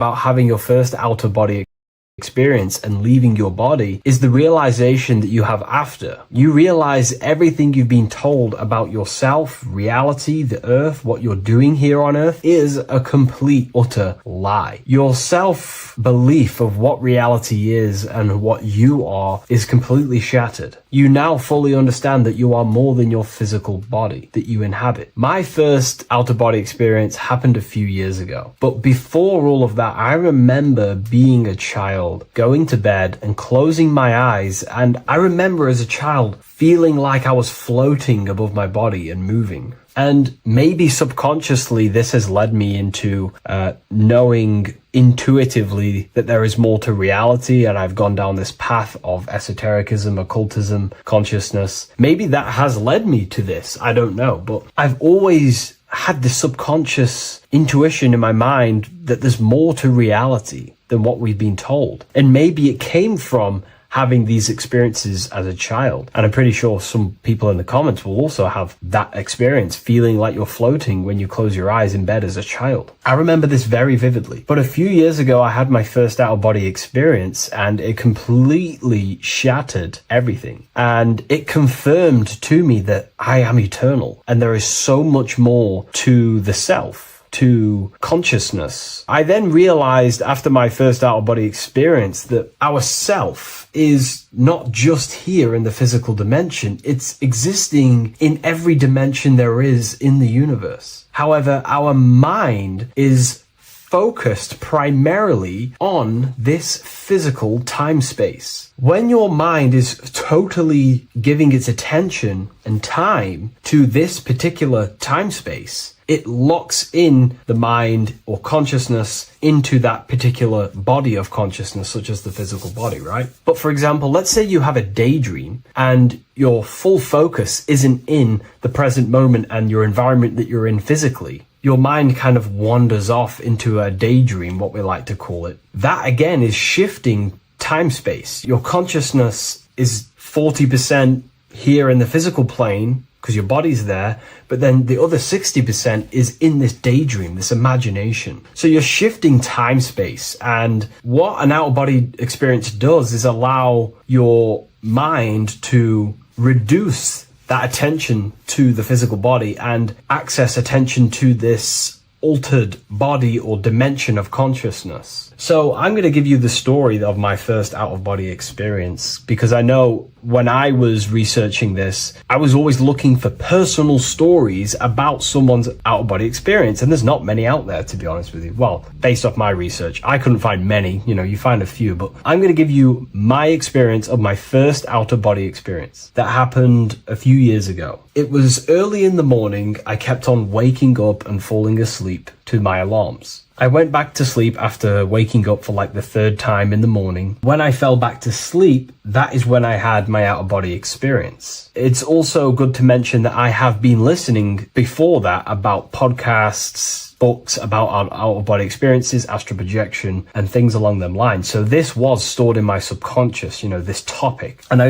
about having your first out of body experience and leaving your body is the realization that you have after. You realize everything you've been told about yourself, reality, the earth, what you're doing here on earth is a complete, utter lie. Your self-belief of what reality is and what you are is completely shattered. You now fully understand that you are more than your physical body that you inhabit. My first out-of-body experience happened a few years ago. But before all of that, I remember being a child, going to bed and closing my eyes. And I remember as a child feeling like I was floating above my body and moving. And maybe subconsciously, this has led me into knowing intuitively that there is more to reality, and I've gone down this path of esotericism, occultism, consciousness. Maybe that has led me to this, I don't know, but I've always had this subconscious intuition in my mind that there's more to reality than what we've been told. And maybe it came from having these experiences as a child. And I'm pretty sure some people in the comments will also have that experience, feeling like you're floating when you close your eyes in bed as a child. I remember this very vividly. But a few years ago, I had my first out-of-body experience, and it completely shattered everything. And it confirmed to me that I am eternal, and there is so much more to the self, to consciousness. I then realized after my first out-of-body experience that our self is not just here in the physical dimension, it's existing in every dimension there is in the universe. However, our mind is focused primarily on this physical time space. When your mind is totally giving its attention and time to this particular time space, it locks in the mind or consciousness into that particular body of consciousness, such as the physical body, right? But for example, let's say you have a daydream and your full focus isn't in the present moment and your environment that you're in physically. Your mind kind of wanders off into a daydream, what we like to call it. That again is shifting time space. Your consciousness is 40% here in the physical plane, because your body's there, but then the other 60% is in this daydream, this imagination. So you're shifting time space, and what an out-of-body experience does is allow your mind to reduce that attention to the physical body and access attention to this altered body or dimension of consciousness. So I'm going to give you the story of my first out-of-body experience, because I know when I was researching this, I was always looking for personal stories about someone's out-of-body experience, and there's not many out there, to be honest with you. Well, based off my research, I couldn't find many. You find a few, but I'm going to give you my experience of my first out-of-body experience that happened a few years ago. It was early in the morning. I kept on waking up and falling asleep to my alarms. I went back to sleep after waking up for like the third time in the morning. When I fell back to sleep, that is when I had my out-of-body experience. It's also good to mention that I have been listening before that about podcasts, books about out-of-body experiences, astral projection, and things along them lines. So this was stored in my subconscious, this topic. And I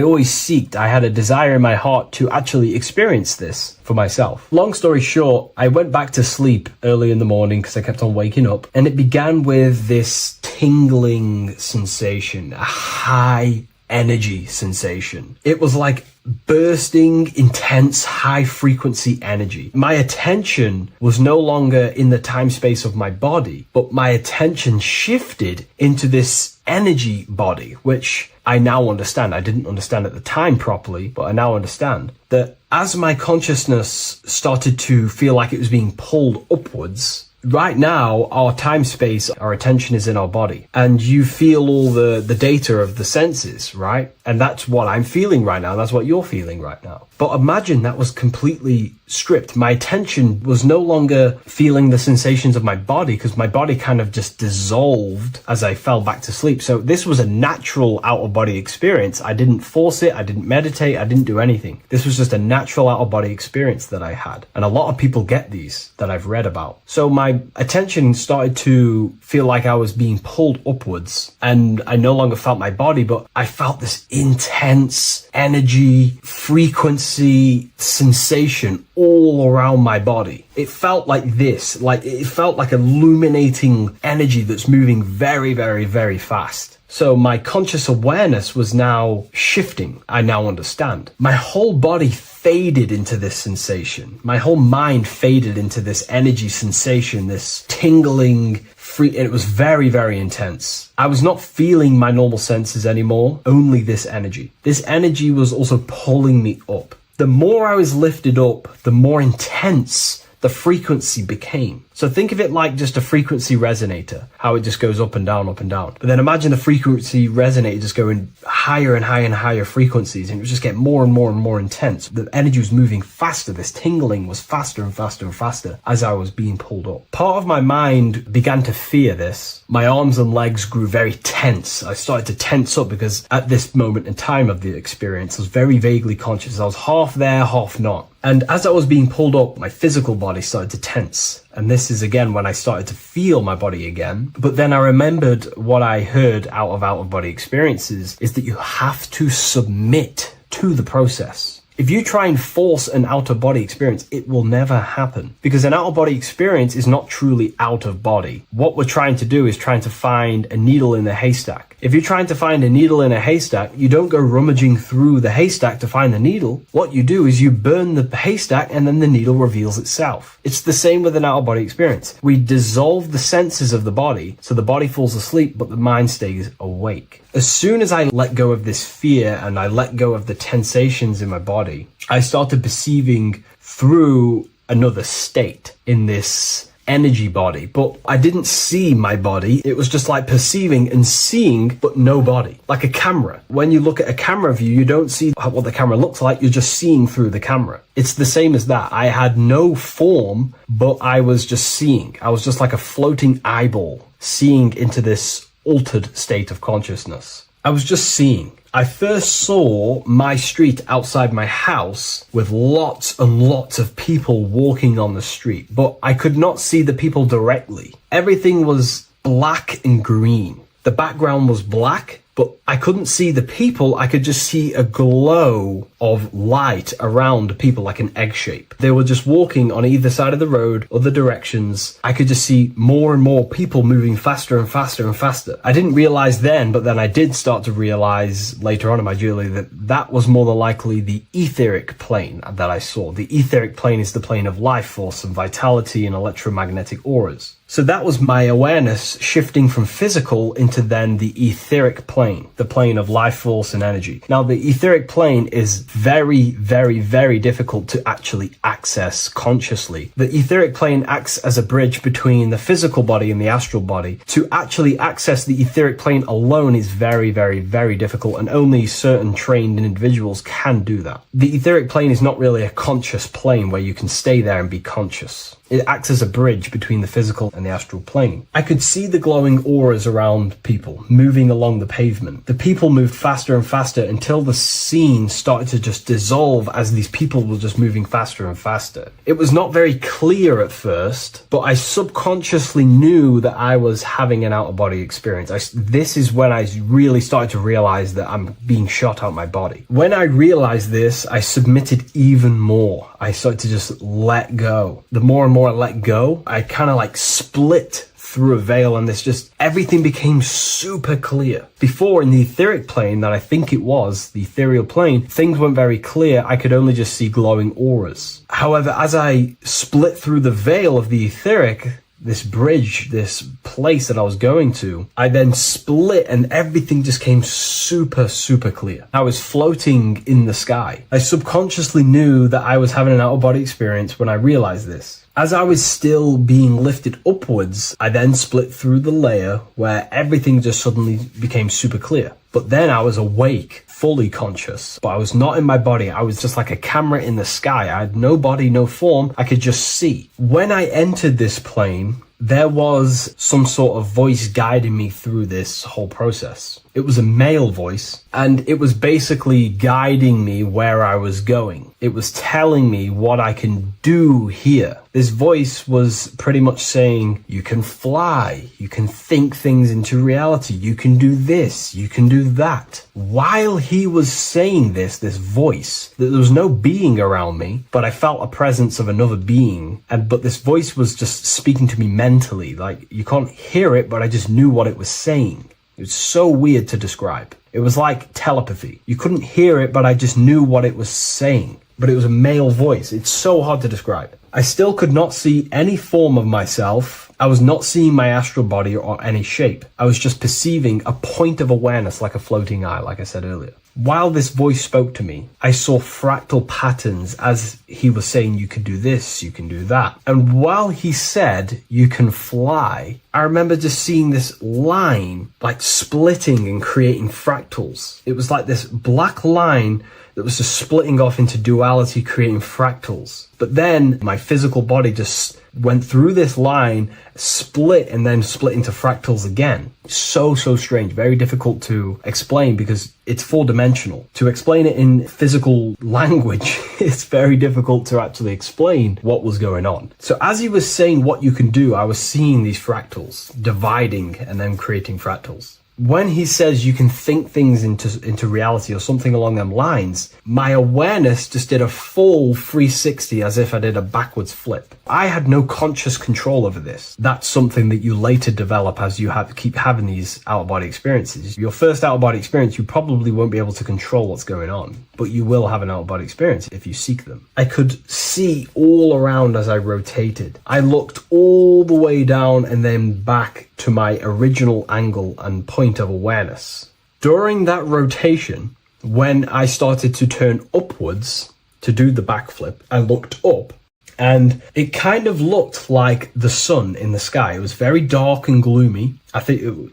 had a desire in my heart to actually experience this for myself. Long story short, I went back to sleep early in the morning because I kept on waking up, and it began with this tingling sensation, a high energy sensation. It was like bursting, intense, high frequency energy. My attention was no longer in the time space of my body, but my attention shifted into this energy body, which I now understand. I didn't understand at the time properly, but I now understand that as my consciousness started to feel like it was being pulled upwards, right now, our time space, our attention is in our body, and you feel all the data of the senses, right? And that's what I'm feeling right now. That's what you're feeling right now. But imagine that was completely stripped. My attention was no longer feeling the sensations of my body, because my body kind of just dissolved as I fell back to sleep. So this was a natural out-of-body experience. I didn't force it. I didn't meditate. I didn't do anything. This was just a natural out-of-body experience that I had. And a lot of people get these that I've read about. So my my attention started to feel like I was being pulled upwards, and I no longer felt my body, but I felt this intense energy, frequency, sensation all around my body. It felt like this, like it felt like illuminating energy that's moving very, very, very fast. So my conscious awareness was now shifting. I now understand. My whole body faded into this sensation. My whole mind faded into this energy sensation, this tingling free, and it was very, very intense. I was not feeling my normal senses anymore, only this energy. This energy was also pulling me up. The more I was lifted up, the more intense the frequency became. So think of it like just a frequency resonator, how it just goes up and down, up and down. But then imagine the frequency resonator just going higher and higher and higher frequencies, and it would just get more and more and more intense. The energy was moving faster. This tingling was faster and faster and faster as I was being pulled up. Part of my mind began to fear this. My arms and legs grew very tense. I started to tense up because at this moment in time of the experience, I was very vaguely conscious. I was half there, half not. And as I was being pulled up, my physical body started to tense. And this is again when I started to feel my body again. But then I remembered what I heard out of body experiences is that you have to submit to the process. If you try and force an out-of-body experience, it will never happen, because an out-of-body experience is not truly out of body. What we're trying to do is trying to find a needle in a haystack. If you're trying to find a needle in a haystack, you don't go rummaging through the haystack to find the needle. What you do is you burn the haystack and then the needle reveals itself. It's the same with an out-of-body experience. We dissolve the senses of the body, so the body falls asleep, but the mind stays awake. As soon as I let go of this fear and I let go of the tensations in my body, I started perceiving through another state in this energy body, but I didn't see my body. It was just like perceiving and seeing, but no body, like a camera. When you look at a camera view, you don't see what the camera looks like. You're just seeing through the camera. It's the same as that. I had no form, but I was just seeing. I was just like a floating eyeball, seeing into this altered state of consciousness. I was just seeing. I first saw my street outside my house with lots and lots of people walking on the street, but I could not see the people directly. Everything was black and green. The background was black, but I couldn't see the people. I could just see a glow of light around people, like an egg shape. They were just walking on either side of the road, other directions. I could just see more and more people moving faster and faster and faster. I didn't realize then, but then I did start to realize later on in my journey that that was more than likely the etheric plane that I saw. The etheric plane is the plane of life force and vitality and electromagnetic auras. So that was my awareness shifting from physical into then the etheric plane, the plane of life force and energy. Now, the etheric plane is very, very, very difficult to actually access consciously. The etheric plane acts as a bridge between the physical body and the astral body. To actually access the etheric plane alone is very, very, very difficult, and only certain trained individuals can do that. The etheric plane is not really a conscious plane where you can stay there and be conscious. It acts as a bridge between the physical and the astral plane. I could see the glowing auras around people moving along the pavement. The people moved faster and faster until the scene started to just dissolve as these people were just moving faster and faster. It was not very clear at first, but I subconsciously knew that I was having an out-of-body experience. This is when I really started to realize that I'm being shot out my body. When I realized this, I submitted even more. I started to just let go. The more and more I let go, I kind of like split through a veil, and everything became super clear. Before, in the etheric plane that I think it was, the ethereal plane, things weren't very clear. I could only just see glowing auras. However, as I split through the veil of the etheric, this bridge, this place that I was going to, I then split and everything just came super, super clear. I was floating in the sky. I subconsciously knew that I was having an out-of-body experience when I realized this. As I was still being lifted upwards, I then split through the layer where everything just suddenly became super clear. But then I was awake, fully conscious, but I was not in my body. I was just like a camera in the sky. I had no body, no form. I could just see. When I entered this plane, there was some sort of voice guiding me through this whole process. It was a male voice, and it was basically guiding me where I was going. It was telling me what I can do here. This voice was pretty much saying, you can fly, you can think things into reality, you can do this, you can do that. While he was saying this voice, there was no being around me, but I felt a presence of another being. But this voice was just speaking to me mentally. Like, you can't hear it, but I just knew what it was saying. It was so weird to describe. It was like telepathy. You couldn't hear it, but I just knew what it was saying. But it was a male voice. It's so hard to describe. I still could not see any form of myself. I was not seeing my astral body or any shape. I was just perceiving a point of awareness like a floating eye, like I said earlier. While this voice spoke to me, I saw fractal patterns as he was saying, you can do this, you can do that. And while he said, you can fly, I remember just seeing this line like splitting and creating fractals. It was like this black line that was just splitting off into duality, creating fractals. But then my physical body just went through this line, split, and then split into fractals again. So strange, very difficult to explain because it's four-dimensional. To explain it in physical language, it's very difficult to actually explain what was going on. So as he was saying what you can do, I was seeing these fractals dividing and then creating fractals. When he says you can think things into reality or something along them lines, my awareness just did a full 360 as if I did a backwards flip. I had no conscious control over this. That's something that you later develop as you keep having these out-of-body experiences. Your first out-of-body experience, you probably won't be able to control what's going on, but you will have an out-of-body experience if you seek them. I could see all around as I rotated. I looked all the way down and then back to my original angle and point of awareness. During that rotation, when I started to turn upwards to do the backflip, I looked up and it kind of looked like the sun in the sky. It was very dark and gloomy.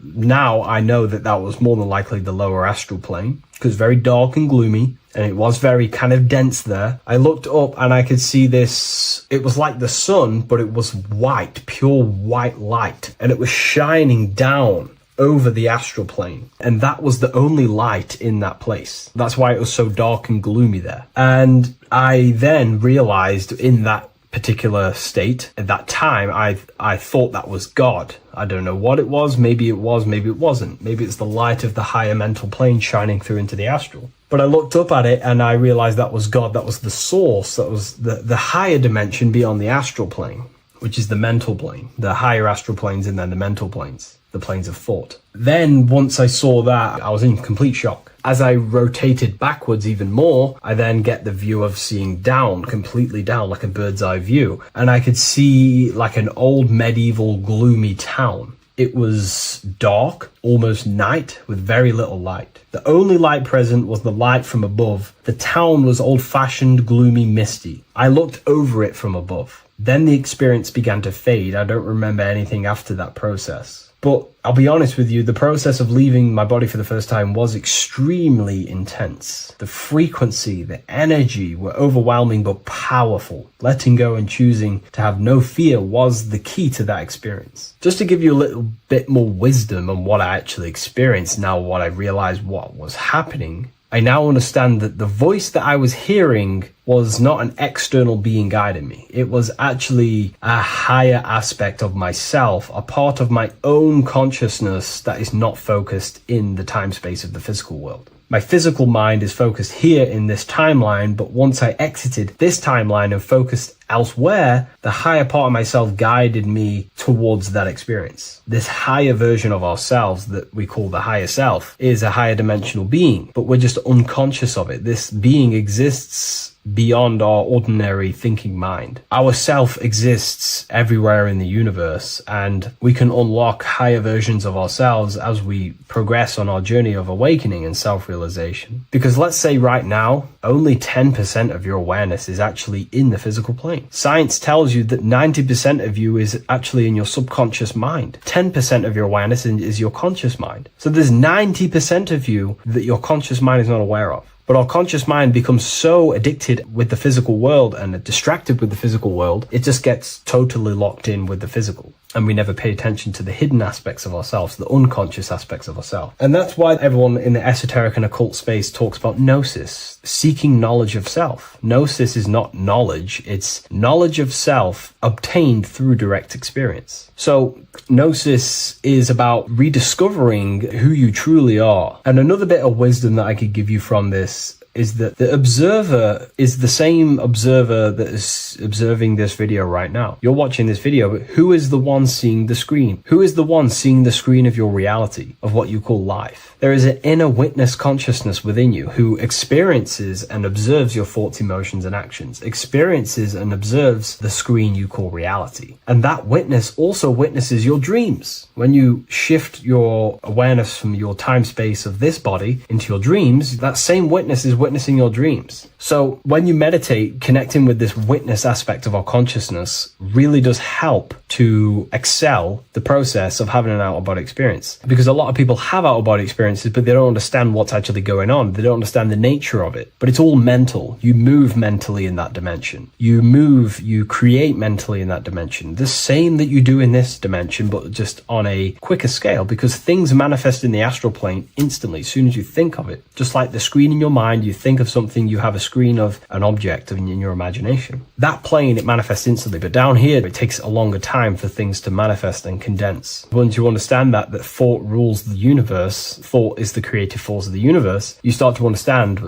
Now I know that was more than likely the lower astral plane because very dark and gloomy. And it was very kind of dense there. I looked up and I could see this. It was like the sun, but it was white, pure white light. And it was shining down over the astral plane. And that was the only light in that place. That's why it was so dark and gloomy there. And I then realized in that particular state, at that time, I thought that was God. I don't know what it was. Maybe it was, maybe it wasn't. Maybe it's the light of the higher mental plane shining through into the astral. But I looked up at it and I realized that was God. That was the source. That was the higher dimension beyond the astral plane, which is the mental plane, the higher astral planes and then the mental planes, the planes of thought. Then once I saw that, I was in complete shock. As I rotated backwards even more, I then get the view of seeing down, completely down, like a bird's eye view. And I could see like an old medieval gloomy town. It was dark, almost night, with very little light. The only light present was the light from above. The town was old-fashioned, gloomy, misty. I looked over it from above. Then the experience began to fade. I don't remember anything after that process. But I'll be honest with you, the process of leaving my body for the first time was extremely intense. The frequency, the energy were overwhelming but powerful. Letting go and choosing to have no fear was the key to that experience. Just to give you a little bit more wisdom on what I actually experienced now, what I realized what was happening, I now understand that the voice that I was hearing was not an external being guiding me. It was actually a higher aspect of myself, a part of my own consciousness that is not focused in the time space of the physical world. My physical mind is focused here in this timeline, but once I exited this timeline and focused elsewhere, the higher part of myself guided me towards that experience. This higher version of ourselves that we call the higher self is a higher dimensional being, but we're just unconscious of it. This being exists beyond our ordinary thinking mind. Our self exists everywhere in the universe, and we can unlock higher versions of ourselves as we progress on our journey of awakening and self-realization. Because let's say right now, only 10% of your awareness is actually in the physical plane. Science tells you that 90% of you is actually in your subconscious mind. 10% of your awareness is your conscious mind. So there's 90% of you that your conscious mind is not aware of. But our conscious mind becomes so addicted with the physical world and distracted with the physical world, it just gets totally locked in with the physical. And we never pay attention to the hidden aspects of ourselves, the unconscious aspects of ourselves. And that's why everyone in the esoteric and occult space talks about gnosis, seeking knowledge of self. Gnosis is not knowledge, it's knowledge of self obtained through direct experience. So gnosis is about rediscovering who you truly are. And another bit of wisdom that I could give you from this is that the observer is the same observer that is observing this video right now. You're watching this video, but who is the one seeing the screen? Who is the one seeing the screen of your reality, of what you call life? There is an inner witness consciousness within you who experiences and observes your thoughts, emotions, and actions, experiences and observes the screen you call reality. And that witness also witnesses your dreams. When you shift your awareness from your time space of this body into your dreams, that same witness is witnessing your dreams. So when you meditate, connecting with this witness aspect of our consciousness really does help to excel the process of having an out-of-body experience. Because a lot of people have out-of-body experiences, but they don't understand what's actually going on. They don't understand the nature of it. But it's all mental. You move mentally in that dimension. You create mentally in that dimension. The same that you do in this dimension, but just on a quicker scale, because things manifest in the astral plane instantly as soon as you think of it. Just like the screen in your mind, you think of something, you have a screen of an object in your imagination. That plane, it manifests instantly, but down here, it takes a longer time for things to manifest and condense. Once you understand that thought rules the universe, thought is the creative force of the universe, you start to understand,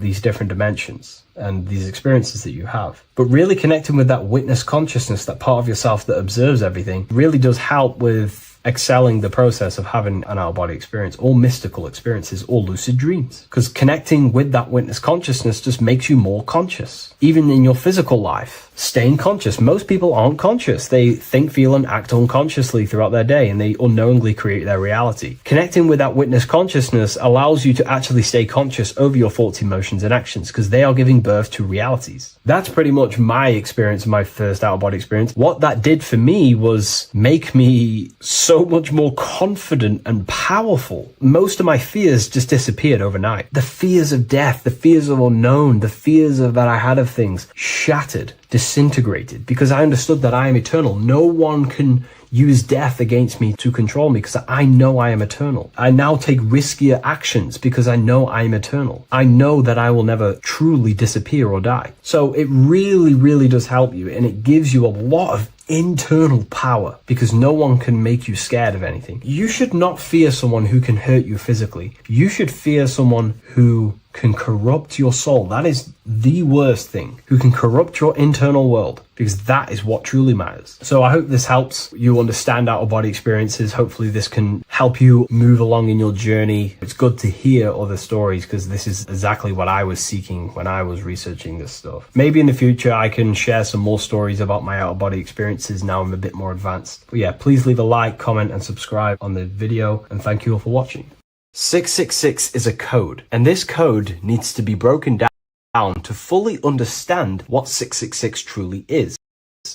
these different dimensions and these experiences that you have. But really connecting with that witness consciousness, that part of yourself that observes everything, really does help with excelling the process of having an out-of-body experience, or mystical experiences, or lucid dreams. Because connecting with that witness consciousness just makes you more conscious. Even in your physical life, staying conscious. Most people aren't conscious. They think, feel, and act unconsciously throughout their day, and they unknowingly create their reality. Connecting with that witness consciousness allows you to actually stay conscious over your thoughts, emotions, and actions, because they are giving birth to realities. That's pretty much my experience, my first out-of-body experience. What that did for me was make me so much more confident and powerful. Most of my fears just disappeared overnight. The fears of death, the fears of unknown, the fears of that I had of things shattered, disintegrated, because I understood that I am eternal. No one can use death against me to control me, because I know I am eternal. I now take riskier actions because I know I am eternal. I know that I will never truly disappear or die. So it really, really does help you, and it gives you a lot of internal power, because no one can make you scared of anything. You should not fear someone who can hurt you physically. You should fear someone who can corrupt your soul. That is the worst thing, who can corrupt your internal world, because that is what truly matters. So I hope this helps you understand out-of-body experiences. Hopefully this can help you move along in your journey. It's good to hear other stories, because this is exactly what I was seeking when I was researching this stuff. Maybe in the future I can share some more stories about my out-of-body experiences now I'm a bit more advanced. But yeah, please leave a like, comment, and subscribe on the video, and thank you all for watching. 666 is a code, and this code needs to be broken down to fully understand what 666 truly is.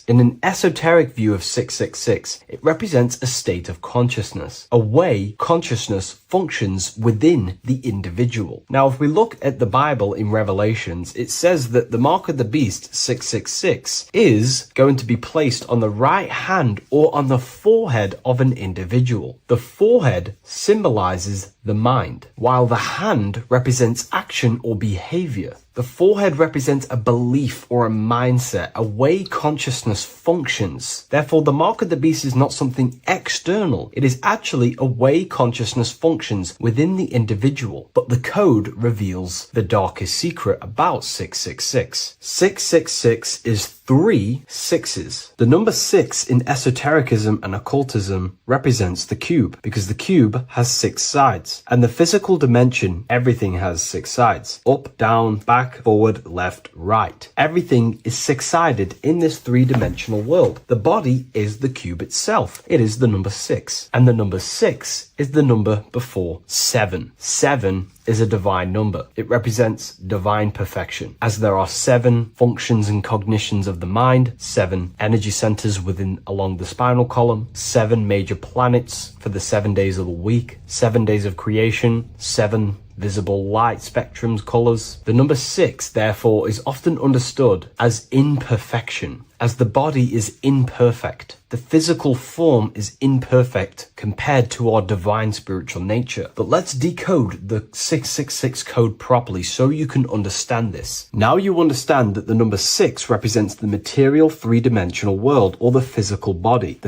In an esoteric view of 666, it represents a state of consciousness, a way consciousness functions within the individual. Now, if we look at the Bible in Revelations, it says that the mark of the beast, 666, is going to be placed on the right hand or on the forehead of an individual. The forehead symbolizes the mind, while the hand represents action or behavior. The forehead represents a belief or a mindset, a way consciousness functions. Therefore, the mark of the beast is not something external. It is actually a way consciousness functions within the individual. But the code reveals the darkest secret about 666. 666 is 3 sixes. The number 6 in esotericism and occultism represents the cube, because the cube has 6 sides. And the physical dimension, everything has 6 sides. Up, down, back, forward, left, right. Everything is 6-sided in this 3-dimensional world. The body is the cube itself. It is the number 6. And the number 6 is the number before 7. 7 is a divine number. It represents divine perfection, as there are 7 functions and cognitions of the mind, 7 energy centers along the spinal column, 7 major planets for the 7 days of the week, 7 days of creation, 7 visible light spectrums, colors. The number 6, therefore, is often understood as imperfection, as the body is imperfect. The physical form is imperfect compared to our divine spiritual nature. But let's decode the 666 code properly so you can understand this. Now you understand that the number 6 represents the material three-dimensional world, or the physical body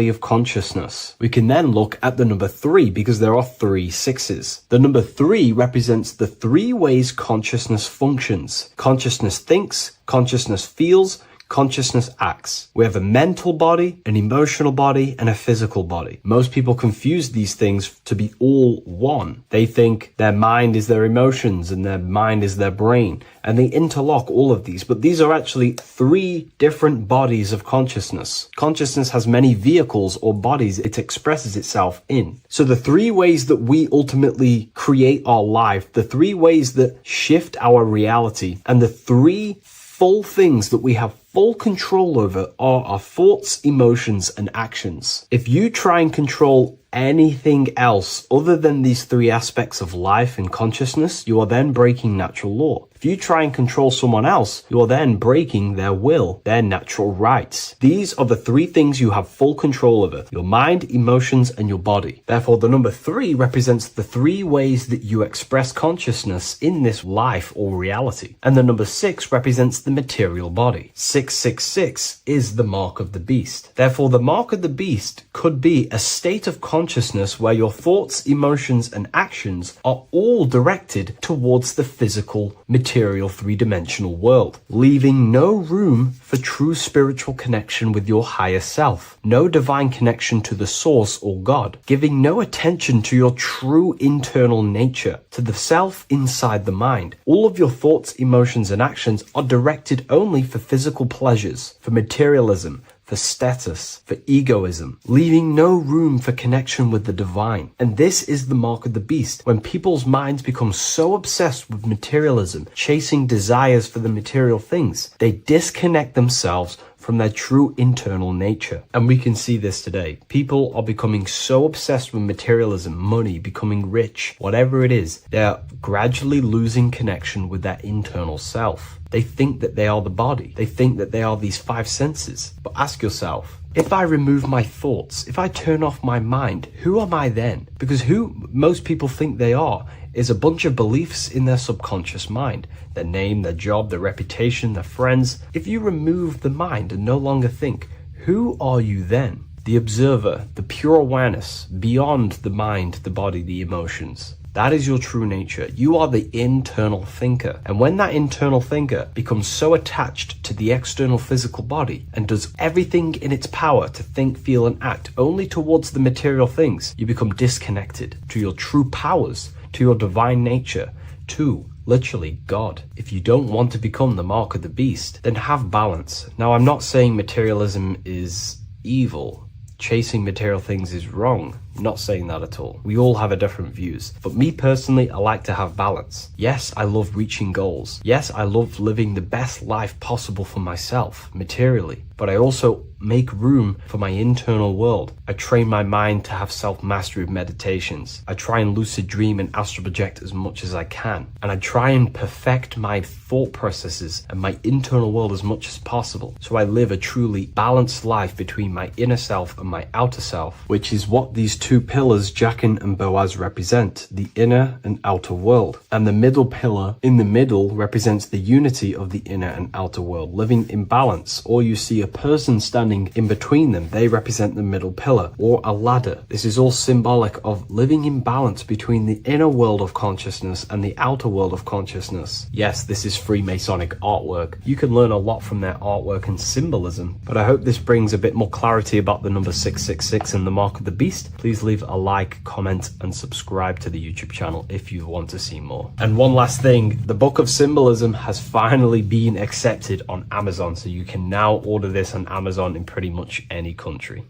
of consciousness. We can then look at the number 3 because there are 3 6s. The number 3 represents the 3 ways consciousness functions. Consciousness thinks, consciousness feels, consciousness acts. We have a mental body, an emotional body, and a physical body. Most people confuse these things to be all one. They think their mind is their emotions and their mind is their brain, and they interlock all of these, but these are actually 3 different bodies of consciousness. Consciousness has many vehicles or bodies it expresses itself in. So the 3 ways that we ultimately create our life, the 3 ways that shift our reality, and the 3 full things that we have full control over are our thoughts, emotions, and actions. If you try and control anything else other than these 3 aspects of life and consciousness, you are then breaking natural law. If you try and control someone else, you are then breaking their will, their natural rights. These are the 3 things you have full control over: your mind, emotions, and your body. Therefore, the number 3 represents the 3 ways that you express consciousness in this life or reality. And the number 6 represents the material body. 666 is the mark of the beast. Therefore, the mark of the beast could be a state of consciousness where your thoughts, emotions, and actions are all directed towards the physical, material, three-dimensional world, leaving no room for true spiritual connection with your higher self, no divine connection to the source or God, giving no attention to your true internal nature, to the self inside the mind. All of your thoughts, emotions, and actions are directed only for physical pleasures, for materialism, for status, for egoism, leaving no room for connection with the divine. And this is the mark of the beast. When people's minds become so obsessed with materialism, chasing desires for the material things, they disconnect themselves from their true internal nature. And we can see this today. People are becoming so obsessed with materialism, money, becoming rich, whatever it is, they're gradually losing connection with their internal self. They think that they are the body. They think that they are these 5 senses. But ask yourself, if I remove my thoughts, if I turn off my mind, who am I then? Because who most people think they are is a bunch of beliefs in their subconscious mind. Their name, their job, their reputation, their friends. If you remove the mind and no longer think, who are you then? The observer, the pure awareness, beyond the mind, the body, the emotions. That is your true nature. You are the internal thinker. And when that internal thinker becomes so attached to the external physical body and does everything in its power to think, feel, and act only towards the material things, you become disconnected to your true powers, to your divine nature, to literally God. If you don't want to become the mark of the beast, then have balance. Now, I'm not saying materialism is evil. Chasing material things is wrong. I'm not saying that at all. We all have a different views. But me personally, I like to have balance. Yes, I love reaching goals. Yes, I love living the best life possible for myself, materially. But I also make room for my internal world. I train my mind to have self-mastery with meditations. I try and lucid dream and astral project as much as I can. And I try and perfect my thought processes and my internal world as much as possible. So I live a truly balanced life between my inner self and my outer self, which is what these 2 pillars, Jachin and Boaz, represent, the inner and outer world. And the middle pillar in the middle represents the unity of the inner and outer world, living in balance. Or you see a person standing in between them, they represent the middle pillar, or a ladder. This is all symbolic of living in balance between the inner world of consciousness and the outer world of consciousness. Yes, this is Freemasonic artwork. You can learn a lot from their artwork and symbolism, but I hope this brings a bit more clarity about the number 666 and the mark of the beast. Please leave a like, comment, and subscribe to the YouTube channel if you want to see more. And one last thing, the Book of Symbolism has finally been accepted on Amazon, so you can now order this on Amazon in pretty much any country.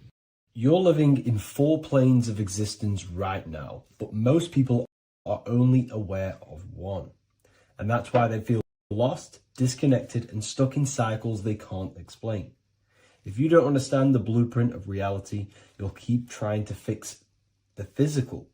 You're living in 4 planes of existence right now, but most people are only aware of one. And that's why they feel lost, disconnected, and stuck in cycles they can't explain. If you don't understand the blueprint of reality, you'll keep trying to fix the physical,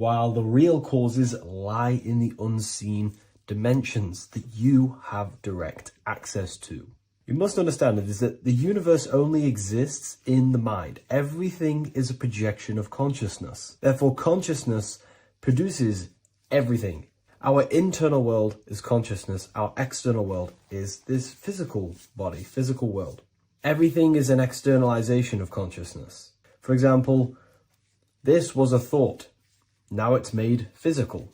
while the real causes lie in the unseen dimensions that you have direct access to. You must understand is that the universe only exists in the mind. Everything is a projection of consciousness. Therefore, consciousness produces everything. Our internal world is consciousness. Our external world is this physical body, physical world. Everything is an externalization of consciousness. For example, this was a thought. Now it's made physical.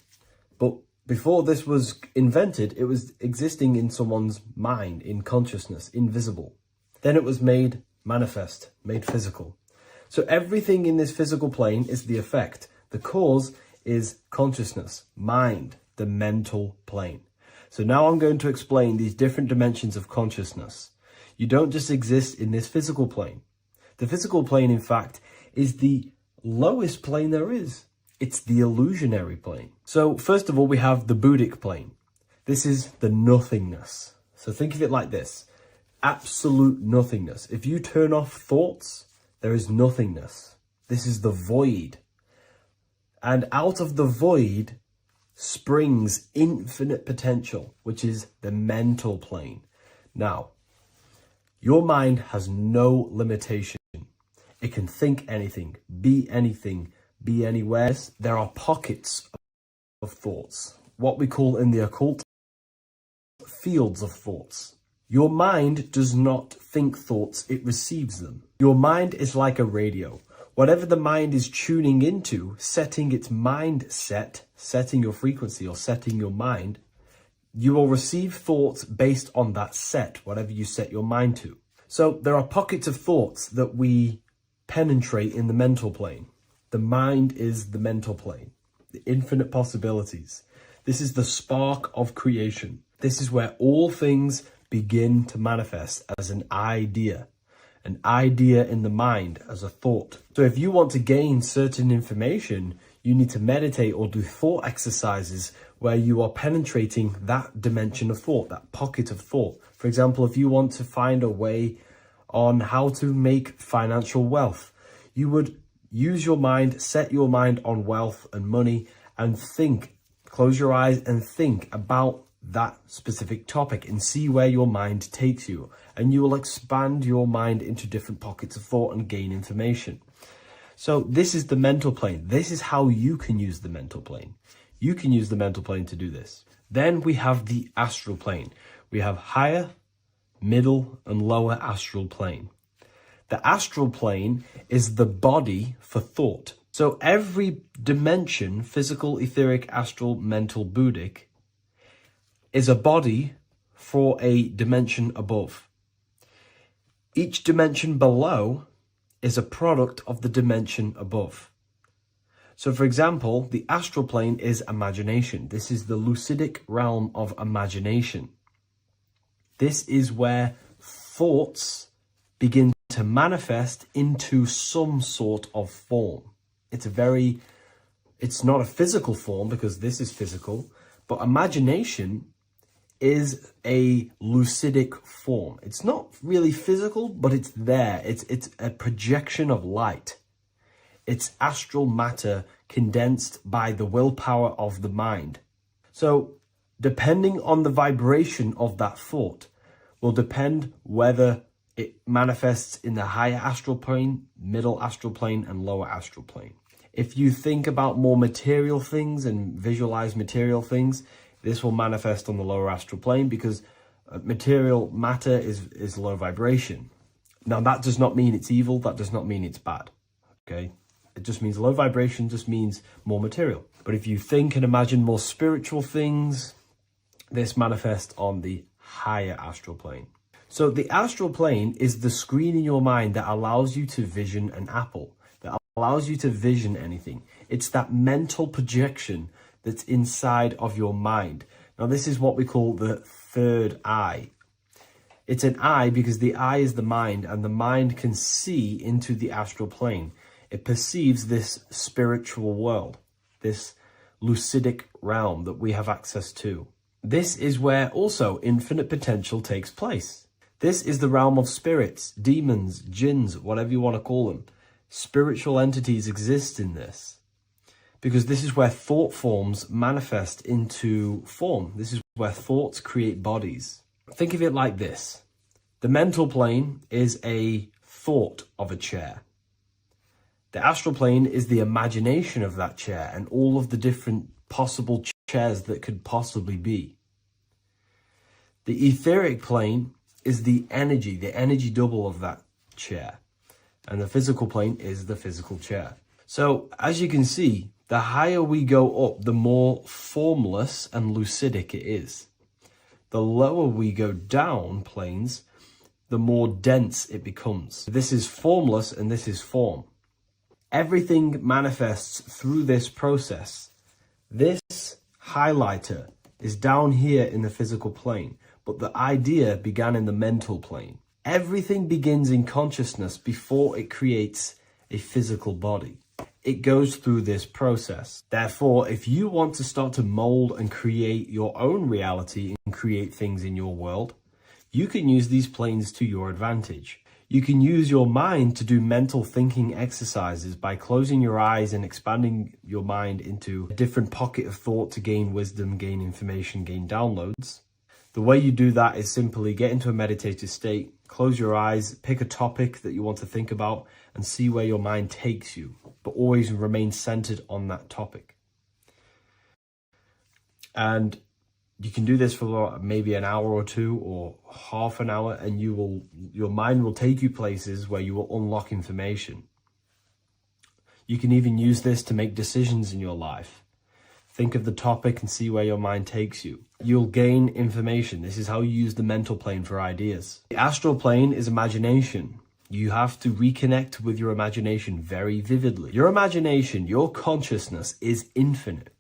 But before this was invented, it was existing in someone's mind, in consciousness, invisible. Then it was made manifest, made physical. So everything in this physical plane is the effect. The cause is consciousness, mind, the mental plane. So now I'm going to explain these different dimensions of consciousness. You don't just exist in this physical plane. The physical plane, in fact, is the lowest plane there is. It's the illusionary plane. So first of all, we have the Buddhic plane. This is the nothingness. So think of it like this. Absolute nothingness. If you turn off thoughts, there is nothingness. This is the void. And out of the void springs infinite potential, which is the mental plane. Now, your mind has no limitation. It can think anything, be anywhere. There are pockets of thoughts, what we call in the occult fields of thoughts. Your mind does not think thoughts, it receives them. Your mind is like a radio. Whatever the mind is tuning into, setting its mindset, setting your frequency or setting your mind, you will receive thoughts based on that set, whatever you set your mind to. So there are pockets of thoughts that we penetrate in the mental plane. The mind is the mental plane, the infinite possibilities. This is the spark of creation. This is where all things begin to manifest as an idea in the mind as a thought. So if you want to gain certain information, you need to meditate or do thought exercises where you are penetrating that dimension of thought, that pocket of thought. For example, if you want to find a way on how to make financial wealth, you would use your mind, set your mind on wealth and money, and think, close your eyes and think about that specific topic and see where your mind takes you. And you will expand your mind into different pockets of thought and gain information. So this is the mental plane. This is how you can use the mental plane. You can use the mental plane to do this. Then we have the astral plane. We have higher, middle, and lower astral plane. The astral plane is the body for thought. So every dimension, physical, etheric, astral, mental, Buddhic, is a body for a dimension above. Each dimension below is a product of the dimension above. So for example, the astral plane is imagination. This is the lucidic realm of imagination. This is where thoughts begin to manifest into some sort of form. It's not a physical form because this is physical, but imagination is a lucidic form. It's not really physical, but it's there. It's a projection of light. It's astral matter condensed by the willpower of the mind. So depending on the vibration of that thought will depend whether it manifests in the higher astral plane, middle astral plane, and lower astral plane. If you think about more material things and visualize material things, this will manifest on the lower astral plane because material matter is low vibration. Now, that does not mean it's evil. That does not mean it's bad. Okay? It just means low vibration just means more material. But if you think and imagine more spiritual things, this manifests on the higher astral plane. So the astral plane is the screen in your mind that allows you to vision an apple, that allows you to vision anything. It's that mental projection that's inside of your mind. Now, this is what we call the third eye. It's an eye because the eye is the mind, and the mind can see into the astral plane. It perceives this spiritual world, this lucidic realm that we have access to. This is where also infinite potential takes place. This is the realm of spirits, demons, jinns, whatever you want to call them. Spiritual entities exist in this. because this is where thought forms manifest into form. This is where thoughts create bodies. Think of it like this. The mental plane is a thought of a chair. The astral plane is the imagination of that chair and all of the different possible chairs that could possibly be. The etheric plane is the energy double of that chair. And the physical plane is the physical chair. So as you can see, the higher we go up, the more formless and lucidic it is. The lower we go down planes, the more dense it becomes. This is formless and this is form. Everything manifests through this process. This highlighter is down here in the physical plane, but the idea began in the mental plane. Everything begins in consciousness before it creates a physical body. It goes through this process. Therefore, if you want to start to mold and create your own reality and create things in your world, you can use these planes to your advantage. You can use your mind to do mental thinking exercises by closing your eyes and expanding your mind into a different pocket of thought to gain wisdom, gain information, gain downloads. The way you do that is simply get into a meditative state, close your eyes, pick a topic that you want to think about, and see where your mind takes you, but always remain centered on that topic. And you can do this for maybe an hour or two or half an hour, and your mind will take you places where you will unlock information. You can even use this to make decisions in your life. Think of the topic and see where your mind takes you. You'll gain information. This is how you use the mental plane for ideas. The astral plane is imagination. You have to reconnect with your imagination very vividly. Your imagination, your consciousness is infinite.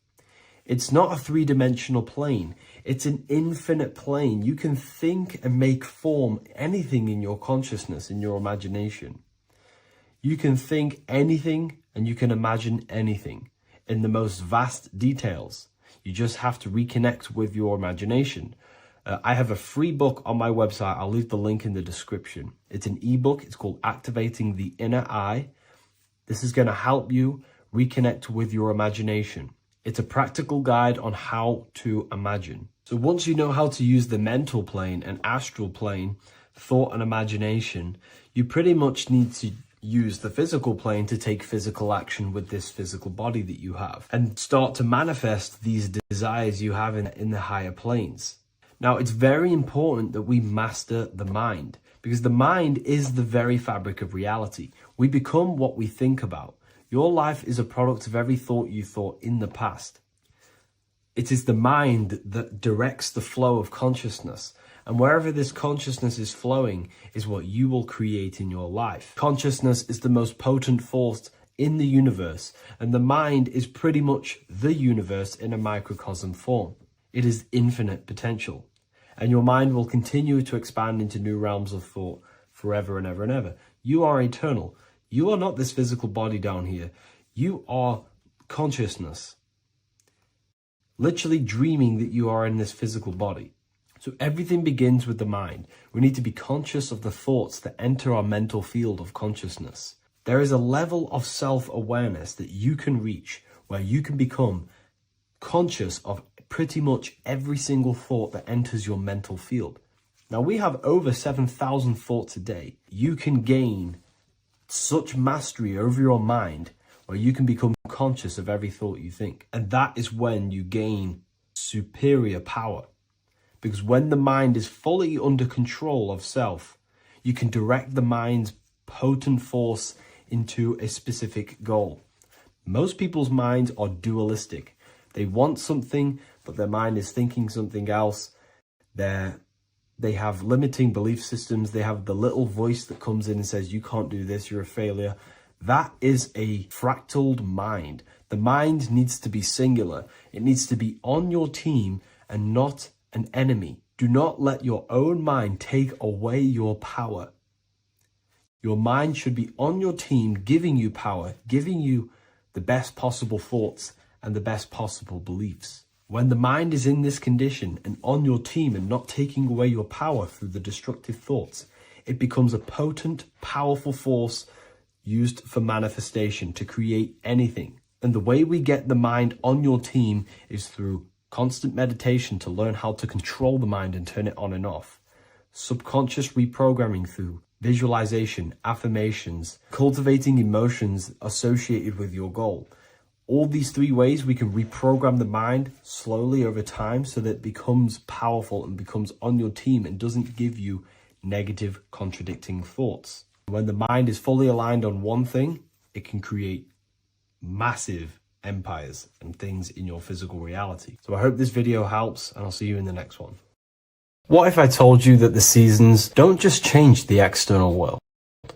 It's not a three-dimensional plane. It's an infinite plane. You can think and make form anything in your consciousness, in your imagination. You can think anything and you can imagine anything in the most vast details. You just have to reconnect with your imagination. I have a free book on my website. I'll leave the link in the description. It's an ebook. It's called Activating the Inner Eye. This is going to help you reconnect with your imagination. It's a practical guide on how to imagine. So once you know how to use the mental plane and astral plane, thought and imagination, you pretty much need to use the physical plane to take physical action with this physical body that you have and start to manifest these desires you have in the higher planes. Now, it's very important that we master the mind, because the mind is the very fabric of reality. We become what we think about. Your life is a product of every thought you thought in the past. It is the mind that directs the flow of consciousness. And wherever this consciousness is flowing is what you will create in your life. Consciousness is the most potent force in the universe, and the mind is pretty much the universe in a microcosm form. It is infinite potential, and your mind will continue to expand into new realms of thought forever and ever and ever. You are eternal. You are not this physical body down here. You are consciousness, literally dreaming that you are in this physical body. So everything begins with the mind. We need to be conscious of the thoughts that enter our mental field of consciousness. There is a level of self-awareness that you can reach where you can become conscious of pretty much every single thought that enters your mental field. Now, we have over 7,000 thoughts a day. You can gain such mastery over your mind where you can become conscious of every thought you think. And that is when you gain superior power. Because when the mind is fully under control of self, you can direct the mind's potent force into a specific goal. Most people's minds are dualistic. They want something, but their mind is thinking something else. They have limiting belief systems. They have the little voice that comes in and says, you can't do this, you're a failure. That is a fractaled mind. The mind needs to be singular. It needs to be on your team and not an enemy. Do not let your own mind take away your power. Your mind should be on your team, giving you power, giving you the best possible thoughts and the best possible beliefs. When the mind is in this condition and on your team and not taking away your power through the destructive thoughts, it becomes a potent, powerful force used for manifestation to create anything. And the way we get the mind on your team is through constant meditation to learn how to control the mind and turn it on and off. Subconscious reprogramming through visualization, affirmations, cultivating emotions associated with your goal. All these 3 ways we can reprogram the mind slowly over time so that it becomes powerful and becomes on your team and doesn't give you negative contradicting thoughts. When the mind is fully aligned on one thing, it can create massive empires and things in your physical reality. So I hope this video helps, and I'll see you in the next one. What if I told you that the seasons don't just change the external world?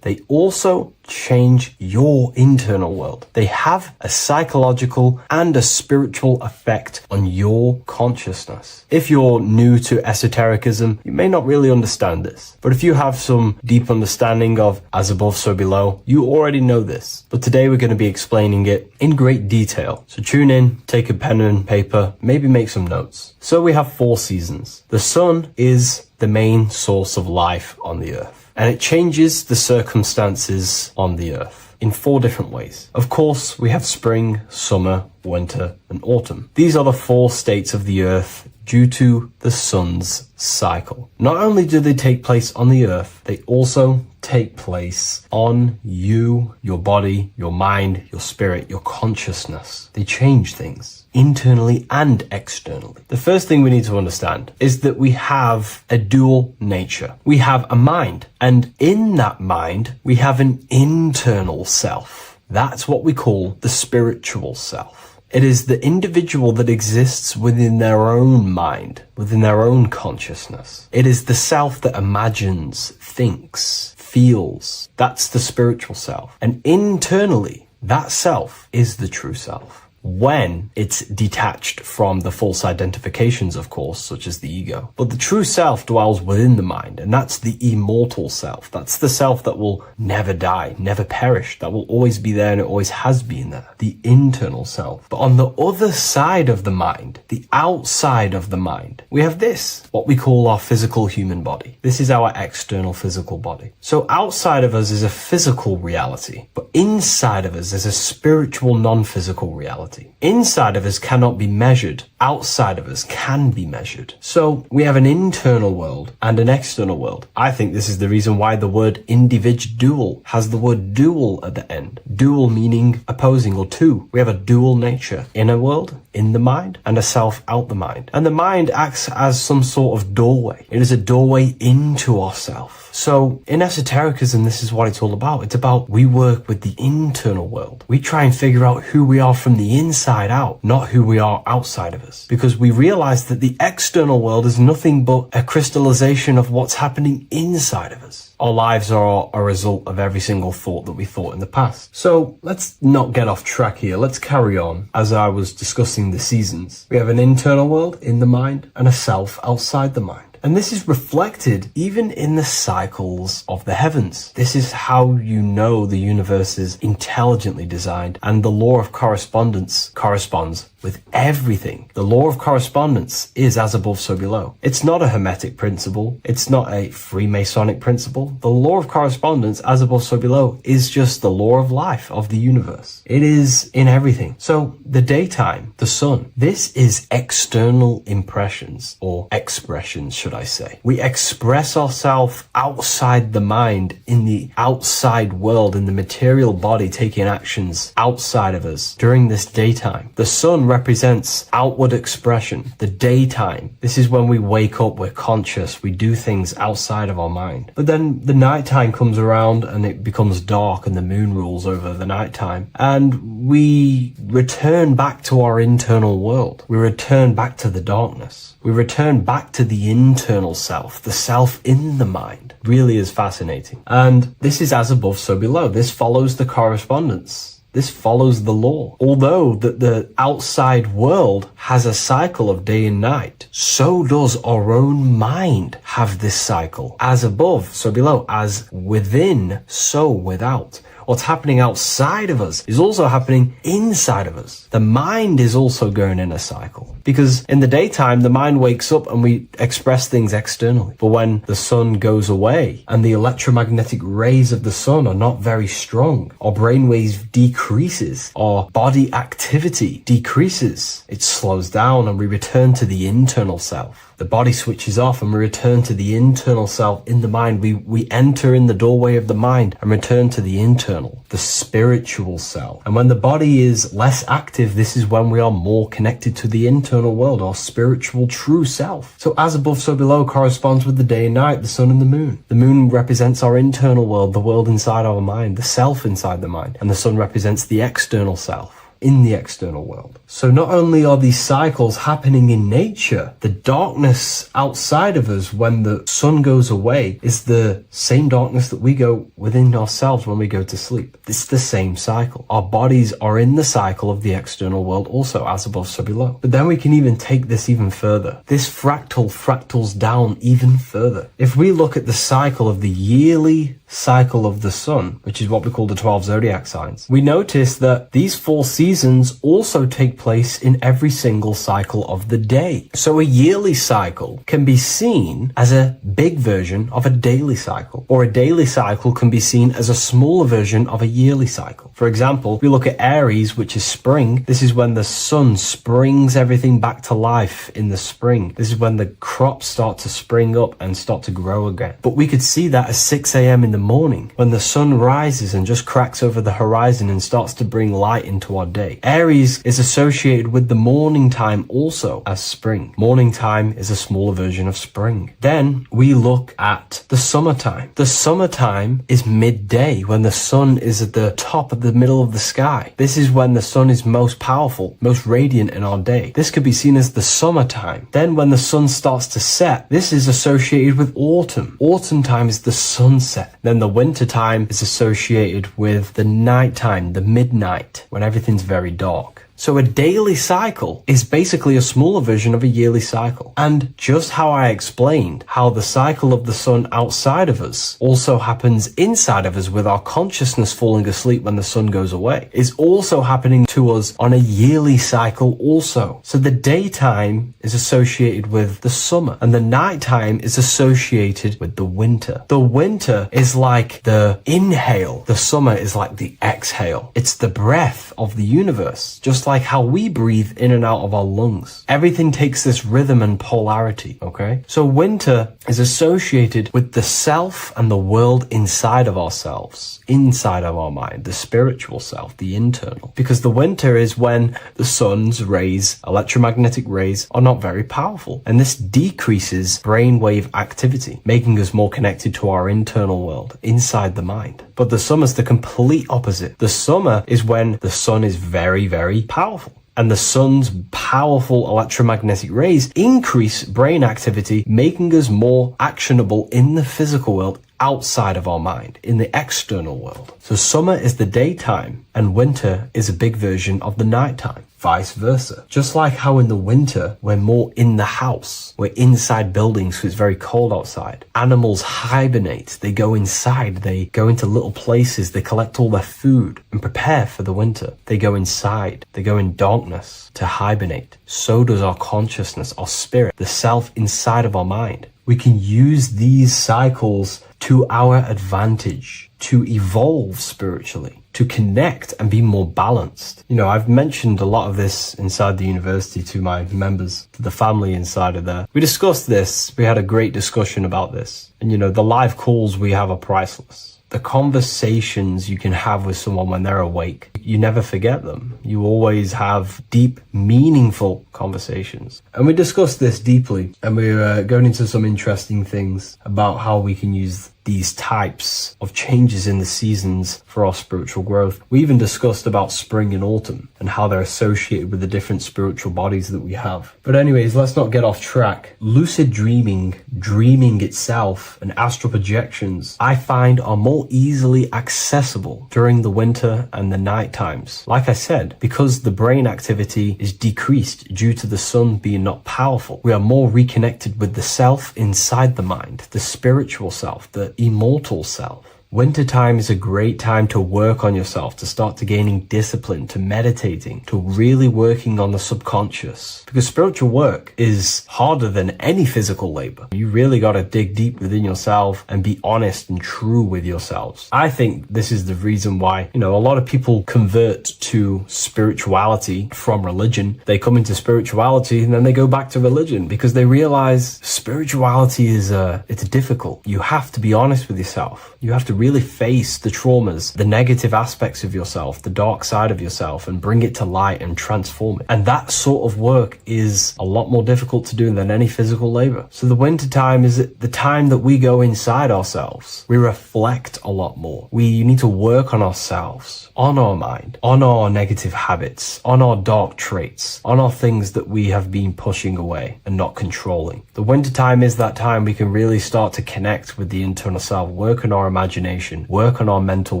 They also change your internal world. They have a psychological and a spiritual effect on your consciousness. If you're new to esotericism, you may not really understand this. But if you have some deep understanding of as above, so below, you already know this. But today we're going to be explaining it in great detail. So tune in, take a pen and paper, maybe make some notes. So we have 4 seasons. The sun is the main source of life on the earth. And it changes the circumstances on the earth in 4 different ways. Of course, we have spring, summer, winter, and autumn. These are the 4 states of the earth due to the sun's cycle. Not only do they take place on the earth, they also take place on you, your body, your mind, your spirit, your consciousness. They change things internally and externally. The first thing we need to understand is that we have a dual nature. We have a mind, and in that mind, we have an internal self. That's what we call the spiritual self. It is the individual that exists within their own mind, within their own consciousness. It is the self that imagines, thinks, feels. That's the spiritual self. And internally, that self is the true self. When it's detached from the false identifications, of course, such as the ego. But the true self dwells within the mind, and that's the immortal self. That's the self that will never die, never perish, that will always be there and it always has been there. The internal self. But on the other side of the mind, the outside of the mind, we have this, what we call our physical human body. This is our external physical body. So outside of us is a physical reality, but inside of us is a spiritual non-physical reality. Inside of us cannot be measured. Outside of us can be measured. So we have an internal world and an external world. I think this is the reason why the word individual has the word dual at the end. Dual meaning opposing or two. We have a dual nature. Inner world, in the mind, and a self out the mind. And the mind acts as some sort of doorway. It is a doorway into ourself. So in esotericism, this is what it's all about. It's about we work with the internal world. We try and figure out who we are from the inside out, not who we are outside of us. Because we realize that the external world is nothing but a crystallization of what's happening inside of us. Our lives are a result of every single thought that we thought in the past. So let's not get off track here. Let's carry on. As I was discussing the seasons, we have an internal world in the mind and a self outside the mind. And this is reflected even in the cycles of the heavens. This is how you know the universe is intelligently designed, and the law of correspondence corresponds with everything. The law of correspondence is as above, so below. It's not a Hermetic principle. It's not a Freemasonic principle. The law of correspondence, as above, so below, is just the law of life, of the universe. It is in everything. So the daytime, the sun, this is external impressions, or expressions, should I say. We express ourselves outside the mind, in the outside world, in the material body, taking actions outside of us during this daytime. The sun represents outward expression, the daytime. This is when we wake up, we're conscious, we do things outside of our mind. But then the nighttime comes around and it becomes dark and the moon rules over the nighttime. And we return back to our internal world. We return back to the darkness. We return back to the internal self, the self in the mind. Really is fascinating. And this is as above, so below. This follows the correspondence. This follows the law. Although that the outside world has a cycle of day and night, so does our own mind have this cycle. As above, so below. As within, so without. What's happening outside of us is also happening inside of us. The mind is also going in a cycle. Because in the daytime, the mind wakes up and we express things externally. But when the sun goes away and the electromagnetic rays of the sun are not very strong, our brainwave decreases, our body activity decreases, it slows down and we return to the internal self. The body switches off and we return to the internal self in the mind. We enter in the doorway of the mind and return to the internal, the spiritual self. And when the body is less active, this is when we are more connected to the internal world, our spiritual true self. So as above, so below corresponds with the day and night, the sun and the moon. The moon represents our internal world, the world inside our mind, the self inside the mind. And the sun represents the external self in the external world. So not only are these cycles happening in nature, the darkness outside of us when the sun goes away is the same darkness that we go within ourselves when we go to sleep. It's the same cycle. Our bodies are in the cycle of the external world also, as above, so below. But then we can even take this even further. This fractals down even further. If we look at the cycle of the yearly cycle of the sun, which is what we call the 12 zodiac signs, we notice that these 4 seasons also take place in every single cycle of the day. So a yearly cycle can be seen as a big version of a daily cycle, or a daily cycle can be seen as a smaller version of a yearly cycle. For example, we look at Aries, which is spring. This is when the sun springs everything back to life in the spring. This is when the crops start to spring up and start to grow again. But we could see that at 6 a.m. in the morning, when the sun rises and just cracks over the horizon and starts to bring light into our day. Aries is associated with the morning time also as spring. Morning time is a smaller version of spring. Then we look at the summertime. The summertime is midday, when the sun is at the top of the middle of the sky. This is when the sun is most powerful, most radiant in our day. This could be seen as the summertime. Then when the sun starts to set, this is associated with autumn. Autumn time is the sunset. Then the winter time is associated with the nighttime, the midnight, when everything's very dark. So a daily cycle is basically a smaller version of a yearly cycle. And just how I explained how the cycle of the sun outside of us also happens inside of us with our consciousness falling asleep when the sun goes away, is also happening to us on a yearly cycle also. So the daytime is associated with the summer and the nighttime is associated with the winter. The winter is like the inhale. The summer is like the exhale. It's the breath of the universe, just like how we breathe in and out of our lungs. Everything takes this rhythm and polarity, okay? So winter is associated with the self and the world inside of ourselves, inside of our mind, the spiritual self, the internal. Because the winter is when the sun's rays, electromagnetic rays, are not very powerful. And this decreases brainwave activity, making us more connected to our internal world, inside the mind. But the summer's the complete opposite. The summer is when the sun is very, very powerful. And the sun's powerful electromagnetic rays increase brain activity, making us more actionable in the physical world outside of our mind, in the external world. So summer is the daytime and winter is a big version of the nighttime. Vice versa. Just like how in the winter, we're more in the house. We're inside buildings because it's very cold outside. Animals hibernate. They go inside. They go into little places. They collect all their food and prepare for the winter. They go inside. They go in darkness to hibernate. So does our consciousness, our spirit, the self inside of our mind. We can use these cycles to our advantage, to evolve spiritually, to connect and be more balanced. You know, I've mentioned a lot of this inside the university to my members, to the family inside of there. We discussed this. We had a great discussion about this. And, you know, the live calls we have are priceless. The conversations you can have with someone when they're awake, you never forget them. You always have deep, meaningful conversations. And we discussed this deeply, and we're going into some interesting things about how we can use these types of changes in the seasons for our spiritual growth. We even discussed about spring and autumn and how they're associated with the different spiritual bodies that we have. But anyways, let's not get off track. Lucid dreaming, dreaming itself, and astral projections, I find are more easily accessible during the winter and the night times. Like I said, because the brain activity is decreased due to the sun being not powerful, we are more reconnected with the self inside the mind, the spiritual self, the immortal self. Wintertime is a great time to work on yourself, to start to gaining discipline, to meditating, to really working on the subconscious. Because spiritual work is harder than any physical labor. You really got to dig deep within yourself and be honest and true with yourselves. I think this is the reason why, a lot of people convert to spirituality from religion. They come into spirituality and then they go back to religion because they realize spirituality is it's difficult. You have to be honest with yourself. You have to really face the traumas, the negative aspects of yourself, the dark side of yourself, and bring it to light and transform it. And that sort of work is a lot more difficult to do than any physical labor. So the winter time is the time that we go inside ourselves. We reflect a lot more. We need to work on ourselves, on our mind, on our negative habits, on our dark traits, on our things that we have been pushing away and not controlling. The winter time is that time we can really start to connect with the internal self, work on our imagination, work on our mental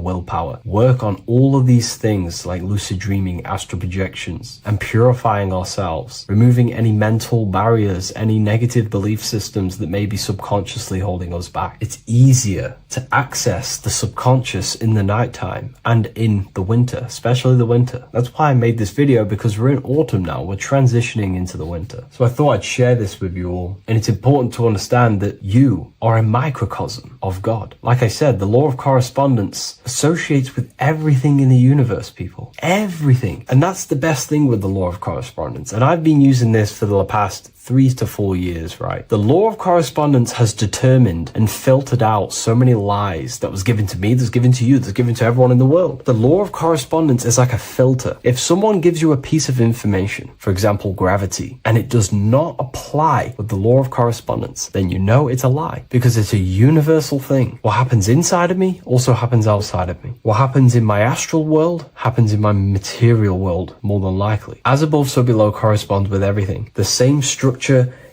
willpower, work on all of these things like lucid dreaming, astral projections, and purifying ourselves, removing any mental barriers, any negative belief systems that may be subconsciously holding us back. It's easier to access the subconscious in the nighttime and in the winter, especially the winter. That's why I made this video, because we're in autumn now. We're transitioning into the winter. So I thought I'd share this with you all. And it's important to understand that you are a microcosm of God. Like I said, the law of correspondence associates with everything in the universe, people. Everything. And that's the best thing with the law of correspondence. And I've been using this for the past 3 to 4 years, right? The law of correspondence has determined and filtered out so many lies that was given to me, that's given to you, that's given to everyone in the world. The law of correspondence is like a filter. If someone gives you a piece of information, for example, gravity, and it does not apply with the law of correspondence, then you know it's a lie, because it's a universal thing. What happens inside of me also happens outside of me. What happens in my astral world happens in my material world, more than likely. As above, so below corresponds with everything. The same structure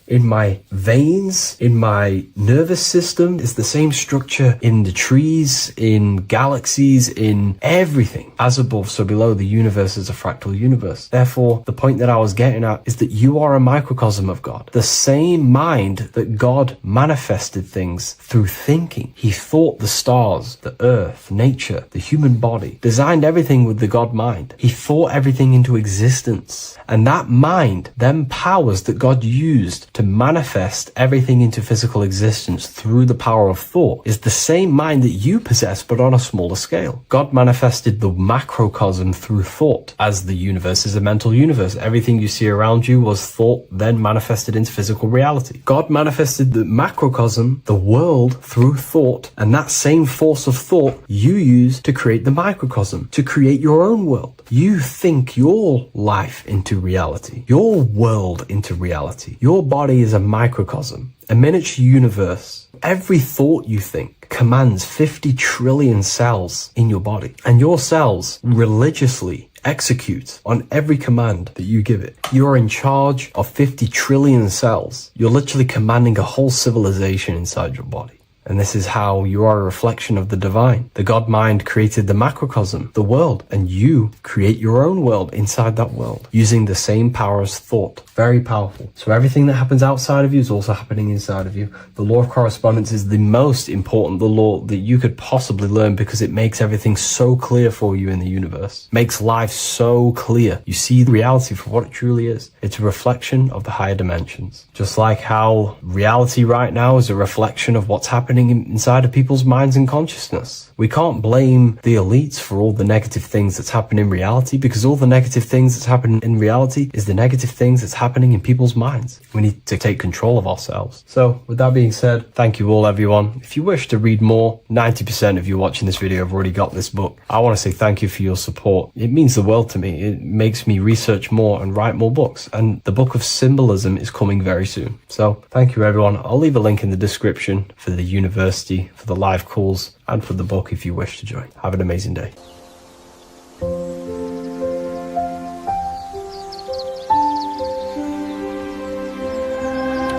in my veins, in my nervous system, is the same structure in the trees, in galaxies, in everything. As above, so below, the universe is a fractal universe. Therefore, the point that I was getting at is that you are a microcosm of God. The same mind that God manifested things through thinking. He thought the stars, the earth, nature, the human body, designed everything with the God mind. He thought everything into existence. And that mind, them powers that God used to manifest everything into physical existence through the power of thought, is the same mind that you possess, but on a smaller scale. God manifested the macrocosm through thought, as the universe is a mental universe. Everything you see around you was thought, then manifested into physical reality. God manifested the macrocosm, the world, through thought, and that same force of thought you use to create the microcosm, to create your own world. You think your life into reality, your world into reality. Your body is a microcosm, a miniature universe. Every thought you think commands 50 trillion cells in your body, and your cells religiously execute on every command that you give it. You're in charge of 50 trillion cells. You're literally commanding a whole civilization inside your body. And this is how you are a reflection of the divine. The God mind created the macrocosm, the world, and you create your own world inside that world using the same power as thought. Very powerful. So everything that happens outside of you is also happening inside of you. The law of correspondence is the most important, the law that you could possibly learn, because it makes everything so clear for you in the universe. Makes life so clear. You see the reality for what it truly is. It's a reflection of the higher dimensions. Just like how reality right now is a reflection of what's happening inside of people's minds and consciousness. We can't blame the elites for all the negative things that's happening in reality, because all the negative things that's happening in reality is the negative things that's happening in people's minds. We need to take control of ourselves. So with that being said, thank you all, everyone. If you wish to read more, 90% of you watching this video have already got this book. I want to say thank you for your support. It means the world to me. It makes me research more and write more books. And the book of symbolism is coming very soon. So thank you, everyone. I'll leave a link in the description for the university, for the live calls, and for the book if you wish to join. Have an amazing day.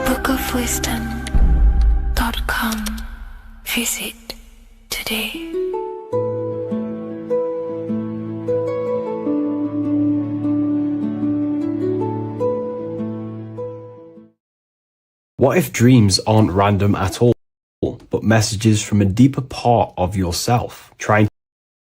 bookofwisdom.com. Visit today. What if dreams aren't random at all, but messages from a deeper part of yourself, trying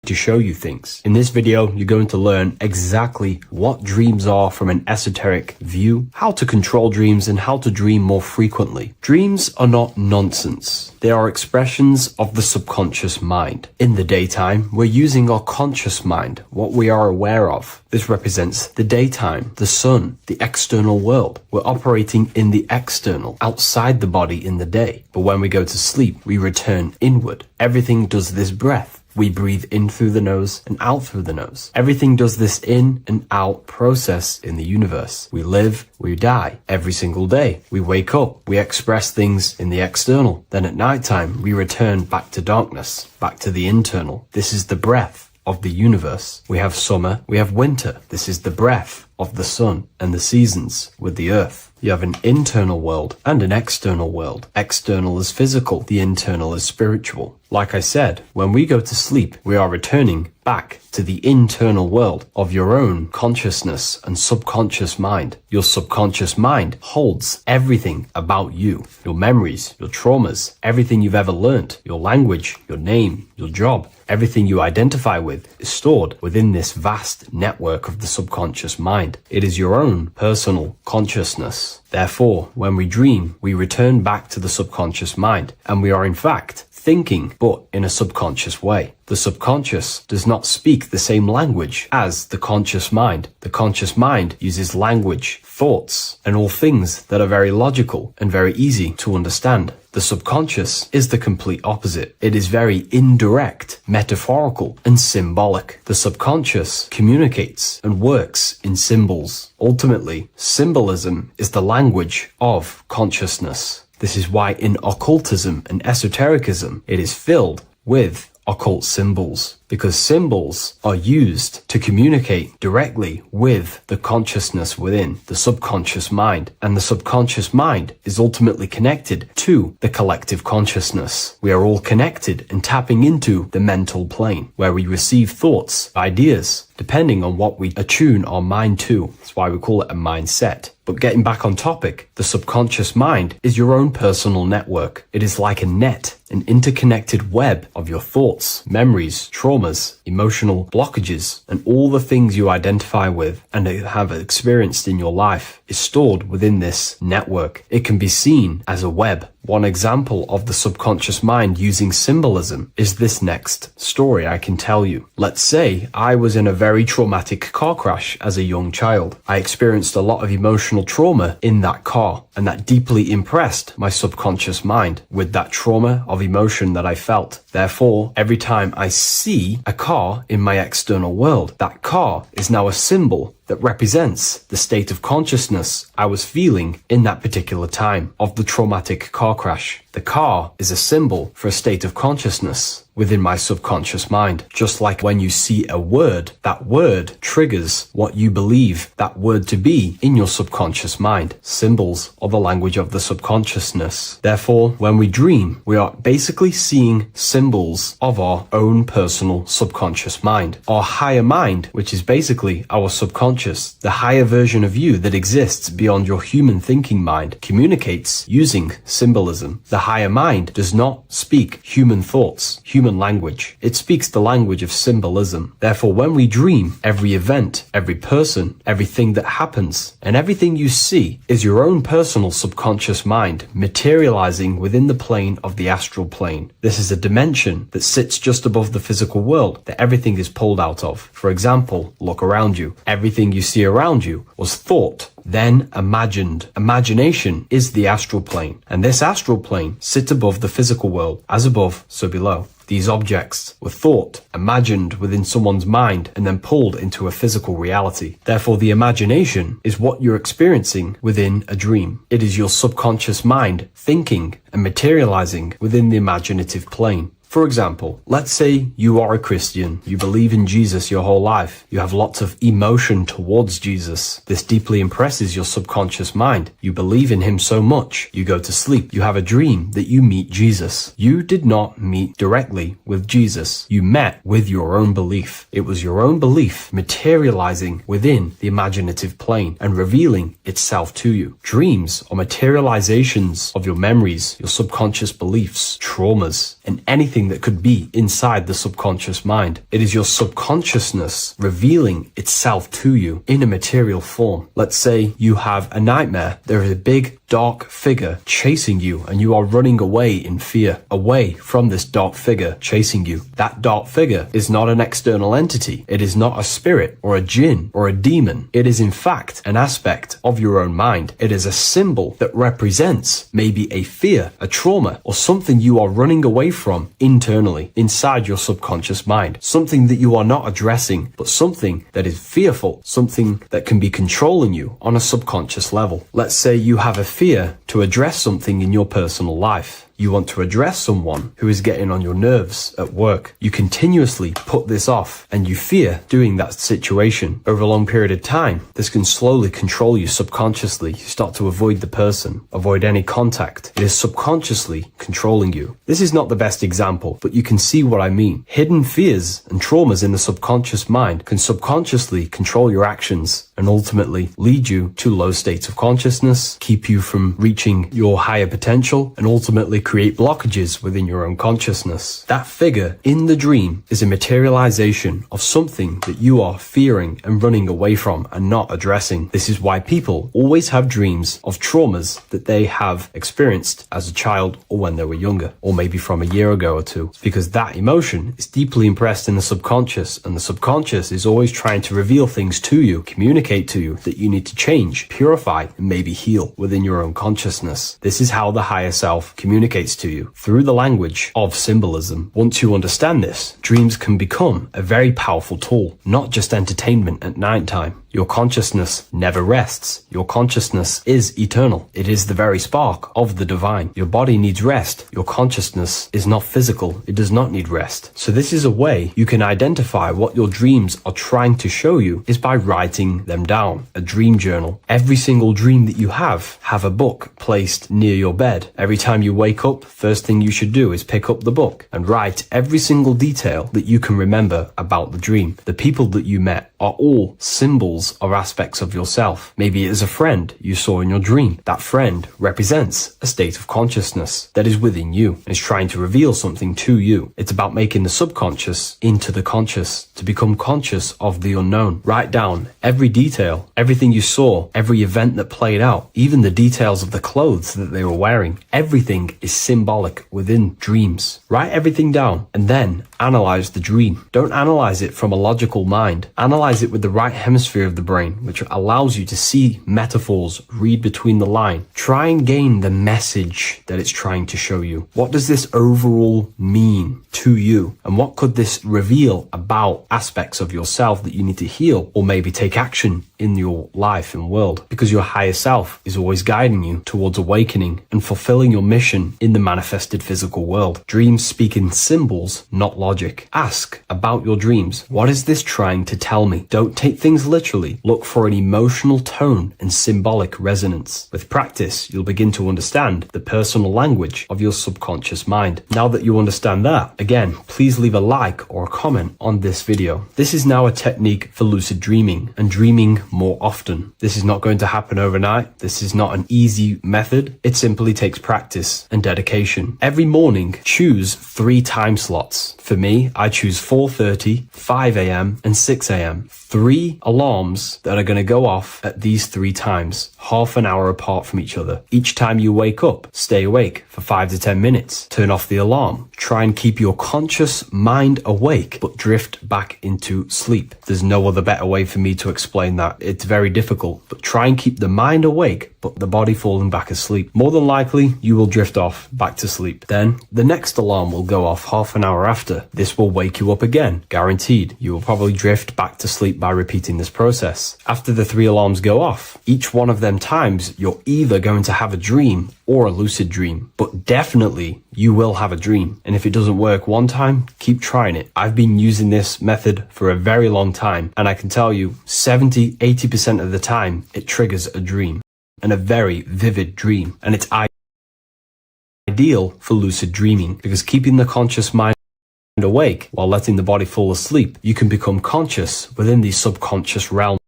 to show you things. In this video, you're going to learn exactly what dreams are from an esoteric view, how to control dreams, and how to dream more frequently. Dreams are not nonsense. They are expressions of the subconscious mind. In the daytime, we're using our conscious mind, what we are aware of. This represents the daytime, the sun, the external world. We're operating in the external, outside the body in the day. But when we go to sleep, we return inward. Everything does this breath. We breathe in through the nose and out through the nose. Everything does this in and out process in the universe. We live, we die every single day. We wake up, we express things in the external. Then at nighttime, we return back to darkness, back to the internal. This is the breath of the universe. We have summer, we have winter. This is the breath of the sun and the seasons with the earth. You have an internal world and an external world. External is physical, the internal is spiritual. Like I said, when we go to sleep, we are returning back to the internal world of your own consciousness and subconscious mind. Your subconscious mind holds everything about you, your memories, your traumas, everything you've ever learnt, your language, your name, your job. Everything you identify with is stored within this vast network of the subconscious mind. It is your own personal consciousness. Therefore, when we dream, we return back to the subconscious mind, and we are in fact thinking, but in a subconscious way. The subconscious does not speak the same language as the conscious mind. The conscious mind uses language, thoughts, and all things that are very logical and very easy to understand. The subconscious is the complete opposite. It is very indirect, metaphorical, and symbolic. The subconscious communicates and works in symbols. Ultimately, symbolism is the language of consciousness. This is why in occultism and esotericism, it is filled with occult symbols, because symbols are used to communicate directly with the consciousness within, the subconscious mind. And the subconscious mind is ultimately connected to the collective consciousness. We are all connected and tapping into the mental plane, where we receive thoughts, ideas, depending on what we attune our mind to. That's why we call it a mindset. But getting back on topic, the subconscious mind is your own personal network. It is like a net, an interconnected web of your thoughts, memories, traumas, emotional blockages, and all the things you identify with and have experienced in your life is stored within this network. It can be seen as a web. One example of the subconscious mind using symbolism is this next story I can tell you. Let's say I was in a very traumatic car crash as a young child. I experienced a lot of emotional trauma in that car, and that deeply impressed my subconscious mind with that trauma of emotion that I felt. Therefore, every time I see a car in my external world, that car is now a symbol that represents the state of consciousness I was feeling in that particular time of the traumatic car crash. The car is a symbol for a state of consciousness within my subconscious mind. Just like when you see a word, that word triggers what you believe that word to be in your subconscious mind. Symbols are the language of the subconsciousness. Therefore, when we dream, we are basically seeing symbols of our own personal subconscious mind. Our higher mind, which is basically our subconscious, the higher version of you that exists beyond your human thinking mind, communicates using symbolism. The higher mind does not speak human thoughts, human language. It speaks the language of symbolism. Therefore, when we dream, every event, every person, everything that happens, and everything you see is your own personal subconscious mind materializing within the plane of the astral plane. This is a dimension that sits just above the physical world that everything is pulled out of. For example, look around you. Everything you see around you was thought, then imagined. Imagination is the astral plane, and this astral plane sits above the physical world. As above, so below. These objects were thought, imagined within someone's mind, and then pulled into a physical reality. Therefore, the imagination is what you're experiencing within a dream. It is your subconscious mind thinking and materializing within the imaginative plane. For example, let's say you are a Christian, you believe in Jesus your whole life, you have lots of emotion towards Jesus. This deeply impresses your subconscious mind. You believe in him so much. You go to sleep. You have a dream that you meet Jesus. You did not meet directly with Jesus. You met with your own belief. It was your own belief materializing within the imaginative plane and revealing itself to you. Dreams are materializations of your memories, your subconscious beliefs, traumas, and anything that could be inside the subconscious mind. It is your subconsciousness revealing itself to you in a material form. Let's say you have a nightmare. There is a big dark figure chasing you and you are running away in fear, away from this dark figure chasing you. That dark figure is not an external entity. It is not a spirit or a jinn or a demon. It is in fact an aspect of your own mind. It is a symbol that represents maybe a fear, a trauma, or something you are running away from internally, inside your subconscious mind. Something that you are not addressing, but something that is fearful, something that can be controlling you on a subconscious level. Let's say you have a fear to address something in your personal life. You want to address someone who is getting on your nerves at work. You continuously put this off and you fear doing that situation. Over a long period of time, this can slowly control you subconsciously. You start to avoid the person, avoid any contact. It is subconsciously controlling you. This is not the best example, but you can see what I mean. Hidden fears and traumas in the subconscious mind can subconsciously control your actions and ultimately lead you to low states of consciousness, keep you from reaching your higher potential, and ultimately create blockages within your own consciousness. That figure in the dream is a materialization of something that you are fearing and running away from and not addressing. This is why people always have dreams of traumas that they have experienced as a child or when they were younger, or maybe from a year ago or two. It's because that emotion is deeply impressed in the subconscious, and the subconscious is always trying to reveal things to you, communicate to you that you need to change, purify, and maybe heal within your own consciousness. This is how the higher self communicates to you, through the language of symbolism. Once you understand this, dreams can become a very powerful tool, not just entertainment at nighttime. Your consciousness never rests. Your consciousness is eternal. It is the very spark of the divine. Your body needs rest. Your consciousness is not physical. It does not need rest. So this is a way you can identify what your dreams are trying to show you, is by writing them down. A dream journal. Every single dream that you have a book placed near your bed. Every time you wake up, first thing you should do is pick up the book and write every single detail that you can remember about the dream. The people that you met are all symbols or aspects of yourself. Maybe it is a friend you saw in your dream. That friend represents a state of consciousness that is within you and is trying to reveal something to you. It's about making the subconscious into the conscious, to become conscious of the unknown. Write down every detail, everything you saw, every event that played out, even the details of the clothes that they were wearing. Everything is symbolic within dreams. Write everything down and then analyze the dream. Don't analyze it from a logical mind. Analyze it with the right hemisphere of the brain, which allows you to see metaphors, read between the line. Try and gain the message that it's trying to show you. What does this overall mean to you? And what could this reveal about aspects of yourself that you need to heal or maybe take action in your life and world? Because your higher self is always guiding you towards awakening and fulfilling your mission in the manifested physical world. Dreams speak in symbols, not logic. Ask about your dreams. What is this trying to tell me? Don't take things literally. Look for an emotional tone and symbolic resonance. With practice, you'll begin to understand the personal language of your subconscious mind. Now that you understand that, again, please leave a like or a comment on this video. This is now a technique for lucid dreaming and dreaming more often. This is not going to happen overnight. This is not an easy method. It simply takes practice and dedication. Every morning, choose 3 time slots. For me, I choose 4:30, 5 a.m. and 6 a.m. 3 alarms that are going to go off at these 3 times, half an hour apart from each other. Each time you wake up, stay awake for 5 to 10 minutes. Turn off the alarm. Try and keep your conscious mind awake, but drift back into sleep. There's no other better way for me to explain that. It's very difficult, but try and keep the mind awake, but the body falling back asleep. More than likely, you will drift off back to sleep. Then, the next alarm will go off half an hour after. This will wake you up again, guaranteed. You will probably drift back to sleep by repeating this process. After the 3 alarms go off, each one of them times, you're either going to have a dream or a lucid dream. But definitely, you will have a dream. And if it doesn't work one time, keep trying it. I've been using this method for a very long time, and I can tell you 70-80% of the time it triggers a dream, and a very vivid dream. And it's ideal for lucid dreaming because keeping the conscious mind awake while letting the body fall asleep, you can become conscious within these subconscious realms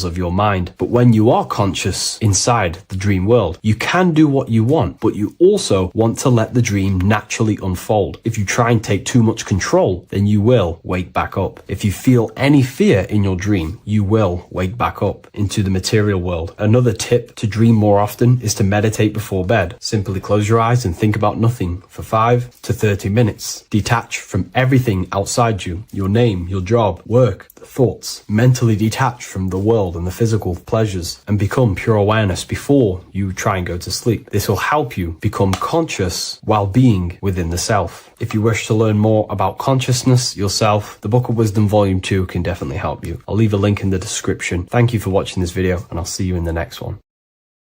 of your mind. But when you are conscious inside the dream world, you can do what you want, but you also want to let the dream naturally unfold. If you try and take too much control, then you will wake back up. If you feel any fear in your dream, you will wake back up into the material world. Another tip to dream more often is to meditate before bed. Simply close your eyes and think about nothing for 5 to 30 minutes. Detach from everything outside you, your name, your job, work, the thoughts. Mentally detach from the world and the physical pleasures and become pure awareness before you try and go to sleep. This will help you become conscious while being within the self. If you wish to learn more about consciousness yourself, the Book of Wisdom Volume 2 can definitely help you. I'll leave a link in the description. Thank you for watching this video, and I'll see you in the next one.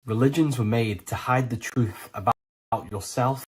Religions were made to hide the truth about yourself,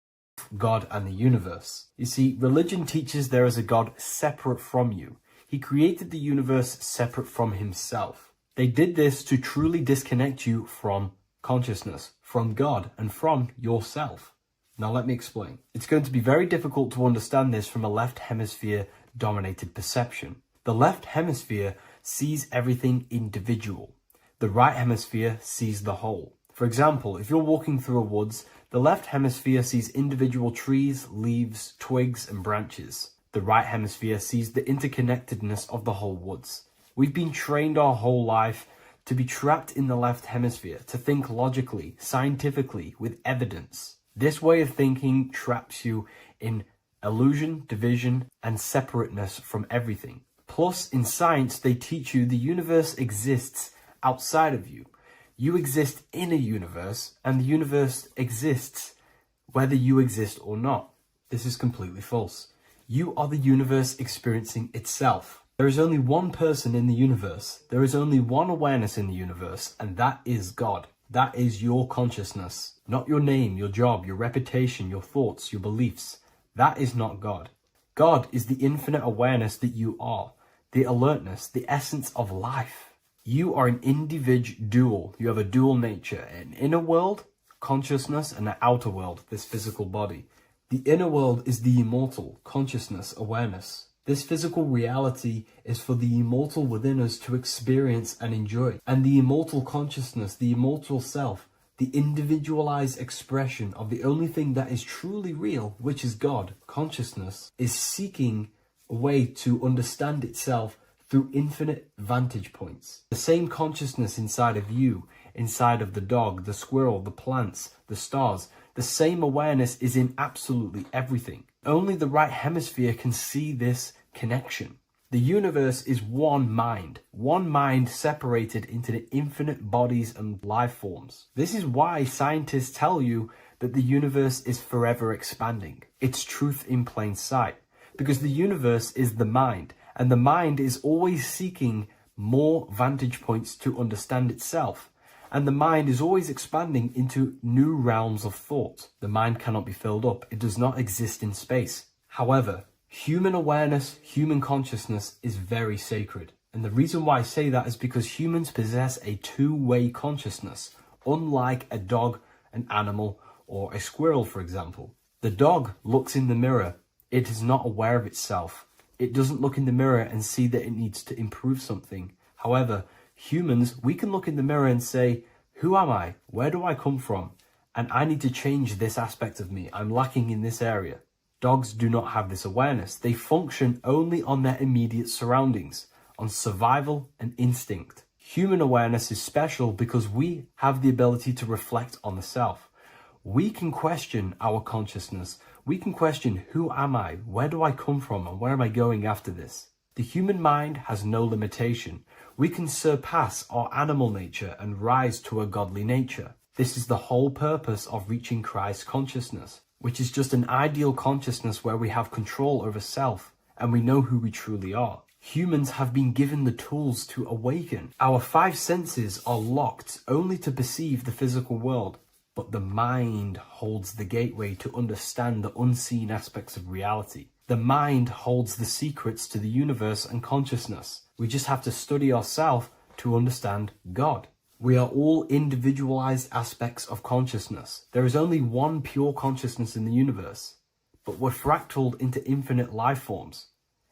God, and the universe. You see, religion teaches there is a God separate from you. He created the universe separate from himself. They did this to truly disconnect you from consciousness, from God, and from yourself. Now let me explain. It's going to be very difficult to understand this from a left hemisphere dominated perception. The left hemisphere sees everything individual. The right hemisphere sees the whole. For example, if you're walking through a woods, the left hemisphere sees individual trees, leaves, twigs, and branches. The right hemisphere sees the interconnectedness of the whole woods. We've been trained our whole life to be trapped in the left hemisphere, to think logically, scientifically, with evidence. This way of thinking traps you in illusion, division, and separateness from everything. Plus, in science, they teach you the universe exists outside of you. You exist in a universe, and the universe exists whether you exist or not. This is completely false. You are the universe experiencing itself. There is only one person in the universe. There is only one awareness in the universe, and that is God. That is your consciousness. Not your name, your job, your reputation, your thoughts, your beliefs. That is not God. God is the infinite awareness that you are, the alertness, the essence of life. You are an individual. You have a dual nature, an inner world, consciousness, and an outer world, this physical body. The inner world is the immortal, consciousness, awareness. This physical reality is for the immortal within us to experience and enjoy. And the immortal consciousness, the immortal self, the individualized expression of the only thing that is truly real, which is God, consciousness, is seeking a way to understand itself through infinite vantage points. The same consciousness inside of you, inside of the dog, the squirrel, the plants, the stars, the same awareness is in absolutely everything. Only the right hemisphere can see this connection. The universe is one mind separated into the infinite bodies and life forms. This is why scientists tell you that the universe is forever expanding. It's truth in plain sight, because the universe is the mind, and the mind is always seeking more vantage points to understand itself. And the mind is always expanding into new realms of thought. The mind cannot be filled up. It does not exist in space. However, human awareness, human consciousness is very sacred. And the reason why I say that is because humans possess a two-way consciousness, unlike a dog, an animal, or a squirrel, for example. The dog looks in the mirror. It is not aware of itself. It doesn't look in the mirror and see that it needs to improve something. However, humans, we can look in the mirror and say, who am I? Where do I come from? And I need to change this aspect of me. I'm lacking in this area. Dogs do not have this awareness. They function only on their immediate surroundings, on survival and instinct. Human awareness is special because we have the ability to reflect on the self. We can question our consciousness. We can question, who am I? Where do I come from? And where am I going after this? The human mind has no limitation. We can surpass our animal nature and rise to a godly nature. This is the whole purpose of reaching Christ consciousness, which is just an ideal consciousness where we have control over self and we know who we truly are. Humans have been given the tools to awaken. Our five senses are locked only to perceive the physical world, but the mind holds the gateway to understand the unseen aspects of reality. The mind holds the secrets to the universe and consciousness. We just have to study ourselves to understand God. We are all individualized aspects of consciousness. There is only one pure consciousness in the universe, but we're fractaled into infinite life forms,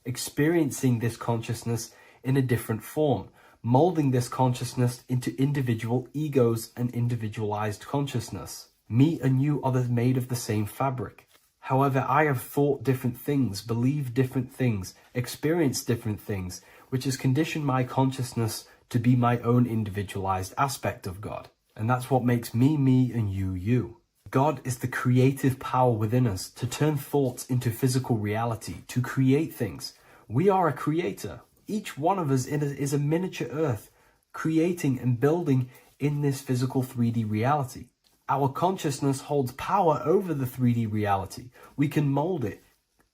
experiencing this consciousness in a different form, molding this consciousness into individual egos and individualized consciousness. Me and you are made of the same fabric. However, I have thought different things, believed different things, experienced different things, which has conditioned my consciousness to be my own individualized aspect of God. And that's what makes me, me, and you, you. God is the creative power within us to turn thoughts into physical reality, to create things. We are a creator. Each one of us is a miniature earth, creating and building in this physical 3D reality. Our consciousness holds power over the 3D reality. We can mold it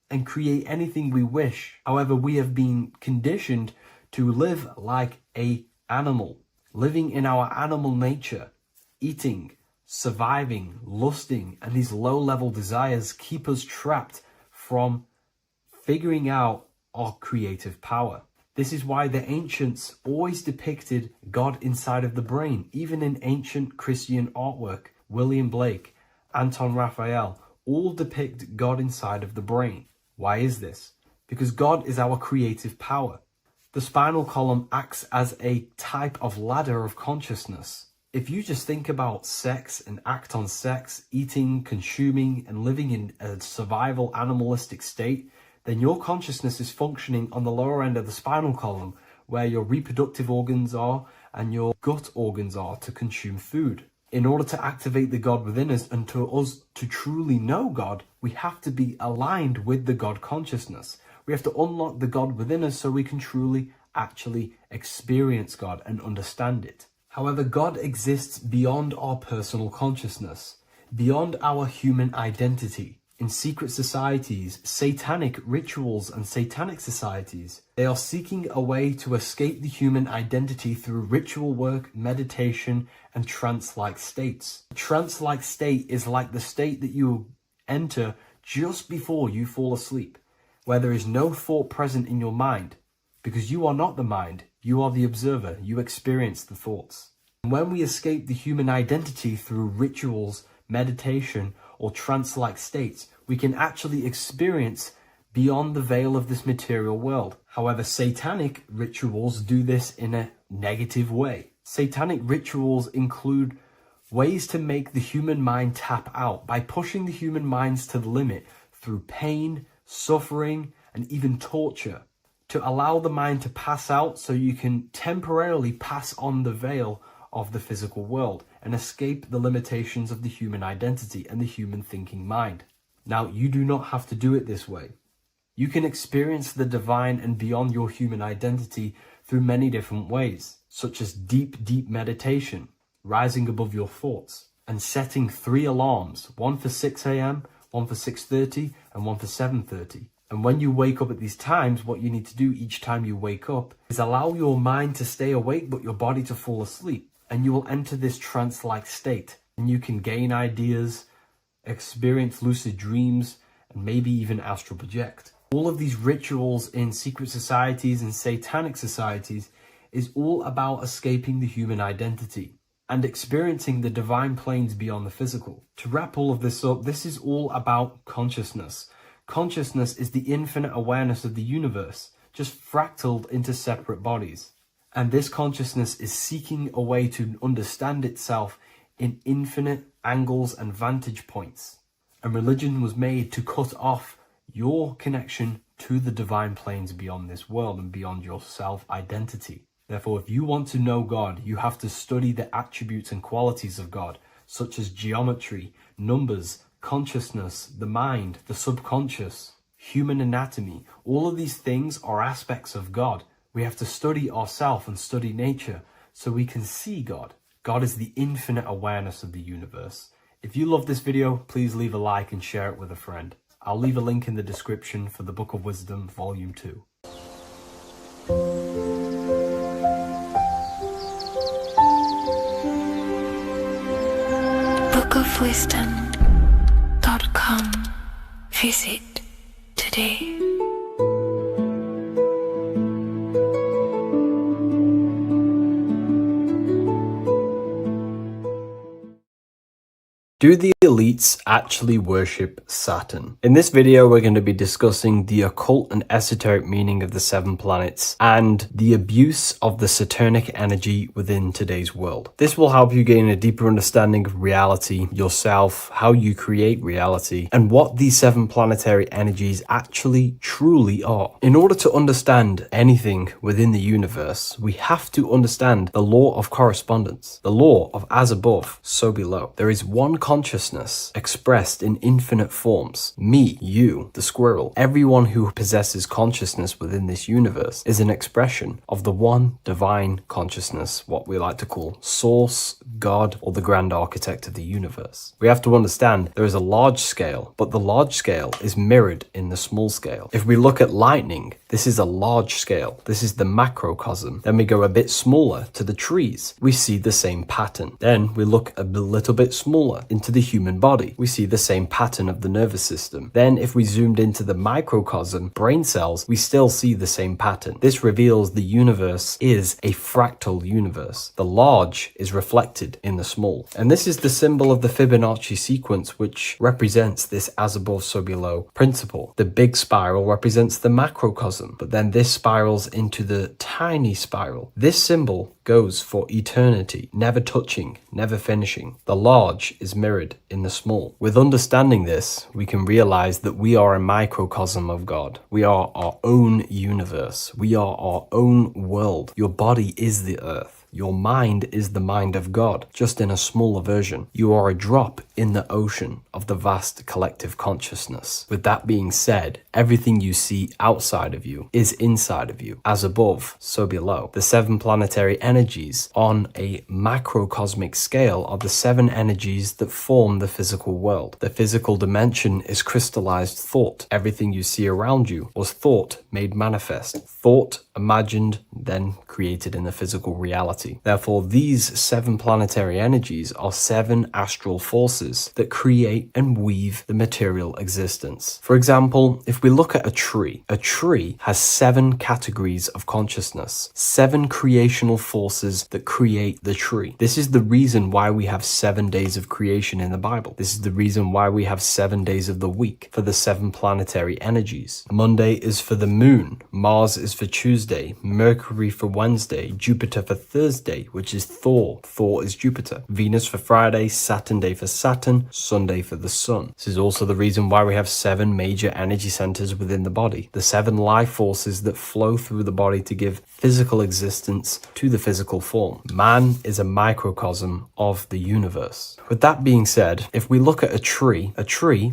and create anything we wish. However, we have been conditioned to live like an animal, living in our animal nature, eating, surviving, lusting, and these low-level desires keep us trapped from figuring out our creative power. This is why the ancients always depicted God inside of the brain. Even in ancient Christian artwork, William Blake, Anton Raphael, all depict God inside of the brain. Why is this? Because God is our creative power. The spinal column acts as a type of ladder of consciousness. If you just think about sex and act on sex, eating, consuming, and living in a survival animalistic state, then your consciousness is functioning on the lower end of the spinal column, where your reproductive organs are and your gut organs are to consume food. In order to activate the God within us and to us to truly know God, we have to be aligned with the God consciousness. We have to unlock the God within us so we can truly actually experience God and understand it. However, God exists beyond our personal consciousness, beyond our human identity. In secret societies, satanic rituals and satanic societies, they are seeking a way to escape the human identity through ritual work, meditation, and trance-like states. A trance-like state is like the state that you enter just before you fall asleep, where there is no thought present in your mind, because you are not the mind, you are the observer, you experience the thoughts. And when we escape the human identity through rituals, meditation, or trance-like states, we can actually experience beyond the veil of this material world. However, satanic rituals do this in a negative way. Satanic rituals include ways to make the human mind tap out by pushing the human minds to the limit through pain, suffering, and even torture, to allow the mind to pass out so you can temporarily pass on the veil of the physical world and escape the limitations of the human identity and the human thinking mind. Now, you do not have to do it this way. You can experience the divine and beyond your human identity through many different ways, such as deep, deep meditation, rising above your thoughts, and setting 3 alarms, one for 6 a.m., one for 6:30, and one for 7:30. And when you wake up at these times, what you need to do each time you wake up is allow your mind to stay awake but your body to fall asleep. And you will enter this trance-like state. And you can gain ideas, experience lucid dreams, and maybe even astral project. All of these rituals in secret societies and satanic societies is all about escaping the human identity and experiencing the divine planes beyond the physical. To wrap all of this up, this is all about consciousness. Consciousness is the infinite awareness of the universe, just fractaled into separate bodies. And this consciousness is seeking a way to understand itself in infinite angles and vantage points. And religion was made to cut off your connection to the divine planes beyond this world and beyond your self-identity. Therefore, if you want to know God, you have to study the attributes and qualities of God, such as geometry, numbers, consciousness, the mind, the subconscious, human anatomy. All of these things are aspects of God. We have to study ourselves and study nature so we can see God. God is the infinite awareness of the universe. If you love this video, please leave a like and share it with a friend. I'll leave a link in the description for the Book of Wisdom, Volume 2. bookofwisdom.com. Visit today. Do the elites actually worship Saturn? In this video, we're going to be discussing the occult and esoteric meaning of the 7 planets and the abuse of the Saturnic energy within today's world. This will help you gain a deeper understanding of reality, yourself, how you create reality, and what these 7 planetary energies actually truly are. In order to understand anything within the universe, we have to understand the law of correspondence, the law of as above, so below. There is one consciousness expressed in infinite forms. Me, you, the squirrel, everyone who possesses consciousness within this universe is an expression of the one divine consciousness, what we like to call Source, God, or the grand architect of the universe. We have to understand there is a large scale, but the large scale is mirrored in the small scale. If we look at lightning, this is a large scale. This is the macrocosm. Then we go a bit smaller to the trees. We see the same pattern. Then we look a little bit smaller into the human body. We see the same pattern of the nervous system. Then if we zoomed into the microcosm, brain cells, we still see the same pattern. This reveals the universe is a fractal universe. The large is reflected in the small. And this is the symbol of the Fibonacci sequence, which represents this as above, so below principle. The big spiral represents the macrocosm, but then this spirals into the tiny spiral. This symbol goes for eternity, never touching, never finishing. The large is mirrored in the small. With understanding this, we can realize that we are a microcosm of God. We are our own universe. We are our own world. Your body is the earth. Your mind is the mind of God, just in a smaller version. You are a drop in the ocean of the vast collective consciousness. With that being said, everything you see outside of you is inside of you. As above, so below. The 7 planetary energies on a macrocosmic scale are the 7 energies that form the physical world. The physical dimension is crystallized thought. Everything you see around you was thought made manifest. Thought imagined, then created in the physical reality. Therefore, these 7 planetary energies are 7 astral forces that create and weave the material existence. For example, if we look at a tree has 7 categories of consciousness, 7 creational forces that create the tree. This is the reason why we have 7 days of creation in the Bible. This is the reason why we have 7 days of the week for the 7 planetary energies. Monday is for the moon, Mars is for Tuesday, Mercury for Wednesday, Jupiter for Thursday, which is Thor. Thor is Jupiter. Venus for Friday, Saturn day for Saturn, Sunday for the sun. This is also the reason why we have 7 major energy centers within the body. The 7 life forces that flow through the body to give physical existence to the physical form. Man is a microcosm of the universe. With that being said, if we look at a tree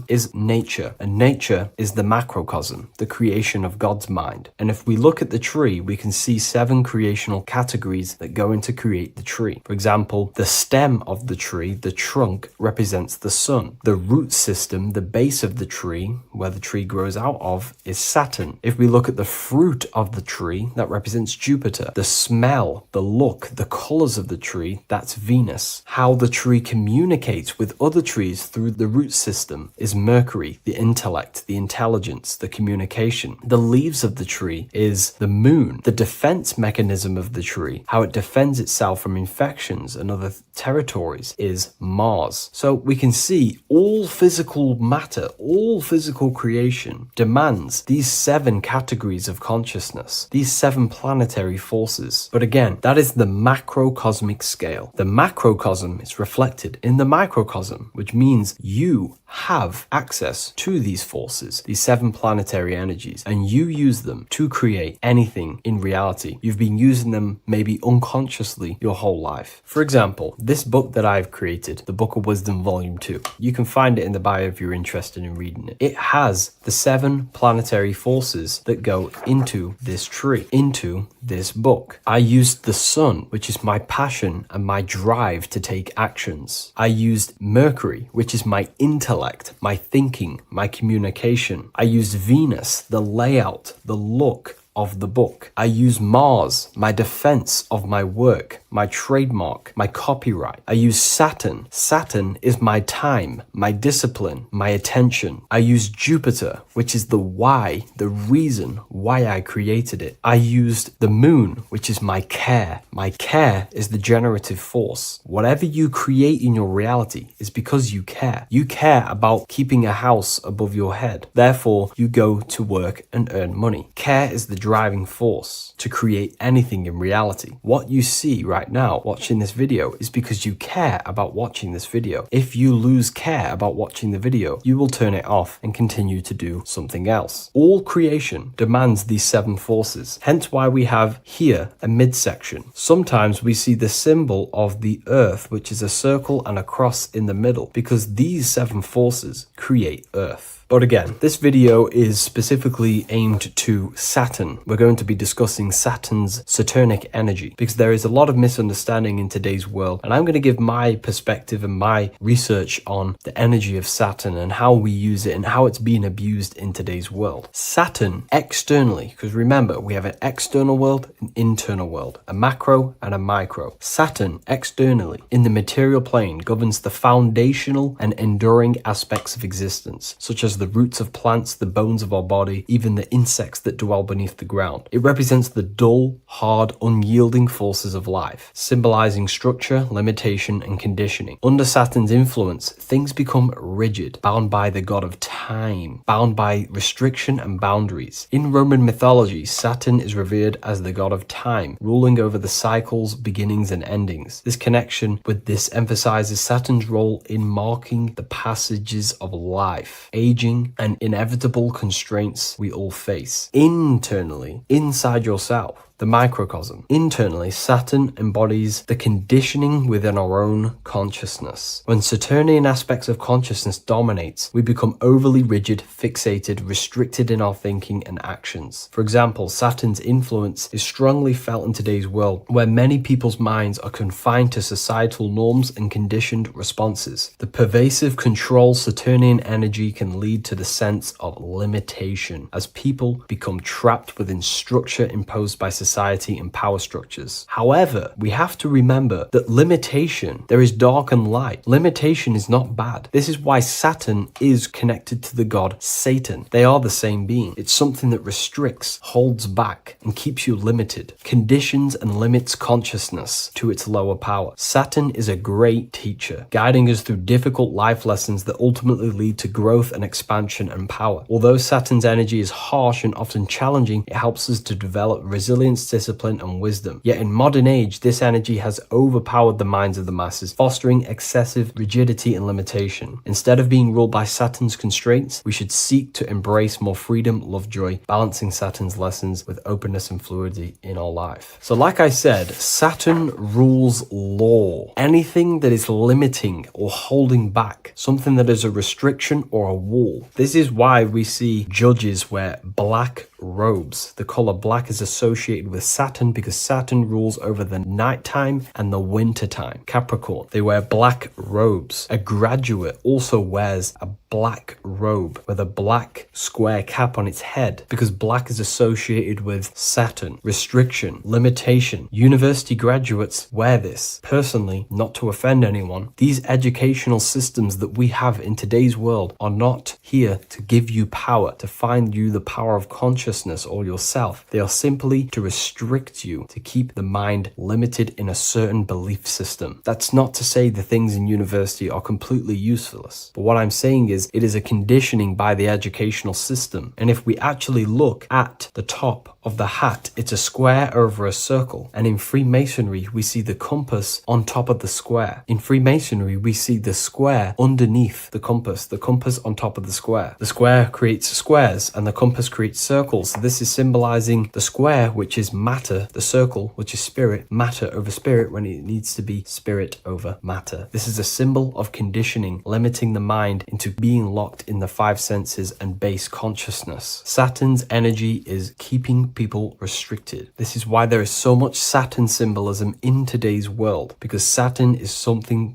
is nature, and nature is the macrocosm, the creation of God's mind. And if we look at the tree, we can see 7 creational categories that go into create the tree. For example, the stem of the tree, the trunk, represents the sun. The root system, the base of the tree, where the tree grows out of, is Saturn. If we look at the fruit of the tree, that represents Jupiter. The smell, the look, the colors of the tree, that's Venus. How the tree communicates with other trees through the root system is Mercury, the intellect, the intelligence, the communication. The leaves of the tree is the moon. The defense mechanism of the tree, how it defends itself from infections and other territories, is Mars. So we can see all physical matter, all physical creation demands these 7 categories of consciousness, these 7 planetary forces. But again, that is the macrocosmic scale. The macrocosm is reflected in the microcosm, which means you have access to these forces, these 7 planetary energies, and you use them to create anything in reality. You've been using them maybe unconsciously your whole life. For example, this book that I've created, the Book of Wisdom Volume 2. You can find it in the bio if you're interested in reading it. It has the 7 planetary forces that go into this tree, into this book. I used the sun, which is my passion and my drive to take actions. I used Mercury, which is my intellect, my thinking, my communication. I used Venus, the layout, the look of the book. I use Mars, my defense of my work, my trademark, my copyright. I use Saturn. Saturn is my time, my discipline, my attention. I use Jupiter, which is the why, the reason why I created it. I used the moon, which is my care. My care is the generative force. Whatever you create in your reality is because you care. You care about keeping a house above your head. Therefore, you go to work and earn money. Care is the driving force to create anything in reality. What you see right now watching this video is because you care about watching this video. If you lose care about watching the video, you will turn it off and continue to do something else. All creation demands these 7 forces, hence why we have here a midsection. Sometimes we see the symbol of the earth, which is a circle and a cross in the middle, because these 7 forces create earth. But again, this video is specifically aimed to Saturn. We're going to be discussing Saturn's Saturnic energy because there is a lot of misunderstanding in today's world. And I'm going to give my perspective and my research on the energy of Saturn and how we use it and how it's being abused in today's world. Saturn externally, because remember, we have an external world, an internal world, a macro and a micro. Saturn externally in the material plane governs the foundational and enduring aspects of existence, such as the roots of plants, the bones of our body, even the insects that dwell beneath the ground. It represents the dull, hard, unyielding forces of life, symbolizing structure, limitation, and conditioning. Under Saturn's influence, things become rigid, bound by the god of time, bound by restriction and boundaries. In Roman mythology, Saturn is revered as the god of time, ruling over the cycles, beginnings, and endings. This connection with this emphasizes Saturn's role in marking the passages of life, aging, and inevitable constraints we all face. Internally, inside yourself, the microcosm. Internally, Saturn embodies the conditioning within our own consciousness. When Saturnian aspects of consciousness dominates, we become overly rigid, fixated, restricted in our thinking and actions. For example, Saturn's influence is strongly felt in today's world, where many people's minds are confined to societal norms and conditioned responses. The pervasive control Saturnian energy can lead to the sense of limitation, as people become trapped within structure imposed by society and power structures. However, we have to remember that limitation, there is dark and light. Limitation is not bad. This is why Saturn is connected to the god Satan. They are the same being. It's something that restricts, holds back, and keeps you limited, conditions and limits consciousness to its lower power. Saturn is a great teacher, guiding us through difficult life lessons that ultimately lead to growth and expansion and power. Although Saturn's energy is harsh and often challenging, it helps us to develop resilience, discipline, and wisdom. Yet in modern age, this energy has overpowered the minds of the masses, fostering excessive rigidity and limitation. Instead of being ruled by Saturn's constraints, we should seek to embrace more freedom, love, joy, balancing Saturn's lessons with openness and fluidity in our life. So like I said, Saturn rules law. Anything that is limiting or holding back, something that is a restriction or a wall. This is why we see judges wear black robes. The color black is associated with Saturn because Saturn rules over the nighttime and the winter time. Capricorn, they wear black robes. A graduate also wears a black robe with a black square cap on its head because black is associated with Saturn, restriction, limitation. University graduates wear this. Personally, not to offend anyone, these educational systems that we have in today's world are not here to give you power, to find you the power of consciousness or yourself. They are simply to restrict you, to keep the mind limited in a certain belief system. That's not to say the things in university are completely useless, but what I'm saying is it is a conditioning by the educational system. And if we actually look at the top of the hat, it's a square over a circle. And in Freemasonry, we see the compass on top of the square. In Freemasonry, we see the square underneath the compass on top of the square. The square creates squares and the compass creates circles. So this is symbolizing the square, which is matter, the circle, which is spirit, matter over spirit when it needs to be spirit over matter. This is a symbol of conditioning, limiting the mind into being locked in the five senses and base consciousness. Saturn's energy is keeping people restricted. This is why there is so much Saturn symbolism in today's world, because Saturn is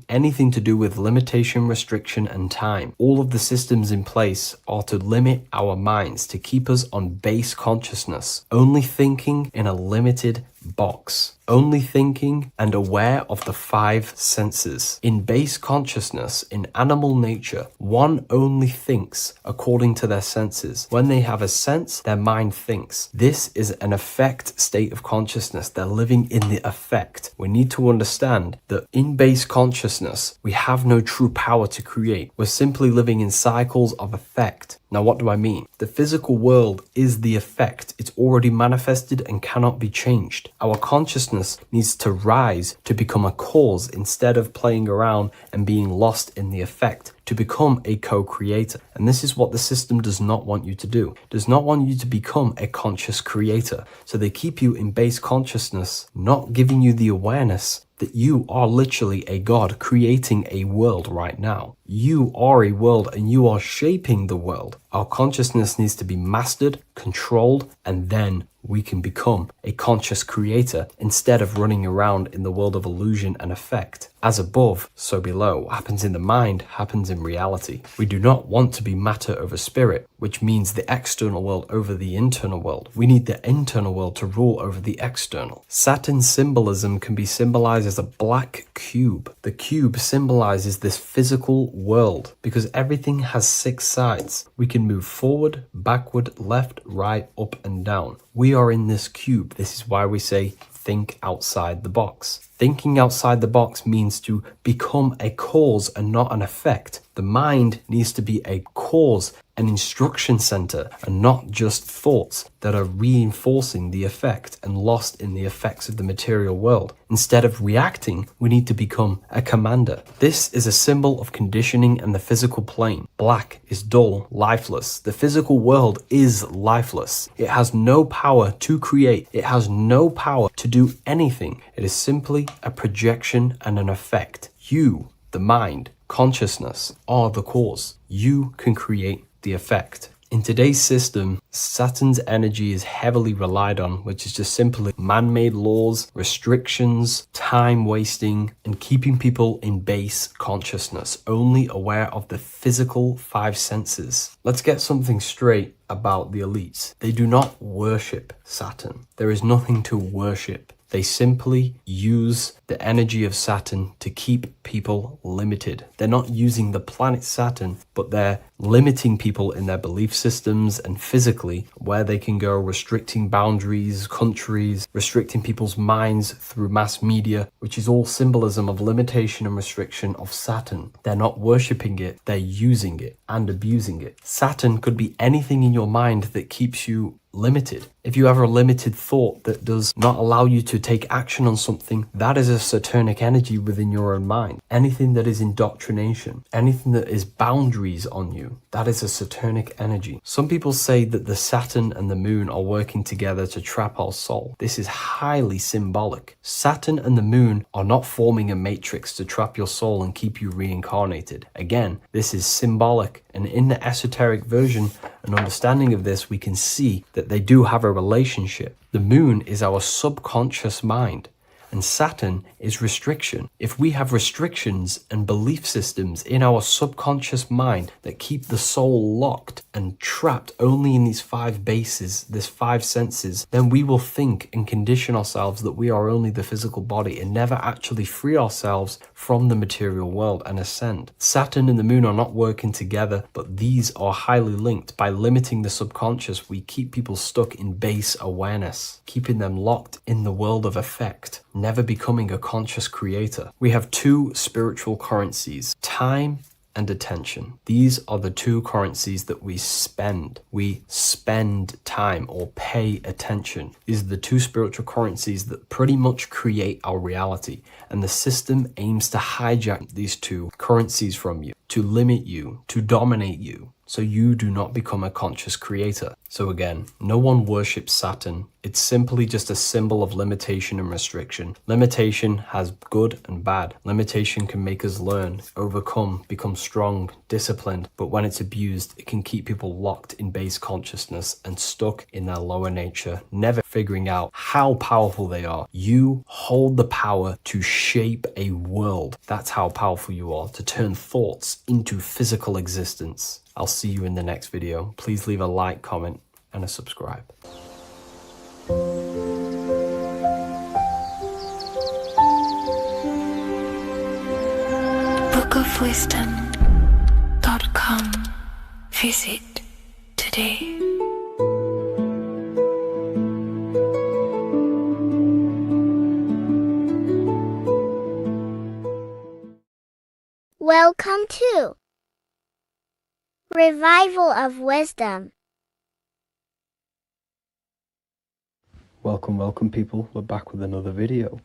anything to do with limitation, restriction, and time. All of the systems in place are to limit our minds, to keep us on base consciousness, only thinking in a limited box, only thinking and aware of the five senses. In base consciousness, in animal nature, one only thinks according to their senses. When they have a sense, their mind thinks. This is an affect state of consciousness. They're living in the affect. We need to understand that in base consciousness, we have no true power to create. We're simply living in cycles of affect. Now, what do I mean? The physical world is the effect. It's already manifested and cannot be changed. Our consciousness needs to rise to become a cause instead of playing around and being lost in the effect, to become a co-creator. And this is what the system does not want you to do. It does not want you to become a conscious creator. So they keep you in base consciousness, not giving you the awareness that you are literally a God creating a world right now. You are a world and you are shaping the world. Our consciousness needs to be mastered, controlled, and then we can become a conscious creator instead of running around in the world of illusion and effect. As above, so below. What happens in the mind happens in reality. We do not want to be matter over spirit, which means the external world over the internal world. We need the internal world to rule over the external. Saturn symbolism can be symbolized as a black cube. The cube symbolizes this physical world because everything has 6 sides. We can move forward, backward, left, right, up, and down. We are in this cube. This is why we say think outside the box. Thinking outside the box means to become a cause and not an effect. The mind needs to be a cause, an instruction center, and not just thoughts that are reinforcing the effect and lost in the effects of the material world. Instead of reacting, we need to become a commander. This is a symbol of conditioning and the physical plane. Black is dull, lifeless. The physical world is lifeless. It has no power to create. It has no power to do anything. It is simply a projection and an effect. You, the mind, consciousness, are the cause. You can create the effect. In today's system, Saturn's energy is heavily relied on, which is just simply man-made laws, restrictions, time wasting, and keeping people in base consciousness, only aware of the physical 5 senses. Let's get something straight about the elites. They do not worship Saturn. There is nothing to worship. They simply use the energy of Saturn to keep people limited. They're not using the planet Saturn, but they're limiting people in their belief systems and physically where they can go, restricting boundaries, countries, restricting people's minds through mass media, which is all symbolism of limitation and restriction of Saturn. They're not worshipping it, they're using it and abusing it. Saturn could be anything in your mind that keeps you limited. If you have a limited thought that does not allow you to take action on something, that is a Saturnic energy within your own mind. Anything that is indoctrination, anything that is boundaries on you, that is a Saturnic energy. Some people say that the Saturn and the moon are working together to trap our soul. This is highly symbolic. Saturn and the moon are not forming a matrix to trap your soul and keep you reincarnated. Again, this is symbolic, and in the esoteric version and understanding of this, we can see that they do have a relationship. The moon is our subconscious mind, and Saturn is restriction. If we have restrictions and belief systems in our subconscious mind that keep the soul locked and trapped only in these 5 bases, these 5 senses, then we will think and condition ourselves that we are only the physical body and never actually free ourselves from the material world and ascend. Saturn and the moon are not working together, but these are highly linked. By limiting the subconscious, we keep people stuck in base awareness, keeping them locked in the world of effect, never becoming a conscious creator. We have 2 spiritual currencies, time and attention. These are the two currencies that we spend. We spend time or pay attention. These are the two spiritual currencies that pretty much create our reality. And the system aims to hijack these two currencies from you, to limit you, to dominate you, so you do not become a conscious creator. So again, no one worships Saturn. It's simply just a symbol of limitation and restriction. Limitation has good and bad. Limitation can make us learn, overcome, become strong, disciplined, but when it's abused, it can keep people locked in base consciousness and stuck in their lower nature, never figuring out how powerful they are. You hold the power to shape a world. That's how powerful you are, to turn thoughts into physical existence. I'll see you in the next video. Please leave a like, comment, and a subscribe. bookofwisdom.com. Visit today. Welcome to Revival of Wisdom. Welcome people, we're back with another video.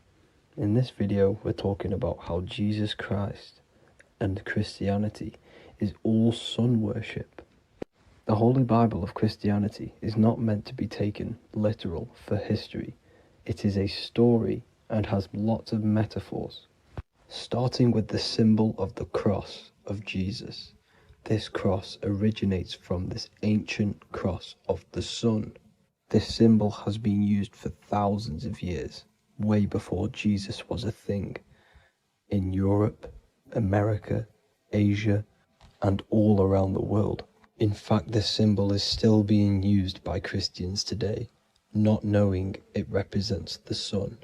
In this video we're talking about how Jesus Christ and Christianity is all sun worship. The Holy Bible of Christianity is not meant to be taken literal for history. It is a story and has lots of metaphors. Starting with the symbol of the cross of Jesus. This cross originates from this ancient cross of the sun. This symbol has been used for thousands of years, way before Jesus was a thing, in Europe, America, Asia, and all around the world. In fact, this symbol is still being used by Christians today, not knowing it represents the sun.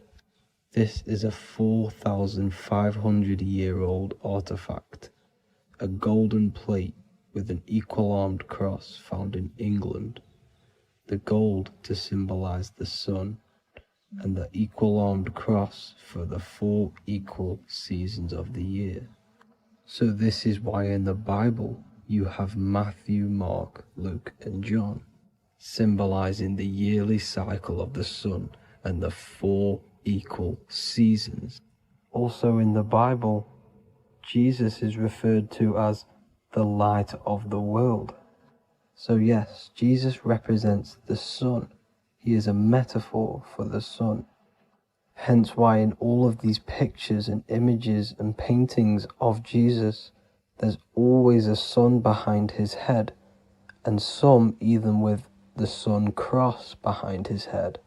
This is a 4,500-year-old artifact, a golden plate with an equal-armed cross found in England. The gold to symbolize the sun, and the equal-armed cross for the 4 equal seasons of the year. So this is why in the Bible you have Matthew, Mark, Luke, and John, symbolizing the yearly cycle of the sun and the 4 equal seasons. Also in the Bible, Jesus is referred to as the light of the world. So yes, Jesus represents the sun. He is a metaphor for the sun. Hence why in all of these pictures and images and paintings of Jesus, there's always a sun behind his head, and some even with the sun cross behind his head.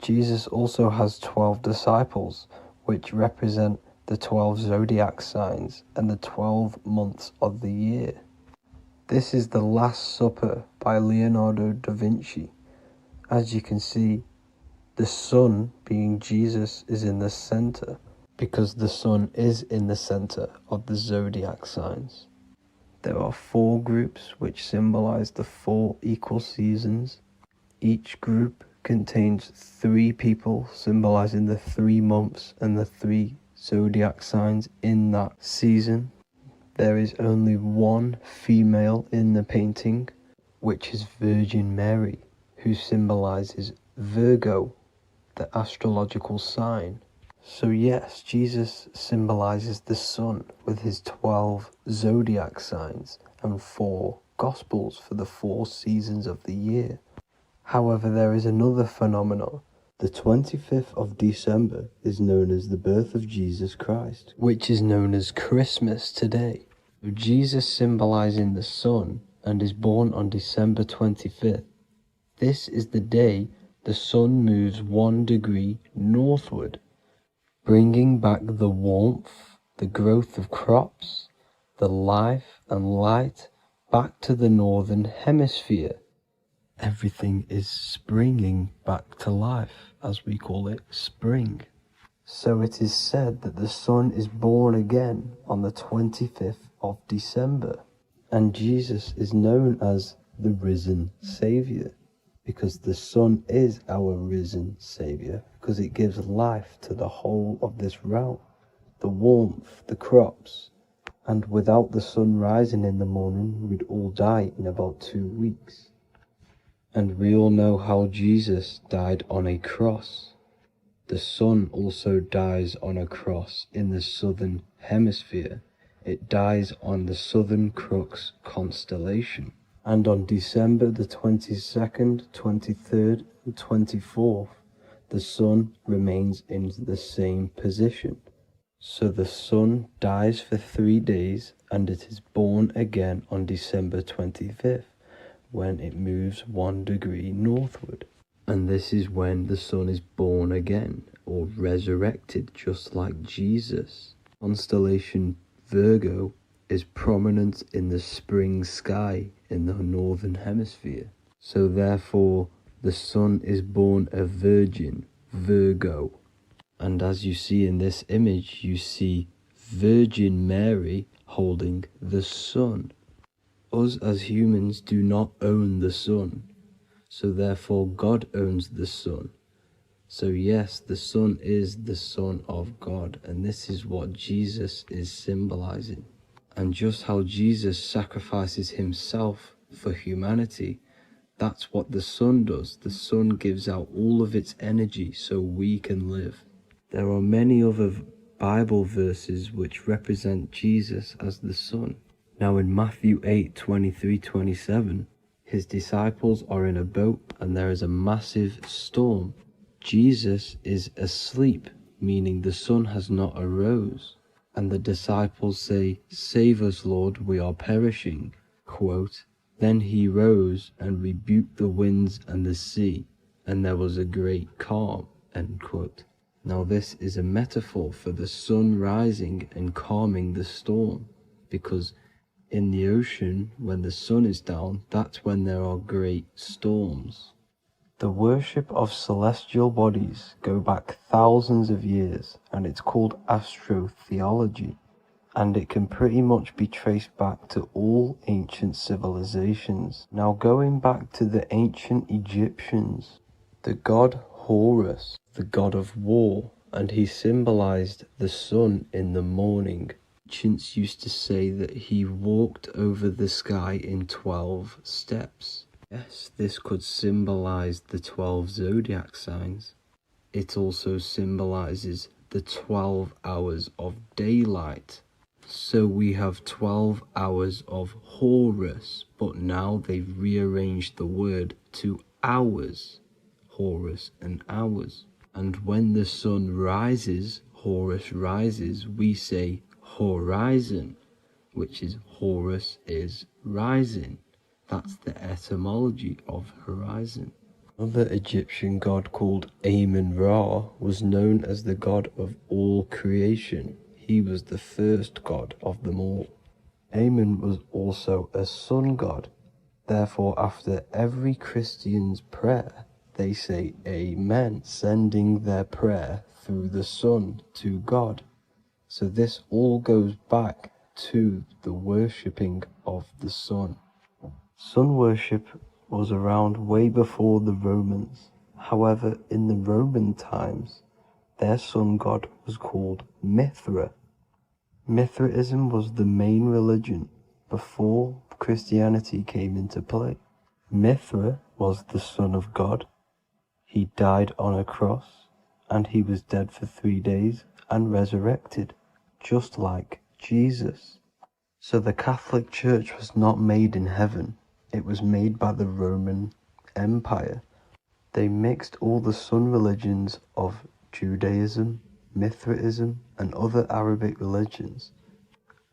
Jesus also has 12 disciples, which represent the 12 zodiac signs and the 12 months of the year. This is the Last Supper by Leonardo da Vinci. As you can see, the sun, being Jesus, is in the center, because the sun is in the center of the zodiac signs. There are 4 groups which symbolize the 4 equal seasons. Each group contains 3 people symbolizing the 3 months and the 3 zodiac signs in that season. There is only 1 female in the painting, which is Virgin Mary, who symbolizes Virgo, the astrological sign. So yes, Jesus symbolizes the sun with his 12 zodiac signs and 4 gospels for the 4 seasons of the year. However, there is another phenomenon. The 25th of December is known as the birth of Jesus Christ, which is known as Christmas today. Jesus symbolizing the sun and is born on December 25th. This is the day the sun moves 1 degree northward, bringing back the warmth, the growth of crops, the life and light back to the northern hemisphere. Everything is springing back to life, as we call it, spring. So it is said that the sun is born again on the 25th of December, and Jesus is known as the risen Savior, because the sun is our risen Savior, because it gives life to the whole of this realm, the warmth, the crops, And without the sun rising in the morning, we'd all die in about 2 weeks. And we all know how Jesus died on a cross. The sun also dies on a cross in the southern hemisphere. It dies on the Southern Crux constellation. And on December the 22nd, 23rd, and 24th, the sun remains in the same position. So the sun dies for 3 days and it is born again on December 25th, when it moves 1 degree northward. And this is when the sun is born again, or resurrected, just like Jesus. Constellation Virgo is prominent in the spring sky in the northern hemisphere. So therefore, the sun is born a virgin, Virgo. And as you see in this image, you see Virgin Mary holding the sun. Us as humans do not own the sun, so therefore God owns the sun. So yes, the sun is the Son of God, and this is what Jesus is symbolizing. And just how Jesus sacrifices himself for humanity, that's what the sun does. The sun gives out all of its energy so we can live. There are many other Bible verses which represent Jesus as the Son. Now in Matthew 8:23-27, his disciples are in a boat and there is a massive storm. Jesus is asleep, meaning the sun has not arose. And the disciples say, "Save us, Lord, we are perishing." Quote, "Then he rose and rebuked the winds and the sea, and there was a great calm." End quote. Now this is a metaphor for the sun rising and calming the storm, because in the ocean, when the sun is down, that's when there are great storms. The worship of celestial bodies go back thousands of years, and it's called astrotheology, and it can pretty much be traced back to all ancient civilizations. Now going back to the ancient Egyptians, the god Horus, the god of war, and he symbolized the sun in the morning. Ancients used to say that he walked over the sky in 12 steps. Yes, this could symbolize the 12 zodiac signs. It also symbolizes the 12 hours of daylight. So we have 12 hours of Horus, but now they've rearranged the word to hours. Horus and hours. And when the sun rises, Horus rises, we say horizon, which is Horus is rising. That's the etymology of horizon. Another Egyptian god called Amun-Ra was known as the god of all creation. He was the first god of them all. Amun was also a sun god. Therefore, after every Christian's prayer, they say Amen, sending their prayer through the sun to God. So this all goes back to the worshipping of the sun. Sun worship was around way before the Romans. However, in the Roman times, their sun god was called Mithra. Mithraism was the main religion before Christianity came into play. Mithra was the son of God. He died on a cross, and he was dead for 3 days and resurrected, just like Jesus. So the Catholic Church was not made in heaven. It was made by the Roman Empire. They mixed all the sun religions of Judaism, Mithraism, and other Arabic religions,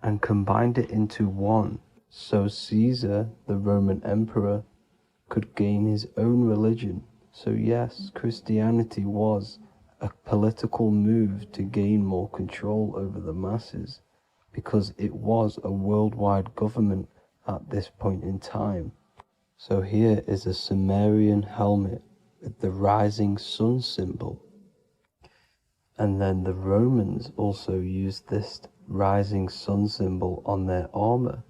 and combined it into one, so Caesar, the Roman emperor, could gain his own religion. So yes, Christianity was a political move to gain more control over the masses, because it was a worldwide government at this point in time. So here is a Sumerian helmet with the rising sun symbol. And then the Romans also used this rising sun symbol on their armor.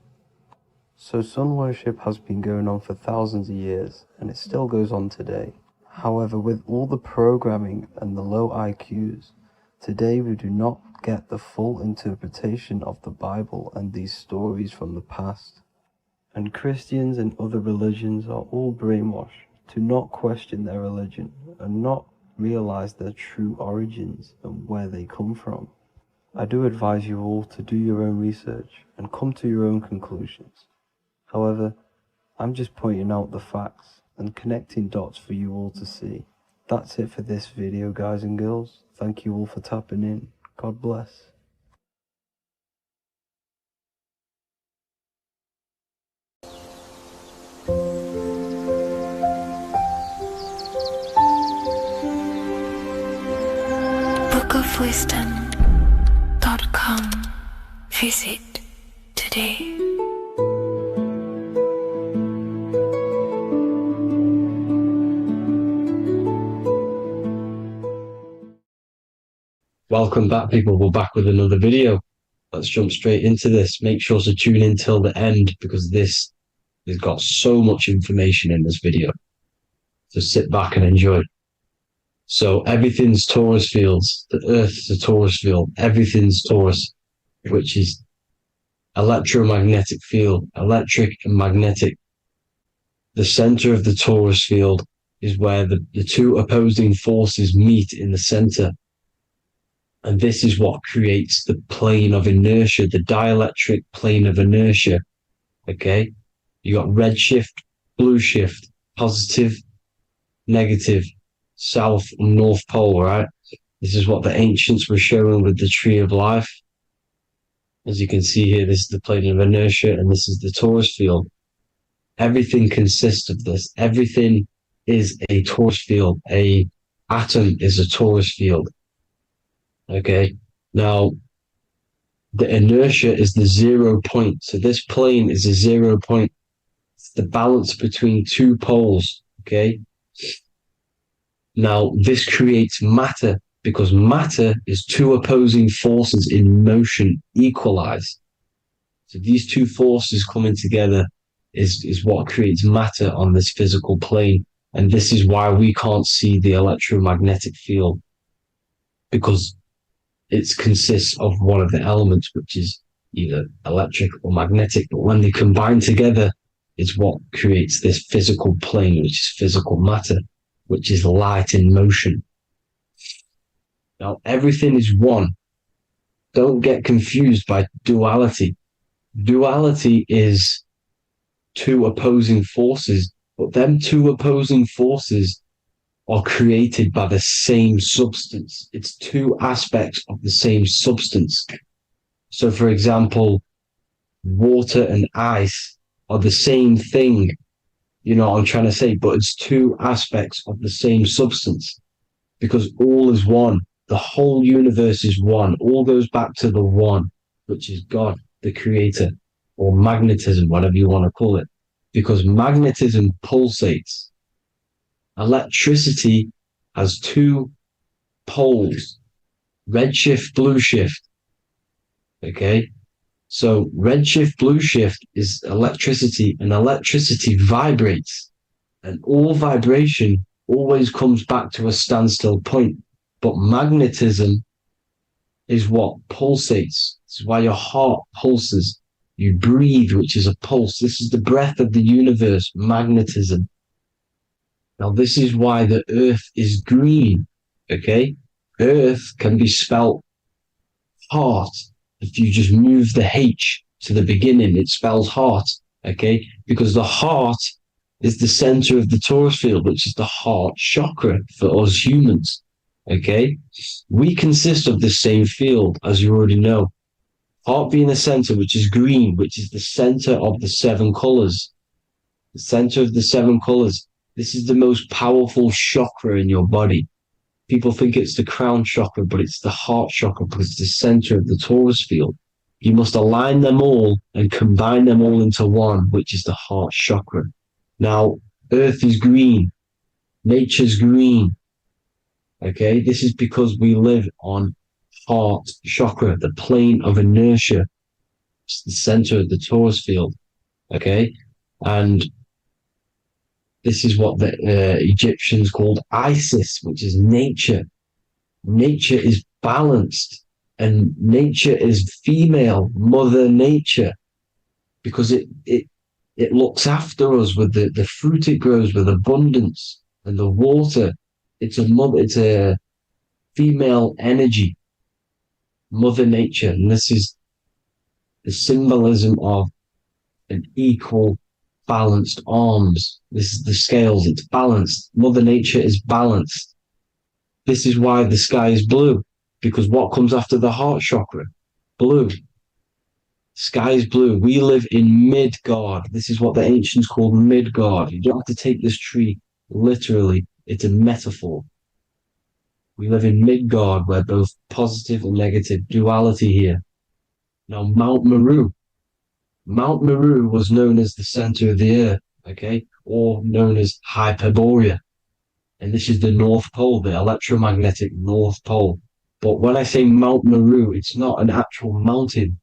So sun worship has been going on for thousands of years, and it still goes on today. However, with all the programming and the low IQs, Today we do not get the full interpretation of the Bible and these stories from the past. And Christians and other religions are all brainwashed to not question their religion and not realize their true origins and where they come from. I do advise you all to do your own research and come to your own conclusions. However, I'm just pointing out the facts and connecting dots for you all to see. That's it for this video, guys and girls. Thank you all for tapping in. God bless. bookofwisdom.com. Visit today. Welcome back, people. We're back with another video. Let's jump straight into this. Make sure to tune in till the end because this has got so much information in this video. So sit back and enjoy. So everything's torus fields. The Earth's a torus field. Everything's torus, which is electromagnetic field, electric and magnetic. The center of the torus field is where the two opposing forces meet in the center. And this is what creates the plane of inertia, the dielectric plane of inertia. Okay? You got red shift, blue shift, positive, negative, south and north pole, right? This is what the ancients were showing with the tree of life. As you can see here, this is the plane of inertia and this is the torus field. Everything consists of this. Everything is a torus field. A atom is a torus field. Okay, now the inertia is the 0 point. So this plane is a 0 point. It's the balance between two poles. Okay, now this creates matter because matter is two opposing forces in motion equalized. So these two forces coming together is what creates matter on this physical plane. And this is why we can't see the electromagnetic field, because it consists of one of the elements, which is either electric or magnetic, but when they combine together, it's what creates this physical plane, which is physical matter, which is light in motion. Now, everything is one. Don't get confused by duality. Duality is two opposing forces, but them two opposing forces are created by the same substance. It's two aspects of the same substance. So, for example, water and ice are the same thing, you know what I'm trying to say, but it's two aspects of the same substance because all is one. The whole universe is one. All goes back to the one, which is God, the creator, or magnetism, whatever you want to call it, because magnetism pulsates. Electricity has two poles, red shift, blue shift. Okay, so red shift, blue shift is electricity, and electricity vibrates, and all vibration always comes back to a standstill point. But magnetism is what pulsates. This is why your heart pulses. You breathe, which is a pulse. This is the breath of the universe, magnetism. Now, this is why the earth is green, okay? Earth can be spelt heart. If you just move the H to the beginning, it spells heart, okay? Because the heart is the center of the torus field, which is the heart chakra for us humans, okay? We consist of the same field, as you already know. Heart being the center, which is green, which is the center of the seven colors. The center of the seven colors. This is the most powerful chakra in your body. People think it's the crown chakra, but it's the heart chakra because it's the center of the torus field. You must align them all and combine them all into one, which is the heart chakra. Now, Earth is green. Nature's green. Okay, this is because we live on heart chakra, the plane of inertia. It's the center of the torus field. Okay, and this is what the Egyptians called Isis, which is nature. Nature is balanced. And nature is female, Mother Nature, because it looks after us with the fruit it grows with abundance and the water. It's a female energy, Mother Nature. And this is the symbolism of an equal, balanced arms. This is the scales, it's balanced. Mother Nature is balanced. This is why the sky is blue, because what comes after the heart chakra? Blue. Sky is blue. We live in Midgard. This is what the ancients called Midgard. You don't have to take this tree literally. It's a metaphor. We live in Midgard, where both positive and negative duality here. Now, Mount Meru. Mount Meru was known as the center of the earth, okay, or known as Hyperborea. And this is the North Pole, the electromagnetic North Pole. But when I say Mount Meru, it's not an actual mountain.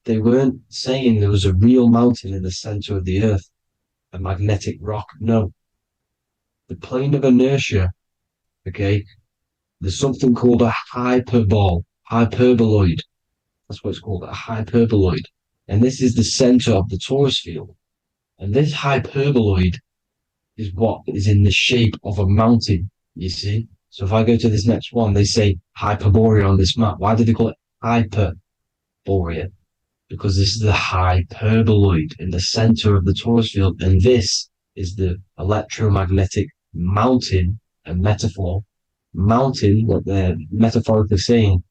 They weren't saying there was a real mountain in the center of the earth, a magnetic rock. No. The plane of inertia, okay, there's something called a hyperboloid. That's what it's called, a hyperboloid. And this is the center of the torus field. And this hyperboloid is what is in the shape of a mountain, you see? So if I go to this next one, they say Hyperborea on this map. Why do they call it Hyperborea? Because this is the hyperboloid in the center of the torus field. And this is the electromagnetic mountain, a metaphor. Mountain, what they're metaphorically saying,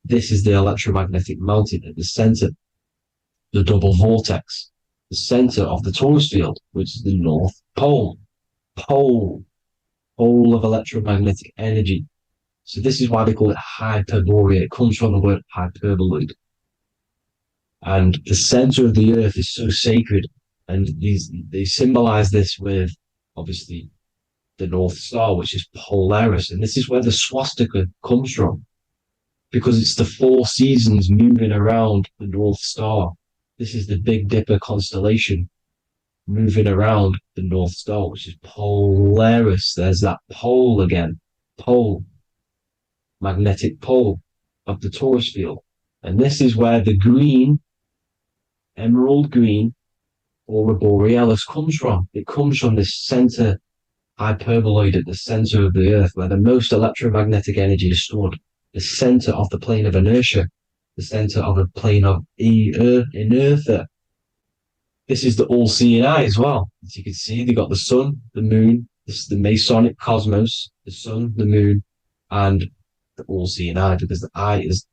this is the electromagnetic mountain at the center, the double vortex, the center of the torus field, which is the North Pole. Pole of electromagnetic energy. So this is why they call it Hyperborea. It comes from the word hyperboloid. And the center of the earth is so sacred. And they symbolize this with, obviously, the North Star, which is Polaris. And this is where the swastika comes from, because it's the 4 seasons moving around the North Star. This is the Big Dipper constellation moving around the North Star, which is Polaris. There's that pole again. Pole. Magnetic pole of the torus field. And this is where the green, emerald green, aurora borealis comes from. It comes from this center hyperboloid at the center of the earth, where the most electromagnetic energy is stored. The center of the plane of inertia, the center of the plane of inertia. This is the all-seeing eye as well. As you can see, they got the sun, the moon, this is the Masonic cosmos, the sun, the moon, and the all-seeing eye, because the eye is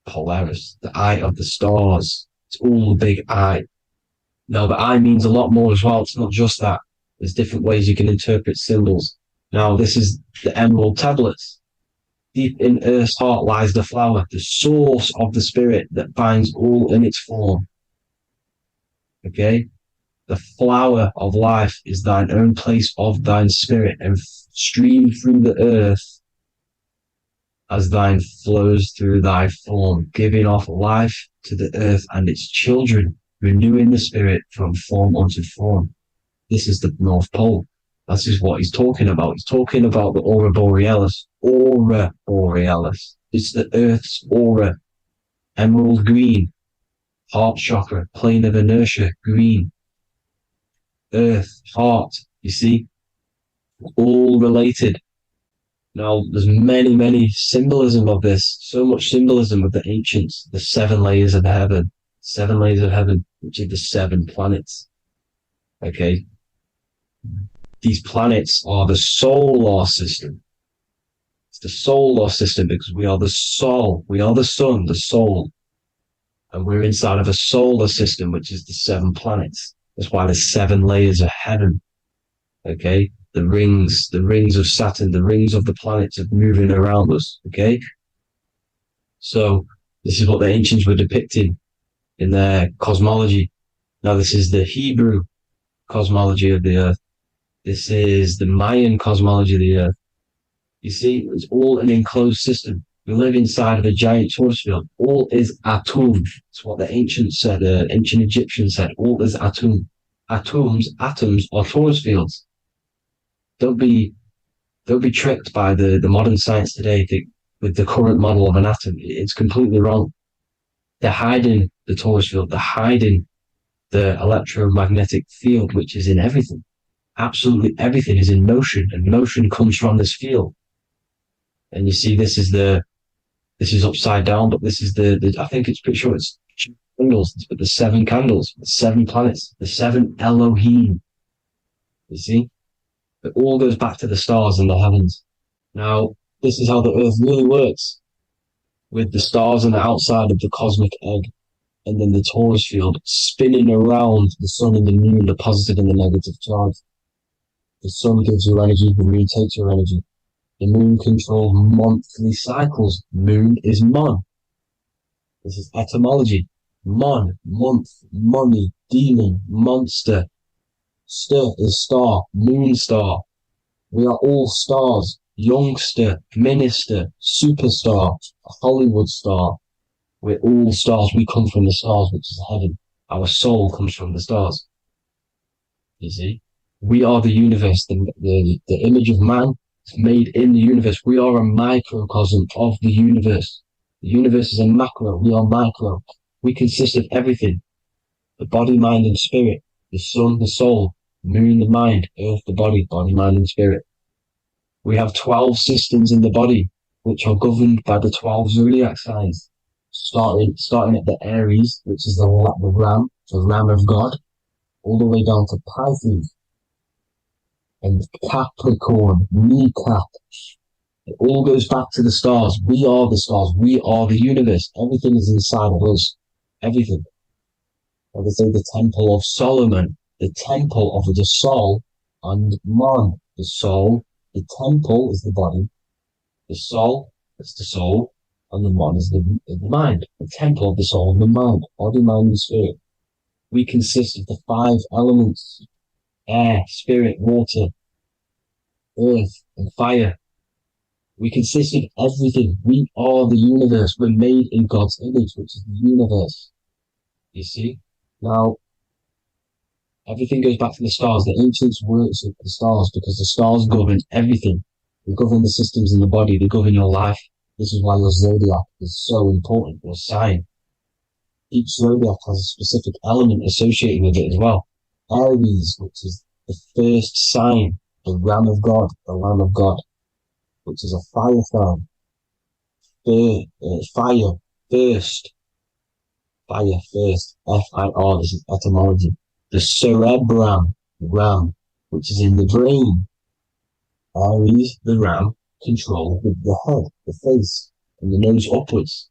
Polaris, the eye of the stars. It's all a big eye. Now, the eye means a lot more as well. It's not just that. There's different ways you can interpret symbols. Now, this is the emerald tablets. Deep in Earth's heart lies the flower, the source of the spirit that binds all in its form. Okay? The flower of life is thine own place of thine spirit, and stream through the earth as thine flows through thy form, giving off life to the earth and its children, renewing the spirit from form unto form. This is the North Pole. This is what he's talking about. He's talking about the aurora borealis. Aurora borealis. It's the Earth's aura. Emerald green. Heart chakra. Plane of inertia. Green. Earth. Heart. You see? All related. Now, there's many symbolism of this. So much symbolism of the ancients. The 7 layers of heaven. 7 layers of heaven, which are the 7 planets. Okay? These planets are the solar system. It's the solar system because we are the soul. We are the sun, the soul. And we're inside of a solar system, which is the 7 planets. That's why there's 7 layers of heaven. Okay? The rings of Saturn, the rings of the planets are moving around us. Okay? So this is what the ancients were depicting in their cosmology. Now this is the Hebrew cosmology of the earth. This is the Mayan cosmology of the earth. You see, it's all an enclosed system. We live inside of a giant torus field. All is atum. It's what the ancients said, ancient Egyptians said. All is atum. Atoms are torus fields. Don't be tricked by the modern science today. with the current model of an atom. It's completely wrong. They're hiding the torus field. They're hiding the electromagnetic field, which is in everything. Absolutely everything is in motion, and motion comes from this field. And you see, this is upside down, but this is the I think it's pretty sure it's candles, but the 7 candles, the 7 planets, the 7 Elohim. You see, it all goes back to the stars and the heavens. Now, this is how the Earth really works, with the stars on the outside of the cosmic egg, and then the torus field spinning around the sun and the moon, the positive and the negative charge. The sun gives you energy, the moon takes your energy. The moon controls monthly cycles. Moon is mon. This is etymology. Mon, month, money, demon, monster. Stir is star, moon star. We are all stars. Youngster, minister, superstar, Hollywood star. We're all stars. We come from the stars, which is heaven. Our soul comes from the stars. You see? We are the universe, the image of man made in the universe. We are a microcosm of the universe. The universe is a macro. We are micro. We consist of everything. The body, mind, and spirit. The sun, the soul. Moon, the mind. Earth, the body. Body, mind, and spirit. We have 12 systems in the body, which are governed by the 12 zodiac signs. Starting at the Aries, which is the ram, the ram of God, all the way down to Pisces and Capricorn, kneecap. It all goes back to the stars. We are the stars. We are the universe. Everything is inside of us. Everything. Like I say, the Temple of Solomon, the Temple of the soul and man. The soul, the temple is the body. The soul is the soul, and the man is the mind. The temple of the soul and the mind. Body, mind, and spirit. We consist of the 5 elements: air, spirit, water, earth, and fire. We consist of everything. We are the universe. We're made in God's image, which is the universe. You see? Now, everything goes back to the stars. The ancients worked with the stars because the stars govern everything. They govern the systems in the body. They govern your life. This is why your zodiac is so important, your sign. Each zodiac has a specific element associated with it as well. Aries, which is the first sign, the Ram of God, the Lamb of God, which is a fire sign. Fire, first. Fire, first. F-I-R, this is etymology. The cerebrum, ram, which is in the brain. Aries, the ram, controls the head, the face, and the nose upwards.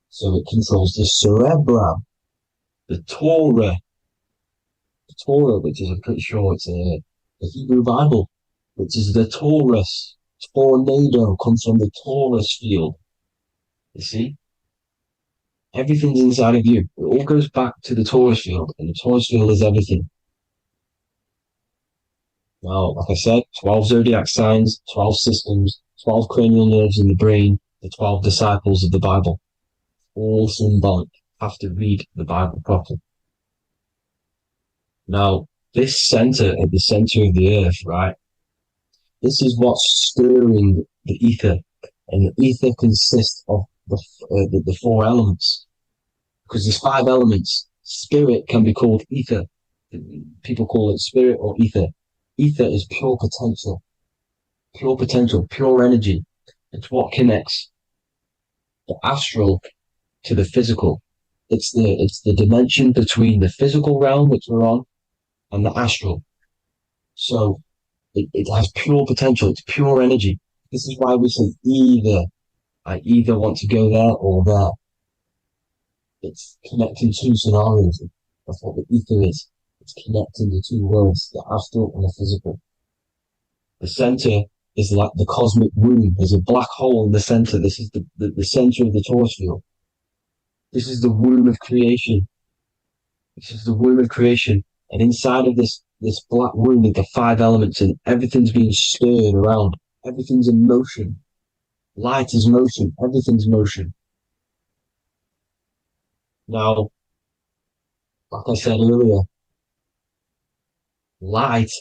So it controls the cerebrum. The Torah, which is, I'm pretty sure it's a Hebrew Bible, which is the Taurus. Tornado comes from the Taurus field. You see? Everything's inside of you. It all goes back to the Taurus field, and the Taurus field is everything. Now, like I said, 12 zodiac signs, 12 systems, 12 cranial nerves in the brain, the 12 disciples of the Bible. All symbolic. Have to read the Bible properly. Now, this center, at the center of the earth, right? This is what's stirring the ether. And the ether consists of the 4 elements. Because there's 5 elements. Spirit can be called ether. People call it spirit or ether. Ether is pure potential, pure energy. It's what connects the astral to the physical. It's the dimension between the physical realm, which we're on, and the astral. So it has pure potential. It's pure energy. This is why we say either. I either want to go there or there. It's connecting 2 scenarios. That's what the ether is. It's connecting the 2 worlds, the astral and the physical. The center is like the cosmic womb. There's a black hole in the center. This is the center of the Taurus field. This is the womb of creation. This is the womb of creation. And inside of this black womb are the 5 elements, and everything's being stirred around. Everything's in motion. Light is motion. Everything's motion. Now, like I said earlier, light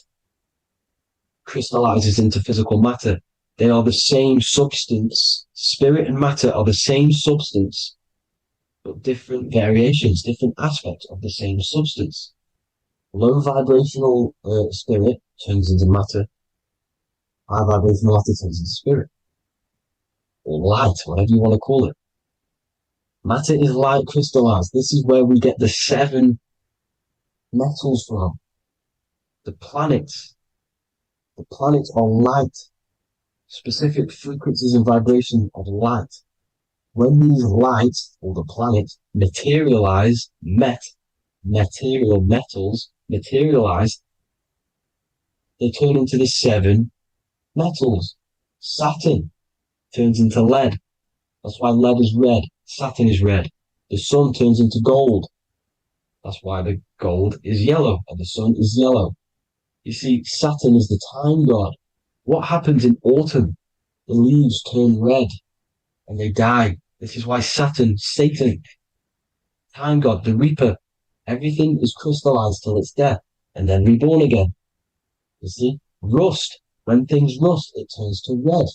crystallizes into physical matter. They are the same substance. Spirit and matter are the same substance, but different variations, different aspects of the same substance. Low vibrational spirit turns into matter. High vibrational matter turns into spirit. Or light, whatever you want to call it. Matter is light crystallized. This is where we get the 7 metals from. The planets are light, specific frequencies and vibrations of light. When these lights, or the planets, materialize, material metals materialize, they turn into the 7 metals. Saturn turns into lead. That's why lead is red. Saturn is red. The sun turns into gold. That's why the gold is yellow and the sun is yellow. You see, Saturn is the time god. What happens in autumn? The leaves turn red and they die. This is why Saturn, Satan, time god, the reaper, everything is crystallized till it's death and then reborn again. You see, rust. When things rust, it turns to red.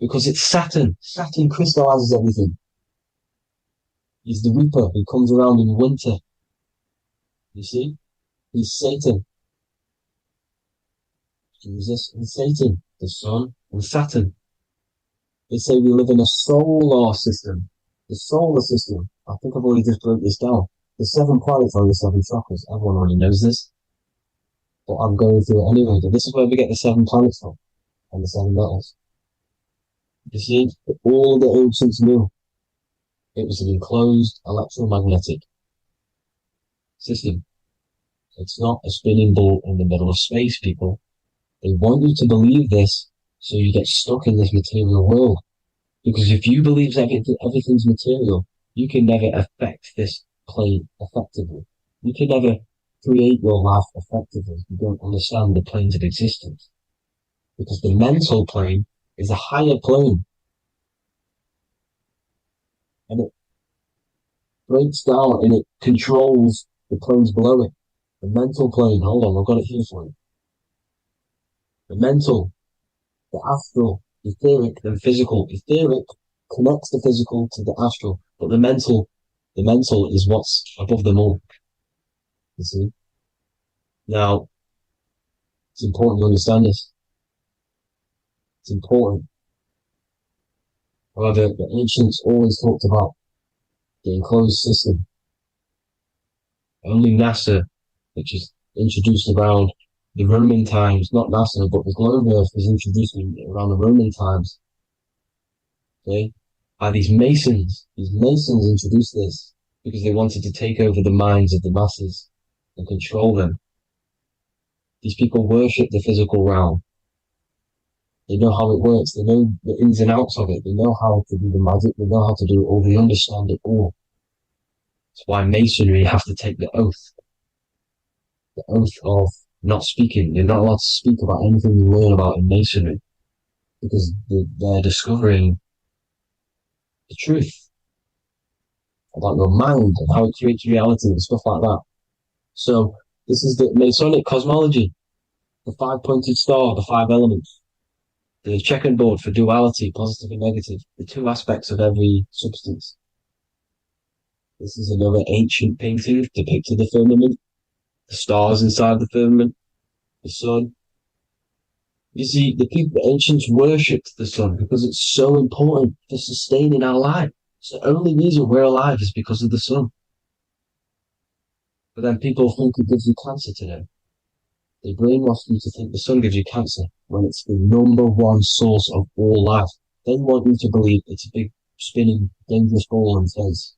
Because it's Saturn. Saturn crystallizes everything. He's the reaper who comes around in winter. You see? He's Satan. Jesus and Satan, the sun and Saturn. They say we live in a solar system. The solar system. I think I've already just broke this down. The 7 planets are the 7 chakras. Everyone already knows this. But I'm going through it anyway. But this is where we get the 7 planets from. And the 7 metals. You see, all the ancients knew it was an enclosed electromagnetic system. It's not a spinning ball in the middle of space, people. They want you to believe this so you get stuck in this material world. Because if you believe everything's material, you can never affect this plane effectively. You can never create your life effectively if you don't understand the planes of existence. Because the mental plane is a higher plane. And it breaks down and it controls the planes below it. The mental plane, hold on, I've got it here for you. The mental, the astral, etheric, then physical. Etheric connects the physical to the astral, but the mental is what's above them all. You see? Now, it's important to understand this. It's important. However, the ancients always talked about the enclosed system. Only NASA, which is introduced around the Roman times, not NASA, but the globe Earth was introduced around the Roman times. Okay? By these Masons. These Masons introduced this because they wanted to take over the minds of the masses and control them. These people worship the physical realm. They know how it works. They know the ins and outs of it. They know how to do the magic. They know how to do it all. They understand it all. That's why Masonry have to take the oath. The oath of not speaking. You're not allowed to speak about anything you learn about in Masonry. Because they're discovering the truth about your mind and how it creates reality and stuff like that. So, this is the Masonic cosmology. The 5-pointed star, the 5 elements. The checkerboard for duality, positive and negative. The 2 aspects of every substance. This is another ancient painting depicting the firmament. The stars inside the firmament. The sun. You see, the ancients worshipped the sun because it's so important for sustaining our life. It's the only reason we're alive is because of the sun. But then people think it gives you cancer today. They brainwash you to think the sun gives you cancer when it's the #1 source of all life. They want you to believe it's a big, spinning, dangerous ball in space.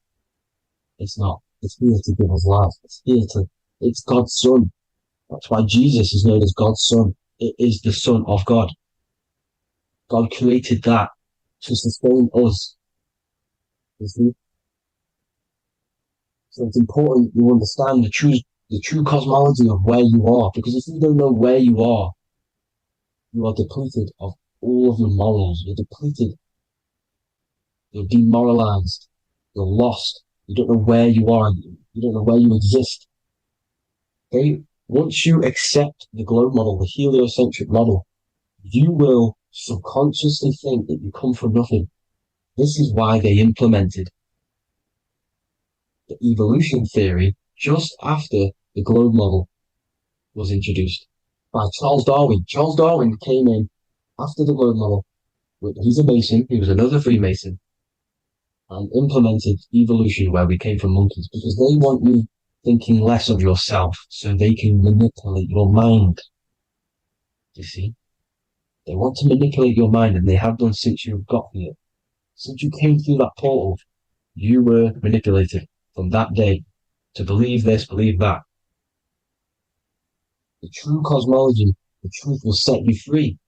It's not. It's here to give us life. It's God's son. That's why Jesus is known as God's son. It is the Son of God. God created that to sustain us. You see? So it's important you understand the true cosmology of where you are. Because if you don't know where you are depleted of all of your morals. You're depleted. You're demoralized. You're lost. You don't know where you are. You don't know where you exist. Okay? Once you accept the globe model, the heliocentric model, you will subconsciously think that you come from nothing. This is why they implemented the evolution theory just after the globe model was introduced by Charles Darwin. Charles Darwin came in after the globe model. He's a Mason, he was another Freemason, and implemented evolution where we came from monkeys because they want you thinking less of yourself so they can manipulate your mind. You see? They want to manipulate your mind, and they have done since you got here. Since you came through that portal, you were manipulated from that day to believe this, believe that. The true cosmology, the truth will set you free.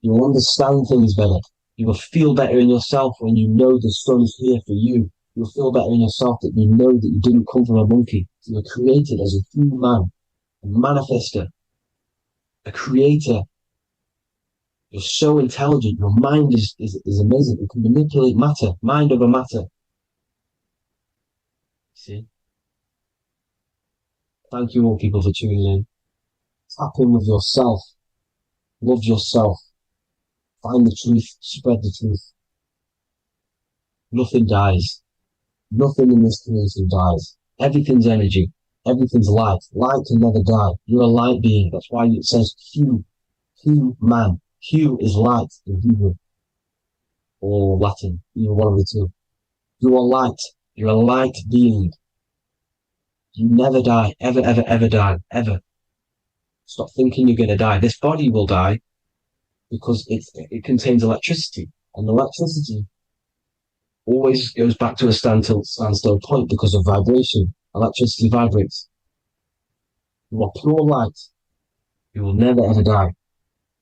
You will understand things better. You will feel better in yourself when you know the sun is here for you. You'll feel better in yourself that you know that you didn't come from a monkey. You were created as a human, a manifester, a creator. You're so intelligent. Your mind is amazing. It can manipulate matter, mind over matter. See? Thank you all people for tuning in. Tap in with yourself. Love yourself. Find the truth. Spread the truth. Nothing dies. Nothing in this creation dies. Everything's energy. Everything's light. Light can never die. You're a light being. That's why it says Hugh. Hugh man. Hugh is light in Hebrew. Or Latin. Either one of the two. You are light. You're a light being. You never die. Ever, ever, ever die. Ever. Stop thinking you're going to die. This body will die because it contains electricity. And electricity always goes back to a standstill point because of vibration. Electricity vibrates. You are pure light. You will never ever die.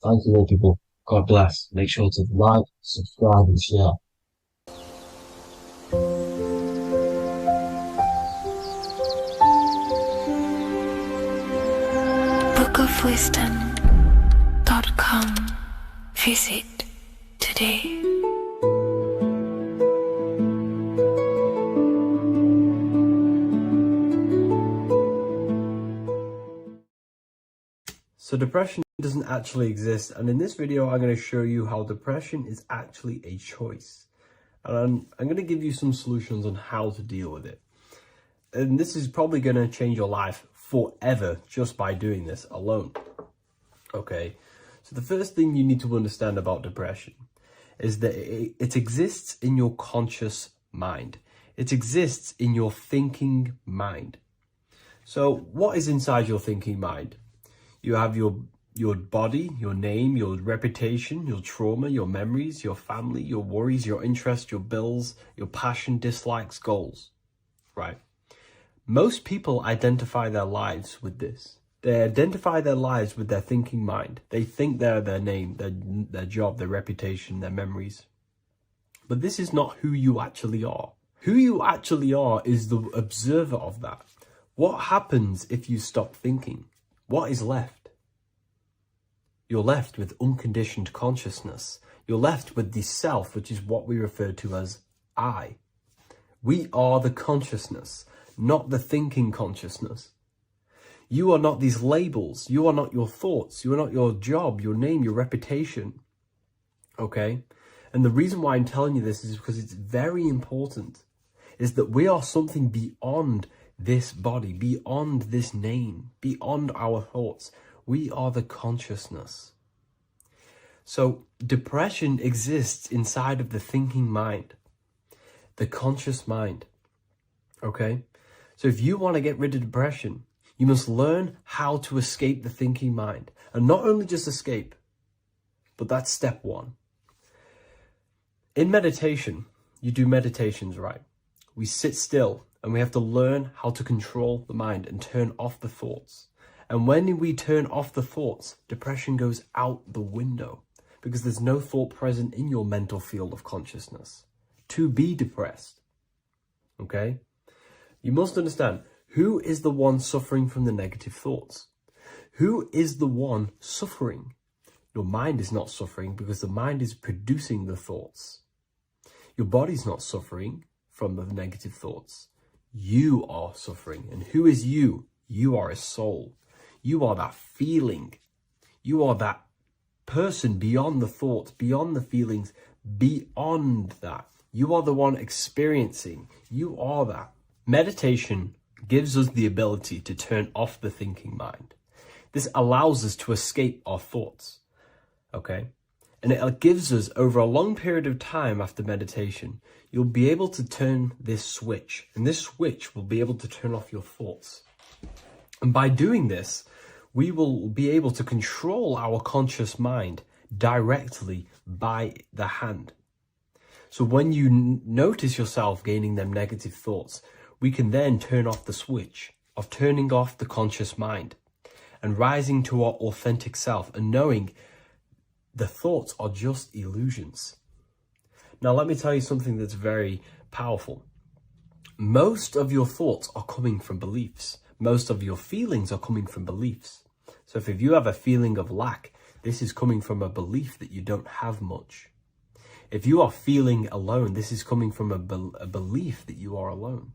Thank you all people. God bless. Make sure to like, subscribe and share. bookofwisdom.com. Visit today. So depression doesn't actually exist, and in this video I'm going to show you how depression is actually a choice. And I'm going to give you some solutions on how to deal with it. And this is probably going to change your life forever just by doing this alone. Okay, so the first thing you need to understand about depression is that it exists in your conscious mind. It exists in your thinking mind. So what is inside your thinking mind? You have your body, your name, your reputation, your trauma, your memories, your family, your worries, your interests, your bills, your passion, dislikes, goals, right? Most people identify their lives with this. They identify their lives with their thinking mind. They think they're their name, their job, their reputation, their memories. But this is not who you actually are. Who you actually are is the observer of that. What happens if you stop thinking? What is left? You're left with unconditioned consciousness. You're left with the self, which is what we refer to as I. We are the consciousness, not the thinking consciousness. You are not these labels. You are not your thoughts. You are not your job, your name, your reputation. Okay? And the reason why I'm telling you this is because it's very important, is that we are something beyond this body, beyond this name, beyond our thoughts. We are the consciousness. So depression exists inside of the thinking mind, the conscious mind. Okay? So if you want to get rid of depression, you must learn how to escape the thinking mind. And not only just escape, but that's step one. In meditation, you do meditations, right? We sit still and we have to learn how to control the mind and turn off the thoughts. And when we turn off the thoughts, depression goes out the window because there's no thought present in your mental field of consciousness to be depressed. Okay? You must understand, who is the one suffering from the negative thoughts? Who is the one suffering? Your mind is not suffering because the mind is producing the thoughts. Your body's not suffering from the negative thoughts. You are suffering. And who is you? You are a soul. You are that feeling. You are that person beyond the thoughts, beyond the feelings, beyond that. You are the one experiencing. You are that. Meditation gives us the ability to turn off the thinking mind. This allows us to escape our thoughts, okay? And it gives us, over a long period of time after meditation, you'll be able to turn this switch, and this switch will be able to turn off your thoughts. And by doing this, we will be able to control our conscious mind directly by the hand. So when you notice yourself gaining them negative thoughts, we can then turn off the switch of turning off the conscious mind and rising to our authentic self and knowing the thoughts are just illusions. Now, let me tell you something that's very powerful. Most of your thoughts are coming from beliefs. Most of your feelings are coming from beliefs. So if you have a feeling of lack, this is coming from a belief that you don't have much. If you are feeling alone, this is coming from a belief that you are alone.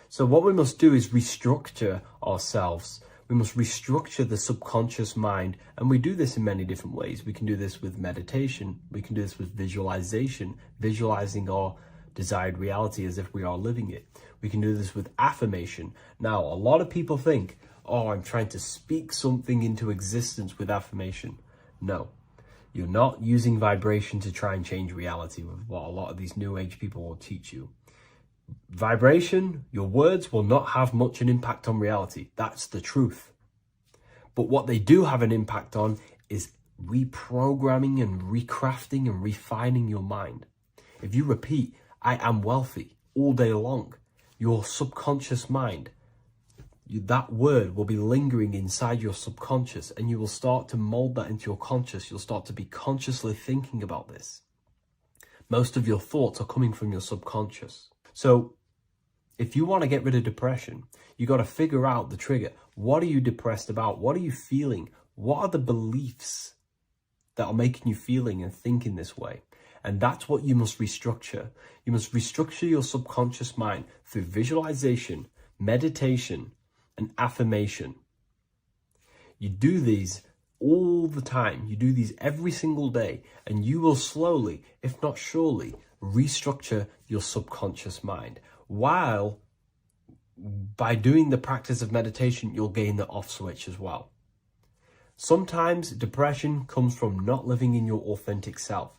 So what we must do is restructure ourselves. We must restructure the subconscious mind, and we do this in many different ways. We can do this with meditation. We can do this with visualization, visualizing our desired reality as if we are living it. We can do this with affirmation. Now, a lot of people think, oh, I'm trying to speak something into existence with affirmation. No, you're not using vibration to try and change reality with what a lot of these new age people will teach you. Vibration, your words will not have much an impact on reality. That's the truth. But what they do have an impact on is reprogramming and recrafting and refining your mind. If you repeat, I am wealthy all day long, your subconscious mind, that word will be lingering inside your subconscious, and you will start to mold that into your conscious. You'll start to be consciously thinking about this. Most of your thoughts are coming from your subconscious. So if you want to get rid of depression, you got to figure out the trigger. What are you depressed about? What are you feeling? What are the beliefs that are making you feeling and thinking this way? And that's what you must restructure. You must restructure your subconscious mind through visualization, meditation, and affirmation. You do these all the time. You do these every single day, and you will slowly, if not surely, restructure your subconscious mind. While by doing the practice of meditation, you'll gain the off switch as well. Sometimes depression comes from not living in your authentic self.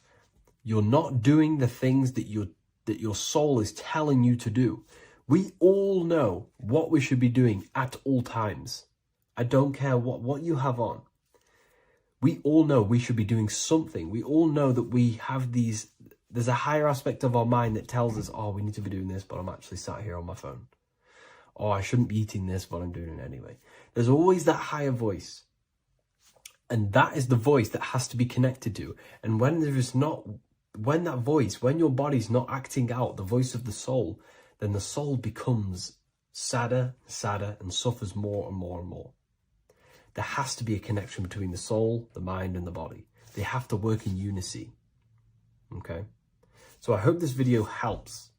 You're not doing the things that your soul is telling you to do. We all know what we should be doing at all times. I don't care what you have on. We all know we should be doing something. We all know that we have there's a higher aspect of our mind that tells us, oh, we need to be doing this, but I'm actually sat here on my phone. Oh, I shouldn't be eating this, but I'm doing it anyway. There's always that higher voice. And that is the voice that has to be connected to. And when your body's not acting out the voice of the soul, then the soul becomes sadder, and suffers more and more and more. There has to be a connection between the soul, the mind, and the body. They have to work in unison. Okay? So I hope this video helps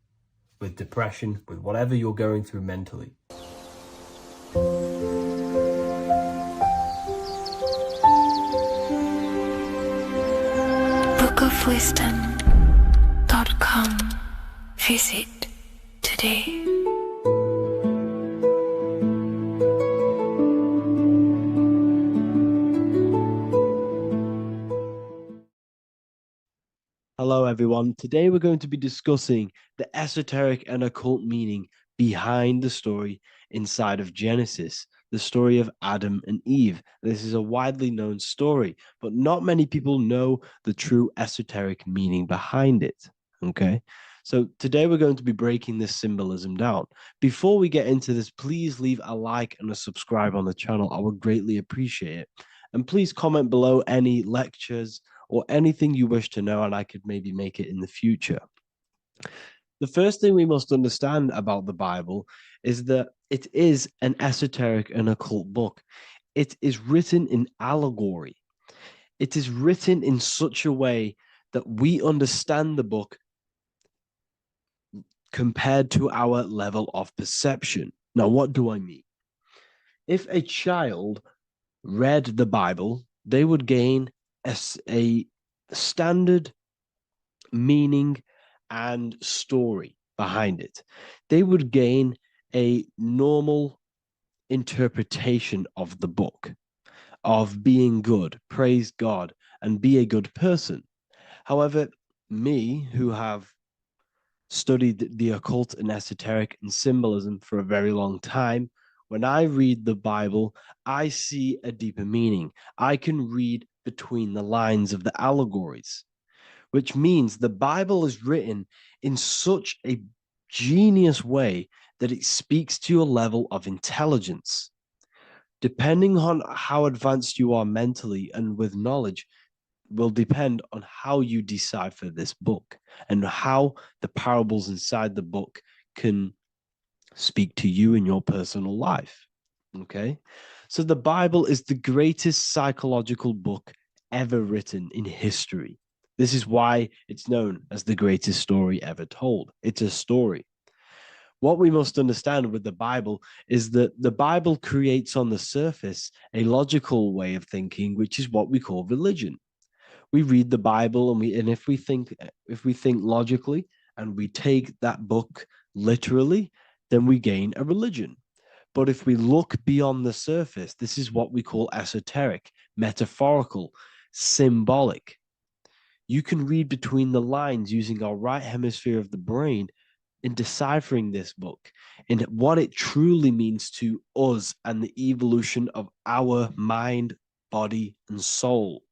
with depression, with whatever you're going through mentally. bookofwisdom.com. Visit today. Hello everyone, today we're going to be discussing the esoteric and occult meaning behind the story inside of Genesis, the story of Adam and Eve. This is a widely known story, but not many people know the true esoteric meaning behind it, okay? So today we're going to be breaking this symbolism down. Before we get into this, please leave a like and a subscribe on the channel. I would greatly appreciate it. And please comment below any lectures or anything you wish to know, and I could maybe make it in the future. The first thing we must understand about the Bible is that it is an esoteric and occult book. It is written in allegory. It is written in such a way that we understand the book compared to our level of perception. Now, what do I mean? If a child read the Bible, they would gain a standard meaning and story behind it. They would gain a normal interpretation of the book, of being good, praise God, and be a good person. However, me, who have studied the occult and esoteric and symbolism for a very long time, when I read the Bible, I see a deeper meaning. I can read between the lines of the allegories, which means the Bible is written in such a genius way that it speaks to your level of intelligence. Depending on how advanced you are mentally and with knowledge, will depend on how you decipher this book and how the parables inside the book can speak to you in your personal life. Okay. So the Bible is the greatest psychological book ever written in history. This is why it's known as the greatest story ever told. It's a story. What we must understand with the Bible is that the Bible creates on the surface a logical way of thinking, which is what we call religion. We read the Bible and if we think logically and we take that book literally, then we gain a religion. But if we look beyond the surface, this is what we call esoteric, metaphorical, symbolic. You can read between the lines using our right hemisphere of the brain in deciphering this book and what it truly means to us and the evolution of our mind, body, and soul.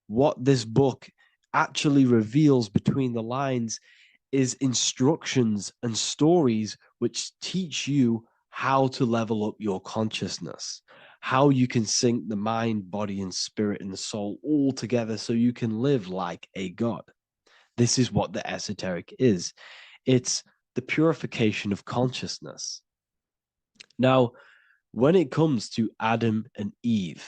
What this book actually reveals between the lines is instructions and stories which teach you how to level up your consciousness, how you can sync the mind, body, and spirit and the soul all together so you can live like a god. This is what the esoteric is. It's the purification of consciousness. Now, when it comes to Adam and Eve,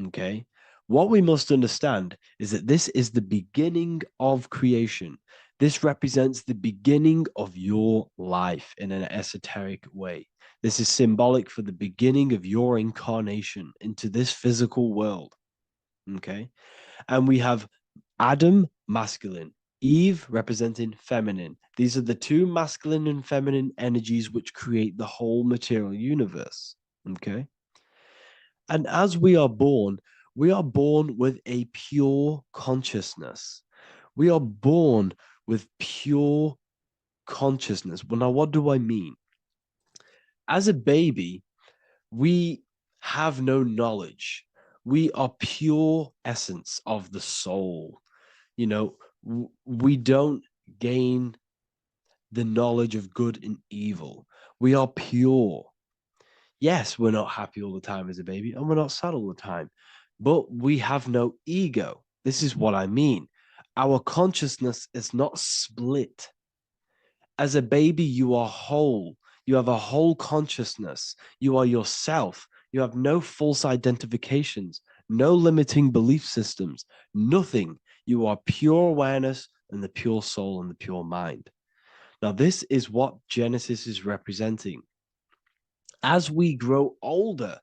okay, what we must understand is that this is the beginning of creation. This represents the beginning of your life in an esoteric way. This is symbolic for the beginning of your incarnation into this physical world, okay? And we have Adam, masculine, Eve representing feminine. These are the two masculine and feminine energies which create the whole material universe, okay? And as we are born with a pure consciousness. We are born with pure consciousness. Well, now, what do I mean? As a baby, we have no knowledge. We are pure essence of the soul. You know, we don't gain the knowledge of good and evil. We are pure. Yes, we're not happy all the time as a baby, and we're not sad all the time, but we have no ego. This is what I mean. Our consciousness is not split. As a baby, you are whole. You have a whole consciousness. You are yourself. You have no false identifications, no limiting belief systems, nothing. You are pure awareness and the pure soul and the pure mind. Now, this is what Genesis is representing. As we grow older,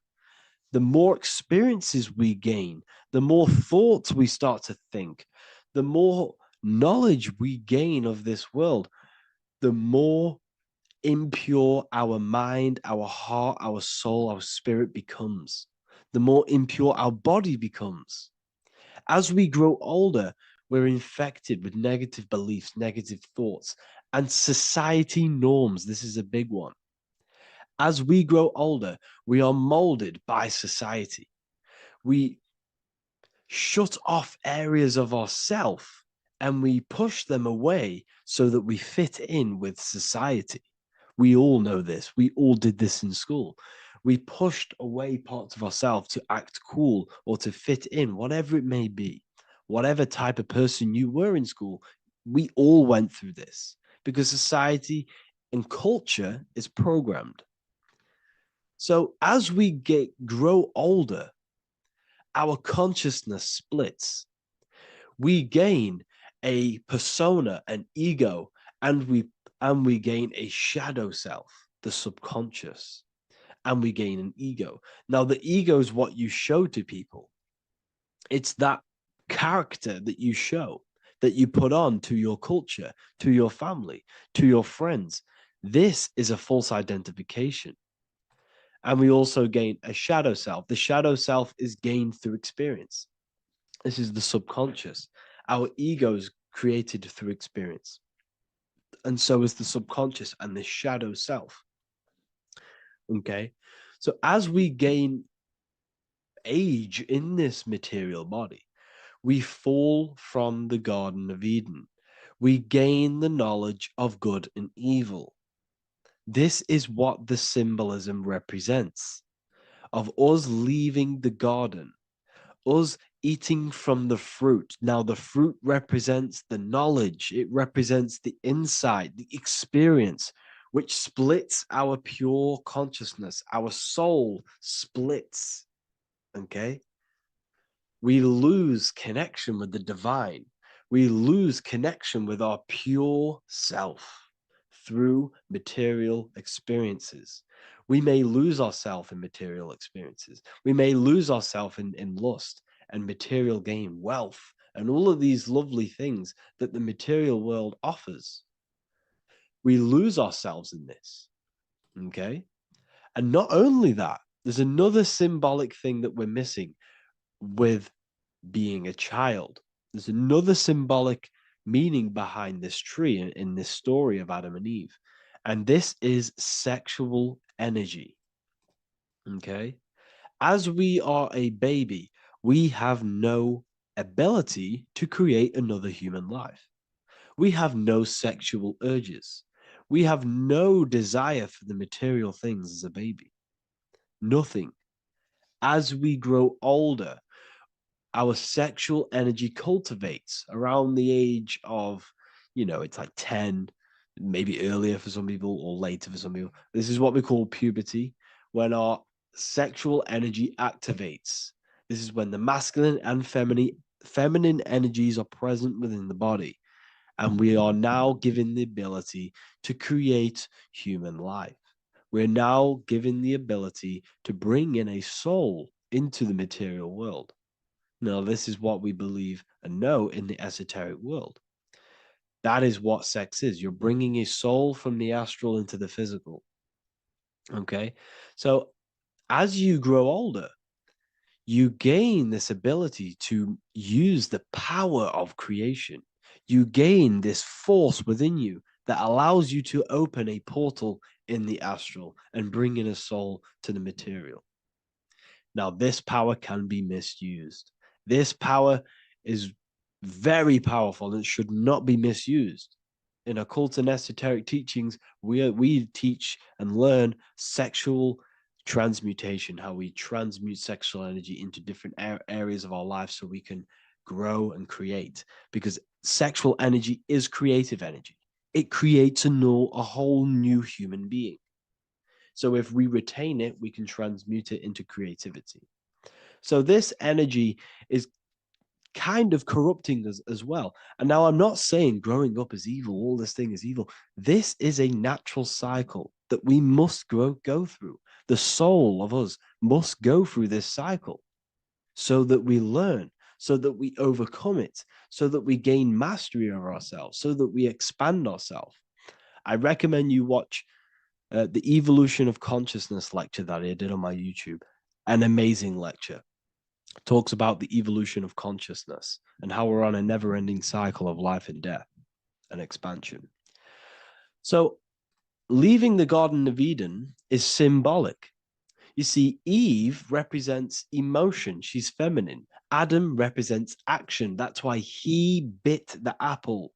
the more experiences we gain, the more thoughts we start to think, the more knowledge we gain of this world, the more impure our mind, our heart, our soul, our spirit becomes, the more impure our body becomes. As we grow older, we're infected with negative beliefs, negative thoughts, and society norms. This is a big one. As we grow older, we are molded by society. We shut off areas of ourself and we push them away so that we fit in with society. We all know this. We all did this in school. We pushed away parts of ourselves to act cool or to fit in, whatever it may be. Whatever type of person you were in school, we all went through this because society and culture is programmed. So as we grow older, our consciousness splits. We gain a persona, an ego, and we gain a shadow self, the subconscious, and we gain an ego. Now, the ego is what you show to people. It's that character that you show, that you put on to your culture, to your family, to your friends. This is a false identification. And we also gain a shadow self. The shadow self is gained through experience. This is the subconscious. Our ego is created through experience. And so is the subconscious and the shadow self. Okay. So as we gain age in this material body, we fall from the Garden of Eden. We gain the knowledge of good and evil. This is what the symbolism represents of us leaving the garden, us eating from the fruit. Now, the fruit represents the knowledge, it represents the insight, the experience, which splits our pure consciousness. Our soul splits. Okay? We lose connection with the divine. We lose connection with our pure self through material experiences. We may lose ourselves in material experiences. We may lose ourselves in lust and material gain, wealth, and all of these lovely things that the material world offers. We lose ourselves in this. Okay? And not only that, there's another symbolic thing that we're missing with being a child. There's another symbolic meaning behind this tree in this story of Adam and Eve. And this is sexual energy. Okay. As we are a baby, we have no ability to create another human life. We have no sexual urges. We have no desire for the material things as a baby. Nothing. As we grow older, our sexual energy cultivates around the age of, it's like 10, maybe earlier for some people or later for some people. This is what we call puberty, when our sexual energy activates. This is when the masculine and feminine energies are present within the body. And we are now given the ability to create human life. We're now given the ability to bring in a soul into the material world. Now, this is what we believe and know in the esoteric world. That is what sex is. You're bringing a soul from the astral into the physical. Okay. So as you grow older, you gain this ability to use the power of creation. You gain this force within you that allows you to open a portal in the astral and bring in a soul to the material. Now, this power can be misused. This power is very powerful and should not be misused. In occult and esoteric teachings, we teach and learn sexual transmutation, how we transmute sexual energy into different areas of our life so we can grow and create. Because sexual energy is creative energy. It creates a whole new human being. So if we retain it, we can transmute it into creativity. So this energy is kind of corrupting us as well. And now I'm not saying growing up is evil, all this thing is evil. This is a natural cycle that we must go through. The soul of us must go through this cycle so that we learn, so that we overcome it, so that we gain mastery over ourselves, so that we expand ourselves. I recommend you watch the Evolution of Consciousness lecture that I did on my YouTube. An amazing lecture. Talks about the evolution of consciousness and how we're on a never-ending cycle of life and death and expansion. So leaving the Garden of Eden is symbolic. You see, Eve represents emotion. She's feminine. Adam represents action. That's why he bit the apple.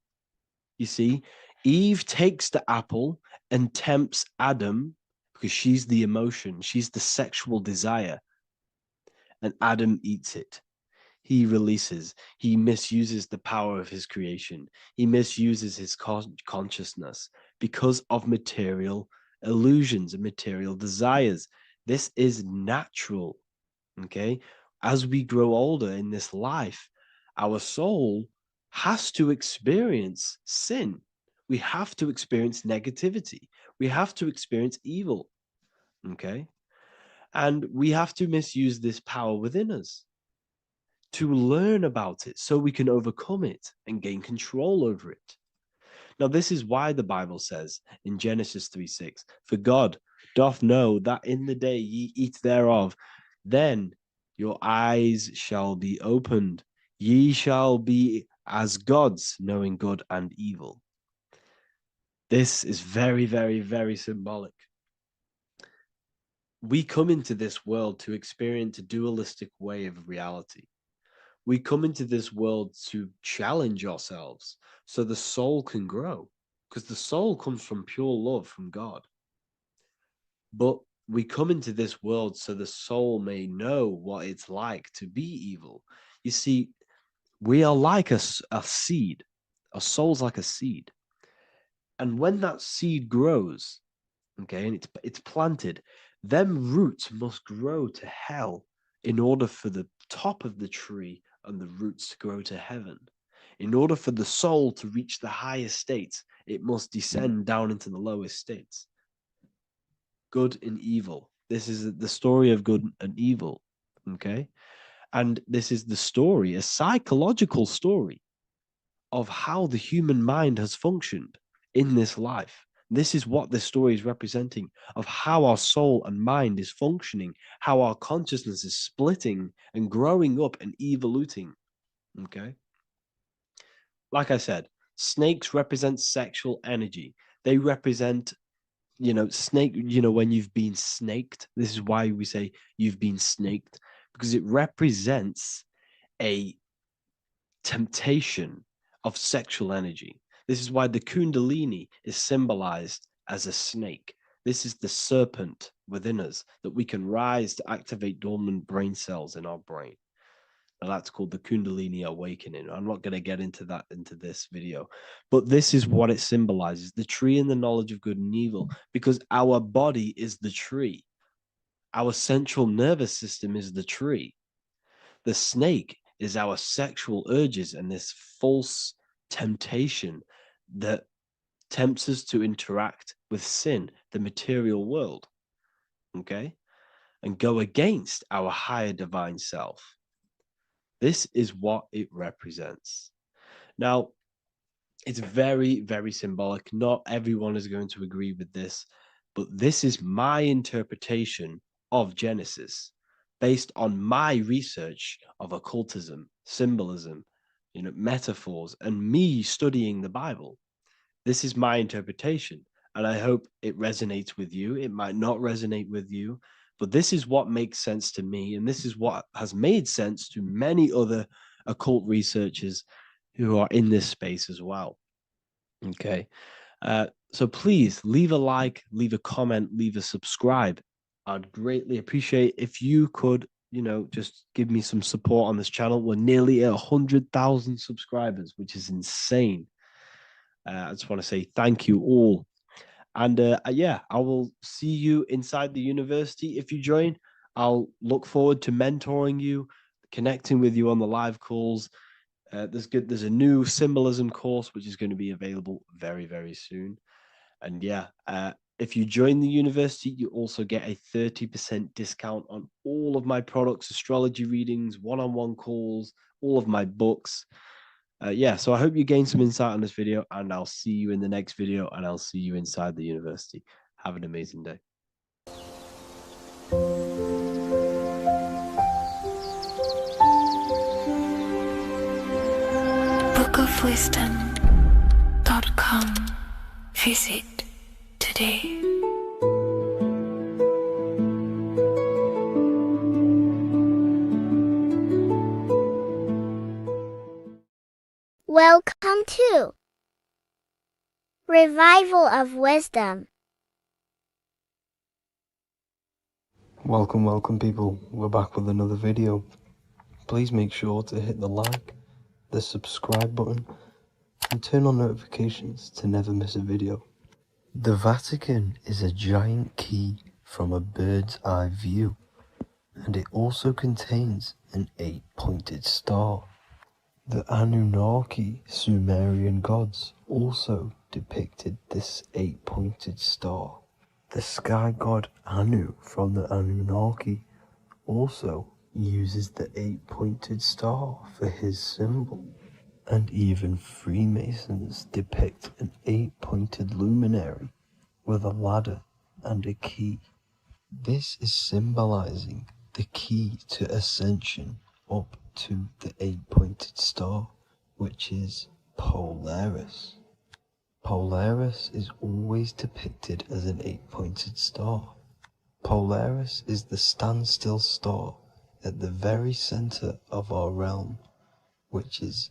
You see, Eve takes the apple and tempts Adam because she's the emotion. She's the sexual desire. And Adam eats it. He releases, he misuses the power of his creation. He misuses his consciousness because of material illusions and material desires. This is natural. Okay. As we grow older in this life, our soul has to experience sin. We have to experience negativity. We have to experience evil. Okay. And we have to misuse this power within us to learn about it so we can overcome it and gain control over it. Now, this is why the Bible says in Genesis 3:6, "For God doth know that in the day ye eat thereof, then your eyes shall be opened. Ye shall be as gods, knowing good and evil." This is very, very, very symbolic. We come into this world to experience a dualistic way of reality. We come into this world to challenge ourselves so the soul can grow, because the soul comes from pure love from God. But we come into this world so the soul may know what it's like to be evil. You see, we are like a seed. Our soul's like a seed. And when that seed grows, okay, and it's planted, them roots must grow to hell in order for the top of the tree and the roots to grow to heaven. In order for the soul to reach the highest states, it must descend down into the lowest states. Good and evil. This is the story of good and evil, okay? And this is the story, a psychological story of how the human mind has functioned in this life. This is what this story is representing of how our soul and mind is functioning, how our consciousness is splitting and growing up and evoluting. Okay. Like I said, snakes represent sexual energy. They represent, snake, when you've been snaked. This is why we say you've been snaked, because it represents a temptation of sexual energy. This is why the Kundalini is symbolized as a snake. This is the serpent within us that we can rise to activate dormant brain cells in our brain. Now that's called the Kundalini Awakening. I'm not going to get into that into this video, but this is what it symbolizes: the tree and the knowledge of good and evil, because our body is the tree. Our central nervous system is the tree. The snake is our sexual urges and this false temptation that tempts us to interact with sin, the material world, okay, and go against our higher divine self. This is what it represents. Now, it's very, very symbolic. Not everyone is going to agree with this, but this is my interpretation of Genesis based on my research of occultism, symbolism, metaphors, and me studying the Bible. This is my interpretation, and I hope it resonates with you. It might not resonate with you, but this is what makes sense to me, and this is what has made sense to many other occult researchers who are in this space as well. Okay. So please leave a like, leave a comment, leave a subscribe. I'd greatly appreciate if you could, just give me some support on this channel. We're nearly at 100,000 subscribers, which is insane. I just want to say thank you all. And yeah, I will see you inside the university if you join. I'll look forward to mentoring you, connecting with you on the live calls. There's a new symbolism course which is going to be available very, very soon. And yeah, if you join the university, you also get a 30% discount on all of my products, astrology readings, one-on-one calls, all of my books. Yeah, so I hope you gain some insight on this video, and I'll see you in the next video, and I'll see you inside the university. Have an amazing day. bookofwisdom.com. Visit today. Welcome to Revival of Wisdom. Welcome people, we're back with another video. Please make sure to hit the like, the subscribe button, and turn on notifications to never miss a video. The Vatican is a giant key from a bird's eye view, and it also contains an 8-pointed star. The Anunnaki Sumerian gods also depicted this 8-pointed star. The sky god Anu from the Anunnaki also uses the 8-pointed star for his symbol. And even Freemasons depict an 8-pointed luminary with a ladder and a key. This is symbolizing the key to ascension up to the 8-pointed star, which is Polaris. Polaris is always depicted as an 8-pointed star. Polaris is the standstill star at the very center of our realm, which is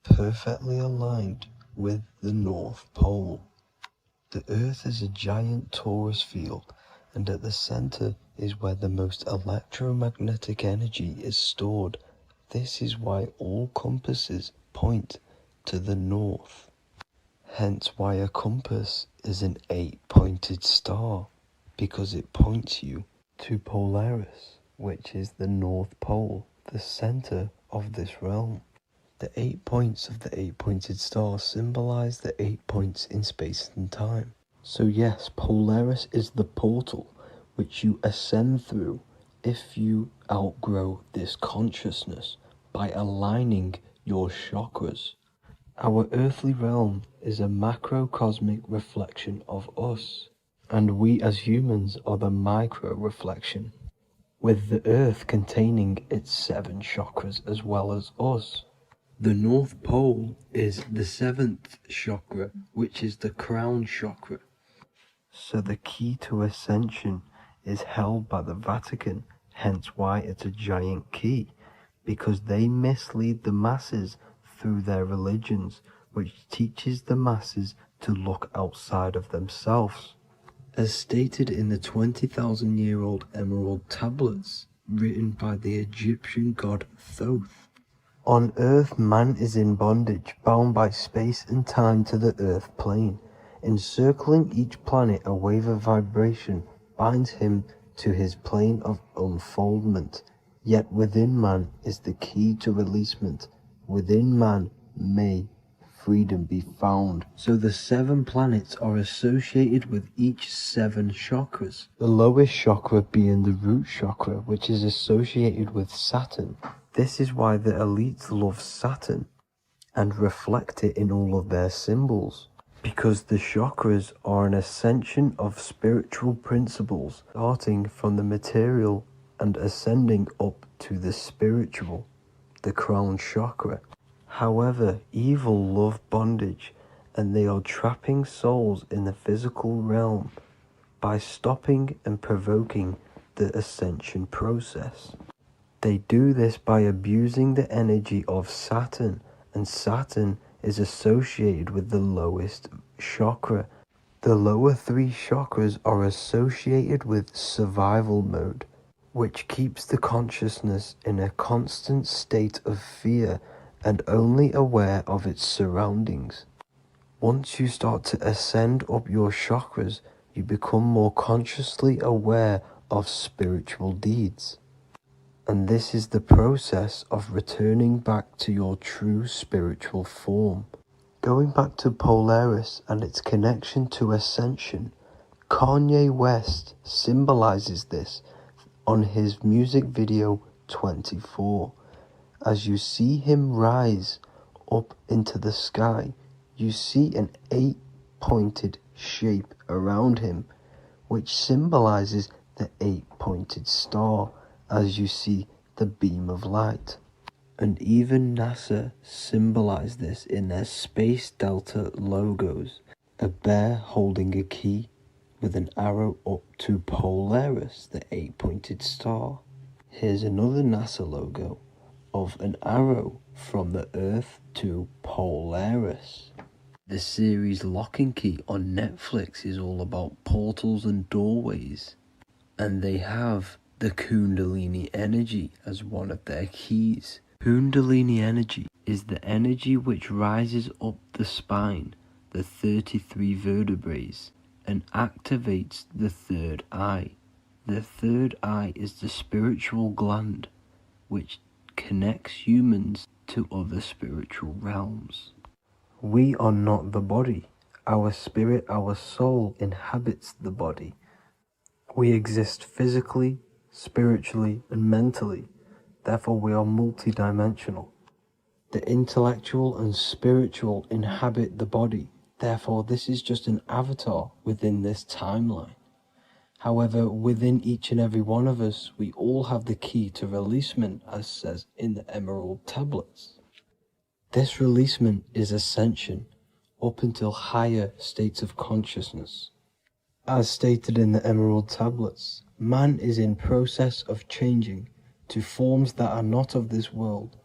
perfectly aligned with the North Pole. The Earth is a giant torus field, and at the center is where the most electromagnetic energy is stored. This is why all compasses point to the north. Hence why a compass is an 8-pointed star, because it points you to Polaris, which is the North Pole, the center of this realm. The 8 points of the 8-pointed star symbolize the 8 points in space and time. So yes, Polaris is the portal which you ascend through if you outgrow this consciousness by aligning your chakras. Our earthly realm is a macrocosmic reflection of us, and we as humans are the micro reflection, with the earth containing its 7 chakras as well as us. The North Pole is the 7th chakra, which is the crown chakra. So the key to ascension is held by the Vatican, hence why it's a giant key, because they mislead the masses through their religions, which teaches the masses to look outside of themselves. As stated in the 20,000-year-old emerald tablets, written by the Egyptian god Thoth. On Earth, man is in bondage, bound by space and time to the Earth plane. Encircling each planet, a wave of vibration binds him to his plane of unfoldment. Yet within man is the key to releasement. Within man may freedom be found. So the 7 planets are associated with each 7 chakras. The lowest chakra being the root chakra, which is associated with Saturn. This is why the elites love Saturn and reflect it in all of their symbols. Because the chakras are an ascension of spiritual principles, starting from the material and ascending up to the spiritual, the crown chakra. However, evil love bondage, and they are trapping souls in the physical realm by stopping and provoking the ascension process. They do this by abusing the energy of Saturn, and Saturn is associated with the lowest chakra. The lower 3 chakras are associated with survival mode, which keeps the consciousness in a constant state of fear and only aware of its surroundings. Once you start to ascend up your chakras, you become more consciously aware of spiritual deeds. And this is the process of returning back to your true spiritual form. Going back to Polaris and its connection to ascension, Kanye West symbolizes this on his music video 24. As you see him rise up into the sky, you see an 8-pointed shape around him, which symbolizes the 8-pointed star, as you see the beam of light. And even NASA symbolize this in their Space Delta logos, a bear holding a key with an arrow up to Polaris, the 8-pointed star. Here's another NASA logo of an arrow from the Earth to Polaris. The series Lock and Key on Netflix is all about portals and doorways, and they have the Kundalini energy as one of their keys. Kundalini energy is the energy which rises up the spine, the 33 vertebrae, and activates the third eye. The third eye is the spiritual gland, which connects humans to other spiritual realms. We are not the body. Our spirit, our soul inhabits the body. We exist physically, spiritually, and mentally, Therefore, we are multidimensional. The intellectual and spiritual inhabit the body. Therefore, this is just an avatar within this timeline. However, within each and every one of us, we all have the key to releasement, as says in the Emerald Tablets. This releasement is ascension up until higher states of consciousness. As stated in the Emerald Tablets, man is in process of changing to forms that are not of this world.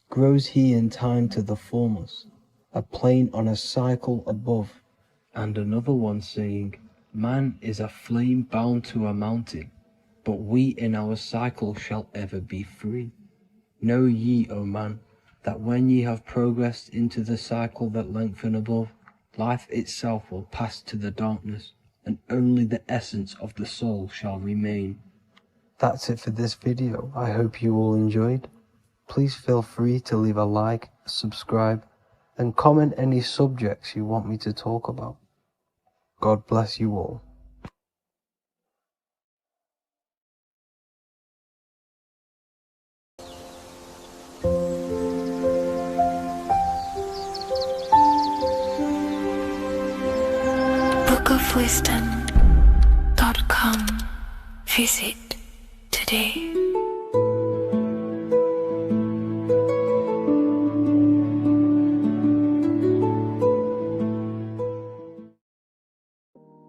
Grows he in time to the formless, a plane on a cycle above. And another one saying, man is a flame bound to a mountain, but we in our cycle shall ever be free. Know ye, O man, that when ye have progressed into the cycle that lengthen above, life itself will pass to the darkness, and only the essence of the soul shall remain. That's it for this video. I hope you all enjoyed. Please feel free to leave a like, subscribe, and comment any subjects you want me to talk about. God bless you all. bookofwisdom.com. Visit today.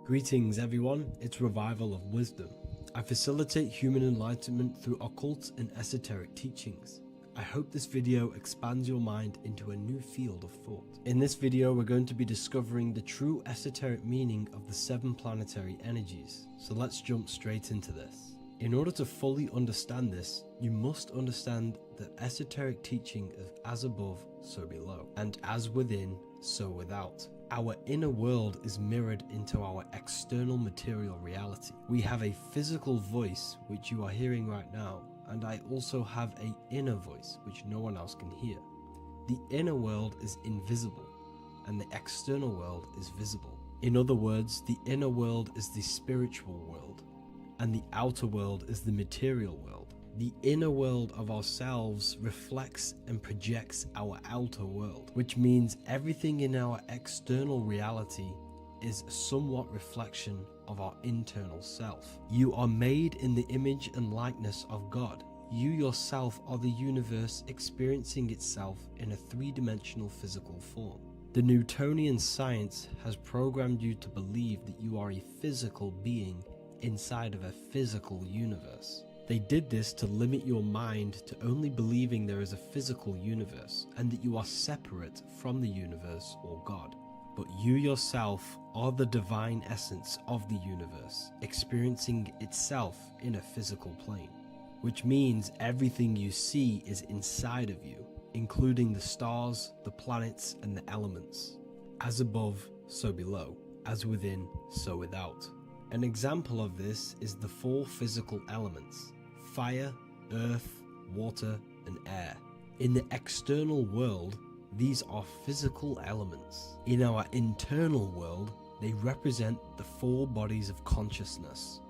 Greetings everyone, it's Revival of Wisdom. I facilitate human enlightenment through occult and esoteric teachings. I hope this video expands your mind into a new field of thought. In this video, we're going to be discovering the true esoteric meaning of the 7 planetary energies. So let's jump straight into this. In order to fully understand this, you must understand the esoteric teaching of as above, so below, and as within, so without. Our inner world is mirrored into our external material reality. We have a physical voice, which you are hearing right now, and I also have an inner voice, which no one else can hear. The inner world is invisible, and the external world is visible. In other words, the inner world is the spiritual world, and the outer world is the material world. The inner world of ourselves reflects and projects our outer world, which means everything in our external reality is somewhat reflection of our internal self. You are made in the image and likeness of God. You yourself are the universe experiencing itself in a 3-dimensional physical form. The Newtonian science has programmed you to believe that you are a physical being inside of a physical universe. They did this to limit your mind to only believing there is a physical universe and that you are separate from the universe or God. But you yourself are the divine essence of the universe, experiencing itself in a physical plane, which means everything you see is inside of you, including the stars, the planets, and the elements. As above, so below. As within, so without. An example of this is the 4 physical elements: fire, earth, water, and air. In the external world, these are physical elements. In our internal world, they represent the 4 bodies of consciousness.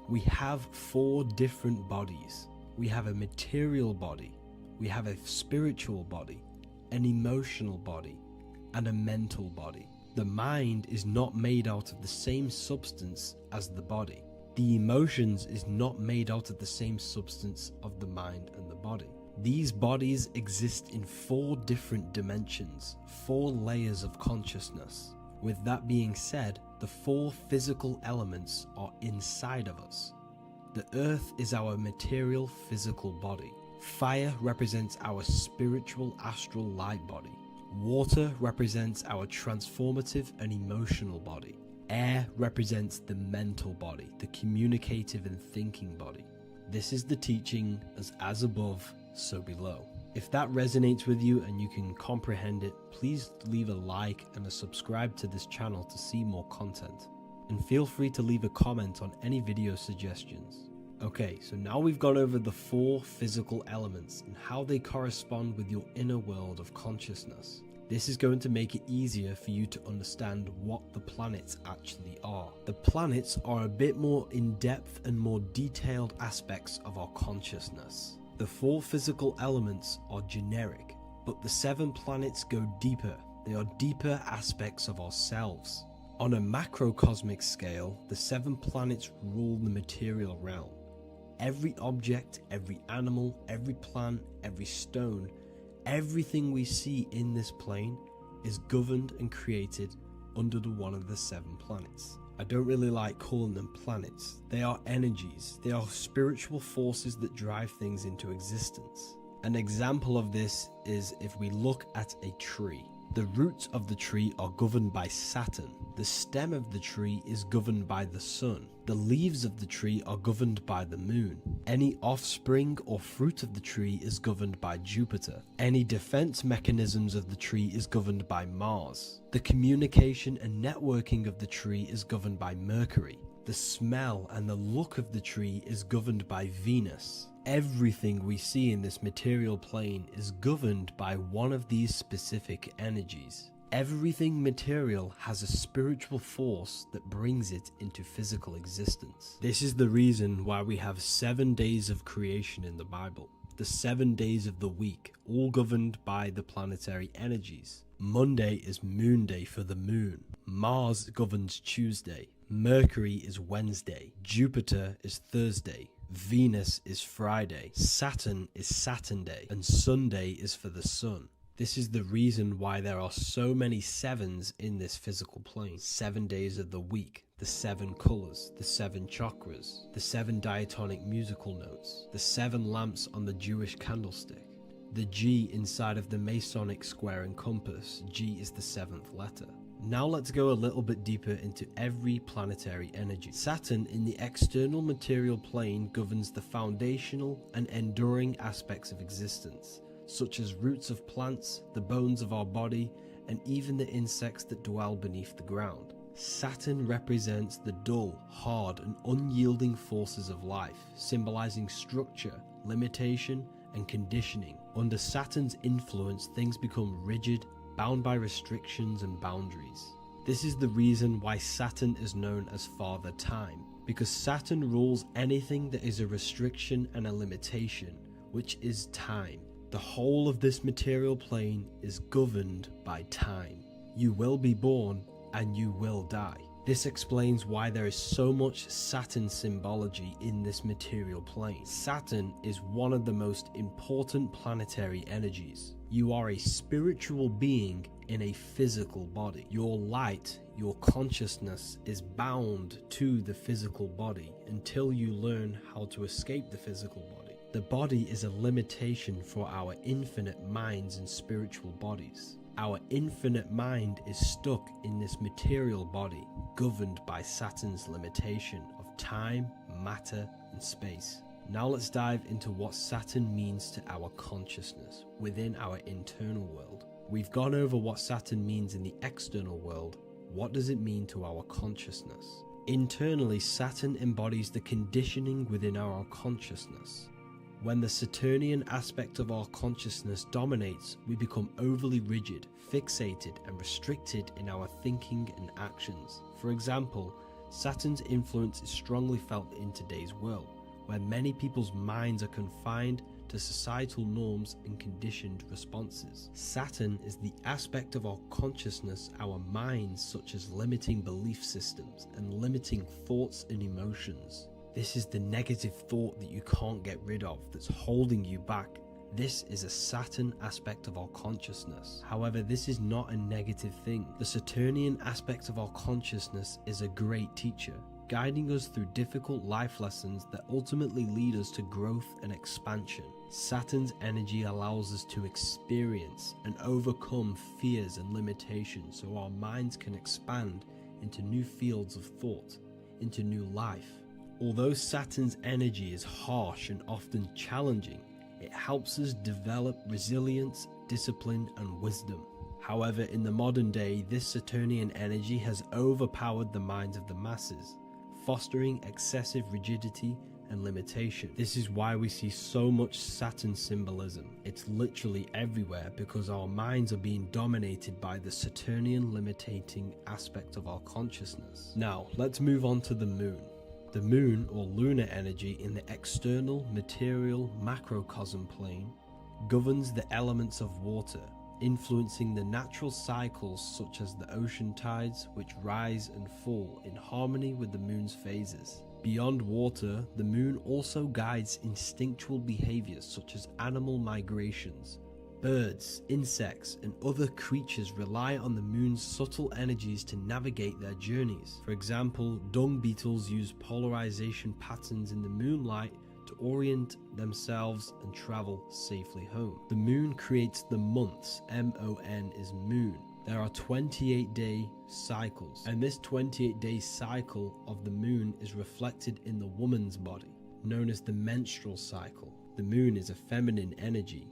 We have 4 different bodies. We have a material body, we have a spiritual body, an emotional body, and a mental body. The mind is not made out of the same substance as the body. The emotions is not made out of the same substance of the mind and the body. These bodies exist in 4 different dimensions, 4 layers of consciousness. With that being said, the 4 physical elements are inside of us. The earth is our material physical body. Fire represents our spiritual astral light body. Water represents our transformative and emotional body. Air represents the mental body, the communicative and thinking body. This is the teaching as above, so below. If that resonates with you and you can comprehend it, please leave a like and a subscribe to this channel to see more content. And feel free to leave a comment on any video suggestions. Okay, so now we've gone over the 4 physical elements and how they correspond with your inner world of consciousness. This is going to make it easier for you to understand what the planets actually are. The planets are a bit more in-depth and more detailed aspects of our consciousness. The 4 physical elements are generic, but the 7 planets go deeper. They are deeper aspects of ourselves. On a macrocosmic scale, the 7 planets rule the material realm. Every object, every animal, every plant, every stone, everything we see in this plane is governed and created under the one of the 7 planets. I don't really like calling them planets. They are energies. They are spiritual forces that drive things into existence. An example of this is if we look at a tree. The roots of the tree are governed by Saturn. The stem of the tree is governed by the sun. The leaves of the tree are governed by the moon. Any offspring or fruit of the tree is governed by Jupiter. Any defense mechanisms of the tree is governed by Mars. The communication and networking of the tree is governed by Mercury. The smell and the look of the tree is governed by Venus. Everything we see in this material plane is governed by one of these specific energies. Everything material has a spiritual force that brings it into physical existence. This is the reason why we have 7 days of creation in the Bible. The 7 days of the week, all governed by the planetary energies. Monday is Moon Day for the moon. Mars governs Tuesday. Mercury is Wednesday. Jupiter is Thursday. Venus is Friday. Saturn is Saturn Day. And Sunday is for the sun. This is the reason why there are so many 7s in this physical plane. 7 days of the week, the 7 colors, the 7 chakras, the 7 diatonic musical notes, the 7 lamps on the Jewish candlestick, the G inside of the Masonic square and compass. G is the 7th letter. Now let's go a little bit deeper into every planetary energy. Saturn in the external material plane governs the foundational and enduring aspects of existence, such as roots of plants, the bones of our body, and even the insects that dwell beneath the ground. Saturn represents the dull, hard, and unyielding forces of life, symbolizing structure, limitation, and conditioning. Under Saturn's influence, things become rigid, bound by restrictions and boundaries. This is the reason why Saturn is known as Father Time, because Saturn rules anything that is a restriction and a limitation, which is time. The whole of this material plane is governed by time. You will be born and you will die. This explains why there is so much Saturn symbology in this material plane. Saturn is one of the most important planetary energies. You are a spiritual being in a physical body. Your light, your consciousness is bound to the physical body until you learn how to escape the physical body. The body is a limitation for our infinite minds and spiritual bodies. Our infinite mind is stuck in this material body, governed by Saturn's limitation of time, matter, and space. Now let's dive into what Saturn means to our consciousness within our internal world. We've gone over what Saturn means in the external world. What does it mean to our consciousness? Internally, Saturn embodies the conditioning within our consciousness. When the Saturnian aspect of our consciousness dominates, we become overly rigid, fixated, and restricted in our thinking and actions. For example, Saturn's influence is strongly felt in today's world, where many people's minds are confined to societal norms and conditioned responses. Saturn is the aspect of our consciousness, our minds, such as limiting belief systems and limiting thoughts and emotions. This is the negative thought that you can't get rid of, that's holding you back. This is a Saturn aspect of our consciousness. However, this is not a negative thing. The Saturnian aspect of our consciousness is a great teacher, guiding us through difficult life lessons that ultimately lead us to growth and expansion. Saturn's energy allows us to experience and overcome fears and limitations so our minds can expand into new fields of thought, into new life. Although Saturn's energy is harsh and often challenging, it helps us develop resilience, discipline, and wisdom. However, in the modern day, this Saturnian energy has overpowered the minds of the masses, fostering excessive rigidity and limitation. This is why we see so much Saturn symbolism. It's literally everywhere because our minds are being dominated by the Saturnian limiting aspect of our consciousness. Now, let's move on to the moon. The moon or lunar energy in the external material macrocosm plane governs the elements of water, influencing the natural cycles such as the ocean tides, which rise and fall in harmony with the moon's phases. Beyond water, the moon also guides instinctual behaviors such as animal migrations. Birds, insects, and other creatures rely on the moon's subtle energies to navigate their journeys. For example, dung beetles use polarization patterns in the moonlight to orient themselves and travel safely home. The moon creates the months. M-O-N is moon. There are 28-day cycles, and this 28-day cycle of the moon is reflected in the woman's body, known as the menstrual cycle. The moon is a feminine energy,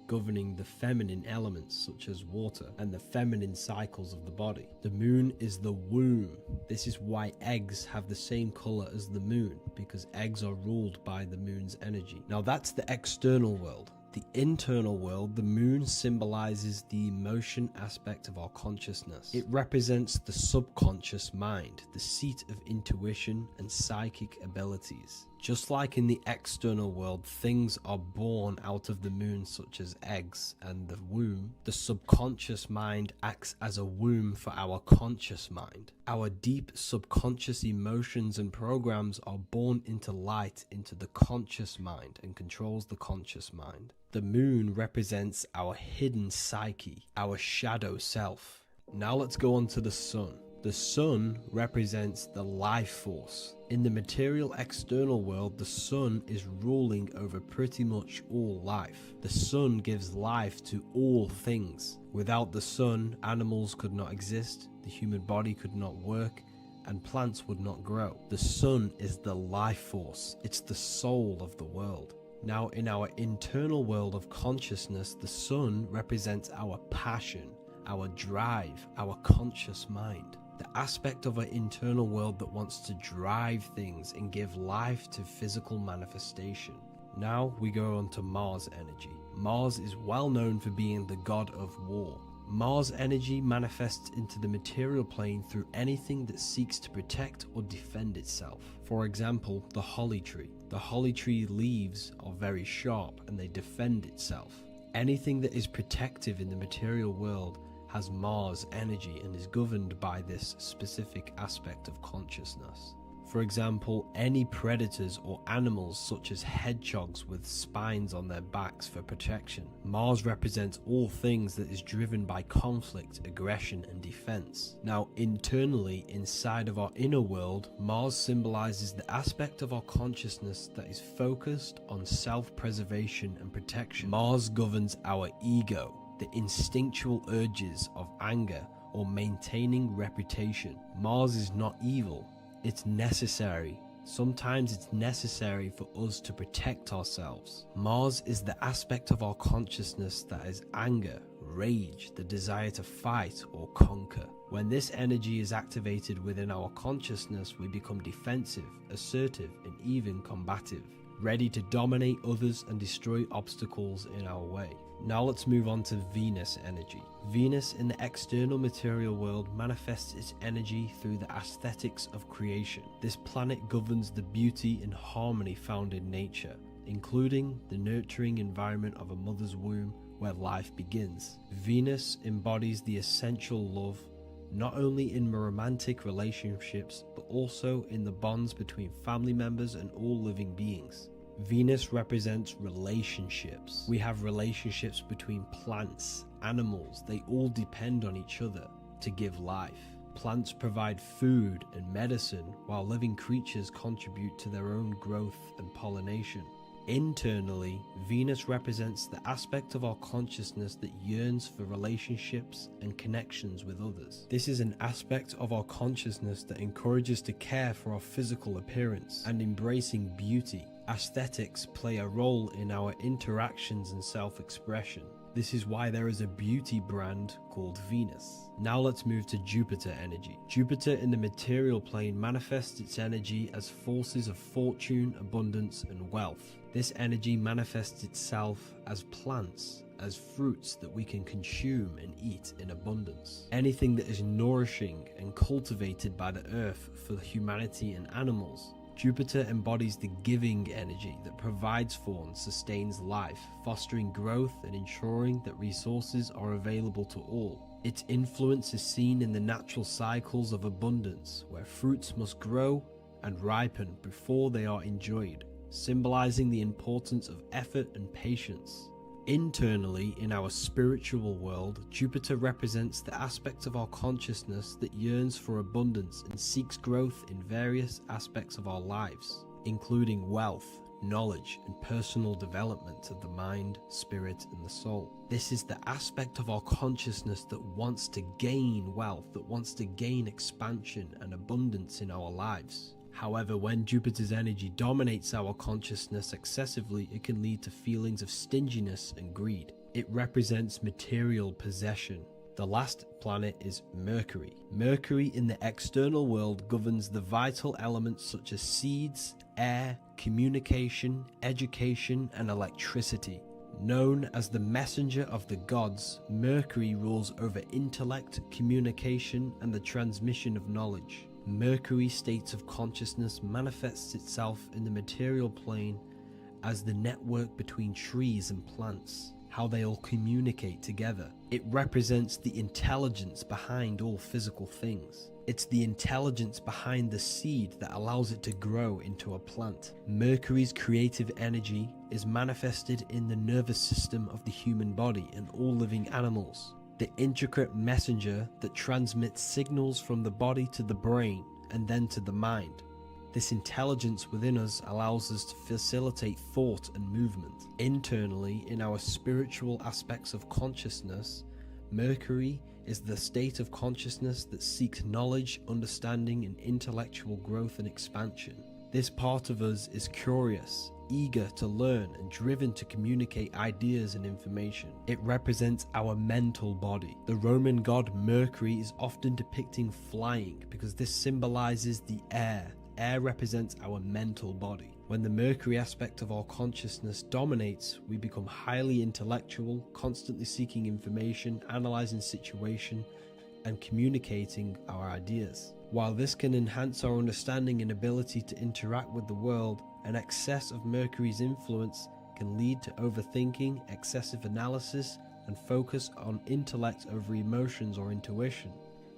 governing the feminine elements such as water and the feminine cycles of the body. The moon is the womb. This is why eggs have the same color as the moon, because eggs are ruled by the moon's energy. Now that's the external world. The internal world, the moon symbolizes the emotion aspect of our consciousness. It represents the subconscious mind, the seat of intuition and psychic abilities. Just like in the external world, things are born out of the moon, such as eggs and the womb. The subconscious mind acts as a womb for our conscious mind. Our deep subconscious emotions and programs are born into light into the conscious mind and controls the conscious mind. The moon represents our hidden psyche, our shadow self. Now let's go on to the sun. The sun represents the life force. In the material external world, the sun is ruling over pretty much all life. The sun gives life to all things. Without the sun, animals could not exist, the human body could not work, and plants would not grow. The sun is the life force. It's the soul of the world. Now, in our internal world of consciousness, the sun represents our passion, our drive, our conscious mind. The aspect of our internal world that wants to drive things and give life to physical manifestation. Now we go on to Mars energy. Mars is well known for being the god of war. Mars energy manifests into the material plane through anything that seeks to protect or defend itself. For example, the holly tree. The holly tree leaves are very sharp and they defend itself. Anything that is protective in the material world has Mars energy and is governed by this specific aspect of consciousness. For example, any predators or animals such as hedgehogs with spines on their backs for protection. Mars represents all things that is driven by conflict, aggression, and defense. Now, internally, inside of our inner world, Mars symbolizes the aspect of our consciousness that is focused on self-preservation and protection. Mars governs our ego, the instinctual urges of anger or maintaining reputation. Mars is not evil, it's necessary. Sometimes it's necessary for us to protect ourselves. Mars is the aspect of our consciousness that is anger, rage, the desire to fight or conquer. When this energy is activated within our consciousness, we become defensive, assertive, and even combative, ready to dominate others and destroy obstacles in our way. Now let's move on to Venus energy. Venus in the external material world manifests its energy through the aesthetics of creation. This planet governs the beauty and harmony found in nature, including the nurturing environment of a mother's womb where life begins. Venus embodies the essential love, not only in romantic relationships, but also in the bonds between family members and all living beings. Venus represents relationships. We have relationships between plants, animals. They all depend on each other to give life. Plants provide food and medicine, while living creatures contribute to their own growth and pollination. Internally, Venus represents the aspect of our consciousness that yearns for relationships and connections with others. This is an aspect of our consciousness that encourages to care for our physical appearance and embracing beauty. Aesthetics play a role in our interactions and self-expression. This is why there is a beauty brand called Venus. Now let's move to Jupiter energy. Jupiter in the material plane manifests its energy as forces of fortune, abundance, and wealth. This energy manifests itself as plants, as fruits that we can consume and eat in abundance. Anything that is nourishing and cultivated by the earth for humanity and animals. Jupiter embodies the giving energy that provides for and sustains life, fostering growth and ensuring that resources are available to all. Its influence is seen in the natural cycles of abundance, where fruits must grow and ripen before they are enjoyed, symbolizing the importance of effort and patience. Internally, in our spiritual world, Jupiter represents the aspect of our consciousness that yearns for abundance and seeks growth in various aspects of our lives, including wealth, knowledge, and personal development of the mind, spirit, and the soul. This is the aspect of our consciousness that wants to gain wealth, that wants to gain expansion and abundance in our lives. However, when Jupiter's energy dominates our consciousness excessively, it can lead to feelings of stinginess and greed. It represents material possession. The last planet is Mercury. Mercury in the external world governs the vital elements such as seeds, air, communication, education, and electricity. Known as the messenger of the gods, Mercury rules over intellect, communication, and the transmission of knowledge. Mercury's states of consciousness manifests itself in the material plane as the network between trees and plants, how they all communicate together. It represents the intelligence behind all physical things. It's the intelligence behind the seed that allows it to grow into a plant. Mercury's creative energy is manifested in the nervous system of the human body and all living animals, the intricate messenger that transmits signals from the body to the brain and then to the mind. This intelligence within us allows us to facilitate thought and movement. Internally, in our spiritual aspects of consciousness, Mercury is the state of consciousness that seeks knowledge, understanding, and intellectual growth and expansion. This part of us is curious, eager to learn, and driven to communicate ideas and information. It represents our mental body. The Roman god Mercury is often depicting flying because this symbolizes the air. Air represents our mental body. When the Mercury aspect of our consciousness dominates, we become highly intellectual, constantly seeking information, analyzing situation, and communicating our ideas. While this can enhance our understanding and ability to interact with the world, an excess of Mercury's influence can lead to overthinking, excessive analysis, and focus on intellect over emotions or intuition.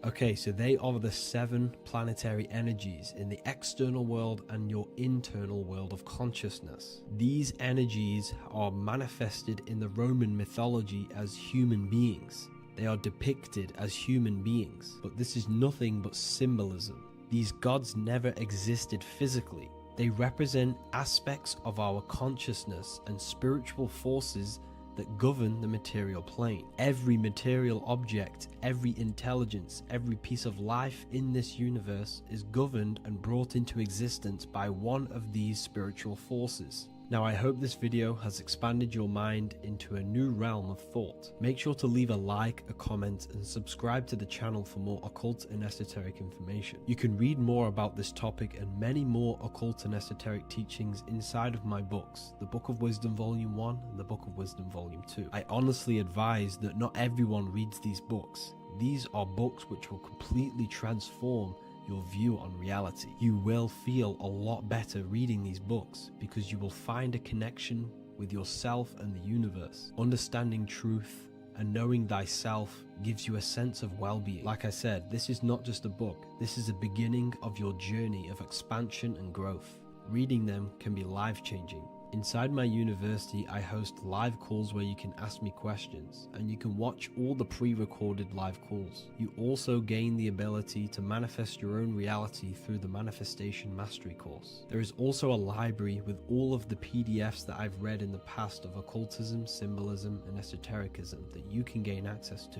Okay, so they are the 7 planetary energies in the external world and your internal world of consciousness. These energies are manifested in the Roman mythology as human beings. They are depicted as human beings, but this is nothing but symbolism. These gods never existed physically. They represent aspects of our consciousness and spiritual forces that govern the material plane. Every material object, every intelligence, every piece of life in this universe is governed and brought into existence by one of these spiritual forces. Now, I hope this video has expanded your mind into a new realm of thought. Make sure to leave a like, a comment, and subscribe to the channel for more occult and esoteric information. You can read more about this topic and many more occult and esoteric teachings inside of my books, the Book of Wisdom Volume 1 and the Book of Wisdom Volume 2. I honestly advise that not everyone reads these books. These are books which will completely transform your view on reality. You will feel a lot better reading these books because you will find a connection with yourself and the universe. Understanding truth and knowing thyself gives you a sense of well-being. Like I said, this is not just a book. This is a beginning of your journey of expansion and growth. Reading them can be life-changing. Inside my university, I host live calls where you can ask me questions, and you can watch all the pre-recorded live calls. You also gain the ability to manifest your own reality through the Manifestation Mastery course. There is also a library with all of the PDFs that I've read in the past of occultism, symbolism, and esotericism that you can gain access to.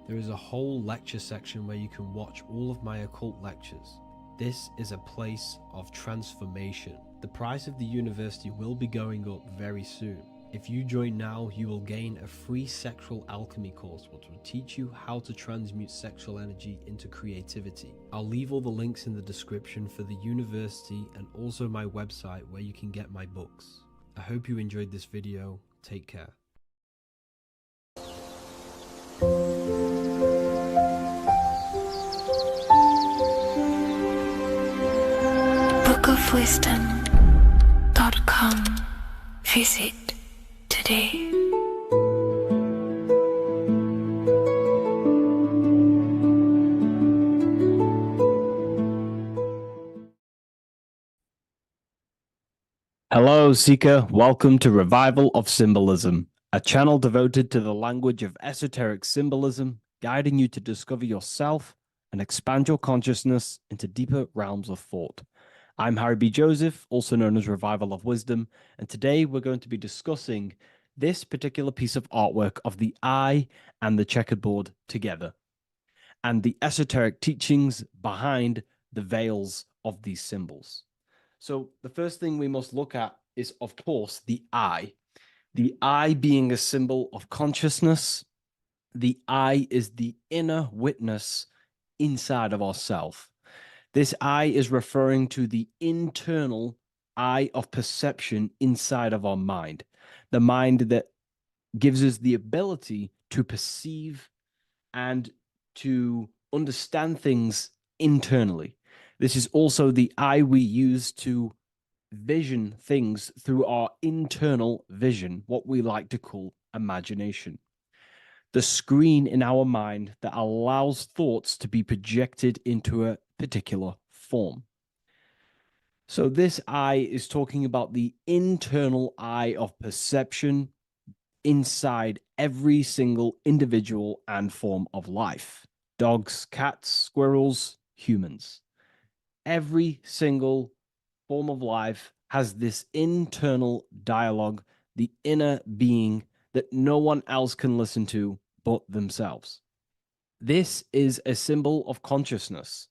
There is a whole lecture section where you can watch all of my occult lectures. This is a place of transformation. The price of the university will be going up very soon. If you join now, you will gain a free sexual alchemy course which will teach you how to transmute sexual energy into creativity. I'll leave all the links in the description for the university and also my website where you can get my books. I hope you enjoyed this video. Take care. Book of www.wellofwisdom.com. Visit today. Hello, Seeker. Welcome to Revival of Symbolism, a channel devoted to the language of esoteric symbolism, guiding you to discover yourself and expand your consciousness into deeper realms of thought. I'm Harry B. Joseph, also known as Revival of Wisdom, and today we're going to be discussing this particular piece of artwork of the eye and the checkerboard together, and the esoteric teachings behind the veils of these symbols. So the first thing we must look at is, of course, the eye. The eye being a symbol of consciousness. The eye is the inner witness inside of ourself. This eye is referring to the internal eye of perception inside of our mind, the mind that gives us the ability to perceive and to understand things internally. This is also the eye we use to vision things through our internal vision, what we like to call imagination. The screen in our mind that allows thoughts to be projected into a particular form. So this eye is talking about the internal eye of perception inside every single individual and form of life. Dogs, cats, squirrels, humans. Every single form of life has this internal dialogue, the inner being that no one else can listen to but themselves. This is a symbol of consciousness.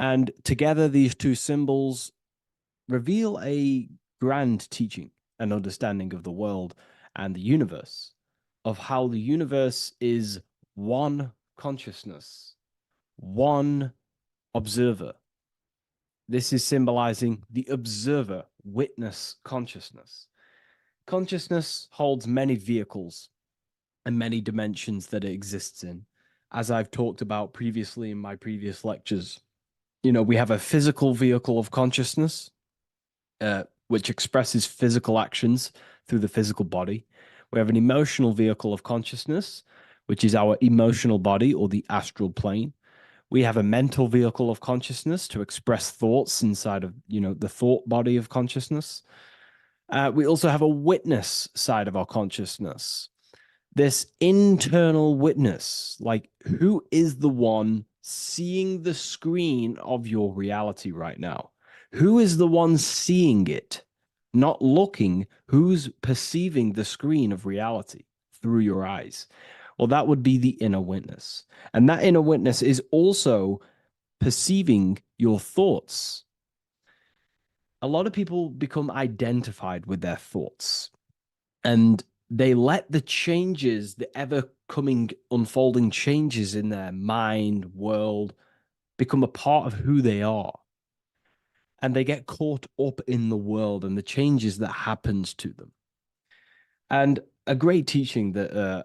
And together, these two symbols reveal a grand teaching and understanding of the world and the universe, of how the universe is one consciousness, one observer. This is symbolizing the observer witness consciousness. Consciousness holds many vehicles and many dimensions that it exists in. As I've talked about previously in my previous lectures, we have a physical vehicle of consciousness, which expresses physical actions through the physical body. We have an emotional vehicle of consciousness, which is our emotional body or the astral plane. We have a mental vehicle of consciousness to express thoughts inside of, the thought body of consciousness. We also have a witness side of our consciousness. This internal witness, like who is the one seeing the screen of your reality right now? Who is the one seeing it? Not looking, who's perceiving the screen of reality through your eyes? Well, that would be the inner witness. And that inner witness is also perceiving your thoughts. A lot of people become identified with their thoughts, and they let the changes, the ever coming, unfolding changes in their mind, world, become a part of who they are. And they get caught up in the world and the changes that happens to them. And a great teaching that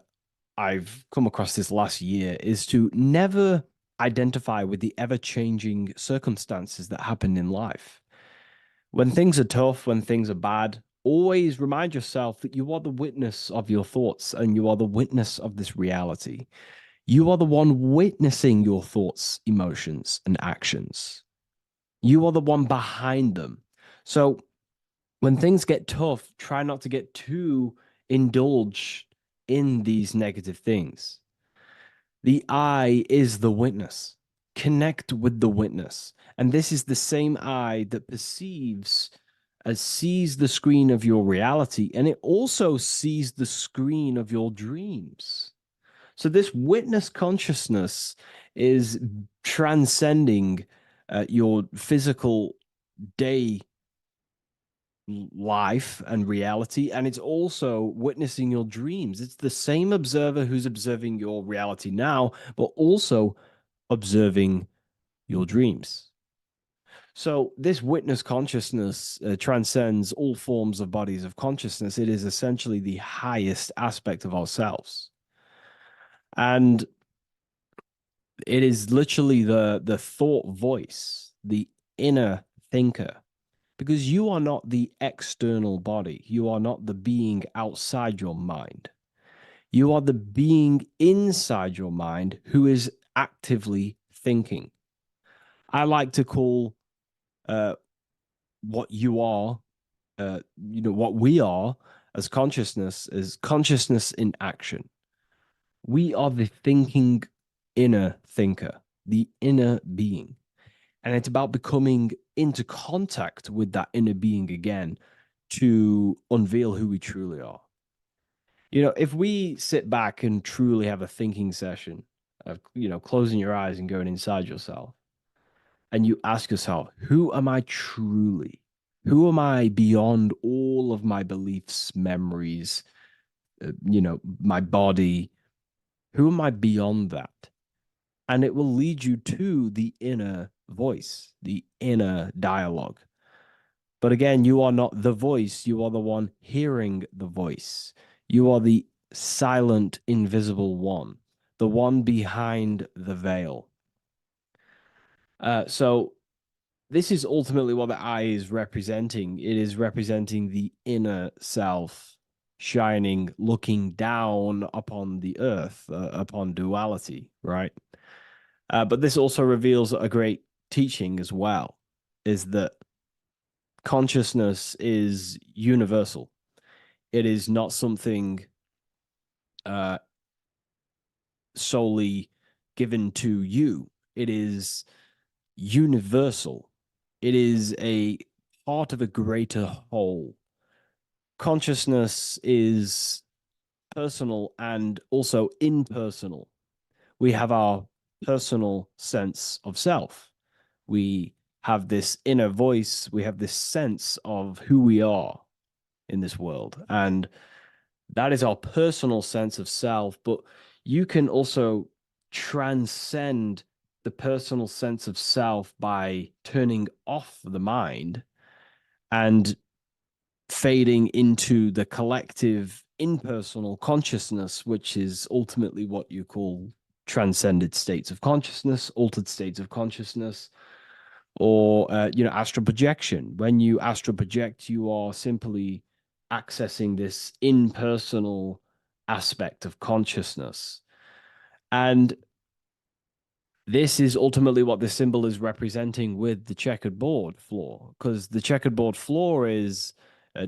I've come across this last year is to never identify with the ever-changing circumstances that happen in life. When things are tough, when things are bad, always remind yourself that you are the witness of your thoughts and you are the witness of this reality. You are the one witnessing your thoughts, emotions, and actions. You are the one behind them. So when things get tough, try not to get too indulged in these negative things. The eye is the witness. Connect with the witness. And this is the same eye that sees the screen of your reality, and it also sees the screen of your dreams. So this witness consciousness is transcending your physical day life and reality, and it's also witnessing your dreams. It's the same observer who's observing your reality now, but also observing your dreams. So this witness consciousness transcends all forms of bodies of consciousness. It is essentially the highest aspect of ourselves, and it is literally the thought voice, the inner thinker, because you are not the external body. You are not the being outside your mind. You are the being inside your mind who is actively thinking. I like to call uh, what you are, what we are as consciousness is consciousness in action. We are the thinking inner thinker, the inner being. And it's about becoming into contact with that inner being again to unveil who we truly are. If we sit back and truly have a thinking session of, closing your eyes and going inside yourself, and you ask yourself, who am I truly? Who am I beyond all of my beliefs, memories, my body? Who am I beyond that? And it will lead you to the inner voice, the inner dialogue. But again, you are not the voice, you are the one hearing the voice. You are the silent, invisible one, the one behind the veil. So this is ultimately what the eye is representing. It is representing the inner self shining, looking down upon the earth, upon duality, right? But this also reveals a great teaching as well, is that consciousness is universal. It is not something uh, solely given to you. It is universal. It is a part of a greater whole. Consciousness is personal and also impersonal. We have our personal sense of self. We have this inner voice. We have this sense of who we are in this world. And that is our personal sense of self. But you can also transcend the personal sense of self by turning off the mind and fading into the collective impersonal consciousness, which is ultimately what you call transcended states of consciousness, altered states of consciousness, or astral projection. When you astral project, you are simply accessing this impersonal aspect of consciousness. And this is ultimately what the symbol is representing with the checkered board floor, because the checkered board floor is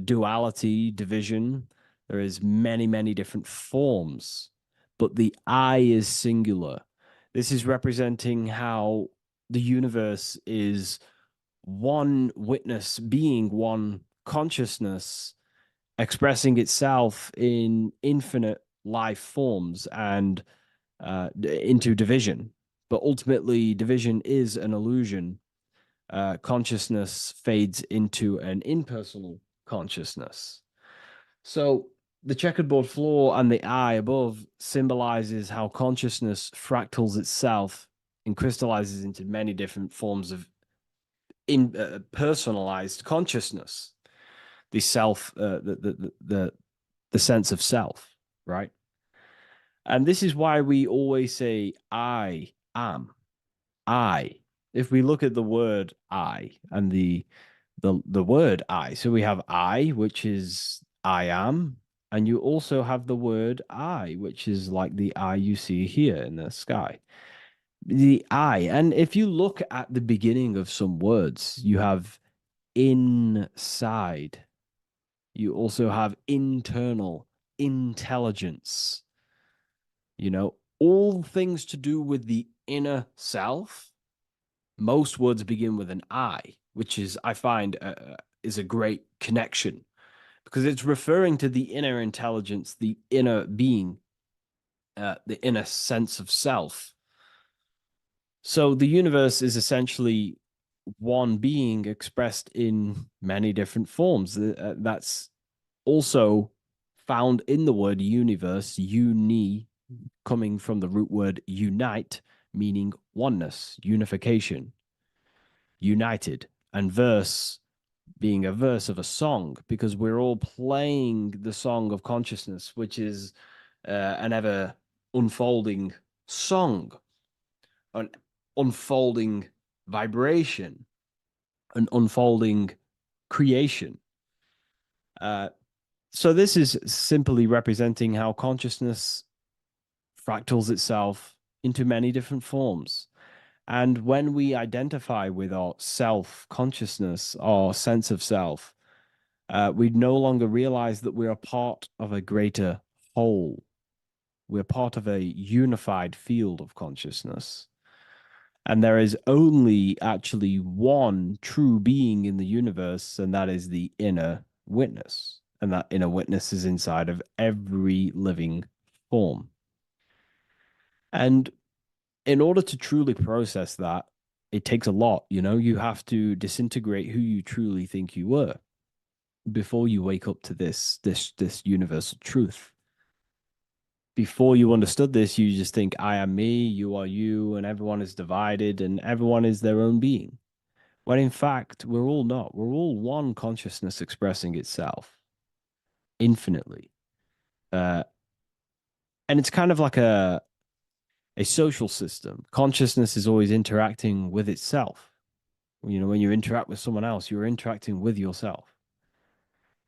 duality, division. There is many, many different forms, but the I is singular. This is representing how the universe is one witness being, one consciousness expressing itself in infinite life forms and into division. But ultimately, division is an illusion. Consciousness fades into an impersonal consciousness. So the checkerboard floor and the eye above symbolizes how consciousness fractals itself and crystallizes into many different forms of personalized consciousness, the self, the sense of self, right? And this is why we always say, I am. I. If we look at the word I and the word I, so we have I, which is I am, and you also have the word I, which is like the eye you see here in the sky. The I, and if you look at the beginning of some words, you have inside. You also have internal, intelligence, all things to do with the inner self. Most words begin with an I, which is, I find, is a great connection because it's referring to the inner intelligence, the inner being, the inner sense of self. So the universe is essentially one being expressed in many different forms. That's also found in the word universe, uni, coming from the root word unite, meaning oneness, unification, united, and verse being a verse of a song, because we're all playing the song of consciousness, which is an ever unfolding song, an unfolding vibration, an unfolding creation. So this is simply representing how consciousness fractals itself into many different forms. And when we identify with our self consciousness, our sense of self, we no longer realize that we're a part of a greater whole. We're part of a unified field of consciousness. And there is only actually one true being in the universe, and that is the inner witness. And that inner witness is inside of every living form. And in order to truly process that, it takes a lot. You have to disintegrate who you truly think you were before you wake up to this universal truth. Before you understood this, you just think, I am me, you are you, and everyone is divided and everyone is their own being. When in fact, we're all not. We're all one consciousness expressing itself infinitely. And it's kind of like a social system. Consciousness is always interacting with itself. When you interact with someone else, you're interacting with yourself.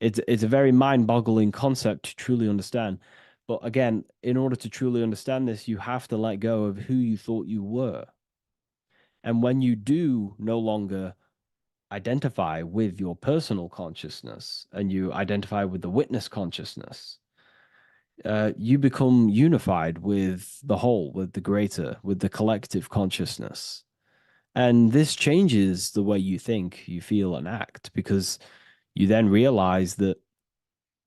It's a very mind-boggling concept to truly understand. But again, in order to truly understand this, you have to let go of who you thought you were. And when you do no longer identify with your personal consciousness and you identify with the witness consciousness, you become unified with the whole, with the greater, with the collective consciousness. And this changes the way you think, you feel, and act, because you then realize that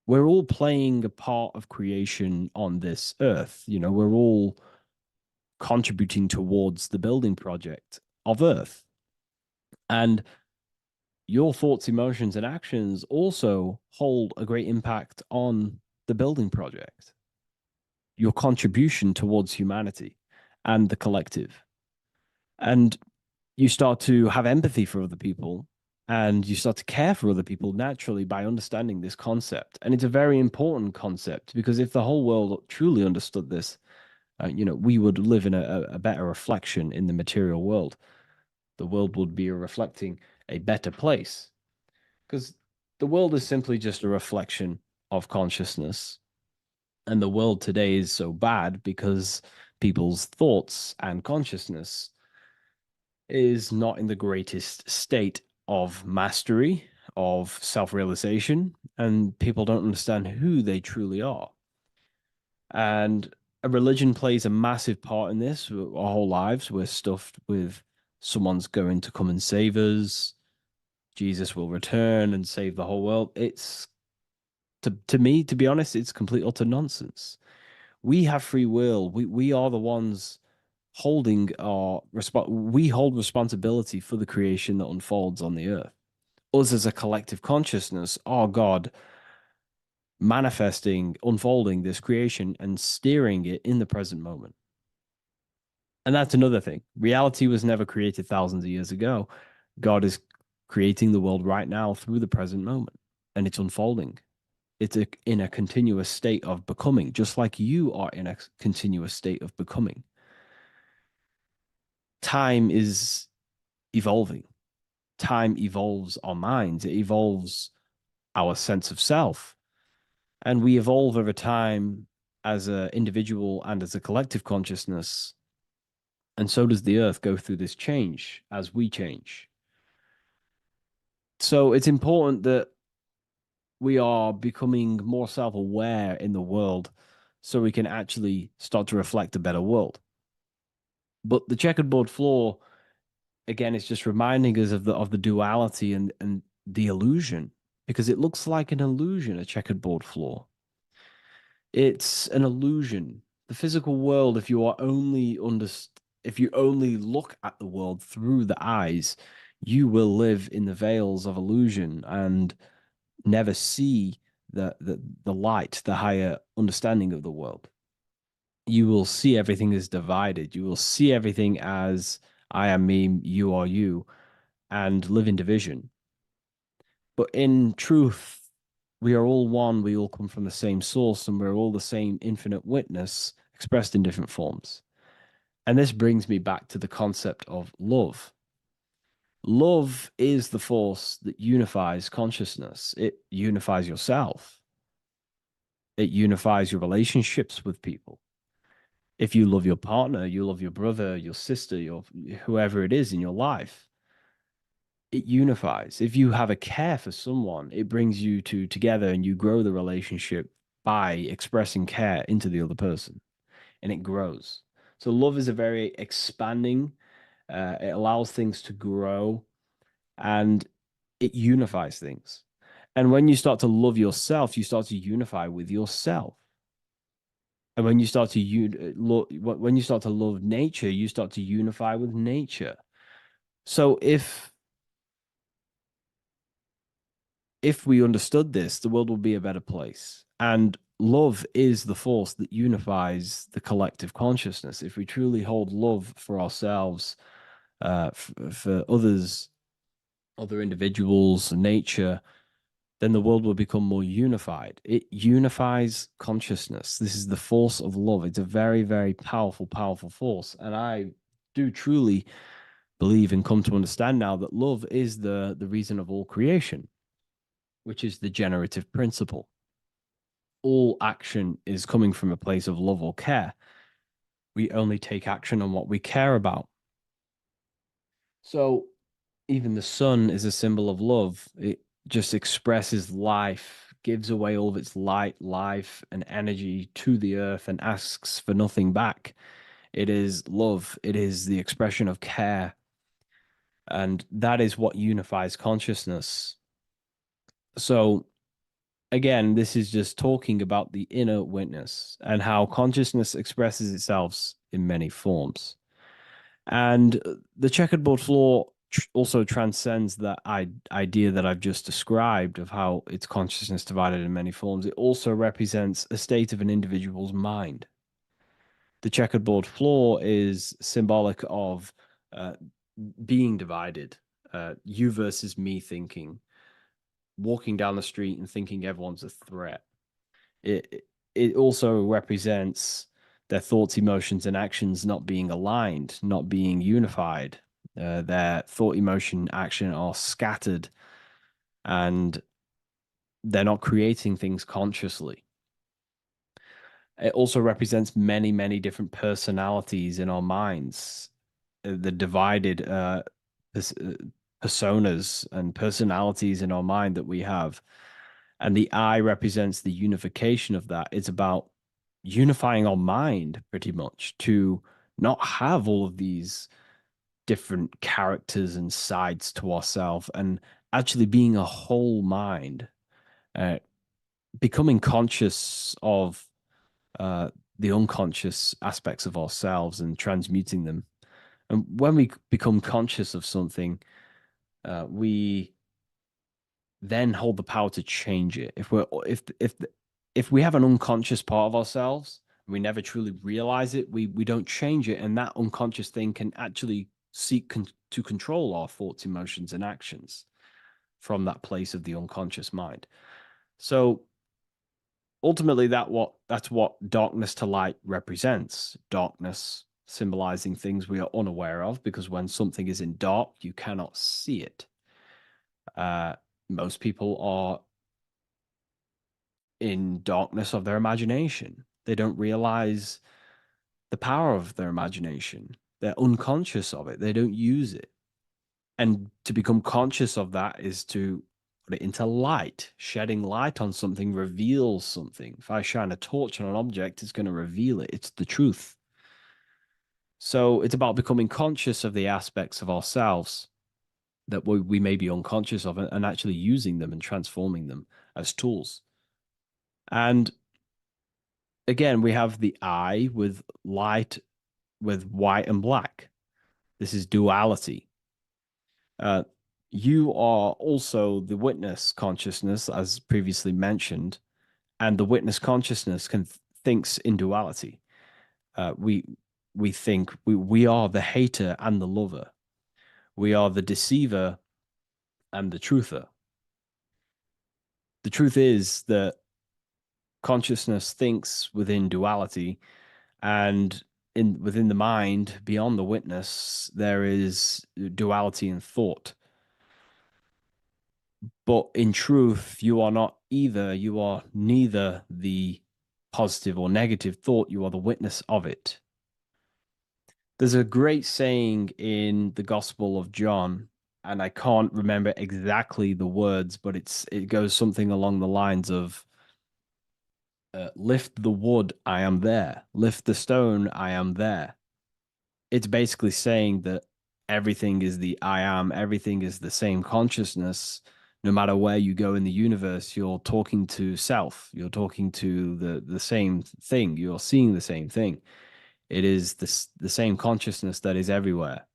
we're all playing a part of creation on this earth. We're all contributing towards the building project of Earth. And your thoughts, emotions, and actions also hold a great impact on the building project, your contribution towards humanity and the collective. And you start to have empathy for other people and you start to care for other people naturally by understanding this concept. And it's a very important concept because if the whole world truly understood this, we would live in a better reflection in the material world. The world would be reflecting a better place because the world is simply just a reflection of consciousness. And the world today is so bad because people's thoughts and consciousness is not in the greatest state of mastery, of self realization, and people don't understand who they truly are. And a religion plays a massive part in this. Our whole lives, we're stuffed with someone's going to come and save us. Jesus will return and save the whole world. It's to me, to be honest, it's complete utter nonsense. We have free will. We are the ones holding we hold responsibility for the creation that unfolds on the earth. Us as a collective consciousness, our God manifesting, unfolding this creation and steering it in the present moment. And that's another thing. Reality was never created thousands of years ago. God is creating the world right now through the present moment, and it's unfolding. It's in a continuous state of becoming, just like you are in a continuous state of becoming. Time is evolving. Time evolves our minds. It evolves our sense of self. And we evolve over time as an individual and as a collective consciousness. And so does the earth go through this change as we change. So it's important that we are becoming more self-aware in the world so we can actually start to reflect a better world. But the checkered board floor, again, is just reminding us of the duality and the illusion, because it looks like an illusion, a checkered board floor. It's an illusion. The physical world, if you only look at the world through the eyes, you will live in the veils of illusion and never see the light, the higher understanding of the world. You will see everything as divided. You will see everything as I am me, you are you, and live in division. But in truth, we are all one. We all come from the same source, and we're all the same infinite witness expressed in different forms. And this brings me back to the concept of love. Love is the force that unifies consciousness. It unifies yourself. It unifies your relationships with people. If you love your partner, you love your brother, your sister, your whoever it is in your life, it unifies. If you have a care for someone, it brings you two together and you grow the relationship by expressing care into the other person, and it grows. So love is a very expanding, it allows things to grow, and it unifies things. And when you start to love yourself, you start to unify with yourself. And when you start to when you start to love nature, you start to unify with nature. So if we understood this, the world would be a better place. And love is the force that unifies the collective consciousness. If we truly hold love for ourselves, for others, other individuals, nature, then the world will become more unified. It unifies consciousness. This is the force of love. It's a very, very powerful, powerful force. And I do truly believe and come to understand now that love is the reason of all creation, which is the generative principle. All action is coming from a place of love or care. We only take action on what we care about. So even the sun is a symbol of love. It just expresses life, gives away all of its light, life, and energy to the earth and asks for nothing back. It is love, it is the expression of care. And that is what unifies consciousness. So, again, this is just talking about the inner witness and how consciousness expresses itself in many forms. And the checkerboard floor also transcends that idea that I've just described of how it's consciousness divided in many forms. It also represents a state of an individual's mind. The checkerboard floor is symbolic of uh, being divided, you versus me thinking, walking down the street and thinking everyone's a threat. It also represents their thoughts, emotions, and actions not being aligned, not being unified. Their thought, emotion, action are scattered, and they're not creating things consciously. It also represents many, many different personalities in our minds, the divided personas and personalities in our mind that we have. And the I represents the unification of that. It's about unifying our mind pretty much to not have all of these different characters and sides to ourselves and actually being a whole mind, uh, becoming conscious of uh, the unconscious aspects of ourselves and transmuting them. And when we become conscious of something, we then hold the power to change it. If we have an unconscious part of ourselves, we never truly realize it, we don't change it, and that unconscious thing can actually seek to control our thoughts, emotions, and actions from that place of the unconscious mind. So ultimately, that's what darkness to light represents. Darkness symbolizing things we are unaware of, because when something is in dark, you cannot see it. Most people are in darkness of their imagination. They don't realize the power of their imagination. They're unconscious of it. They don't use it. And to become conscious of that is to put it into light. Shedding light on something reveals something. If I shine a torch on an object, it's going to reveal it. It's the truth. So it's about becoming conscious of the aspects of ourselves that we may be unconscious of, and actually using them and transforming them as tools. And again, we have the I with light, with white and black. This is duality. You are also the witness consciousness, as previously mentioned, and the witness consciousness thinks in duality. We think we are the hater and the lover. We are the deceiver and the truther. The truth is that consciousness thinks within duality, and within the mind, beyond the witness, there is duality in thought. But in truth, you are not either. You are neither the positive or negative thought. You are the witness of it. There's a great saying in the Gospel of John, and I can't remember exactly the words, but it goes something along the lines of lift the wood, I am there. Lift the stone, I am there. It's basically saying that everything is the I am, everything is the same consciousness. No matter where you go in the universe, you're talking to self. You're talking to the same thing. You're seeing the same thing. It is the same consciousness that is everywhere.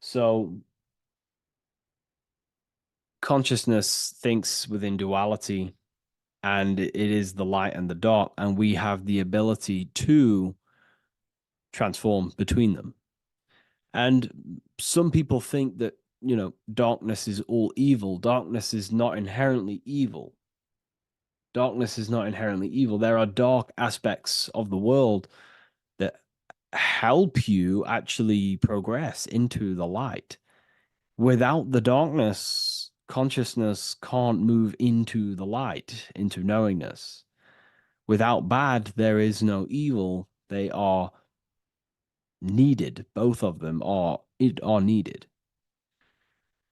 So consciousness thinks within duality, and it is the light and the dark, and we have the ability to transform between them. And some people think that, darkness is all evil. Darkness is not inherently evil. Darkness is not inherently evil. There are dark aspects of the world that help you actually progress into the light. Without the darkness, consciousness can't move into the light, into knowingness. Without bad, there is no evil. They are needed. Both of them are needed.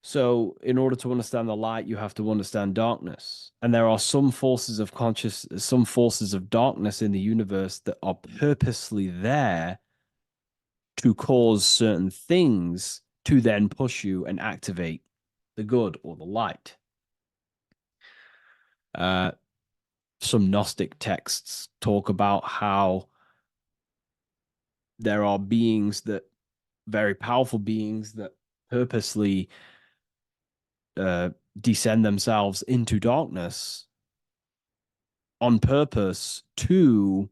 So, in order to understand the light, you have to understand darkness. And there are some forces of some forces of darkness in the universe that are purposely there to cause certain things to then push you and activate the good or the light. Some Gnostic texts talk about how there are beings that, very powerful beings, that purposely descend themselves into darkness on purpose to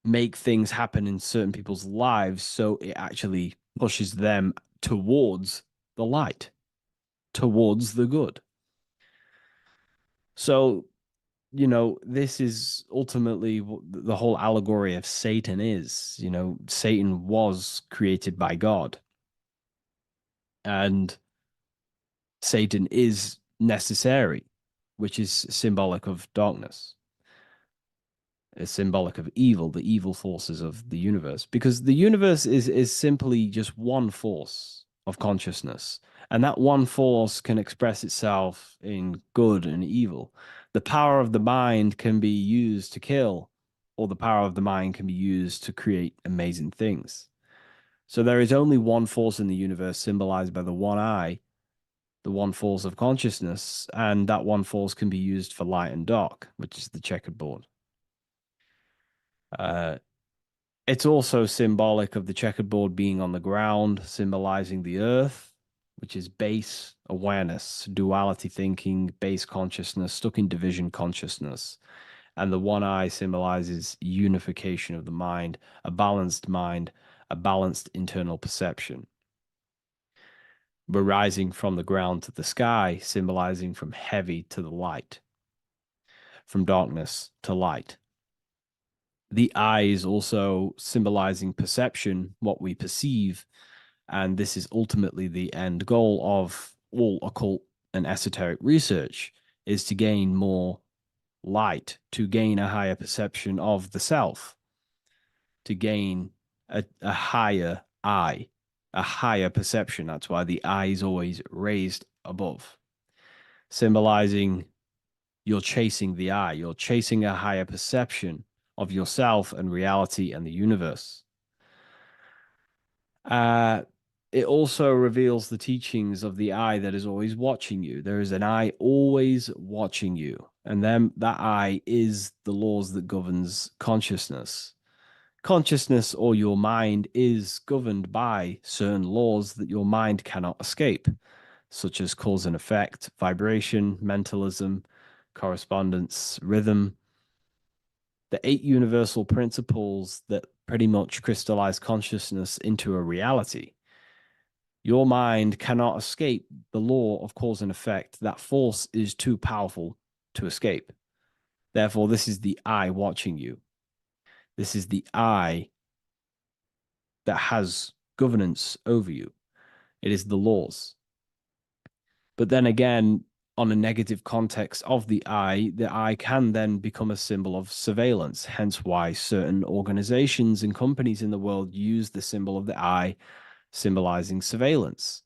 make things happen in certain people's lives, so it actually pushes them towards the light, towards the good. So, this is ultimately what the whole allegory of Satan is. Satan was created by God, and Satan is necessary, which is symbolic of darkness. Is symbolic of evil, the evil forces of the universe, because the universe is simply just one force of consciousness, and that one force can express itself in good and evil. The power of the mind can be used to kill, or the power of the mind can be used to create amazing things. So there is only one force in the universe, symbolized by the one eye, the one force of consciousness, and that one force can be used for light and dark, which is the checkered board. It's also symbolic of the checkered board being on the ground, symbolizing the earth, which is base awareness, duality thinking, base consciousness, stuck in division consciousness. And the one eye symbolizes unification of the mind, a balanced internal perception. We're rising from the ground to the sky, symbolizing from heavy to the light, from darkness to light. The eye is also symbolizing perception, what we perceive. And this is ultimately the end goal of all occult and esoteric research, is to gain more light, to gain a higher perception of the self, to gain a higher eye, a higher perception. That's why the eye is always raised above, symbolizing you're chasing the eye, you're chasing a higher perception of yourself and reality and the universe. It also reveals the teachings of the eye that is always watching you. There is an eye always watching you, and then that eye is the laws that governs consciousness. Consciousness, or your mind, is governed by certain laws that your mind cannot escape, such as cause and effect, vibration, mentalism, correspondence, rhythm. The 8 universal principles that pretty much crystallize consciousness into a reality. Your mind cannot escape the law of cause and effect. That force is too powerful to escape. Therefore, this is the eye watching you. This is the I that has governance over you. It is the laws. But then again, on a negative context of the I can then become a symbol of surveillance. Hence why certain organizations and companies in the world use the symbol of the I, symbolizing surveillance,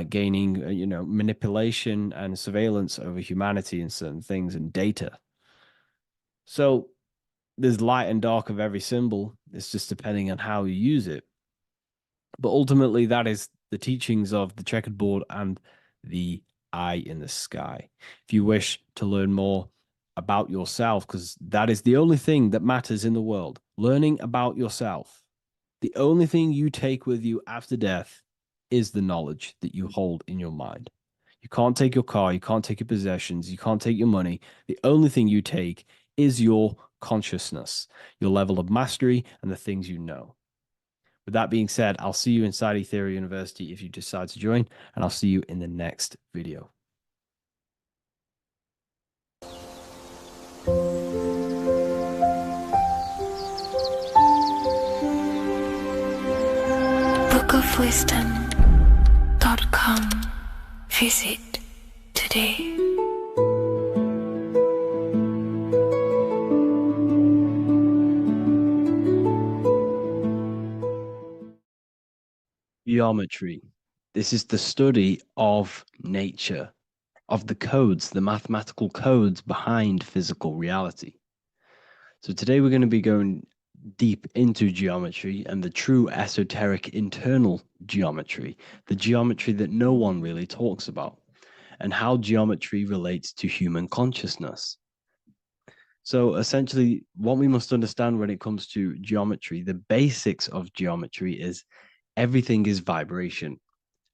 gaining, manipulation and surveillance over humanity and certain things and data. So there's light and dark of every symbol. It's just depending on how you use it. But ultimately, that is the teachings of the checkered board and the eye in the sky. If you wish to learn more about yourself, because that is the only thing that matters in the world, learning about yourself. The only thing you take with you after death is the knowledge that you hold in your mind. You can't take your car, you can't take your possessions, you can't take your money. The only thing you take is your consciousness, your level of mastery, and the things you know. With that being said, I'll see you inside Ethereum University if you decide to join, and I'll see you in the next video. bookofwisdom.com. Visit today. Geometry. This is the study of nature, of the codes, the mathematical codes behind physical reality. So today we're going to be going deep into geometry and the true esoteric internal geometry, the geometry that no one really talks about, and how geometry relates to human consciousness. So essentially, what we must understand when it comes to geometry, the basics of geometry is everything is vibration.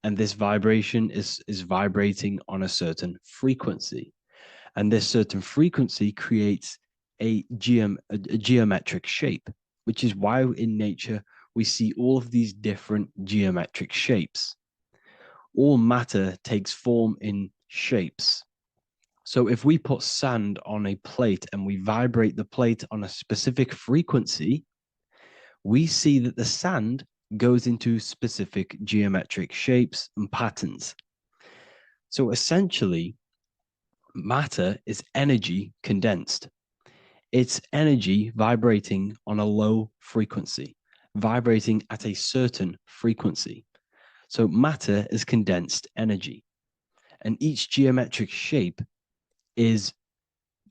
And this vibration is vibrating on a certain frequency. And this certain frequency creates a geometric shape, which is why in nature we see all of these different geometric shapes. All matter takes form in shapes. So if we put sand on a plate and we vibrate the plate on a specific frequency, we see that the sand goes into specific geometric shapes and patterns. So essentially, matter is energy condensed. It's energy vibrating on a low frequency, vibrating at a certain frequency. So matter is condensed energy. And each geometric shape is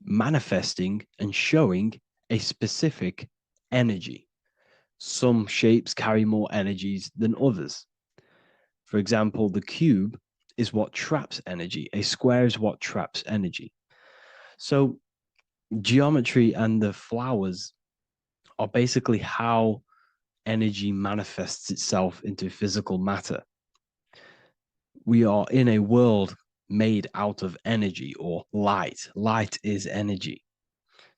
manifesting and showing a specific energy. Some shapes carry more energies than others. For example, the cube is what traps energy. A square is what traps energy. So geometry and the flowers are basically how energy manifests itself into physical matter. We are in a world made out of energy or light. Light is energy.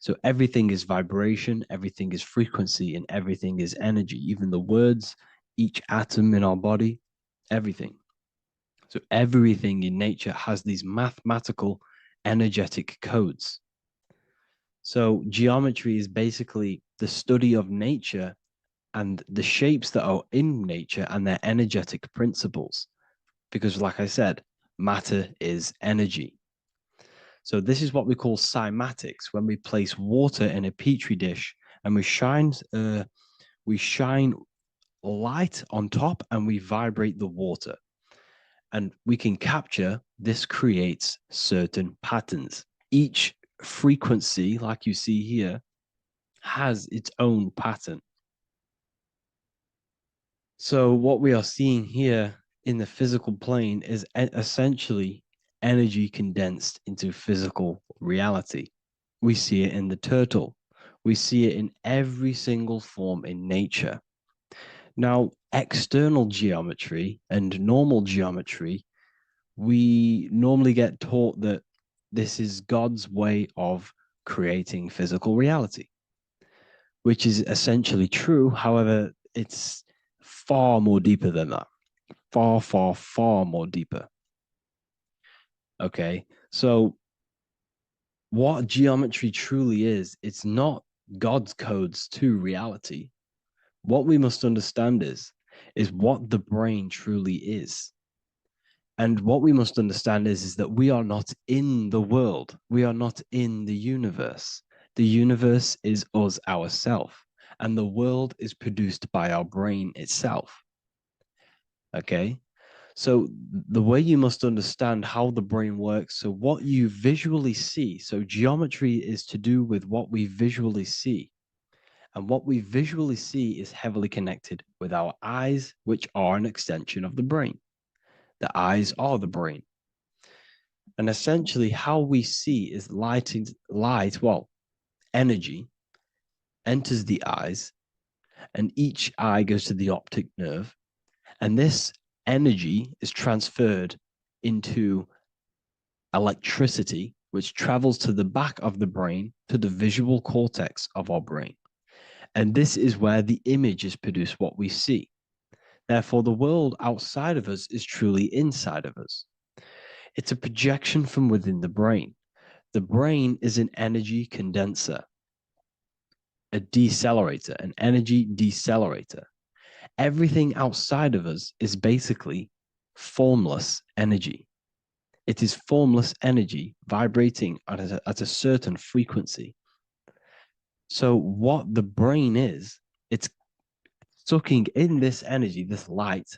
So everything is vibration, everything is frequency, and everything is energy. Even the words, each atom in our body, everything. So everything in nature has these mathematical energetic codes. So geometry is basically the study of nature and the shapes that are in nature and their energetic principles. Because like I said, matter is energy. So this is what we call cymatics, when we place water in a petri dish and we shine light on top and we vibrate the water. And we can capture, this creates certain patterns. Each frequency, like you see here, has its own pattern. So what we are seeing here in the physical plane is essentially energy condensed into physical reality. We see it in the turtle. We see it in every single form in nature. Now, external geometry and normal geometry, we normally get taught that this is God's way of creating physical reality, which is essentially true. However, it's far more deeper than that. Far, far, far more deeper. Okay, so what geometry truly is, it's not God's codes to reality, what we must understand is what the brain truly is. And what we must understand is that we are not in the world. We are not in the universe. The universe is us ourselves, and the world is produced by our brain itself. Okay? So the way you must understand how the brain works, so what you visually see, so geometry is to do with what we visually see. And what we visually see is heavily connected with our eyes, which are an extension of the brain. The eyes are the brain. And essentially, how we see is energy enters the eyes, and each eye goes to the optic nerve. And this energy is transferred into electricity, which travels to the back of the brain, to the visual cortex of our brain. And this is where the image is produced, what we see. Therefore, the world outside of us is truly inside of us. It's a projection from within the brain. The brain is an energy condenser, a decelerator, an energy decelerator. Everything outside of us is basically formless energy. It is formless energy vibrating at a certain frequency. So, what the brain is, it's sucking in this energy, this light,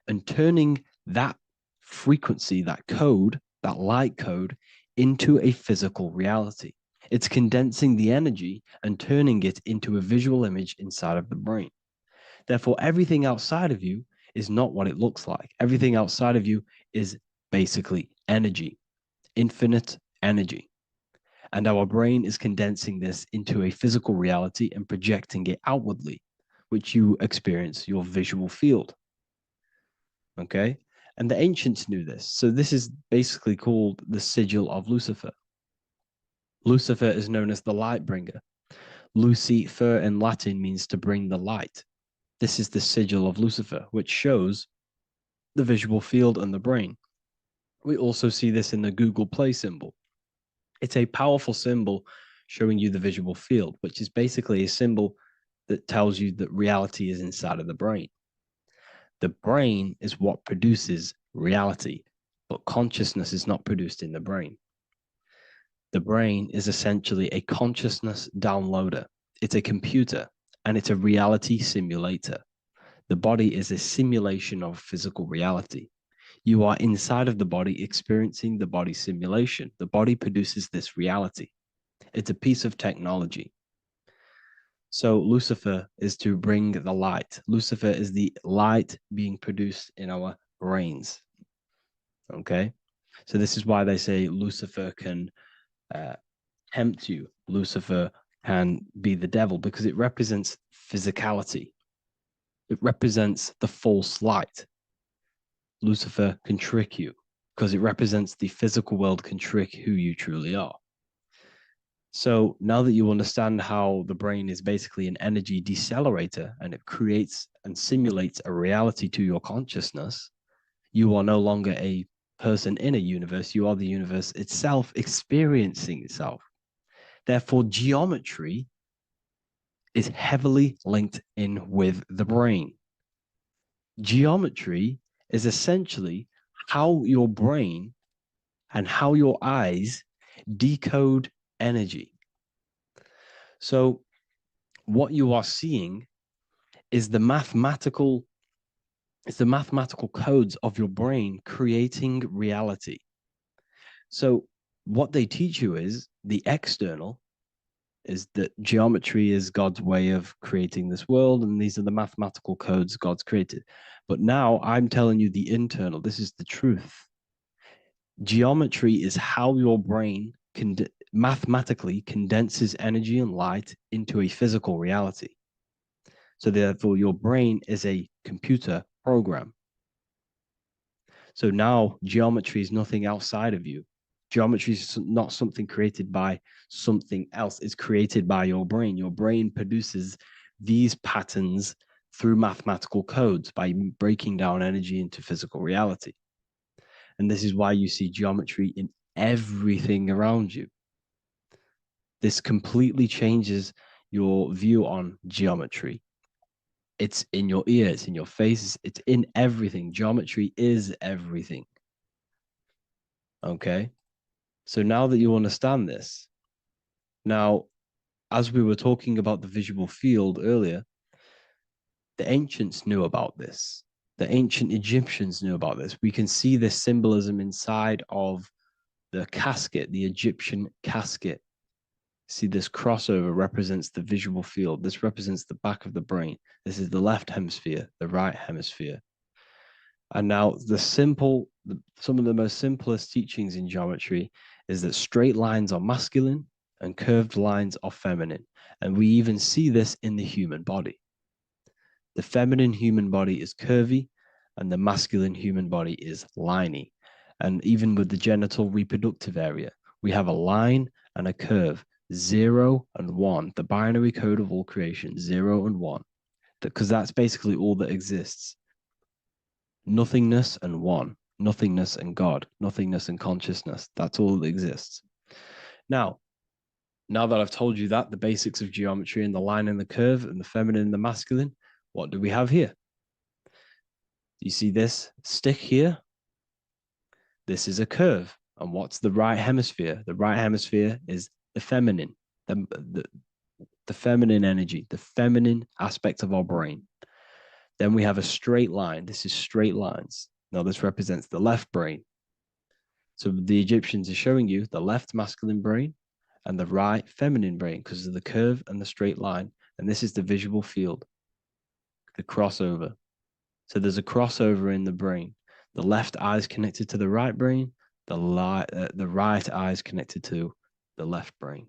and turning that frequency, that code, that light code, into a physical reality. It's condensing the energy and turning it into a visual image inside of the brain. Therefore, everything outside of you is not what it looks like. Everything outside of you is basically energy, infinite energy. And our brain is condensing this into a physical reality and projecting it outwardly, which you experience your visual field. Okay? And the ancients knew this. So this is basically called the sigil of Lucifer. Lucifer is known as the light bringer. Lucifer in Latin means to bring the light. This is the sigil of Lucifer, which shows the visual field and the brain. We also see this in the Google Play symbol. It's a powerful symbol showing you the visual field, which is basically a symbol that tells you that reality is inside of the brain. The brain is what produces reality, but consciousness is not produced in the brain. The brain is essentially a consciousness downloader. It's a computer, and it's a reality simulator. The body is a simulation of physical reality. You are inside of the body experiencing the body simulation. The body produces this reality. It's a piece of technology. So Lucifer is to bring the light. Lucifer is the light being produced in our brains. Okay? So this is why they say Lucifer can tempt you. Lucifer can be the devil because it represents physicality. It represents the false light. Lucifer can trick you because it represents the physical world can trick who you truly are. So now that you understand how the brain is basically an energy decelerator and it creates and simulates a reality to your consciousness, you are no longer a person in a universe. You are the universe itself experiencing itself. Therefore, geometry is heavily linked in with the brain. Geometry is essentially how your brain and how your eyes decode energy. So what you are seeing is the mathematical codes of your brain creating reality. So what they teach you is the external is that geometry is God's way of creating this world, and these are the mathematical codes God's created. But now I'm telling you the internal. This is the truth. Geometry is how your brain mathematically condenses energy and light into a physical reality. So therefore, your brain is a computer program. So now geometry is nothing outside of you. Geometry is not something created by something else. It's created by your brain. Your brain produces these patterns through mathematical codes by breaking down energy into physical reality. And this is why you see geometry in everything around you. This completely changes your view on geometry. It's in your ear, it's in your face, it's in everything. Geometry is everything. Okay. So now that you understand this, now, as we were talking about the visual field earlier, the ancients knew about this. The ancient Egyptians knew about this. We can see this symbolism inside of the casket, the Egyptian casket. See, this crossover represents the visual field. This represents the back of the brain. This is the left hemisphere, the right hemisphere. And now some of the most simplest teachings in geometry is that straight lines are masculine and curved lines are feminine. And we even see this in the human body. The feminine human body is curvy and the masculine human body is liney. And even with the genital reproductive area, we have a line and a curve, 0 and 1, the binary code of all creation, 0 and 1, because that's basically all that exists. Nothingness and one, nothingness and God, nothingness and consciousness. That's all that exists. Now that I've told you that, the basics of geometry and the line and the curve and the feminine and the masculine, what do we have here? Do you see this stick here? This is a curve. And what's the right hemisphere? The right hemisphere is the feminine, the feminine energy, the feminine aspect of our brain. Then we have a straight line. This is straight lines. Now this represents the left brain. So the Egyptians are showing you the left masculine brain and the right feminine brain because of the curve and the straight line. And this is the visual field, the crossover. So there's a crossover in the brain. The left eye is connected to the right brain. The right eye is connected to the left brain.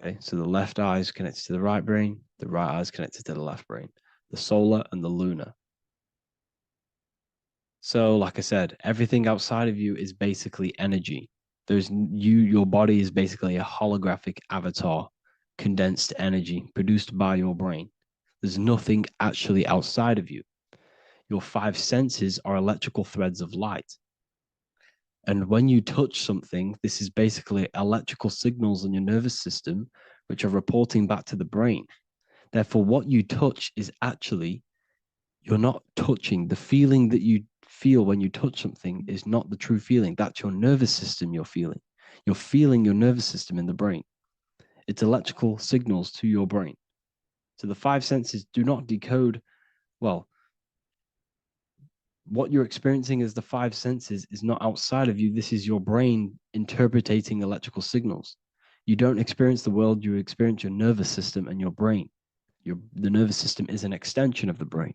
Okay, so the left eye is connected to the right brain. The right eye is connected to the left brain. The solar and the lunar. So, like I said, everything outside of you is basically energy. Your body is basically a holographic avatar, condensed energy produced by your brain. There's nothing actually outside of you. Your 5 senses are electrical threads of light. And when you touch something, this is basically electrical signals in your nervous system, which are reporting back to the brain. Therefore, what you touch is actually, you're not touching. The feeling that you feel when you touch something is not the true feeling. That's your nervous system you're feeling. You're feeling your nervous system in the brain. It's electrical signals to your brain. So the 5 senses do not decode, well, what you're experiencing as the 5 senses is not outside of you. This is your brain interpreting electrical signals. You don't experience the world, you experience your nervous system and your brain. The nervous system is an extension of the brain.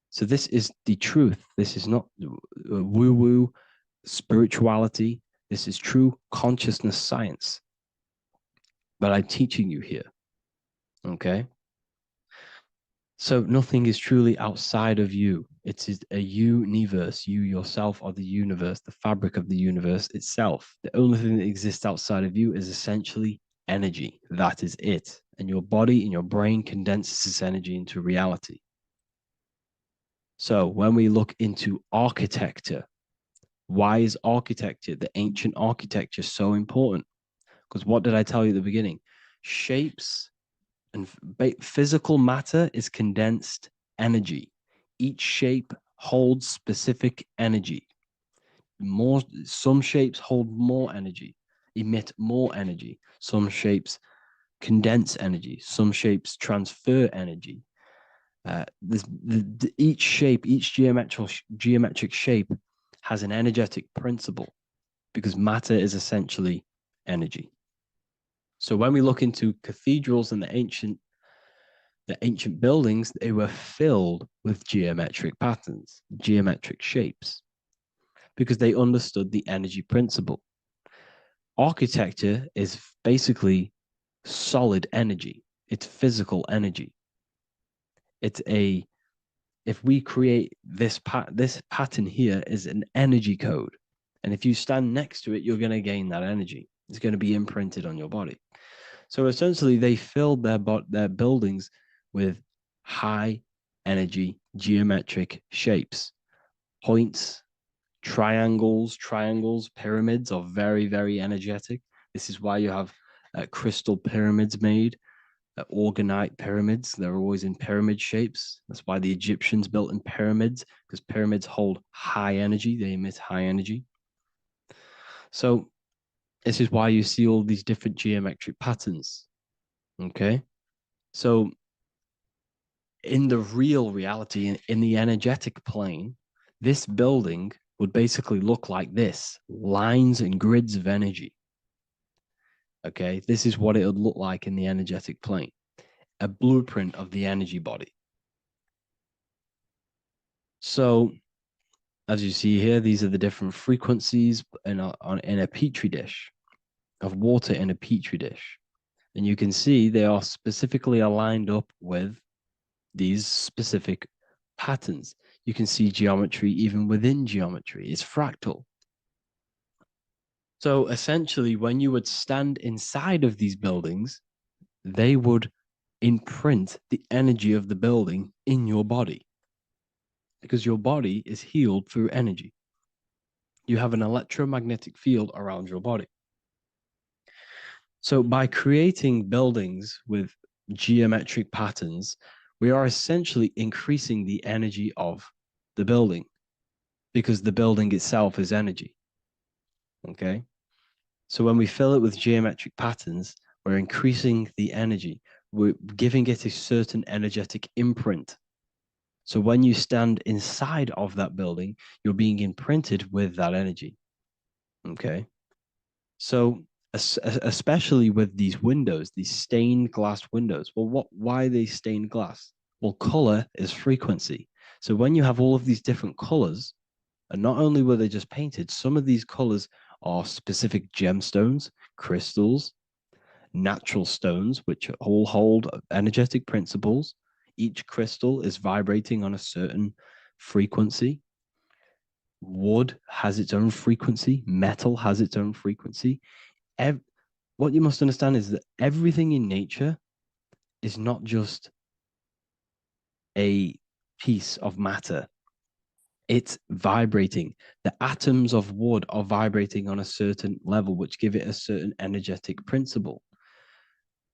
So this is the truth. This is not woo-woo spirituality. This is true consciousness science that I'm teaching you here. Okay? So nothing is truly outside of you. It is a universe. You yourself are the universe, the fabric of the universe itself. The only thing that exists outside of you is essentially energy. That is it. And your body and your brain condenses this energy into reality. So when we look into architecture, why is architecture, the ancient architecture, so important? Because what did I tell you at the beginning? Shapes and physical matter is condensed energy. Each shape holds specific energy. Some shapes hold more energy, emit more energy. Some shapes condense energy. Some shapes transfer energy. Each shape, each geometric shape has an energetic principle because matter is essentially energy. So when we look into cathedrals and the ancient buildings, they were filled with geometric patterns, geometric shapes, because they understood the energy principle. Architecture is basically solid energy. It's physical energy. If we create this pattern here is an energy code. And if you stand next to it, you're going to gain that energy. It's going to be imprinted on your body. So essentially, they filled their buildings with high energy geometric shapes. Points, triangles, pyramids are very, very energetic. This is why you have crystal pyramids made, organite pyramids. They're always in pyramid shapes. That's why the Egyptians built in pyramids, because pyramids hold high energy, they emit high energy. So this is why you see all these different geometric patterns. Okay. So in the real reality, in the energetic plane, this building would basically look like this: lines and grids of energy. Okay. This is what it would look like in the energetic plane, a blueprint of the energy body. So as you see here, these are the different frequencies in a petri dish, of water in a petri dish. And you can see they are specifically aligned up with these specific patterns. You can see geometry even within geometry. It's fractal. So essentially, when you would stand inside of these buildings, they would imprint the energy of the building in your body, because your body is healed through energy. You have an electromagnetic field around your body. So by creating buildings with geometric patterns, we are essentially increasing the energy of the building, because the building itself is energy. Okay. So when we fill it with geometric patterns, we're increasing the energy. We're giving it a certain energetic imprint. So when you stand inside of that building, you're being imprinted with that energy. Okay. So especially with these windows, these stained glass windows. Well, why are they stained glass? Well, color is frequency. So when you have all of these different colors, and not only were they just painted, some of these colors are specific gemstones, crystals, natural stones, which all hold energetic principles. Each crystal is vibrating on a certain frequency. Wood has its own frequency. Metal has its own frequency. What you must understand is that everything in nature is not just a piece of matter. It's vibrating. The atoms of wood are vibrating on a certain level, which give it a certain energetic principle.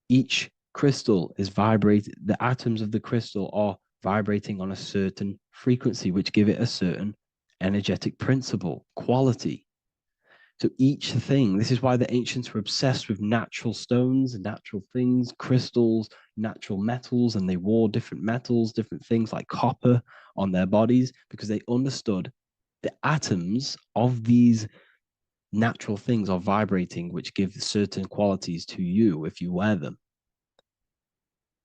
Each crystal is vibrating. The atoms of the crystal are vibrating on a certain frequency, which give it a certain energetic principle, quality. So each thing, this is why the ancients were obsessed with natural stones, natural things, crystals, natural metals, and they wore different metals, different things like copper on their bodies, because they understood the atoms of these natural things are vibrating, which give certain qualities to you if you wear them.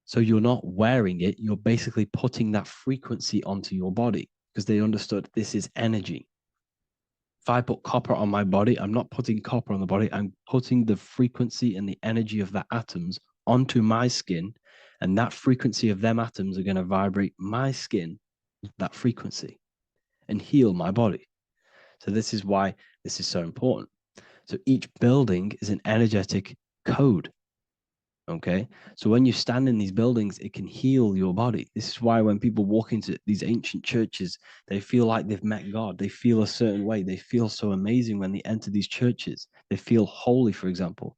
So you're not wearing it, you're basically putting that frequency onto your body, because they understood this is energy. If I put copper on my body, I'm not putting copper on the body. I'm putting the frequency and the energy of the atoms onto my skin. And that frequency of them atoms are going to vibrate my skin, that frequency, and heal my body. So this is why this is so important. So each building is an energetic code. Okay. So when you stand in these buildings, it can heal your body. This is why when people walk into these ancient churches, they feel like they've met God. They feel a certain way. They feel so amazing when they enter these churches. They feel holy, for example.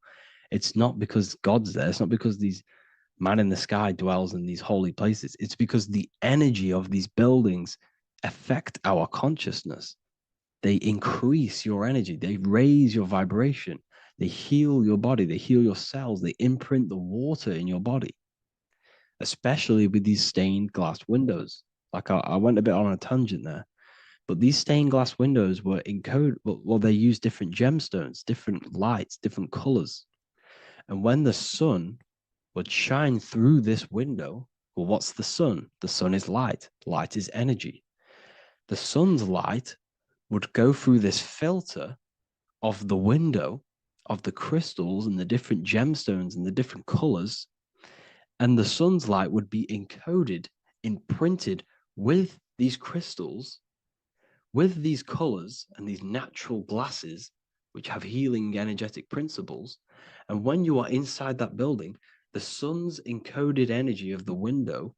It's not because God's there. It's not because these man in the sky dwells in these holy places. It's because the energy of these buildings affect our consciousness. They increase your energy. They raise your vibration. They heal your body. They heal your cells. They imprint the water in your body, especially with these stained glass windows. Like I went a bit on a tangent there, but these stained glass windows were encoded. Well, they use different gemstones, different lights, different colors. And when the sun would shine through this window, well, what's the sun? The sun is light. Light is energy. The sun's light would go through this filter of the window of the crystals and the different gemstones and the different colors, and the sun's light would be encoded, imprinted with these crystals, with these colors and these natural glasses, which have healing energetic principles. And when you are inside that building, the sun's encoded energy of the window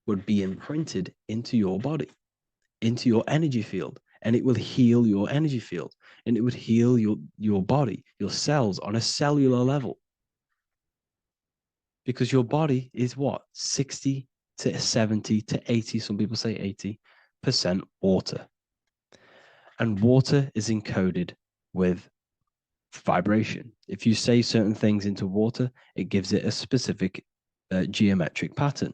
would be imprinted into your body, into your energy field, and it will heal your energy field, and it would heal your body, your cells on a cellular level. because your body is what? 60 to 70 to 80, some people say 80% water. And water is encoded with vibration. If you say certain things into water, it gives it a specific geometric pattern,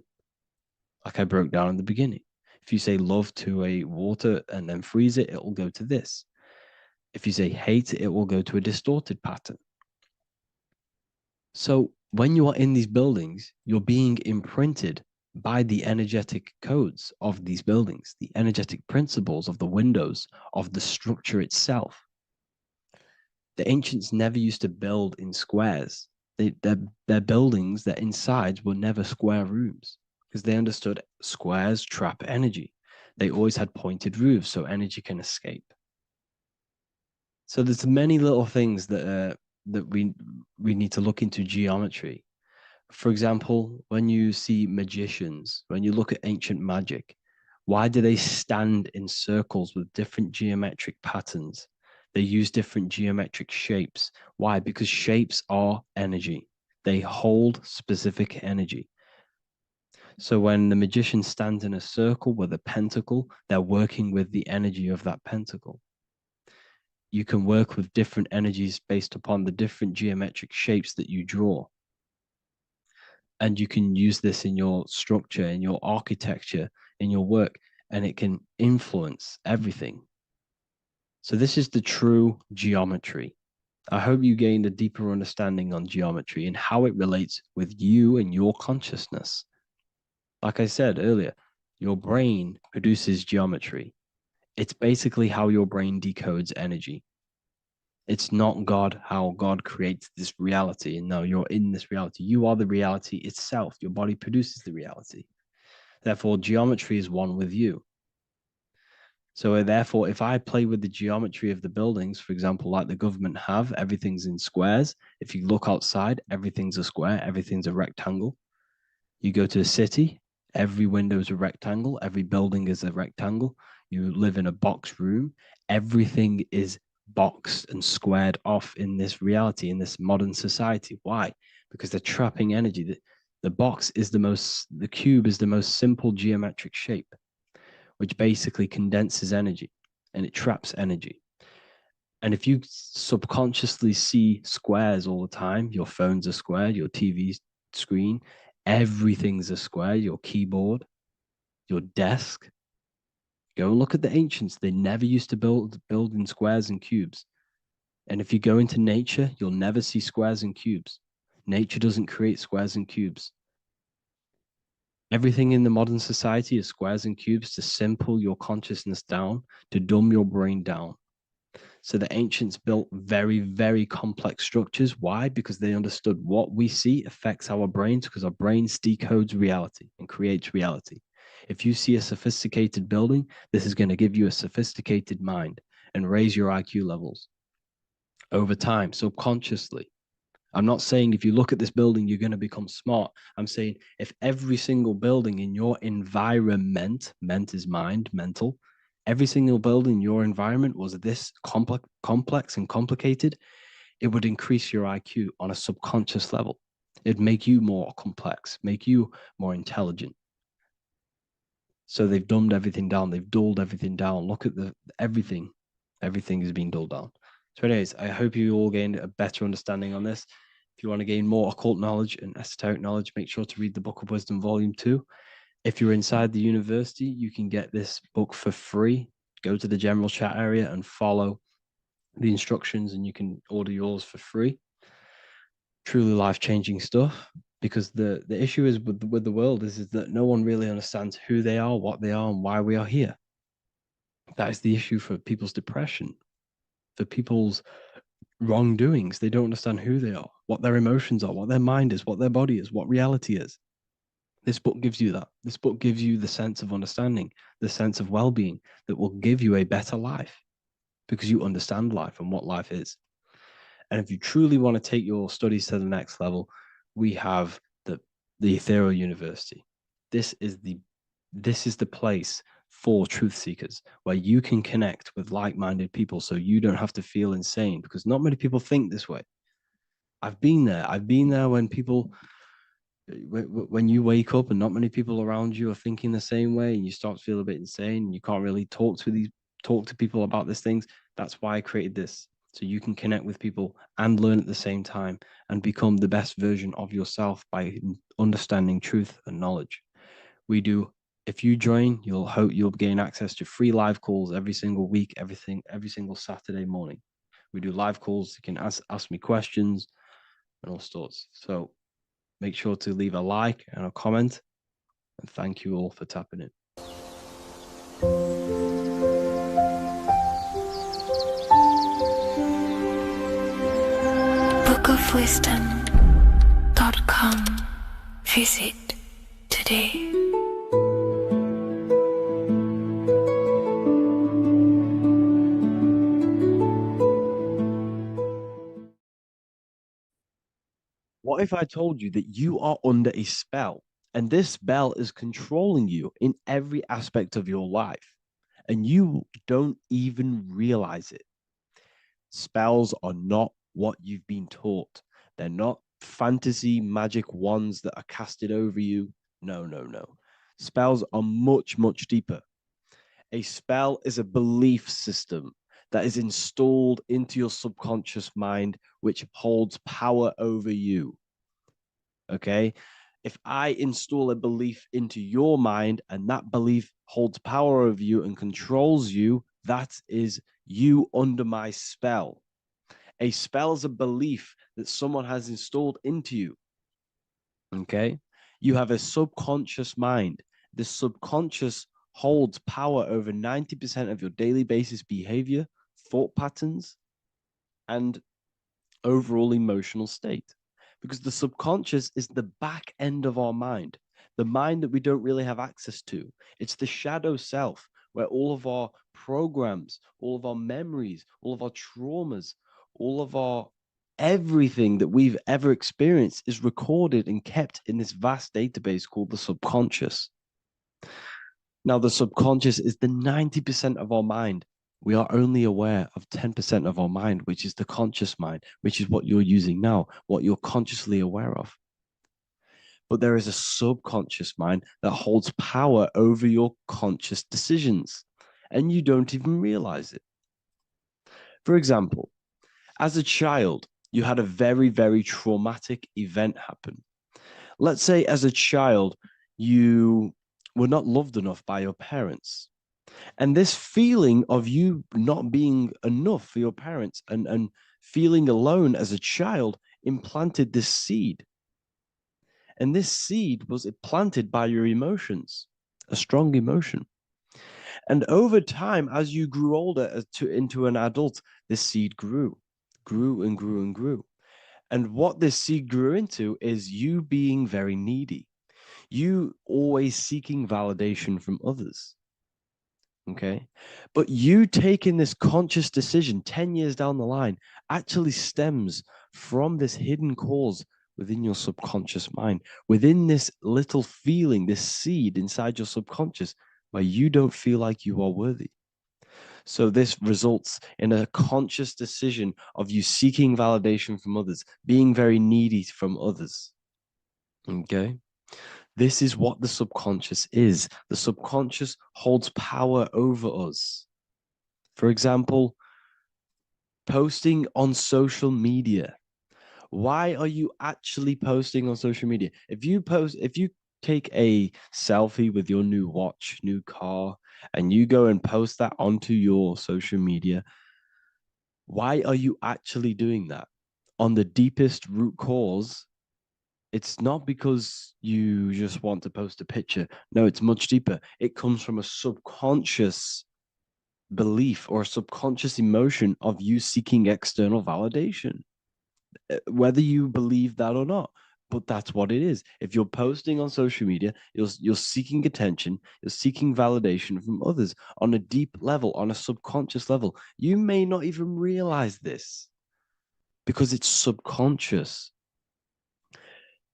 like I broke down in the beginning. If you say love to a water and then freeze it, it will go to this. If you say hate, it will go to a distorted pattern. So when you are in these buildings, you're being imprinted by the energetic codes of these buildings, the energetic principles of the windows, of the structure itself. The ancients never used to build in squares. Their buildings, their insides were never square rooms because they understood squares trap energy. They always had pointed roofs so energy can escape. So there's many little things that we need to look into geometry. For example, when you see magicians, when you look at ancient magic, why do they stand in circles with different geometric patterns? They use different geometric shapes. Why? Because shapes are energy. They hold specific energy. So when the magician stands in a circle with a pentacle, they're working with the energy of that pentacle. You can work with different energies based upon the different geometric shapes that you draw. And you can use this in your structure, in your architecture, in your work, and it can influence everything. So this is the true geometry. I hope you gained a deeper understanding on geometry and how it relates with you and your consciousness. Like I said earlier, your brain produces geometry. It's basically how your brain decodes energy. It's not God, how God creates this reality. And no, you're in this reality. You are the reality itself. Your body produces the reality. Therefore, geometry is one with you. So therefore, if I play with the geometry of the buildings, for example, like the government have, everything's in squares. If you look outside, everything's a square, everything's a rectangle. You go to a city, every window is a rectangle, every building is a rectangle. You live in a box room, everything is boxed and squared off in this reality, in this modern society. Why? Because they're trapping energy. The box is the cube is the most simple geometric shape, which basically condenses energy and it traps energy. And if you subconsciously see squares all the time, your phone's a square, your TV screen, everything's a square, your keyboard, your desk. Go and look at the ancients. They never used to build in squares and cubes. And if you go into nature, you'll never see squares and cubes. Nature doesn't create squares and cubes. Everything in the modern society is squares and cubes to simple your consciousness down, to dumb your brain down. So the ancients built very, very complex structures. Why? Because they understood what we see affects our brains, because our brains decodes reality and creates reality. If you see a sophisticated building, this is going to give you a sophisticated mind and raise your IQ levels over time, subconsciously. I'm not saying if you look at this building, you're going to become smart. I'm saying if every single building in your environment, ment is mind, mental, every single building in your environment was this complex and complicated, it would increase your IQ on a subconscious level. It'd make you more complex, make you more intelligent. So they've dumbed everything down. They've dulled everything down. Look at everything. Everything is being dulled down. So anyways, I hope you all gained a better understanding on this. If you want to gain more occult knowledge and esoteric knowledge, make sure to read the Book of Wisdom, Volume 2. If you're inside the university, you can get this book for free. Go to the general chat area and follow the instructions and you can order yours for free. Truly life-changing stuff. Because the issue is with the world is that no one really understands who they are, what they are, and why we are here. That is the issue for people's depression, for people's wrongdoings. They don't understand who they are, what their emotions are, what their mind is, what their body is, what reality is. This book gives you that. This book gives you the sense of understanding, the sense of well-being that will give you a better life because you understand life and what life is. And if you truly want to take your studies to the next level, we have the Ethereal University. This is the place for truth seekers where you can connect with like-minded people so you don't have to feel insane, because not many people think this way. I've been there when people when you wake up and not many people around you are thinking the same way, and you start to feel a bit insane, and you can't really talk to people about these things. That's why I created this, so you can connect with people and learn at the same time and become the best version of yourself by understanding truth and knowledge. We do. If you join, you'll gain access to free live calls every single week, every single Saturday morning. We do live calls. You can ask me questions and all sorts. So make sure to leave a like and a comment. And thank you all for tapping in. bookofwisdom.com. Visit today. What if I told you that you are under a spell and this spell is controlling you in every aspect of your life and you don't even realize it? Spells are not what you've been taught. They're not fantasy magic wands that are casted over you. No, no, no. Spells are much, much deeper. A spell is a belief system that is installed into your subconscious mind, which holds power over you. Okay? If I install a belief into your mind and that belief holds power over you and controls you, that is you under my spell. A spell is a belief that someone has installed into you. Okay? You have a subconscious mind. The subconscious holds power over 90% of your daily basis behavior, thought patterns, and overall emotional state. Because the subconscious is the back end of our mind, the mind that we don't really have access to. It's the shadow self where all of our programs, all of our memories, all of our traumas, all of our everything that we've ever experienced is recorded and kept in this vast database called the subconscious. Now, the subconscious is the 90% of our mind. We are only aware of 10% of our mind, which is the conscious mind, which is what you're using now, what you're consciously aware of. But there is a subconscious mind that holds power over your conscious decisions, and you don't even realize it. For example, as a child, you had a very, very traumatic event happen. Let's say as a child, you were not loved enough by your parents. And this feeling of you not being enough for your parents and feeling alone as a child implanted this seed. And this seed was planted by your emotions, a strong emotion. And over time, as you grew older into an adult, this seed grew and grew and grew. And what this seed grew into is you being very needy, you always seeking validation from others. Okay. But you taking this conscious decision 10 years down the line actually stems from this hidden cause within your subconscious mind, within this little feeling, this seed inside your subconscious where you don't feel like you are worthy. So this results in a conscious decision of you seeking validation from others, being very needy from others. Okay. This is what the subconscious is. The subconscious holds power over us. For example, posting on social media. Why are you actually posting on social media? If you take a selfie with your new watch, new car, and you go and post that onto your social media, why are you actually doing that? On the deepest root cause, it's not because you just want to post a picture. No, it's much deeper. It comes from a subconscious belief or a subconscious emotion of you seeking external validation, whether you believe that or not. But that's what it is. If you're posting on social media, you're seeking attention, you're seeking validation from others on a deep level, on a subconscious level. You may not even realize this because it's subconscious.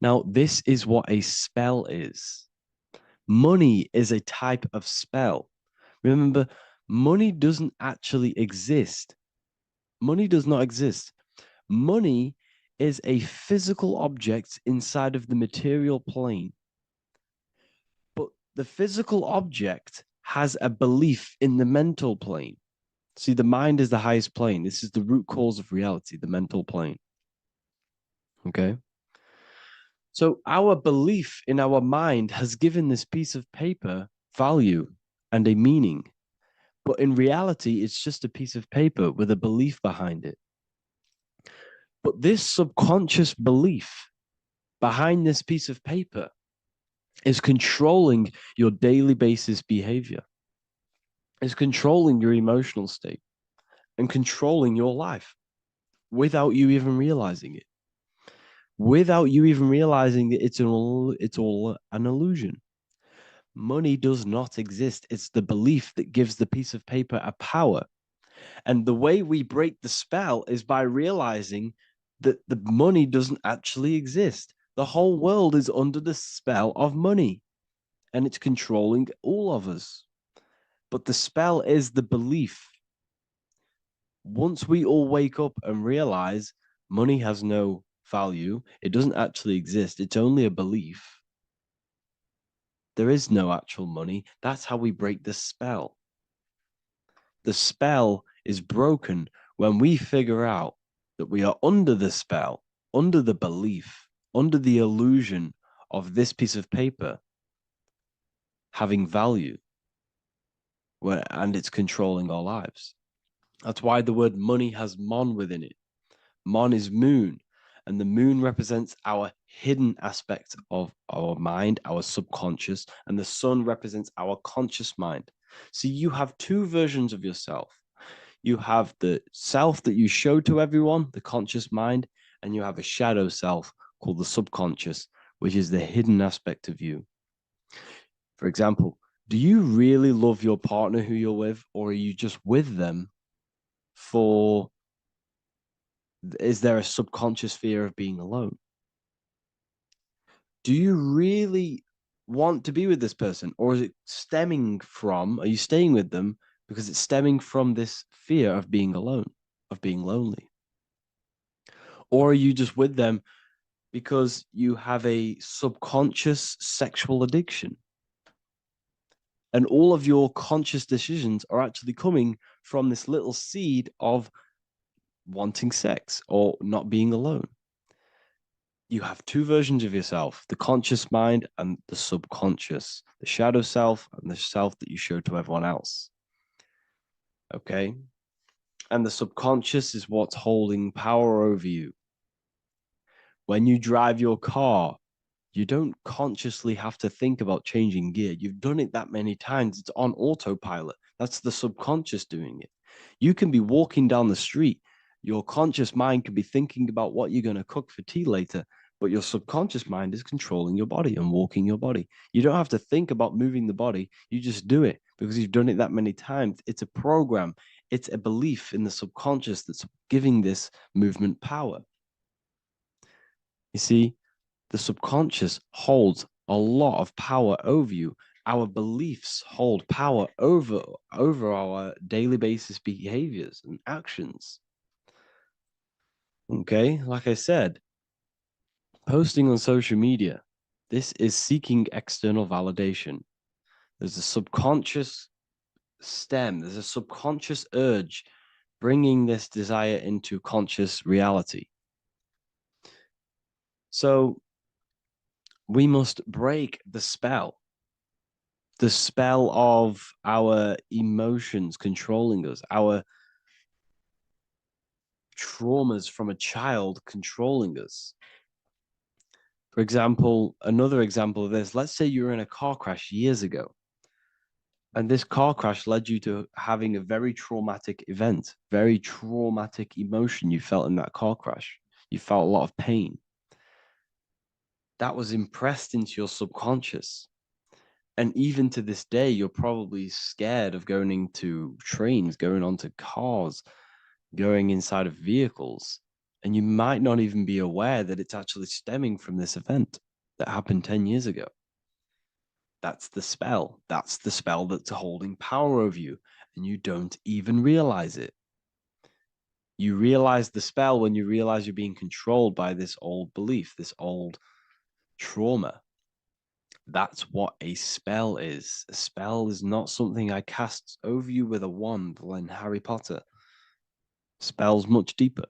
Now, this is what a spell is. Money is a type of spell. Remember, money doesn't actually exist. Money does not exist. Money is a physical object inside of the material plane. But the physical object has a belief in the mental plane. See, the mind is the highest plane. This is the root cause of reality, the mental plane. Okay. So our belief in our mind has given this piece of paper value and a meaning. But in reality, it's just a piece of paper with a belief behind it. But this subconscious belief behind this piece of paper is controlling your daily basis behavior, is controlling your emotional state and controlling your life without you even realizing it. Without you even realizing that it's all an illusion. Money does not exist. It's the belief that gives the piece of paper a power. And the way we break the spell is by realizing that the money doesn't actually exist. The whole world is under the spell of money, and it's controlling all of us. But the spell is the belief. Once we all wake up and realize money has no value, it doesn't actually exist, it's only a belief. There is no actual money. That's how we break the spell. The spell is broken when we figure out that we are under the spell, under the belief, under the illusion of this piece of paper having value, and it's controlling our lives. That's why the word money has mon within it. Mon is moon, and the moon represents our hidden aspect of our mind, our subconscious, and the sun represents our conscious mind. So you have two versions of yourself. You have the self that you show to everyone, the conscious mind, and you have a shadow self called the subconscious, which is the hidden aspect of you. For example, do you really love your partner who you're with, or are you just with them for, is there a subconscious fear of being alone? Do you really want to be with this person, or is it stemming from, are you staying with them because it's stemming from this fear of being alone, of being lonely? Or are you just with them because you have a subconscious sexual addiction? And all of your conscious decisions are actually coming from this little seed of wanting sex or not being alone. You have two versions of yourself, the conscious mind and the subconscious, the shadow self and the self that you show to everyone else. Okay? And the subconscious is what's holding power over you. When you drive your car, you don't consciously have to think about changing gear. You've done it that many times. It's on autopilot. That's the subconscious doing it. You can be walking down the street. Your conscious mind can be thinking about what you're going to cook for tea later, but your subconscious mind is controlling your body and walking your body. You don't have to think about moving the body. You just do it because you've done it that many times. It's a program. It's a belief in the subconscious that's giving this movement power. You see, the subconscious holds a lot of power over you. Our beliefs hold power over our daily basis behaviors and actions. Okay, like I said, posting on social media, this is seeking external validation. There's a subconscious stem, there's a subconscious urge bringing this desire into conscious reality. So we must break the spell of our emotions controlling us, our traumas from a child controlling us. For example, another example of this, let's say you were in a car crash years ago, and this car crash led you to having a very traumatic event, very traumatic emotion you felt in that car crash. You felt a lot of pain. That was impressed into your subconscious. And even to this day, you're probably scared of going into trains, going onto cars, going inside of vehicles. And you might not even be aware that it's actually stemming from this event that happened 10 years ago. That's the spell. That's the spell that's holding power over you. And you don't even realize it. You realize the spell when you realize you're being controlled by this old belief, this old trauma. That's what a spell is. A spell is not something I cast over you with a wand like Harry Potter. Spells much deeper.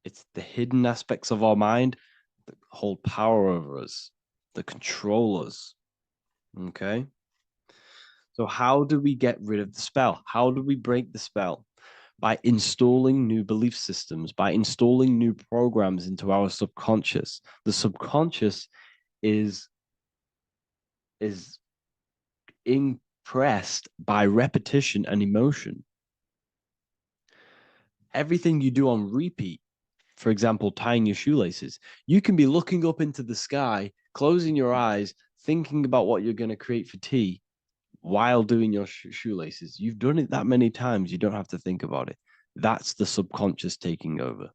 It's the hidden aspects of our mind that hold power over us, that control us. Okay? So, how do we get rid of the spell? How do we break the spell? By installing new belief systems, by installing new programs into our subconscious. The subconscious is impressed by repetition and emotion. Everything you do on repeat, for example, tying your shoelaces, you can be looking up into the sky, closing your eyes, thinking about what you're going to create for tea while doing your shoelaces. You've done it that many times, you don't have to think about it. That's the subconscious taking over.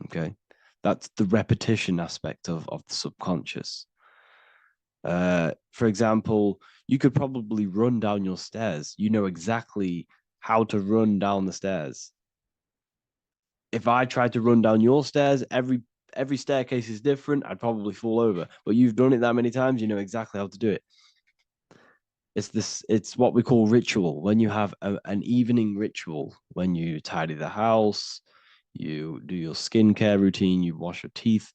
Okay. That's the repetition aspect of the subconscious. For example, you could probably run down your stairs. You know exactly how to run down the stairs. If I tried to run down your stairs, every staircase is different. I'd probably fall over. But you've done it that many times, you know exactly how to do it. It's what we call ritual. When you have an evening ritual, when you tidy the house, you do your skincare routine, you wash your teeth,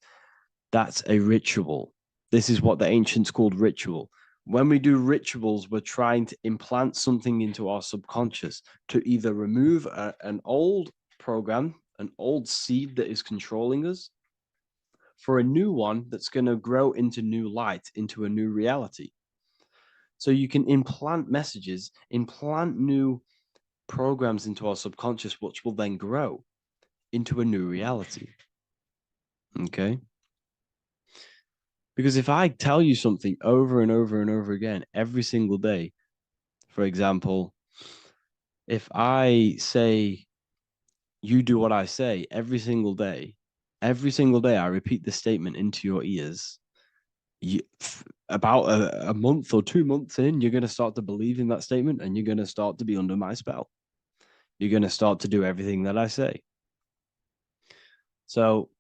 that's a ritual. This is what the ancients called ritual. When we do rituals, we're trying to implant something into our subconscious to either remove an old program, an old seed that is controlling us, for a new one that's going to grow into new light, into a new reality. So you can implant messages, implant new programs into our subconscious, which will then grow into a new reality. Okay? Because if I tell you something over and over and over again every single day, for example, if I say, you do what I say every single day I repeat this statement into your ears, about a month or 2 months in, you're going to start to believe in that statement and you're going to start to be under my spell. You're going to start to do everything that I say. So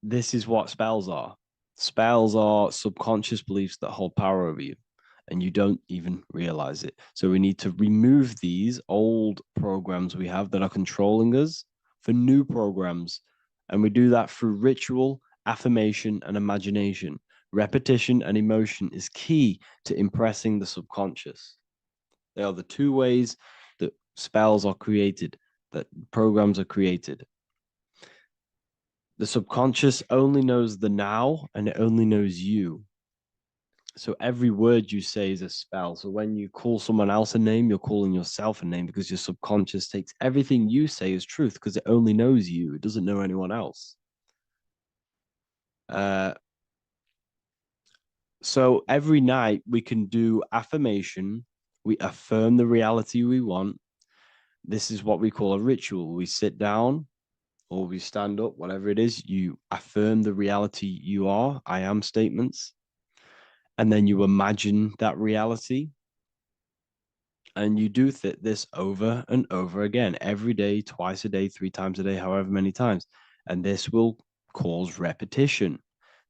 this is what spells are. Spells are subconscious beliefs that hold power over you and you don't even realize it. So we need to remove these old programs we have that are controlling us for new programs. And we do that through ritual, affirmation, and imagination. Repetition and emotion is key to impressing the subconscious. They are the two ways that spells are created, that programs are created. The subconscious only knows the now and it only knows you. So every word you say is a spell. So when you call someone else a name, you're calling yourself a name because your subconscious takes everything you say as truth because it only knows you. It doesn't know anyone else. So every night we can do affirmation. We affirm the reality we want. This is what we call a ritual. We sit down or we stand up, whatever it is, you affirm the reality you are, I am statements. And then you imagine that reality. And you do this over and over again, every day, twice a day, 3 times a day, however many times. And this will cause repetition.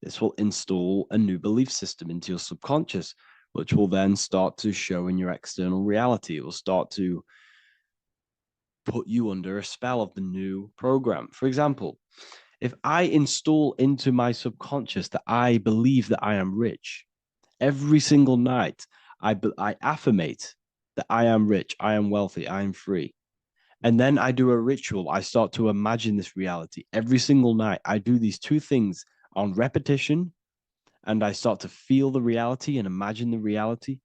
This will install a new belief system into your subconscious, which will then start to show in your external reality. It will start to put you under a spell of the new program. For example, if I install into my subconscious that I believe that I am rich, every single night I affirmate that I am rich, I am wealthy, I am free. And then I do a ritual. I start to imagine this reality. Every single night, I do these two things on repetition, and I start to feel the reality and imagine the reality.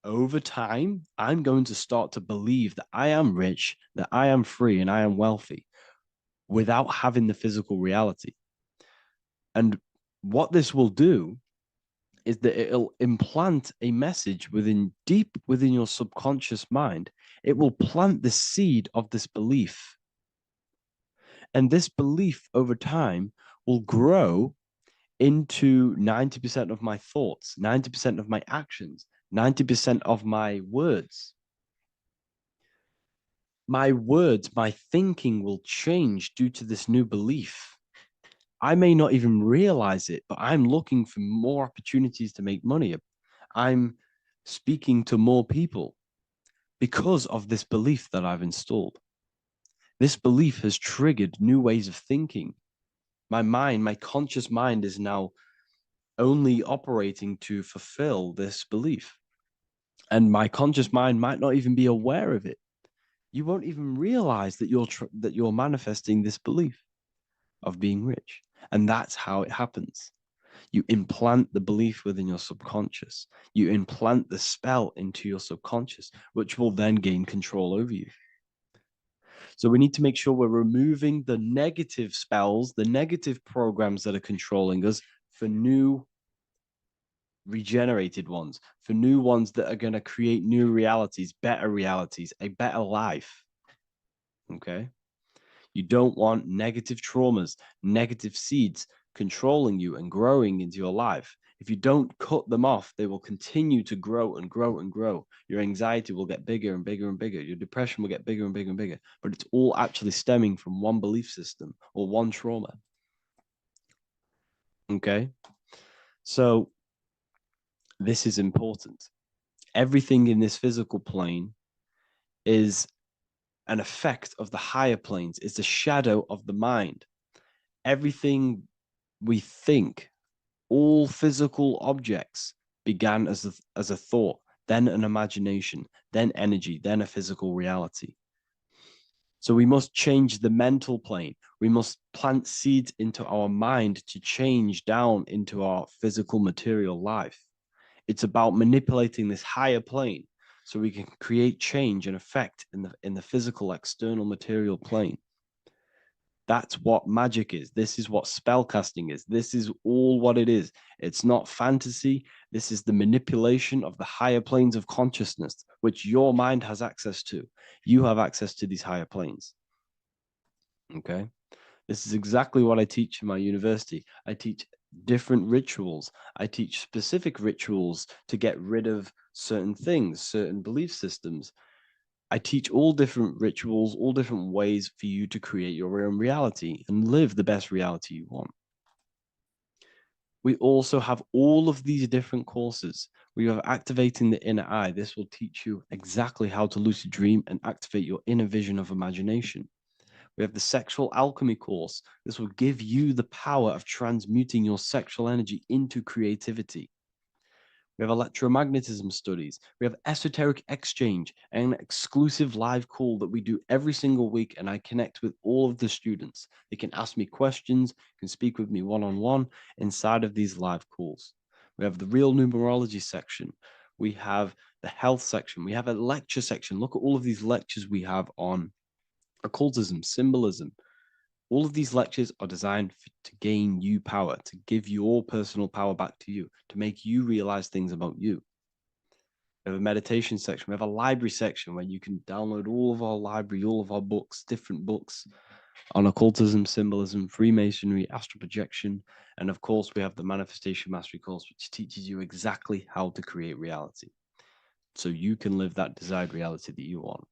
Over time, I'm going to start to believe that I am rich, that I am free, and I am wealthy without having the physical reality. And what this will do is that it'll implant a message deep within your subconscious mind. It will plant the seed of this belief. And this belief over time will grow into 90% of my thoughts, 90% of my actions, 90% of my words. my words, my thinking will change due to this new belief. I may not even realize it, but I'm looking for more opportunities to make money. I'm speaking to more people because of this belief that I've installed. This belief has triggered new ways of thinking. My mind, my conscious mind is now only operating to fulfill this belief. And my conscious mind might not even be aware of it. You won't even realize that you're manifesting this belief of being rich. And that's how it happens. You implant the belief within your subconscious. You implant the spell into your subconscious, which will then gain control over you. So we need to make sure we're removing the negative spells, the negative programs that are controlling us for new regenerated ones, for new ones that are going to create new realities, a better life. Okay? You don't want negative traumas, negative seeds controlling you and growing into your life. If you don't cut them off, they will continue to grow and grow and grow. Your anxiety will get bigger and bigger and bigger. Your depression will get bigger and bigger and bigger. But it's all actually stemming from one belief system or one trauma. Okay? So this is important. Everything in this physical plane is an effect of the higher planes. It's a shadow of the mind. Everything we think, all physical objects began as a thought, then an imagination, then energy, then a physical reality. So we must change the mental plane. We must plant seeds into our mind to change down into our physical material life. It's about manipulating this higher plane so we can create change and effect in the physical external material plane. That's what magic is. This is what spellcasting is. This is all what it is. It's not fantasy. This is the manipulation of the higher planes of consciousness, which your mind has access to. You have access to these higher planes. Okay? This is exactly what I teach in my university. I teach different rituals. I teach specific rituals to get rid of certain things, certain belief systems. I teach all different rituals, all different ways for you to create your own reality and live the best reality you want. We also have all of these different courses. We have activating the inner eye. This will teach you exactly how to lucid dream and activate your inner vision of imagination. We have the sexual alchemy course. This will give you the power of transmuting your sexual energy into creativity. We have electromagnetism studies. We have esoteric exchange, an exclusive live call that we do every single week. And I connect with all of the students. They can ask me questions, can speak with me one-on-one inside of these live calls. We have the real numerology section. We have the health section. We have a lecture section. Look at all of these lectures we have on occultism, symbolism. All of these lectures are designed to gain you power, to give your personal power back to you, to make you realize things about you. We have a meditation section. We have a library section where you can download all of our library, all of our books, different books on occultism, symbolism, Freemasonry, astral projection. And of course, we have the Manifestation Mastery course, which teaches you exactly how to create reality so you can live that desired reality that you want.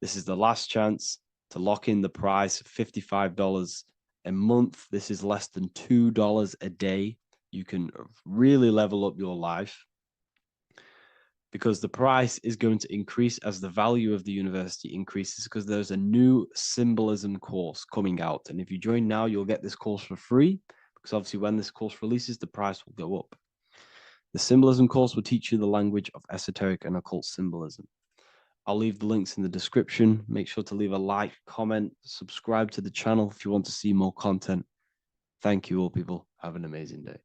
This is the last chance to lock in the price of $55 a month. This is less than $2 a day. You can really level up your life because the price is going to increase as the value of the university increases because there's a new symbolism course coming out. And if you join now, you'll get this course for free because obviously when this course releases, the price will go up. The symbolism course will teach you the language of esoteric and occult symbolism. I'll leave the links in the description. Make sure to leave a like, comment, subscribe to the channel if you want to see more content. Thank you all, people. Have an amazing day.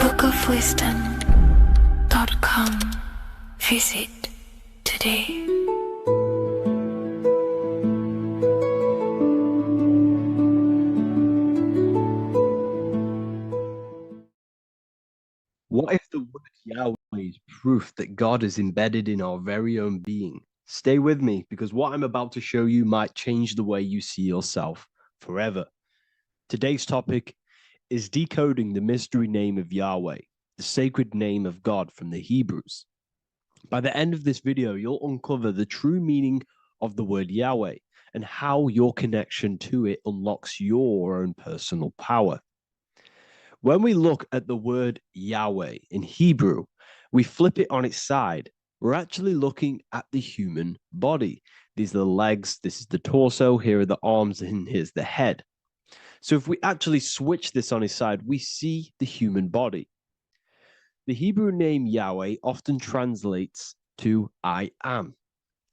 bookofwisdom.com. Visit today. What if the word Yahweh is proof that God is embedded in our very own being? Stay with me because what I'm about to show you might change the way you see yourself forever. Today's topic is decoding the mystery name of Yahweh, the sacred name of God from the Hebrews. By the end of this video, you'll uncover the true meaning of the word Yahweh and how your connection to it unlocks your own personal power. When we look at the word Yahweh in Hebrew, we flip it on its side. We're actually looking at the human body. These are the legs, this is the torso, here are the arms, and here's the head. So if we actually switch this on its side, we see the human body. The Hebrew name Yahweh often translates to I am.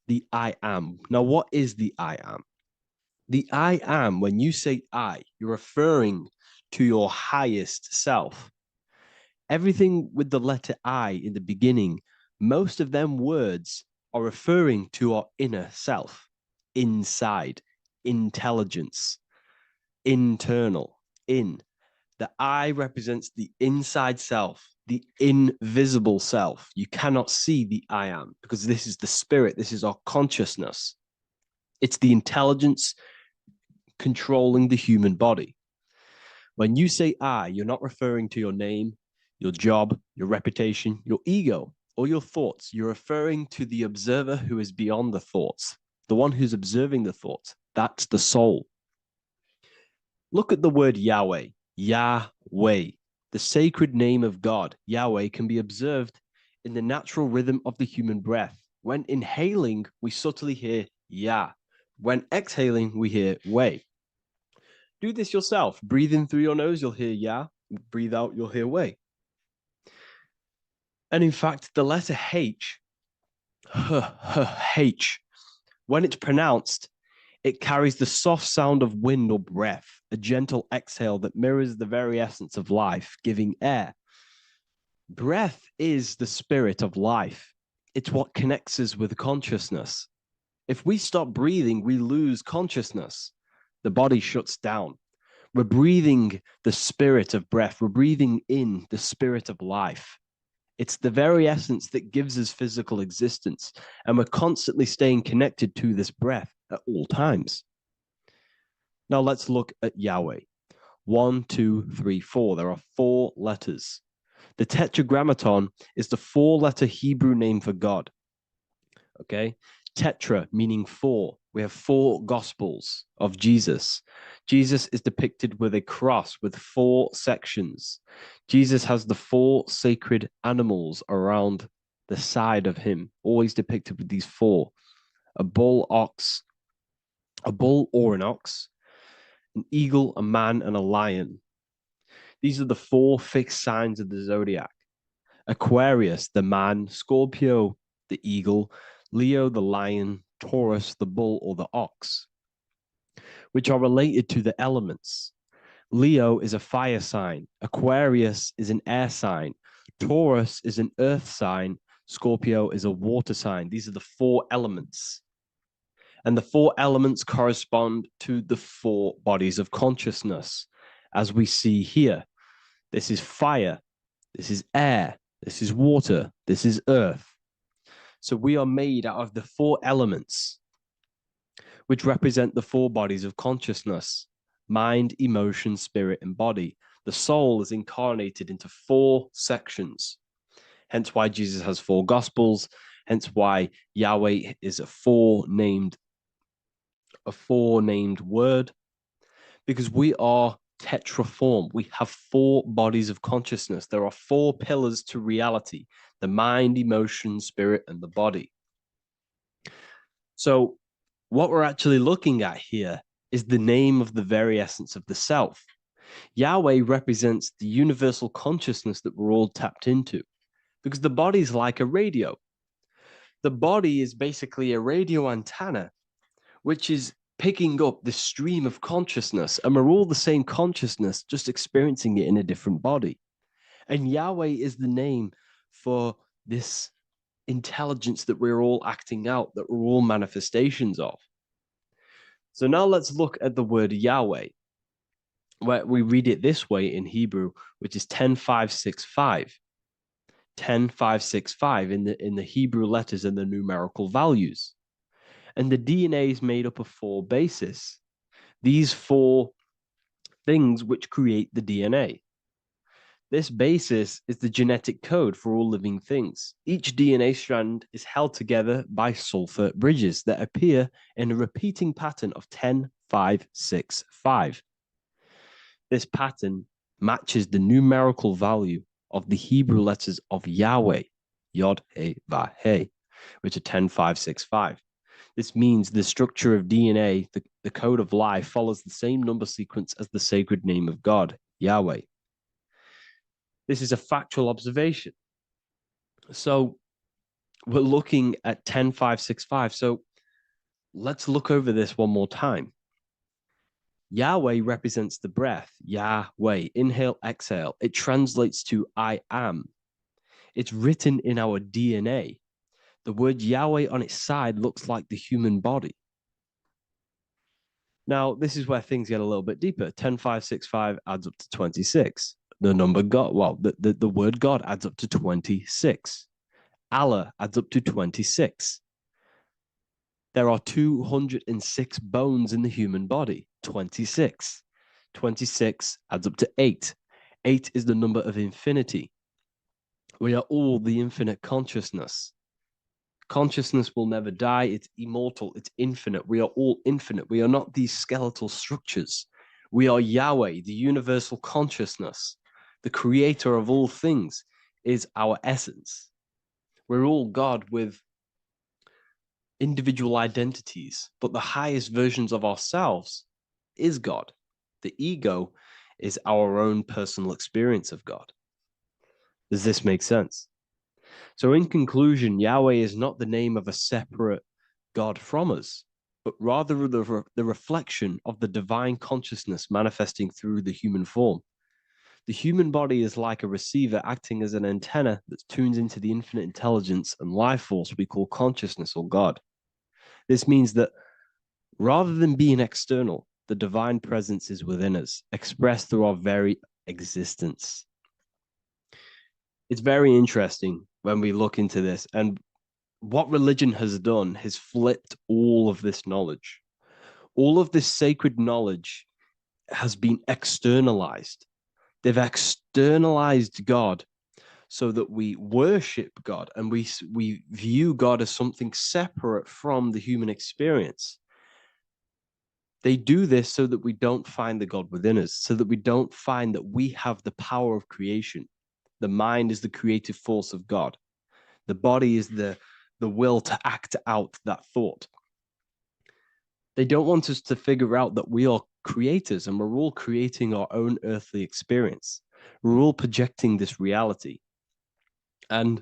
The I am. Now, what is the I am? The I am, when you say I, you're referring to your highest self. Everything with the letter I in the beginning, most of them words are referring to our inner self, inside, intelligence, internal, in. The I represents the inside self, the invisible self. You cannot see the I am because this is the spirit, this is our consciousness. It's the intelligence controlling the human body. When you say I, you're not referring to your name, your job, your reputation, your ego, or your thoughts. You're referring to the observer who is beyond the thoughts, the one who's observing the thoughts. That's the soul. Look at the word Yahweh, Yahweh, the sacred name of God. Yahweh can be observed in the natural rhythm of the human breath. When inhaling, we subtly hear Yah. When exhaling, we hear Way. Do this yourself. Breathe in through your nose, you'll hear Yah. Breathe out, you'll hear Way. And in fact, the letter H, H, when it's pronounced, it carries the soft sound of wind or breath, a gentle exhale that mirrors the very essence of life, giving air. Breath is the spirit of life. It's what connects us with consciousness. If we stop breathing, we lose consciousness. The body shuts down. We're breathing the spirit of breath. We're breathing in the spirit of life. It's the very essence that gives us physical existence, and we're constantly staying connected to this breath at all times. Now let's look at Yahweh. 1, 2, 3, 4. There are 4 letters. The tetragrammaton is the 4-letter Hebrew name for God. Okay? Tetra meaning 4. We have 4 gospels of Jesus. Jesus is depicted with a cross with 4 sections. Jesus has the 4 sacred animals around the side of him, always depicted with these 4. A bull or an ox, an eagle, a man, and a lion. These are the 4 fixed signs of the zodiac. Aquarius, the man, Scorpio, the eagle, Leo, the lion, Taurus, the bull or the ox, which are related to the elements. Leo is a fire sign. Aquarius is an air sign. Taurus is an earth sign. Scorpio is a water sign. These are the 4 elements. And the 4 elements correspond to the 4 bodies of consciousness, as we see here. This is fire. This is air. This is water. This is earth. So we are made out of the 4 elements, which represent the 4 bodies of consciousness: mind, emotion, spirit, and body. The soul is incarnated into 4 sections. Hence why Jesus has 4 gospels. Hence why Yahweh is a 4-named word, because we are tetraform. We have 4 bodies of consciousness. There are 4 pillars to reality: the mind, emotion, spirit, and the body. So what we're actually looking at here is the name of the very essence of the self. Yahweh represents the universal consciousness that we're all tapped into, because the body is like a radio. The body is basically a radio antenna, which is picking up the stream of consciousness, and we're all the same consciousness, just experiencing it in a different body. And Yahweh is the name for this intelligence that we're all acting out, that we're all manifestations of. So now let's look at the word Yahweh, where we read it this way in Hebrew, which is 10565. 10565 in the Hebrew letters and the numerical values. And the DNA is made up of 4 bases. These 4 things which create the DNA. This basis is the genetic code for all living things. Each DNA strand is held together by sulfur bridges that appear in a repeating pattern of 10, 5, 6, 5. This pattern matches the numerical value of the Hebrew letters of Yahweh, Yod, He, Vah, He, which are 10, 5, 6, 5. This means the structure of DNA, the code of life, follows the same number sequence as the sacred name of God, Yahweh. This is a factual observation. So we're looking at 10, 5, 6, 5. So let's look over this one more time. Yahweh represents the breath. Yahweh, inhale, exhale. It translates to I am. It's written in our DNA. The word Yahweh on its side looks like the human body. Now, this is where things get a little bit deeper. 10, 5, 6, 5 adds up to 26. The number God, well, the word God adds up to 26. Allah adds up to 26. There are 206 bones in the human body, 26. 26 adds up to 8. 8 is the number of infinity. We are all the infinite consciousness. Consciousness will never die. It's immortal. It's infinite. We are all infinite. We are not these skeletal structures. We are Yahweh, the universal consciousness. The creator of all things is our essence. We're all God with individual identities, but the highest versions of ourselves is God. The ego is our own personal experience of God. Does this make sense? So in conclusion, Yahweh is not the name of a separate God from us, but rather the reflection of the divine consciousness manifesting through the human form. The human body is like a receiver acting as an antenna that tunes into the infinite intelligence and life force we call consciousness or God. This means that rather than being external, the divine presence is within us, expressed through our very existence. It's very interesting when we look into this, and what religion has done is flipped all of this knowledge. All of this sacred knowledge has been externalized. They've externalized God so that we worship God and we view God as something separate from the human experience. They do this so that we don't find the God within us, so that we don't find that we have the power of creation. The mind is the creative force of God. The body is the will to act out that thought. They don't want us to figure out that we are creators and we're all creating our own earthly experience. We're all projecting this reality. And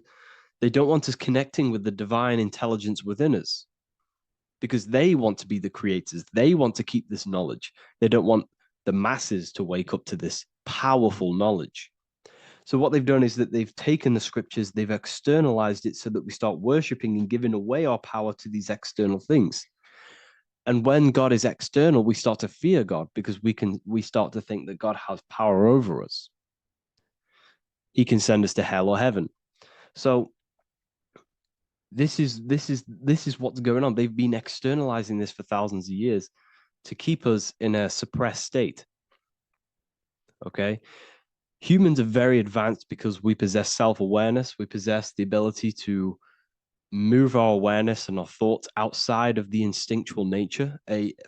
they don't want us connecting with the divine intelligence within us because they want to be the creators. They want to keep this knowledge. They don't want the masses to wake up to this powerful knowledge. So what they've done is that they've taken the scriptures, they've externalized it so that we start worshiping and giving away our power to these external things. And when God is external, we start to fear God because we start to think that God has power over us. He can send us to hell or heaven. So this is what's going on. They've been externalizing this for thousands of years to keep us in a suppressed state. Okay? Humans are very advanced because we possess self-awareness. We possess the ability to move our awareness and our thoughts outside of the instinctual nature.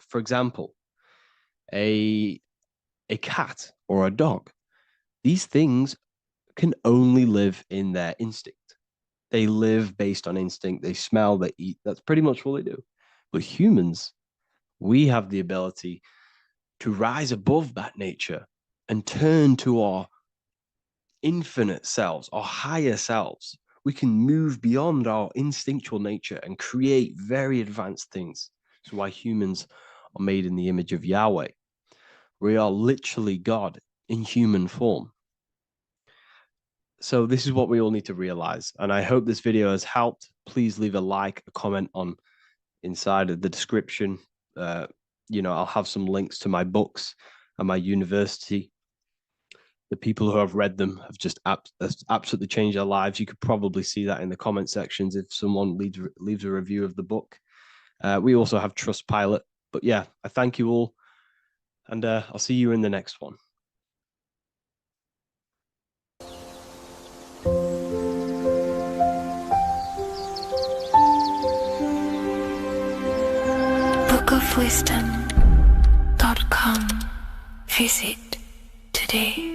For example, a cat or a dog. These things can only live in their instinct. They live based on instinct. They smell, they eat. That's pretty much all they do. But humans, we have the ability to rise above that nature and turn to our infinite selves, our higher selves. We can move beyond our instinctual nature and create very advanced things. That's why humans are made in the image of Yahweh. We are literally God in human form. So this is what we all need to realize. And I hope this video has helped. Please leave a like, a comment on inside of the description. I'll have some links to my books and my university. The people who have read them have just absolutely changed their lives. You could probably see that in the comment sections if someone leaves a review of the book. We also have Trustpilot. But yeah, I thank you all. And I'll see you in the next one. bookofwisdom.com. Visit today.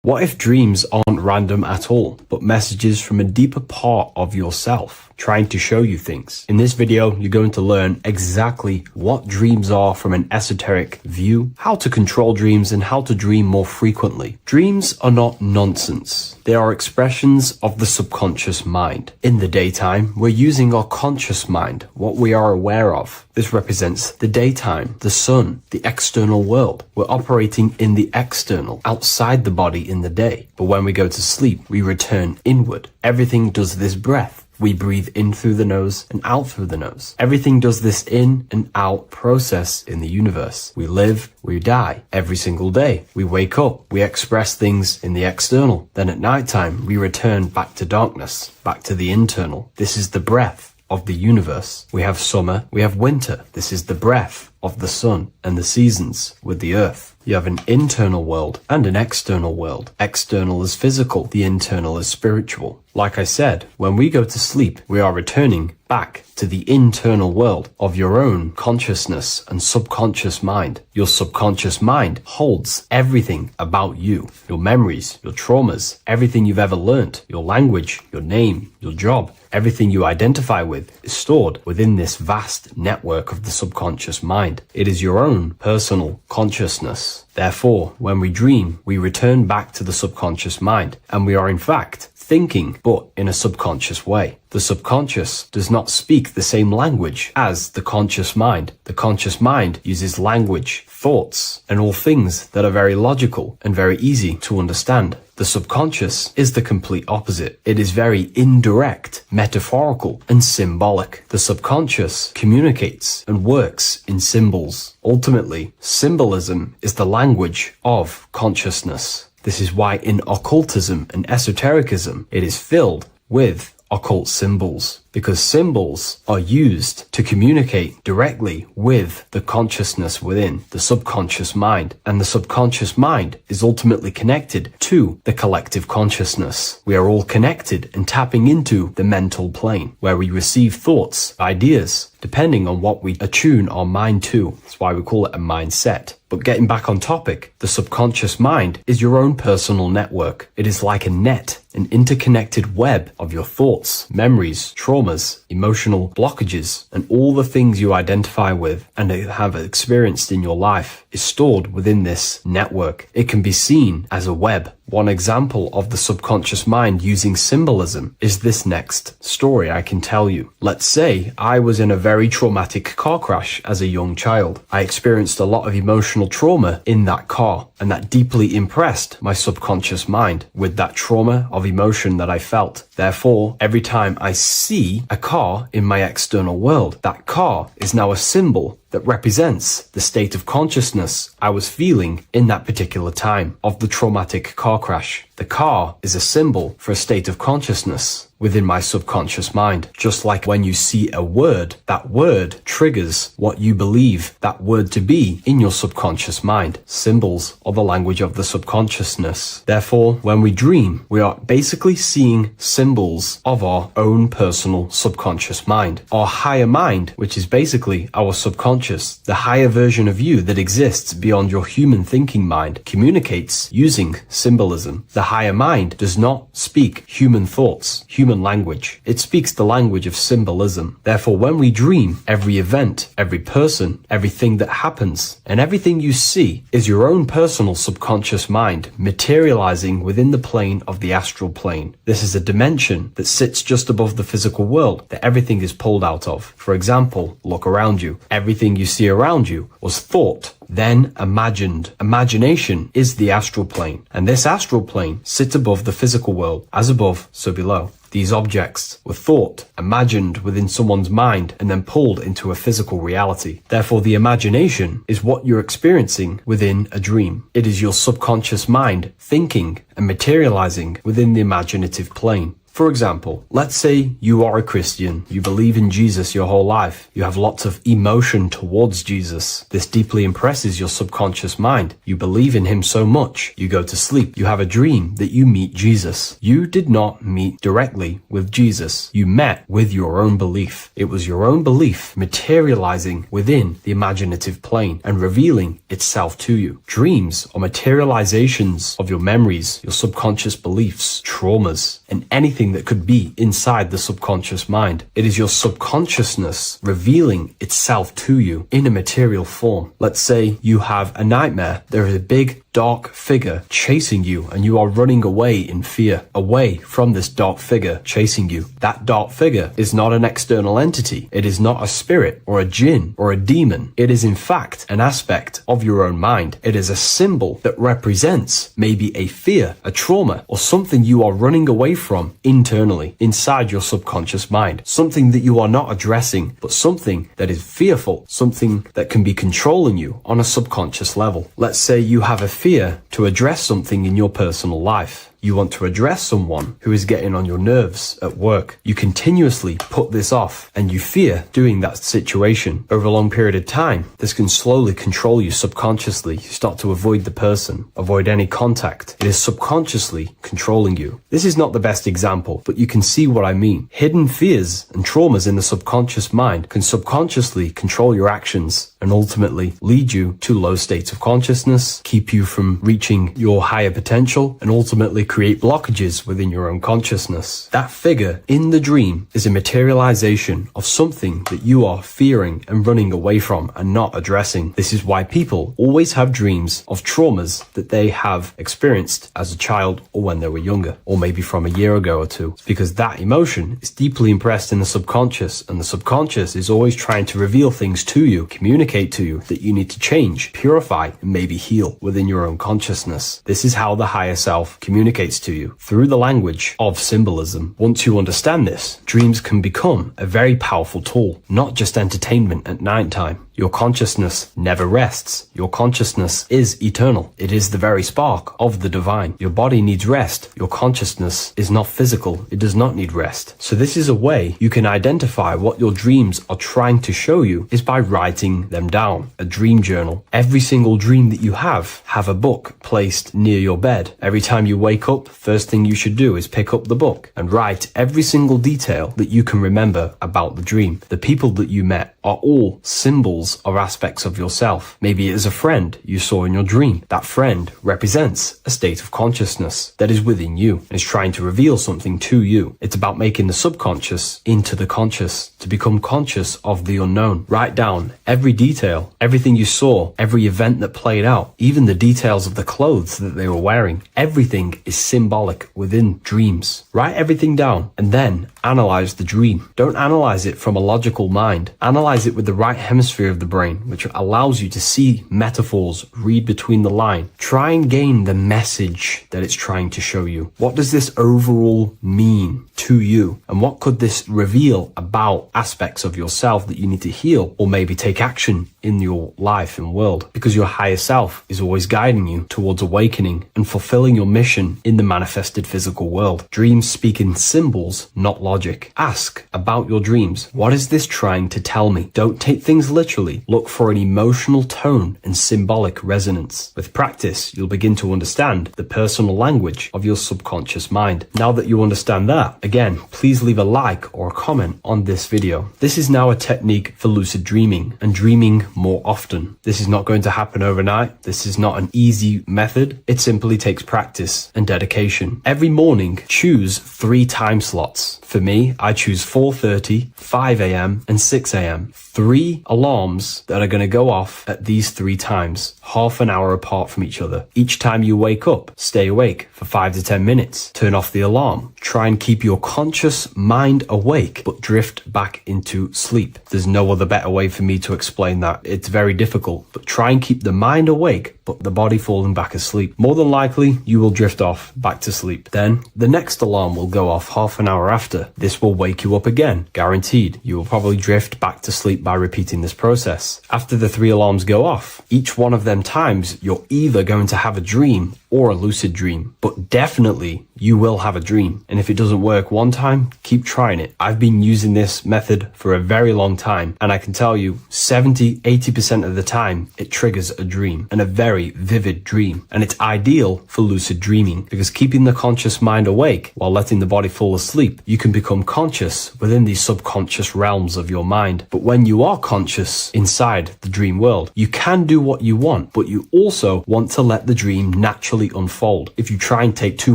What if dreams aren't random at all, but messages from a deeper part of yourself, trying to show you things? In this video, you're going to learn exactly what dreams are from an esoteric view, how to control dreams, and how to dream more frequently. Dreams are not nonsense. They are expressions of the subconscious mind. In the daytime, we're using our conscious mind, what we are aware of. This represents the daytime, the sun, the external world. We're operating in the external, outside the body in the day. But when we go to sleep, we return inward. Everything does this breath. We breathe in through the nose and out through the nose. Everything does this in and out process in the universe. We live, we die every single day. We wake up, we express things in the external. Then at nighttime, we return back to darkness, back to the internal. This is the breath of the universe. We have summer, we have winter. This is the breath of the sun and the seasons with the earth. You have an internal world and an external world. External is physical, the internal is spiritual. Like I said, when we go to sleep, we are returning back to the internal world of your own consciousness and subconscious mind. Your subconscious mind holds everything about you, your memories, your traumas, everything you've ever learnt, your language, your name, your job, everything you identify with is stored within this vast network of the subconscious mind. It is your own personal consciousness. Therefore, when we dream, we return back to the subconscious mind, and we are in fact thinking, but in a subconscious way. The subconscious does not speak the same language as the conscious mind. The conscious mind uses language, thoughts, and all things that are very logical and very easy to understand. The subconscious is the complete opposite. It is very indirect, metaphorical, and symbolic. The subconscious communicates and works in symbols. Ultimately, symbolism is the language of consciousness. This is why in occultism and esotericism, it is filled with occult symbols, because symbols are used to communicate directly with the consciousness within the subconscious mind, and the subconscious mind is ultimately connected to the collective consciousness. We are all connected and tapping into the mental plane, where we receive thoughts, ideas, depending on what we attune our mind to. That's why we call it a mindset. But getting back on topic, the subconscious mind is your own personal network. It is like a net, an interconnected web of your thoughts, memories, traumas, emotional blockages, and all the things you identify with and have experienced in your life is stored within this network. It can be seen as a web. One example of the subconscious mind using symbolism is this next story I can tell you. Let's say I was in a very traumatic car crash as a young child. I experienced a lot of emotional trauma in that car, and that deeply impressed my subconscious mind with that trauma of emotion that I felt. Therefore, every time I see a car in my external world, that car is now a symbol that represents the state of consciousness I was feeling in that particular time of the traumatic car crash. The car is a symbol for a state of consciousness within my subconscious mind. Just like when you see a word, that word triggers what you believe that word to be in your subconscious mind. Symbols are the language of the subconsciousness. Therefore, when we dream, we are basically seeing symbols of our own personal subconscious mind. Our higher mind, which is basically our subconscious, the higher version of you that exists beyond your human thinking mind, communicates using symbolism. The higher mind does not speak human thoughts, human language. It speaks the language of symbolism. Therefore, when we dream, every event, every person, everything that happens, and everything you see is your own personal subconscious mind materializing within the plane of the astral plane. This is a dimension that sits just above the physical world that everything is pulled out of. For example, look around you. Everything you see around you was thought, then imagined. Imagination is the astral plane, and this astral plane sits above the physical world. As above, so below. These objects were thought, imagined within someone's mind, and then pulled into a physical reality. Therefore, the imagination is what you're experiencing within a dream. It is your subconscious mind thinking and materializing within the imaginative plane. For example, let's say you are a Christian, you believe in Jesus your whole life, you have lots of emotion towards Jesus. This deeply impresses your subconscious mind. You believe in him so much, you go to sleep, you have a dream that you meet Jesus. You did not meet directly with Jesus. You met with your own belief. It was your own belief materializing within the imaginative plane and revealing itself to you. Dreams are materializations of your memories, your subconscious beliefs, traumas, and anything that could be inside the subconscious mind. It is your subconsciousness revealing itself to you in a material form. Let's say you have a nightmare. There is a big dark figure chasing you and you are running away in fear, away from this dark figure chasing you. That dark figure is not an external entity. It is not a spirit or a jinn or a demon. It is in fact an aspect of your own mind. It is a symbol that represents maybe a fear, a trauma, or something you are running away from internally inside your subconscious mind. Something that you are not addressing, but something that is fearful, something that can be controlling you on a subconscious level. Let's say you have a fear to address something in your personal life. You want to address someone who is getting on your nerves at work. You continuously put this off and you fear doing that situation. Over a long period of time, this can slowly control you subconsciously. You start to avoid the person, avoid any contact. It is subconsciously controlling you. This is not the best example, but you can see what I mean. Hidden fears and traumas in the subconscious mind can subconsciously control your actions and ultimately lead you to low states of consciousness, keep you from reaching your higher potential, and ultimately create blockages within your own consciousness. That figure in the dream is a materialization of something that you are fearing and running away from and not addressing. This is why people always have dreams of traumas that they have experienced as a child or when they were younger, or maybe from a year ago or two. It's because that emotion is deeply impressed in the subconscious, and the subconscious is always trying to reveal things to you, communicate to you that you need to change, purify, and maybe heal within your own consciousness. This is how the higher self communicates to you through the language of symbolism. Once you understand this, dreams can become a very powerful tool, not just entertainment at nighttime. Your consciousness never rests. Your consciousness is eternal. It is the very spark of the divine. Your body needs rest. Your consciousness is not physical. It does not need rest. So this is a way you can identify what your dreams are trying to show you is by writing them down. A dream journal. Every single dream that you have a book placed near your bed. Every time you wake up, first thing you should do is pick up the book and write every single detail that you can remember about the dream. The people that you met are all symbols or aspects of yourself. Maybe it is a friend you saw in your dream. That friend represents a state of consciousness that is within you and is trying to reveal something to you. It's about making the subconscious into the conscious, to become conscious of the unknown. Write down every detail, everything you saw, every event that played out, even the details of the clothes that they were wearing. Everything is symbolic within dreams. Write everything down and then analyze the dream. Don't analyze it from a logical mind. Analyze it with the right hemisphere of the brain, which allows you to see metaphors, read between the line. Try and gain the message that it's trying to show you. What does this overall mean to you? And what could this reveal about aspects of yourself that you need to heal or maybe take action in your life and world? Because your higher self is always guiding you towards awakening and fulfilling your mission in the manifested physical world. Dreams speak in symbols, not logic. Ask about your dreams. What is this trying to tell me? Don't take things literally. Look for an emotional tone and symbolic resonance. With practice, you'll begin to understand the personal language of your subconscious mind. Now that you understand that, again, please leave a like or a comment on this video. This is now a technique for lucid dreaming and dreaming more often. This is not going to happen overnight. This is not an easy method. It simply takes practice and dedication. Every morning, choose 3 time slots. For me, I choose 4:30, 5 a.m. and 6 a.m. 3 alarms that are going to go off at these 3 times, half an hour apart from each other. Each time you wake up, stay awake for 5 to 10 minutes. Turn off the alarm. Try and keep your conscious mind awake, but drift back into sleep. There's no other better way for me to explain that. It's very difficult, but try and keep the mind awake, but the body falling back asleep. More than likely, you will drift off back to sleep. Then, the next alarm will go off half an hour after. This will wake you up again, guaranteed. You will probably drift back to sleep by repeating this process. After the 3 alarms go off, each one of them times, you're either going to have a dream or a lucid dream, but definitely you will have a dream. And if it doesn't work one time, keep trying it. I've been using this method for a very long time, and I can tell you 70-80% of the time it triggers a dream, and a very vivid dream. And it's ideal for lucid dreaming because keeping the conscious mind awake while letting the body fall asleep, you can become conscious within these subconscious realms of your mind. But when you are conscious inside the dream world, you can do what you want, but you also want to let the dream naturally unfold. If you try and take too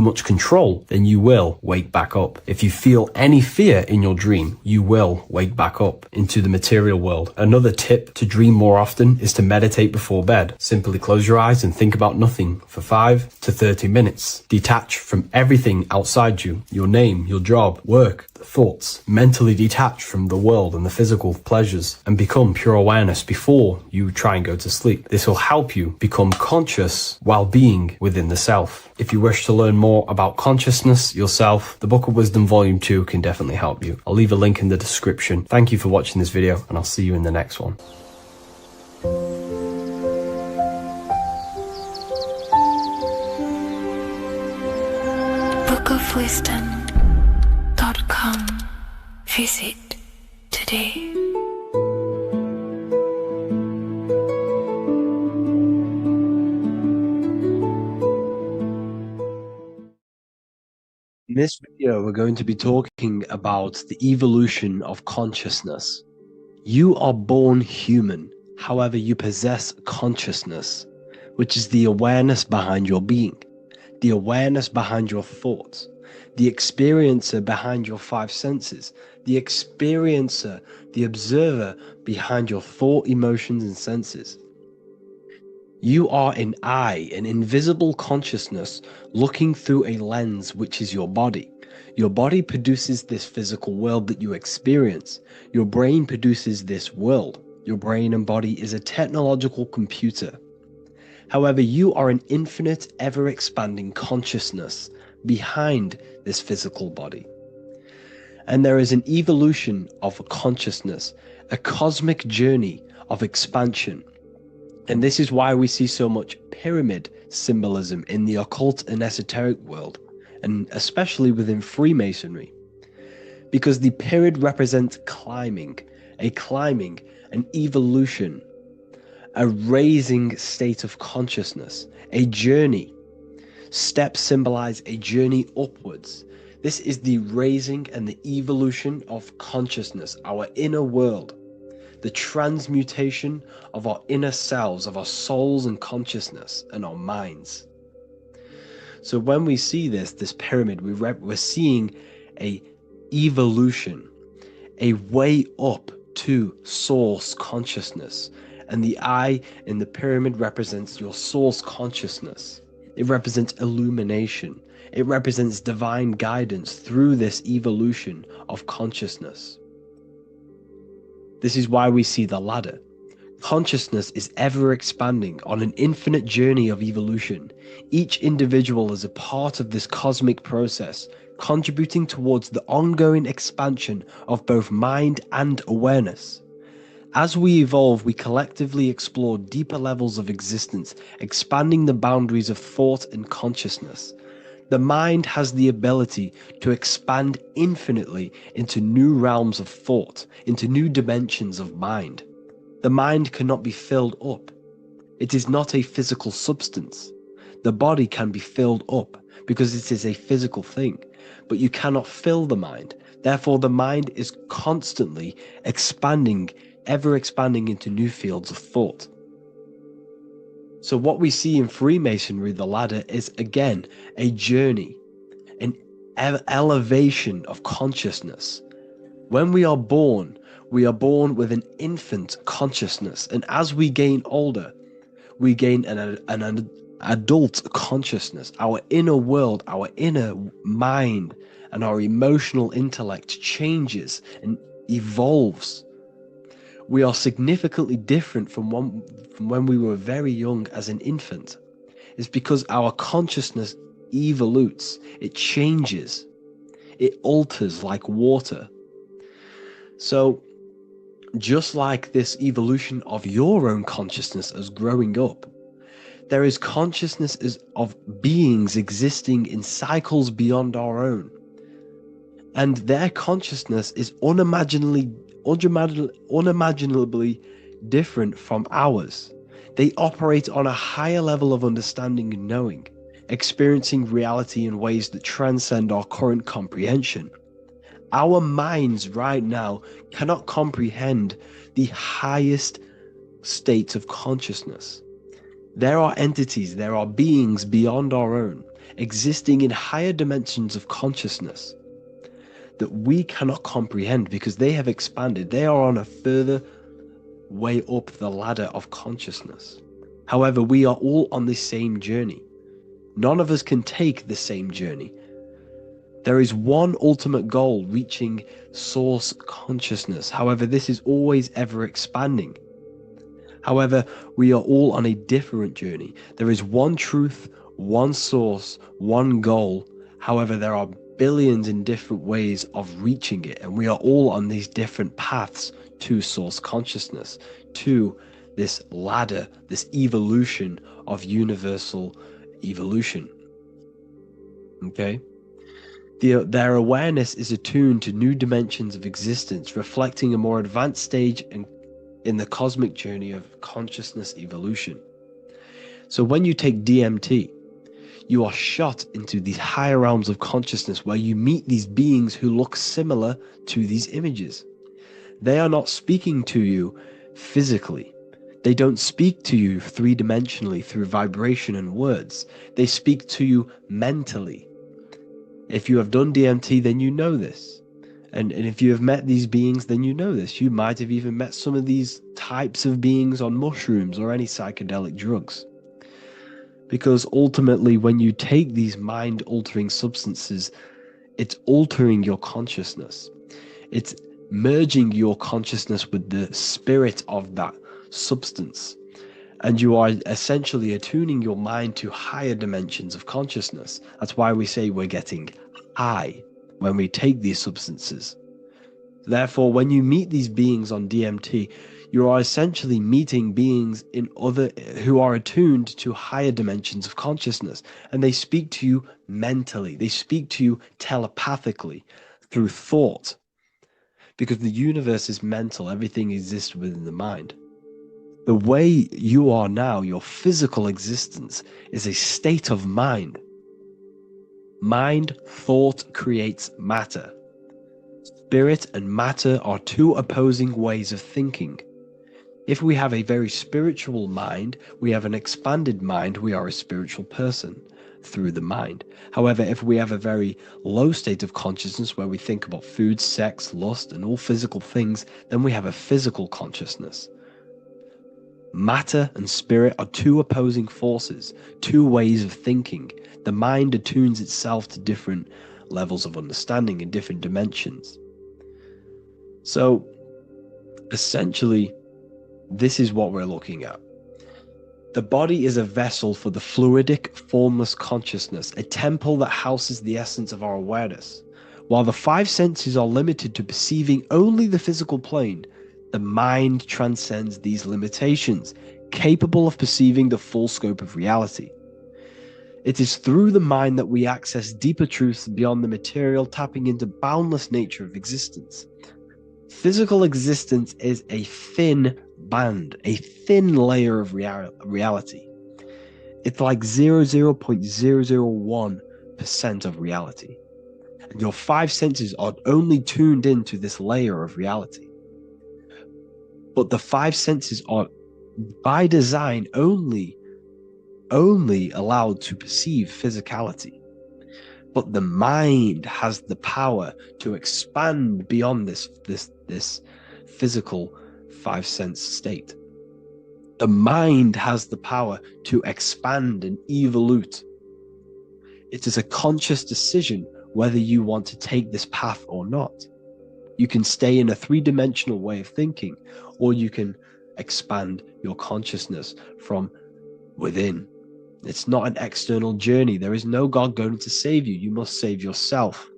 much control, then you will wake back up. If you feel any fear in your dream, you will wake back up into the material world. Another tip to dream more often is to meditate before bed. Simply close your eyes and think about nothing for 5 to 30 minutes. Detach from everything outside you, your name, your job, work, thoughts. Mentally detach from the world and the physical pleasures and become pure awareness before you try and go to sleep. This will help you become conscious while being within the self. If you wish to learn more about consciousness, yourself, the Book of Wisdom Volume 2 can definitely help you. I'll leave a link in the description. Thank you for watching this video, and I'll see you in the next one. bookofwisdom.com. Visit today. In this video, we're going to be talking about the evolution of consciousness. You are born human, however, you possess consciousness, which is the awareness behind your being, the awareness behind your thoughts, the experiencer behind your 5 senses, the experiencer, the observer behind your thought, emotions, and senses. You are an eye, an invisible consciousness looking through a lens, which is your body. Your body produces this physical world that you experience. Your brain produces this world. Your brain and body is a technological computer. However, you are an infinite, ever-expanding consciousness behind this physical body. And there is an evolution of consciousness, a cosmic journey of expansion. And this is why we see so much pyramid symbolism in the occult and esoteric world, and especially within Freemasonry. Because the pyramid represents climbing, an evolution, a raising state of consciousness, a journey. Steps symbolize a journey upwards. This is the raising and the evolution of consciousness, our inner world. The transmutation of our inner selves, of our souls and consciousness and our minds. So when we see this pyramid, we're seeing a evolution, a way up to source consciousness. And the eye in the pyramid represents your source consciousness. It represents illumination. It represents divine guidance through this evolution of consciousness. This is why we see the ladder. Consciousness is ever expanding on an infinite journey of evolution. Each individual is a part of this cosmic process, contributing towards the ongoing expansion of both mind and awareness. As we evolve, we collectively explore deeper levels of existence, expanding the boundaries of thought and consciousness. The mind has the ability to expand infinitely into new realms of thought, into new dimensions of mind. The mind cannot be filled up. It is not a physical substance. The body can be filled up because it is a physical thing, but you cannot fill the mind. Therefore, the mind is constantly expanding, ever expanding into new fields of thought. So what we see in Freemasonry, the ladder, is again a journey, an elevation of consciousness. When we are born with an infant consciousness, and as we gain older, we gain an adult consciousness. Our inner world, our inner mind, and our emotional intellect changes and evolves. we are significantly different from when we were very young as an infant. It's because our consciousness evolutes, it changes, it alters like water. So just like this evolution of your own consciousness as growing up, there is consciousness of beings existing in cycles beyond our own. And their consciousness is unimaginably different from ours. They operate on a higher level of understanding and knowing, experiencing reality in ways that transcend our current comprehension. Our minds right now cannot comprehend the highest states of consciousness. There are entities, there are beings beyond our own, existing in higher dimensions of consciousness that we cannot comprehend because they have expanded. They are on a further way up the ladder of consciousness. However, we are all on the same journey. None of us can take the same journey. There is one ultimate goal, reaching source consciousness. However, this is always ever expanding. However, we are all on a different journey. There is one truth, one source, one goal. However, there are billions in different ways of reaching it, and we are all on these different paths to source consciousness, to this ladder, this evolution of universal evolution. Okay? Their awareness is attuned to new dimensions of existence, reflecting a more advanced stage in the cosmic journey of consciousness evolution. So when you take DMT, you are shot into these higher realms of consciousness where you meet these beings who look similar to these images. They are not speaking to you physically. They don't speak to you three-dimensionally through vibration and words. They speak to you mentally. If you have done DMT, then you know this. And if you have met these beings, then you know this. You might have even met some of these types of beings on mushrooms or any psychedelic drugs. Because ultimately, when you take these mind-altering substances, it's altering your consciousness. It's merging your consciousness with the spirit of that substance. And you are essentially attuning your mind to higher dimensions of consciousness. That's why we say we're getting high when we take these substances. Therefore, when you meet these beings on DMT, you are essentially meeting beings who are attuned to higher dimensions of consciousness, and they speak to you mentally. They speak to you telepathically through thought, because the universe is mental. Everything exists within the mind. The way you are now, your physical existence, is a state of mind. Mind, thought creates matter. Spirit and matter are two opposing ways of thinking. If we have a very spiritual mind, we have an expanded mind, we are a spiritual person through the mind. However, if we have a very low state of consciousness where we think about food, sex, lust, and all physical things, then we have a physical consciousness. Matter and spirit are two opposing forces, two ways of thinking. The mind attunes itself to different levels of understanding in different dimensions. So, essentially, this is what we're looking at. The body is a vessel for the fluidic, formless consciousness, a temple that houses the essence of our awareness. While the five senses are limited to perceiving only the physical plane, the mind transcends these limitations, capable of perceiving the full scope of reality. It is through the mind that we access deeper truths beyond the material, tapping into boundless nature of existence. Physical existence is a thin band, a thin layer of reality. It's like 0.001% of reality. And your five senses are only tuned into this layer of reality. But the five senses are, by design, only allowed to perceive physicality. But the mind has the power to expand beyond this physical five sense state. The mind has the power to expand and evolute. It is a conscious decision whether you want to take this path or not. You can stay in a three-dimensional way of thinking, or you can expand your consciousness from within. It's not an external journey. There is no God going to save you. You must save yourself.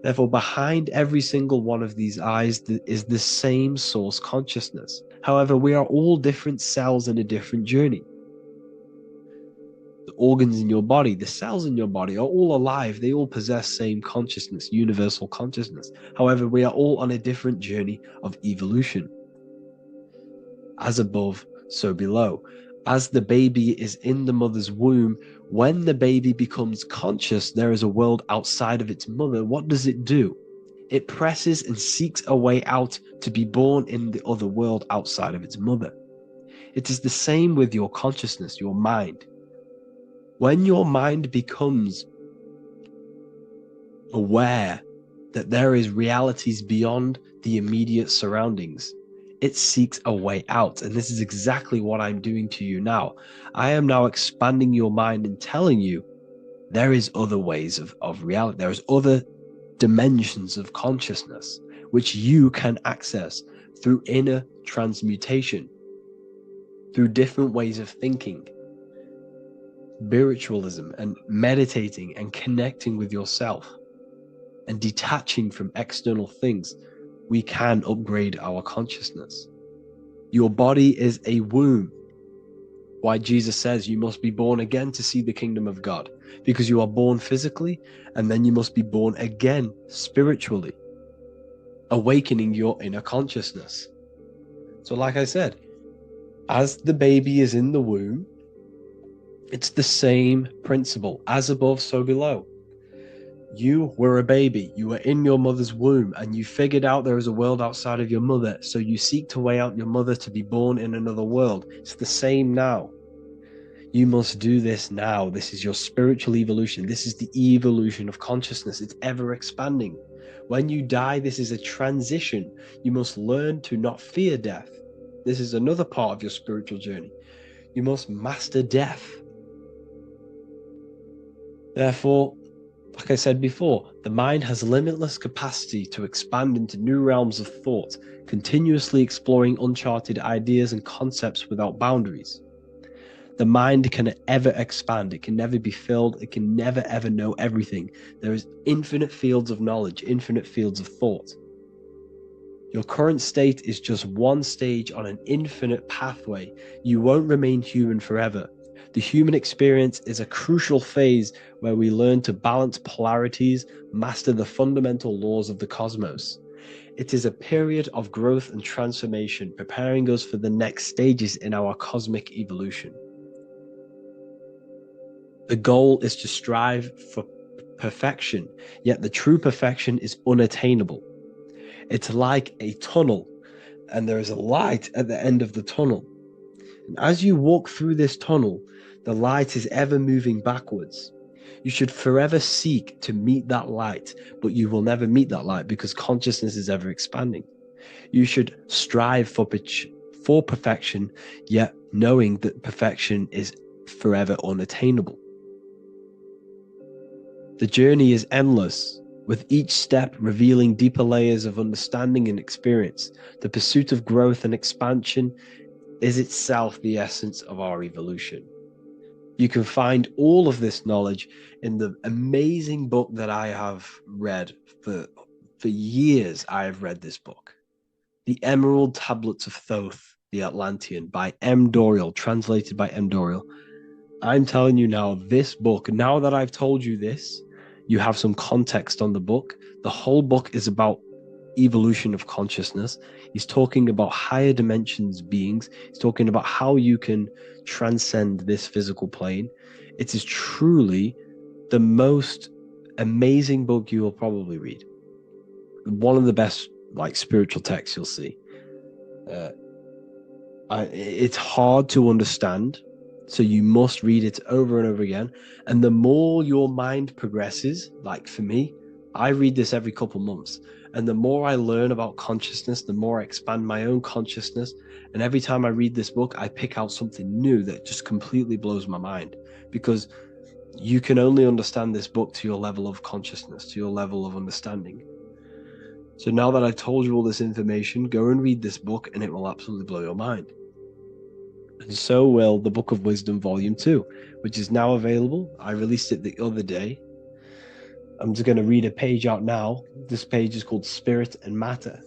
Therefore, behind every single one of these eyes is the same source consciousness. However, we are all different cells in a different journey. The organs in your body, the cells in your body are all alive. They all possess same consciousness, universal consciousness. However, we are all on a different journey of evolution. As above, so below. As the baby is in the mother's womb, when the baby becomes conscious, there is a world outside of its mother. What does it do? It presses and seeks a way out to be born in the other world outside of its mother. It is the same with your consciousness, your mind. When your mind becomes aware that there is realities beyond the immediate surroundings, it seeks a way out. And this is exactly what I'm doing to you now. I am now expanding your mind and telling you there is other ways of reality. There's other dimensions of consciousness which you can access through inner transmutation, through different ways of thinking, spiritualism, and meditating and connecting with yourself and detaching from external things. We can upgrade our consciousness. Your body is a womb. Why Jesus says you must be born again to see the kingdom of God, because you are born physically and then you must be born again spiritually, awakening your inner consciousness. So like I said, as the baby is in the womb, it's the same principle. As above, so below. You were a baby. You were in your mother's womb and you figured out there is a world outside of your mother. So you seek to weigh out your mother to be born in another world. It's the same now. You must do this now. This is your spiritual evolution. This is the evolution of consciousness. It's ever expanding. When you die, this is a transition. You must learn to not fear death. This is another part of your spiritual journey. You must master death. Therefore, like I said before, the mind has limitless capacity to expand into new realms of thought, continuously exploring uncharted ideas and concepts without boundaries. The mind can ever expand. It can never be filled. It can never ever know everything. There is infinite fields of knowledge, infinite fields of thought. Your current state is just one stage on an infinite pathway. You won't remain human forever. The human experience is a crucial phase where we learn to balance polarities, master the fundamental laws of the cosmos. It is a period of growth and transformation, preparing us for the next stages in our cosmic evolution. The goal is to strive for perfection, yet the true perfection is unattainable. It's like a tunnel, and there is a light at the end of the tunnel. And as you walk through this tunnel, the light is ever moving backwards. You should forever seek to meet that light, but you will never meet that light because consciousness is ever expanding. You should strive for perfection, yet knowing that perfection is forever unattainable. The journey is endless, with each step revealing deeper layers of understanding and experience. The pursuit of growth and expansion is itself the essence of our evolution. You can find all of this knowledge in the amazing book that I have read for years. I have read this book, The Emerald Tablets of Thoth, the Atlantean, by M. Dorial, translated by M. Dorial. I'm telling you now, this book, now that I've told you this, you have some context on the book. The whole book is about evolution of consciousness. He's talking about higher dimensions beings. He's talking about how you can transcend this physical plane. It is truly the most amazing book you will probably read. One of the best spiritual texts you'll see. It's hard to understand, so you must read it over and over again. And the more your mind progresses, like for me, I read this every couple months. And the more I learn about consciousness, the more I expand my own consciousness. And every time I read this book, I pick out something new that just completely blows my mind, because you can only understand this book to your level of consciousness, to your level of understanding. So now that I've told you all this information, go and read this book and it will absolutely blow your mind. And so will the Book of Wisdom Volume 2, which is now available. I released it the other day. I'm just going to read a page out now. This page is called Spirit and Matter.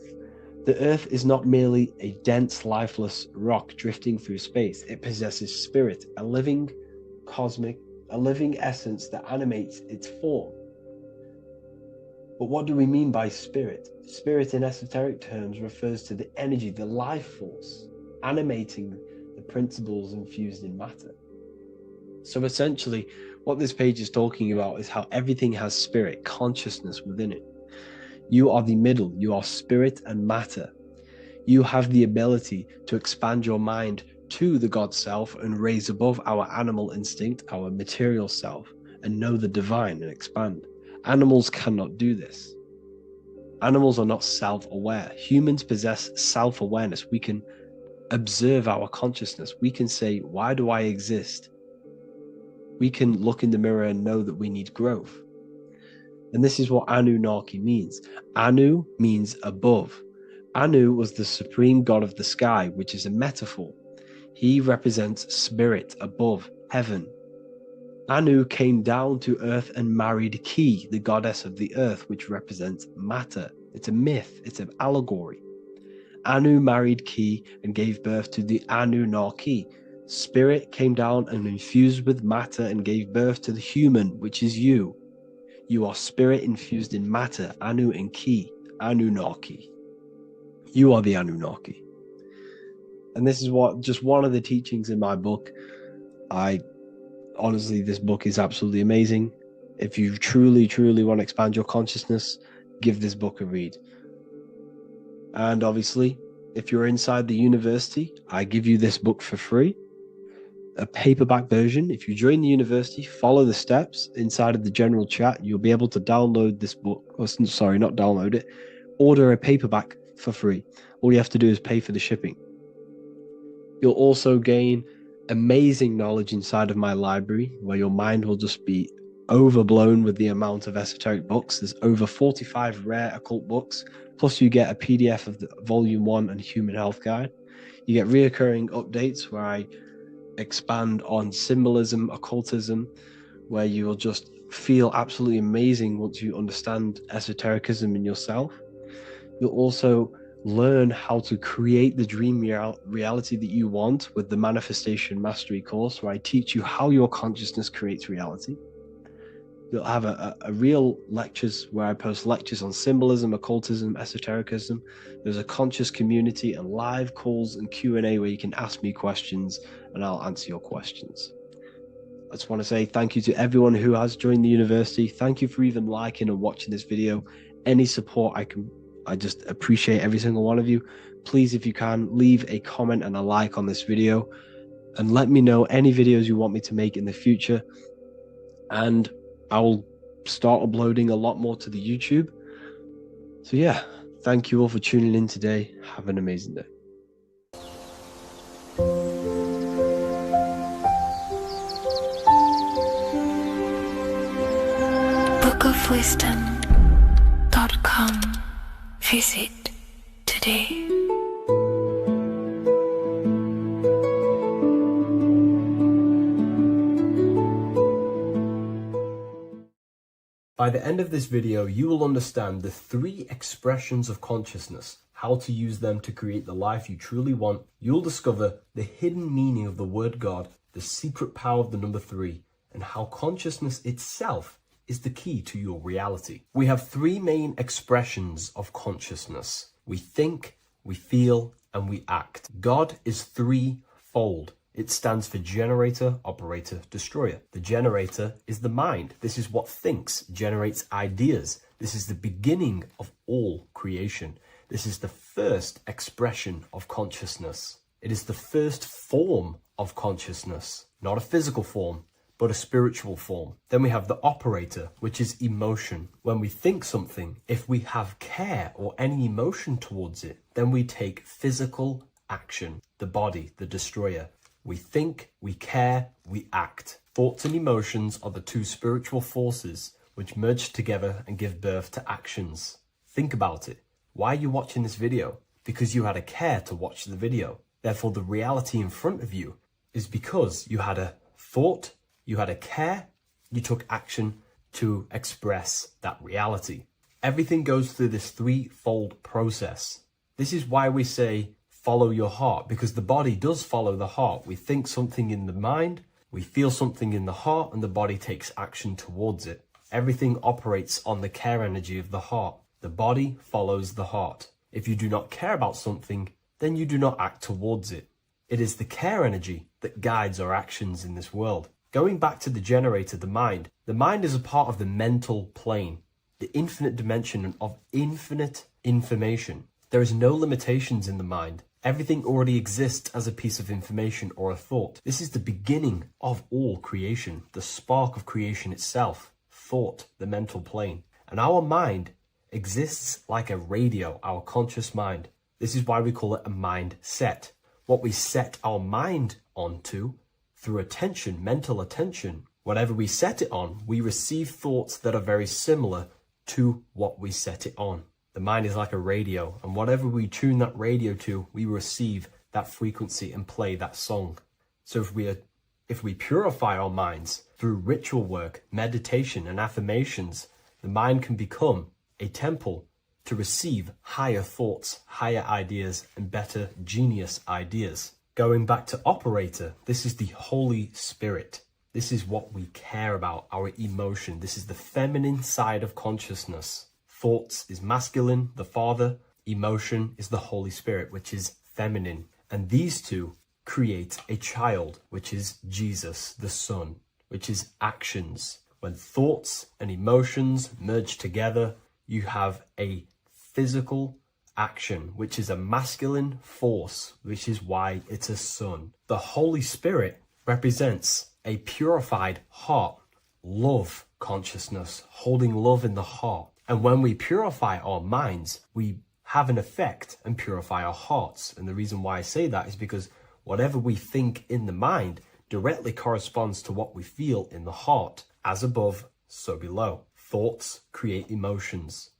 The Earth is not merely a dense, lifeless rock drifting through space. It possesses spirit, a living essence that animates its form. But what do we mean by spirit? Spirit in esoteric terms refers to the energy, the life force, animating the principles infused in matter. So essentially, what this page is talking about is how everything has spirit, consciousness within it. You are the middle, you are spirit and matter. You have the ability to expand your mind to the God self and raise above our animal instinct, our material self, and know the divine and expand. Animals cannot do this. Animals are not self-aware. Humans possess self-awareness. We can observe our consciousness. We can say, why do I exist? We can look in the mirror and know that we need growth. And this is what Anunnaki means. Anu means above. Anu was the supreme god of the sky, which is a metaphor. He represents spirit above, heaven. Anu came down to earth and married Ki, the goddess of the earth, which represents matter. It's a myth, it's an allegory. Anu married Ki and gave birth to the Anunnaki. Spirit came down and infused with matter and gave birth to the human, which is you. You are spirit infused in matter, Anu and Ki, Anunnaki. You are the Anunnaki. And this is just one of the teachings in my book. Honestly, this book is absolutely amazing. If you truly, truly want to expand your consciousness, give this book a read. And obviously, if you're inside the university, I give you this book for free. A paperback version. If you join the university, follow the steps inside of the general chat, you'll be able to download this book. Sorry, not download it. Order a paperback for free. All you have to do is pay for the shipping. You'll also gain amazing knowledge inside of my library, where your mind will just be overblown with the amount of esoteric books. There's over 45 rare occult books, plus you get a PDF of the Volume 1 and Human Health Guide. You get reoccurring updates where I expand on symbolism, occultism, where you will just feel absolutely amazing once you understand esotericism in yourself. You'll also learn how to create the dream reality that you want with the Manifestation Mastery course, where I teach you how your consciousness creates reality. You'll have a real lectures where I post lectures on symbolism, occultism, esotericism. There's a conscious community and live calls and Q&A where you can ask me questions and I'll answer your questions. I just want to say thank you to everyone who has joined the university. Thank you for even liking and watching this video. Any support I just appreciate every single one of you. Please, if you can, leave a comment and a like on this video and let me know any videos you want me to make in the future. And I will start uploading a lot more to the YouTube. So yeah, thank you all for tuning in today. Have an amazing day. bookofwisdom.com. Visit today. By the end of this video, you will understand the 3 expressions of consciousness, how to use them to create the life you truly want. You'll discover the hidden meaning of the word God, the secret power of the number 3, and how consciousness itself is the key to your reality. We have 3 main expressions of consciousness. We think, we feel, and we act. God is 3-fold. It stands for generator, operator, destroyer. The generator is the mind. This is what thinks, generates ideas. This is the beginning of all creation. This is the first expression of consciousness. It is the first form of consciousness, not a physical form, but a spiritual form. Then we have the operator, which is emotion. When we think something, if we have care or any emotion towards it, then we take physical action, the body, the destroyer. We think, we care, we act. Thoughts and emotions are the 2 spiritual forces which merge together and give birth to actions. Think about it. Why are you watching this video? Because you had a care to watch the video. Therefore, the reality in front of you is because you had a thought, you had a care, you took action to express that reality. Everything goes through this threefold process. This is why we say follow your heart, because the body does follow the heart. We think something in the mind, we feel something in the heart, and the body takes action towards it. Everything operates on the care energy of the heart. The body follows the heart. If you do not care about something, then you do not act towards it. It is the care energy that guides our actions in this world. Going back to the generator, the mind is a part of the mental plane, the infinite dimension of infinite information. There is no limitations in the mind. Everything already exists as a piece of information or a thought. This is the beginning of all creation, the spark of creation itself, thought, the mental plane. And our mind exists like a radio, our conscious mind. This is why we call it a mindset. What we set our mind onto through attention, mental attention, whatever we set it on, we receive thoughts that are very similar to what we set it on. The mind is like a radio, and whatever we tune that radio to, we receive that frequency and play that song. So if we purify our minds through ritual work, meditation, and affirmations, the mind can become a temple to receive higher thoughts, higher ideas, and better genius ideas. Going back to operator, this is the Holy Spirit. This is what we care about, our emotion. This is the feminine side of consciousness. Thoughts is masculine, the Father. Emotion is the Holy Spirit, which is feminine. And these two create a child, which is Jesus, the Son, which is actions. When thoughts and emotions merge together, you have a physical action, which is a masculine force, which is why it's a son. The Holy Spirit represents a purified heart, love consciousness, holding love in the heart. And when we purify our minds, we have an effect and purify our hearts. And the reason why I say that is because whatever we think in the mind directly corresponds to what we feel in the heart. As above, so below. Thoughts create emotions.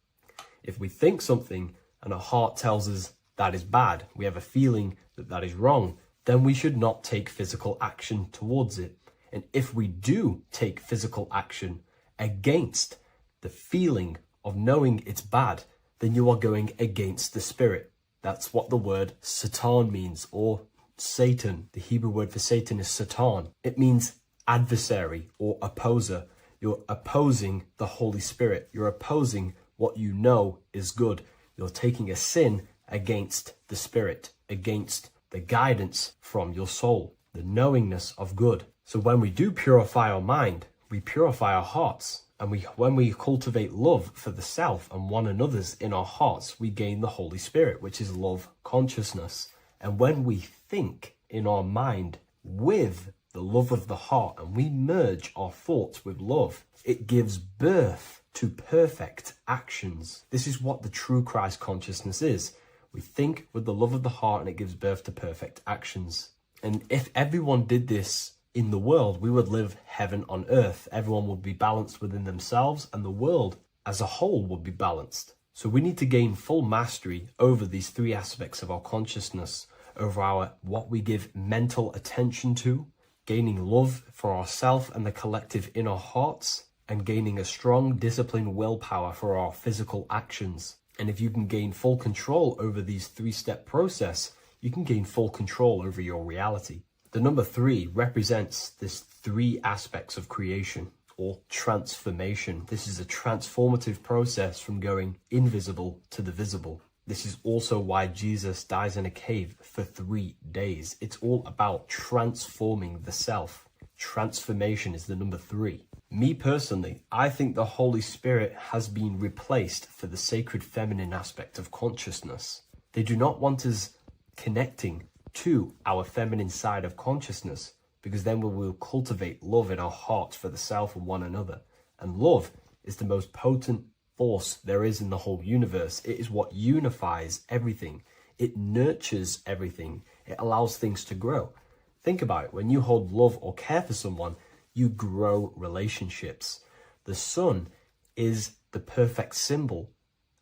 If we think something and our heart tells us that is bad, we have a feeling that that is wrong, then we should not take physical action towards it. And if we do take physical action against the feeling of knowing it's bad, then you are going against the spirit. That's what the word Satan means, or Satan. The Hebrew word for Satan is Satan. It means adversary or opposer. You're opposing the Holy Spirit. You're opposing what you know is good. You're taking a sin against the Spirit, against the guidance from your soul, the knowingness of good. So when we do purify our mind, we purify our hearts. And when we cultivate love for the self and one another's in our hearts, we gain the Holy Spirit, which is love consciousness. And when we think in our mind with the love of the heart and we merge our thoughts with love, it gives birth to perfect actions. This is what the true Christ consciousness is. We think with the love of the heart and it gives birth to perfect actions. And if everyone did this in the world, we would live heaven on earth. Everyone would be balanced within themselves and the world as a whole would be balanced. So we need to gain full mastery over these three aspects of our consciousness, over what we give mental attention to, gaining love for ourselves and the collective in our hearts, and gaining a strong disciplined willpower for our physical actions. And if you can gain full control over these three-step process, you can gain full control over your reality. The number 3 represents this 3 aspects of creation or transformation. This is a transformative process from going invisible to the visible. This is also why Jesus dies in a cave for 3 days. It's all about transforming the self. Transformation is the number 3. Me personally, I think the Holy Spirit has been replaced for the sacred feminine aspect of consciousness. They do not want us connecting to our feminine side of consciousness, because then we will cultivate love in our hearts for the self and one another. And love is the most potent force there is in the whole universe. It is what unifies everything. It nurtures everything. It allows things to grow. Think about it. When you hold love or care for someone, you grow relationships. The sun is the perfect symbol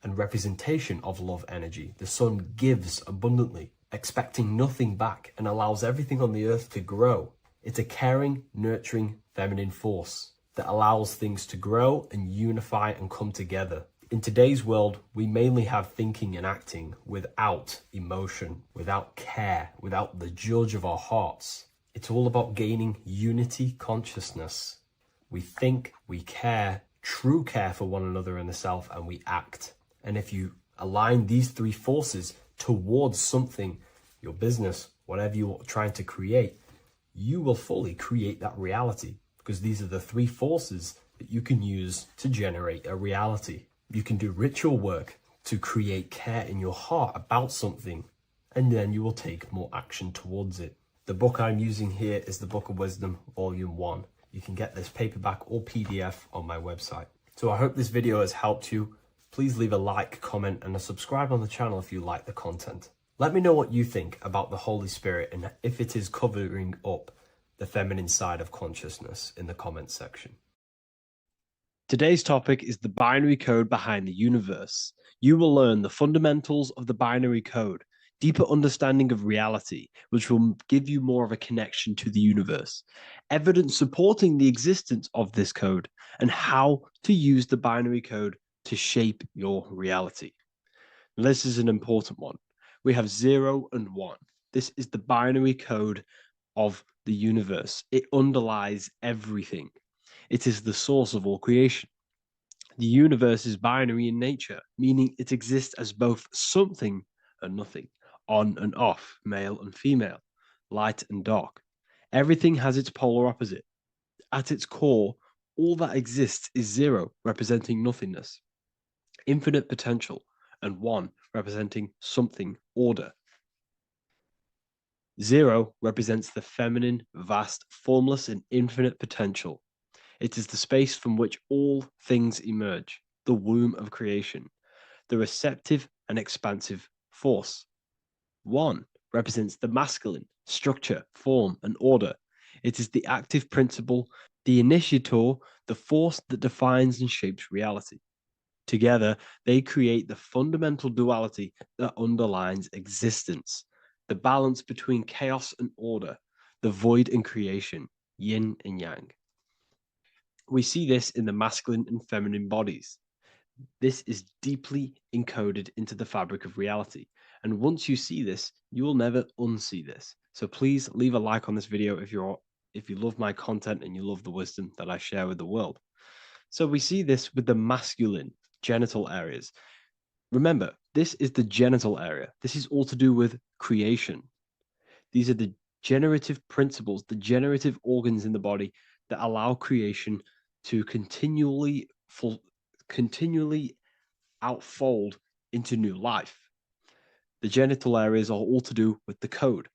and representation of love energy. The sun gives abundantly, expecting nothing back, and allows everything on the earth to grow. It's a caring, nurturing, feminine force that allows things to grow and unify and come together. In today's world, we mainly have thinking and acting without emotion, without care, without the judge of our hearts. It's all about gaining unity consciousness. We think, we care, true care for one another and the self, and we act. And if you align these three forces towards something, your business, whatever you're trying to create, you will fully create that reality, because these are the three forces that you can use to generate a reality. You can do ritual work to create care in your heart about something, and then you will take more action towards it. The book I'm using here is the Book of Wisdom, Volume 1. You can get this paperback or PDF on my website. So I hope this video has helped you. Please leave a like, comment, and a subscribe on the channel if you like the content. Let me know what you think about the Holy Spirit and if it is covering up the feminine side of consciousness in the comments section. Today's topic is the binary code behind the universe. You will learn the fundamentals of the binary code, deeper understanding of reality, which will give you more of a connection to the universe, evidence supporting the existence of this code, and how to use the binary code to shape your reality. Now, this is an important one. We have 0 and 1. This is the binary code of the universe. It underlies everything. It is the source of all creation. The universe is binary in nature, meaning it exists as both something and nothing, on and off, male and female, light and dark. Everything has its polar opposite. At its core, all that exists is 0, representing nothingness, infinite potential, and 1, representing something, order. 0 represents the feminine, vast, formless, and infinite potential. It is the space from which all things emerge, the womb of creation, the receptive and expansive force. 1 represents the masculine, structure, form, and order. It is the active principle, the initiator, the force that defines and shapes reality. Together, they create the fundamental duality that underlines existence, the balance between chaos and order, the void and creation, yin and yang. We see this in the masculine and feminine bodies. This is deeply encoded into the fabric of reality. And once you see this, you will never unsee this. So please leave a like on this video if you love my content and you love the wisdom that I share with the world. So we see this with the masculine genital areas. Remember, this is the genital area. This is all to do with creation. These are the generative principles, the generative organs in the body that allow creation to continually outfold into new life. The genital areas are all to do with the code.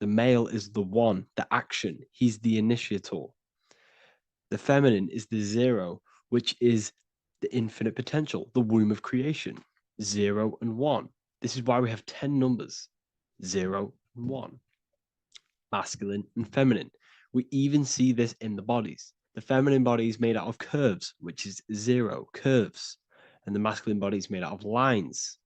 The male is the 1, the action. He's the initiator. The feminine is the 0, which is the infinite potential, the womb of creation. 0 and 1. This is why we have 10 numbers. 0 and 1. Masculine and feminine. We even see this in the bodies. The feminine body is made out of curves, which is 0, curves. And the masculine body is made out of lines.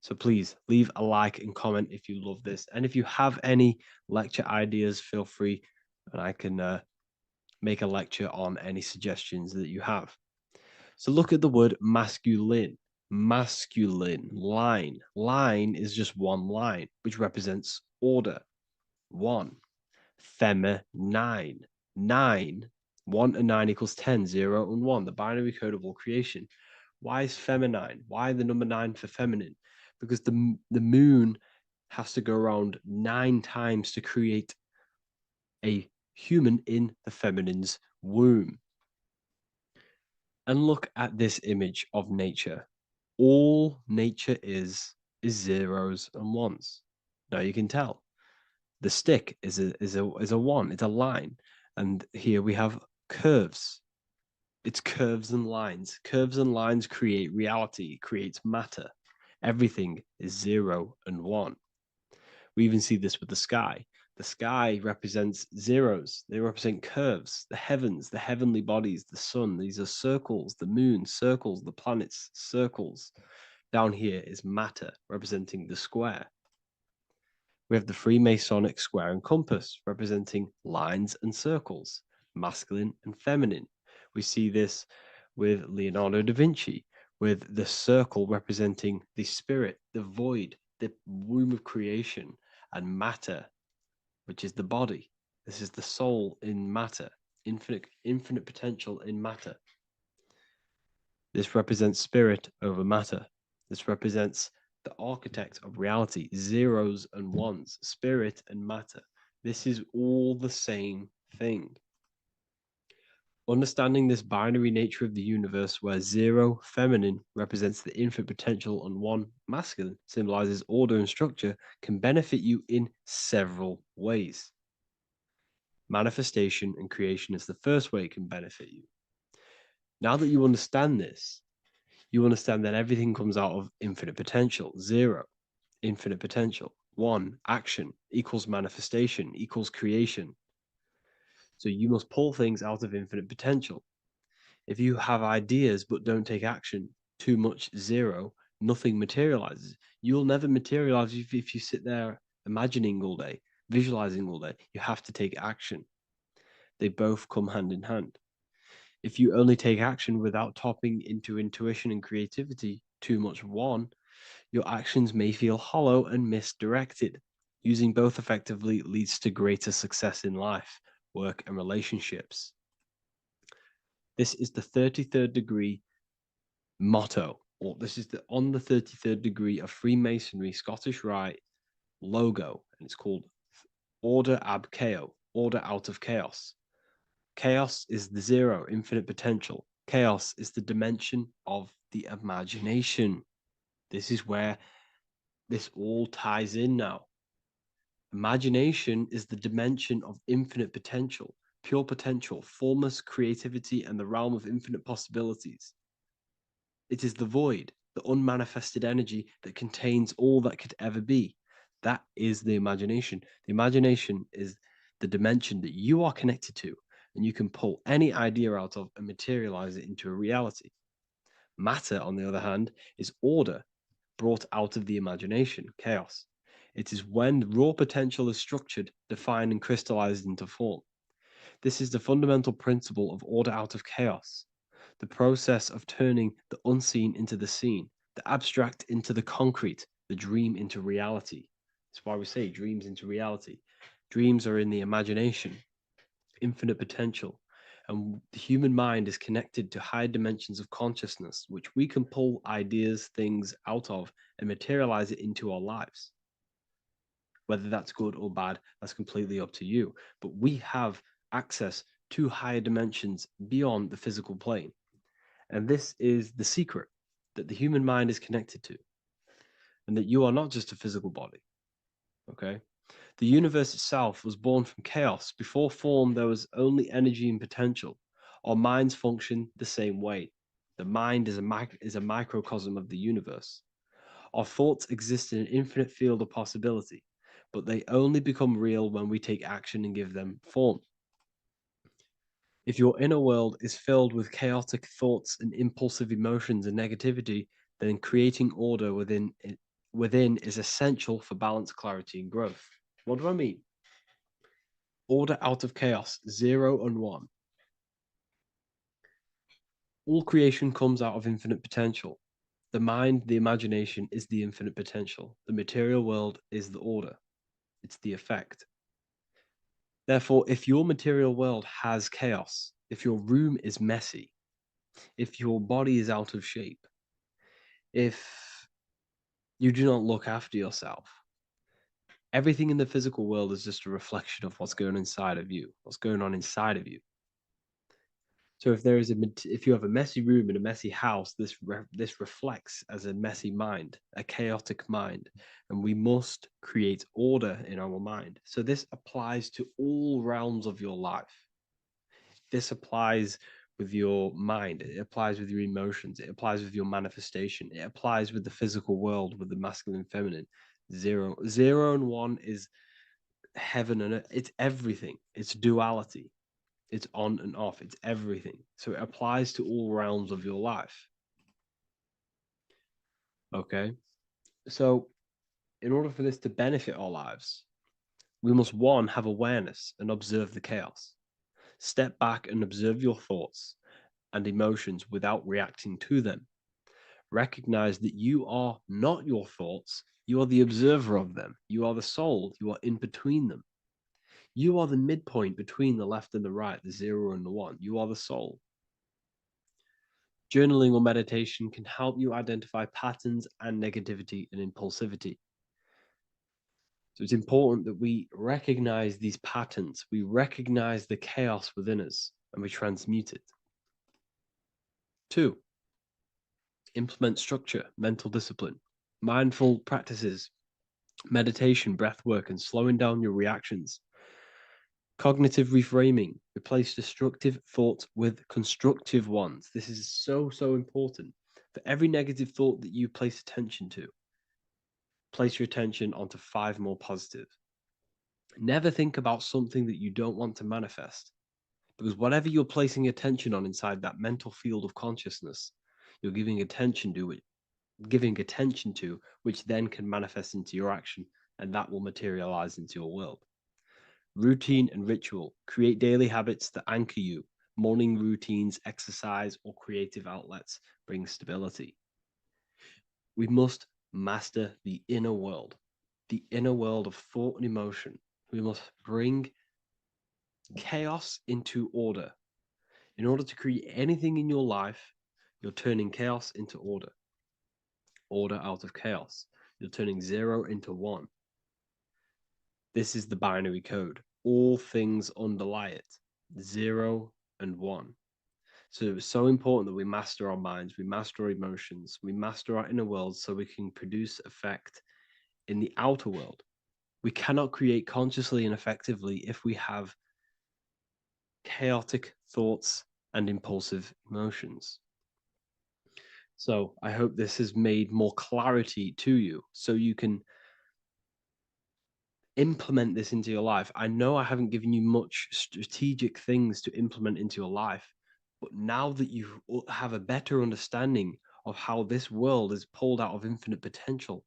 So please leave a like and comment if you love this. And if you have any lecture ideas, feel free, and I can make a lecture on any suggestions that you have. So look at the word masculine. Masculine, line. Line is just one line, which represents order. 1. Feminine. 9. 1 and 9 equals 10. 0 and 1. The binary code of all creation. Why is feminine? Why the number 9 for feminine? Because the moon has to go around 9 times to create a human in the feminine's womb. And look at this image of nature. All nature is zeros and ones. Now you can tell. The stick is a 1. It's a line, and here we have curves. It's curves and lines. Curves and lines create reality, creates matter. Everything is 0 and 1. We even see this with the sky. The sky represents zeros. They represent curves, the heavens, the heavenly bodies, the sun. These are circles, the moon, circles, the planets, circles. Down here is matter, representing the square. We have the Freemasonic square and compass, representing lines and circles, masculine and feminine. We see this with Leonardo da Vinci, with the circle representing the spirit, the void, the womb of creation, and matter, which is the body. This is the soul in matter, infinite potential in matter. This represents spirit over matter. This represents the architect of reality, zeros and ones, spirit and matter. This is all the same thing. Understanding this binary nature of the universe, where zero, feminine, represents the infinite potential and one, masculine, symbolizes order and structure, can benefit you in several ways. Manifestation and creation is the first way it can benefit you. Now that you understand this, you understand that everything comes out of infinite potential. Zero, infinite potential. One, action equals manifestation equals creation. So you must pull things out of infinite potential. If you have ideas but don't take action, too much zero, nothing materializes. You'll never materialize if you sit there imagining all day, visualizing all day. You have to take action. They both come hand in hand. If you only take action without tapping into intuition and creativity, too much one, your actions may feel hollow and misdirected. Using both effectively leads to greater success in life, work, and relationships. This is the 33rd degree motto, or this is the on the 33rd degree of Freemasonry Scottish Rite logo, and it's called Order ab Chaos, order out of chaos. Chaos is the zero, infinite potential. Chaos is the dimension of the imagination. This is where this all ties in now. Imagination is the dimension of infinite potential, pure potential, formless creativity, and the realm of infinite possibilities. It is the void, the unmanifested energy that contains all that could ever be. That is the imagination. The imagination is the dimension that you are connected to, and you can pull any idea out of and materialize it into a reality. Matter, on the other hand, is order brought out of the imagination, chaos. It is when raw potential is structured, defined, and crystallized into form. This is the fundamental principle of order out of chaos, the process of turning the unseen into the seen, the abstract into the concrete, the dream into reality. That's why we say dreams into reality. Dreams are in the imagination, infinite potential, and the human mind is connected to high dimensions of consciousness, which we can pull ideas, things out of, and materialize it into our lives. Whether that's good or bad, that's completely up to you. But we have access to higher dimensions beyond the physical plane. And this is the secret that the human mind is connected to, and that you are not just a physical body. Okay? The universe itself was born from chaos. Before form, there was only energy and potential. Our minds function the same way. The mind is a microcosm of the universe. Our thoughts exist in an infinite field of possibility, but they only become real when we take action and give them form. If your inner world is filled with chaotic thoughts and impulsive emotions and negativity, then creating order within is essential for balance, clarity, and growth. What do I mean? Order out of chaos, 0 and 1. All creation comes out of infinite potential. The mind, the imagination, is the infinite potential. The material world is the order. It's the effect. Therefore, if your material world has chaos, if your room is messy, if your body is out of shape, if you do not look after yourself, everything in the physical world is just a reflection of what's going on inside of you, what's going on inside of you. So if you have a messy room in a messy house, this reflects as a messy mind, a chaotic mind, and we must create order in our mind. So this applies to all realms of your life. This applies with your mind, it applies with your emotions, it applies with your manifestation, it applies with the physical world, with the masculine and feminine. 0 and 1 is heaven and earth. It's everything. It's duality. It's on and off. It's everything. So it applies to all realms of your life. Okay. So in order for this to benefit our lives, we must, one, have awareness and observe the chaos. Step back and observe your thoughts and emotions without reacting to them. Recognize that you are not your thoughts. You are the observer of them. You are the soul. You are in between them. You are the midpoint between the left and the right, the 0 and the 1. You are the soul. Journaling or meditation can help you identify patterns and negativity and impulsivity. So it's important that we recognize these patterns, we recognize the chaos within us, and we transmute it. 2, implement structure, mental discipline, mindful practices, meditation, breath work, and slowing down your reactions. Cognitive reframing, replace destructive thoughts with constructive ones. This is so important. For every negative thought that you place attention to, place your attention onto 5 more positive. Never think about something that you don't want to manifest, because whatever you're placing attention on inside that mental field of consciousness, you're giving attention to it, which then can manifest into your action, and that will materialize into your world. Routine and ritual. Create daily habits that anchor you. Morning routines, exercise, or creative outlets bring stability. We must master the inner world of thought and emotion. We must bring chaos into order. In order to create anything in your life, you're turning chaos into order. Order out of chaos. You're turning 0 into 1. This is the binary code. All things underlie it. 0 and 1. So it's so important that we master our minds, we master our emotions, we master our inner world so we can produce effect in the outer world. We cannot create consciously and effectively if we have chaotic thoughts and impulsive emotions. So I hope this has made more clarity to you so you can implement this into your life. I know I haven't given you much strategic things to implement into your life, but now that you have a better understanding of how this world is pulled out of infinite potential,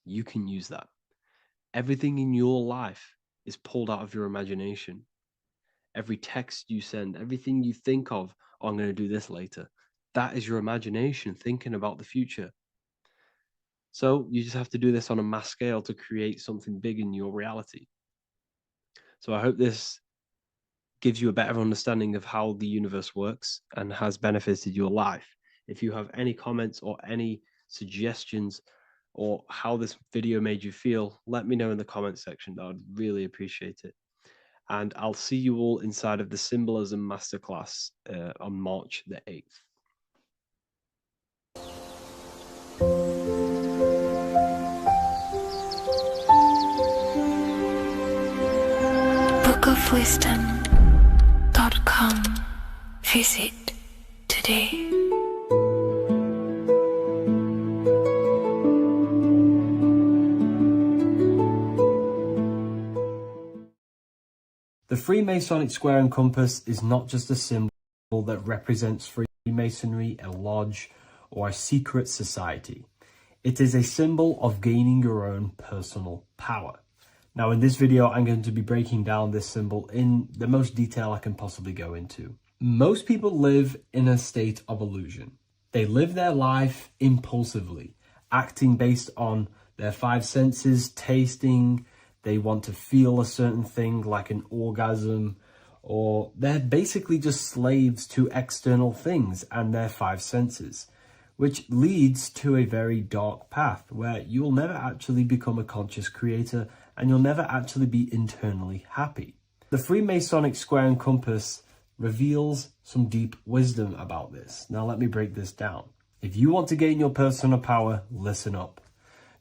you can use that. Everything in your life is pulled out of your imagination. Every text you send, everything you think of, oh, I'm going to do this later, that is your imagination thinking about the future. So you just have to do this on a mass scale to create something big in your reality. So I hope this gives you a better understanding of how the universe works and has benefited your life. If you have any comments or any suggestions or how this video made you feel, let me know in the comment section. I would really appreciate it. And I'll see you all inside of the Symbolism Masterclass on March the 8th. bookofwisdom.com. Visit today. The Freemasonic square and compass is not just a symbol that represents Freemasonry, a lodge, or a secret society. It is a symbol of gaining your own personal power. Now, in this video, I'm going to be breaking down this symbol in the most detail I can possibly go into. Most people live in a state of illusion. They live their life impulsively, acting based on their 5 senses, tasting. They want to feel a certain thing like an orgasm, or they're basically just slaves to external things and their 5 senses, which leads to a very dark path where you'll never actually become a conscious creator and you'll never actually be internally happy. The Freemasonic square and compass reveals some deep wisdom about this. Now let me break this down. If you want to gain your personal power, listen up.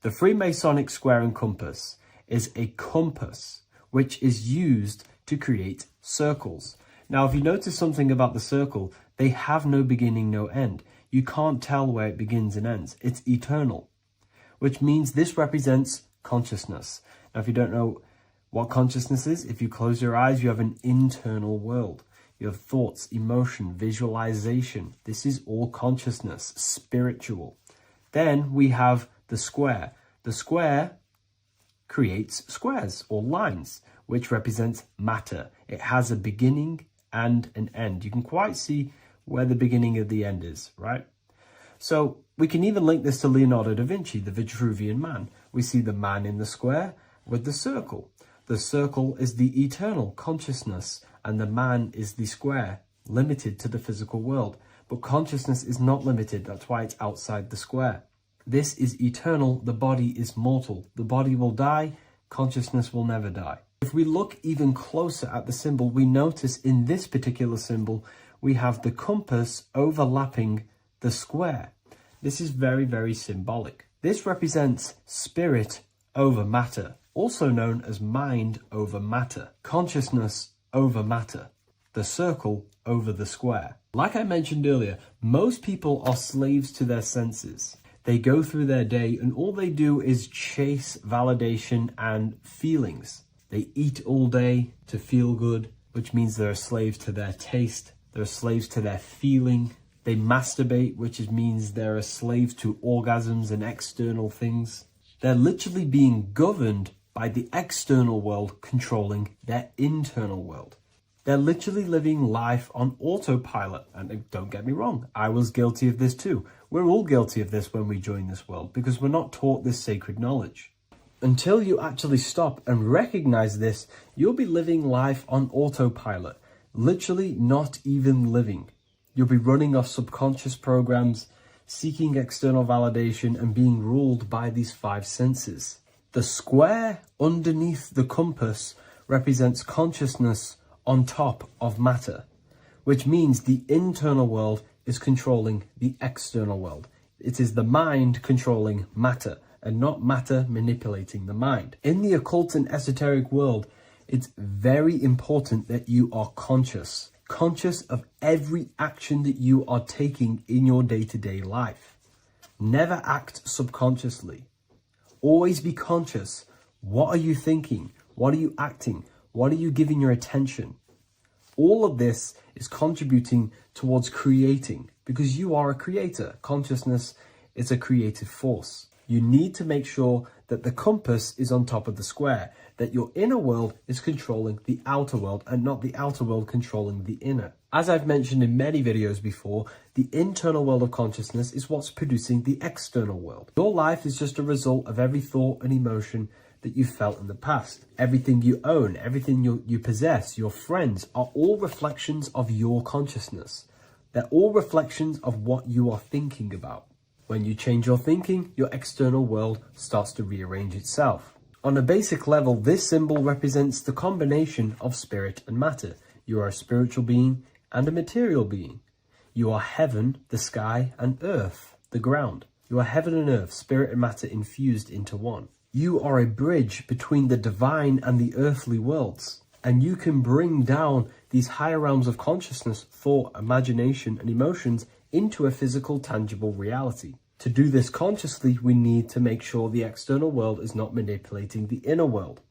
The Freemasonic square and compass is a compass which is used to create circles. Now, if you notice something about the circle, they have no beginning, no end. You can't tell where it begins and ends. It's eternal, which means this represents consciousness. Now, if you don't know What consciousness is? If you close your eyes, you have an internal world. You have thoughts, emotion, visualization. This is all consciousness, spiritual. Then we have the square. The square creates squares or lines, which represents matter. It has a beginning and an end. You can quite see where the beginning of the end is, right? So we can even link this to Leonardo da Vinci, the Vitruvian Man. We see the man in the square with the circle. The circle is the eternal consciousness, and the man is the square, limited to the physical world. But consciousness is not limited. That's why it's outside the square. This is eternal. The body is mortal. The body will die. Consciousness will never die. If we look even closer at the symbol, we notice in this particular symbol, we have the compass overlapping the square. This is very, very symbolic. This represents spirit over matter, also known as mind over matter, consciousness over matter, the circle over the square. Like I mentioned earlier, most people are slaves to their senses. They go through their day and all they do is chase validation and feelings. They eat all day to feel good, which means they're slaves to their taste. They're slaves to their feeling. They masturbate, which means they're a slave to orgasms and external things. They're literally being governed by the external world controlling their internal world. They're literally living life on autopilot. And don't get me wrong, I was guilty of this too. We're all guilty of this when we join this world because we're not taught this sacred knowledge. Until you actually stop and recognize this, you'll be living life on autopilot, literally not even living. You'll be running off subconscious programs, seeking external validation and being ruled by these five senses. The square underneath the compass represents consciousness on top of matter, which means the internal world is controlling the external world. It is the mind controlling matter and not matter manipulating the mind. In the occult and esoteric world, it's very important that you are conscious of every action that you are taking in your day-to-day life. Never act subconsciously. Always be conscious. What are you thinking? What are you acting? What are you giving your attention? All of this is contributing towards creating because you are a creator. Consciousness is a creative force. You need to make sure that the compass is on top of the square, that your inner world is controlling the outer world and not the outer world controlling the inner. As I've mentioned in many videos before, the internal world of consciousness is what's producing the external world. Your life is just a result of every thought and emotion that you felt in the past. Everything you own, everything you possess, your friends are all reflections of your consciousness. They're all reflections of what you are thinking about. When you change your thinking, your external world starts to rearrange itself. On a basic level, this symbol represents the combination of spirit and matter. You are a spiritual being and a material being. You are heaven, the sky, and earth, the ground. You are heaven and earth, spirit and matter infused into one. You are a bridge between the divine and the earthly worlds. And you can bring down these higher realms of consciousness, thought, imagination, and emotions into a physical, tangible reality. To do this consciously, we need to make sure the external world is not manipulating the inner world.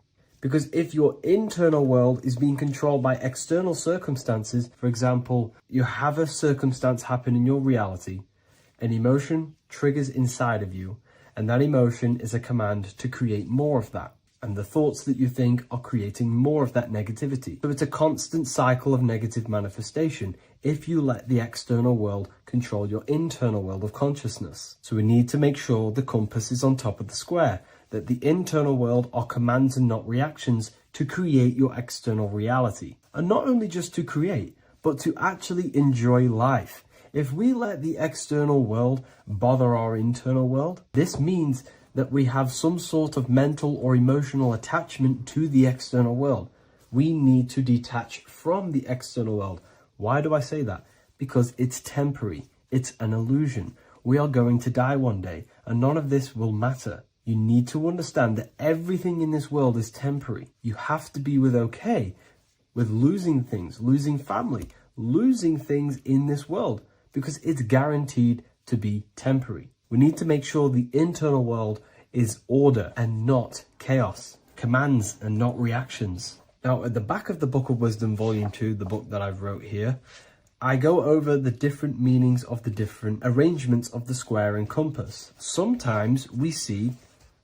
Because if your internal world is being controlled by external circumstances, for example, you have a circumstance happen in your reality, an emotion triggers inside of you, and that emotion is a command to create more of that. And the thoughts that you think are creating more of that negativity. So it's a constant cycle of negative manifestation if you let the external world control your internal world of consciousness. So we need to make sure the compass is on top of the square, that the internal world are commands and not reactions to create your external reality. And not only just to create, but to actually enjoy life. If we let the external world bother our internal world, this means that we have some sort of mental or emotional attachment to the external world. We need to detach from the external world. Why do I say that? Because it's temporary. It's an illusion. We are going to die one day, and none of this will matter. You need to understand that everything in this world is temporary. You have to be okay with losing things, losing family, losing things in this world, because it's guaranteed to be temporary. We need to make sure the internal world is order and not chaos. commands and not reactions. Now, at the back of the Book of Wisdom, Volume 2, the book that I've wrote here, I go over the different meanings of the different arrangements of the square and compass. Sometimes we see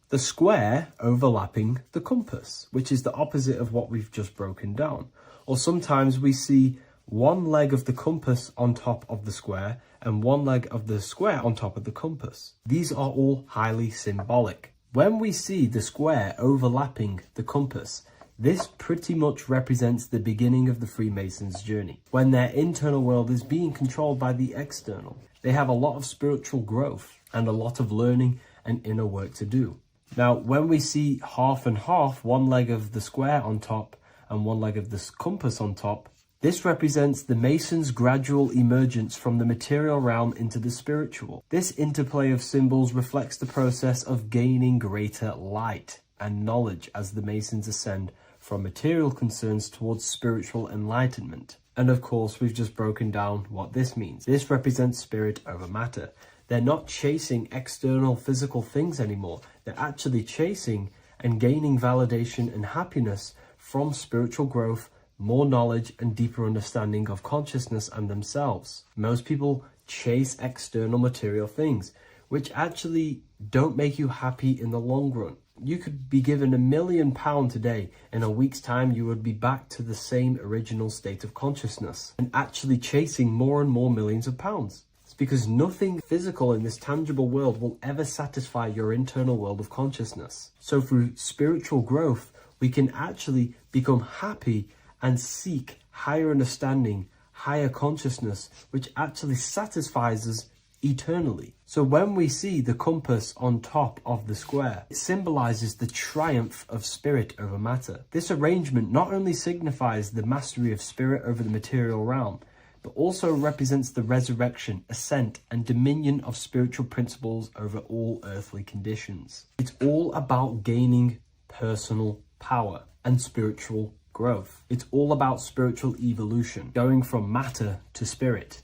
the square overlapping the compass, which is the opposite of what we've just broken down. Or sometimes we see one leg of the compass on top of the square and one leg of the square on top of the compass. These are all highly symbolic. When we see the square overlapping the compass, this pretty much represents the beginning of the Freemasons' journey, when their internal world is being controlled by the external. They have a lot of spiritual growth and a lot of learning and inner work to do. Now, when we see half and half, one leg of the square on top and one leg of the compass on top, this represents the Masons' gradual emergence from the material realm into the spiritual. This interplay of symbols reflects the process of gaining greater light and knowledge as the Masons ascend from material concerns towards spiritual enlightenment. And of course, we've just broken down what this means. This represents spirit over matter. They're not chasing external physical things anymore. They're actually chasing and gaining validation and happiness from spiritual growth, more knowledge and deeper understanding of consciousness and themselves. Most people chase external material things, which actually don't make you happy in the long run. You could be given £1 million today. In a week's time, you would be back to the same original state of consciousness and actually chasing more and more millions of pounds. It's because nothing physical in this tangible world will ever satisfy your internal world of consciousness. So through spiritual growth, we can actually become happy and seek higher understanding, higher consciousness, which actually satisfies us eternally. So when we see the compass on top of the square, it symbolizes the triumph of spirit over matter. This arrangement not only signifies the mastery of spirit over the material realm, but also represents the resurrection, ascent, and dominion of spiritual principles over all earthly conditions. It's all about gaining personal power and spiritual growth. It's all about spiritual evolution, going from matter to spirit.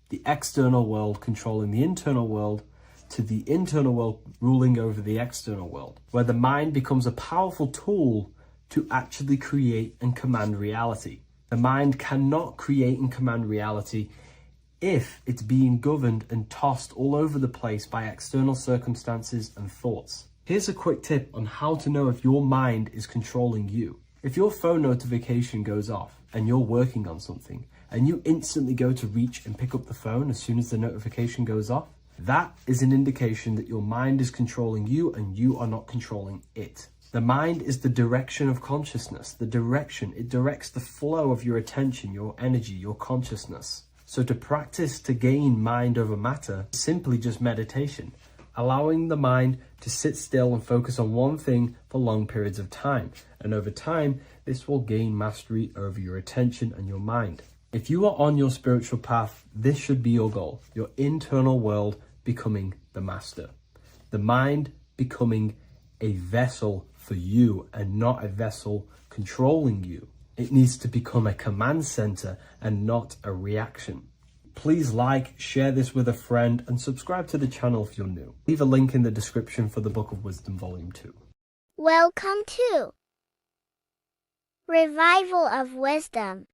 The external world controlling the internal world, to the internal world ruling over the external world, where the mind becomes a powerful tool to actually create and command reality. The mind cannot create and command reality if it's being governed and tossed all over the place by external circumstances and thoughts. Here's a quick tip on how to know if your mind is controlling you. If your phone notification goes off and you're working on something and you instantly go to reach and pick up the phone as soon as the notification goes off, that is an indication that your mind is controlling you and you are not controlling it. The mind is the direction of consciousness. It directs the flow of your attention, your energy, your consciousness. So to practice to gain mind over matter is simply just meditation, allowing the mind to sit still and focus on one thing for long periods of time. And over time, this will gain mastery over your attention and your mind. If you are on your spiritual path, this should be your goal, your internal world becoming the master. The mind becoming a vessel for you and not a vessel controlling you. It needs to become a command center and not a reaction. Please like, share this with a friend, and subscribe to the channel if you're new. Leave a link in the description for the Book of Wisdom Volume 2. Welcome to Revival of Wisdom.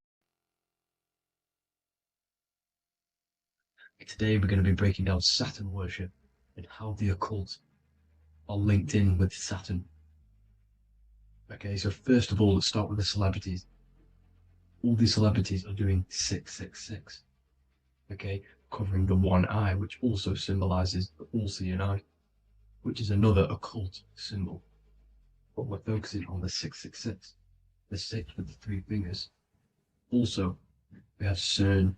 Today we're going to be breaking down Saturn worship and how the occult are linked in with Saturn. Okay, so first of all, let's start with the celebrities. All these celebrities are doing 666. Okay, covering the one eye, which also symbolizes the all-seeing eye, which is another occult symbol. But we're focusing on the 666, the 6 with the 3 fingers. Also, we have CERN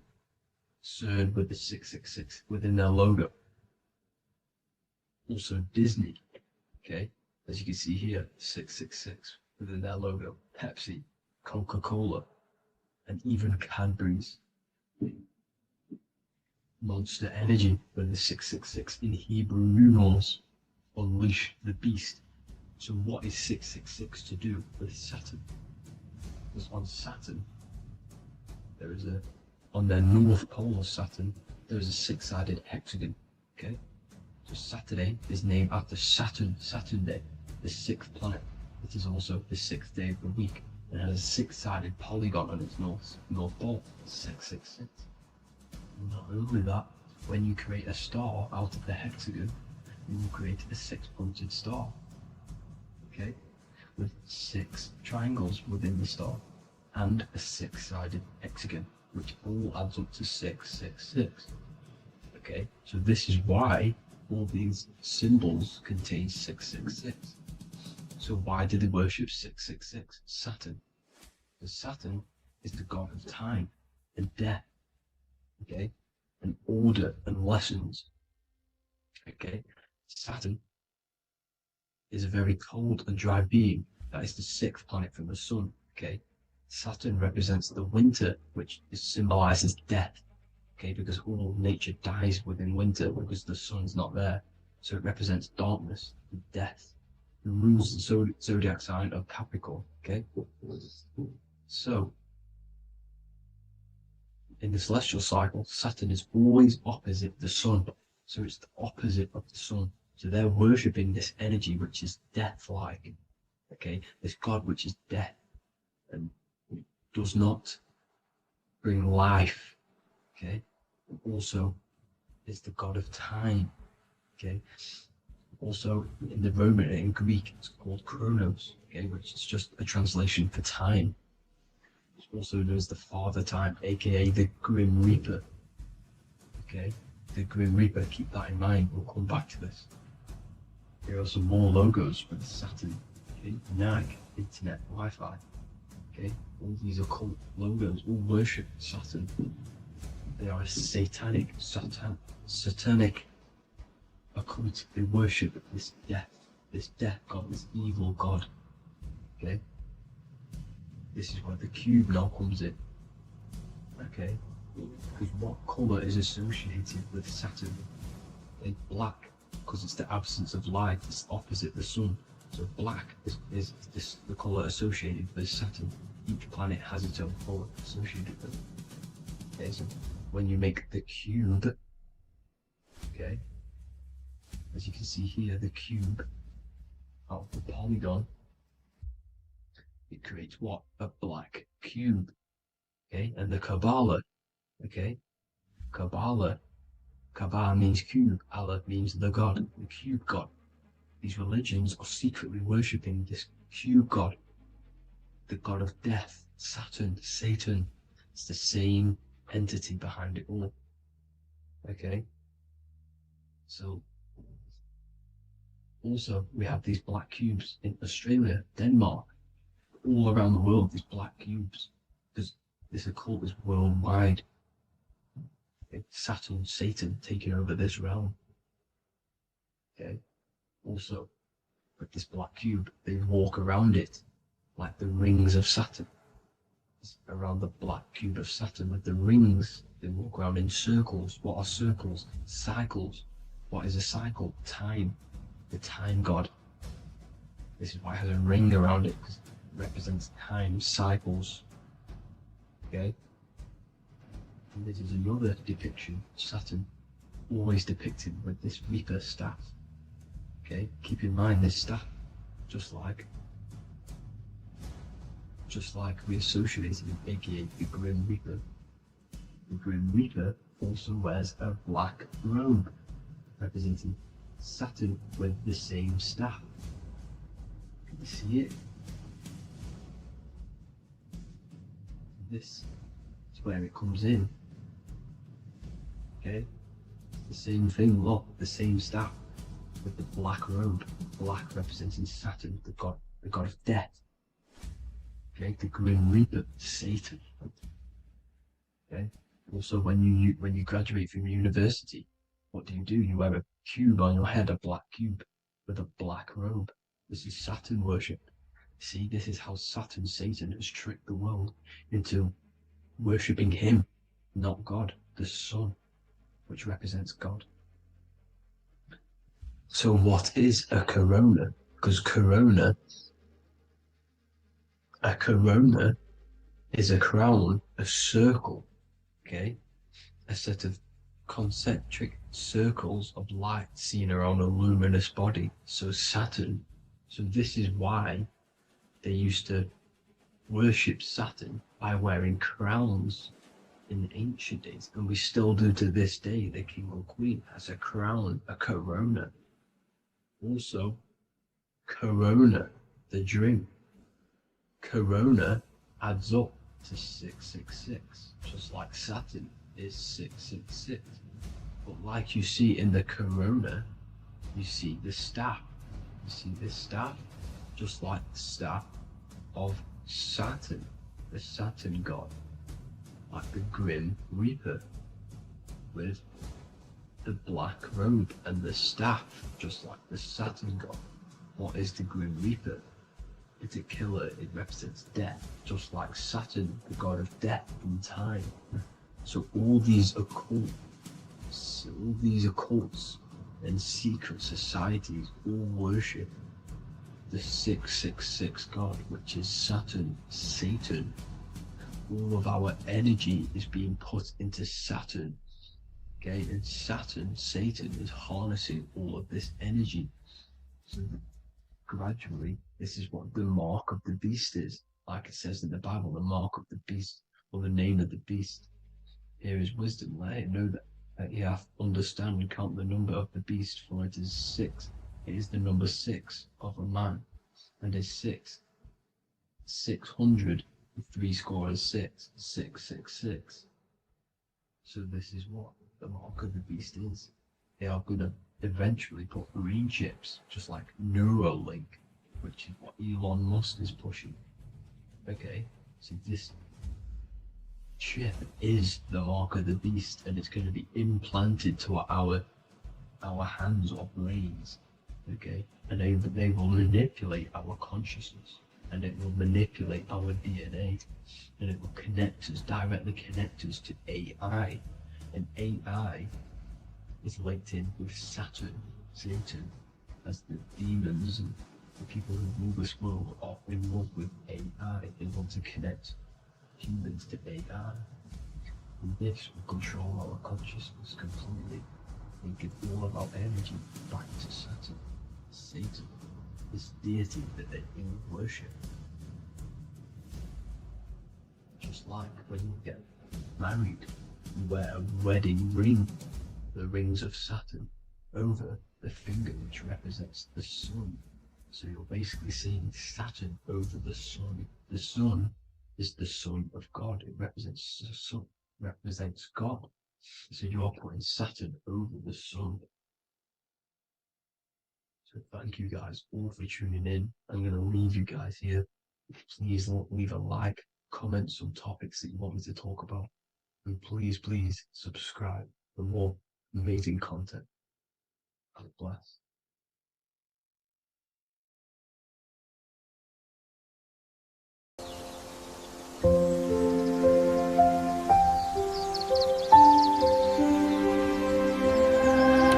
with the 666 within their logo. Also Disney, okay, as you can see here, 666 within their logo. Pepsi, Coca-Cola, and even Cadbury's. Monster Energy with the 666 in Hebrew numerals. Unleash the beast. So what is 666 to do with Saturn? Because on Saturn, there is on their north pole of Saturn, there is a 6-sided hexagon. Okay, so Saturday is named after Saturn Day, the 6th planet. It is also the 6th day of the week and has a 6-sided polygon on its north pole, 666. And not only that, when you create a star out of the hexagon, you will create a 6-pointed star, okay, with 6 triangles within the star and a 6-sided hexagon, which all adds up to 666. Okay, so this is why all these symbols contain 666. So why do they worship 666? Saturn. Because Saturn is the god of time and death, okay, and order and lessons. Okay, Saturn is a very cold and dry being. That is the 6th planet from the sun. Okay, Saturn represents the winter, which symbolizes death. Okay, because all nature dies within winter because the sun's not there. So it represents darkness and death. It rules the zodiac sign of Capricorn. Okay, so in the celestial cycle, Saturn is always opposite the sun. So it's the opposite of the sun. So they're worshipping this energy which is death-like. Okay, this god which is death and does not bring life. Okay, also is the god of time. Okay, also in the Roman and in Greek it's called Chronos. Okay, which is just a translation for time. It's also known as the Father Time, aka the Grim Reaper. Okay, the Grim Reaper. Keep that in mind. We'll come back to this. Here are some more logos with Saturn. Okay, NAG, Internet, Wi-Fi. Okay, all these occult logos all worship Saturn. They are a satanic occult. They worship this death god, this evil god. Okay, this is where the cube now comes in. Okay, because what colour is associated with Saturn? Okay, black, because it's the absence of light. It's opposite the sun. So black is the colour associated with Saturn. Each planet has its own colour associated with it. Okay, so when you make the cube, okay, as you can see here, the cube out of the polygon, it creates what? A black cube. Okay, and the Kabbalah, okay, Kabbalah means cube, Allah means the god, the cube god. These religions are secretly worshipping this cube god, the god of death, Saturn, Satan. It's the same entity behind it all. Okay, so also we have these black cubes in Australia, Denmark, all around the world, these black cubes, because this occult is worldwide. Okay? Saturn, Satan taking over this realm. Okay, also with this black cube, they walk around it like the rings of Saturn. Around the black cube of Saturn with the rings, they walk around in circles. What are circles? Cycles. What is a cycle? Time. The time god. This is why it has a ring around it, because it represents time, cycles. Okay, and this is another depiction of Saturn, always depicted with this Reaper staff. Okay, keep in mind this staff, just like we associated with aka the Grim Reaper. The Grim Reaper also wears a black robe, representing Saturn with the same staff. Can you see it? This is where it comes in. Okay, the same thing, look, the same staff with the black robe, black representing Saturn, the god of death. Okay, the Grim Reaper, Satan. Okay, also when you graduate from university, what do? You wear a cube on your head, a black cube with a black robe. This is Saturn worship. See, this is how Saturn, Satan, has tricked the world into worshipping him, not God, the sun, which represents God. So what is a corona? Because a corona is a crown, a circle, okay? A set of concentric circles of light seen around a luminous body. So Saturn. So this is why they used to worship Saturn by wearing crowns in ancient days, and we still do to this day. The king or queen has a crown, a corona. Also, corona, the drink. Corona adds up to 666, just like Saturn is 666. But like you see in the corona, you see the staff. You see this staff, just like the staff of Saturn, the Saturn god, like the Grim Reaper, with the black robe and the staff, just like the Saturn god. What is the Grim Reaper? It's a killer. It represents death, just like Saturn, the god of death and time. So all these occults and secret societies all worship the 666 god, which is Saturn, Satan. All of our energy is being put into Saturn. Okay, and Saturn, Satan, is harnessing all of this energy. So gradually, this is what the mark of the beast is. Like it says in the Bible, the mark of the beast, or the name of the beast. Here is wisdom. Let him know that you have to understand and count the number of the beast, for it is 6. It is the number 6 of a man, and is 600, 3 score is 6, 666. So this is what the mark of the beast is. They are going to eventually put green chips, just like Neuralink, which is what Elon Musk is pushing. Okay, so this chip is the mark of the beast, and it's going to be implanted to our hands or brains. Okay, and they will manipulate our consciousness, and it will manipulate our DNA, and it will directly connect us to AI, and AI is linked in with Saturn, Satan, as the demons and the people who rule this world are in love with AI. They want to connect humans to AI. And this will control our consciousness completely and give all of our energy back to Saturn, Satan, this deity that they all worship. Just like when you get married, you wear a wedding ring, the rings of Saturn, over the finger, which represents the sun. So you're basically seeing Saturn over the sun. The sun is the son of God. It represents the sun, represents God. So you're putting Saturn over the sun. So thank you guys all for tuning in. I'm going to leave you guys here. Please leave a like, comment some topics that you want me to talk about. And please subscribe for more amazing content. God bless.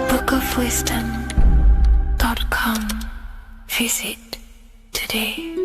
bookofwisdom.com. Visit today.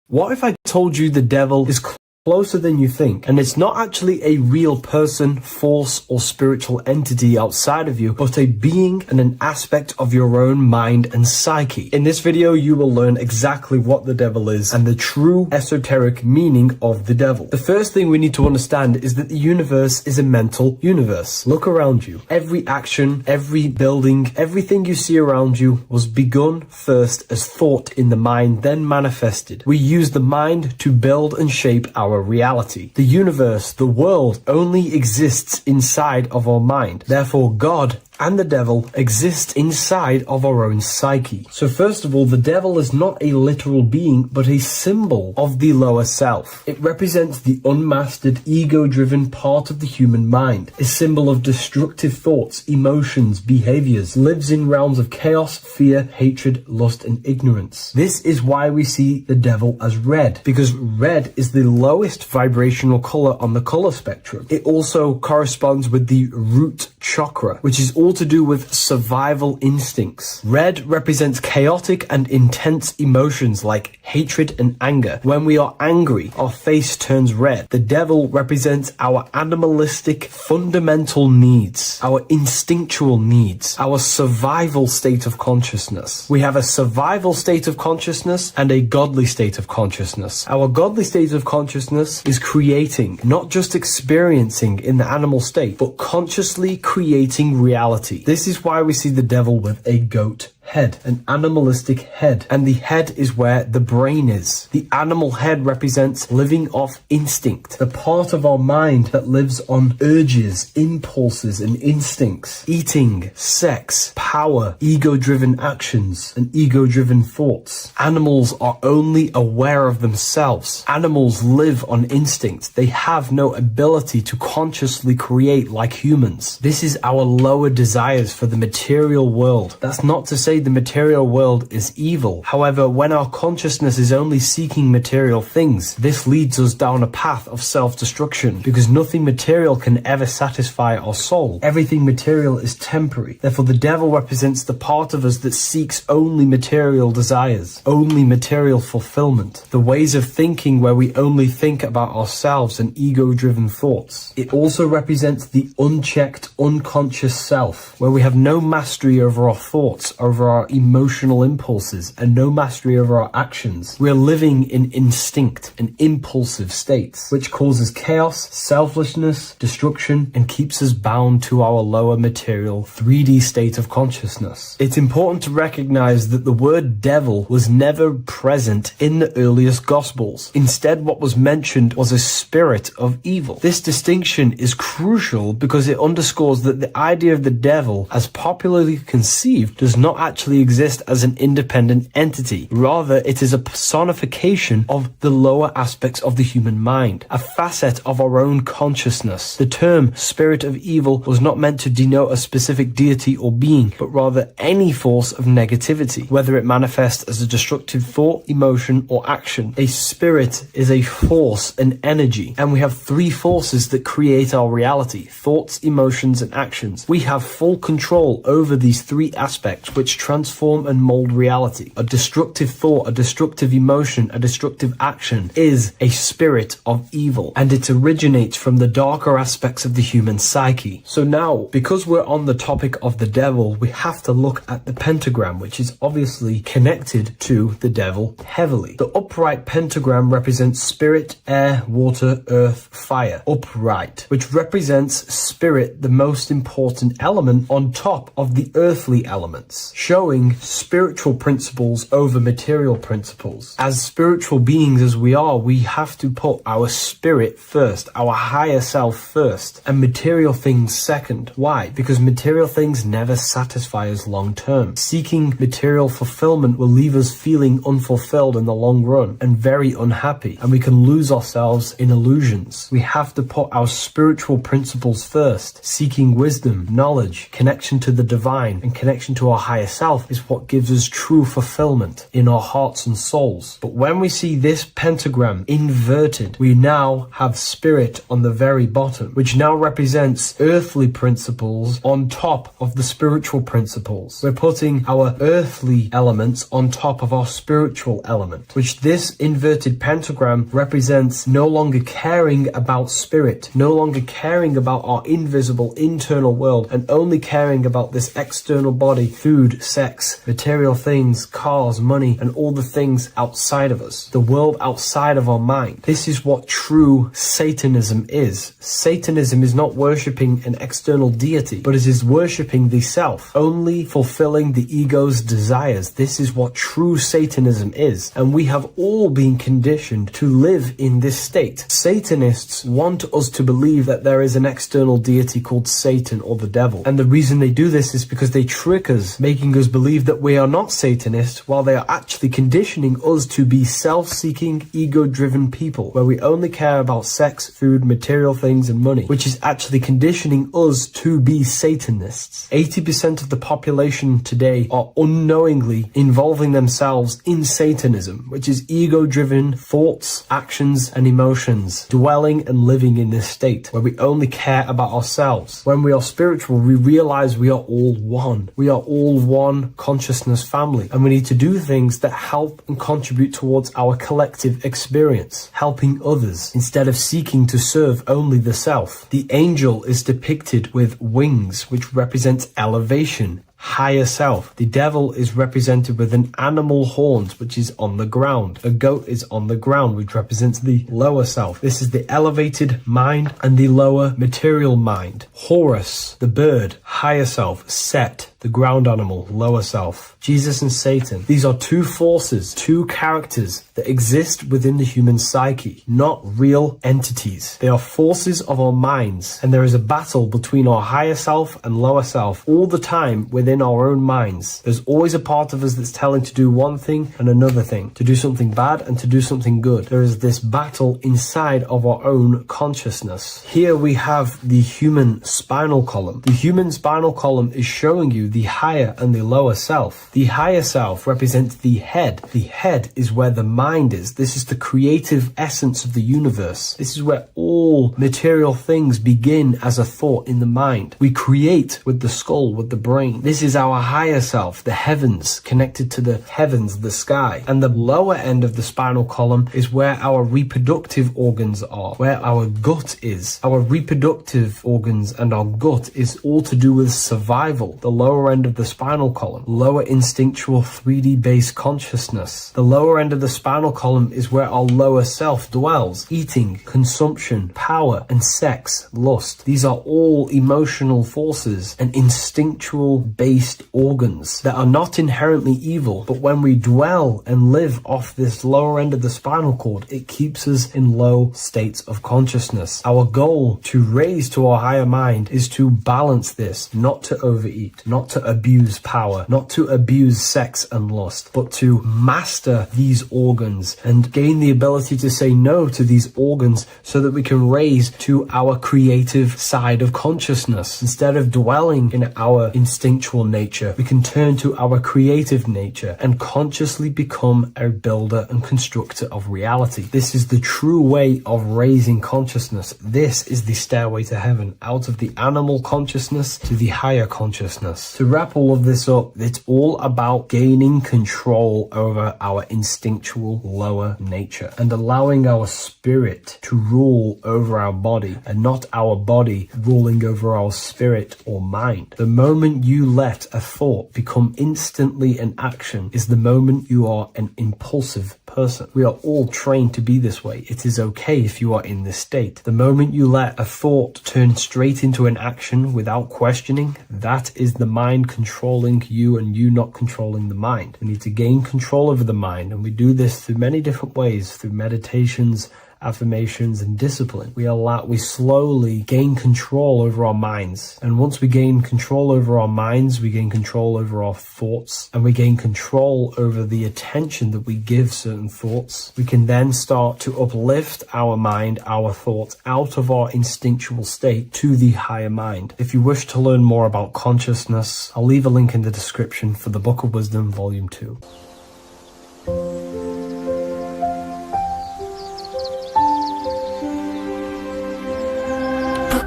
What if I told you the devil is closer than you think, and it's not actually a real person, force, or spiritual entity outside of you, but a being and an aspect of your own mind and psyche? In this video, you will learn exactly what the devil is and the true esoteric meaning of the devil. The first thing we need to understand is that the universe is a mental universe. Look around you. Every action, every building, everything you see around you was begun first as thought in the mind, then manifested. We use the mind to build and shape our reality. The universe, the world, only exists inside of our mind. Therefore, God and the devil exist inside of our own psyche. So first of all, the devil is not a literal being, but a symbol of the lower self. It represents the unmastered, ego-driven part of the human mind, a symbol of destructive thoughts, emotions, behaviors, lives in realms of chaos, fear, hatred, lust, and ignorance. This is why we see the devil as red, because red is the lowest vibrational color on the color spectrum. It also corresponds with the root chakra, which is also all to do with survival instincts. Red represents chaotic and intense emotions like hatred and anger. When we are angry, our face turns red. The devil represents our animalistic fundamental needs, our instinctual needs, our survival state of consciousness. We have a survival state of consciousness and a godly state of consciousness. Our godly state of consciousness is creating, not just experiencing in the animal state, but consciously creating reality. This is why we see the devil with a goat head, an animalistic head, and the head is where the brain is. The animal head represents living off instinct, the part of our mind that lives on urges, impulses, and instincts. Eating, sex, power, ego-driven actions, and ego-driven thoughts. Animals are only aware of themselves. Animals live on instinct. They have no ability to consciously create like humans. This is our lower desires for the material world. That's not to say the material world is evil. However, when our consciousness is only seeking material things, this leads us down a path of self-destruction, because nothing material can ever satisfy our soul. Everything material is temporary. Therefore, the devil represents the part of us that seeks only material desires, only material fulfillment, the ways of thinking where we only think about ourselves and ego-driven thoughts. It also represents the unchecked, unconscious self, where we have no mastery over our thoughts, over our emotional impulses, and no mastery over our actions. We're living in instinct and impulsive states, which causes chaos, selflessness, destruction, and keeps us bound to our lower material 3D state of consciousness. It's important to recognize that the word devil was never present in the earliest Gospels. Instead, what was mentioned was a spirit of evil. This distinction is crucial because it underscores that the idea of the devil, as popularly conceived, does not actually exist as an independent entity. Rather, it is a personification of the lower aspects of the human mind, a facet of our own consciousness. The term spirit of evil was not meant to denote a specific deity or being, but rather any force of negativity, whether it manifests as a destructive thought, emotion, or action. A spirit is a force, an energy, and we have three forces that create our reality: thoughts, emotions, and actions. We have full control over these three aspects, which transform and mold reality. A destructive thought, a destructive emotion, a destructive action is a spirit of evil, and it originates from the darker aspects of the human psyche. So now, because we're on the topic of the devil, we have to look at the pentagram, which is obviously connected to the devil heavily. The upright pentagram represents spirit, air, water, earth, fire. Upright, which represents spirit, the most important element on top of the earthly elements, showing spiritual principles over material principles. As spiritual beings as we are, we have to put our spirit first, our higher self first, and material things second. Why? Because material things never satisfy us long term. Seeking material fulfillment will leave us feeling unfulfilled in the long run and very unhappy, and we can lose ourselves in illusions. We have to put our spiritual principles first. Seeking wisdom, knowledge, connection to the divine, and connection to our higher self is what gives us true fulfillment in our hearts and souls. But when we see this pentagram inverted, we now have spirit on the very bottom, which now represents earthly principles on top of the spiritual principles. We're putting our earthly elements on top of our spiritual element, which this inverted pentagram represents no longer caring about spirit, no longer caring about our invisible internal world, and only caring about this external body, food, sex, material things, cars, money, and all the things outside of us, the world outside of our mind. This is what true Satanism is. Satanism is not worshipping an external deity, but it is worshipping the self, only fulfilling the ego's desires. This is what true Satanism is, and we have all been conditioned to live in this state. Satanists want us to believe that there is an external deity called Satan or the devil, and the reason they do this is because they trick us, making leaders believe that we are not Satanists, while they are actually conditioning us to be self-seeking, ego-driven people, where we only care about sex, food, material things, and money, which is actually conditioning us to be Satanists. 80% of the population today are unknowingly involving themselves in Satanism, which is ego-driven thoughts, actions, and emotions, dwelling and living in this state, where we only care about ourselves. When we are spiritual, we realize we are all one. We are all one consciousness family, and we need to do things that help and contribute towards our collective experience, helping others, instead of seeking to serve only the self. The angel is depicted with wings, which represents elevation, higher self. The devil is represented with an animal horns, which is on the ground. A goat is on the ground, which represents the lower self. This is the elevated mind and the lower material mind. Horus, the bird, higher self. Set, the ground animal, lower self. Jesus and Satan. These are two forces, two characters that exist within the human psyche, not real entities. They are forces of our minds, and there is a battle between our higher self and lower self all the time within our own minds. There's always a part of us that's telling to do one thing and another thing, to do something bad and to do something good. There is this battle inside of our own consciousness. Here we have the human spinal column. The human spinal column is showing you the higher and the lower self. The higher self represents the head. The head is where the mind is. This is the creative essence of the universe. This is where all material things begin as a thought in the mind. We create with the skull, with the brain. This is our higher self, the heavens, connected to the heavens, the sky. And the lower end of the spinal column is where our reproductive organs are, where our gut is. Our reproductive organs and our gut is all to do with survival. The lower end of the spinal column, lower instinctual 3D based consciousness. The lower end of the spinal column is where our lower self dwells. Eating, consumption, power, and sex, lust. These are all emotional forces and instinctual based organs that are not inherently evil, but when we dwell and live off this lower end of the spinal cord, it keeps us in low states of consciousness. Our goal to raise to our higher mind is to balance this, not to overeat, not to abuse power, not to abuse sex and lust, but to master these organs and gain the ability to say no to these organs so that we can raise to our creative side of consciousness. Instead of dwelling in our instinctual nature, we can turn to our creative nature and consciously become a builder and constructor of reality. This is the true way of raising consciousness. This is the stairway to heaven, out of the animal consciousness to the higher consciousness. To wrap all of this up, it's all about gaining control over our instinctual lower nature and allowing our spirit to rule over our body and not our body ruling over our spirit or mind. The moment you let a thought become instantly an action is the moment you are an impulsive person. We are all trained to be this way. It is okay if you are in this state. The moment you let a thought turn straight into an action without questioning, that is the mind controlling you and you not controlling the mind. We need to gain control over the mind, and we do this through many different ways, through meditations, affirmations, and discipline. We slowly gain control over our minds. And once we gain control over our minds, we gain control over our thoughts, and we gain control over the attention that we give certain thoughts. We can then start to uplift our mind, our thoughts, out of our instinctual state to the higher mind. If you wish to learn more about consciousness, I'll leave a link in the description for the Book of Wisdom, Volume 2.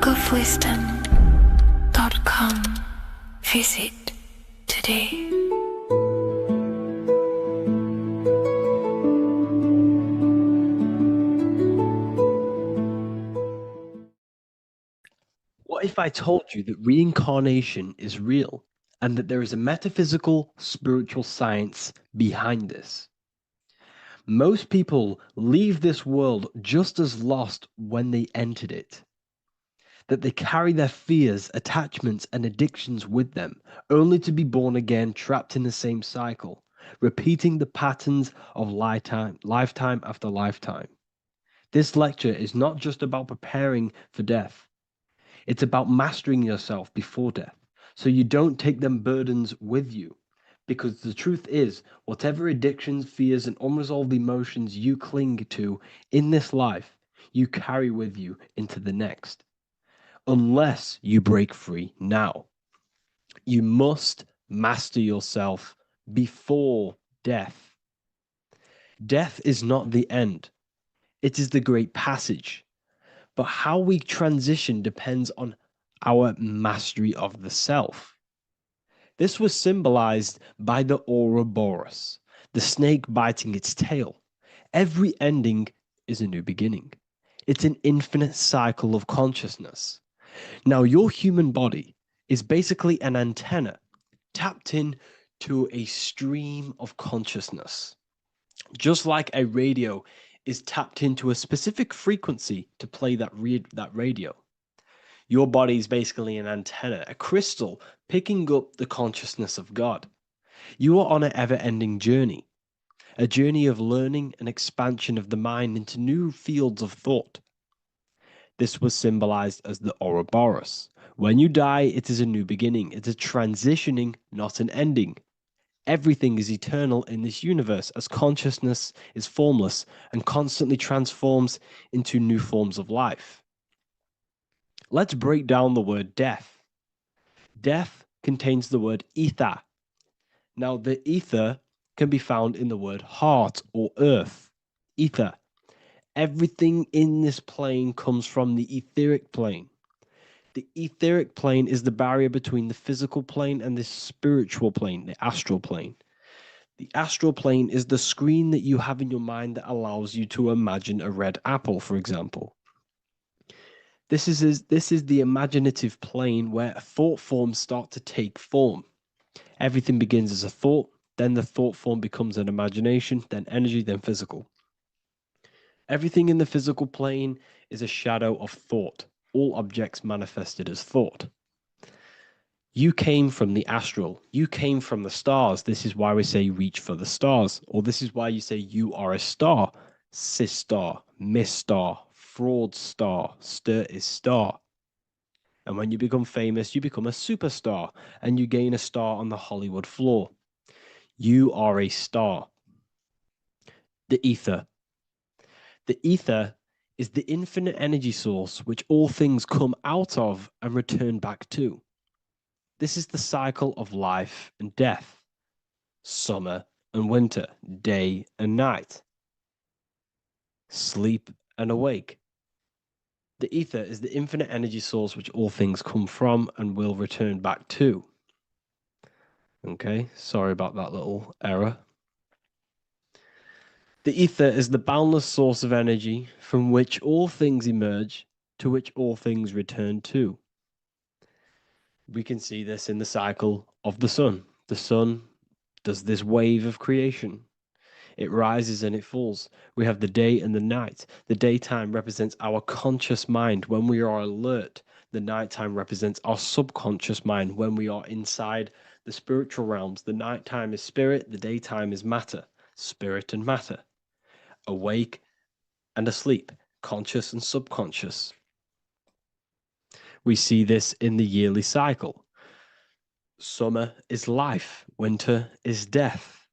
bookofwisdom.com. Visit today. What if I told you that reincarnation is real and that there is a metaphysical, spiritual science behind this? Most people leave this world just as lost when they entered it. That they carry their fears, attachments, and addictions with them, only to be born again, trapped in the same cycle, repeating the patterns of lifetime after lifetime. This lecture is not just about preparing for death. It's about mastering yourself before death, so you don't take them burdens with you. Because the truth is, whatever addictions, fears, and unresolved emotions you cling to in this life, you carry with you into the next. Unless you break free now. You must master yourself before death. Death is not the end, it is the great passage. But how we transition depends on our mastery of the self. This was symbolized by the Ouroboros, the snake biting its tail. Every ending is a new beginning. It's an infinite cycle of consciousness. Now, your human body is basically an antenna tapped in to a stream of consciousness. Just like a radio is tapped into a specific frequency to play that radio. Your body is basically an antenna, a crystal picking up the consciousness of God. You are on an ever-ending journey, a journey of learning and expansion of the mind into new fields of thought. This was symbolized as the Ouroboros. When you die, it is a new beginning. It's a transitioning, not an ending. Everything is eternal in this universe as consciousness is formless and constantly transforms into new forms of life. Let's break down the word death. Death contains the word ether. Now, the ether can be found in the word heart or earth. Ether. Everything in this plane comes from the etheric plane. The etheric plane is the barrier between the physical plane and the spiritual plane, the astral plane. The astral plane is the screen that you have in your mind that allows you to imagine a red apple, for example. This is the imaginative plane where thought forms start to take form. Everything begins as a thought, then the thought form becomes an imagination, then energy, then physical. Everything in the physical plane is a shadow of thought, all objects manifested as thought. You came from the astral. You came from the stars. This is why we say reach for the stars. Or this is why you say you are a star. Cis star, miss star, fraud star, stir is star. And when you become famous, you become a superstar and you gain a star on the Hollywood floor. You are a star. The ether. The ether is the infinite energy source which all things come out of and return back to. This is the cycle of life and death, summer and winter, day and night, sleep and awake. The ether is the infinite energy source which all things come from and will return back to. Okay, sorry about that little error. The ether is the boundless source of energy from which all things emerge, to which all things return to. We can see this in the cycle of the sun. The sun does this wave of creation. It rises and it falls. We have the day and the night. The daytime represents our conscious mind when we are alert. The nighttime represents our subconscious mind when we are inside the spiritual realms. The nighttime is spirit, the daytime is matter, spirit and matter. Awake and asleep, conscious and subconscious. We see this in the yearly cycle. Summer is life, winter is death.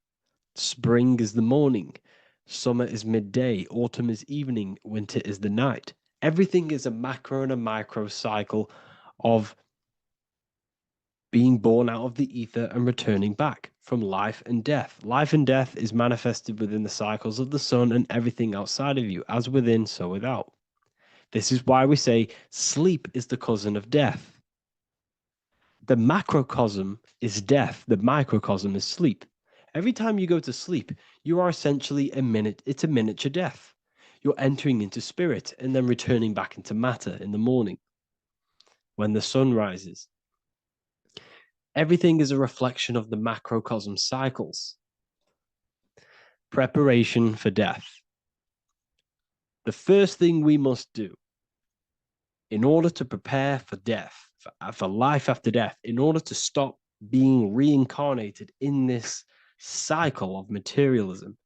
Spring is the morning, summer is midday, autumn is evening, winter is the night. Everything is a macro and a micro cycle of being born out of the ether and returning back from life and death. Life and death is manifested within the cycles of the sun and everything outside of you, as within, so without. This is why we say sleep is the cousin of death. The macrocosm is death, the microcosm is sleep. Every time you go to sleep, you are essentially it's a miniature death. You're entering into spirit and then returning back into matter in the morning when the sun rises. Everything is a reflection of the macrocosm cycles. Preparation for death. The first thing we must do in order to prepare for death, for life after death, in order to stop being reincarnated in this cycle of materialism,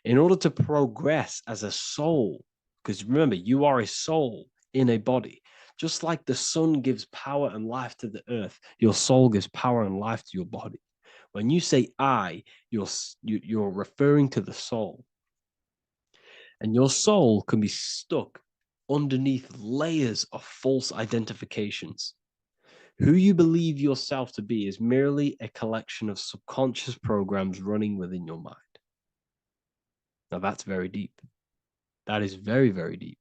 in order to progress as a soul, because remember, you are a soul in a body. Just like the sun gives power and life to the earth, your soul gives power and life to your body. When you say I, you're referring to the soul. And your soul can be stuck underneath layers of false identifications. Who you believe yourself to be is merely a collection of subconscious programs running within your mind. Now, that's very deep. That is very, very deep.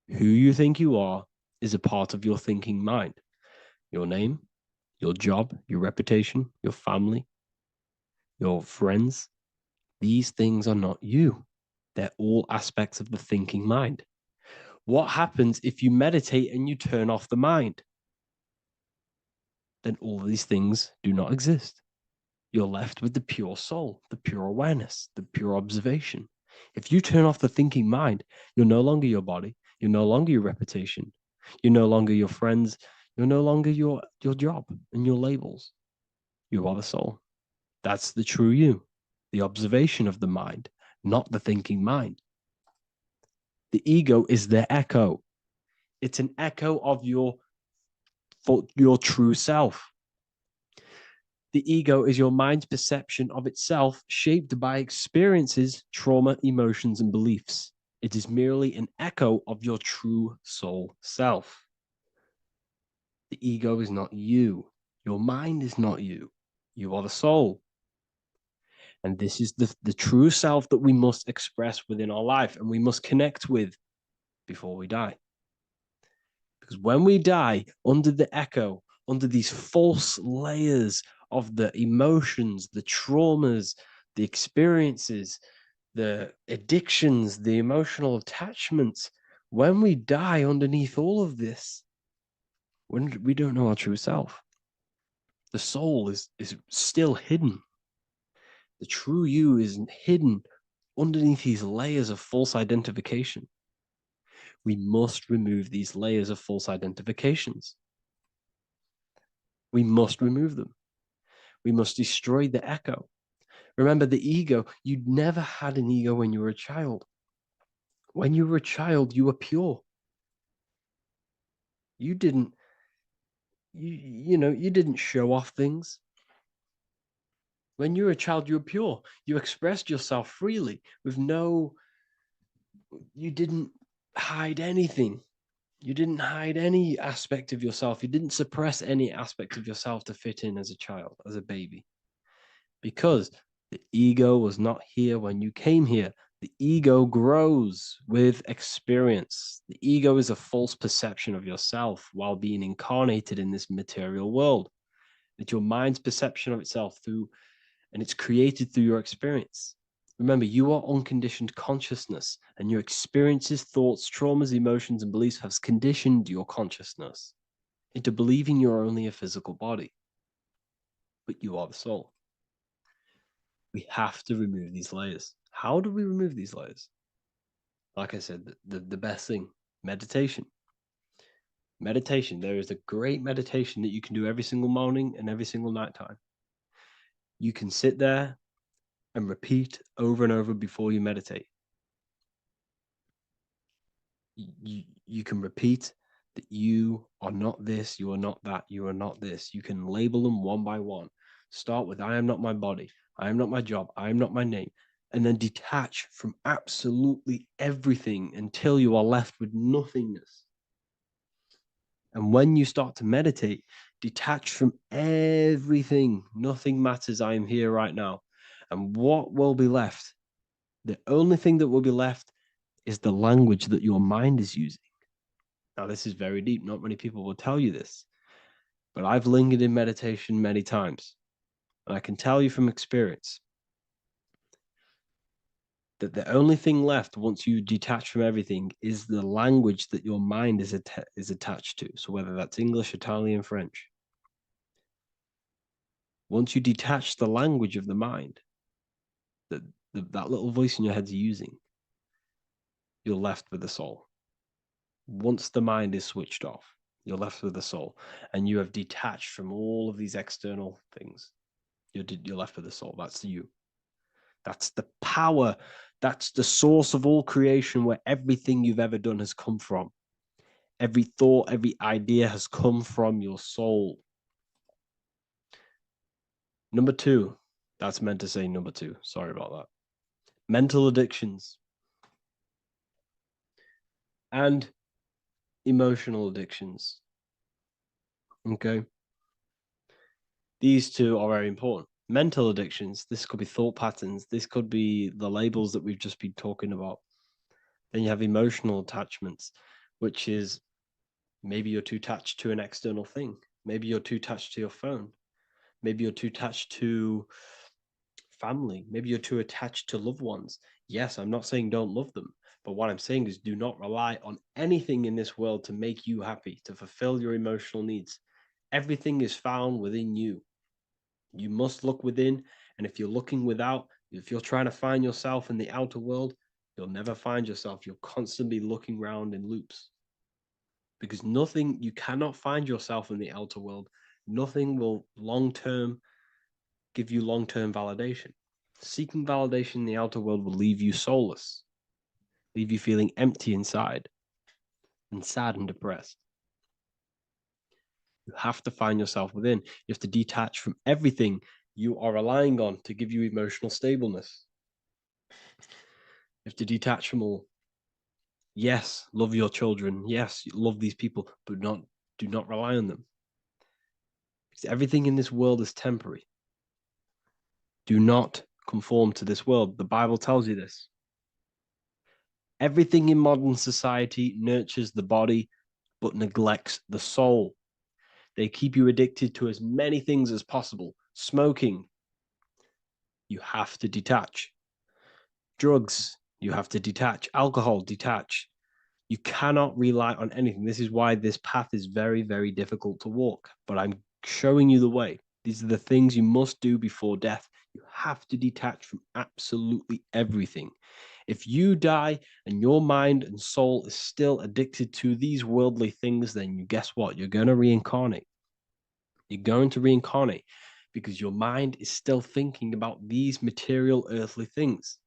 Who you think you are is a part of your thinking mind. Your name, your job, your reputation, your family, your friends. These things are not you. They're all aspects of the thinking mind. What happens if you meditate and you turn off the mind? Then all these things do not exist. You're left with the pure soul, the pure awareness, the pure observation. If you turn off the thinking mind, you're no longer your body, you're no longer your reputation, you're no longer your friends, you're no longer your job and your labels. You are the soul. That's the true you, the observation of the mind, not the thinking mind. The ego is the echo. It's an echo of your true self. The ego is your mind's perception of itself, shaped by experiences, trauma, emotions, and beliefs. It is merely an echo of your true soul self. The ego is not you. Your mind is not you. You are the soul. And this is the true self that we must express within our life and we must connect with before we die. Because when we die under the echo, under these false layers of the emotions, the traumas, the experiences, the addictions, the emotional attachments, when we die underneath all of this, when we don't know our true self, the soul is still hidden. The true you is hidden underneath these layers of false identification. We must remove these layers of false identifications. We must remove them. We must destroy the echo. Remember, the ego, you never had an ego when you were a child. When you were a child, you were pure. You didn't, you didn't show off things. When you were a child, you were pure. You expressed yourself freely with you didn't hide anything. You didn't hide any aspect of yourself. You didn't suppress any aspect of yourself to fit in as a child, as a baby. Because the ego was not here when you came here. The ego grows with experience. The ego is a false perception of yourself while being incarnated in this material world. It's your mind's perception of itself and it's created through your experience. Remember, you are unconditioned consciousness, and your experiences, thoughts, traumas, emotions, and beliefs have conditioned your consciousness into believing you're only a physical body, but you are the soul. We have to remove these layers. How do we remove these layers? Like I said, the best thing, meditation. Meditation. There is a great meditation that you can do every single morning and every single night time. You can sit there and repeat over and over before you meditate. You can repeat that you are not this, you are not that, you are not this. You can label them one by one. Start with, I am not my body, I am not my job, I am not my name, and then detach from absolutely everything until you are left with nothingness. And when you start to meditate, detach from everything. Nothing matters. I am here right now. And what will be left? The only thing that will be left is the language that your mind is using. Now, this is very deep. Not many people will tell you this, but I've lingered in meditation many times. And I can tell you from experience that the only thing left once you detach from everything is the language that your mind is attached to. So whether that's English, Italian, French. Once you detach the language of the mind that that little voice in your head's using, you're left with the soul. Once the mind is switched off, you're left with the soul, and you have detached from all of these external things. You're left with the soul. That's you. That's the power. That's the source of all creation, where everything you've ever done has come from. Every thought, every idea has come from your soul. Number two, that's meant to say number two. Sorry about that. Mental addictions and emotional addictions. Okay. These two are very important. Mental addictions, this could be thought patterns, this could be the labels that we've just been talking about. Then you have emotional attachments, which is maybe you're too attached to an external thing. Maybe you're too attached to your phone. Maybe you're too attached to family. Maybe you're too attached to loved ones. Yes, I'm not saying don't love them, but what I'm saying is do not rely on anything in this world to make you happy, to fulfill your emotional needs. Everything is found within you. You must look within, and if you're looking without, if you're trying to find yourself in the outer world, you'll never find yourself. You'll constantly be looking around in loops. Because nothing, you cannot find yourself in the outer world. Nothing will long term give you long term validation. Seeking validation in the outer world will leave you soulless, leave you feeling empty inside and sad and depressed. You have to find yourself within. You have to detach from everything you are relying on to give you emotional stableness. You have to detach from all. Yes, love your children. Yes, love these people, but do not rely on them. Because everything in this world is temporary. Do not conform to this world. The Bible tells you this. Everything in modern society nurtures the body, but neglects the soul. They keep you addicted to as many things as possible. Smoking, you have to detach. Drugs, you have to detach. Alcohol, detach. You cannot rely on anything. This is why this path is very, very difficult to walk. But I'm showing you the way. These are the things you must do before death. You have to detach from absolutely everything. If you die and your mind and soul is still addicted to these worldly things, then you guess what? You're going to reincarnate. You're going to reincarnate because your mind is still thinking about these material earthly things.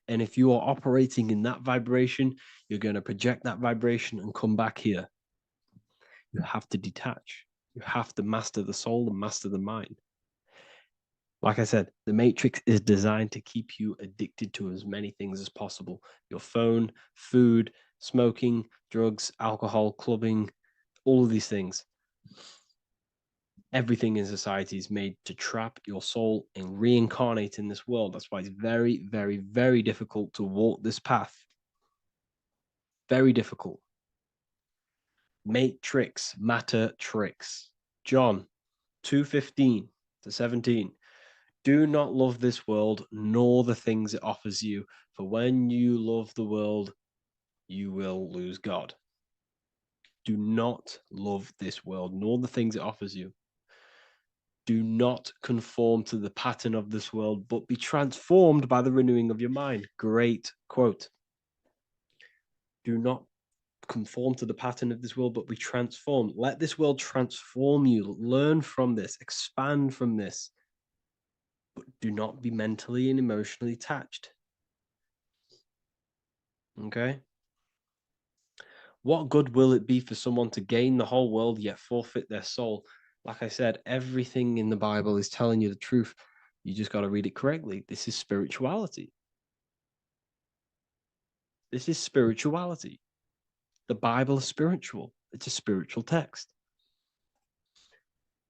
And if you are operating in that vibration, you're going to project that vibration and come back here. You have to detach. You have to master the soul and master the mind. Like I said, the matrix is designed to keep you addicted to as many things as possible. Your phone, food, smoking, drugs, alcohol, clubbing, all of these things. Everything in society is made to trap your soul and reincarnate in this world. That's why it's very, very, very difficult to walk this path. Very difficult. Matrix, matter tricks. John 2:15 to 17. Do not love this world, nor the things it offers you. For when you love the world, you will lose God. Do not love this world, nor the things it offers you. Do not conform to the pattern of this world, but be transformed by the renewing of your mind. Great quote. Do not conform to the pattern of this world, but be transformed. Let this world transform you. Learn from this, expand from this, but do not be mentally and emotionally attached. Okay? What good will it be for someone to gain the whole world yet forfeit their soul? Like I said, everything in the Bible is telling you the truth. You just got to read it correctly. This is spirituality. This is spirituality. The Bible is spiritual. It's a spiritual text.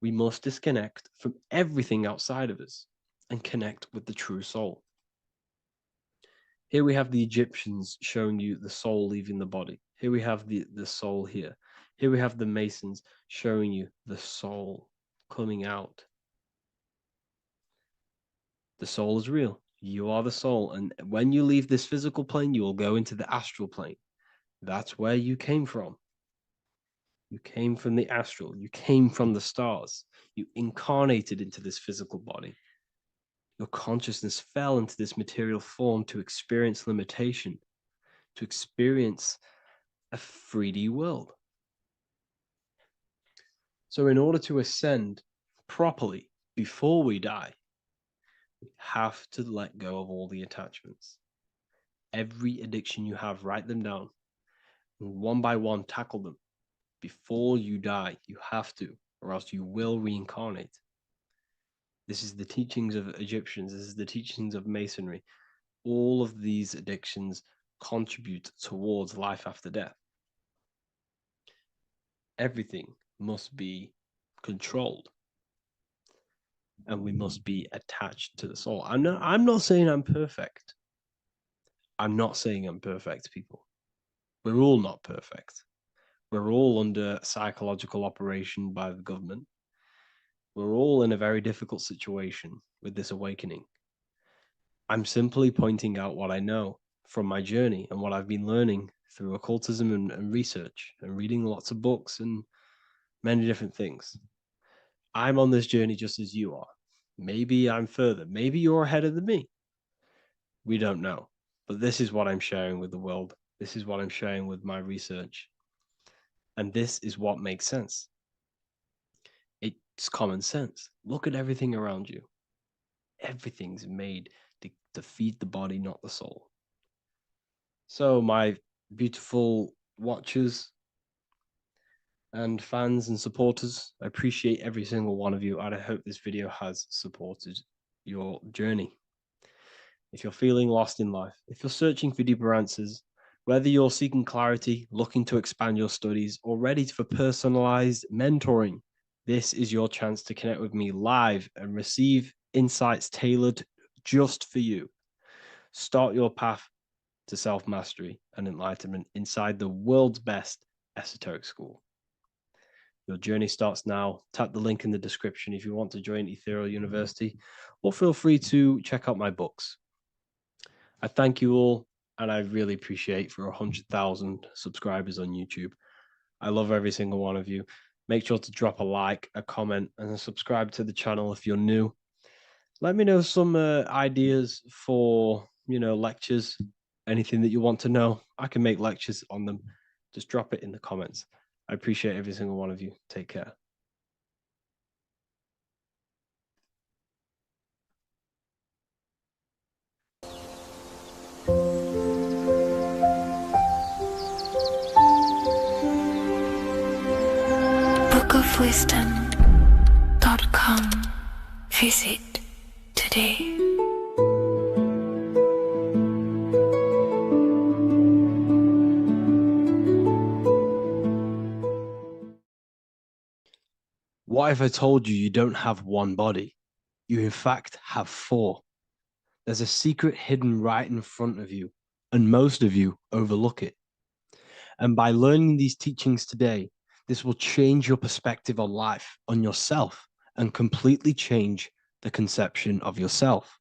We must disconnect from everything outside of us and connect with the true soul. Here we have the Egyptians showing you the soul leaving the body. Here we have the soul here. Here we have the Masons showing you the soul coming out. The soul is real. You are the soul. And when you leave this physical plane, you will go into the astral plane. That's where you came from. You came from the astral. You came from the stars. You incarnated into this physical body. Your consciousness fell into this material form to experience limitation, to experience a 3D world. So, in order to ascend properly before we die, we have to let go of all the attachments. Every addiction you have, write them down. And one by one, tackle them. Before you die, you have to, or else you will reincarnate. This is the teachings of Egyptians. This is the teachings of Masonry. All of these addictions contribute towards life after death. Everything must be controlled, and we must be attached to the soul. I'm not saying I'm perfect. I'm not saying I'm perfect, people. We're all not perfect. We're all under psychological operation by the government. We're all in a very difficult situation with this awakening. I'm simply pointing out what I know from my journey and what I've been learning through occultism and research and reading lots of books and many different things. I'm on this journey just as you are. Maybe I'm further. Maybe you're ahead of me. We don't know. But this is what I'm sharing with the world. This is what I'm sharing with my research. And this is what makes sense. It's common sense. Look at everything around you. Everything's made to feed the body, not the soul. So, my beautiful watchers and fans and supporters, I appreciate every single one of you, and I hope this video has supported your journey. If you're feeling lost in life, if you're searching for deeper answers, whether you're seeking clarity, looking to expand your studies, or ready for personalized mentoring, this is your chance to connect with me live and receive insights tailored just for you. Start your path to self-mastery and enlightenment inside the world's best esoteric school. Your journey starts now. Tap the link in the description if you want to join Ethereal University, or feel free to check out my books. I thank you all, and I really appreciate for 100,000 subscribers on YouTube. I love every single one of you. Make sure to drop a like, a comment, and subscribe to the channel if you're new. Let me know some ideas for, lectures, anything that you want to know. I can make lectures on them. Just drop it in the comments. I appreciate every single one of you. Take care. bookofwisdom.com. Visit today. What if I told you you don't have one body? You in fact have four. There's a secret hidden right in front of you, and most of you overlook it. And by learning these teachings today, this will change your perspective on life, on yourself, and completely change the conception of yourself.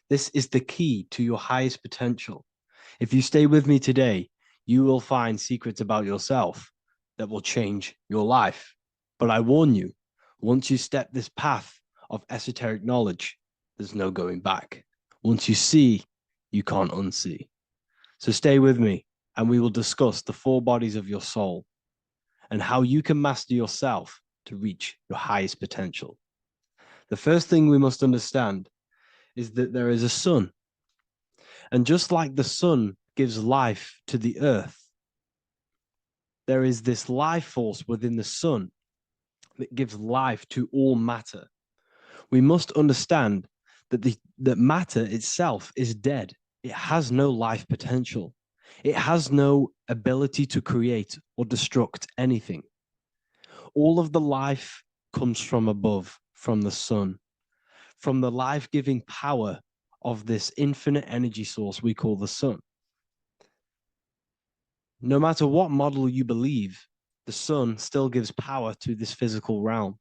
This is the key to your highest potential. If you stay with me today, you will find secrets about yourself that will change your life. But I warn you, once you step this path of esoteric knowledge, there's no going back. Once you see, you can't unsee. So stay with me, and we will discuss the four bodies of your soul and how you can master yourself to reach your highest potential. The first thing we must understand is that there is a sun. And just like the sun gives life to the earth, there is this life force within the sun that gives life to all matter. We must understand that matter itself is dead. It has no life potential. It has no ability to create or destruct anything. All of the life comes from above, from the sun, from the life-giving power of this infinite energy source we call the sun. No matter what model you believe, the sun still gives power to this physical realm,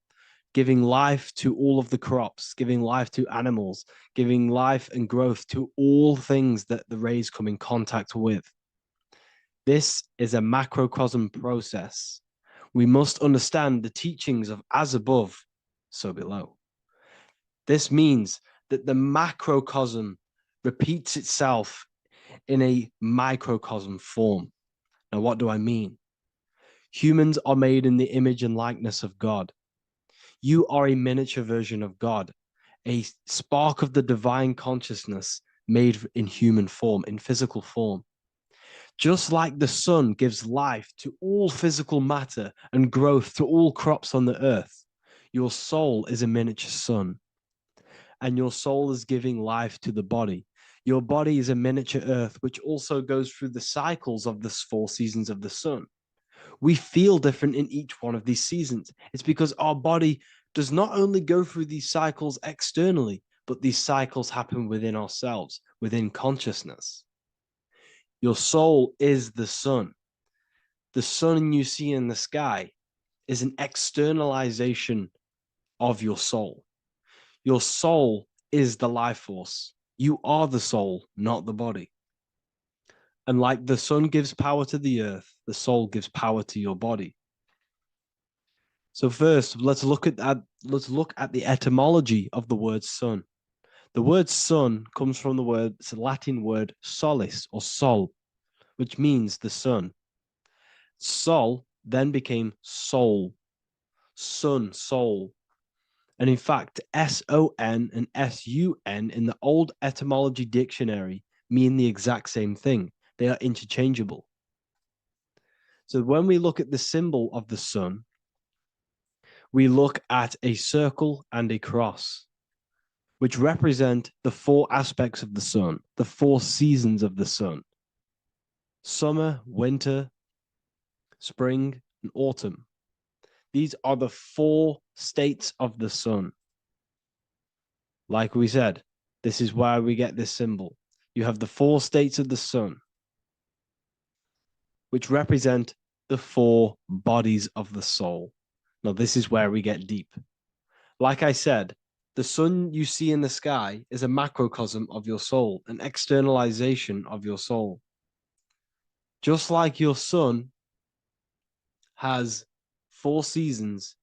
giving life to all of the crops, giving life to animals, giving life and growth to all things that the rays come in contact with. This is a macrocosm process. We must understand the teachings of as above, so below. This means that the macrocosm repeats itself in a microcosm form. Now, what do I mean? Humans are made in the image and likeness of God. You are a miniature version of God, a spark of the divine consciousness made in human form, in physical form. Just like the sun gives life to all physical matter and growth to all crops on the earth, your soul is a miniature sun. and your soul is giving life to the body. Your body is a miniature earth, which also goes through the cycles of the 4 seasons of the sun. We feel different in each one of these seasons. It's because our body does not only go through these cycles externally, but these cycles happen within ourselves, within consciousness. Your soul is the sun. The sun you see in the sky is an externalization of your soul. Your soul is the life force. You are the soul, not the body. And like the sun gives power to the earth, the soul gives power to your body. So first, let's look at the etymology of the word sun. The word sun comes from it's a Latin word solis or sol, which means the sun. Sol then became soul, sun, soul. And in fact, S-O-N and S-U-N in the old etymology dictionary mean the exact same thing. They are interchangeable. So when we look at the symbol of the sun, we look at a circle and a cross, which represent the 4 aspects of the sun, the 4 seasons of the sun: summer, winter, spring, and autumn. These are the 4 states of the sun. Like we said, this is why we get this symbol. You have the 4 states of the sun, which represent the 4 bodies of the soul. Now, this is where we get deep. Like I said, the sun you see in the sky is a macrocosm of your soul, an externalization of your soul. Just like your sun has 4 seasons,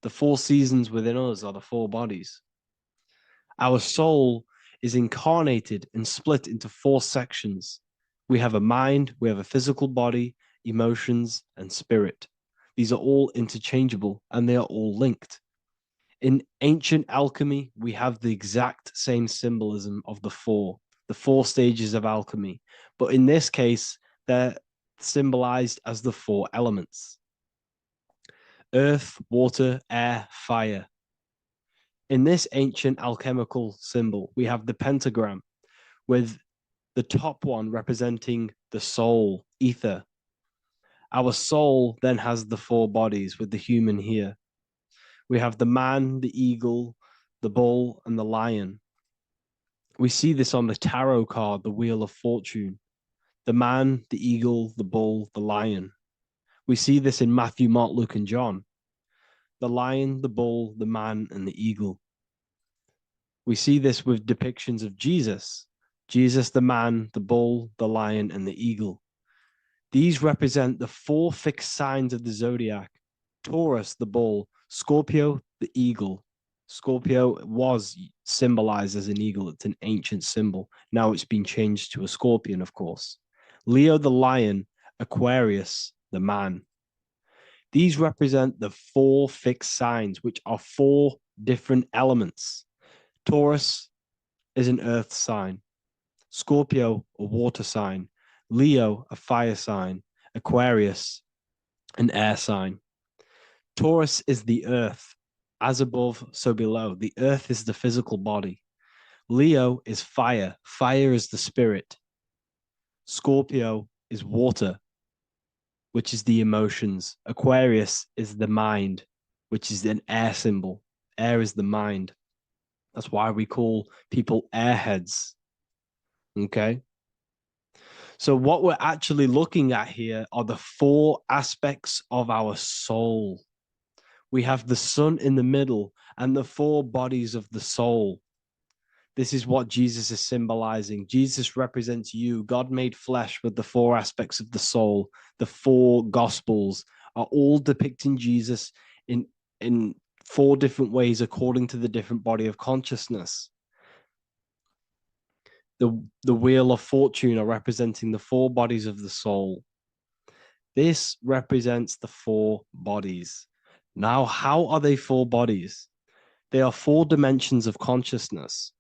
the 4 seasons within us are the 4 bodies. Our soul is incarnated and split into 4 sections. We have a mind, we have a physical body, emotions, and spirit. These are all interchangeable and they are all linked. In ancient alchemy, we have the exact same symbolism of the 4 stages of alchemy. But in this case, they're symbolized as the 4 elements: earth, water, air, fire. In this ancient alchemical symbol, we have the pentagram, with the top one representing the soul, ether. Our soul then has the 4 bodies, with the human here. We have the man, the eagle, the bull, and the lion. We see this on the tarot card, the Wheel of Fortune. The man, the eagle, the bull, the lion. We see this in Matthew, Mark, Luke, and John. The lion, the bull, the man, and the eagle. We see this with depictions of Jesus. Jesus, the man, the bull, the lion, and the eagle. These represent the 4 fixed signs of the zodiac: Taurus, the bull; Scorpio, the eagle. Scorpio was symbolized as an eagle. It's an ancient symbol. Now it's been changed to a scorpion, of course. Leo, the lion; Aquarius, the man. These represent the 4 fixed signs, which are 4 different elements. Taurus is an earth sign. Scorpio, a water sign. Leo, a fire sign. Aquarius, an air sign. Taurus is the earth. As above, so below. The earth is the physical body. Leo is fire. Fire is the spirit. Scorpio is water, which is the emotions. Aquarius is the mind, which is an air symbol. Air is the mind. That's why we call people airheads. Okay? So what we're actually looking at here are the 4 aspects of our soul. We have the sun in the middle and the 4 bodies of the soul. This is what Jesus is symbolizing. Jesus represents you. God made flesh with the 4 aspects of the soul. The 4 gospels are all depicting Jesus in 4 different ways according to the different body of consciousness. The Wheel of Fortune are representing the 4 bodies of the soul. This represents the 4 bodies. Now, how are they 4 bodies? They are 4 dimensions of consciousness.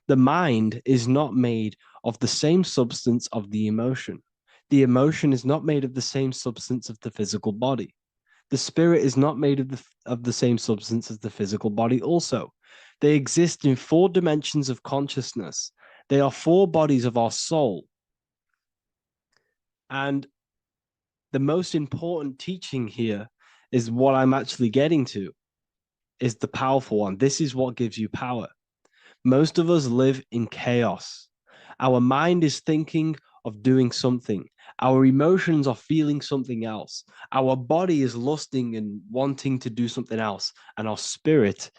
The mind is not made of the same substance of the emotion. The emotion is not made of the same substance of the physical body. The spirit is not made of the same substance as the physical body also. They exist in 4 dimensions of consciousness. They are 4 bodies of our soul. And the most important teaching here is what I'm actually getting to, is the powerful one. This is what gives you power. Most of us live in chaos. Our mind is thinking of doing something. Our emotions are feeling something else. Our body is lusting and wanting to do something else. And our spirit's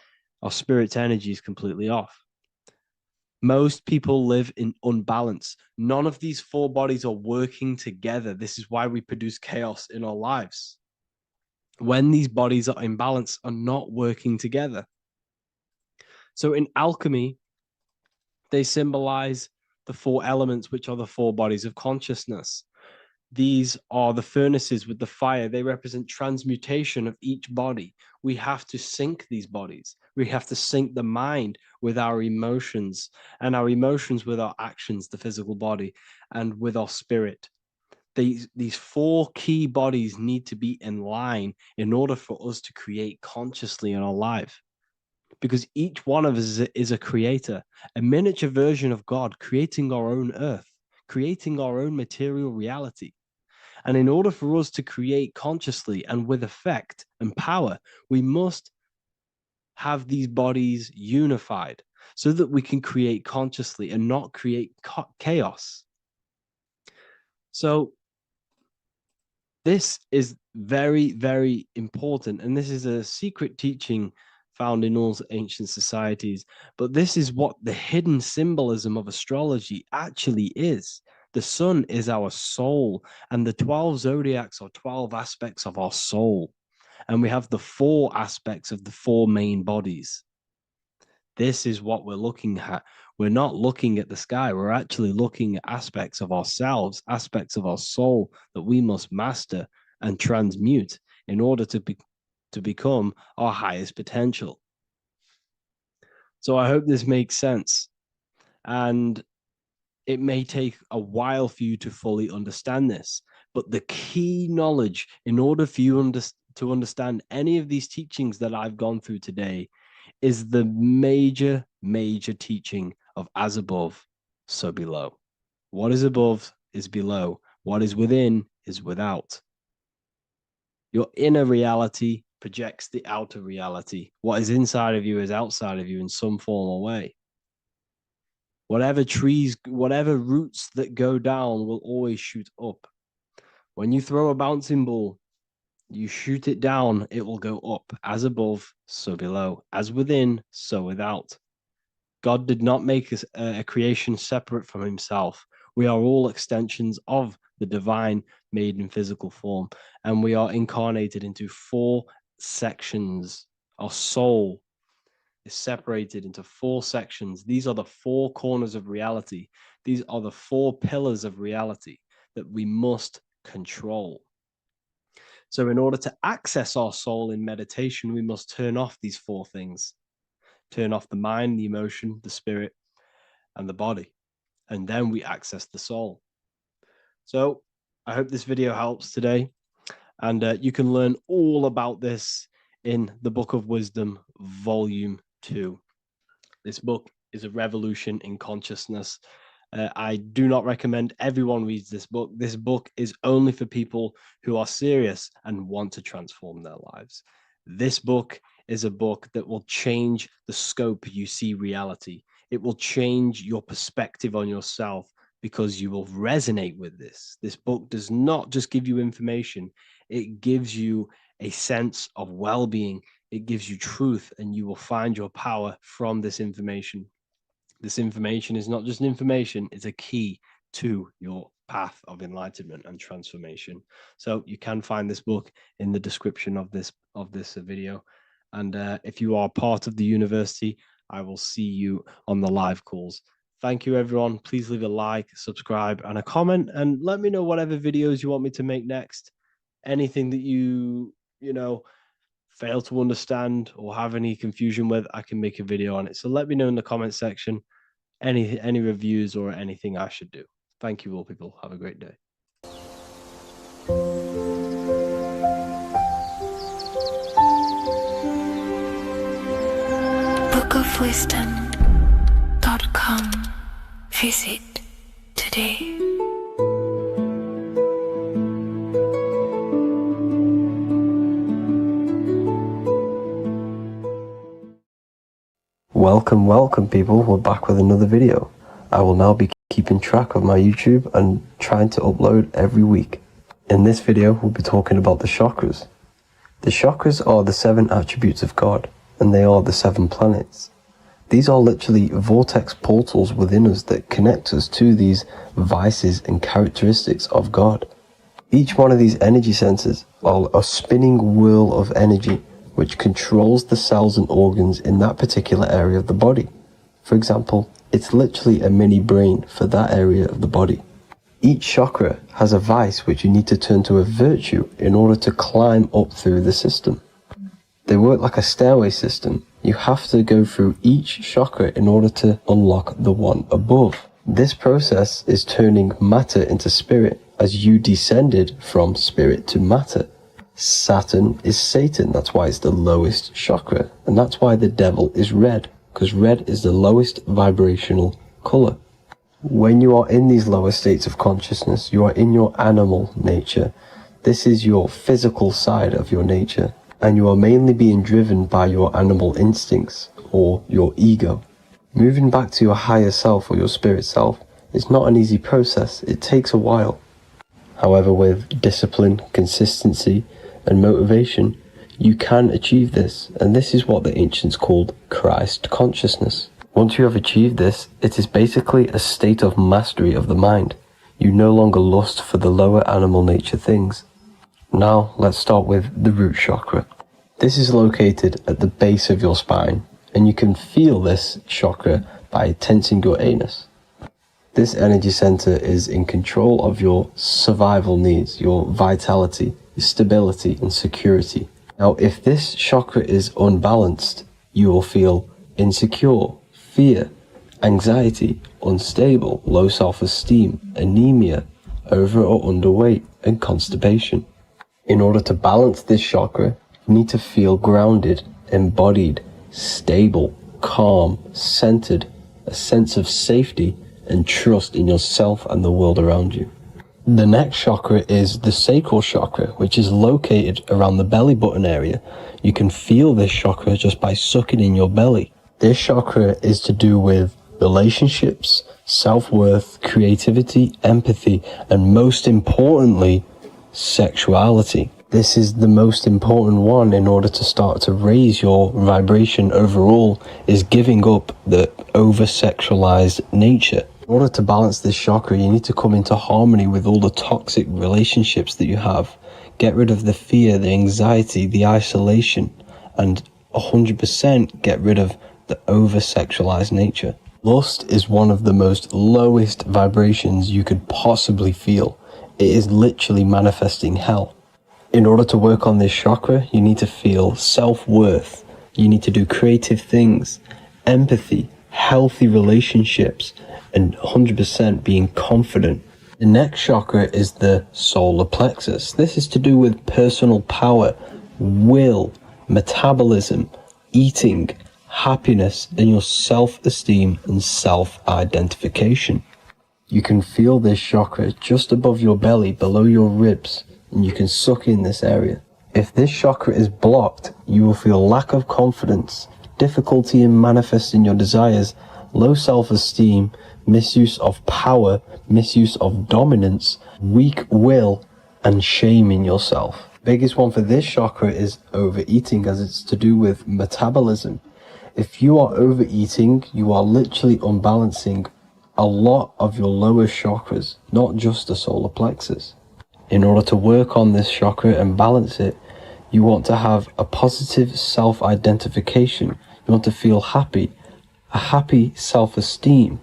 energy is completely off. Most people live in unbalance. None of these 4 bodies are working together. This is why we produce chaos in our lives. When these bodies are in balance, are not working together. So in alchemy, they symbolize the 4 elements, which are the 4 bodies of consciousness. These are the furnaces with the fire. They represent transmutation of each body. We have to sync these bodies. We have to sync the mind with our emotions, and our emotions with our actions, the physical body, and with our spirit. These 4 key bodies need to be in line in order for us to create consciously in our life. Because each one of us is a creator, a miniature version of God, creating our own earth, creating our own material reality. And in order for us to create consciously and with effect and power, we must have these bodies unified so that we can create consciously and not create chaos. So this is very, very important. And this is a secret teaching found in all ancient societies. But this is what the hidden symbolism of astrology actually is. The sun is our soul, and the 12 zodiacs are 12 aspects of our soul. And we have the 4 aspects of the 4 main bodies. This is what we're looking at. We're not looking at the sky. We're actually looking at aspects of ourselves, aspects of our soul that we must master and transmute in order to become our highest potential. So I hope this makes sense. And it may take a while for you to fully understand this, but the key knowledge in order for you to understand any of these teachings that I've gone through today is the major teaching of as above, so below. What is above is below. What is within is without. Your inner reality projects the outer reality. What is inside of you is outside of you in some form or way. Whatever trees, whatever roots that go down will always shoot up. When you throw a bouncing ball, you shoot it down, it will go up. As above, so below. As within, so without. God did not make a creation separate from himself. We are all extensions of the divine made in physical form. And we are incarnated into 4 sections. Our soul is separated into 4 sections. These are the 4 corners of reality. These are the 4 pillars of reality that we must control. So in order to access our soul in meditation, we must turn off these 4 things. Turn off the mind, the emotion, the spirit, and the body. And then we access the soul. So I hope this video helps today. And you can learn all about this in the Book of Wisdom, Volume 2. This book is a revolution in consciousness. I do not recommend everyone reads this book. This book is only for people who are serious and want to transform their lives. This book is a book that will change the scope you see reality. It will change your perspective on yourself because you will resonate with this. This book does not just give you information. It gives you a sense of well-being. It gives you truth, and you will find your power from this information. This information is not just information, it's a key to your path of enlightenment and transformation. So you can find this book in the description of this video. And if you are part of the university, I will see you on the live calls. Thank you, everyone. Please leave a like, subscribe, and a comment, and let me know whatever videos you want me to make next. Anything that you fail to understand or have any confusion with, I can make a video on it. So let me know in the comment section any reviews or anything I should do. Thank you all, people. Have a great day. Book of schoolofwisdom.com. Visit today. Welcome people, we're back with another video. I will now be keeping track of my YouTube and trying to upload every week. In this video, we'll be talking about the chakras. The chakras are the 7 attributes of God, and they are the 7 planets. These are literally vortex portals within us that connect us to these vices and characteristics of God. Each one of these energy centers are a spinning wheel of energy which controls the cells and organs in that particular area of the body. For example, it's literally a mini brain for that area of the body. Each chakra has a vice which you need to turn to a virtue in order to climb up through the system. They work like a stairway system. You have to go through each chakra in order to unlock the one above. This process is turning matter into spirit as you descended from spirit to matter. Saturn is Satan, that's why it's the lowest chakra, and that's why the devil is red, because red is the lowest vibrational color. When you are in these lower states of consciousness, you are in your animal nature. This is your physical side of your nature, and you are mainly being driven by your animal instincts, or your ego. Moving back to your higher self or your spirit self is not an easy process, it takes a while. However, with discipline, consistency, and motivation, you can achieve this, and this is what the ancients called Christ consciousness. Once you have achieved this, it is basically a state of mastery of the mind. You no longer lust for the lower animal nature things. Now, let's start with the root chakra. This is located at the base of your spine, and you can feel this chakra by tensing your anus. This energy center is in control of your survival needs, your vitality, stability and security. Now, if this chakra is unbalanced, you will feel insecure, fear, anxiety, unstable, low self-esteem, anemia, over or underweight, and constipation. In order to balance this chakra, you need to feel grounded, embodied, stable, calm, centered, a sense of safety and trust in yourself and the world around you. The next chakra is the sacral chakra, which is located around the belly button area. You can feel this chakra just by sucking in your belly. This chakra is to do with relationships, self-worth, creativity, empathy, and most importantly, sexuality. This is the most important one in order to start to raise your vibration overall, is giving up the over-sexualized nature. In order to balance this chakra, you need to come into harmony with all the toxic relationships that you have. Get rid of the fear, the anxiety, the isolation, and 100% get rid of the over-sexualized nature. Lust is one of the most lowest vibrations you could possibly feel. It is literally manifesting hell. In order to work on this chakra, you need to feel self-worth. You need to do creative things, empathy, healthy relationships, and 100% being confident. The next chakra is the solar plexus. This is to do with personal power, will, metabolism, eating, happiness, and your self-esteem and self-identification. You can feel this chakra just above your belly, below your ribs, and you can suck in this area. If this chakra is blocked, you will feel lack of confidence, difficulty in manifesting your desires, low self-esteem, misuse of power, misuse of dominance, weak will, and shame in yourself. Biggest one for this chakra is overeating, as it's to do with metabolism. If you are overeating, you are literally unbalancing a lot of your lower chakras, not just the solar plexus. In order to work on this chakra and balance it, you want to have a positive self-identification. You want to feel happy, a happy self-esteem,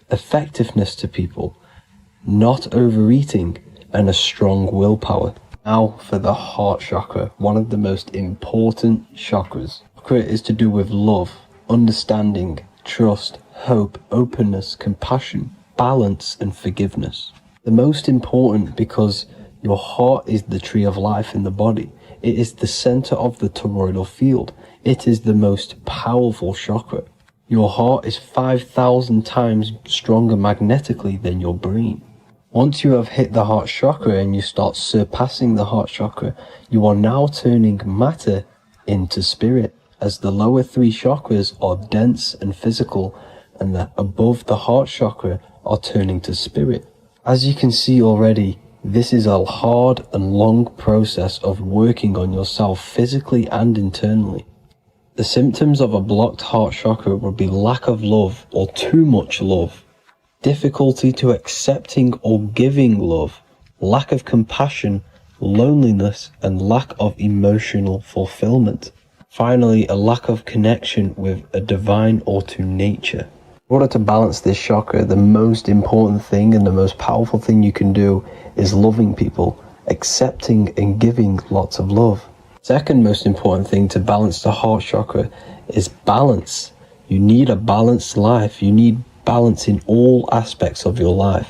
effectiveness to people, not overeating, and a strong willpower. Now for the heart chakra, one of the most important chakras. Chakra is to do with love, understanding, trust, hope, openness, compassion, balance, and forgiveness. The most important because your heart is the tree of life in the body. It is the center of the toroidal field. It is the most powerful chakra. Your heart is 5,000 times stronger magnetically than your brain. Once you have hit the heart chakra and you start surpassing the heart chakra, you are now turning matter into spirit, as the lower three chakras are dense and physical, and the above the heart chakra are turning to spirit. As you can see already, this is a hard and long process of working on yourself physically and internally. The symptoms of a blocked heart chakra would be lack of love or too much love, difficulty to accepting or giving love, lack of compassion, loneliness, and lack of emotional fulfillment. Finally, a lack of connection with a divine or to nature. In order to balance this chakra, the most important thing and the most powerful thing you can do is loving people, accepting and giving lots of love. Second most important thing to balance the heart chakra is balance. You need a balanced life. You need balance in all aspects of your life.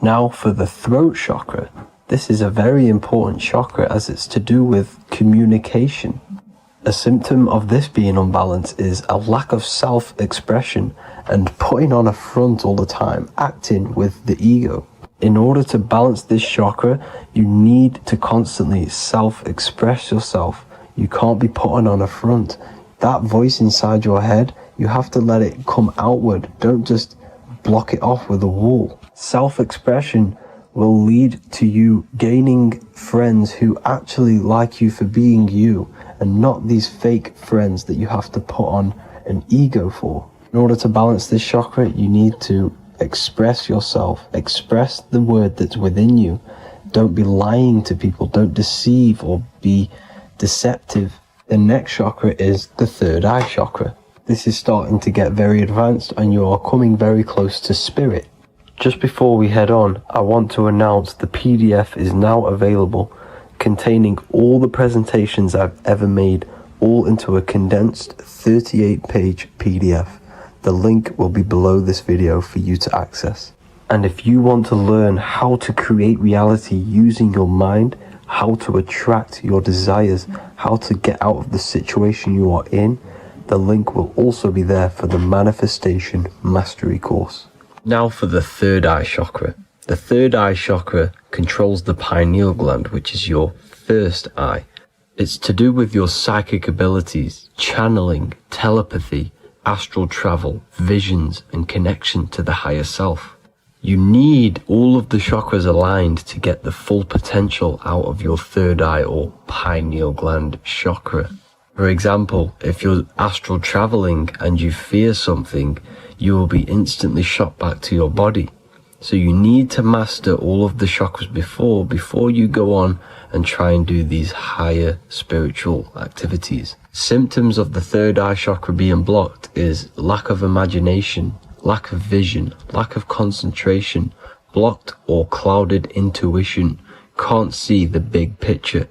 Now for the throat chakra. This is a very important chakra as it's to do with communication. A symptom of this being unbalanced is a lack of self-expression and putting on a front all the time, acting with the ego. In order to balance this chakra, you need to constantly self-express yourself. You can't be putting on a front. That voice inside your head, you have to let it come outward. Don't just block it off with a wall. Self-expression will lead to you gaining friends who actually like you for being you, and not these fake friends that you have to put on an ego for. In order to balance this chakra, you need to express yourself, express the word that's within you. Don't be lying to people, don't deceive or be deceptive. The next chakra is the third eye chakra. This is starting to get very advanced and you are coming very close to spirit. Just before we head on, I want to announce the PDF is now available, containing all the presentations I've ever made, all into a condensed 38-page PDF. The link will be below this video for you to access. And if you want to learn how to create reality using your mind, how to attract your desires, how to get out of the situation you are in, the link will also be there for the Manifestation Mastery course. Now for the third eye chakra. The third eye chakra controls the pineal gland, which is your first eye. It's to do with your psychic abilities, channeling, telepathy, astral travel, visions, and connection to the higher self. You need all of the chakras aligned to get the full potential out of your third eye or pineal gland chakra. For example, if you're astral traveling and you fear something, you will be instantly shot back to your body. So you need to master all of the chakras before you go on and try and do these higher spiritual activities. Symptoms of the third eye chakra being blocked is lack of imagination, lack of vision, lack of concentration, blocked or clouded intuition, can't see the big picture,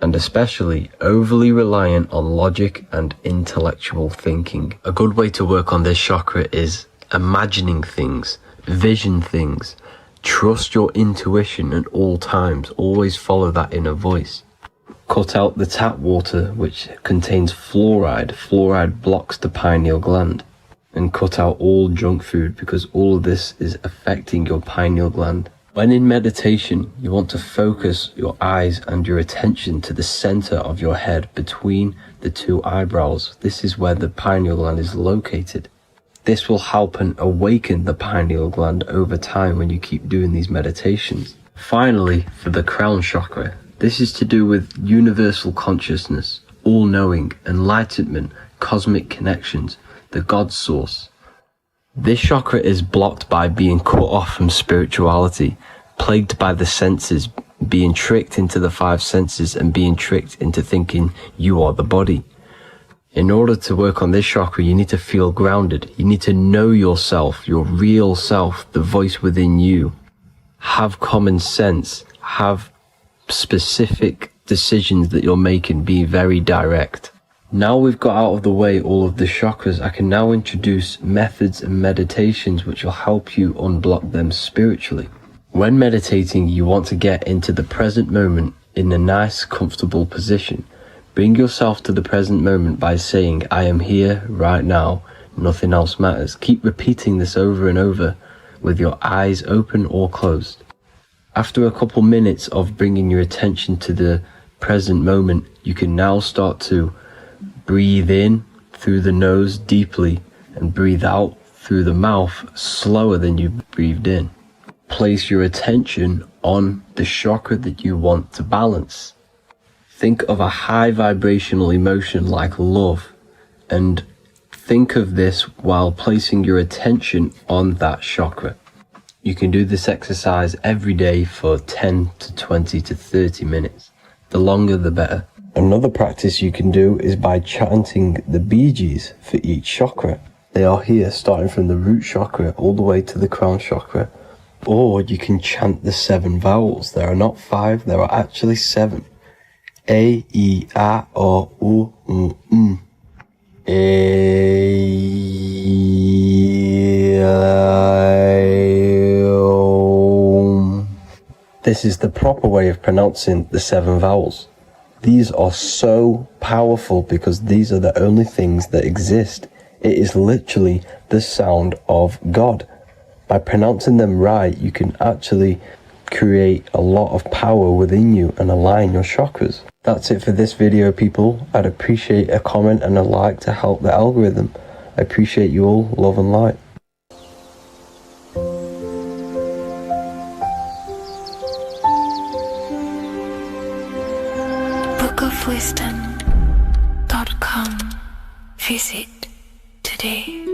and especially overly reliant on logic and intellectual thinking. A good way to work on this chakra is imagining things, vision things, trust your intuition at all times, always follow that inner voice. Cut out the tap water which contains fluoride. Fluoride blocks the pineal gland. And cut out all junk food because all of this is affecting your pineal gland. When in meditation, you want to focus your eyes and your attention to the center of your head between the two eyebrows. This is where the pineal gland is located. This will help and awaken the pineal gland over time when you keep doing these meditations. Finally, for the crown chakra, this is to do with universal consciousness, all-knowing, enlightenment, cosmic connections, the God source. This chakra is blocked by being cut off from spirituality, plagued by the senses, being tricked into the five senses and being tricked into thinking you are the body. In order to work on this chakra, you need to feel grounded. You need to know yourself, your real self, the voice within you. Have common sense, have specific decisions that you're making, be very direct. Now we've got out of the way all of the chakras, I can now introduce methods and meditations which will help you unblock them spiritually. When meditating, you want to get into the present moment in a nice, comfortable position. Bring yourself to the present moment by saying, I am here right now, Nothing else matters. Keep repeating this over and over with your eyes open or closed. After a couple minutes of bringing your attention to the present moment, you can now start to breathe in through the nose deeply and breathe out through the mouth slower than you breathed in. Place your attention on the chakra that you want to balance. Think of a high vibrational emotion like love, and think of this while placing your attention on that chakra. You can do this exercise every day for 10 to 20 to 30 minutes. The longer the better. Another practice you can do is by chanting the Bijis for each chakra. They are here starting from the root chakra all the way to the crown chakra. Or you can chant the 7 vowels. There are not 5, there are actually 7. A, I, A, O, U, M. This is the proper way of pronouncing the 7 vowels. These are so powerful because these are the only things that exist. It is literally the sound of God. By pronouncing them right, you can actually create a lot of power within you and align your chakras. That's it for this video, people. I'd appreciate a comment and a like to help the algorithm. I appreciate you all. Love and light. bookofwisdom.com. Visit today.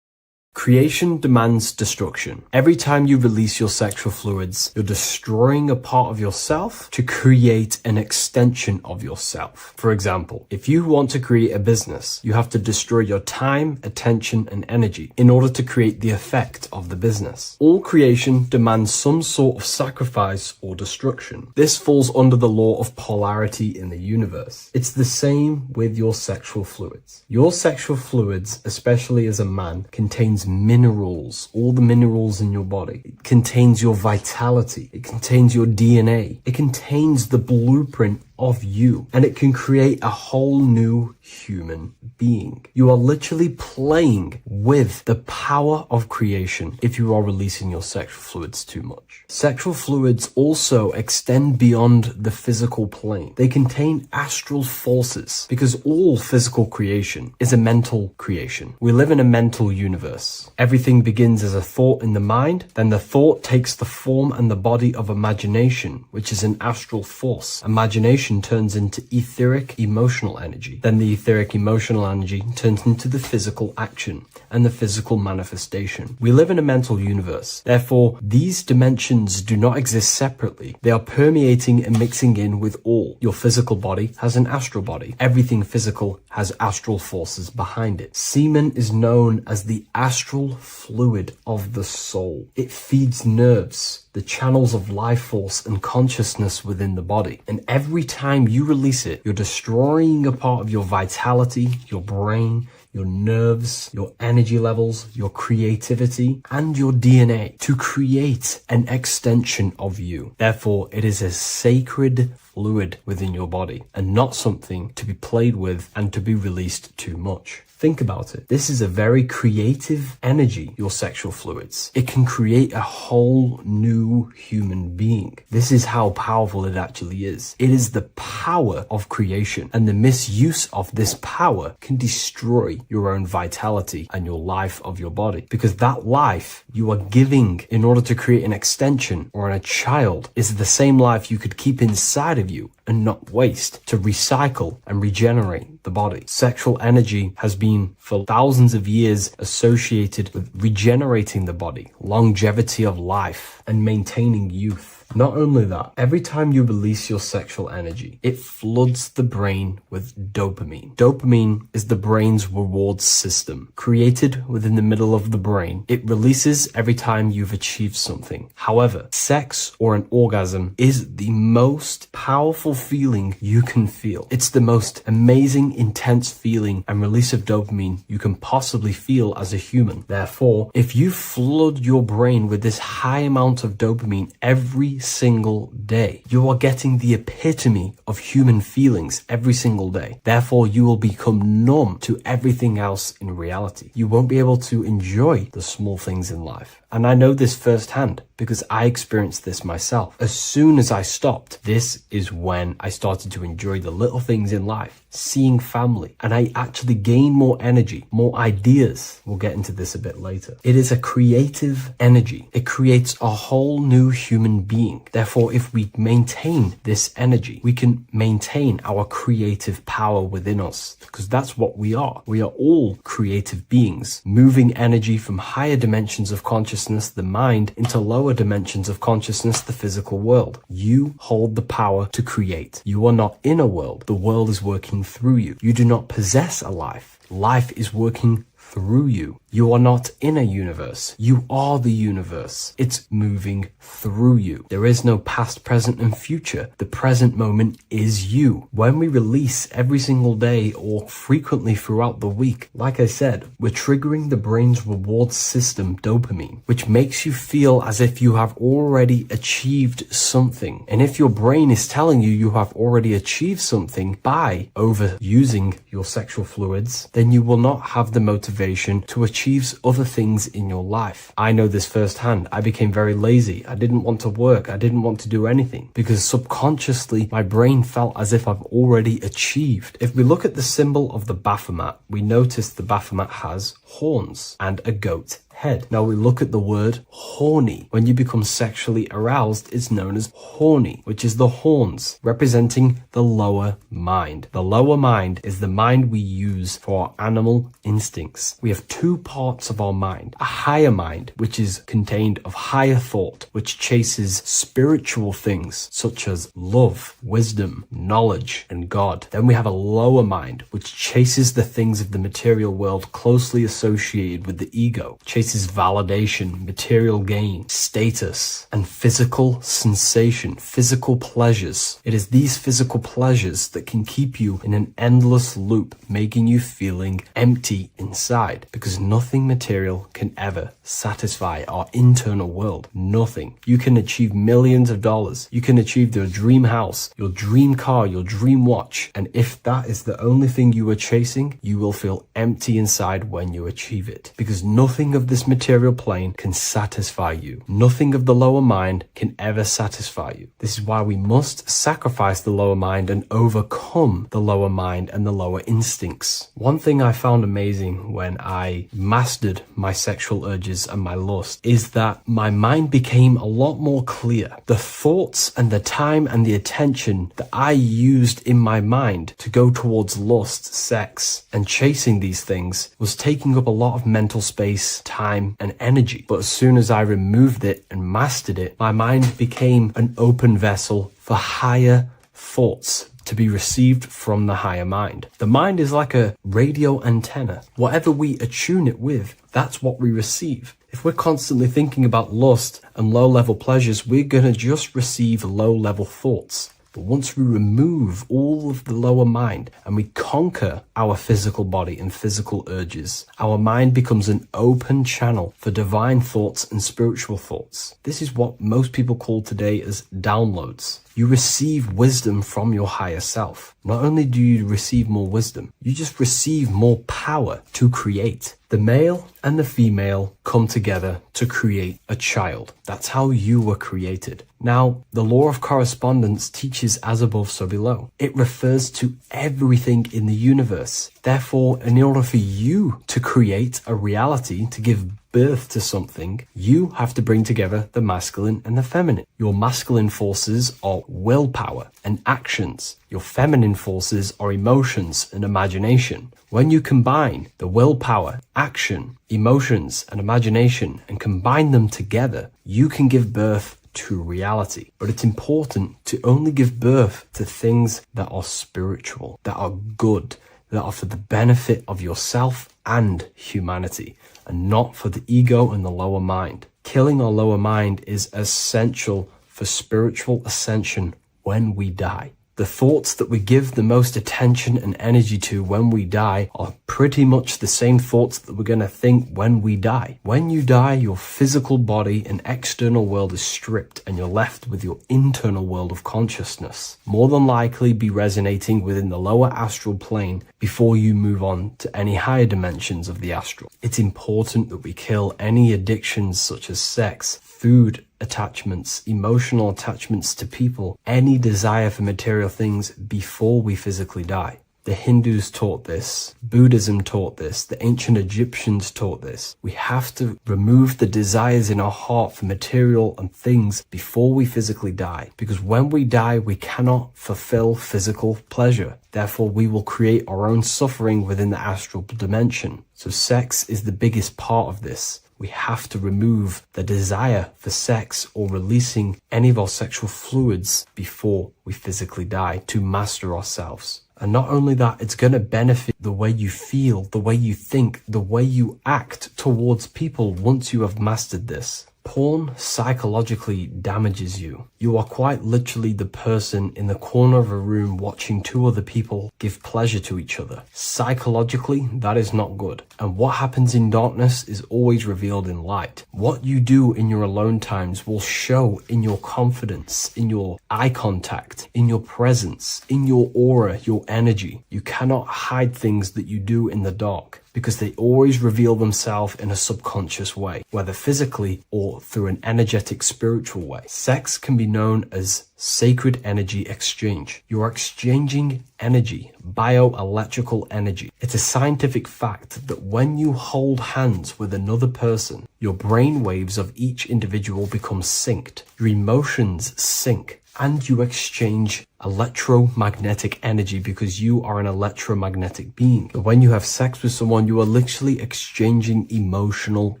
Creation demands destruction. Every time you release your sexual fluids, you're destroying a part of yourself to create an extension of yourself. For example, if you want to create a business, you have to destroy your time, attention, and energy in order to create the effect of the business. All creation demands some sort of sacrifice or destruction. This falls under the law of polarity in the universe. It's the same with your sexual fluids. Your sexual fluids, especially as a man, contains minerals, all the minerals in your body. It contains your vitality. It contains your DNA. It contains the blueprint of you, and it can create a whole new human being. You are literally playing with the power of creation if you are releasing your sexual fluids too much. Sexual fluids also extend beyond the physical plane. They contain astral forces because all physical creation is a mental creation. We live in a mental universe. Everything begins as a thought in the mind, then the thought takes the form and the body of imagination, which is an astral force. Imagination turns into etheric emotional energy. Then the etheric emotional energy turns into the physical action and the physical manifestation. We live in a mental universe. Therefore, these dimensions do not exist separately. They are permeating and mixing in with all. Your physical body has an astral body. Everything physical has astral forces behind it. Semen is known as the astral fluid of the soul. It feeds nerves, the channels of life force and consciousness within the body. And every time you release it, you're destroying a part of your vitality, your brain, your nerves, your energy levels, your creativity, and your DNA to create an extension of you. Therefore, it is a sacred fluid within your body and not something to be played with and to be released too much. Think about it. This is a very creative energy, your sexual fluids. It can create a whole new human being. This is how powerful it actually is. It is the power of creation, and the misuse of this power can destroy your own vitality and your life of your body, because that life you are giving in order to create an extension or a child is the same life you could keep inside of you and not waste to recycle and regenerate the body. Sexual energy has been for thousands of years associated with regenerating the body, longevity of life, and maintaining youth. Not only that, every time you release your sexual energy, it floods the brain with dopamine. Dopamine is the brain's reward system. Created within the middle of the brain, it releases every time you've achieved something. However, sex or an orgasm is the most powerful feeling you can feel. It's the most amazing, intense feeling and release of dopamine you can possibly feel as a human. Therefore, if you flood your brain with this high amount of dopamine every single day. You are getting the epitome of human feelings every single day. Therefore, you will become numb to everything else in reality. You won't be able to enjoy the small things in life. And I know this firsthand because I experienced this myself. As soon as I stopped, this is when I started to enjoy the little things in life, seeing family, and I actually gained more energy, more ideas. We'll get into this a bit later. It is a creative energy. It creates a whole new human being. Therefore, if we maintain this energy, we can maintain our creative power within us, because that's what we are. We are all creative beings, moving energy from higher dimensions of consciousness, the mind, into lower dimensions of consciousness, the physical world. You hold the power to create. You are not in a world. The world is working through you. You do not possess a life. Life is working through you. You are not in a universe. You are the universe. It's moving through you. There is no past, present, and future. The present moment is you. When we release every single day or frequently throughout the week, like I said, we're triggering the brain's reward system, dopamine, which makes you feel as if you have already achieved something. And if your brain is telling you you have already achieved something by overusing your sexual fluids, then you will not have the motivation to achieve other things in your life. I know this firsthand. I became very lazy. I didn't want to work. I didn't want to do anything because subconsciously my brain felt as if I've already achieved. If we look at the symbol of the Baphomet, we notice the Baphomet has horns and a goat head. Now we look at the word horny. When you become sexually aroused, it's known as horny, which is the horns, representing the lower mind. The lower mind is the mind we use for our animal instincts. We have two parts of our mind. A higher mind, which is contained of higher thought, which chases spiritual things such as love, wisdom, knowledge, and God. Then we have a lower mind, which chases the things of the material world closely associated with the ego, chases validation, material gain, status, and physical sensation, physical pleasures. It is these physical pleasures that can keep you in an endless loop, making you feeling empty inside, because nothing material can ever satisfy our internal world. Nothing. You can achieve millions of dollars. You can achieve your dream house, your dream car, your dream watch. And if that is the only thing you are chasing, you will feel empty inside when you achieve it, because nothing of this material plane can satisfy you. Nothing of the lower mind can ever satisfy you. This is why we must sacrifice the lower mind and overcome the lower mind and the lower instincts. One thing I found amazing when I mastered my sexual urges and my lust is that my mind became a lot more clear. The thoughts and the time and the attention that I used in my mind to go towards lust, sex, and chasing these things was taking up a lot of mental space, time, and energy. But as soon as I removed it and mastered it, my mind became an open vessel for higher thoughts to be received from the higher mind. The mind is like a radio antenna. Whatever we attune it with, that's what we receive. If we're constantly thinking about lust and low-level pleasures, we're going to just receive low-level thoughts. But once we remove all of the lower mind and we conquer our physical body and physical urges, our mind becomes an open channel for divine thoughts and spiritual thoughts. This is what most people call today as downloads. You receive wisdom from your higher self. Not only do you receive more wisdom, you just receive more power to create. The male and the female come together to create a child. That's how you were created. Now, the law of correspondence teaches as above, so below. It refers to everything in the universe. Therefore, in order for you to create a reality, to give birth to something, you have to bring together the masculine and the feminine. Your masculine forces are willpower and actions. Your feminine forces are emotions and imagination. When you combine the willpower, action, emotions, and imagination and combine them together, you can give birth to reality. But it's important to only give birth to things that are spiritual, that are good, that are for the benefit of yourself and humanity, and not for the ego and the lower mind. Killing our lower mind is essential for spiritual ascension when we die. The thoughts that we give the most attention and energy to when we die are pretty much the same thoughts that we're going to think when we die. When you die, your physical body and external world is stripped and you're left with your internal world of consciousness, more than likely be resonating within the lower astral plane before you move on to any higher dimensions of the astral. It's important that we kill any addictions such as sex, food attachments, emotional attachments to people, any desire for material things before we physically die. The Hindus taught this, Buddhism taught this, the ancient Egyptians taught this. We have to remove the desires in our heart for material and things before we physically die, because when we die, we cannot fulfill physical pleasure. Therefore, we will create our own suffering within the astral dimension. So sex is the biggest part of this. We have to remove the desire for sex or releasing any of our sexual fluids before we physically die to master ourselves. And not only that, it's going to benefit the way you feel, the way you think, the way you act towards people once you have mastered this. Porn psychologically damages you. You are quite literally the person in the corner of a room watching two other people give pleasure to each other. Psychologically, that is not good. And what happens in darkness is always revealed in light. What you do in your alone times will show in your confidence, in your eye contact, in your presence, in your aura, your energy. You cannot hide things that you do in the dark, because they always reveal themselves in a subconscious way, whether physically or through an energetic spiritual way. Sex can be known as sacred energy exchange. You are exchanging energy, bioelectrical energy. It's a scientific fact that when you hold hands with another person, your brain waves of each individual become synced. Your emotions sync. And you exchange electromagnetic energy because you are an electromagnetic being. When you have sex with someone, you are literally exchanging emotional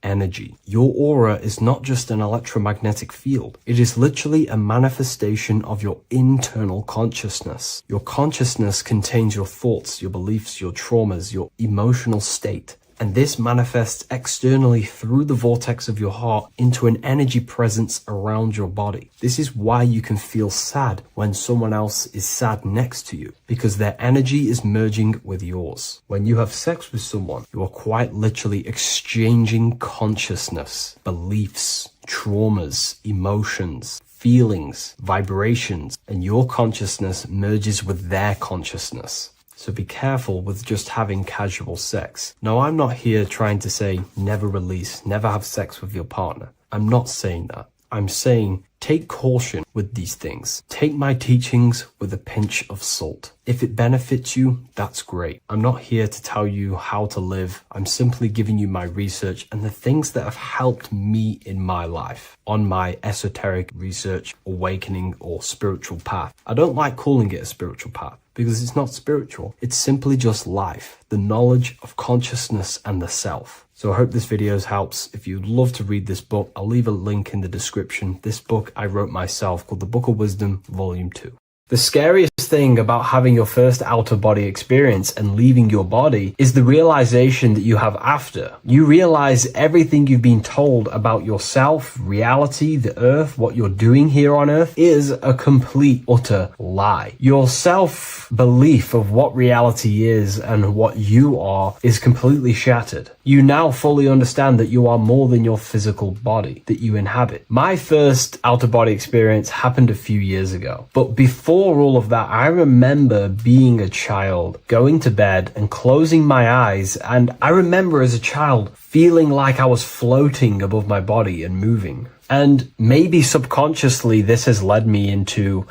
energy. Your aura is not just an electromagnetic field. It is literally a manifestation of your internal consciousness. Your consciousness contains your thoughts, your beliefs, your traumas, your emotional state. And this manifests externally through the vortex of your heart into an energy presence around your body. This is why you can feel sad when someone else is sad next to you, because their energy is merging with yours. When you have sex with someone, you are quite literally exchanging consciousness, beliefs, traumas, emotions, feelings, vibrations, and your consciousness merges with their consciousness. So be careful with just having casual sex. Now, I'm not here trying to say never release, never have sex with your partner. I'm not saying that. I'm saying take caution with these things. Take my teachings with a pinch of salt. If it benefits you, that's great. I'm not here to tell you how to live. I'm simply giving you my research and the things that have helped me in my life on my esoteric research, awakening, or spiritual path. I don't like calling it a spiritual path, because it's not spiritual. It's simply just life, the knowledge of consciousness and the self. So I hope this video helps. If you'd love to read this book, I'll leave a link in the description. This book I wrote myself called The Book of Wisdom, Volume 2. The scariest thing about having your first out-of-body experience and leaving your body is the realization that you have after. You realize everything you've been told about yourself, reality, the earth, what you're doing here on earth is a complete, utter lie. Your self-belief of what reality is and what you are is completely shattered. You now fully understand that you are more than your physical body that you inhabit. My first out-of-body experience happened a few years ago, but before all of that, I remember being a child, going to bed and closing my eyes, and I remember as a child feeling like I was floating above my body and moving. And maybe subconsciously this has led me into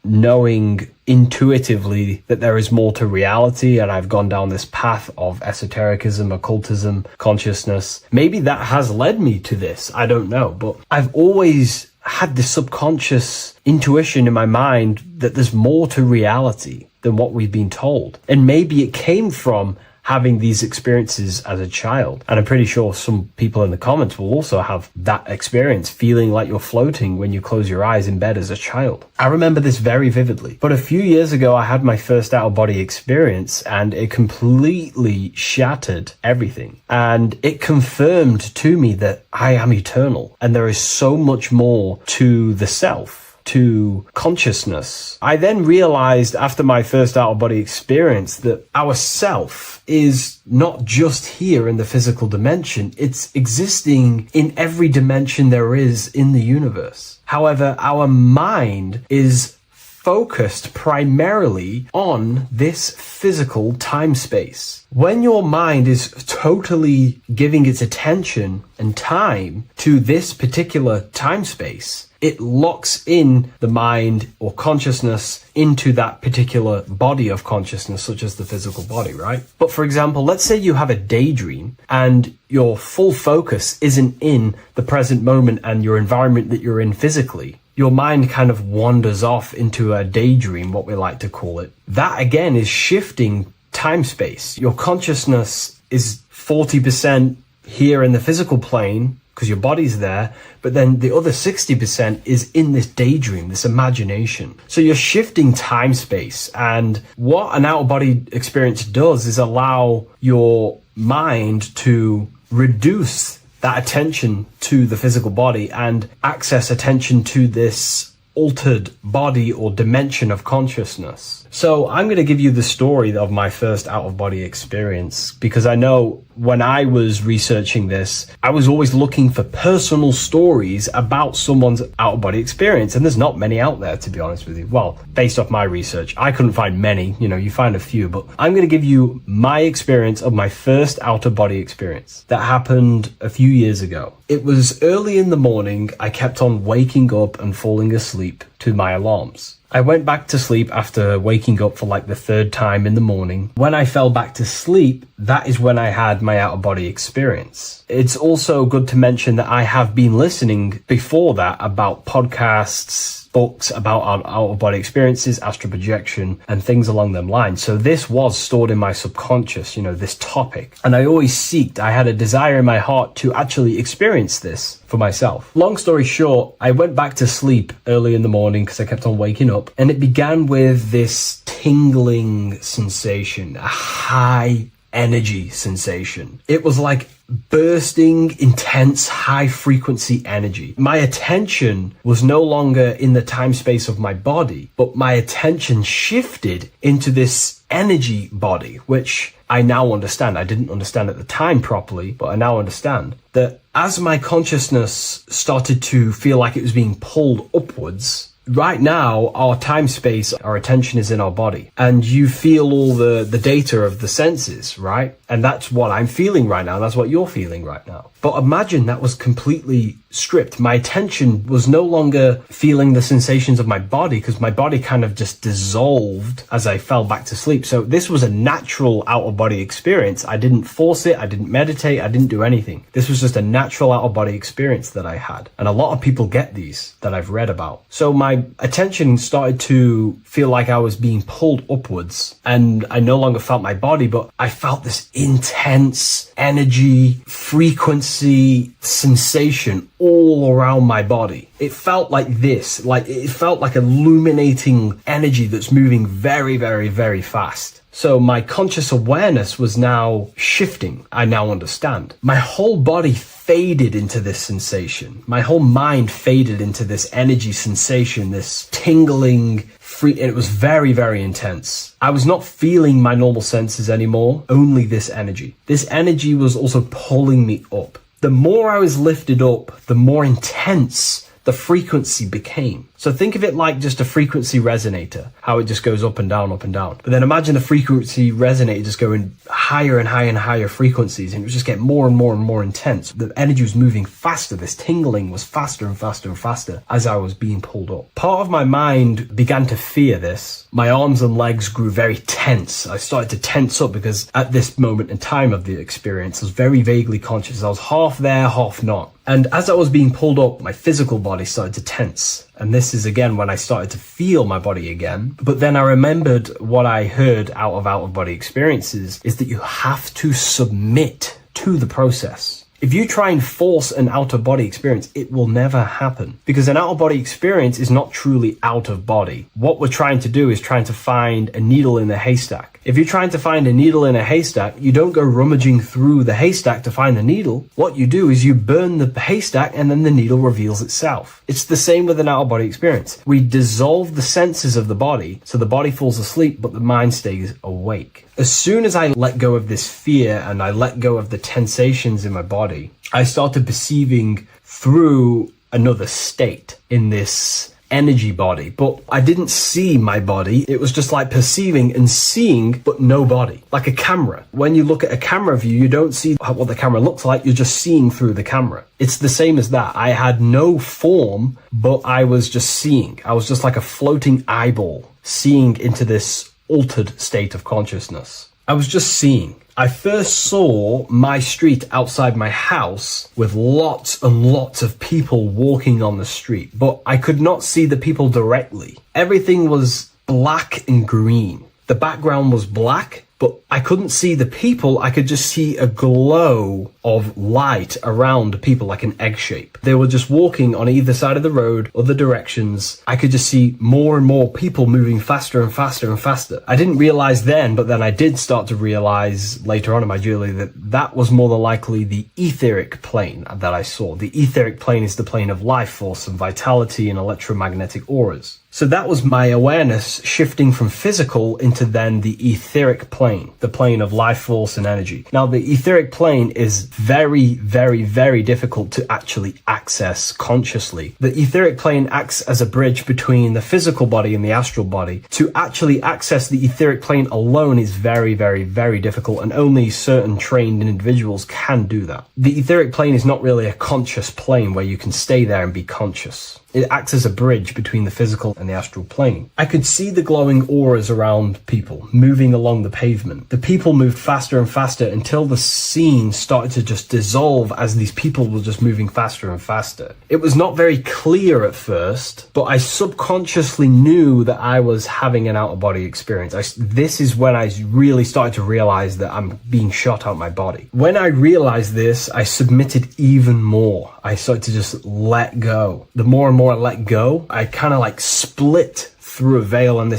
knowing intuitively that there is more to reality, and I've gone down this path of esotericism, occultism, consciousness. Maybe that has led me to this, I don't know, but I've always had this subconscious intuition in my mind that there's more to reality than what we've been told. And maybe it came from having these experiences as a child. And I'm pretty sure some people in the comments will also have that experience, feeling like you're floating when you close your eyes in bed as a child. I remember this very vividly. But a few years ago, I had my first out-of-body experience, and it completely shattered everything. And it confirmed to me that I am eternal, and there is so much more to the self. to consciousness. I then realized after my first out-of-body experience that our self is not just here in the physical dimension, it's existing in every dimension there is in the universe. However, our mind is focused primarily on this physical time space. When your mind is totally giving its attention and time to this particular time space, it locks in the mind or consciousness into that particular body of consciousness, such as the physical body, right? But for example, let's say you have a daydream and your full focus isn't in the present moment and your environment that you're in physically. Your mind kind of wanders off into a daydream, what we like to call it. That again is shifting time space. Your consciousness is 40% here in the physical plane because your body's there, but then the other 60% is in this daydream, this imagination. So you're shifting time space, and what an out-of-body experience does is allow your mind to reduce that attention to the physical body and access attention to this altered body or dimension of consciousness. So I'm going to give you the story of my first out-of-body experience, because I know when I was researching this, I was always looking for personal stories about someone's out-of-body experience, and there's not many out there, to be honest with you. Well, based off my research, I couldn't find many. You know, you find a few, but I'm going to give you my experience of my first out-of-body experience that happened a few years ago. It was early in the morning. I kept on waking up and falling asleep to my alarms. I went back to sleep after waking up for like the third time in the morning. When I fell back to sleep, that is when I had my out-of-body experience. It's also good to mention that I have been listening before that about podcasts, books about out-of-body experiences, astral projection, and things along them lines. So this was stored in my subconscious, you know, this topic. And I had a desire in my heart to actually experience this for myself. Long story short, I went back to sleep early in the morning because I kept on waking up, and it began with this tingling sensation, a high energy sensation. It was like bursting, intense, high frequency energy. My attention was no longer in the time space of my body, but my attention shifted into this energy body, which I now understand. I didn't understand at the time properly, but I now understand that as my consciousness started to feel like it was being pulled upwards, right now, our time space, our attention is in our body, and you feel all the data of the senses, right? And that's what I'm feeling right now. That's what you're feeling right now. But imagine that was completely stripped. My attention was no longer feeling the sensations of my body because my body kind of just dissolved as I fell back to sleep. So this was a natural out-of-body experience. I didn't force it. I didn't meditate. I didn't do anything. This was just a natural out-of-body experience that I had. And a lot of people get these that I've read about. So my attention started to feel like I was being pulled upwards, and I no longer felt my body, but I felt this intense energy, frequency, sensation all around my body. It felt like this, like it felt like illuminating energy that's moving very, very, very fast. So my conscious awareness was now shifting. I now understand. My whole body faded into this sensation. My whole mind faded into this energy sensation, this tingling free. It was very, very intense. I was not feeling my normal senses anymore, only this energy. This energy was also pulling me up. The more I was lifted up, the more intense the frequency became. So think of it like just a frequency resonator, how it just goes up and down, up and down. But then imagine the frequency resonator just going higher and higher and higher frequencies, and it would just get more and more and more intense. The energy was moving faster. This tingling was faster and faster and faster as I was being pulled up. Part of my mind began to fear this. My arms and legs grew very tense. I started to tense up because at this moment in time of the experience, I was very vaguely conscious. I was half there, half not. And as I was being pulled up, my physical body started to tense. And this is again when I started to feel my body again. But then I remembered what I heard out of body experiences is that you have to submit to the process. If you try and force an out-of-body experience, it will never happen, because an out-of-body experience is not truly out of body. What we're trying to do is trying to find a needle in a haystack. If you're trying to find a needle in a haystack, you don't go rummaging through the haystack to find the needle. What you do is you burn the haystack and then the needle reveals itself. It's the same with an out-of-body experience. We dissolve the senses of the body, so the body falls asleep, but the mind stays awake. As soon as I let go of this fear and I let go of the tensations in my body, I started perceiving through another state in this energy body, but I didn't see my body. It was just like perceiving and seeing, but no body, like a camera. When you look at a camera view, you don't see what the camera looks like. You're just seeing through the camera. It's the same as that. I had no form, but I was just seeing. I was just like a floating eyeball, seeing into this altered state of consciousness. I was just seeing. I first saw my street outside my house with lots and lots of people walking on the street, but I could not see the people directly. Everything was black and green. The background was black, but I couldn't see the people. I could just see a glow of light around the people, like an egg shape. They were just walking on either side of the road, other directions. I could just see more and more people moving faster and faster and faster. I didn't realize then, but then I did start to realize later on in my journey that that was more than likely the etheric plane that I saw. The etheric plane is the plane of life force and vitality and electromagnetic auras. So that was my awareness shifting from physical into then the etheric plane, the plane of life force and energy. Now, the etheric plane is very, very, very difficult to actually access consciously. The etheric plane acts as a bridge between the physical body and the astral body. To actually access the etheric plane alone is very, very, very difficult, and only certain trained individuals can do that. The etheric plane is not really a conscious plane where you can stay there and be conscious. It acts as a bridge between the physical and the astral plane. I could see the glowing auras around people moving along the pavement. The people moved faster and faster until the scene started to just dissolve as these people were just moving faster and faster. It was not very clear at first, but I subconsciously knew that I was having an out-of-body experience. This is when I really started to realize that I'm being shot out my body. When I realized this, I submitted even more. I started to just let go. The more and more I let go, I kind of like split through a veil, and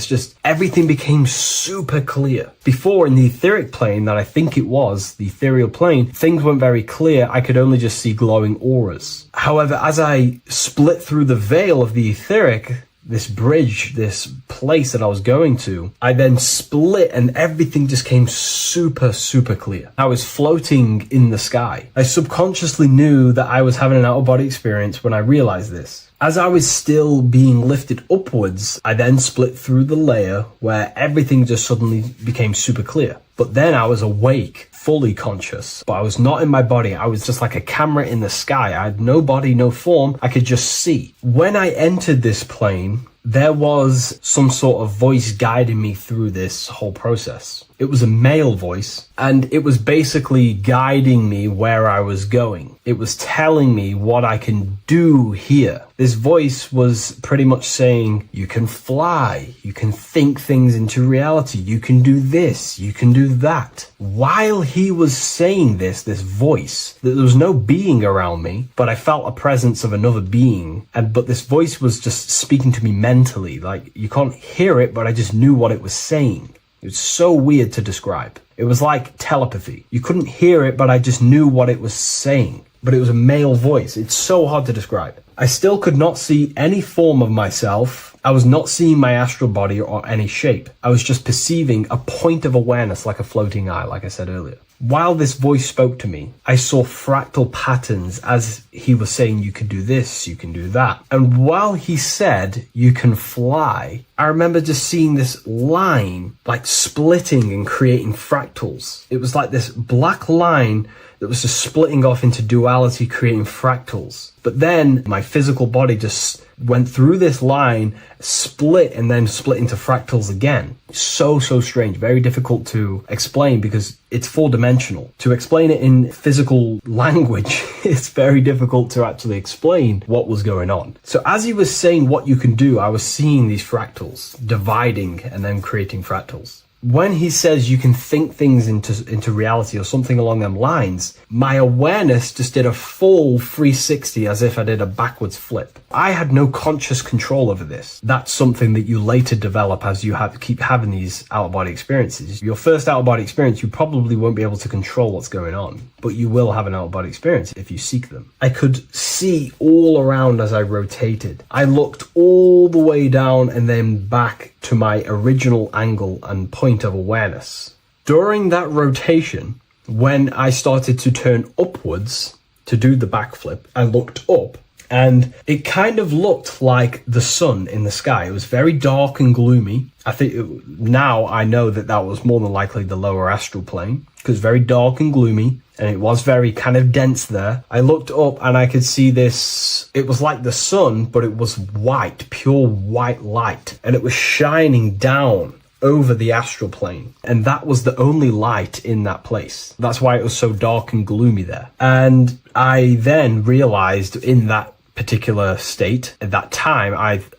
everything became super clear. Before, in the etheric plane that I think it was, the ethereal plane, things weren't very clear. I could only just see glowing auras. However, as I split through the veil of the etheric, this bridge, this place that I was going to, I then split and everything just came super, super clear. I was floating in the sky. I subconsciously knew that I was having an out-of-body experience when I realized this. As I was still being lifted upwards, I then split through the layer where everything just suddenly became super clear. But then I was awake, fully conscious, but I was not in my body. I was just like a camera in the sky. I had no body, no form. I could just see. When I entered this plane, there was some sort of voice guiding me through this whole process. It was a male voice, and it was basically guiding me where I was going. It was telling me what I can do here. This voice was pretty much saying, you can fly, you can think things into reality, you can do this, you can do that. While he was saying this voice, there was no being around me, but I felt a presence of another being. But this voice was just speaking to me mentally. Like, you can't hear it, but I just knew what it was saying. It was so weird to describe. It was like telepathy. You couldn't hear it, but I just knew what it was saying. But it was a male voice. It's so hard to describe. I still could not see any form of myself. I was not seeing my astral body or any shape. I was just perceiving a point of awareness like a floating eye, like I said earlier. While this voice spoke to me, I saw fractal patterns as he was saying, you can do this, you can do that. And while he said, you can fly, I remember just seeing this line like splitting and creating fractals. It was like this black line that was just splitting off into duality, creating fractals. But then my physical body just went through this line, split, and then split into fractals again. So strange, very difficult to explain because it's four-dimensional. To explain it in physical language, it's very difficult to actually explain what was going on. So as he was saying what you can do, I was seeing these fractals dividing and then creating fractals. when he says you can think things into reality or something along them lines, my awareness just did a full 360 as if I did a backwards flip. I had no conscious control over this. That's something that you later develop as you keep having these out-of-body experiences. Your first out-of-body experience, you probably won't be able to control what's going on, but you will have an out-of-body experience if you seek them. I could see all around as I rotated. I looked all the way down and then back to my original angle and point of awareness. During that rotation, when I started to turn upwards to do the backflip, I looked up and it kind of looked like the sun in the sky. It was very dark and gloomy. Now I know that was more than likely the lower astral plane, because very dark and gloomy, and it was very kind of dense there. I looked up and I could see this. It was like the sun, but it was white, pure white light, and it was shining down over the astral plane. And that was the only light in that place. That's why it was so dark and gloomy there. And I then realized in that particular state, at that time,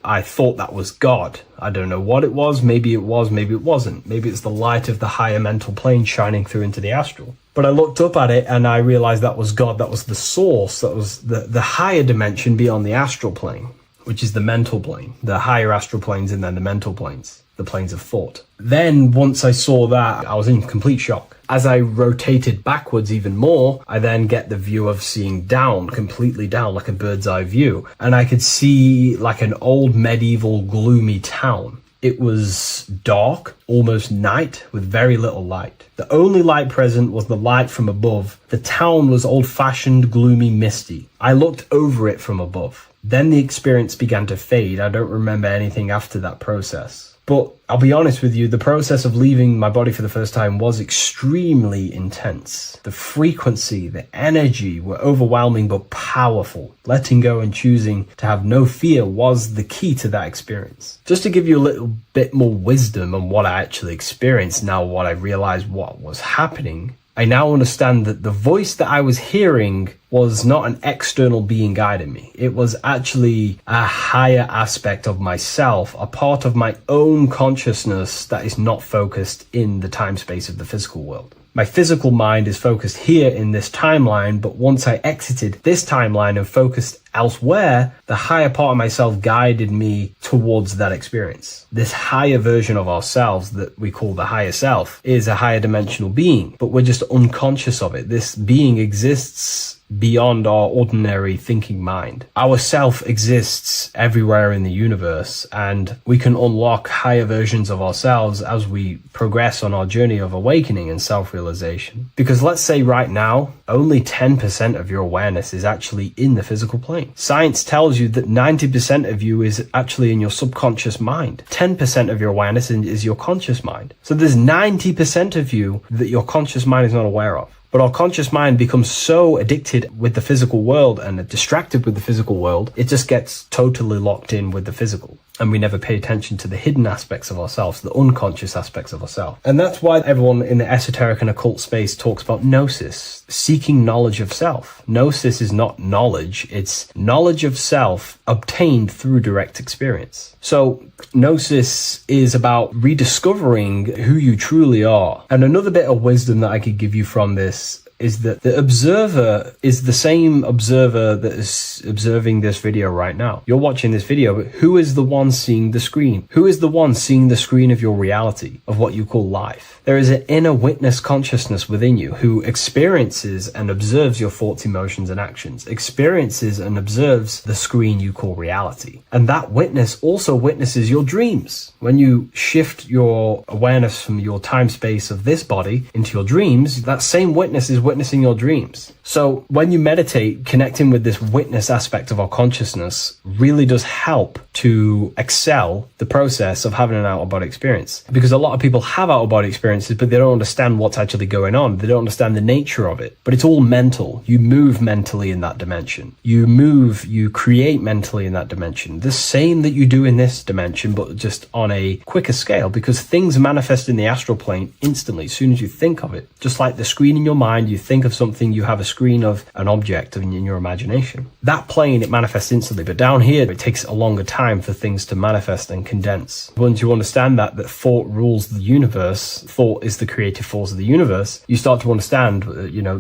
I thought that was God. I don't know what it was. Maybe it was, maybe it wasn't. Maybe it's the light of the higher mental plane shining through into the astral. But I looked up at it and I realized that was God. That was the source. That was the higher dimension beyond the astral plane, which is the mental plane, the higher astral planes, and then the mental planes, the planes of thought. Then once I saw that, I was in complete shock. As I rotated backwards even more, I then get the view of seeing down, completely down, like a bird's eye view. And I could see like an old medieval gloomy town. It was dark, almost night, with very little light. The only light present was the light from above. The town was old-fashioned, gloomy, misty. I looked over it from above. Then the experience began to fade. I don't remember anything after that process. But I'll be honest with you, the process of leaving my body for the first time was extremely intense. The frequency, the energy were overwhelming but powerful. Letting go and choosing to have no fear was the key to that experience. Just to give you a little bit more wisdom on what I actually experienced now, what I realized what was happening, I now understand that the voice that I was hearing was not an external being guiding me. It was actually a higher aspect of myself, a part of my own consciousness that is not focused in the time space of the physical world. My physical mind is focused here in this timeline, but once I exited this timeline and focused elsewhere, the higher part of myself guided me towards that experience. This higher version of ourselves that we call the higher self is a higher dimensional being, but we're just unconscious of it. This being exists beyond our ordinary thinking mind. Our self exists everywhere in the universe, and we can unlock higher versions of ourselves as we progress on our journey of awakening and self-realization. Because let's say right now, only 10% of your awareness is actually in the physical plane. Science tells you that 90% of you is actually in your subconscious mind. 10% of your awareness is your conscious mind. So there's 90% of you that your conscious mind is not aware of. But our conscious mind becomes so addicted with the physical world and distracted with the physical world, it just gets totally locked in with the physical. And we never pay attention to the hidden aspects of ourselves, the unconscious aspects of ourselves. And that's why everyone in the esoteric and occult space talks about gnosis, seeking knowledge of self. Gnosis is not knowledge, it's knowledge of self obtained through direct experience. So gnosis is about rediscovering who you truly are. And another bit of wisdom that I could give you from this is that the observer is the same observer that is observing this video right now. You're watching this video, but who is the one seeing the screen? Who is the one seeing the screen of your reality, of what you call life? There is an inner witness consciousness within you who experiences and observes your thoughts, emotions, and actions, experiences and observes the screen you call reality. And that witness also witnesses your dreams. When you shift your awareness from your time space of this body into your dreams, that same witness is witnessing your dreams. So when you meditate, connecting with this witness aspect of our consciousness really does help to excel the process of having an out-of-body experience. Because a lot of people have out-of-body experiences, but they don't understand what's actually going on. They don't understand the nature of it. But it's all mental. You move mentally in that dimension. You create mentally in that dimension. The same that you do in this dimension, but just on a quicker scale, because things manifest in the astral plane instantly as soon as you think of it. Just like the screen in your mind, you think of something, you have a screen of an object in your imagination. That plane, it manifests instantly, but down here, it takes a longer time for things to manifest and condense. Once you understand that thought rules the universe, thought is the creative force of the universe, you start to understand,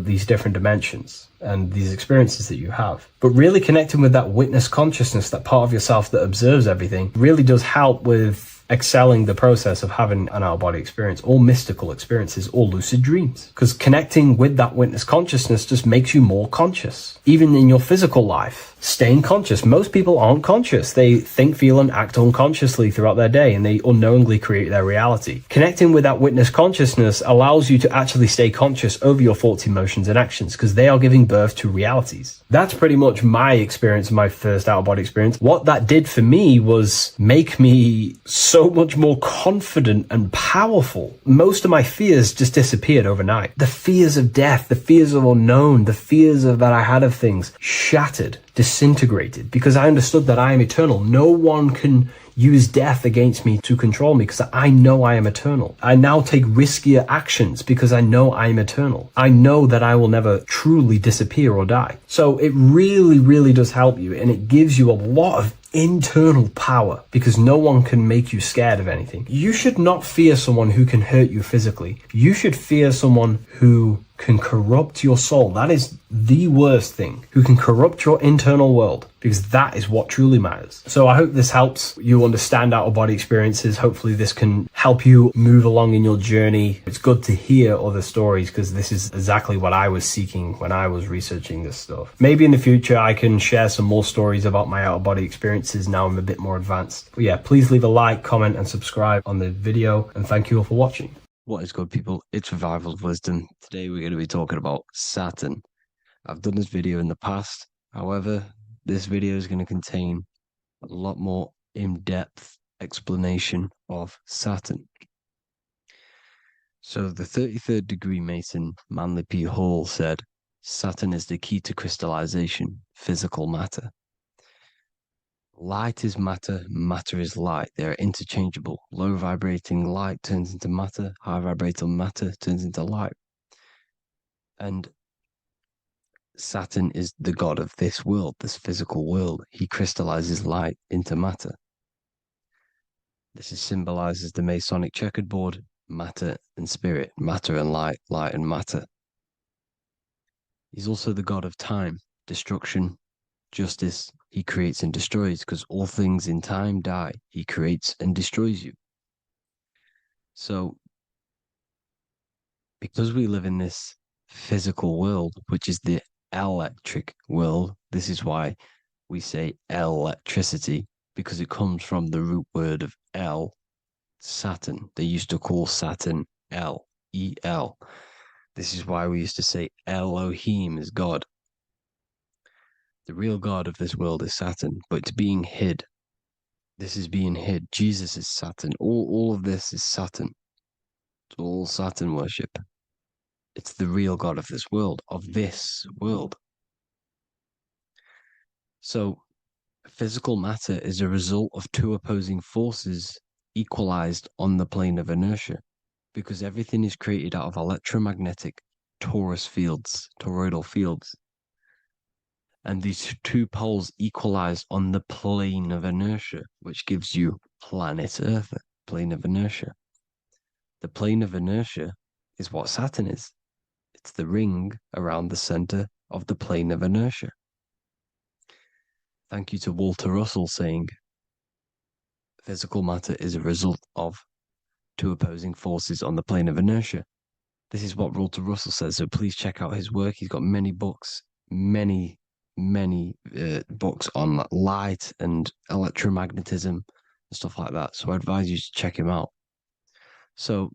these different dimensions and these experiences that you have. But really connecting with that witness consciousness, that part of yourself that observes everything, really does help with excelling the process of having an out-of-body experience, or mystical experiences, or lucid dreams. Because connecting with that witness consciousness just makes you more conscious. Even in your physical life, staying conscious. Most people aren't conscious. They think, feel, and act unconsciously throughout their day, and they unknowingly create their reality. Connecting with that witness consciousness allows you to actually stay conscious over your thoughts, emotions, and actions, because they are giving birth to realities. That's pretty much my experience, my first out-of-body experience. What that did for me was make me so much more confident and powerful. Most of my fears just disappeared overnight. The fears of death, the fears of unknown, the fears of that I had of things shattered, disintegrated, because I understood that I am eternal. No one can use death against me to control me, because I know I am eternal. I now take riskier actions because I know I am eternal. I know that I will never truly disappear or die. So it really, really does help you, and it gives you a lot of internal power, because no one can make you scared of anything. You should not fear someone who can hurt you physically. You should fear someone who can corrupt your soul. That is the worst thing. Who can corrupt your internal world, because that is what truly matters. So I hope this helps you understand out-of-body experiences. Hopefully this can help you move along in your journey. It's good to hear other stories, because this is exactly what I was seeking when I was researching this stuff. Maybe in the future I can share some more stories about my out-of-body experiences now I'm a bit more advanced. But yeah, please leave a like, comment, and subscribe on the video, and thank you all for watching. What is good, people? It's Revival of Wisdom. Today we're going to be talking about Saturn. I've done this video in the past. However, this video is going to contain a lot more in-depth explanation of Saturn. So the 33rd degree Mason, Manly P. Hall, said, Saturn is the key to crystallization, physical matter. Light is matter, matter is light. They are interchangeable. Low vibrating light turns into matter, high vibrating matter turns into light. And Saturn is the god of this world, this physical world. He crystallizes light into matter. This is symbolized as the Masonic checkered board, matter and spirit, matter and light, light and matter. He's also the god of time, destruction, justice. He creates and destroys, because all things in time die. He creates and destroys you. So, because we live in this physical world, which is the electric world, this is why we say electricity, because it comes from the root word of El, Saturn. They used to call Saturn El, E-L. This is why we used to say Elohim is God. The real God of this world is Saturn, but it's being hid. This is being hid. Jesus is Saturn. All of this is Saturn. It's all Saturn worship. It's the real God of this world, So, physical matter is a result of two opposing forces equalized on the plane of inertia, because everything is created out of electromagnetic toroidal fields. And these two poles equalize on the plane of inertia, which gives you planet Earth, plane of inertia. The plane of inertia is what Saturn is. It's the ring around the center of the plane of inertia. Thank you to Walter Russell saying, physical matter is a result of two opposing forces on the plane of inertia. This is what Walter Russell says, so please check out his work. He's got many books, many books on light and electromagnetism and stuff like that. So I advise you to check him out. So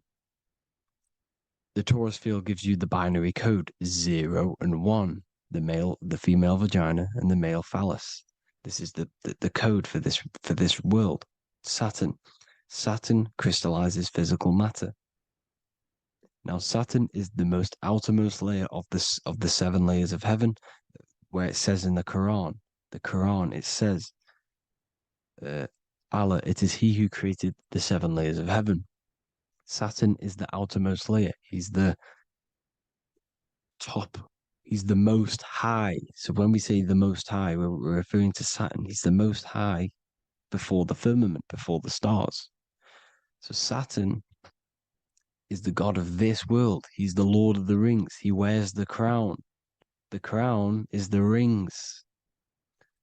the torus field gives you the binary code 0 and 1, the female vagina and the male phallus. This is the code for this world. Saturn crystallizes physical matter. Now Saturn is the most outermost layer of the 7 layers of heaven, where it says in the Quran, it says, Allah, it is He who created the 7 layers of heaven. Saturn is the outermost layer. He's the top He's the most high. So when we say the most high, we're referring to Saturn. He's the most high before the firmament, before the stars. So Saturn is the god of this world. He's the Lord of the Rings. He wears the crown. The crown is the rings.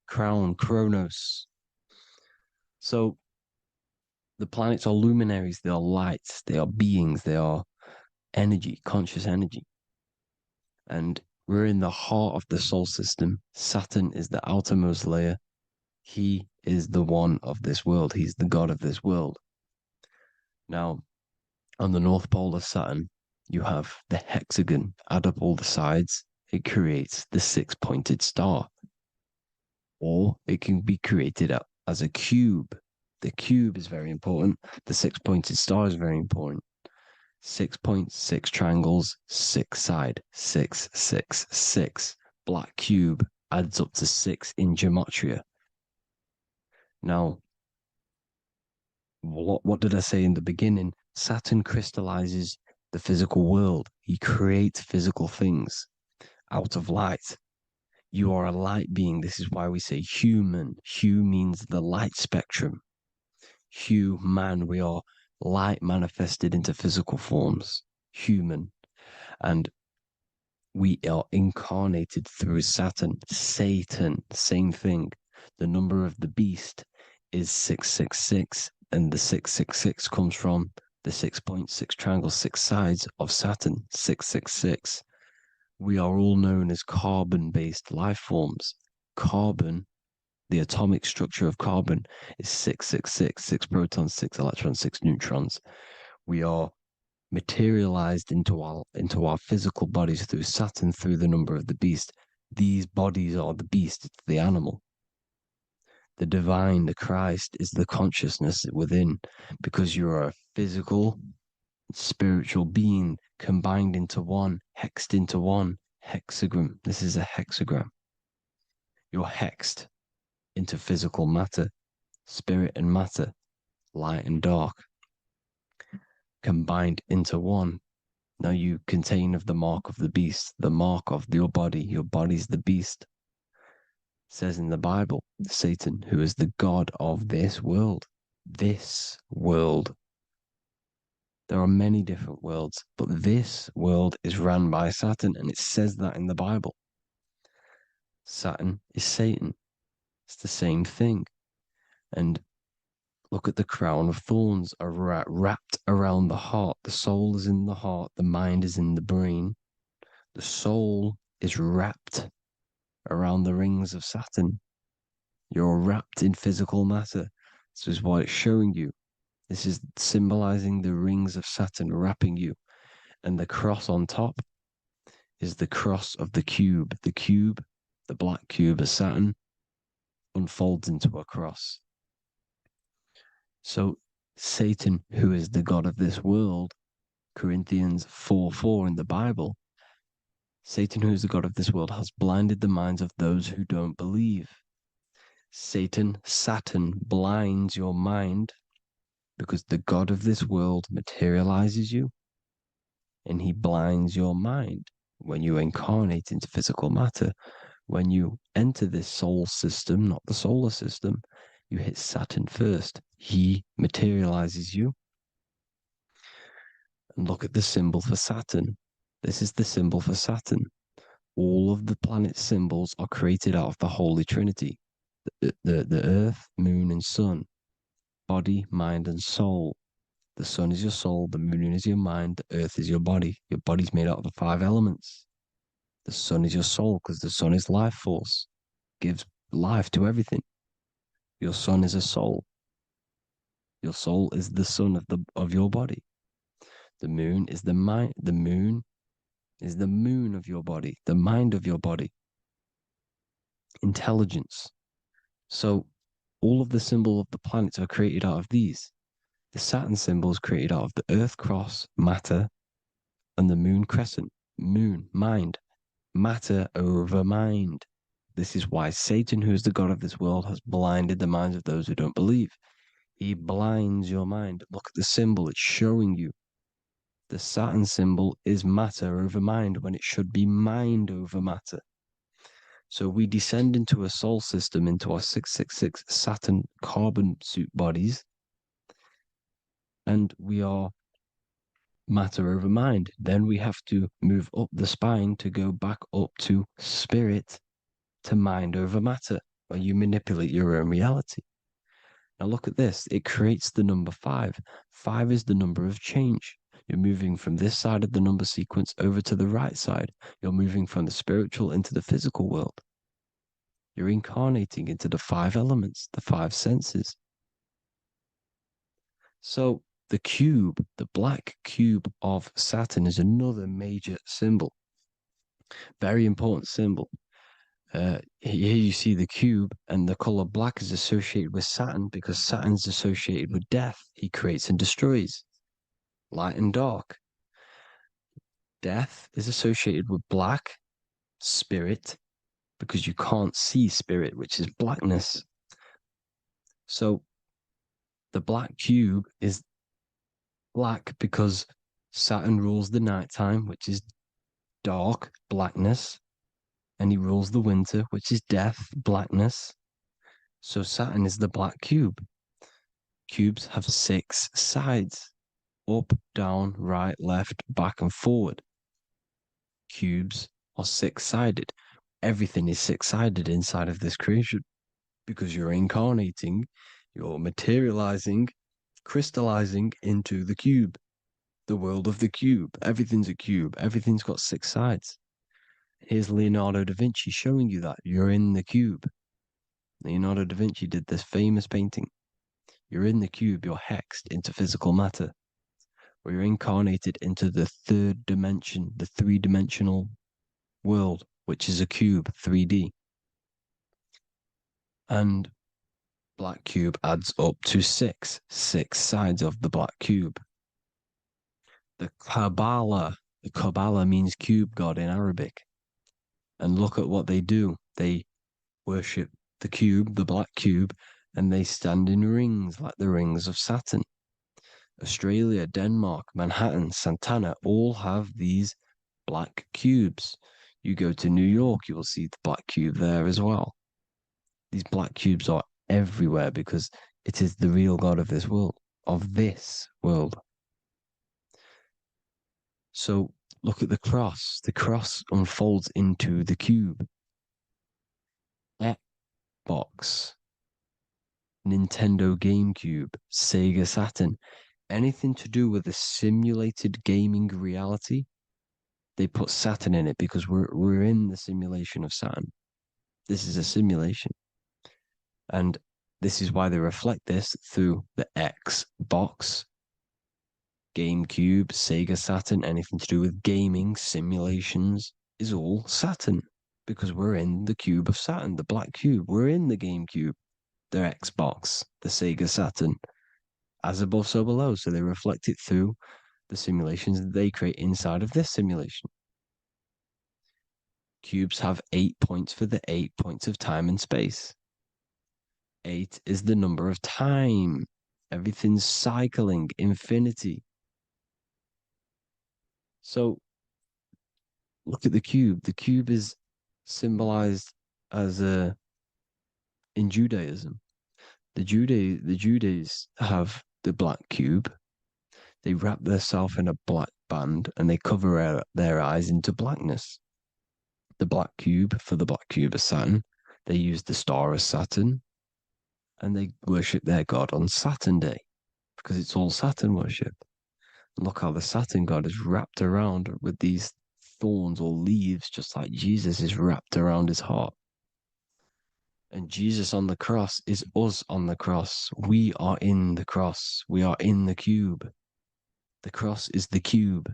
Crown, Kronos. So the planets are luminaries. They are lights. They are beings. They are energy, conscious energy. And we're in the heart of the solar system. Saturn is the outermost layer. He is the one of this world. He's the god of this world. Now, on the North Pole of Saturn, you have the hexagon. Add up all the sides, it creates the six-pointed star. Or it can be created as a cube. The cube is very important. The six-pointed star is very important. 6 points, 6 triangles, 6 side, 6, 6, 6. Black cube adds up to 6 in gematria. Now, what did I say in the beginning? Saturn crystallizes the physical world. He creates physical things out of light. You are a light being. This is why we say human. Hue means the light spectrum. Hue, man, we are light manifested into physical forms. Human. And we are incarnated through Saturn. Satan, same thing. The number of the beast is 666, and the 666 comes from the 6.6 triangle, 6 sides of Saturn, 666. We are all known as carbon-based life forms. Carbon, the atomic structure of carbon, is 666, 6 protons, 6 electrons, 6 neutrons. We are materialized into our physical bodies through Saturn, through the number of the beast. These bodies are the beast, it's the animal. The divine, the Christ, is the consciousness within, because you're a physical, spiritual being combined into one, hexed into one. Hexagram. This is a hexagram. You're hexed into physical matter, spirit and matter, light and dark, combined into one. Now you contain of the mark of the beast, the mark of your body. Your body's the beast. It says in the Bible, Satan, who is the god of this world. This world. There are many different worlds, but this world is run by Saturn, and it says that in the Bible. Saturn is Satan. It's the same thing. And look at the crown of thorns are wrapped around the heart. The soul is in the heart. The mind is in the brain. The soul is wrapped around the rings of Saturn. You're wrapped in physical matter. This is what it's showing you. This is symbolizing the rings of Saturn wrapping you. And the cross on top is the cross of the cube. The cube, the black cube of Saturn, unfolds into a cross. So Satan, who is the god of this world, Corinthians 4:4 in the Bible, Satan, who is the god of this world, has blinded the minds of those who don't believe. Satan blinds your mind because the god of this world materializes you and he blinds your mind when you incarnate into physical matter. When you enter this soul system, not the solar system, you hit Saturn first. He materializes you. And look at the symbol for Saturn. This is the symbol for Saturn. All of the planet symbols are created out of the Holy Trinity. The Earth, Moon, and Sun. Body, mind, and soul. The sun is your soul, the moon is your mind, the earth is your body. Your body's made out of the 5 elements. The sun is your soul because the sun is life force, gives life to everything. Your sun is a soul. Your soul is the sun of your body. The moon is the mind. The moon is the moon of your body, the mind of your body. Intelligence. So all of the symbol of the planets are created out of these. The Saturn symbol is created out of the Earth cross, matter, and the moon crescent, moon, mind, matter over mind. This is why Satan, who is the god of this world, has blinded the minds of those who don't believe. He blinds your mind. Look at the symbol, it's showing you. The Saturn symbol is matter over mind when it should be mind over matter. So we descend into a soul system, into our 666 Saturn carbon suit bodies, and we are matter over mind. Then we have to move up the spine to go back up to spirit, to mind over matter, where you manipulate your own reality. Now look at this. It creates the number 5. 5 is the number of change. You're moving from this side of the number sequence over to the right side. You're moving from the spiritual into the physical world. You're incarnating into the 5 elements, the 5 senses. So the cube, the black cube of Saturn, is another major symbol. Very important symbol. Here you see the cube, and the color black is associated with Saturn because Saturn's associated with death. He creates and destroys, light and dark. Death is associated with black, spirit, because you can't see spirit, which is blackness. So the black cube is black because Saturn rules the nighttime, which is dark, blackness, and he rules the winter, which is death, blackness. So Saturn is the black cube. Cubes have 6 sides: up, down, right, left, back, and forward. Cubes are 6-sided. Everything is 6-sided inside of this creation because you're incarnating, you're materializing, crystallizing into the cube, the world of the cube. Everything's a cube. Everything's got 6 sides. Here's Leonardo da Vinci showing you that you're in the cube. Leonardo da Vinci did this famous painting. You're in the cube, you're hexed into physical matter, where you're incarnated into the 3rd dimension, the 3-dimensional world, which is a cube, 3D. And black cube adds up to 6 sides of the black cube. The Kabbalah means cube god in Arabic. And look at what they do. They worship the cube, the black cube, and they stand in rings like the rings of Saturn. Australia, Denmark, Manhattan, Santana all have these black cubes. You go to New York, you will see the black cube there as well. These black cubes are everywhere because it is the real God of this world, So look at the cross. The cross unfolds into the cube. Xbox, Nintendo GameCube, Sega Saturn, anything to do with a simulated gaming reality, they put Saturn in it because we're in the simulation of Saturn. This is a simulation. And this is why they reflect this through the Xbox, GameCube, Sega Saturn, anything to do with gaming, simulations, is all Saturn. Because we're in the cube of Saturn, the black cube. We're in the GameCube, the Xbox, the Sega Saturn. As above, so below. So they reflect it through the simulations that they create inside of this simulation. Cubes have 8 points for the 8 points of time and space. 8 is the number of time. Everything's cycling, infinity. So look at the cube. The cube is symbolized as in Judaism. The Judays have the black cube. They wrap themselves in a black band and they cover their eyes into blackness. The black cube, for the black cube of Saturn, they use the star of Saturn and they worship their god on Saturn Day because it's all Saturn worship. And look how the Saturn god is wrapped around with these thorns or leaves, just like Jesus is wrapped around his heart. And Jesus on the cross is us on the cross. We are in the cross. We are in the cube. The cross is the cube.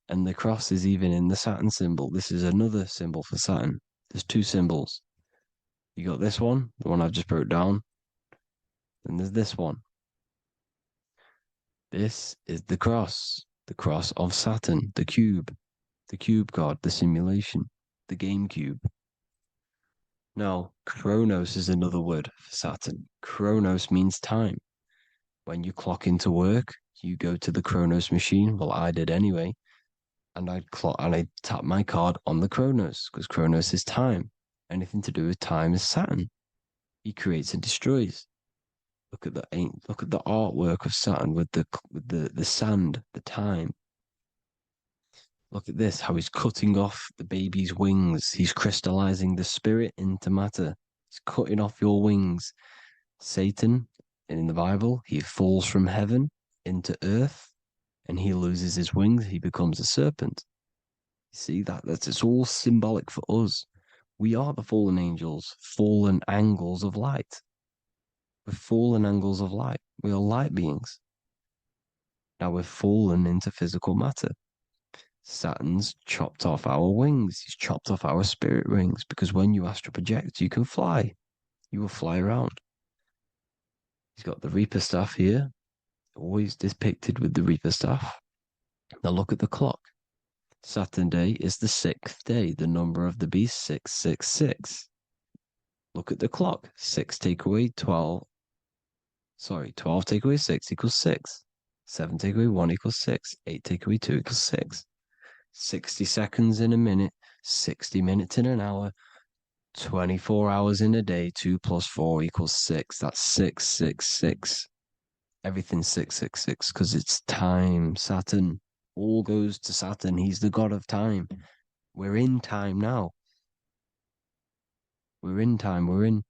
And the cross is even in the Saturn symbol. This is another symbol for Saturn. There's 2 symbols. You got this one, the one I've just broke down. And there's this one. This is the cross of Saturn, the cube god, the simulation, the game cube. Now, Chronos is another word for Saturn. Chronos means time. When you clock into work, You go to the Chronos machine. Well, I did anyway. And I'd tap my card on the Chronos because Chronos is time. Anything to do with time is Saturn. He creates and destroys. Look at the artwork of Saturn with the sand, the time. Look at this, how he's cutting off the baby's wings. He's crystallizing the spirit into matter. He's cutting off your wings. Satan, in the Bible, he falls from heaven into earth and he loses his wings. He becomes a serpent. You see that's it's all symbolic for us. We are the fallen angels, fallen angles of light. We're fallen angles of light. We are light beings. Now we're fallen into physical matter. Saturn's chopped off our wings. He's chopped off our spirit wings because when you astral project, you can fly. You will fly around. He's got the Reaper staff here, always depicted with the Reaper staff. Now look at the clock. Saturn day is the 6th day. The number of the beast, 666. Look at the clock. 6 take away 12. Sorry, 12 take away 6 equals 6. 7 take away 1 equals 6. 8 take away 2 equals 6. 60 seconds in a minute. 60 minutes in an hour. 24 hours in a day. 2 plus 4 equals 6. That's 666. Everything's 666 because it's time. Saturn. All goes to Saturn. He's the god of time. We're in time now. We're in time. We're in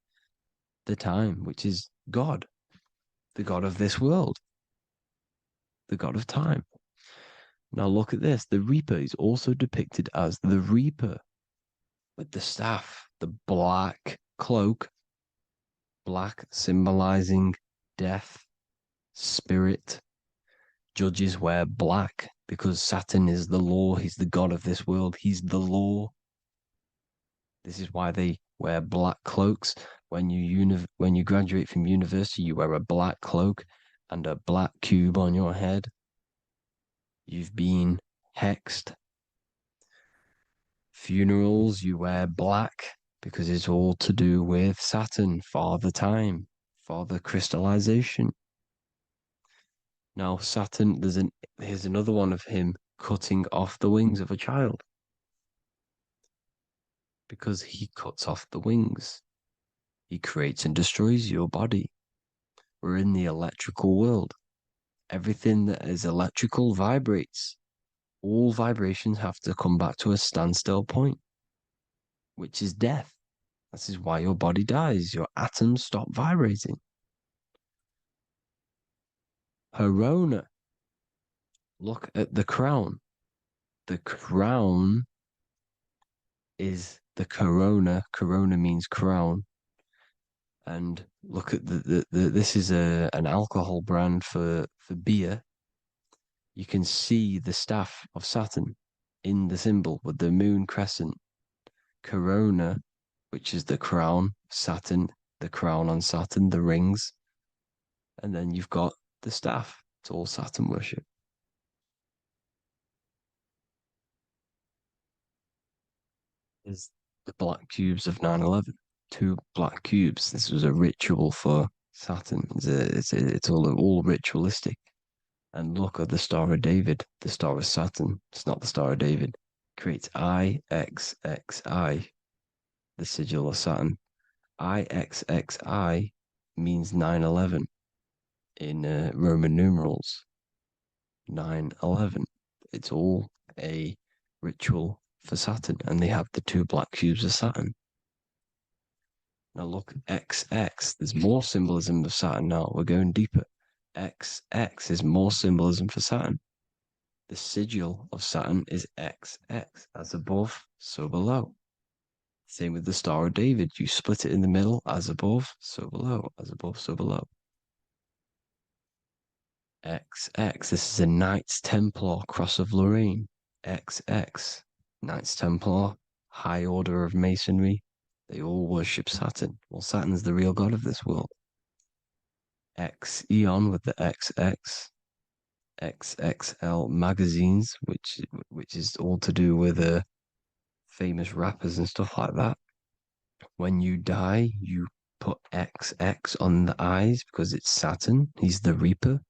the time, which is God, the god of this world, the god of time. Now look at this. The Reaper is also depicted as the Reaper with the staff, the black cloak, black symbolizing death, spirit. Judges wear black because Saturn is the law. He's the god of this world. He's the law. This is why they wear black cloaks. When you graduate from university, you wear a black cloak and a black cube on your head. You've been hexed. Funerals, you wear black because it's all to do with Saturn, Father Time, Father Crystallization. Now Saturn, here's another one of him cutting off the wings of a child. Because he cuts off the wings. He creates and destroys your body. We're in the electrical world. Everything that is electrical vibrates. All vibrations have to come back to a standstill point, which is death. This is why your body dies. Your atoms stop vibrating. Corona. Look at the crown. The crown is the corona. Corona means crown. And look at this is an alcohol brand for beer. You can see the staff of Saturn in the symbol with the moon crescent. Corona, which is the crown, Saturn, the crown on Saturn, the rings. And then you've got the staff. It's all Saturn worship. Is the black cubes of 9/11. 2 black cubes. This was a ritual for Saturn. It's all ritualistic. And look at the Star of David, the Star of Saturn. It's not the Star of David. Creates IXXI, the sigil of Saturn. IXXI means 9/11 in Roman numerals. 9/11. It's all a ritual for Saturn, and they have the 2 black cubes of Saturn. Now look, XX, there's more symbolism of Saturn now. We're going deeper. XX is more symbolism for Saturn. The sigil of Saturn is XX, as above, so below. Same with the Star of David. You split it in the middle, as above, so below, as above, so below. XX, this is a Knights Templar Cross of Lorraine. XX, Knights Templar, High Order of Masonry. They all worship Saturn. Well, Saturn's the real god of this world. X Eon with the XX, XXL magazines, which is all to do with famous rappers and stuff like that. When you die, you put XX on the eyes because it's Saturn. He's the Reaper.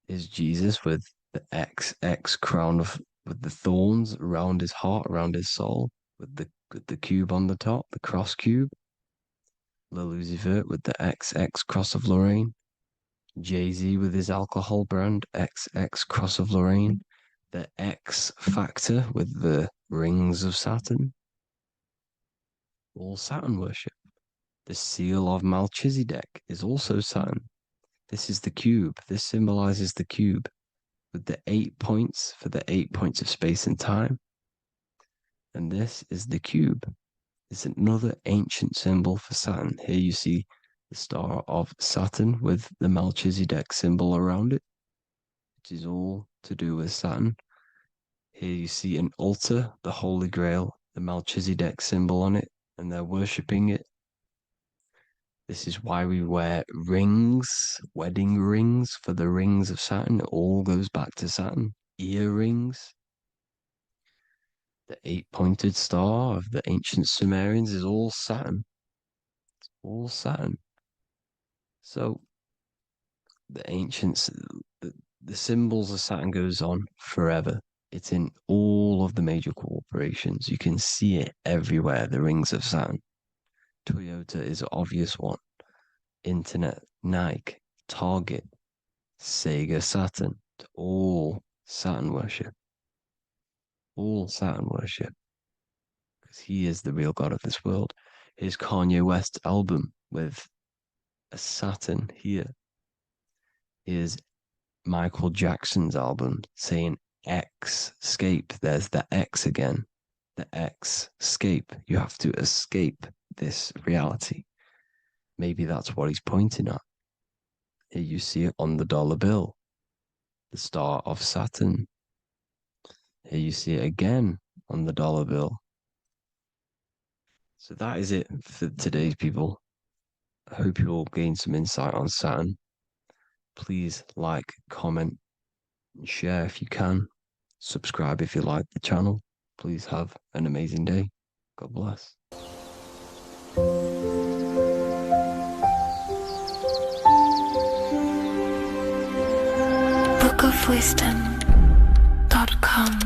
is Jesus with the XX crown with the thorns around his heart, around his soul, with the cube on the top, the cross cube. Le Lucifer with the XX cross of Lorraine. Jay-Z with his alcohol brand, XX cross of Lorraine. The X Factor with the rings of Saturn. All Saturn worship. The seal of Melchizedek is also Saturn. This is the cube. This symbolizes the cube with the 8 points for the 8 points of space and time. And this is the cube. It's another ancient symbol for Saturn. Here you see the star of Saturn with the Melchizedek symbol around it, which is all to do with Saturn. Here you see an altar, the Holy Grail, the Melchizedek symbol on it, and they're worshipping it. This is why we wear rings, wedding rings for the rings of Saturn. It all goes back to Saturn. Earrings. The 8-pointed star of the ancient Sumerians is all Saturn. It's all Saturn. So the ancients, the symbols of Saturn goes on forever. It's in all of the major corporations. You can see it everywhere, the rings of Saturn. Toyota is an obvious one. Internet, Nike, Target, Sega, Saturn. All Saturn worship. All Saturn worship. Because he is the real god of this world. Here's Kanye West's album with a Saturn here. Here's Michael Jackson's album saying X, escape. There's the X again. The X, escape. You have to escape this reality. Maybe that's what he's pointing at. Here you see it on the dollar bill. The star of Saturn. Here you see it again on the dollar bill. So that is it for today's people. I hope you all gain some insight on Saturn. Please like, comment, and share if you can. Subscribe if you like the channel. Please have an amazing day. God bless. bookofwisdom.com.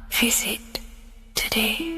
Visit today.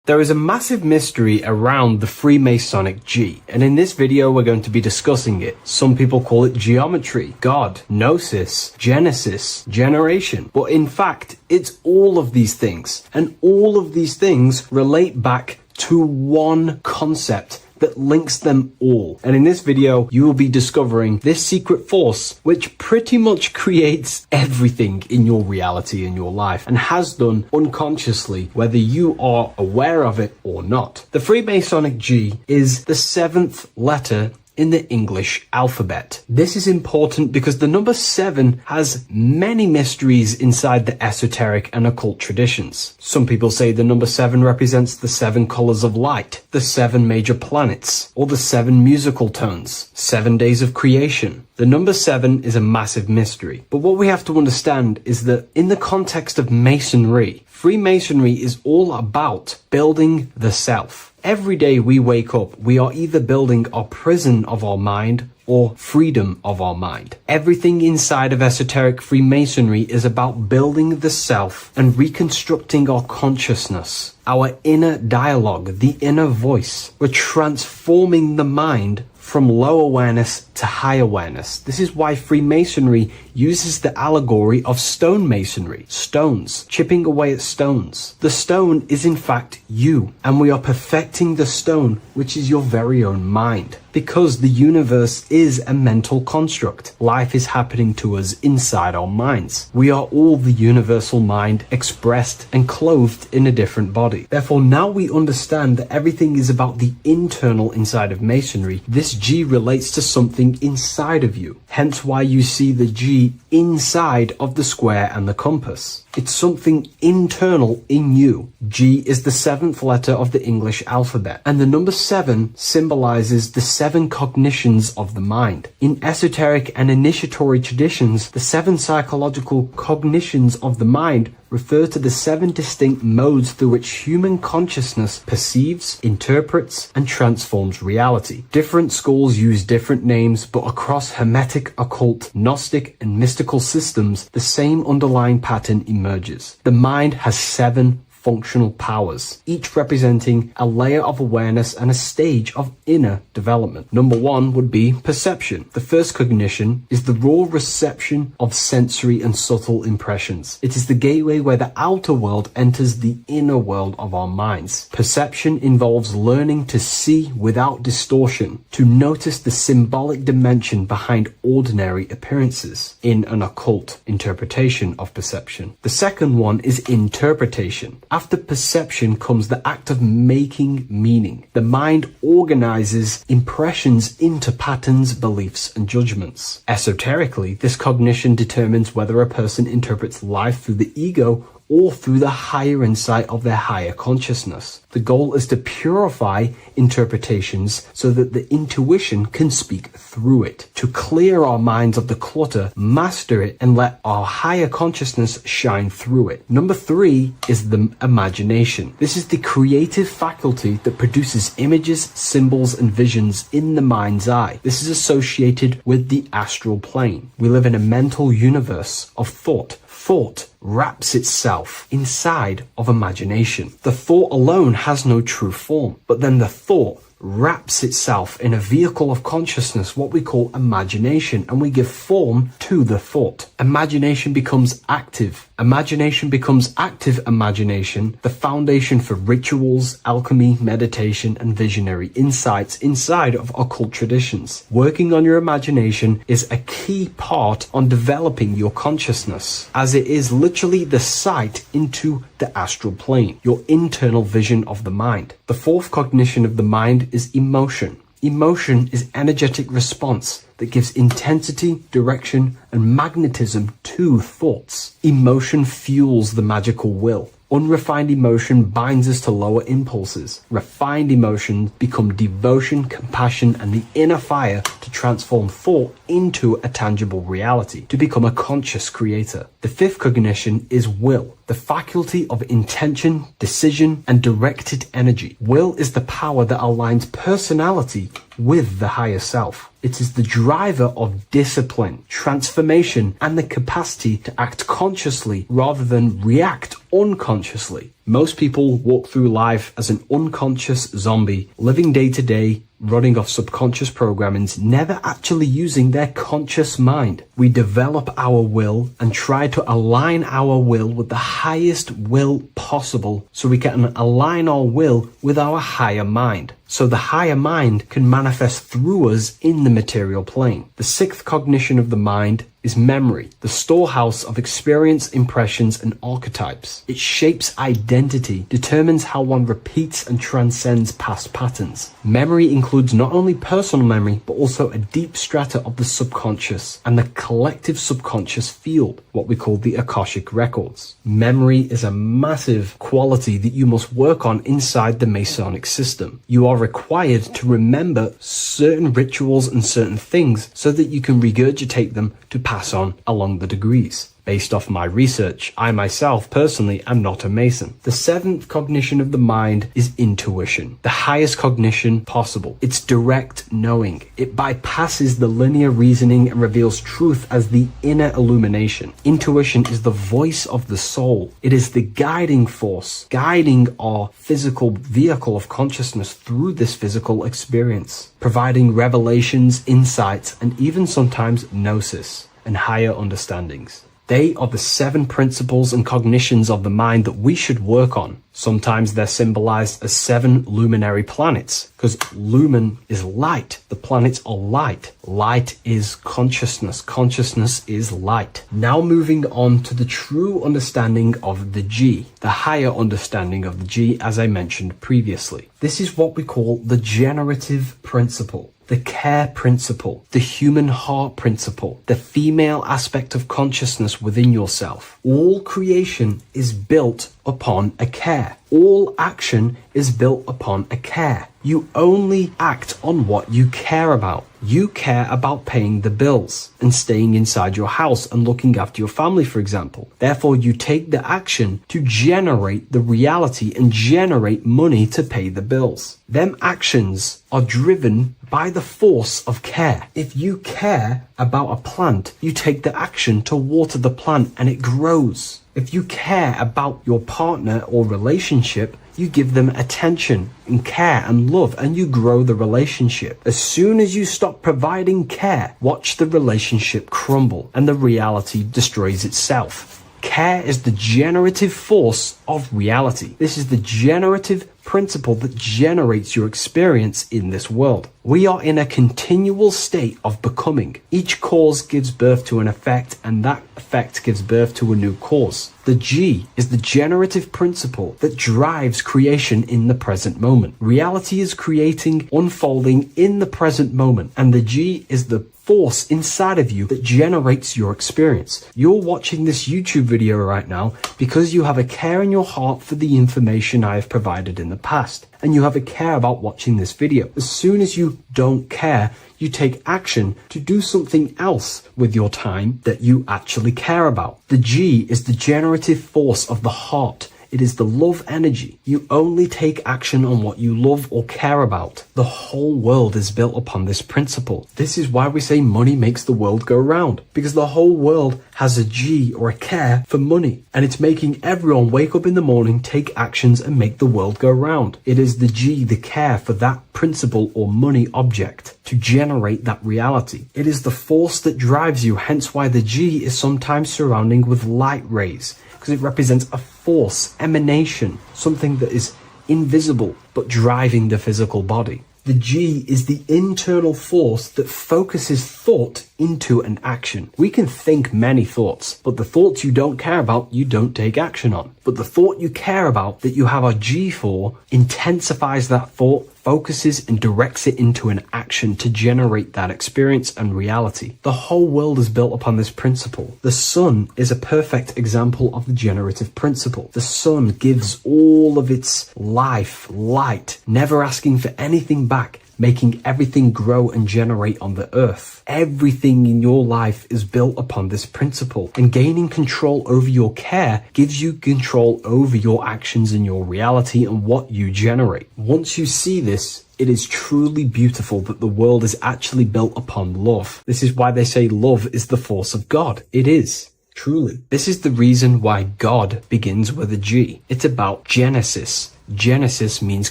There is a massive mystery around the Freemasonic G, and in this video we're going to be discussing it. Some people call it geometry, God, gnosis, genesis, generation, but in fact it's all of these things, and all of these things relate back to one concept that links them all. And in this video, you will be discovering this secret force, which pretty much creates everything in your reality, in your life, and has done unconsciously, whether you are aware of it or not. The Freemasonic G is the 7th letter in the English alphabet. This is important because the number 7 has many mysteries inside the esoteric and occult traditions. Some people say the number 7 represents the 7 colors of light, the 7 major planets, or the 7 musical tones, 7 days of creation. The number 7 is a massive mystery. But what we have to understand is that in the context of Masonry, Freemasonry is all about building the self. Every day we wake up, we are either building our prison of our mind or freedom of our mind. Everything inside of esoteric Freemasonry is about building the self and reconstructing our consciousness, our inner dialogue, the inner voice. We're transforming the mind from low awareness to high awareness. This is why Freemasonry uses the allegory of stonemasonry, stones, chipping away at stones. The stone is in fact you, and we are perfecting the stone, which is your very own mind. Because the universe is a mental construct. Life is happening to us inside our minds. We are all the universal mind expressed and clothed in a different body. Therefore, now we understand that everything is about the internal inside of Masonry. This G relates to something inside of you. Hence why you see the G inside of the square and the compass. It's something internal in you. G is the 7th letter of the English alphabet, and the number 7 symbolizes the 7 cognitions of the mind. In esoteric and initiatory traditions, the 7 psychological cognitions of the mind refer to the 7 distinct modes through which human consciousness perceives, interprets, and transforms reality. Different schools use different names, but across Hermetic, occult, Gnostic, and mystical systems, the same underlying pattern emerges. The mind has 7 functional powers, each representing a layer of awareness and a stage of inner development. Number 1 would be perception. The first cognition is the raw reception of sensory and subtle impressions. It is the gateway where the outer world enters the inner world of our minds. Perception involves learning to see without distortion, to notice the symbolic dimension behind ordinary appearances in an occult interpretation of perception. The second one is interpretation. After perception comes the act of making meaning. The mind organizes impressions into patterns, beliefs, and judgments. Esoterically, this cognition determines whether a person interprets life through the ego or through the higher insight of their higher consciousness. The goal is to purify interpretations so that the intuition can speak through it, to clear our minds of the clutter, master it, and let our higher consciousness shine through it. Number 3 is the imagination. This is the creative faculty that produces images, symbols, and visions in the mind's eye. This is associated with the astral plane. We live in a mental universe of thought. Thought wraps itself inside of imagination. The thought alone has no true form, but then the thought wraps itself in a vehicle of consciousness, what we call imagination, and we give form to the thought. Imagination becomes active. Imagination becomes active imagination, the foundation for rituals, alchemy, meditation, and visionary insights inside of occult traditions. Working on your imagination is a key part on developing your consciousness, as it is literally the sight into the astral plane, your internal vision of the mind. The fourth cognition of the mind is emotion. Emotion is energetic response that gives intensity, direction, and magnetism to thoughts. Emotion fuels the magical will. Unrefined emotion binds us to lower impulses. Refined emotions become devotion, compassion, and the inner fire to transform thought into a tangible reality, to become a conscious creator. The fifth cognition is will, the faculty of intention, decision, and directed energy. Will is the power that aligns personality with the higher self. It is the driver of discipline, transformation, and the capacity to act consciously rather than react unconsciously. Most people walk through life as an unconscious zombie, living day to day, running off subconscious programmings, never actually using their conscious mind. We develop our will and try to align our will with the highest will possible so we can align our will with our higher mind. So the higher mind can manifest through us in the material plane. The sixth cognition of the mind is memory, the storehouse of experience, impressions, and archetypes. It shapes identity, determines how one repeats and transcends past patterns. Memory includes not only personal memory, but also a deep strata of the subconscious and the collective subconscious field, what we call the Akashic records. Memory is a massive quality that you must work on inside the Masonic system. You are required to remember certain rituals and certain things so that you can regurgitate them to pass on along the degrees. Based off my research, I myself personally am not a Mason. The seventh cognition of the mind is intuition, the highest cognition possible. It's direct knowing. It bypasses the linear reasoning and reveals truth as the inner illumination. Intuition is the voice of the soul. It is the guiding force, guiding our physical vehicle of consciousness through this physical experience, providing revelations, insights, and even sometimes gnosis and higher understandings. They are the 7 principles and cognitions of the mind that we should work on. Sometimes they're symbolized as 7 luminary planets, because lumen is light. The planets are light. Light is consciousness. Consciousness is light. Now moving on to the true understanding of the G, the higher understanding of the G, as I mentioned previously. This is what we call the generative principle, the care principle, the human heart principle, the female aspect of consciousness within yourself. All creation is built upon a care. All action is built upon a care. You only act on what you care about. You care about paying the bills and staying inside your house and looking after your family, for example. Therefore, you take the action to generate the reality and generate money to pay the bills. Them actions are driven by the force of care. If you care about a plant, you take the action to water the plant and it grows. If you care about your partner or relationship, you give them attention and care and love, and you grow the relationship. As soon as you stop providing care, watch the relationship crumble and the reality destroys itself. Care is the generative force of reality. This is the generative principle that generates your experience in this world. We are in a continual state of becoming. Each cause gives birth to an effect, and that effect gives birth to a new cause. The G is the generative principle that drives creation in the present moment. Reality is creating, unfolding in the present moment, and the G is the force inside of you that generates your experience. You're watching this YouTube video right now because you have a care in your heart for the information I have provided in the past, and you have a care about watching this video. As soon as you don't care, you take action to do something else with your time that you actually care about. The G is the generative force of the heart. It is the love energy. You only take action on what you love or care about. The whole world is built upon this principle. This is why we say money makes the world go round, because the whole world has a G or a care for money, and it's making everyone wake up in the morning, take actions, and make the world go round. It is the G, the care for that principle or money object to generate that reality. It is the force that drives you, hence why the G is sometimes surrounding with light rays, because it represents a force, emanation, something that is invisible but driving the physical body. The G is the internal force that focuses thought into an action. We can think many thoughts, but the thoughts you don't care about, you don't take action on. But the thought you care about, that you have a G for, intensifies that thought, focuses and directs it into an action to generate that experience and reality. The whole world is built upon this principle. The sun is a perfect example of the generative principle. The sun gives all of its life, light, never asking for anything back, making everything grow and generate on the earth. Everything in your life is built upon this principle, and gaining control over your care gives you control over your actions and your reality and what you generate. Once you see this, it is truly beautiful that the world is actually built upon love. This is why they say love is the force of God. It is. Truly. This is the reason why God begins with a G. It's about Genesis. Genesis means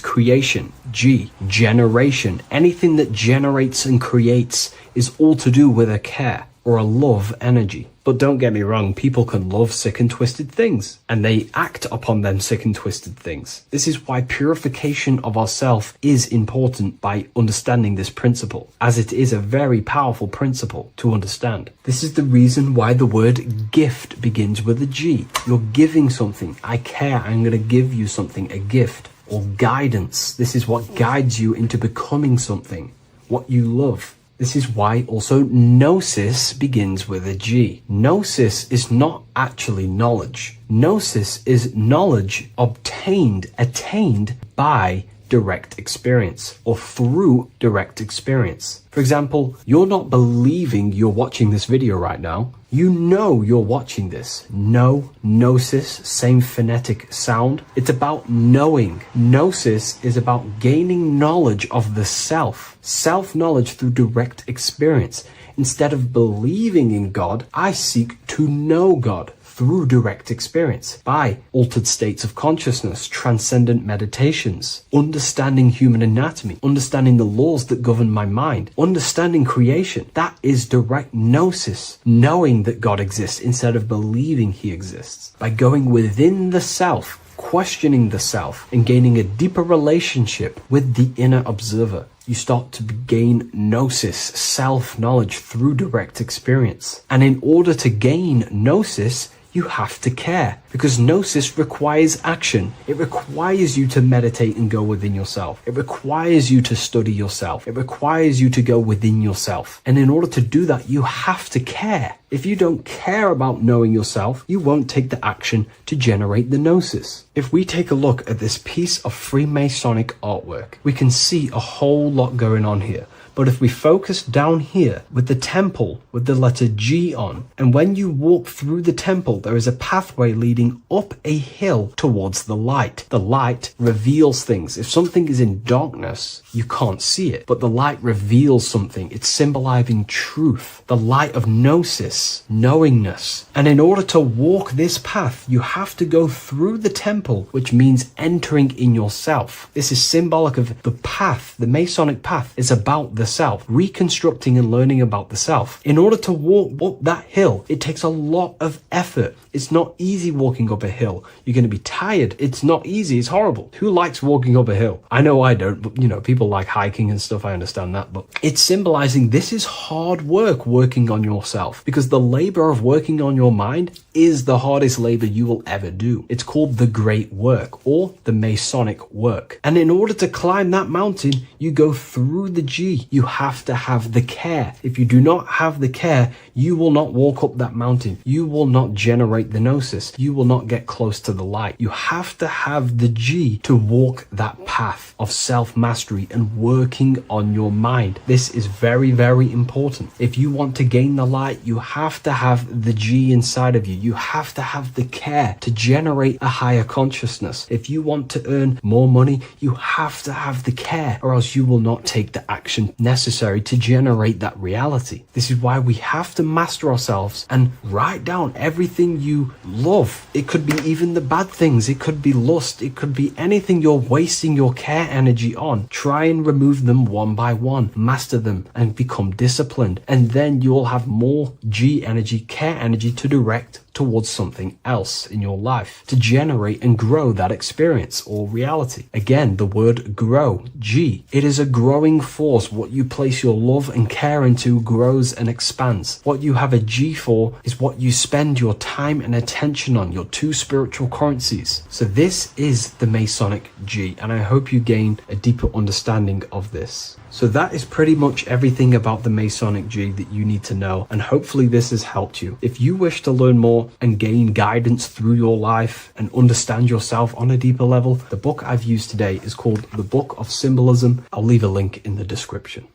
creation. G, generation. Anything that generates and creates is all to do with a care or a love energy. But don't get me wrong, people can love sick and twisted things, and they act upon them sick and twisted things. This is why purification of ourself is important by understanding this principle, as it is a very powerful principle to understand. This is the reason why the word gift begins with a G. You're giving something. I care, I'm going to give you something, a gift. Or guidance. This is what guides you into becoming something, what you love. This is why also gnosis begins with a G. Gnosis is not actually knowledge. Gnosis is knowledge obtained, attained by direct experience or through direct experience. For example, you're not believing you're watching this video right now. You know you're watching this. Know, gnosis, same phonetic sound. It's about knowing. Gnosis is about gaining knowledge of the self. Self-knowledge through direct experience. Instead of believing in God, I seek to know God through direct experience by altered states of consciousness, transcendent meditations, understanding human anatomy, understanding the laws that govern my mind, understanding creation. That is direct gnosis, knowing that God exists instead of believing he exists. By going within the self, questioning the self, and gaining a deeper relationship with the inner observer, you start to gain gnosis, self-knowledge through direct experience. And in order to gain gnosis, you have to care, because gnosis requires action. It requires you to meditate and go within yourself. It requires you to study yourself. It requires you to go within yourself. And in order to do that, you have to care. If you don't care about knowing yourself, you won't take the action to generate the gnosis. If we take a look at this piece of Freemasonic artwork, we can see a whole lot going on here. But if we focus down here with the temple with the letter G on, and when you walk through the temple, there is a pathway leading up a hill towards the light. The light reveals things. If something is in darkness, you can't see it, but the light reveals something. It's symbolizing truth, the light of gnosis, knowingness. And in order to walk this path, you have to go through the temple, which means entering in yourself. This is symbolic of the path. The Masonic path is about the self, reconstructing and learning about the self. In order to walk up that hill, it takes a lot of effort. It's not easy walking up a hill. You're going to be tired. It's not easy. It's horrible. Who likes walking up a hill? I know I don't, but people like hiking and stuff. I understand that, but it's symbolizing this is hard work working on yourself, because the labor of working on your mind is the hardest labor you will ever do. It's called the great work, or the Masonic work. And in order to climb that mountain, you go through the G. You have to have the care. If you do not have the care, you will not walk up that mountain. You will not generate the gnosis. You will not get close to the light. You have to have the G to walk that path of self-mastery and working on your mind. This is very, very important. If you want to gain the light, you have to have the G inside of you. You have to have the care to generate a higher consciousness. If you want to earn more money, you have to have the care, or else you will not take the action necessary to generate that reality. This is why we have to master ourselves and write down everything you love. It could be even the bad things. It could be lust. It could be anything you're wasting your care energy on. Try and remove them one by one. Master them and become disciplined. And then you'll have more G energy, care energy to direct towards something else in your life to generate and grow that experience or reality. Again, the word grow, G. It is a growing force. What you place your love and care into grows and expands. What you have a G for is what you spend your time and attention on, your two spiritual currencies. So this is the Masonic G, and I hope you gain a deeper understanding of this. So that is pretty much everything about the Masonic G that you need to know, and hopefully this has helped you. If you wish to learn more and gain guidance through your life and understand yourself on a deeper level, the book I've used today is called The Book of Symbolism. I'll leave a link in the description.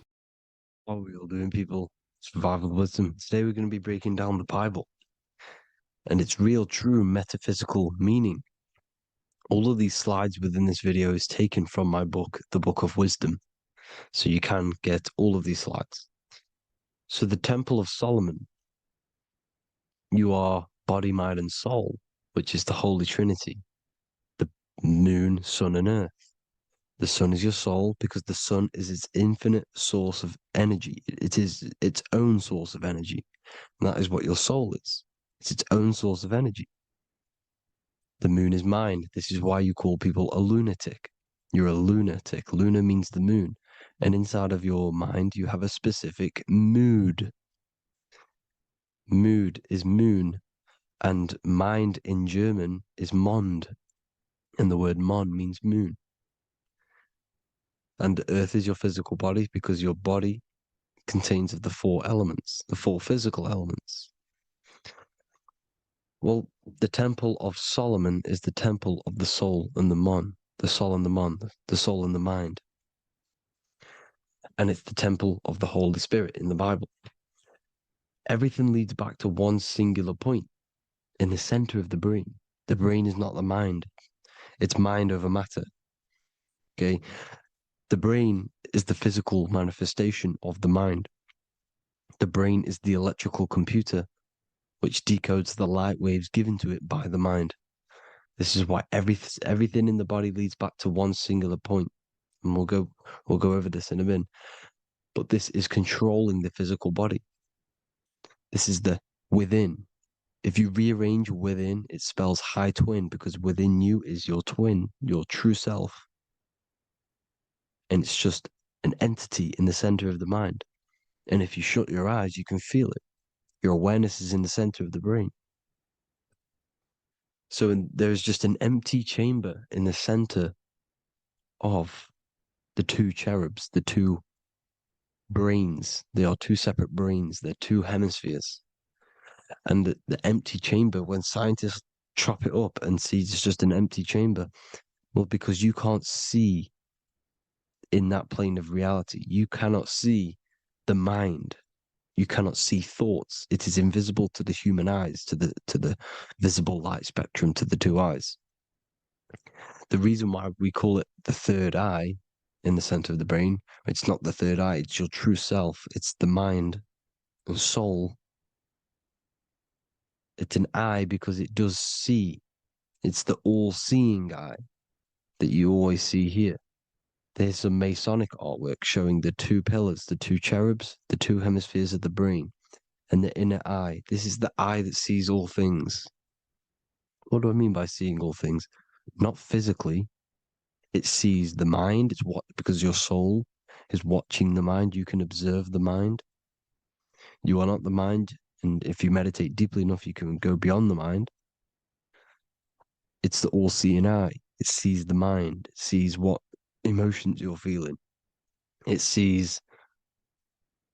What are we all doing, people? Survival wisdom. Today we're going to be breaking down the Bible and its real, true metaphysical meaning. All of these slides within this video is taken from my book, The Book of Wisdom. So you can get all of these slides. So the Temple of Solomon, you are body, mind, and soul, which is the Holy Trinity, the moon, sun, and earth. The sun is your soul because the sun is its infinite source of energy. It is its own source of energy. And that is what your soul is. It's its own source of energy. The moon is mind. This is why you call people a lunatic. You're a lunatic. Luna means the moon. And inside of your mind, you have a specific mood. Mood is moon, and mind in German is Mond, and the word Mon means moon. And earth is your physical body because your body contains of the four elements, the four physical elements. Well, the Temple of Solomon is the temple of the soul and the Mon, the soul and the Mon, the soul and the mind. And it's the temple of the Holy Spirit in the Bible. Everything leads back to one singular point in the center of the brain. The brain is not the mind. It's mind over matter. Okay? The brain is the physical manifestation of the mind. The brain is the electrical computer which decodes the light waves given to it by the mind. This is why everything in the body leads back to one singular point. And we'll go over this in a minute. But this is controlling the physical body. This is the within. If you rearrange within, it spells high twin because within you is your twin, your true self. And it's just an entity in the center of the mind. And if you shut your eyes, you can feel it. Your awareness is in the center of the brain. So there's just an empty chamber in the center of the two cherubs, the two brains. They are two separate brains. They're two hemispheres. And the empty chamber, when scientists chop it up and see it's just an empty chamber, well, because you can't see in that plane of reality, you cannot see the mind. You cannot see thoughts. It is invisible to the human eyes, to the visible light spectrum, to the two eyes. The reason why we call it the third eye in the center of the brain, it's not the third eye, it's your true self, it's the mind and soul. It's an eye because it does see. It's the all-seeing eye that you always see here. There's some Masonic artwork showing the two pillars, the two cherubs, the two hemispheres of the brain, and the inner eye. This is the eye that sees all things. What do I mean by seeing all things? Not physically. It sees the mind. It's what, because your soul is watching the mind. You can observe the mind. You are not the mind. And if you meditate deeply enough, you can go beyond the mind. It's the all-seeing eye. It sees the mind. It sees what emotions you're feeling. It sees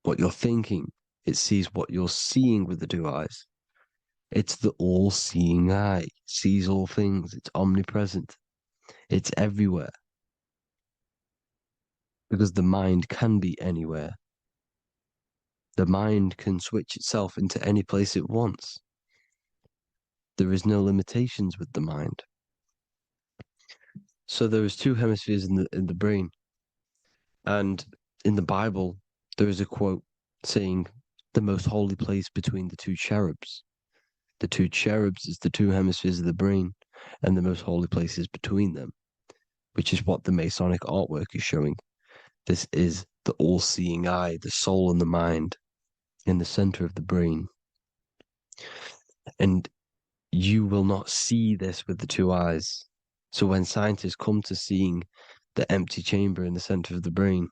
what you're thinking. It sees what you're seeing with the two eyes. It's the all-seeing eye. It sees all things. It's omnipresent. It's everywhere. Because the mind can be anywhere. The mind can switch itself into any place it wants. There is no limitations with the mind. So there is two hemispheres in the brain. And in the Bible, there is a quote saying, the most holy place between the two cherubs. The two cherubs is the two hemispheres of the brain, and the most holy place is between them, which is what the Masonic artwork is showing. This is the all-seeing eye, the soul and the mind in the center of the brain. And you will not see this with the two eyes. So when scientists come to seeing the empty chamber in the center of the brain,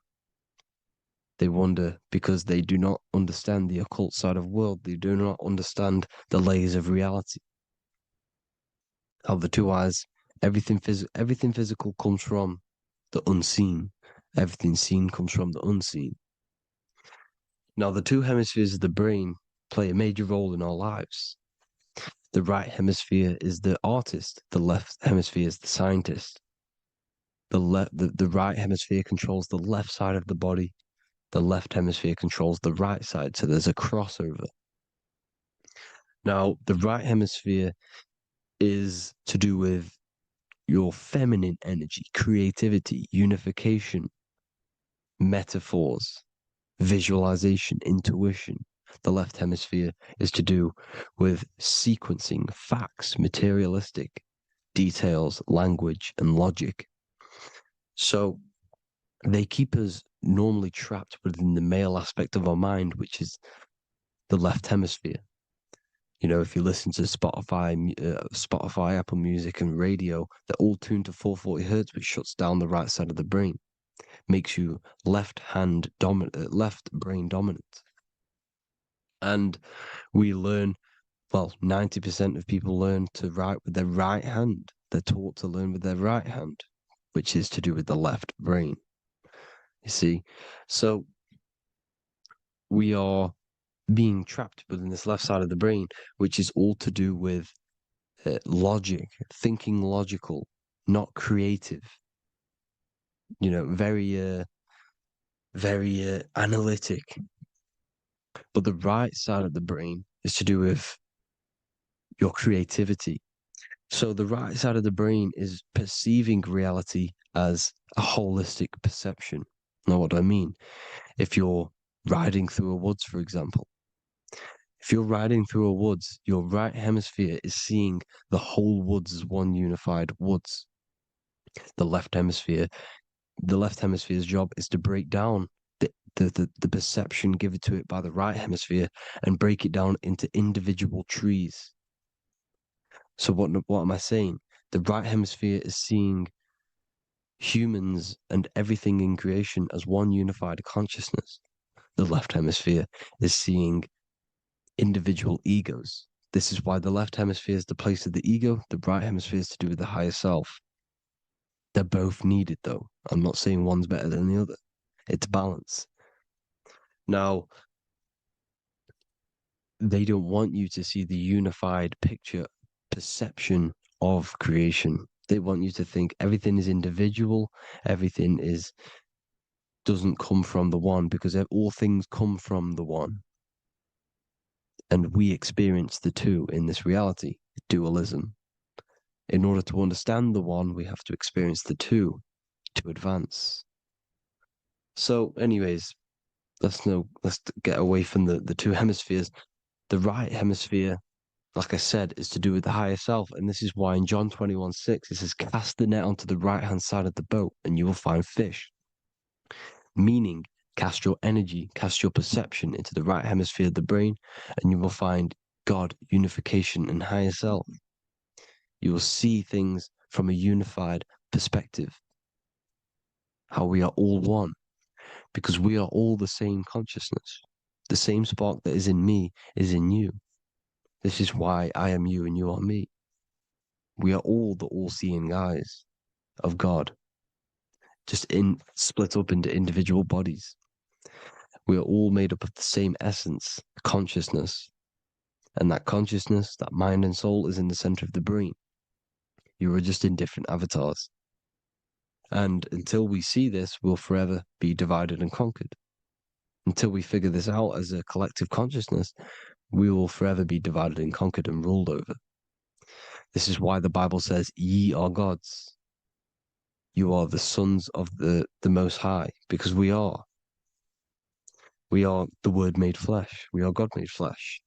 they wonder because they do not understand the occult side of the world. They do not understand the layers of reality. How the two eyes, everything physical comes from the unseen. Everything seen comes from the unseen. Now, the two hemispheres of the brain play a major role in our lives. The right hemisphere is the artist. The left hemisphere is the scientist. The right hemisphere controls the left side of the body. The left hemisphere controls the right side. So there's a crossover. Now, the right hemisphere is to do with your feminine energy, creativity, unification, metaphors, visualization, intuition. The left hemisphere is to do with sequencing, facts, materialistic details, language, and logic. So they keep us normally trapped within the male aspect of our mind, which is the left hemisphere. You know, if you listen to Spotify, Apple Music, and radio, they're all tuned to 440 hertz, which shuts down the right side of the brain, makes you left brain dominant. And we learn, well, 90% of people learn to write with their right hand. They're taught to learn with their right hand, which is to do with the left brain. You see, so we are being trapped within this left side of the brain, which is all to do with logic, thinking logical, not creative. You know, very analytic. But the right side of the brain is to do with your creativity. So the right side of the brain is perceiving reality as a holistic perception. Now, what do I mean? If you're riding through a woods, for example, if you're riding through a woods, your right hemisphere is seeing the whole woods as one unified woods. The left hemisphere's job is to break down the perception given to it by the right hemisphere and break it down into individual trees. So what am I saying? The right hemisphere is seeing humans and everything in creation as one unified consciousness. The left hemisphere is seeing individual egos, This is why the left hemisphere is the place of the ego, the right hemisphere is to do with the higher self. They're both needed, though. I'm not saying one's better than the other. It's balance. Now, they don't want you to see the unified picture, perception of creation. They want you to think everything is individual, everything doesn't come from the one, because all things come from the one. And we experience the two in this reality, dualism. In order to understand the one, we have to experience the two to advance. So, anyways, let's get away from the two hemispheres. The right hemisphere, like I said, is to do with the higher self. And this is why in John 21:6, it says, cast the net onto the right-hand side of the boat and you will find fish. Meaning, cast your energy, cast your perception into the right hemisphere of the brain, and you will find God, unification, and higher self. You will see things from a unified perspective. How we are all one, because we are all the same consciousness. The same spark that is in me is in you. This is why I am you and you are me. We are all the all-seeing eyes of God, just split up into individual bodies. We are all made up of the same essence, consciousness. And that consciousness, that mind and soul, is in the center of the brain. You are just in different avatars. And until we see this, we'll forever be divided and conquered. Until we figure this out as a collective consciousness, we will forever be divided and conquered and ruled over. This is why the Bible says, ye are gods. You are the sons of the Most High, because we are. We are the Word made flesh. We are God made flesh.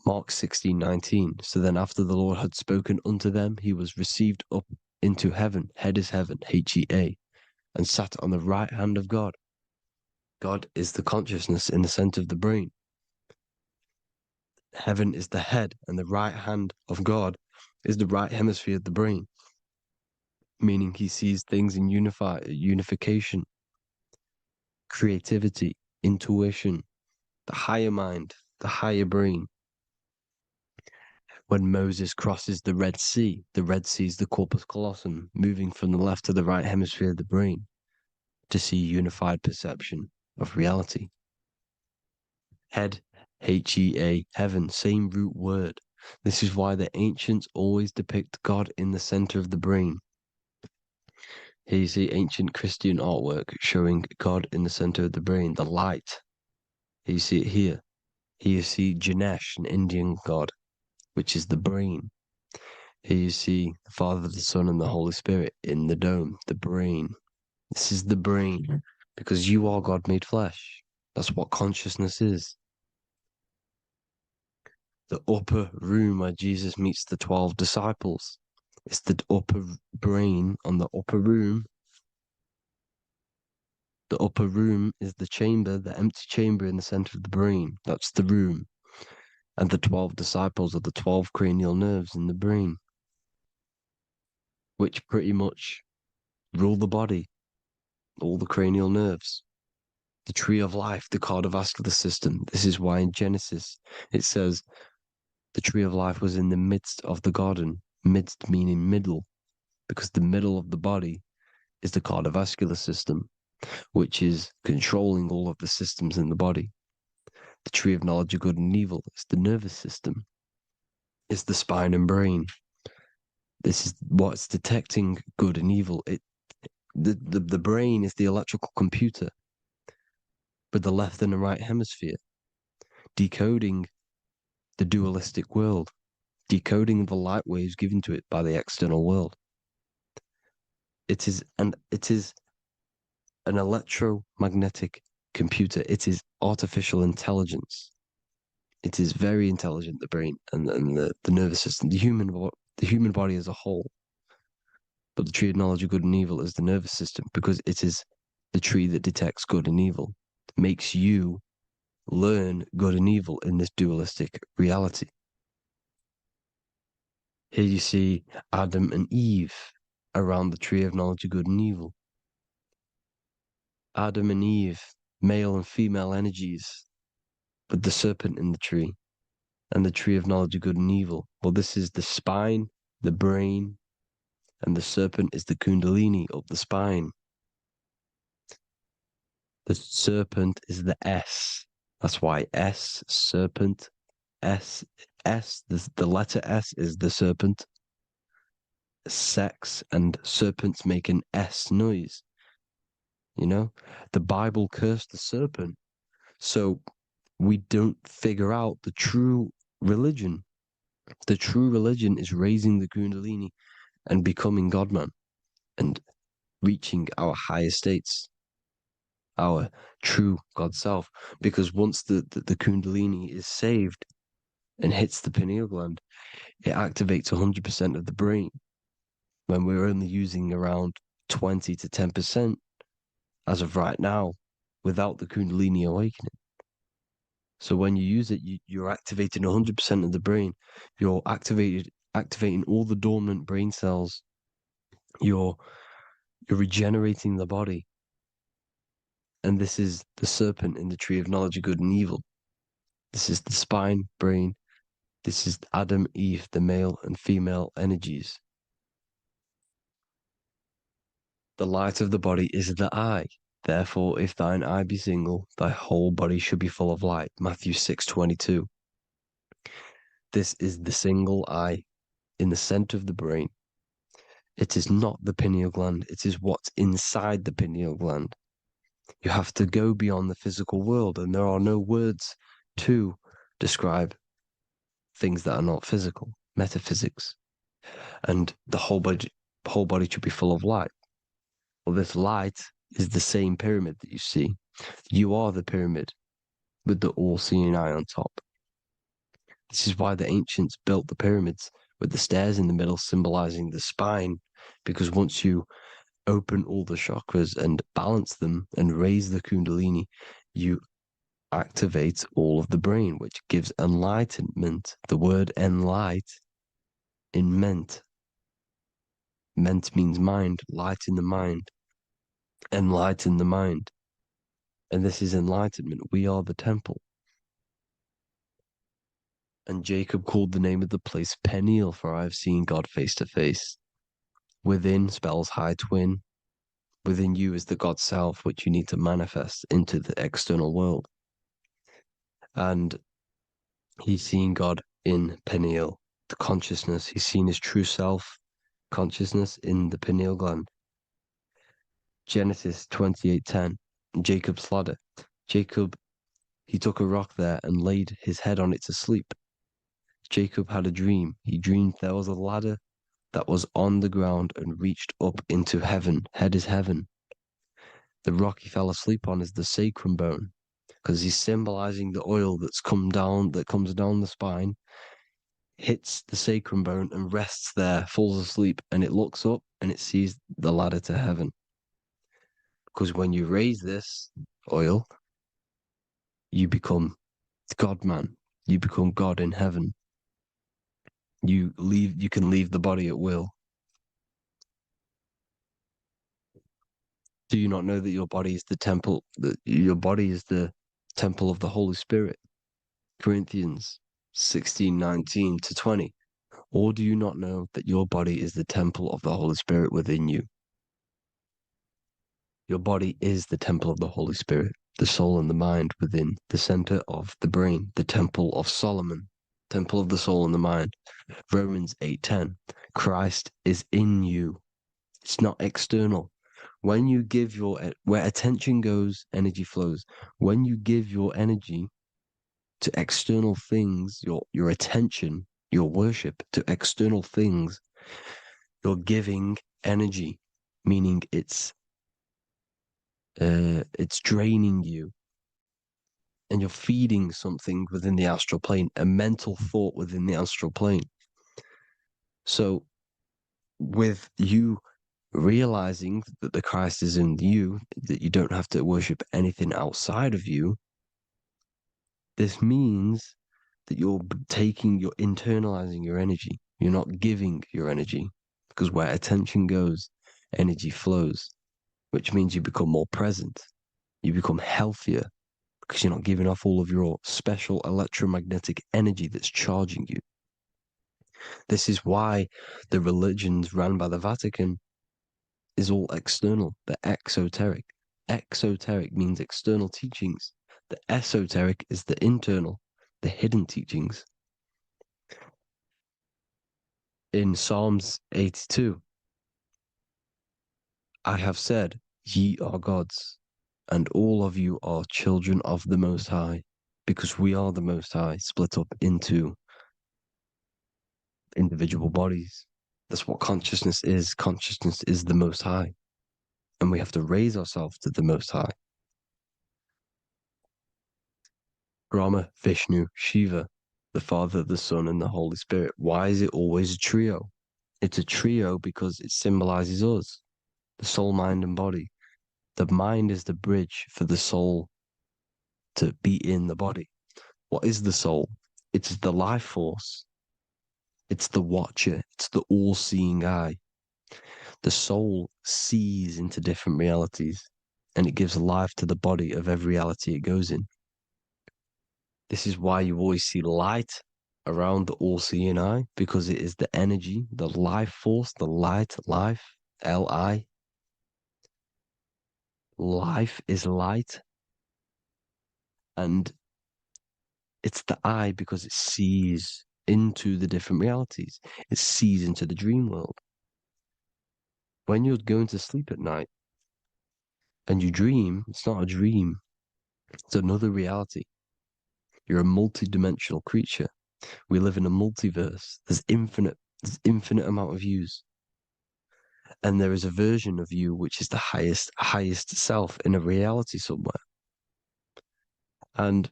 Mark 16:19. So then after the Lord had spoken unto them, he was received up into heaven, head is heaven, H-E-A, and sat on the right hand of God. God is the consciousness in the center of the brain. Heaven is the head, and the right hand of God is the right hemisphere of the brain, meaning he sees things in unification, creativity, intuition, the higher mind, the higher brain. When Moses crosses the Red Sea is the corpus callosum, moving from the left to the right hemisphere of the brain to see unified perception of reality. Head, H-E-A, heaven, same root word. This is why the ancients always depict God in the center of the brain. Here you see ancient Christian artwork showing God in the center of the brain, the light. Here you see it here. Here you see Ganesh, an Indian god, which is the brain. Here you see the Father, the Son, and the Holy Spirit in the dome, the brain. This is the brain, because you are God made flesh. That's what consciousness is. The upper room where Jesus meets the 12 disciples. It's the upper brain on the upper room. The upper room is the chamber, the empty chamber in the center of the brain. That's the room. And the 12 disciples are the 12 cranial nerves in the brain, which pretty much rule the body, all the cranial nerves. The tree of life, the cardiovascular system. This is why in Genesis it says the tree of life was in the midst of the garden. Midst meaning middle, because the middle of the body is the cardiovascular system, which is controlling all of the systems in the body. The tree of knowledge of good and evil is the nervous system. It's the spine and brain. This is what's detecting good and evil. The brain is the electrical computer with the left and the right hemisphere, decoding the dualistic world, decoding the light waves given to it by the external world. It is an electromagnetic computer. It is artificial intelligence. It is very intelligent, the brain and the nervous system, the human body as a whole. But the tree of knowledge of good and evil is the nervous system, because it is the tree that detects good and evil, makes you learn good and evil in this dualistic reality. Here you see Adam and Eve around the tree of knowledge of good and evil. Adam and Eve, male and female energies, with the serpent in the tree. and the tree of knowledge of good and evil. Well, this is the spine, the brain, and the serpent is the kundalini up the spine. The serpent is the S. That's why S, serpent, the letter S is the serpent. Sex and serpents make an S noise. You know, the Bible cursed the serpent. So we don't figure out the true religion. The true religion is raising the Kundalini and becoming God-man and reaching our higher states, our true God self. Because once the Kundalini is saved and hits the pineal gland, it activates 100% of the brain when we're only using around 20 to 10% as of right now without the Kundalini awakening. So when you use it, you're activating 100% of the brain. You're activating all the dormant brain cells. You're regenerating the body. And this is the serpent in the tree of knowledge of good and evil. This is the spine, brain. This is Adam, Eve, the male and female energies. The light of the body is the eye. Therefore, if thine eye be single, thy whole body should be full of light. Matthew 6:22. This is the single eye in the center of the brain. It is not the pineal gland. It is what's inside the pineal gland. You have to go beyond the physical world, and there are no words to describe things that are not physical, metaphysics. And the whole body should be full of light. Well, this light is the same pyramid that you see. You are the pyramid with the all-seeing eye on top. This is why the ancients built the pyramids with the stairs in the middle symbolizing the spine, because once you open all the chakras and balance them and raise the kundalini, you activate all of the brain, which gives enlightenment. The word enlight in ment. Ment means mind, light in the mind. Enlighten the mind. And this is enlightenment. We are the temple. And Jacob called the name of the place Peniel, for I have seen God face to face. Within spells high twin. Within you is the God self, which you need to manifest into the external world. And he's seen God in Peniel, the consciousness. He's seen his true self, consciousness in the pineal gland. Genesis 28:10, Jacob's ladder. Jacob, he took a rock there and laid his head on it to sleep. Jacob had a dream. He dreamed there was a ladder that was on the ground and reached up into heaven. Head is heaven. The rock he fell asleep on is the sacrum bone, because he's symbolizing the oil that comes down the spine, hits the sacrum bone and rests there, falls asleep, and it looks up and it sees the ladder to heaven. Because when you raise this oil, you become God-man. You become God in heaven. You can leave the body at will. Do you not know that your body is the temple, that your body is the temple of the Holy Spirit? Corinthians 16:19-20. Or do you not know that your body is the temple of the Holy Spirit within you? Your body is the temple of the Holy Spirit, the soul and the mind within the center of the brain, the temple of Solomon, temple of the soul and the mind. Romans 8:10. Christ is in you. It's not external. When you give where attention goes, energy flows. When you give your energy to external things, your attention, your worship to external things, you're giving energy, meaning it's draining you, and you're feeding something within the astral plane, a mental thought within the astral plane. So with you realizing that the Christ is in you, that you don't have to worship anything outside of you, this means that you're internalizing your energy. You're not giving your energy, because where attention goes, energy flows, which means you become more present. You become healthier. because you're not giving off all of your special electromagnetic energy that's charging you. This is why the religions run by the Vatican is all external. They're exoteric. Exoteric means external teachings. The esoteric is the internal, the hidden teachings. In Psalms 82, I have said, ye are gods, and all of you are children of the Most High, because we are the Most High, split up into individual bodies. That's what consciousness is. Consciousness is the Most High, and we have to raise ourselves to the Most High. Brahma, Vishnu, Shiva, the Father, the Son, and the Holy Spirit. Why is it always a trio? It's a trio because it symbolizes us, the soul, mind, and body. The mind is the bridge for the soul to be in the body. What is the soul? It's the life force. It's the watcher. It's the all-seeing eye. The soul sees into different realities, and it gives life to the body of every reality it goes in. This is why you always see light around the all-seeing eye, because it is the energy, the life force, the light, life, L-I. Life is light, and it's the eye because it sees into the different realities. It sees into the dream world. When you're going to sleep at night and you dream, it's not a dream, it's another reality. You're a multi-dimensional creature. We live in a multiverse. There's infinite amount of yous. And there is a version of you which is the highest self in a reality somewhere. And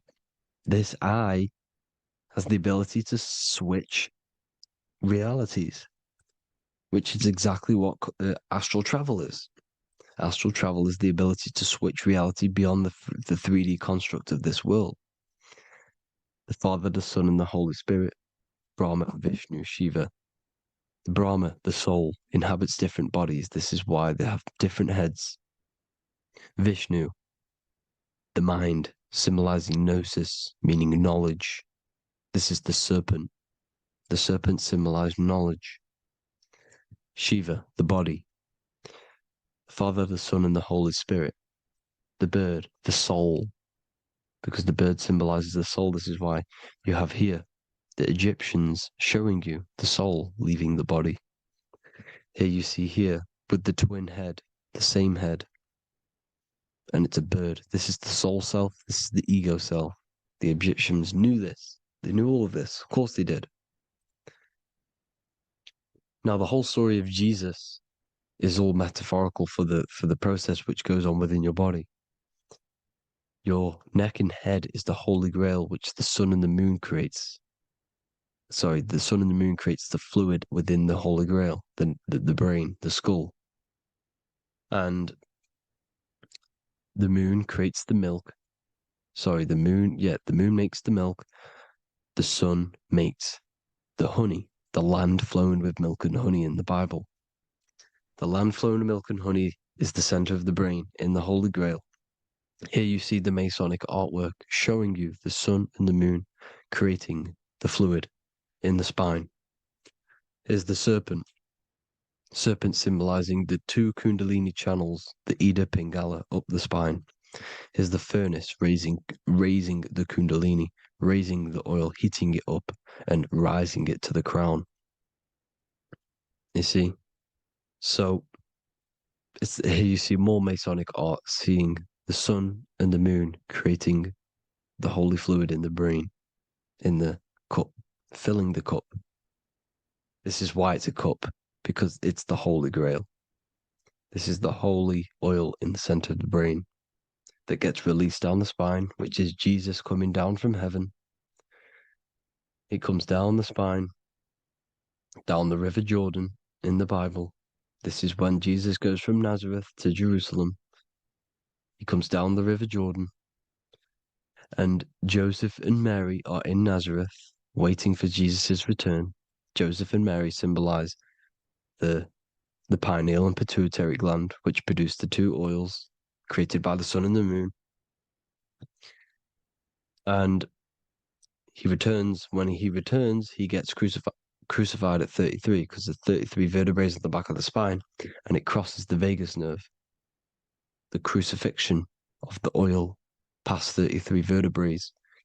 this I has the ability to switch realities, which is exactly what astral travel is. Astral travel is the ability to switch reality beyond the 3D construct of this world. The Father, the Son, and the Holy Spirit, Brahma, Vishnu, Shiva. Brahma, the soul, inhabits different bodies. This is why they have different heads. Vishnu, the mind, symbolizing gnosis, meaning knowledge. This is the serpent. The serpent symbolized knowledge. Shiva, the body. Father, the Son, and the Holy Spirit. The bird, the soul, because the bird symbolizes the soul. This is why you have here the Egyptians showing you the soul leaving the body. Here you see here with the twin head, the same head, and it's a bird. This is the soul self. This is the ego self. The Egyptians knew this. They knew all of this. Of course they did. Now the whole story of Jesus is all metaphorical for the process which goes on within your body. Your neck and head is the Holy Grail, which the sun and the moon creates. Sorry, the sun and the moon creates the fluid within the Holy Grail, the brain, the skull. And the moon creates the milk. Sorry, the moon makes the milk. The sun makes the honey, the land flowing with milk and honey in the Bible. The land flowing with milk and honey is the center of the brain in the Holy Grail. Here you see the Masonic artwork showing you the sun and the moon creating the fluid in the spine. Here's the serpent. Serpent symbolizing the two Kundalini channels, the Ida Pingala up the spine. Here's the furnace raising the Kundalini, raising the oil, heating it up, and rising it to the crown. You see? So here you see more Masonic art, seeing the sun and the moon creating the holy fluid in the brain, in the cup, filling the cup. This is why it's a cup, because it's the Holy Grail. This is the holy oil in the center of the brain that gets released down the spine, which is Jesus coming down from heaven. It comes down the spine, down the River Jordan in the Bible. This is when Jesus goes from Nazareth to Jerusalem. He comes down the River Jordan, and Joseph and Mary are in Nazareth waiting for Jesus' return. Joseph and Mary symbolize the pineal and pituitary gland, which produce the two oils created by the sun and the moon. And he returns. When he returns, he gets crucified at 33 because there's 33 vertebrae at the back of the spine, and it crosses the vagus nerve. The crucifixion of the oil past 33 vertebrae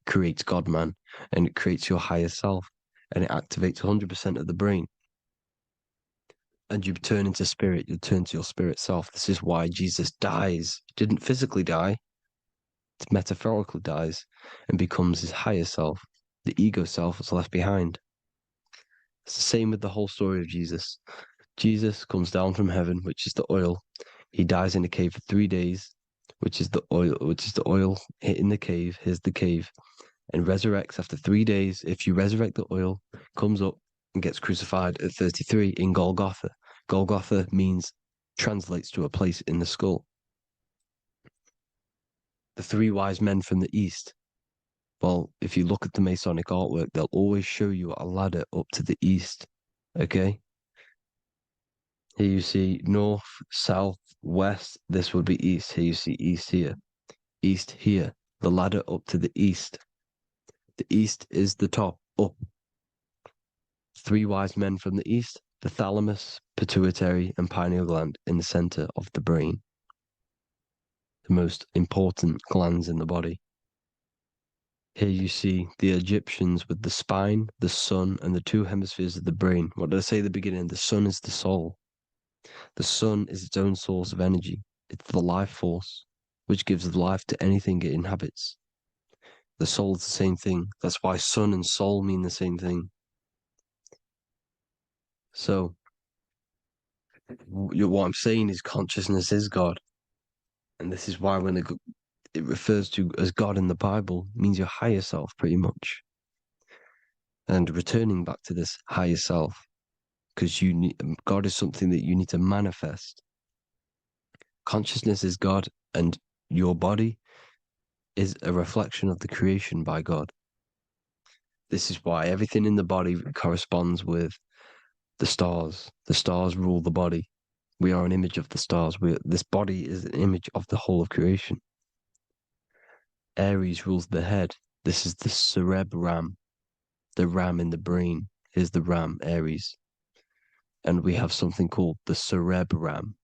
creates God-man, and it creates your higher self, and it activates 100% of the brain. And you turn into spirit, you turn to your spirit self. This is why Jesus dies. He didn't physically die, it metaphorically dies and becomes his higher self. The ego self is left behind. It's the same with the whole story of Jesus. Jesus comes down from heaven, which is the oil. He dies in a cave for 3 days, which is the oil hitting the cave. Here's the cave, and resurrects after 3 days. If you resurrect the oil, comes up and gets crucified at 33 in Golgotha. Golgotha translates to a place in the skull. The 3 wise men from the east. Well, if you look at the Masonic artwork, they'll always show you a ladder up to the east. Okay? Here you see north, south, west. This would be east. Here you see east here. East here. The ladder up to the east. The east is the top, up. 3 wise men from the east. The thalamus, pituitary, and pineal gland in the center of the brain. The most important glands in the body. Here you see the Egyptians with the spine, the sun, and the 2 hemispheres of the brain. What did I say at the beginning? The sun is the soul. The sun is its own source of energy. It's the life force, which gives life to anything it inhabits. The soul is the same thing. That's why sun and soul mean the same thing. So, what I'm saying is consciousness is God. And this is why when it refers to as God in the Bible, means your higher self, pretty much. And returning back to this higher self, because God is something that you need to manifest. Consciousness is God, and your body is a reflection of the creation by God. This is why everything in the body corresponds with the stars. The stars rule the body. We are an image of the stars. This body is an image of the whole of creation. Aries rules the head. This is the cerebrum, the ram in the brain. Is the ram, Aries. And we have something called the cerebrum,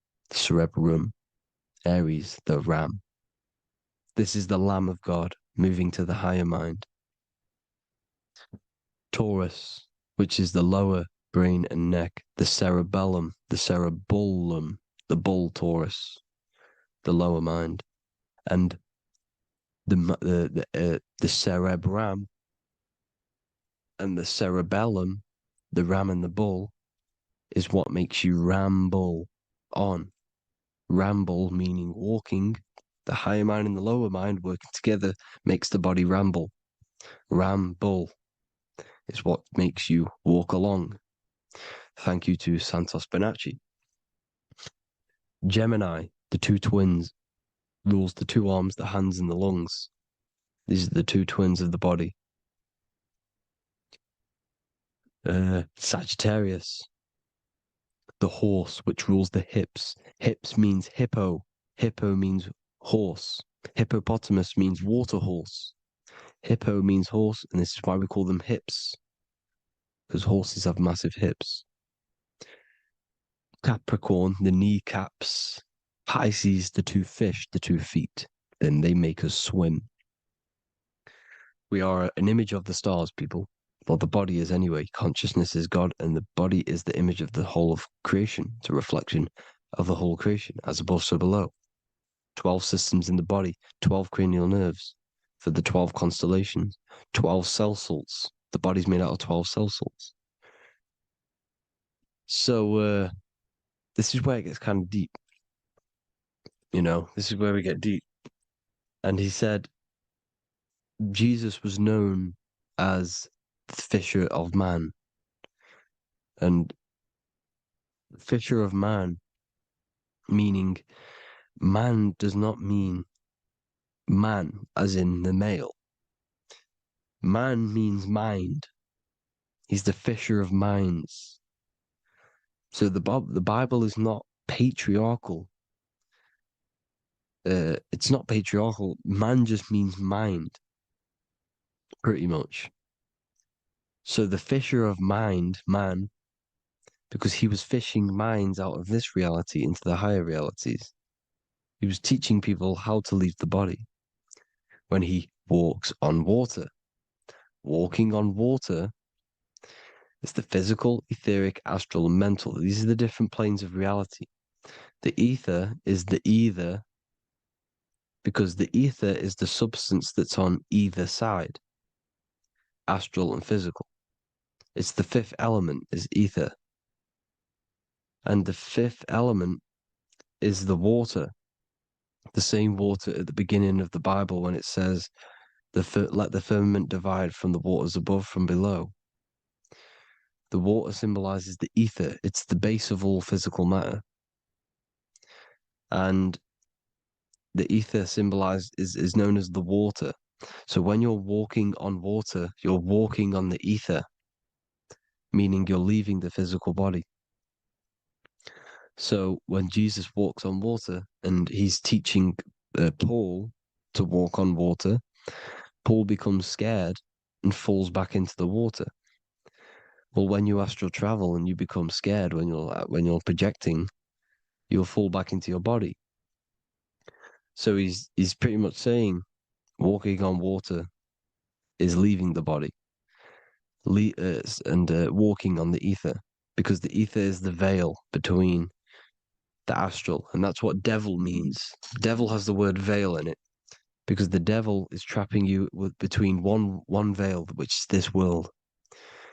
Aries, the ram. This is the Lamb of God moving to the higher mind. Taurus, which is the lower brain and neck, the cerebellum, the bull Taurus, the lower mind, and the cerebrum and the cerebellum, the ram and the bull, is what makes you ramble on. Ramble meaning walking. The higher mind and the lower mind working together makes the body ramble. Ramble is what makes you walk along. Thank you to Santos Bonacci. Gemini, the 2 twins, rules the 2 arms, the hands, and the lungs. These are the 2 twins of the body. Sagittarius, the horse, which rules the hips. Hips means hippo. Hippo means horse. Hippopotamus means water horse. Hippo means horse, and this is why we call them hips, because horses have massive hips. Capricorn, the kneecaps. Pisces, the 2 fish, the 2 feet. Then they make us swim. We are an image of the stars, people. Well, the body is anyway. Consciousness is God, and the body is the image of the whole of creation. It's a reflection of the whole creation, as above, so below. 12 systems in the body, 12 cranial nerves for the 12 constellations, 12 cell salts. The body's made out of 12 cell salts. So, this is where it gets kind of deep. This is where we get deep. And he said Jesus was known as the fisher of man. And fisher of man, meaning man does not mean man as in the male. Man means mind. He's the fisher of minds. So the Bible is not patriarchal. It's not patriarchal. Man just means mind. pretty much. So the fisher of mind, man, because he was fishing minds out of this reality into the higher realities. He was teaching people how to leave the body when he walks on water. Walking on water is the physical, etheric, astral, and mental. These are the different planes of reality. The ether is the either, because the ether is the substance that's on either side, astral and physical. It's the fifth element, is ether. And the fifth element is the water. The same water at the beginning of the Bible when it says, let the firmament divide from the waters above from below. The water symbolizes the ether. It's the base of all physical matter. And the ether symbolized is known as the water. So when you're walking on water, you're walking on the ether, meaning you're leaving the physical body. So when Jesus walks on water and he's teaching Paul to walk on water, Paul becomes scared and falls back into the water. Well, when you astral travel and you become scared when you're projecting, you'll fall back into your body. So he's pretty much saying walking on water is leaving the body, and walking on the ether, because the ether is the veil between the astral, and that's what devil means. Devil has the word veil in it, because the devil is trapping you between one veil, which is this world.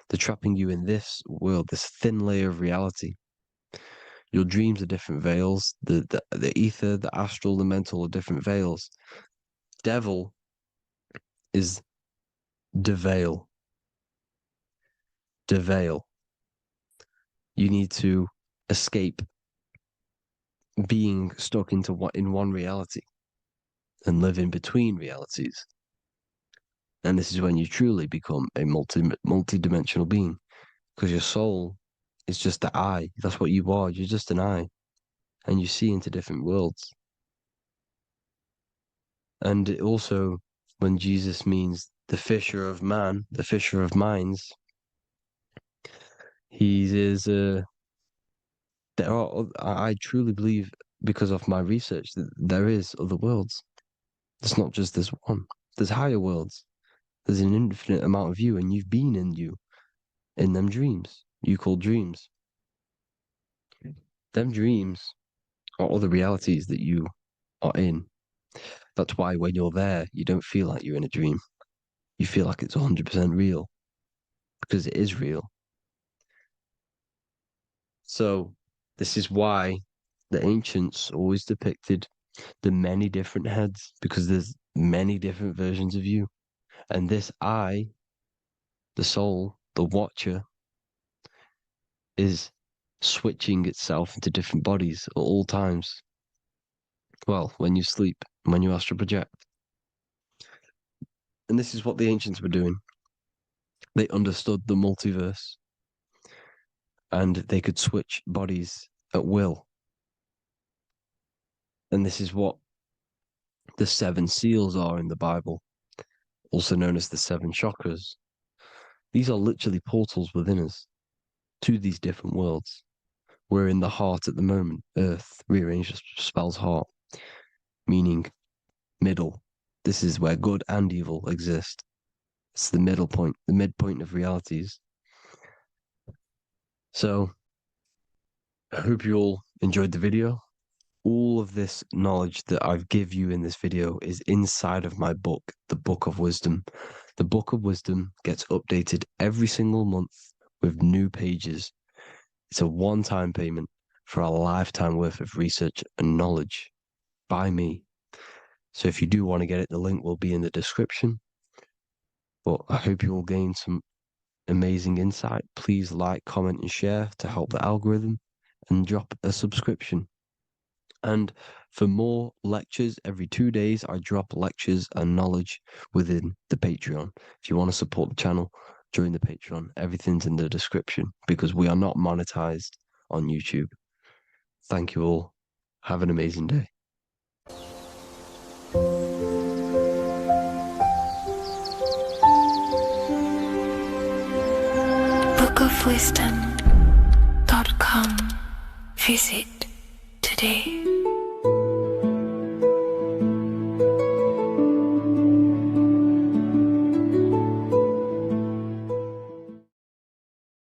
They're trapping you in this world, this thin layer of reality. Your dreams are different veils. The ether, the astral, the mental are different veils. Devil is the veil. The veil. You need to escape being stuck in one reality and live in between realities. And this is when you truly become a multi-dimensional being, because your soul is just the eye. That's what you are. You're just an eye, and you see into different worlds. And it also, when Jesus means the fisher of man, the fisher of minds, he is. I truly believe, because of my research, that there is other worlds. It's not just this one. There's higher worlds. There's an infinite amount of you, and you've been in them dreams you call dreams. Them dreams are other realities that you are in. That's why when you're there, you don't feel like you're in a dream. You feel like it's 100% real, because it is real. So this is why the ancients always depicted the many different heads, because there's many different versions of you. And this I, the soul, the watcher, is switching itself into different bodies at all times. Well, when you sleep, when you astral project. And this is what the ancients were doing. They understood the multiverse, and they could switch bodies at will. And this is what the 7 seals are in the Bible, also known as the 7 chakras. These are literally portals within us to these different worlds. We're in the heart at the moment. Earth, rearranged, spells heart, meaning middle. This is where good and evil exist. It's the middle point, the midpoint of realities. So I hope you all enjoyed the video. All of this knowledge that I've give you in this video is inside of my book, the Book of Wisdom. The Book of Wisdom gets updated every single month with new pages. It's a one-time payment for a lifetime worth of research and knowledge by me. So if you do want to get it, the link will be in the description. But I hope you all gain some amazing insight. Please like, comment, and share to help the algorithm, and drop a subscription. And for more lectures, every 2 days, I drop lectures and knowledge within the Patreon. If you want to support the channel, join the Patreon. Everything's in the description, because we are not monetized on YouTube. Thank you all. Have an amazing day. schoolofwisdom.com. Visit today.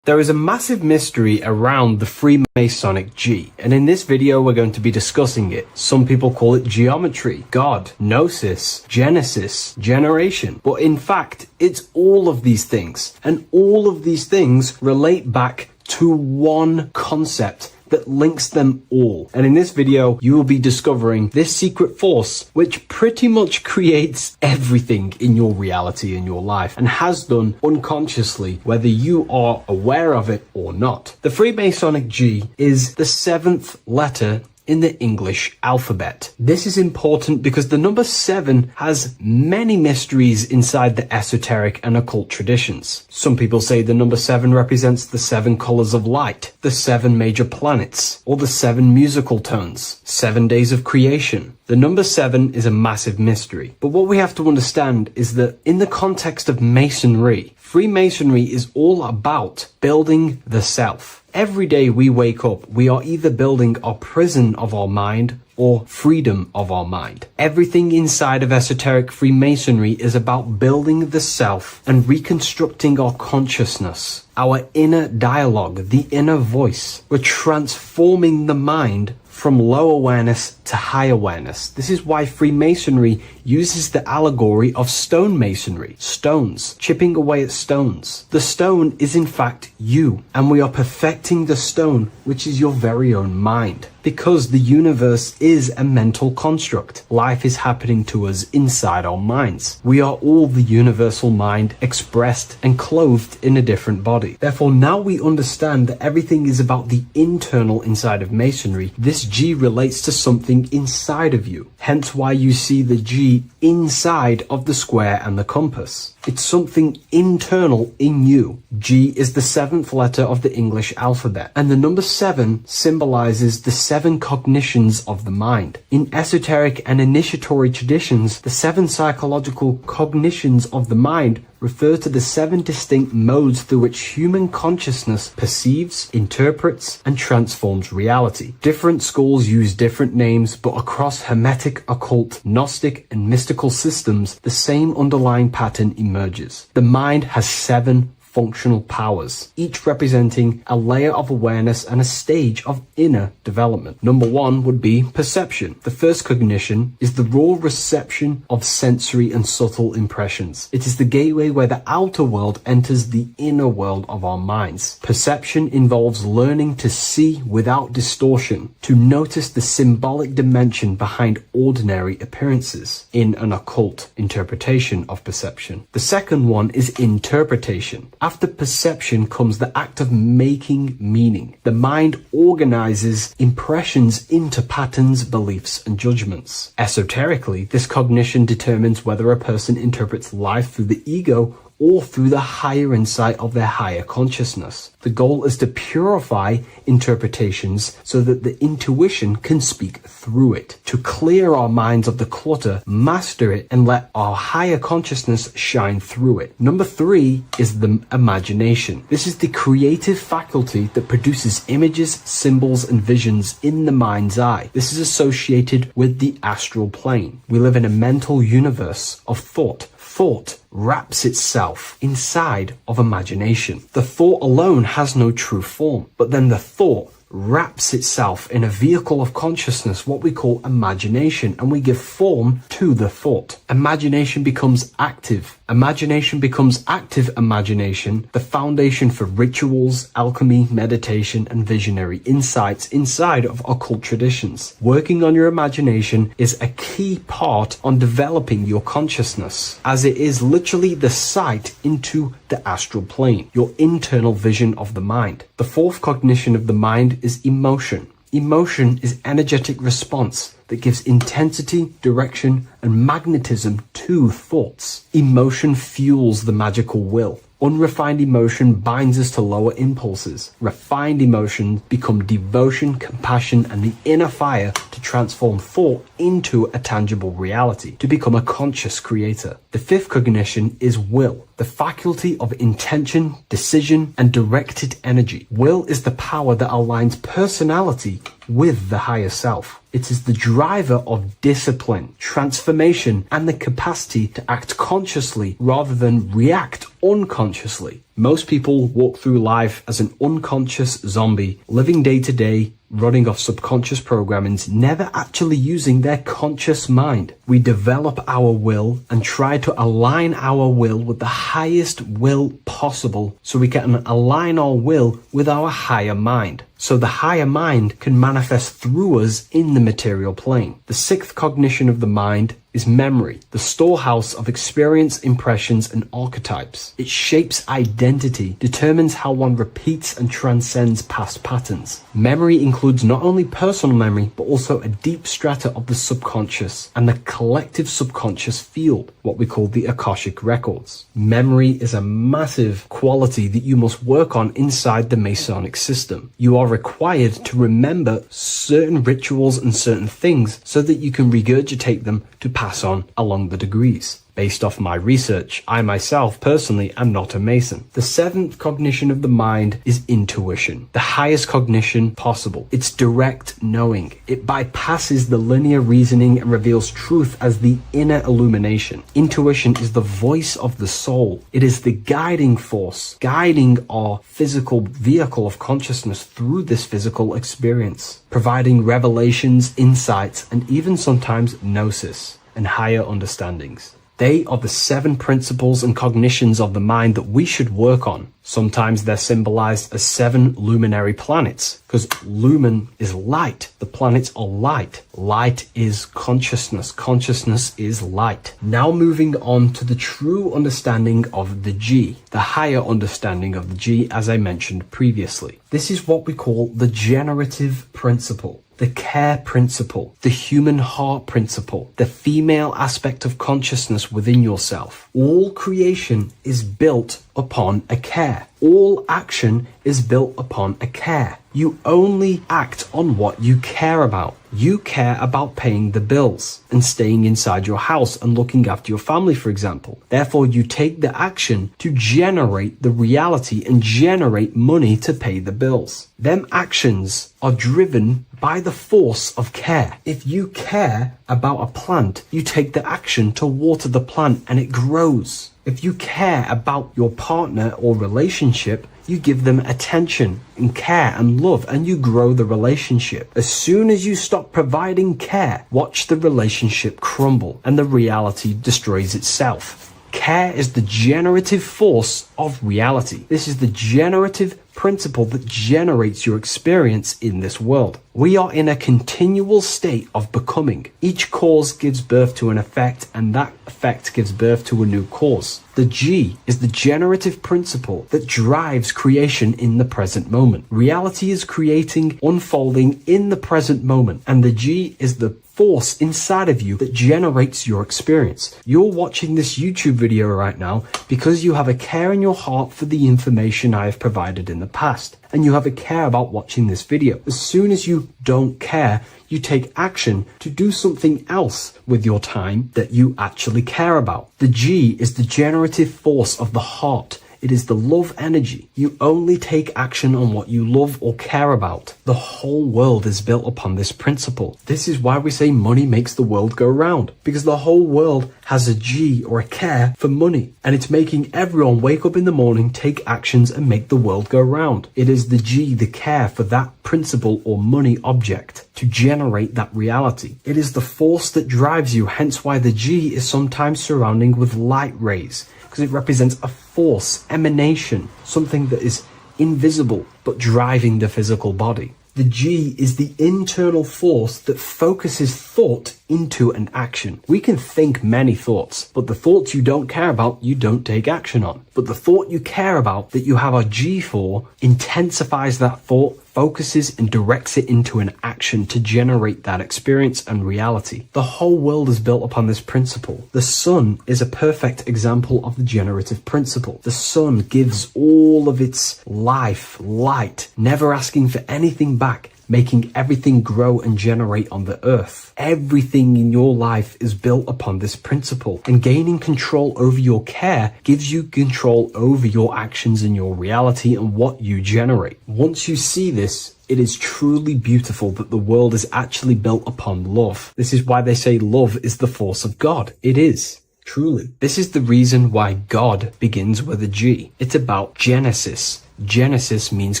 There is a massive mystery around the Freemasonic G, and in this video we're going to be discussing it. Some people call it geometry, God, gnosis, genesis, generation, but in fact it's all of these things, and all of these things relate back to one concept that links them all. And in this video, you will be discovering this secret force, which pretty much creates everything in your reality, in your life, and has done unconsciously, whether you are aware of it or not. The Freemasonic G is the 7th letter in the English alphabet. This is important because the number 7 has many mysteries inside the esoteric and occult traditions. Some people say the number 7 represents the 7 colors of light, the 7 major planets, or the 7 musical tones, 7 days of creation. The number 7 is a massive mystery. But what we have to understand is that in the context of Masonry, Freemasonry is all about building the self. Every day we wake up, we are either building our prison of our mind or freedom of our mind. Everything inside of esoteric Freemasonry is about building the self and reconstructing our consciousness, our inner dialogue, the inner voice. We're transforming the mind from low awareness to high awareness. This is why Freemasonry uses the allegory of stonemasonry, stones, chipping away at stones. The stone is in fact you, and we are perfecting the stone, which is your very own mind. Because the universe is a mental construct. Life is happening to us inside our minds. We are all the universal mind expressed and clothed in a different body. Therefore, now we understand that everything is about the internal inside of Masonry. This G relates to something inside of you. Hence why you see the G inside of the square and the compass. It's something internal in you. G is the 7th letter of the English alphabet, and the number 7 symbolizes the 7 cognitions of the mind. In esoteric and initiatory traditions, the 7 psychological cognitions of the mind refer to the 7 distinct modes through which human consciousness perceives, interprets, and transforms reality. Different schools use different names, but across Hermetic, occult, Gnostic, and mystical systems, the same underlying pattern emerges. The mind has 7 functional powers, each representing a layer of awareness and a stage of inner development. Number 1 would be perception. The first cognition is the raw reception of sensory and subtle impressions. It is the gateway where the outer world enters the inner world of our minds. Perception involves learning to see without distortion, to notice the symbolic dimension behind ordinary appearances in an occult interpretation of perception. The second one is interpretation. After perception comes the act of making meaning. The mind organizes impressions into patterns, beliefs, and judgments. Esoterically, this cognition determines whether a person interprets life through the ego or through the higher insight of their higher consciousness. The goal is to purify interpretations so that the intuition can speak through it, to clear our minds of the clutter, master it, and let our higher consciousness shine through it. Number 3 is the imagination. This is the creative faculty that produces images, symbols, and visions in the mind's eye. This is associated with the astral plane. We live in a mental universe of thought. Thought wraps itself inside of imagination. The thought alone has no true form, but then the thought wraps itself in a vehicle of consciousness, what we call imagination, and we give form to the thought. Imagination becomes active. Imagination becomes active imagination, the foundation for rituals, alchemy, meditation, and visionary insights inside of occult traditions. Working on your imagination is a key part on developing your consciousness, as it is literally the sight into the astral plane, your internal vision of the mind. The fourth cognition of the mind is emotion. Emotion is energetic response that gives intensity, direction, and magnetism to thoughts. Emotion fuels the magical will. Unrefined emotion binds us to lower impulses. Refined emotions become devotion, compassion, and the inner fire to transform thought into a tangible reality, to become a conscious creator. The fifth cognition is will, the faculty of intention, decision, and directed energy. Will is the power that aligns personality with the higher self. It is the driver of discipline, transformation, and the capacity to act consciously rather than react unconsciously. Most people walk through life as an unconscious zombie, living day to day, running off subconscious programmings, never actually using their conscious mind. We develop our will and try to align our will with the highest will possible so we can align our will with our higher mind. So the higher mind can manifest through us in the material plane. The sixth cognition of the mind is memory, the storehouse of experience, impressions, and archetypes. It shapes identity, determines how one repeats and transcends past patterns. Memory includes not only personal memory, but also a deep strata of the subconscious and the collective subconscious field, what we call the Akashic records. Memory is a massive quality that you must work on inside the Masonic system. You are required to remember certain rituals and certain things so that you can regurgitate them to pass on along the degrees. Based off my research, I myself personally am not a Mason. The seventh cognition of the mind is intuition, the highest cognition possible. It's direct knowing. It bypasses the linear reasoning and reveals truth as the inner illumination. Intuition is the voice of the soul. It is the guiding force, guiding our physical vehicle of consciousness through this physical experience, providing revelations, insights, and even sometimes gnosis and higher understandings. They are the 7 principles and cognitions of the mind that we should work on. Sometimes they're symbolized as 7 luminary planets, because lumen is light. The planets are light. Light is consciousness. Consciousness is light. Now moving on to the true understanding of the G, the higher understanding of the G, as I mentioned previously. This is what we call the generative principle, the care principle, the human heart principle, the female aspect of consciousness within yourself. All creation is built upon a care. All action is built upon a care. You only act on what you care about. You care about paying the bills and staying inside your house and looking after your family, for example. Therefore, you take the action to generate the reality and generate money to pay the bills. Them actions are driven by the force of care. If you care about a plant, you take the action to water the plant and it grows. If you care about your partner or relationship, you give them attention and care and love, and you grow the relationship. As soon as you stop providing care, watch the relationship crumble and the reality destroys itself. Care is the generative force of reality. This is the generative principle that generates your experience in this world. We are in a continual state of becoming. Each cause gives birth to an effect, and that effect gives birth to a new cause. The G is the generative principle that drives creation in the present moment. Reality is creating, unfolding in the present moment, and the G is the force inside of you that generates your experience. You're watching this YouTube video right now because you have a care in your heart for the information I have provided in the past, and you have a care about watching this video. As soon as you don't care, you take action to do something else with your time that you actually care about. The G is the generative force of the heart. It is the love energy. You only take action on what you love or care about. The whole world is built upon this principle. This is why we say money makes the world go round, because the whole world has a G or a care for money, and it's making everyone wake up in the morning, take actions, and make the world go round. It is the G, the care for that principle or money object to generate that reality. It is the force that drives you, hence why the G is sometimes surrounding with light rays, because it represents a force, emanation, something that is invisible but driving the physical body. The G is the internal force that focuses thought into an action. We can think many thoughts, but the thoughts you don't care about, you don't take action on. But the thought you care about, that you have a G for, intensifies that thought, focuses and directs it into an action to generate that experience and reality. The whole world is built upon this principle. The sun is a perfect example of the generative principle. The sun gives all of its life, light, never asking for anything back, making everything grow and generate on the earth. Everything in your life is built upon this principle, and gaining control over your care gives you control over your actions and your reality and what you generate. Once you see this, it is truly beautiful that the world is actually built upon love. This is why they say love is the force of God. It is. Truly. This is the reason why God begins with a G. It's about Genesis. Genesis means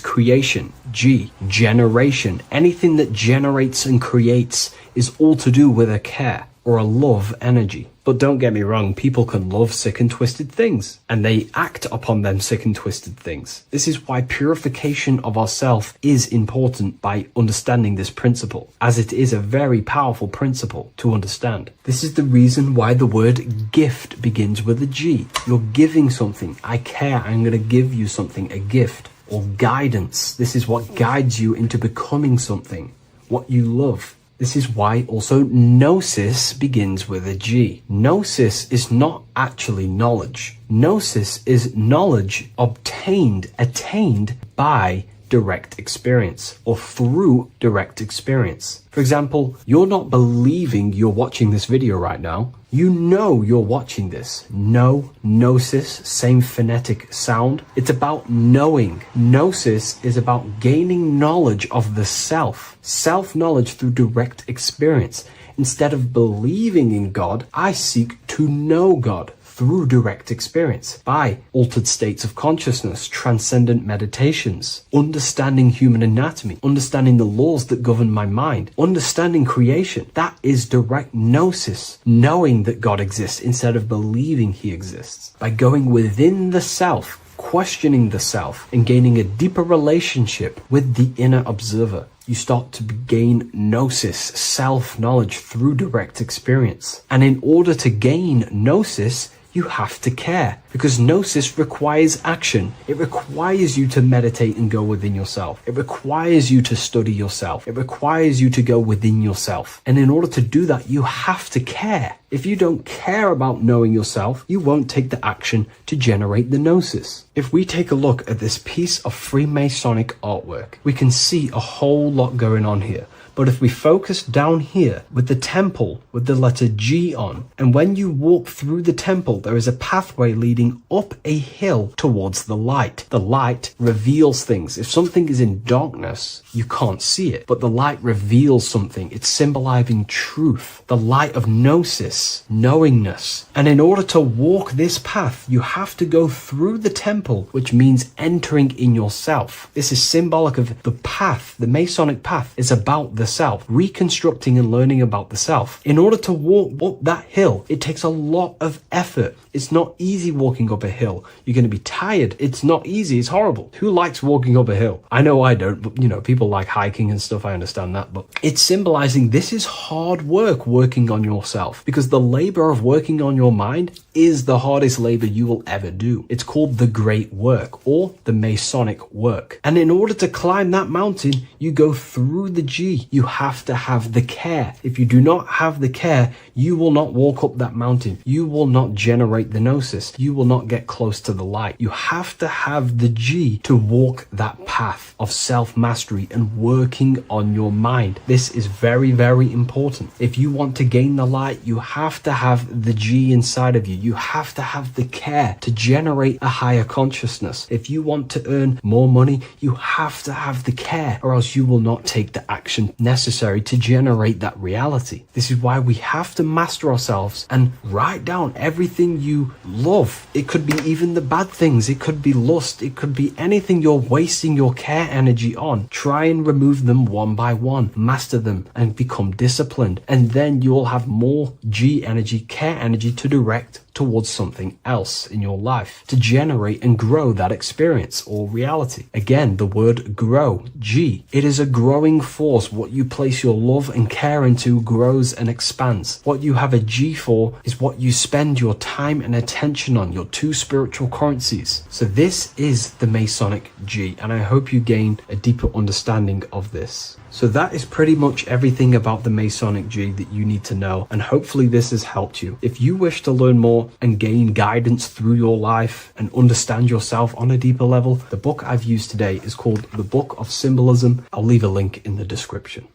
creation. G, generation. Anything that generates and creates is all to do with a care or a love energy. But don't get me wrong, people can love sick and twisted things, and they act upon them sick and twisted things. This is why purification of ourself is important by understanding this principle, as it is a very powerful principle to understand. This is the reason why the word gift begins with a G. You're giving something. I care. I'm going to give you something, a gift. Or guidance. This is what guides you into becoming something, what you love. This is why also gnosis begins with a G. Gnosis is not actually knowledge. Gnosis is knowledge attained by direct experience or through direct experience. For example, you're not believing you're watching this video right now. You know you're watching this. Know, gnosis, same phonetic sound. It's about knowing. Gnosis is about gaining knowledge of the self. Self-knowledge through direct experience. Instead of believing in God, I seek to know God through direct experience by altered states of consciousness, transcendent meditations, understanding human anatomy, understanding the laws that govern my mind, understanding creation. That is direct gnosis, knowing that God exists instead of believing he exists. By going within the self, questioning the self, and gaining a deeper relationship with the inner observer, you start to gain gnosis, self-knowledge through direct experience. And in order to gain gnosis, you have to care, because gnosis requires action. It requires you to meditate and go within yourself. It requires you to study yourself. It requires you to go within yourself. And in order to do that, you have to care. If you don't care about knowing yourself, you won't take the action to generate the gnosis. If we take a look at this piece of Freemasonic artwork, we can see a whole lot going on here. But if we focus down here with the temple with the letter G on, and when you walk through the temple, there is a pathway leading up a hill towards the light. The light reveals things. If something is in darkness, you can't see it, but the light reveals something. It's symbolizing truth, the light of gnosis, knowingness. And in order to walk this path, you have to go through the temple, which means entering in yourself. This is symbolic of the path. The Masonic path is about the self, reconstructing and learning about the self. In order to walk up that hill, it takes a lot of effort. It's not easy walking up a hill. You're going to be tired. It's not easy. It's horrible. Who likes walking up a hill? I know I don't, but people like hiking and stuff. I understand that, but it's symbolizing this is hard work, working on yourself, because the labor of working on your mind is the hardest labor you will ever do. It's called the great work or the Masonic work. And in order to climb that mountain, you go through the G. You have to have the care. If you do not have the care, you will not walk up that mountain. You will not generate the gnosis. You will not get close to the light. You have to have the G to walk that path of self-mastery and working on your mind. This is very, very important. If you want to gain the light, you have to have the G inside of you. You have to have the care to generate a higher consciousness. If you want to earn more money, you have to have the care, or else you will not take the action necessary to generate that reality. This is why we have to master ourselves and write down everything you love. It could be even the bad things. It could be lust. It could be anything you're wasting your care energy on. Try and remove them one by one. Master them and become disciplined. And then you'll have more G energy, care energy to direct towards something else in your life to generate and grow that experience or reality. Again, the word grow, G. It is a growing force. What you place your love and care into grows and expands. What you have a G for is what you spend your time and attention on, your two spiritual currencies. So this is the Masonic G, and I hope you gain a deeper understanding of this. So that is pretty much everything about the Masonic G that you need to know, and hopefully this has helped you. If you wish to learn more and gain guidance through your life and understand yourself on a deeper level, the book I've used today is called The Book of Symbolism. I'll leave a link in the description.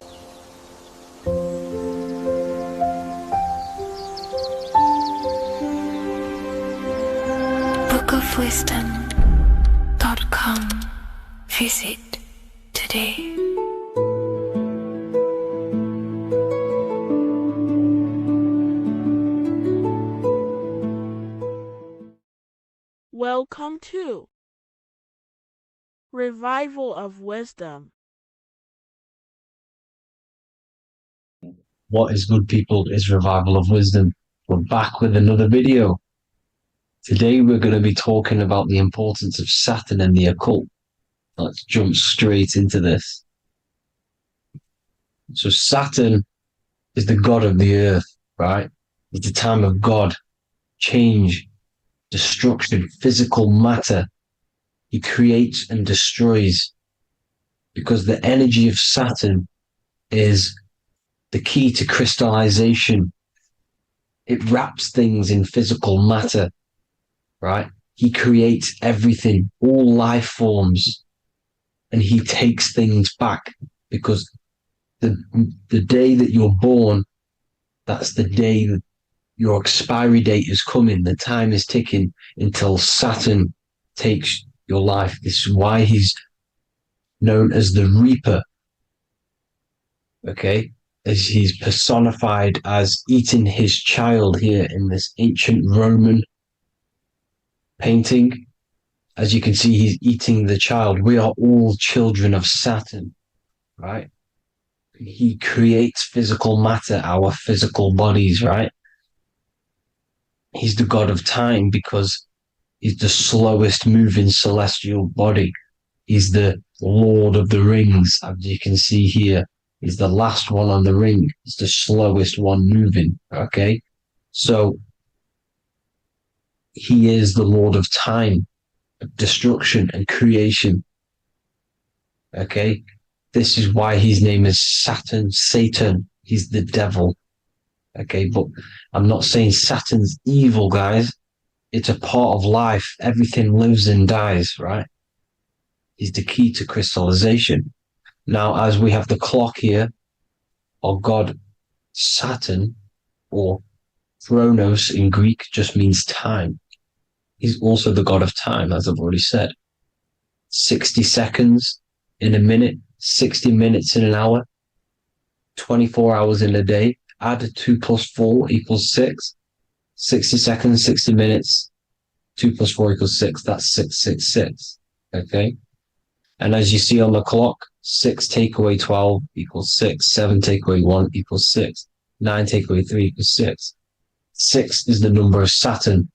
bookofwisdom.com. Visit today. Welcome to Revival of Wisdom. What is good, people? Is Revival of Wisdom. We're back with another video. Today we're going to be talking about the importance of Saturn and the occult. Let's jump straight into this. So Saturn is the god of the earth, right? It's the time of God, change, destruction, physical matter. He creates and destroys, because the energy of Saturn is the key to crystallization. It wraps things in physical matter, right? He creates everything, all life forms, and he takes things back, because the day that you're born, that's the day that your expiry date is coming. The time is ticking until Saturn takes your life. This is why he's known as the Reaper. Okay? As he's personified as eating his child here in this ancient Roman painting. As you can see, he's eating the child. We are all children of Saturn, right? He creates physical matter, our physical bodies, right? He's the god of time because he's the slowest moving celestial body. He's the Lord of the Rings, as you can see here. He's the last one on the ring. He's the slowest one moving, okay? So he is the Lord of time, destruction and creation, okay? This is why his name is Saturn, Satan. He's the devil, okay? But I'm not saying Saturn's evil, guys. It's a part of life. Everything lives and dies, right? He's the key to crystallization. Now, as we have the clock here, our god Saturn, or Chronos in Greek, just means time. He's also the god of time, as I've already said. 60 seconds in a minute, 60 minutes in an hour, 24 hours in a day. Add 2 plus 4 equals 6. 60 seconds, 60 minutes, 2 plus 4 equals 6. That's 666. Okay? And as you see on the clock, 6 take away 12 equals 6. 7 take away 1 equals 6. 9 take away 3 equals 6. 6 is the number of Saturn.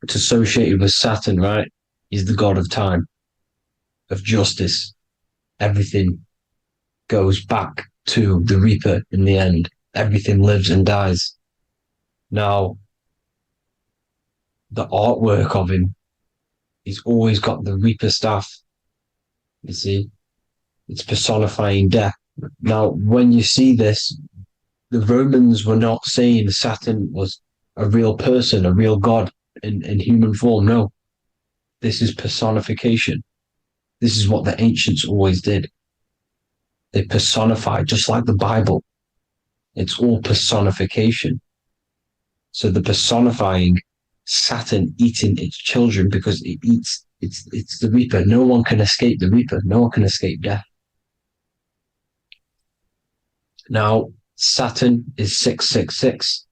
It's associated with Saturn, right? He's the god of time, of justice. Everything goes back to the Reaper in the end. Everything lives and dies. Now, the artwork of him, he's always got the Reaper staff. You see, it's personifying death. Now, when you see this, the Romans were not saying Saturn was a real person, a real god in human form. No, this is personification. This is what the ancients always did. They personified, just like the Bible. It's all personification. So the personifying Saturn eating its children because it eats, it's the Reaper. No one can escape the Reaper. No one can escape death. Now, Saturn is 666,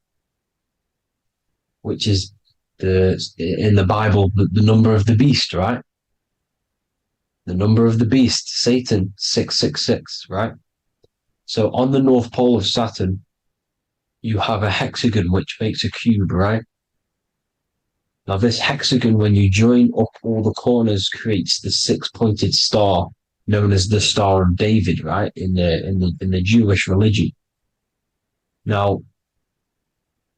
which is in the Bible, the number of the beast, right? The number of the beast, Satan, 666, right? So on the North Pole of Saturn, you have a hexagon, which makes a cube, right? Now, this hexagon, when you join up all the corners, creates the six-pointed star known as the Star of David, right? In the Jewish religion. Now,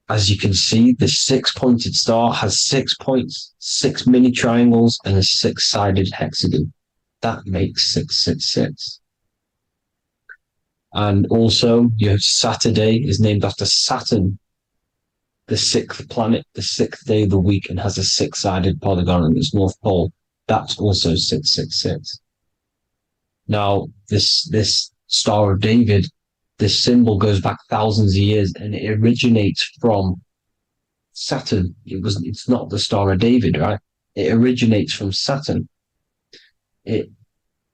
as you can see, the six-pointed star has 6 points, 6 mini triangles, and a six-sided hexagon. That makes 666. And also, your Saturday is named after Saturn, the sixth planet, the sixth day of the week, and has a six-sided polygon in its north pole. That's also 666. Now, this Star of David, this symbol goes back thousands of years, and it originates from Saturn. It's not the Star of David, right? It originates from Saturn. It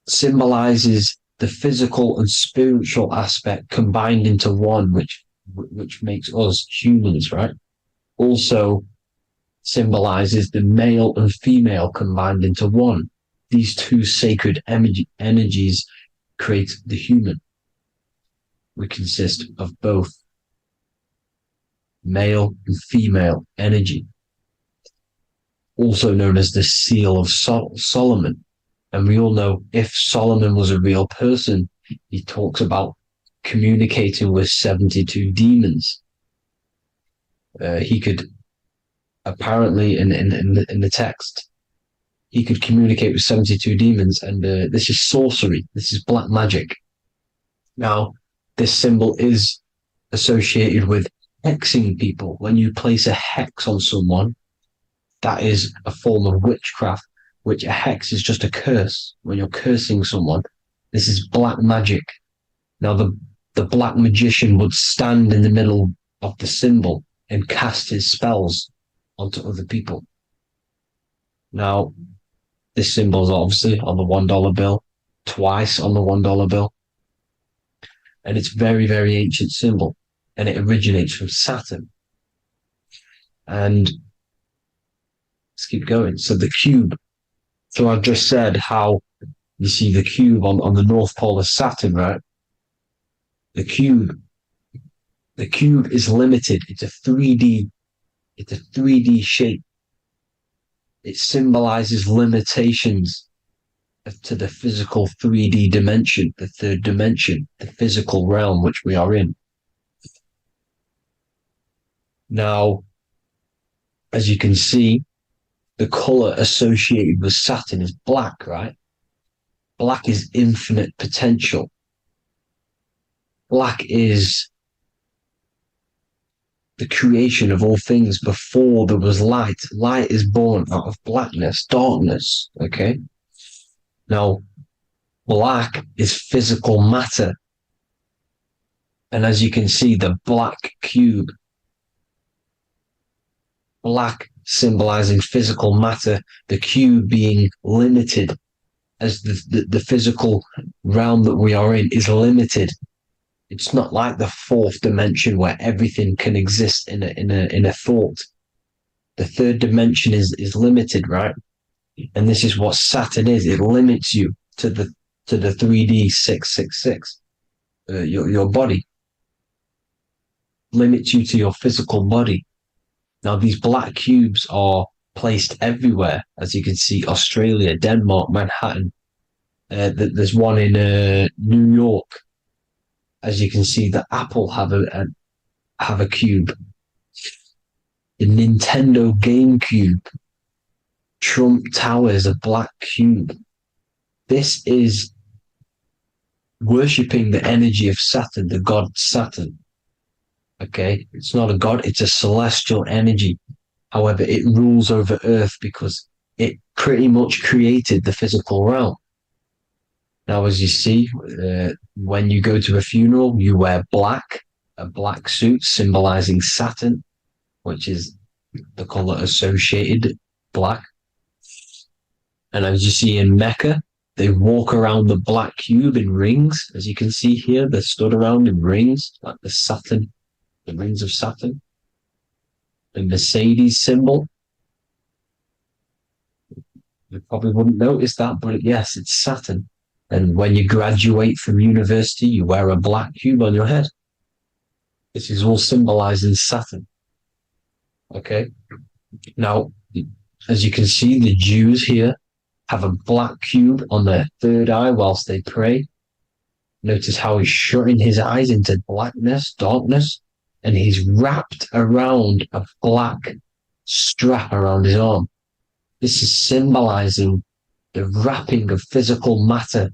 symbolizes the physical and spiritual aspect combined into one, which makes us humans, right? Also symbolizes the male and female combined into one. These two sacred energies create the human. We consist of both male and female energy, also known as the Seal of Solomon. And we all know if Solomon was a real person, he talks about communicating with 72 demons. He could apparently, in the text, he could communicate with 72 demons, and this is sorcery. This is black magic. Now, this symbol is associated with hexing people. When you place a hex on someone, that is a form of witchcraft, which a hex is just a curse. When you're cursing someone, this is black magic. Now, the black magician would stand in the middle of the symbol and cast his spells onto other people. Now, this symbol is obviously on the $1 bill, twice on the $1 bill. And it's very, very ancient symbol. And it originates from Saturn. And let's keep going. So the cube. So I've just said how you see the cube on the North Pole of Saturn, right? The cube is limited. It's a 3D shape. It symbolizes limitations to the physical 3D dimension, the third dimension, the physical realm which we are in. Now, as you can see, the color associated with Saturn is black, right? Black is infinite potential. Black is the creation of all things before there was light. Light is born out of blackness, darkness, okay? Now, black is physical matter. And as you can see, the black cube, black symbolizing physical matter, the cube being limited, as the physical realm that we are in is limited. It's not like the fourth dimension where everything can exist in a thought. The third dimension is limited, right? And this is what Saturn is. It limits you to the 3D 666. Your body limits you to your physical body. Now, these black cubes are placed everywhere. As you can see, Australia, Denmark, Manhattan. There's one in New York. As you can see, the Apple have a cube. The Nintendo GameCube. Trump Tower is a black cube. This is worshipping the energy of Saturn, the god Saturn. Okay, it's not a god, it's a celestial energy. However, it rules over Earth because it pretty much created the physical realm. Now, as you see, when you go to a funeral, you wear black, a black suit symbolizing Saturn, which is the color associated, black. And as you see in Mecca, they walk around the black cube in rings. As you can see here, they're stood around in rings, like the Saturn, the rings of Saturn. The Mercedes symbol. You probably wouldn't notice that, but yes, it's Saturn. And when you graduate from university, you wear a black cube on your head. This is all symbolizing Saturn. Okay? Now, As you can see, the Jews here have a black cube on their third eye whilst they pray. Notice how he's shutting his eyes into blackness, darkness, and he's wrapped around a black strap around his arm. This is symbolizing the wrapping of physical matter,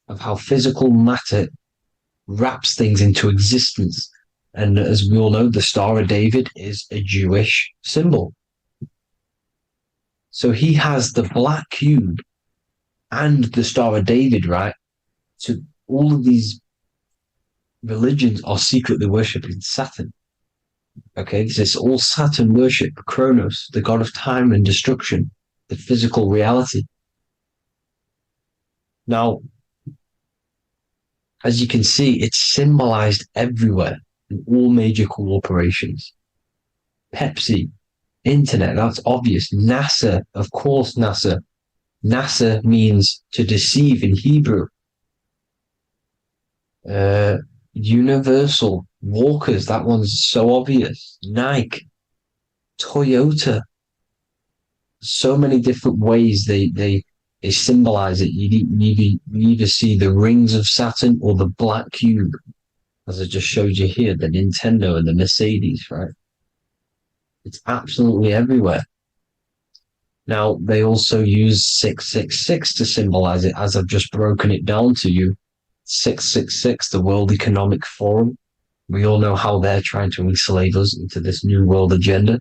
of how physical matter wraps things into existence. And as we all know, the Star of David is a Jewish symbol. So he has the black cube and the Star of David, right? So all of these religions are secretly worshipping Saturn. Okay, this is all Saturn worship, Kronos, the god of time and destruction, the physical reality. Now, as you can see, it's symbolized everywhere in all major corporations. Pepsi, internet, that's obvious. NASA, of course, NASA. NASA means to deceive in Hebrew. Universal, Walkers, that one's so obvious. Nike, Toyota. So many different ways they symbolize it. You either see the rings of Saturn or the black cube, as I just showed you here, the Nintendo and the Mercedes, right? It's absolutely everywhere. Now, they also use 666 to symbolize it, as I've just broken it down to you. 666, the World Economic Forum. We all know how they're trying to enslave us into this new world agenda.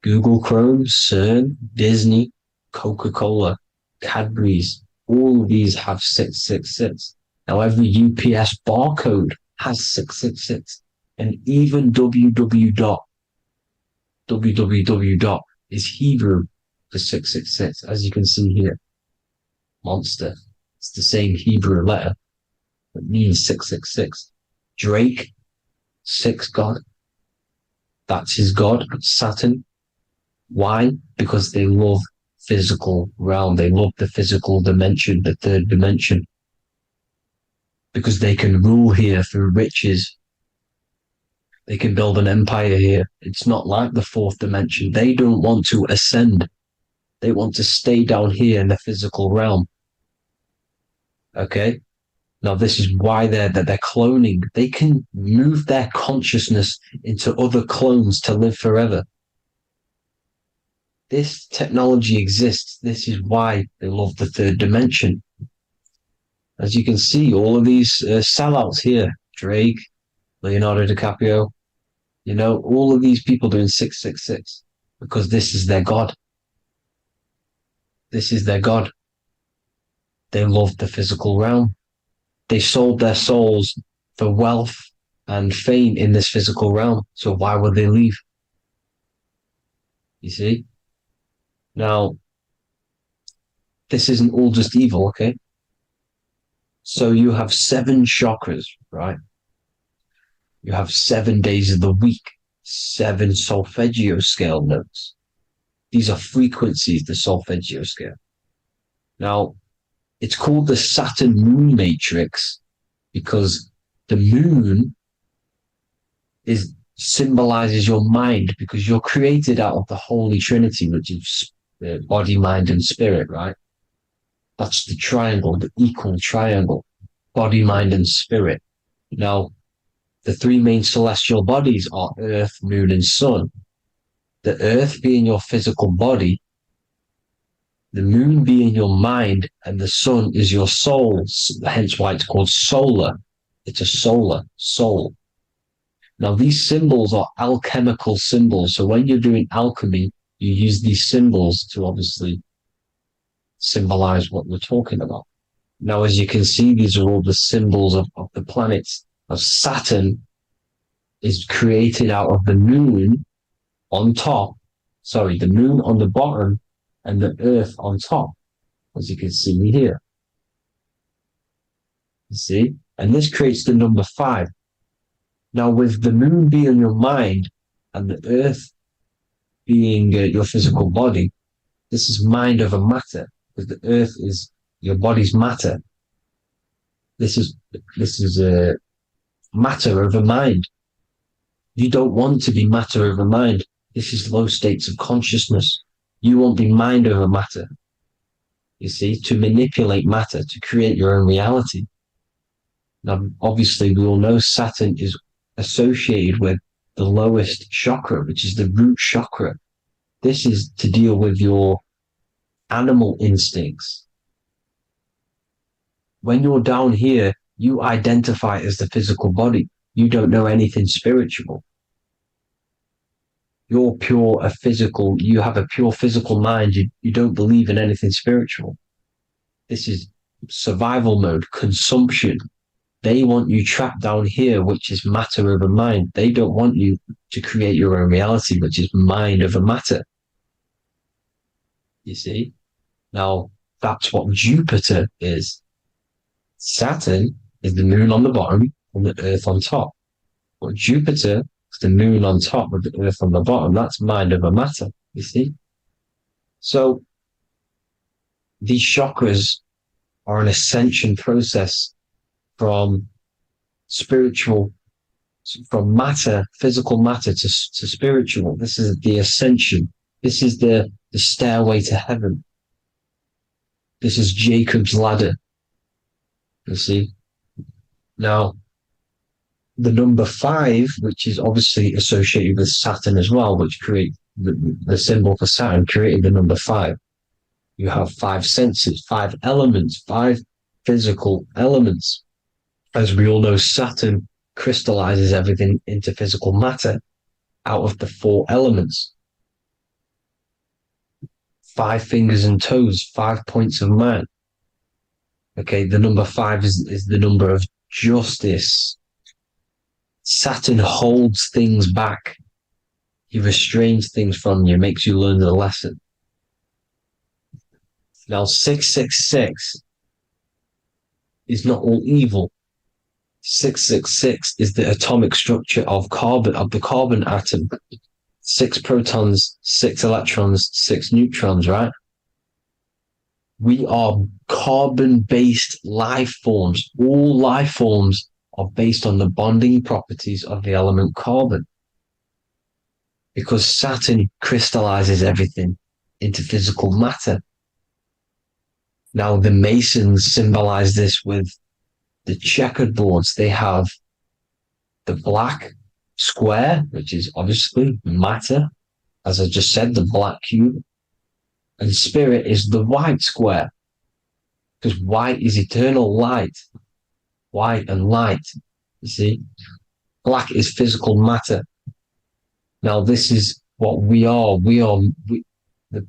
Google Chrome, CERN, Disney, Coca-Cola, Cadbury's, all of these have 666. Now, every UPS barcode has 666. And even www is Hebrew for 666, as you can see here. Monster. It's the same Hebrew letter that means 666. Drake, 6 God. That's his God, Saturn. Why? Because they love physical realm. They love the physical dimension, the third dimension. Because they can rule here through riches. They can build an empire here. It's not like the fourth dimension. They don't want to ascend. They want to stay down here in the physical realm. Okay? Now, this is why they're cloning. They can move their consciousness into other clones to live forever. This technology exists. This is why they love the third dimension. As you can see, all of these sellouts here, Drake, Leonardo DiCaprio, you know, all of these people doing 666 because this is their God. This is their God. They love the physical realm. They sold their souls for wealth and fame in this physical realm. So why would they leave? You see? Now, this isn't all just evil, okay? So you have 7 chakras, right? You have 7 days of the week, 7 solfeggio scale notes. These are frequencies, the solfeggio scale. Now, it's called the Saturn Moon Matrix because the moon symbolizes your mind, because you're created out of the Holy Trinity, which is body, mind, and spirit, right? That's the triangle, the equal triangle, body, mind, and spirit. Now, the 3 main celestial bodies are Earth, Moon, and Sun. The Earth being your physical body, the Moon being your mind, and the Sun is your soul, hence why it's called solar. It's a solar soul. Now, these symbols are alchemical symbols. So when you're doing alchemy, you use these symbols to obviously symbolize what we're talking about. Now, as you can see, these are all the symbols of the planets. Now, Saturn is created out of the moon on top, the moon on the bottom and the earth on top, as you can see here. You see? And this creates the number 5. Now, with the moon being your mind and the earth being your physical body, this is mind over matter, because the earth is your body's matter. This is a matter over mind. You don't want to be matter over mind. This is low states of consciousness. You want the mind over matter, you see, to manipulate matter, to create your own reality. Now, obviously, we all know Saturn is associated with the lowest chakra, which is the root chakra. This is to deal with your animal instincts. When you're down here, you identify as the physical body. You don't know anything spiritual. You're you have a pure physical mind. You don't believe in anything spiritual. This is survival mode, consumption. They want you trapped down here, which is matter over mind. They don't want you to create your own reality, which is mind over matter. You see? Now, that's what Jupiter is. Saturn is the moon on the bottom and the earth on top. But Jupiter is the moon on top with the earth on the bottom. That's mind over matter, you see? So, these chakras are an ascension process from matter, physical matter to spiritual. This is the ascension. This is the stairway to heaven. This is Jacob's ladder. You see? Now, the number 5, which is obviously associated with Saturn as well, which create the symbol for Saturn, created the number 5. You have 5 senses, 5 elements, 5 physical elements. As we all know, Saturn crystallizes everything into physical matter out of the 4 elements. 5 fingers and toes, 5 points of man. Okay, the number 5 is the number of justice. Saturn holds things back. He restrains things from you, makes you learn the lesson. Now, 666 is not all evil. 666 is the atomic structure of the carbon atom. 6 protons, 6 electrons, 6 neutrons, right? We are carbon-based life forms. All life forms are based on the bonding properties of the element carbon. Because Saturn crystallizes everything into physical matter. Now, the Masons symbolize this with the checkered boards. They have the black square, which is obviously matter, as I just said, the black cube. And spirit is the white square, because white is eternal light. White and light, you see. Black is physical matter. Now, this is what we are. The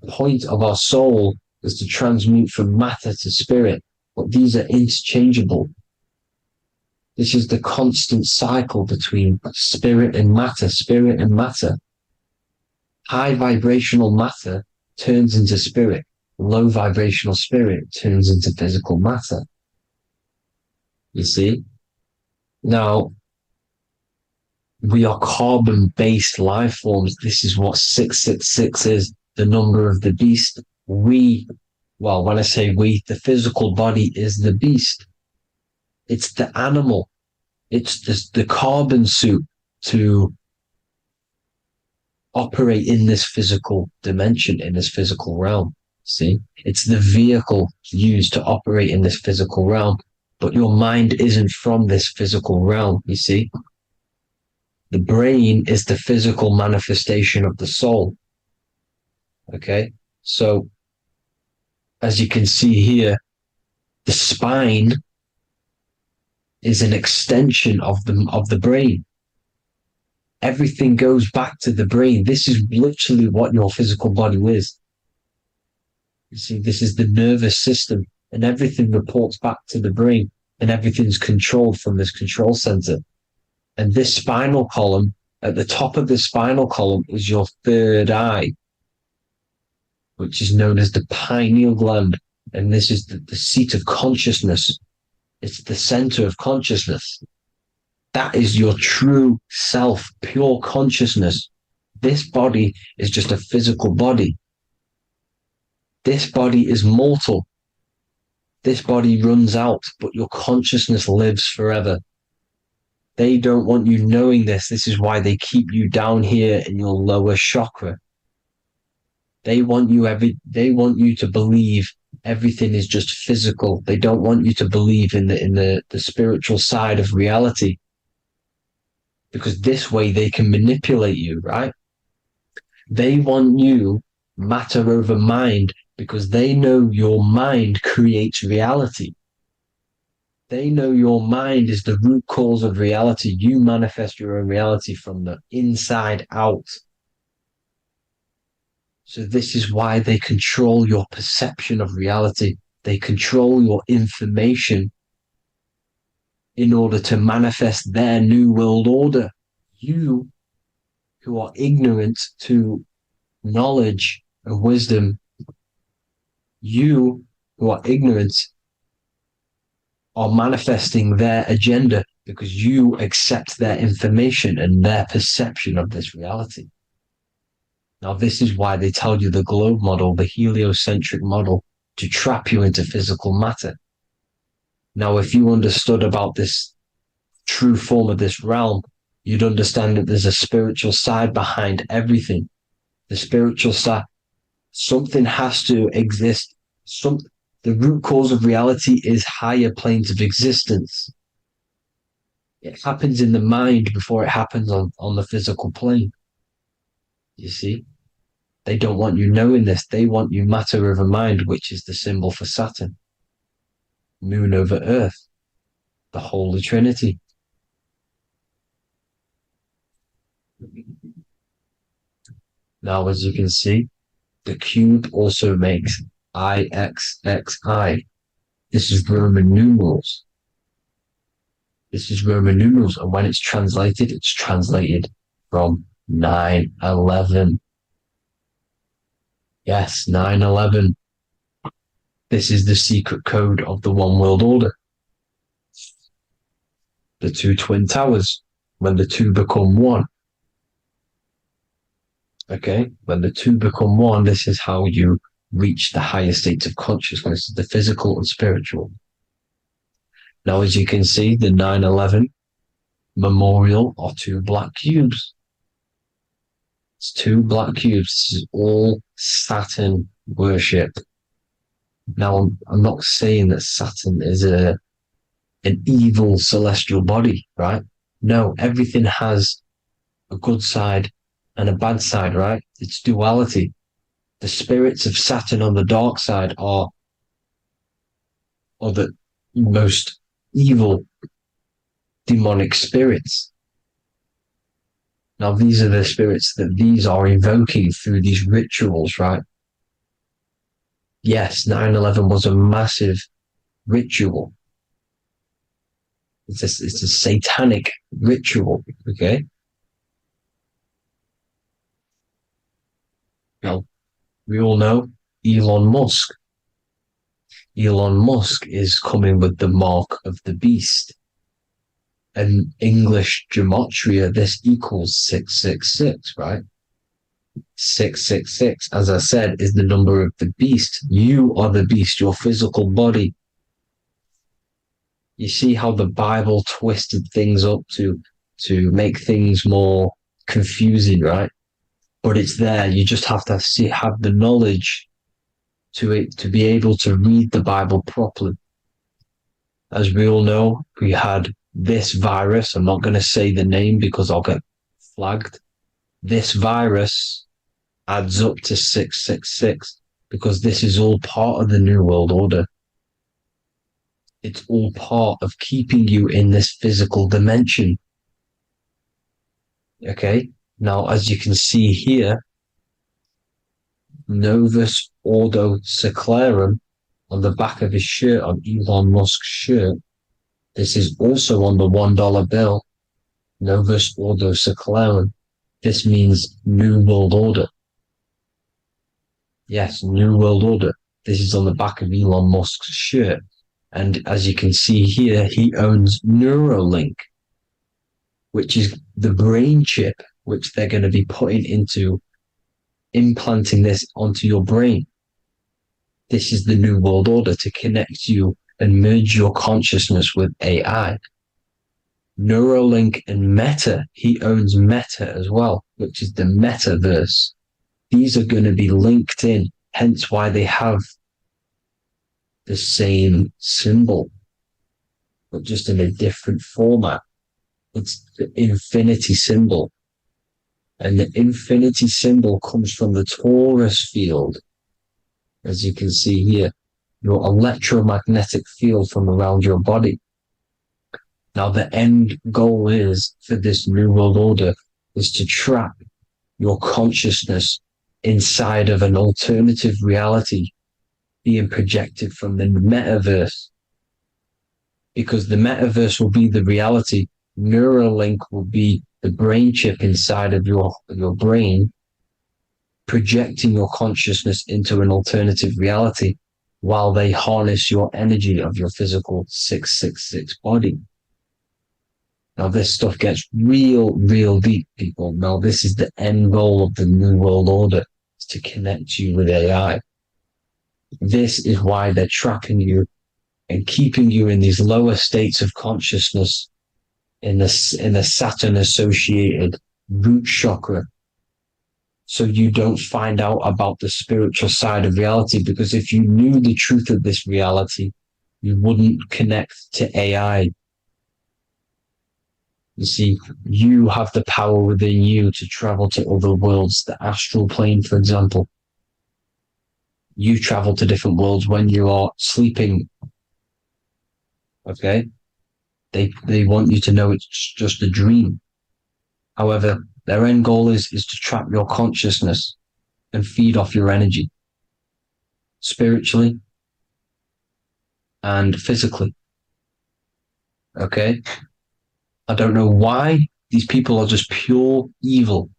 point of our soul is to transmute from matter to spirit, but these are interchangeable. This is the constant cycle between spirit and matter, spirit and matter. High vibrational matter turns into spirit. Low vibrational spirit turns into physical matter. You see? Now, we are carbon-based life forms. This is what 666 is, the number of the beast. When I say we, the physical body is the beast. It's the animal. It's the carbon suit to operate in this physical dimension, in this physical realm. See? It's the vehicle used to operate in this physical realm. But your mind isn't from this physical realm, you see? The brain is the physical manifestation of the soul. Okay? So, as you can see here, the spine is an extension of the brain. Everything goes back to the brain. This is literally what your physical body is. You see, this is the nervous system, and everything reports back to the brain, and everything's controlled from this control center. And this spinal column, at the top of the spinal column, is your third eye, which is known as the pineal gland. And this is the seat of consciousness. It's the center of consciousness. That is your true self, pure consciousness. This body is just a physical body. This body is mortal. This body runs out, but your consciousness lives forever. They don't want you knowing this. This is why they keep you down here in your lower chakra. They want you to believe everything is just physical. They don't want you to believe in the spiritual side of reality. Because this way they can manipulate you, right? They want you matter over mind because they know your mind creates reality. They know your mind is the root cause of reality. You manifest your own reality from the inside out. So this is why they control your perception of reality. They control your information in order to manifest their new world order. You, who are ignorant to knowledge and wisdom, you who are ignorant are manifesting their agenda because you accept their information and their perception of this reality. Now, this is why they tell you the globe model, the heliocentric model, to trap you into physical matter. Now, if you understood about this true form of this realm, you'd understand that there's a spiritual side behind everything. The spiritual side, something has to exist. The root cause of reality is higher planes of existence. It happens in the mind before it happens on the physical plane. You see? They don't want you knowing this. They want you matter over mind, which is the symbol for Saturn. Moon over Earth. The Holy Trinity. Now, as you can see, the cube also makes IXXI. This is Roman numerals. This is Roman numerals, and when it's translated from 9/11. Yes, 9/11. This is the secret code of the one world order. The two twin towers, when the two become one. Okay, when the two become one, this is how you reach the higher states of consciousness, the physical and spiritual. Now, as you can see, the 9/11 memorial are two black cubes. It's two black cubes. This is all Saturn worship. Now, I'm not saying that Saturn is an evil celestial body, right? No, everything has a good side and a bad side, right? It's duality. The spirits of Saturn on the dark side are the most evil demonic spirits. Now, these are the spirits that these are invoking through these rituals, right? Yes, 9/11 was a massive ritual. It's a satanic ritual, okay? Now, we all know Elon Musk. Elon Musk is coming with the mark of the beast. And English gematria, this equals 666, right? 666, as I said, is the number of the beast. You are the beast, your physical body. You see how the Bible twisted things up to make things more confusing, right? But it's there. You just have to have the knowledge to be able to read the Bible properly. As we all know, we had this virus. I'm not going to say the name because I'll get flagged. This virus adds up to 666 because this is all part of the New World Order. It's all part of keeping you in this physical dimension. Okay? Now, as you can see here, Novus Ordo Seclorum on the back of his shirt, on Elon Musk's shirt. This is also on the $1 bill. Novus Ordo Seclorum. This means New World Order. Yes, New World Order. This is on the back of Elon Musk's shirt. And as you can see here, he owns Neuralink, which is the brain chip which they're going to be putting into implanting this onto your brain. This is the New World Order to connect you and merge your consciousness with AI. Neuralink and Meta, he owns Meta as well, which is the metaverse. These are going to be linked in, hence why they have the same symbol, but just in a different format. It's the infinity symbol. And the infinity symbol comes from the torus field, as you can see here, your electromagnetic field from around your body. Now, the end goal is for this New World Order is to trap your consciousness inside of an alternative reality being projected from the metaverse. Because the metaverse will be the reality, Neuralink will be the brain chip inside of your brain, projecting your consciousness into an alternative reality while they harness your energy of your physical 666 body. Now, this stuff gets real deep, people. Now, this is the end goal of the New World Order, is to connect you with AI. This is why they're trapping you and keeping you in these lower states of consciousness in the Saturn-associated root chakra, so you don't find out about the spiritual side of reality. Because if you knew the truth of this reality, you wouldn't connect to AI. You see, you have the power within you to travel to other worlds, the astral plane, for example. You travel to different worlds when you are sleeping. Okay? They want you to know it's just a dream. However, their end goal is to trap your consciousness and feed off your energy, spiritually and physically. Okay? I don't know why these people are just pure evil.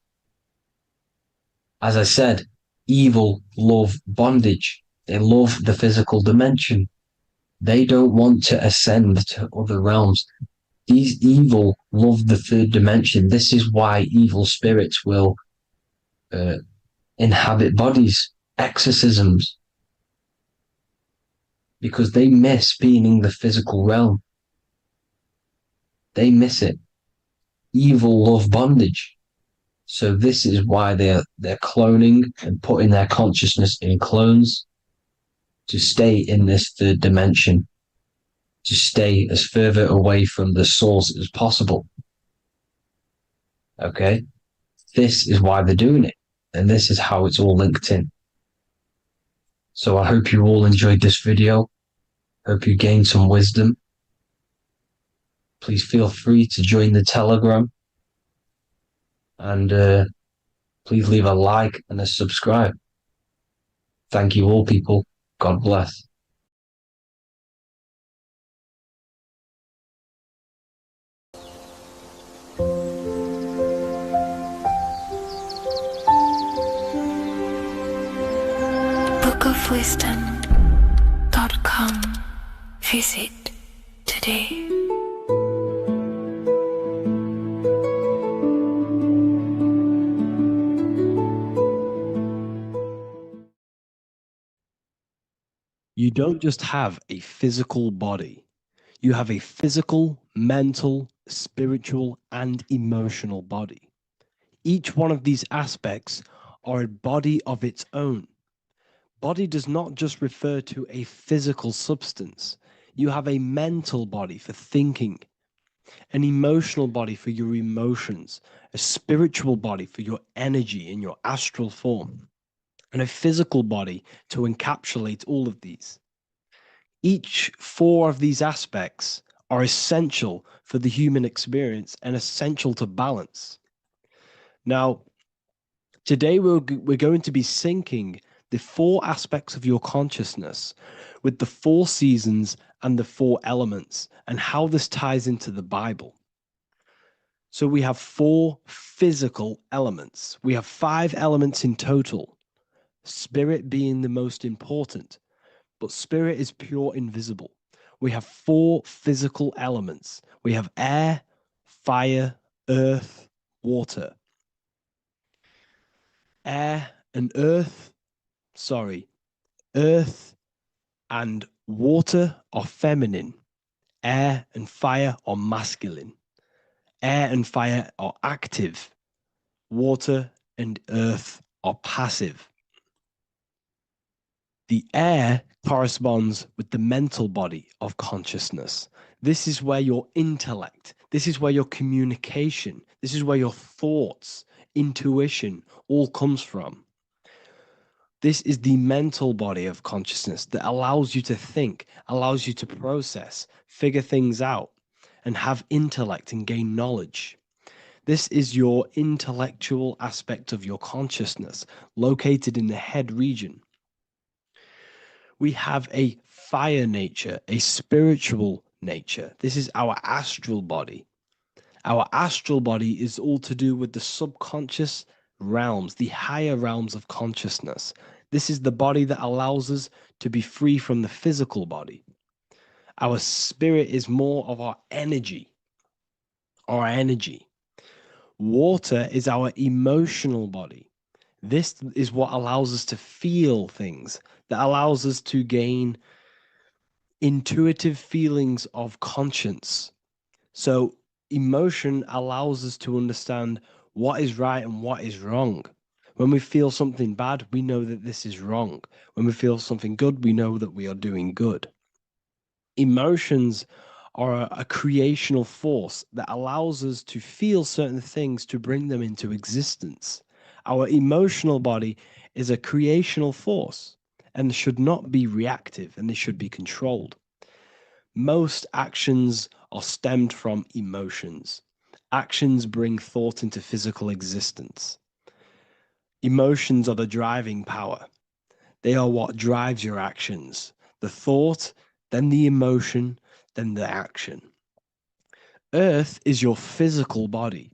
As I said, evil love bondage. They love the physical dimension. They don't want to ascend to other realms. These evil love the third dimension. This is why evil spirits will inhabit bodies, exorcisms, because they miss being in the physical realm. They miss it. Evil love bondage. So this is why they're cloning and putting their consciousness in clones to stay in this third dimension, to stay as further away from the source as possible. Okay? This is why they're doing it. And this is how it's all linked in. So I hope you all enjoyed this video. Hope you gained some wisdom. Please feel free to join the Telegram. And please leave a like and a subscribe. Thank you all, people. God bless. bookofwisdom.com. Visit today. You don't just have a physical body. You have a physical, mental, spiritual, and emotional body. Each one of these aspects are a body of its own. Body does not just refer to a physical substance. You have a mental body for thinking, an emotional body for your emotions, a spiritual body for your energy in your astral form, and a physical body to encapsulate all of these. Each four of these aspects are essential for the human experience and essential to balance. Now, today we're going to be syncing the four aspects of your consciousness with the four seasons and the four elements and how this ties into the Bible. So we have four physical elements. We have 5 elements in total, spirit being the most important, but spirit is pure invisible. We have 4 physical elements. We have air, fire, earth, water. Earth and water are feminine. Air and fire are masculine. Air and fire are active. Water and earth are passive. The air corresponds with the mental body of consciousness. This is where your intellect, this is where your communication, this is where your thoughts, intuition all comes from. This is the mental body of consciousness that allows you to think, allows you to process, figure things out, and have intellect and gain knowledge. This is your intellectual aspect of your consciousness, located in the head region. We have a fire nature, a spiritual nature. This is our astral body. Our astral body is all to do with the subconscious realms, the higher realms of consciousness. This is the body that allows us to be free from the physical body. Our spirit is more of our energy. Our energy. Water is our emotional body. This is what allows us to feel things, that allows us to gain intuitive feelings of conscience. So emotion allows us to understand what is right and what is wrong. When we feel something bad, we know that this is wrong. When we feel something good, we know that we are doing good. Emotions are a creational force that allows us to feel certain things to bring them into existence. Our emotional body is a creational force and should not be reactive, and they should be controlled. Most actions are stemmed from emotions. Actions bring thought into physical existence. Emotions are the driving power. They are what drives your actions. The thought, then the emotion, then the action. Earth is your physical body.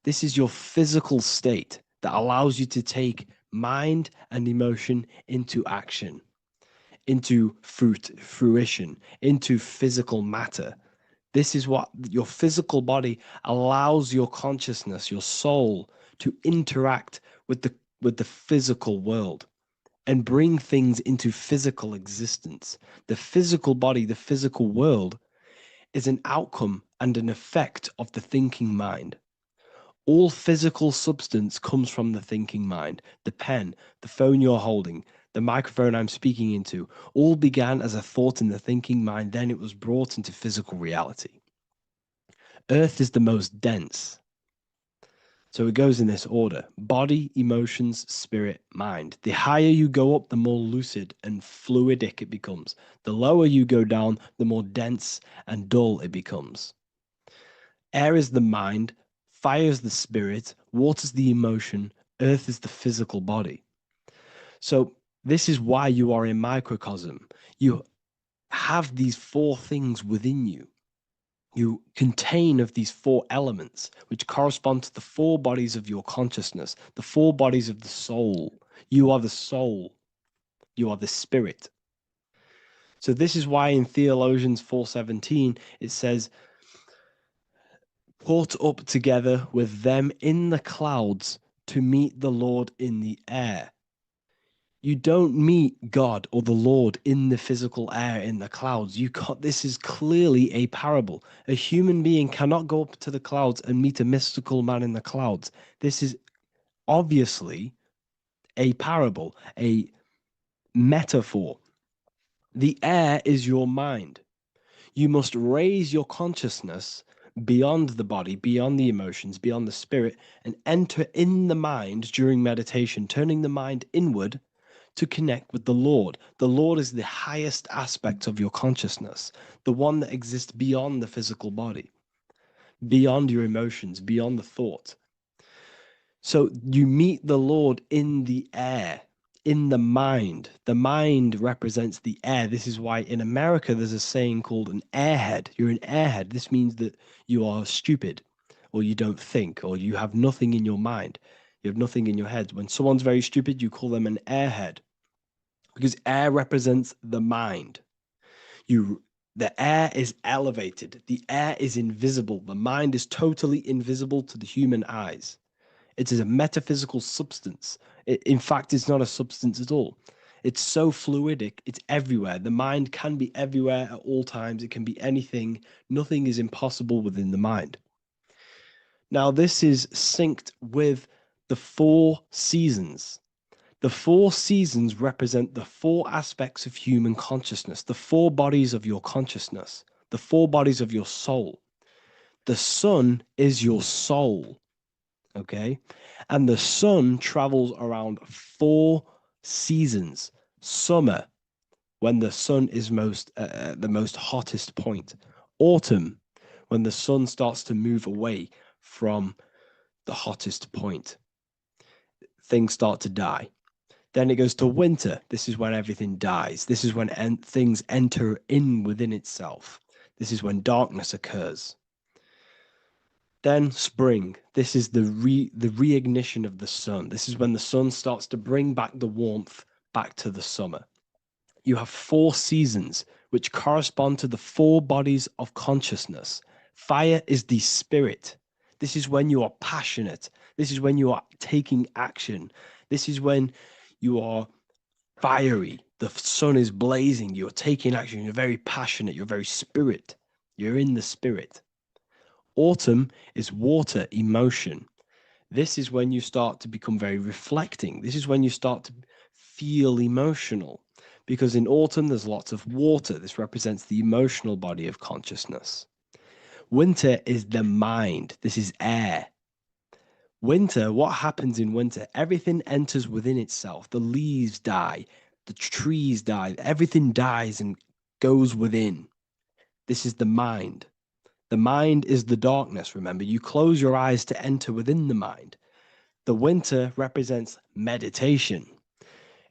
This is your physical state that allows you to take mind and emotion into action, into fruition, into physical matter. This is what your physical body allows your consciousness, your soul, to interact with the physical world and bring things into physical existence. The physical body, the physical world, is an outcome and an effect of the thinking mind. All physical substance comes from the thinking mind. The pen, the phone you're holding, the microphone I'm speaking into, all began as a thought in the thinking mind, then it was brought into physical reality. Earth is the most dense. So it goes in this order: body, emotions, spirit, mind. The higher you go up, the more lucid and fluidic it becomes. The lower you go down, the more dense and dull it becomes. Air is the mind, fire is the spirit, water is the emotion, earth is the physical body. So this is why you are a microcosm. You have these four things within you. You contain of these four elements, which correspond to the four bodies of your consciousness, the four bodies of the soul. You are the soul. You are the spirit. So this is why in Theologians 4:17 it says, caught up together with them in the clouds to meet the Lord in the air. You don't meet God or the Lord in the physical air in the clouds. This is clearly a parable. A human being cannot go up to the clouds and meet a mystical man in the clouds. This is obviously a parable, a metaphor. The air is your mind. You must raise your consciousness beyond the body, beyond the emotions, beyond the spirit, and enter in the mind during meditation, turning the mind inward to connect with the Lord. The Lord is the highest aspect of your consciousness, the one that exists beyond the physical body, beyond your emotions, beyond the thought. So you meet the Lord in the air, in the mind. The mind represents the air. This is why in America there's a saying called an airhead. You're an airhead. This means that you are stupid, or you don't think, or you have nothing in your mind. You have nothing in your head. When someone's very stupid, you call them an airhead, because air represents the mind. The air is elevated. The air is invisible. The mind is totally invisible to the human eyes. It is a metaphysical substance. In fact, it's not a substance at all. It's so fluidic, it's everywhere. The mind can be everywhere at all times. It can be anything. Nothing is impossible within the mind. Now, this is synced with the 4 seasons. The 4 seasons represent the 4 aspects of human consciousness, the 4 bodies of your consciousness, the 4 bodies of your soul. The sun is your soul, okay? And the sun travels around 4 seasons. Summer, when the sun is the most hottest point. Autumn, when the sun starts to move away from the hottest point. Things start to die. Then it goes to winter. This is when everything dies. This is when things enter in within itself. This is when darkness occurs. Then spring. This is the reignition of the sun. This is when the sun starts to bring back the warmth back to the summer. You have 4 seasons, which correspond to the 4 bodies of consciousness. Fire is the spirit. This is when you are passionate. This is when you are taking action. This is when you are fiery. The sun is blazing. You're taking action. You're very passionate. You're very spirit. You're in the spirit. Autumn is water, emotion. This is when you start to become very reflecting. This is when you start to feel emotional. Because in autumn, there's lots of water. This represents the emotional body of consciousness. Winter is the mind. This is air. Winter, what happens in winter? Everything enters within itself. The leaves die. The trees die. Everything dies and goes within. This is the mind. The mind is the darkness, remember. You close your eyes to enter within the mind. The winter represents meditation.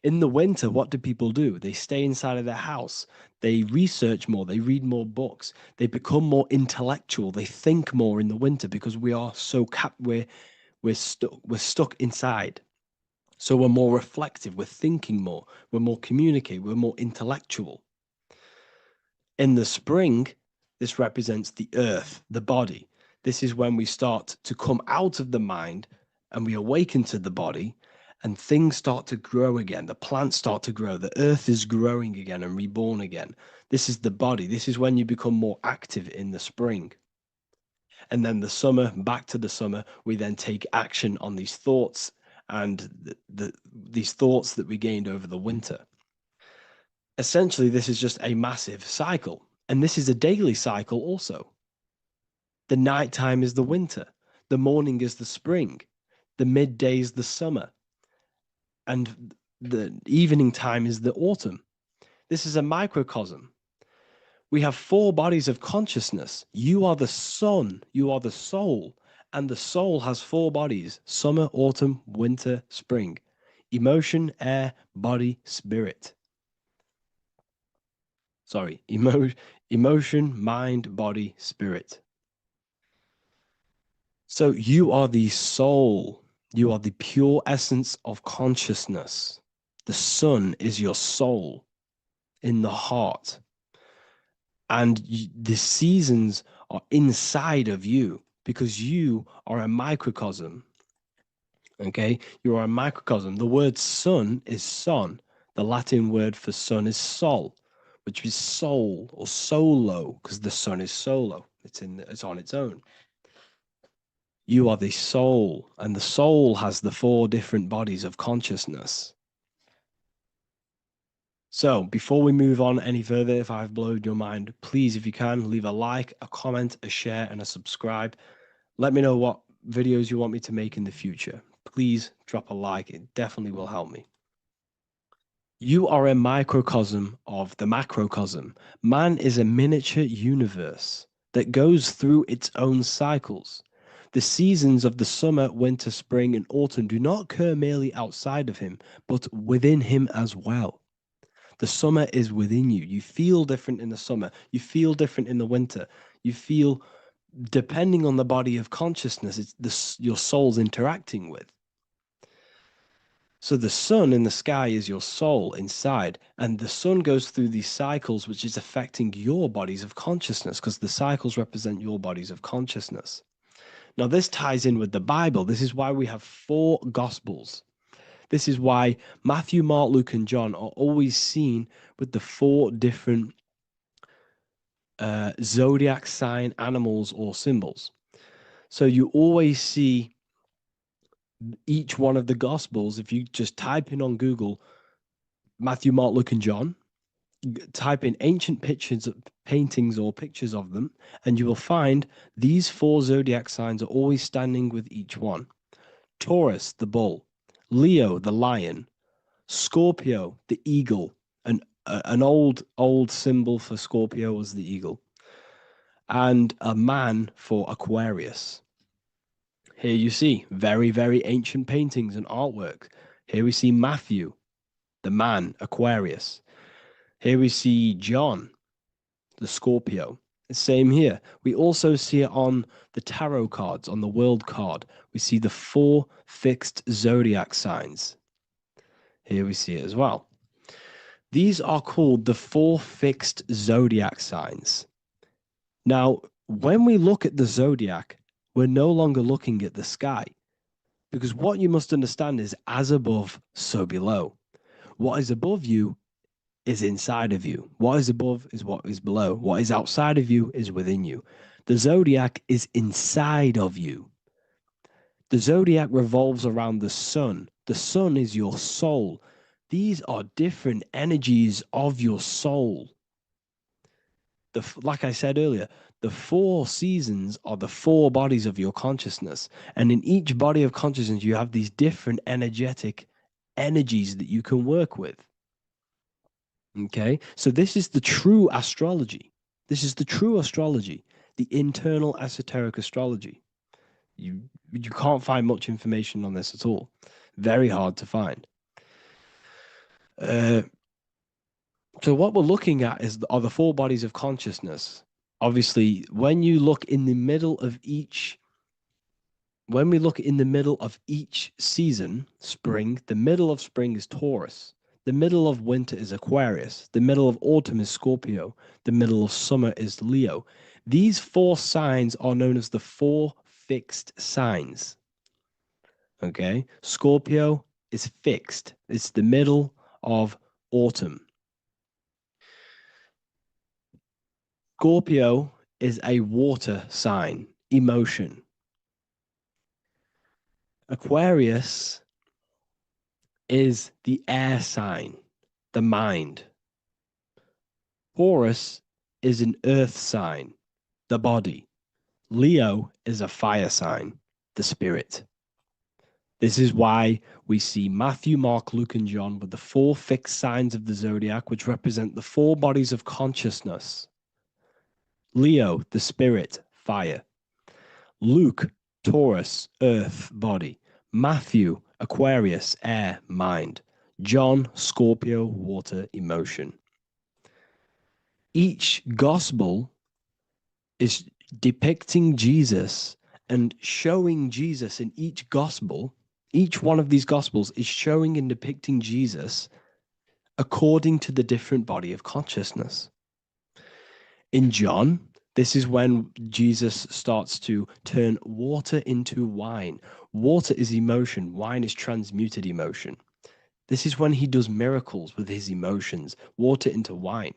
In the winter, what do people do? They stay inside of their house. They research more. They read more books. They become more intellectual. They think more in the winter because we are so we're stuck inside. So we're more reflective. We're thinking more. We're more communicative. We're more intellectual. In the spring, this represents the earth, the body. This is when we start to come out of the mind and we awaken to the body. And things start to grow again. The plants start to grow. The earth is growing again and reborn again. This is the body. This is when you become more active in the spring. And then the summer, back to the summer, we then take action on these thoughts and these thoughts that we gained over the winter. Essentially, this is just a massive cycle. And this is a daily cycle also. The nighttime is the winter. The morning is the spring. The midday is the summer. And the evening time is the autumn. This is a microcosm. We have 4 bodies of consciousness. You are the sun, you are the soul, and the soul has 4 bodies: summer, autumn, winter, spring. Emotion, air, body, spirit. Sorry, emotion, mind, body, spirit. So you are the soul. You are the pure essence of consciousness. The sun is your soul in the heart. And the seasons are inside of you because you are a microcosm. Okay? You are a microcosm. The word sun is son. The Latin word for sun is sol, which is soul or solo, because the sun is solo. It's on its own. You are the soul, and the soul has the 4 different bodies of consciousness. So before we move on any further, if I've blown your mind, please, if you can, leave a like, a comment, a share, and a subscribe. Let me know what videos you want me to make in the future. Please drop a like. It definitely will help me. You are a microcosm of the macrocosm. Man is a miniature universe that goes through its own cycles. The seasons of the summer, winter, spring, and autumn do not occur merely outside of him, but within him as well. The summer is within you. You feel different in the summer. You feel different in the winter. You feel, depending on the body of consciousness, it's your soul's interacting with. So the sun in the sky is your soul inside, and the sun goes through these cycles, which is affecting your bodies of consciousness, because the cycles represent your bodies of consciousness. Now, this ties in with the Bible. This is why we have 4 gospels. This is why Matthew, Mark, Luke, and John are always seen with the 4 different zodiac sign animals or symbols. So you always see each one of the Gospels. If you just type in on Google Matthew, Mark, Luke, and John, type in ancient pictures, paintings, or pictures of them, and you will find these 4 zodiac signs are always standing with each one. Taurus, the bull; Leo, the lion; Scorpio, the eagle. An old symbol for Scorpio was the eagle, and a man for Aquarius. Here you see very, very ancient paintings and artwork. Here we see Matthew, the man, Aquarius. Here we see John, the Scorpio. Same here. We also see it on the tarot cards, on the world card. We see the 4 fixed zodiac signs. Here we see it as well. These are called the 4 fixed zodiac signs. Now, when we look at the zodiac, we're no longer looking at the sky, because what you must understand is as above, so below. What is above you is inside of you. What is above is what is below. What is outside of you is within you. The zodiac is inside of you. The zodiac revolves around the sun. The sun is your soul. These are different energies of your soul. Like I said earlier, the 4 seasons are the 4 bodies of your consciousness. And in each body of consciousness, you have these different energetic energies that you can work with. Okay, so this is the true astrology. This is the true astrology, the internal esoteric astrology. You can't find much information on this at all. Very hard to find. So what we're looking at are the 4 bodies of consciousness. Obviously, when you look in the middle of each, when we look in the middle of each season, spring, the middle of spring is Taurus. The middle of winter is Aquarius. The middle of autumn is Scorpio. The middle of summer is Leo. These 4 signs are known as the 4 fixed signs. Okay, Scorpio is fixed. It's the middle of autumn. Scorpio is a water sign, emotion. Aquarius is the air sign, the mind. Taurus is an earth sign, the body. Leo is a fire sign, the spirit. This is why we see Matthew, Mark, Luke, and John with the 4 fixed signs of the zodiac, which represent the 4 bodies of consciousness. Leo, the spirit, fire. Luke, Taurus, earth, body. Matthew, Aquarius, air, mind. John, Scorpio, water, emotion. Each gospel is depicting Jesus and showing Jesus in each gospel. Each one of these gospels is showing and depicting Jesus according to the different body of consciousness. In John, this is when Jesus starts to turn water into wine. Water is emotion. Wine is transmuted emotion. This is when he does miracles with his emotions, water into wine.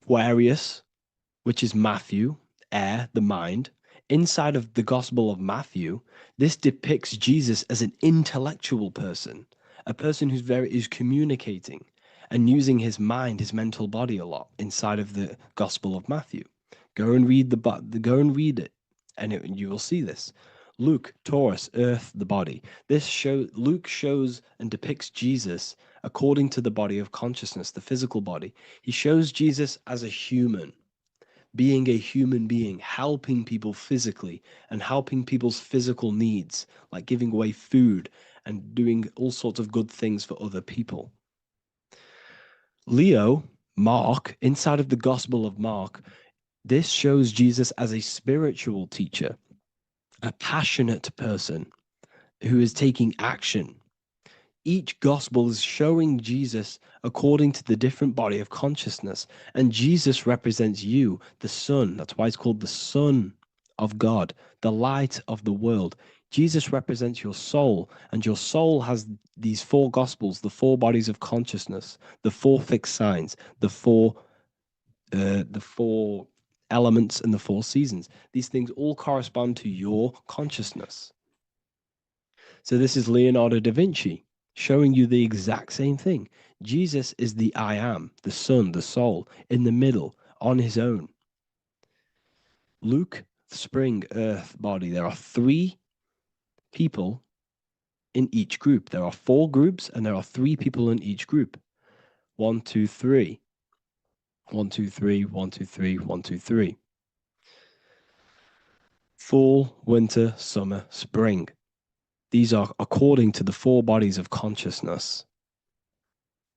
Aquarius, which is Matthew, air, the mind. Inside of the Gospel of Matthew, this depicts Jesus as an intellectual person, a person who's communicating and using his mind, his mental body a lot inside of the Gospel of Matthew. Go and read it, and you will see this. Luke, Taurus, earth, the body. Luke shows and depicts Jesus according to the body of consciousness, the physical body. He shows Jesus as a human, being a human being, helping people physically and helping people's physical needs, like giving away food and doing all sorts of good things for other people. Leo, Mark, inside of the Gospel of Mark, this shows Jesus as a spiritual teacher, a passionate person who is taking action. Each gospel is showing Jesus according to the different body of consciousness. And Jesus represents you, the sun. That's why it's called the Son of God, the light of the world. Jesus represents your soul, and your soul has these 4 gospels, the 4 bodies of consciousness, the 4 fixed signs, the four elements and the 4 seasons. These things all correspond to your consciousness. So this is Leonardo da Vinci showing you the exact same thing. Jesus is the I am, the sun, the soul, in the middle, on his own. Luke, spring, earth, body. There are 3 people in each group. There are 4 groups and there are 3 people in each group. 1, 2, 3. 1, 2, 3, 1, 2, 3, 1, 2, 3. Fall, winter, summer, spring. These are according to the 4 bodies of consciousness.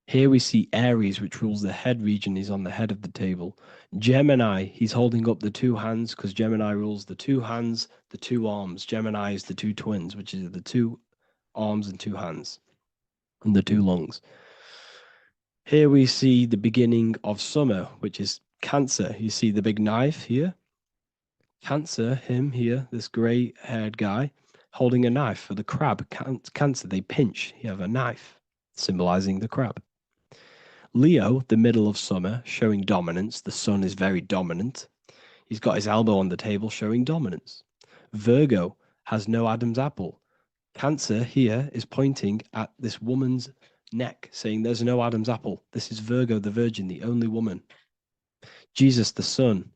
Here we see Aries, which rules the head region. He's on the head of the table. Gemini, he's holding up the 2 hands because Gemini rules the 2 hands, the 2 arms. Gemini is the 2 twins, which is the 2 arms and 2 hands, and the 2 lungs. Here we see the beginning of summer, which is Cancer. You see the big knife here. Cancer, him here, this gray-haired guy, holding a knife for the crab. Cancer, they pinch. You have a knife, symbolizing the crab. Leo, the middle of summer, showing dominance. The sun is very dominant. He's got his elbow on the table, showing dominance. Virgo has no Adam's apple. Cancer here is pointing at this woman's neck, saying there's no Adam's apple. This is Virgo, the virgin, the only woman. Jesus, the sun.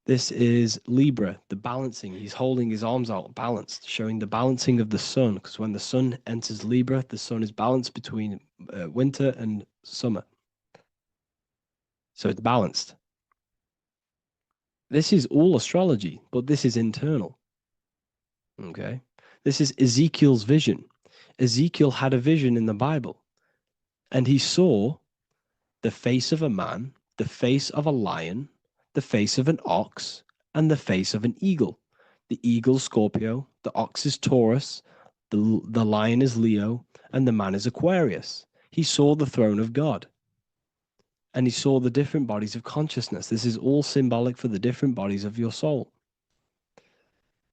This is Libra, the balancing. He's holding his arms out, balanced, showing the balancing of the sun. Because when the sun enters Libra, the sun is balanced between winter and summer. So it's balanced. This is all astrology, but this is internal. Okay. This is Ezekiel's vision. Ezekiel had a vision in the Bible, and he saw the face of a man, the face of a lion, the face of an ox, and the face of an eagle. The eagle, Scorpio, the ox is Taurus, the lion is Leo, and the man is Aquarius. He saw the throne of God, and he saw the different bodies of consciousness. This is all symbolic for the different bodies of your soul.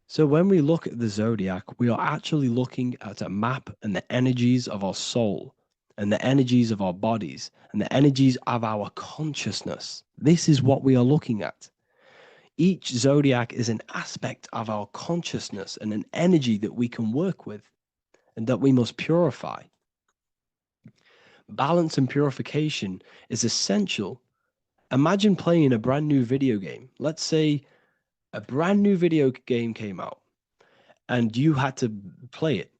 So when we look at the zodiac, we are actually looking at a map and the energies of our soul and the energies of our bodies and the energies of our consciousness. This is what we are looking at. Each zodiac is an aspect of our consciousness and an energy that we can work with and that we must purify. Balance and purification is essential. Imagine playing a brand new video game. Let's say a brand new video game came out and you had to play it.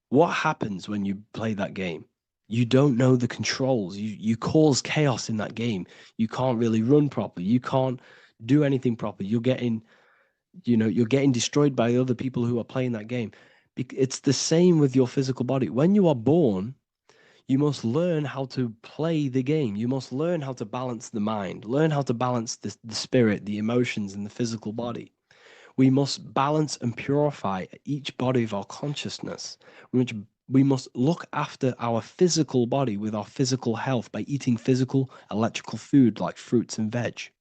What happens when you play that game? You don't know the controls. You cause chaos in that game. You can't really run properly. You can't do anything properly. You're getting destroyed by other people who are playing that game. It's the same with your physical body. When you are born, you must learn how to play the game. You must learn how to balance the mind, learn how to balance the spirit, the emotions, and the physical body. We must balance and purify each body of our consciousness. We must look after our physical body with our physical health by eating physical, electrical food like fruits and veg.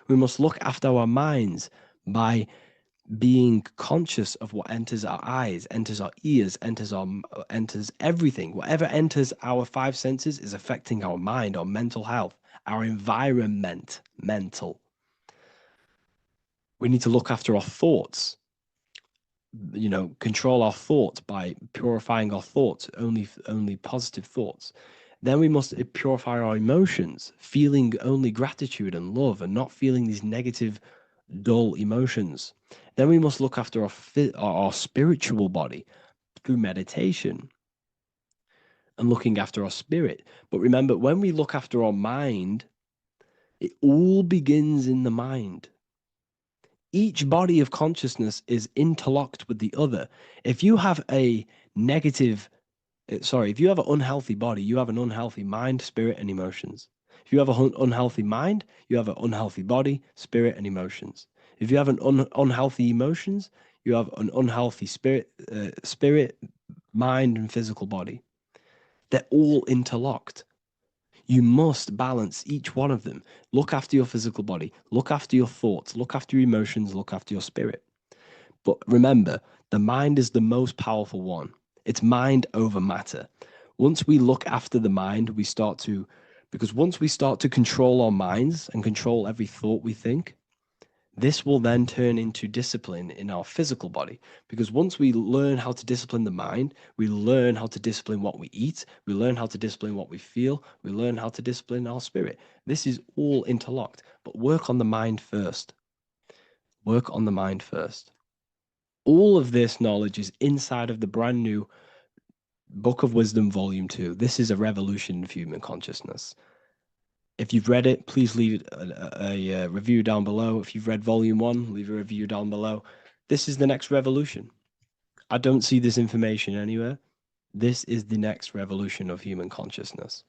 We must look after our minds by being conscious of what enters our eyes, enters our ears, enters everything. Whatever enters our 5 senses is affecting our mind, our mental health, our environment, mental. We need to look after our thoughts, control our thoughts by purifying our thoughts, only positive thoughts. Then we must purify our emotions, feeling only gratitude and love and not feeling these negative, dull emotions. Then we must look after our spiritual body through meditation and looking after our spirit. But remember, when we look after our mind, it all begins in the mind. Each body of consciousness is interlocked with the other. If you have if you have an unhealthy body, you have an unhealthy mind, spirit, and emotions. If you have an unhealthy mind, you have an unhealthy body, spirit, and emotions. If you have an unhealthy emotions, you have an unhealthy spirit, mind, and physical body. They're all interlocked. You must balance each one of them. Look after your physical body. Look after your thoughts. Look after your emotions. Look after your spirit. But remember, the mind is the most powerful one. It's mind over matter. Once we look after the mind, we start to Because once we start to control our minds and control every thought we think, this will then turn into discipline in our physical body. Because once we learn how to discipline the mind, we learn how to discipline what we eat, we learn how to discipline what we feel, we learn how to discipline our spirit. This is all interlocked, but work on the mind first. Work on the mind first. All of this knowledge is inside of the brand new Book of Wisdom, Volume 2. This is a revolution of human consciousness. If you've read it, please leave a review down below. If you've read Volume 1, leave a review down below. This is the next revolution. I don't see this information anywhere. This is the next revolution of human consciousness.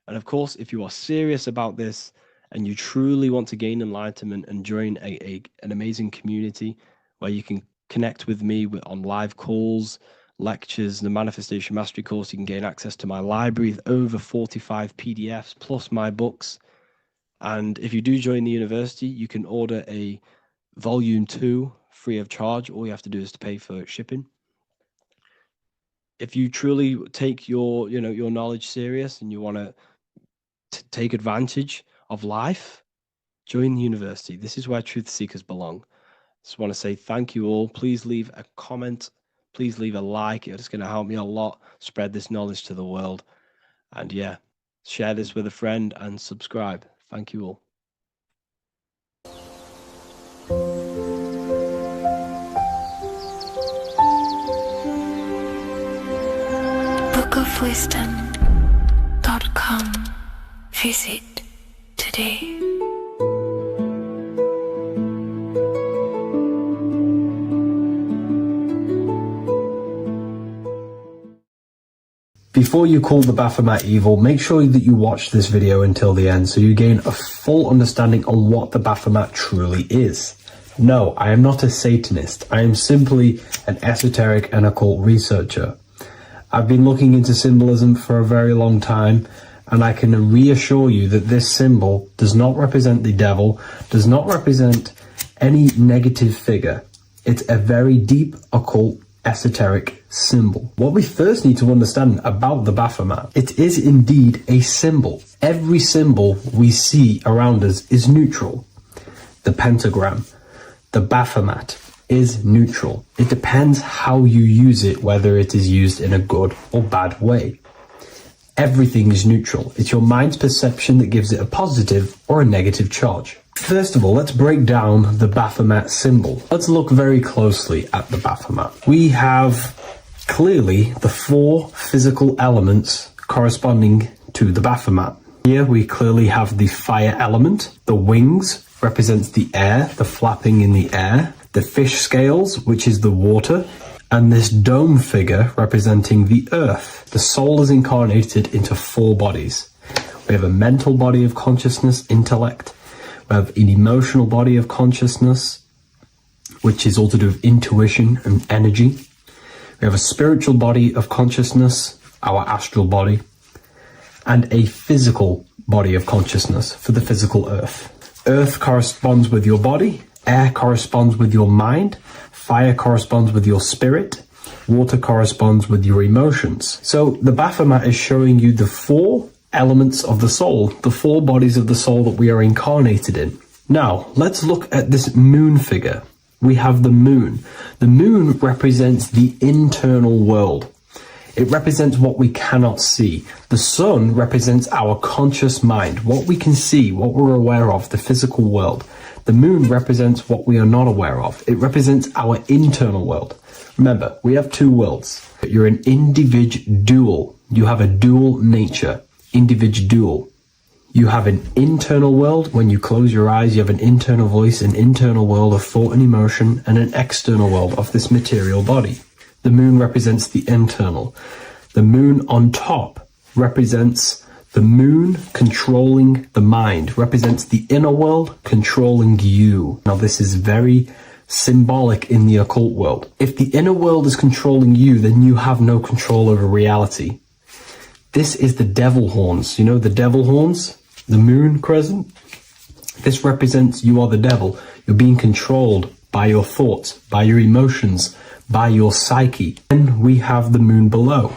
And of course, if you are serious about this and you truly want to gain enlightenment and join an amazing community where you can connect with me on live calls, lectures, the Manifestation Mastery course, you can gain access to my library with over 45 PDFs plus my books. And if you do join the university, you can order a Volume 2 free of charge. All you have to do is to pay for shipping. If you truly take your knowledge serious and you want to take advantage of life, join the university. This is where truth seekers belong. Just want to say thank you all. Please leave a comment. Please leave a like. It's going to help me a lot spread this knowledge to the world. And yeah, share this with a friend and subscribe. Thank you all. bookofwisdom.com. Visit today. Before you call the Baphomet evil, make sure that you watch this video until the end so you gain a full understanding on what the Baphomet truly is. No, I am not a Satanist. I am simply an esoteric and occult researcher. I've been looking into symbolism for a very long time, and I can reassure you that this symbol does not represent the devil, does not represent any negative figure. It's a very deep occult esoteric symbol. What we first need to understand about the Baphomet, it is indeed a symbol. Every symbol we see around us is neutral. The pentagram, the Baphomet is neutral. It depends how you use it, whether it is used in a good or bad way. Everything is neutral. It's your mind's perception that gives it a positive or a negative charge. First of all, let's break down the Baphomet symbol. Let's look very closely at the Baphomet. We have clearly the 4 physical elements corresponding to the Baphomet. Here we clearly have the fire element. The wings represents the air, the flapping in the air. The fish scales, which is the water. And this dome figure representing the earth. The soul is incarnated into 4 bodies. We have a mental body of consciousness, intellect. We have an emotional body of consciousness, which is all to do with intuition and energy. We have a spiritual body of consciousness, our astral body, and a physical body of consciousness for the physical earth. Earth corresponds with your body, air corresponds with your mind, fire corresponds with your spirit, water corresponds with your emotions. So the Baphomet is showing you the 4 elements of the soul, the 4 bodies of the soul that we are incarnated in. Now, let's look at this moon figure. We have the moon. The moon represents the internal world. It represents what we cannot see. The sun represents our conscious mind, what we can see, what we're aware of, the physical world. The moon represents what we are not aware of. It represents our internal world. Remember, we have 2 worlds. You're an individual. You have a dual nature. Individual. You have an internal world. When you close your eyes, you have an internal voice, an internal world of thought and emotion, and an external world of this material body. The moon represents the internal. The moon on top represents the moon controlling the mind, represents the inner world controlling you. Now, this is very symbolic in the occult world. If the inner world is controlling you, then you have no control over reality. This is the devil horns. You know the devil horns? The moon crescent? This represents you are the devil. You're being controlled by your thoughts, by your emotions, by your psyche. Then we have the moon below.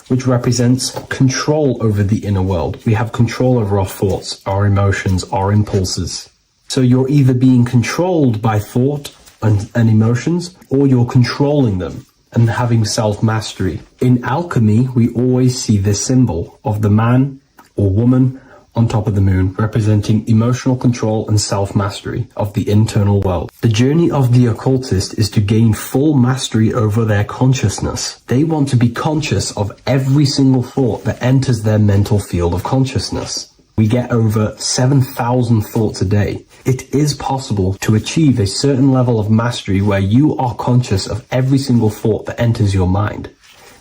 which represents control over the inner world. We have control over our thoughts, our emotions, our impulses. So you're either being controlled by thought and emotions, or you're controlling them and having self-mastery. In alchemy, we always see this symbol of the man or woman on top of the moon, representing emotional control and self-mastery of the internal world. The journey of the occultist is to gain full mastery over their consciousness. They want to be conscious of every single thought that enters their mental field of consciousness. We get over 7,000 thoughts a day. It is possible to achieve a certain level of mastery where you are conscious of every single thought that enters your mind.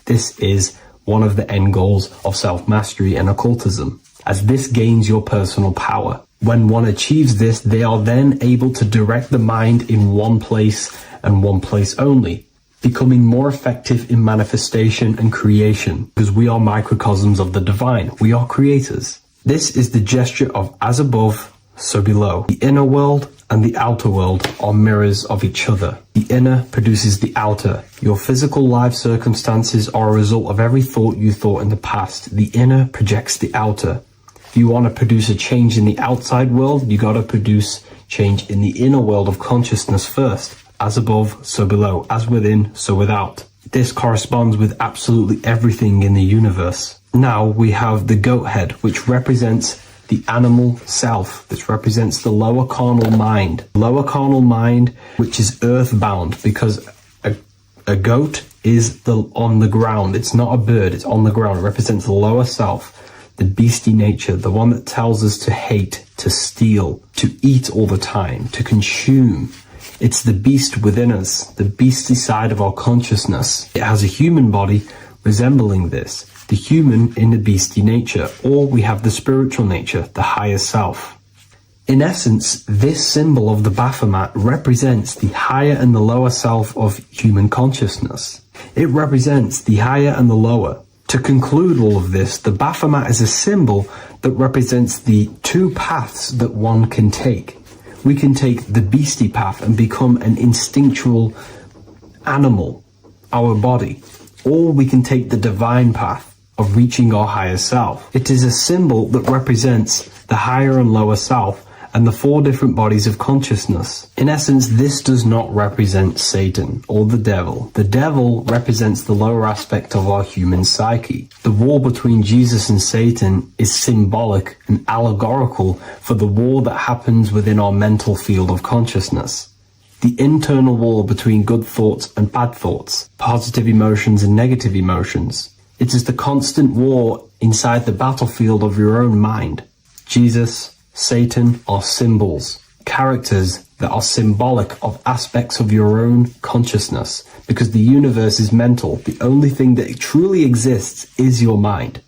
This is one of the end goals of self-mastery and occultism, as this gains your personal power. When one achieves this, they are then able to direct the mind in one place and one place only, becoming more effective in manifestation and creation, because we are microcosms of the divine. We are creators. This is the gesture of as above, so below. The inner world and the outer world are mirrors of each other. The inner produces the outer. Your physical life circumstances are a result of every thought you thought in the past. The inner projects the outer. If you want to produce a change in the outside world, you got to produce change in the inner world of consciousness first. As above, so below. As within, so without. This corresponds with absolutely everything in the universe. Now we have the goat head, which represents the animal self. This represents the lower carnal mind. Lower carnal mind, which is earthbound, because a goat is on the ground. It's not a bird, it's on the ground. It represents the lower self, the beastie nature, the one that tells us to hate, to steal, to eat all the time, to consume. It's the beast within us, the beastie side of our consciousness. It has a human body resembling this, the human in the beastie nature, or we have the spiritual nature, the higher self. In essence, this symbol of the Baphomet represents the higher and the lower self of human consciousness. It represents the higher and the lower. To conclude all of this, the Baphomet is a symbol that represents the two paths that one can take. We can take the beastie path and become an instinctual animal, our body, or we can take the divine path of reaching our higher self. It is a symbol that represents the higher and lower self and the four different bodies of consciousness. In essence, this does not represent Satan or the devil. The devil represents the lower aspect of our human psyche. The war between Jesus and Satan is symbolic and allegorical for the war that happens within our mental field of consciousness. The internal war between good thoughts and bad thoughts, positive emotions and negative emotions. It is the constant war inside the battlefield of your own mind. Jesus, Satan are symbols, characters that are symbolic of aspects of your own consciousness, because the universe is mental. The only thing that truly exists is your mind.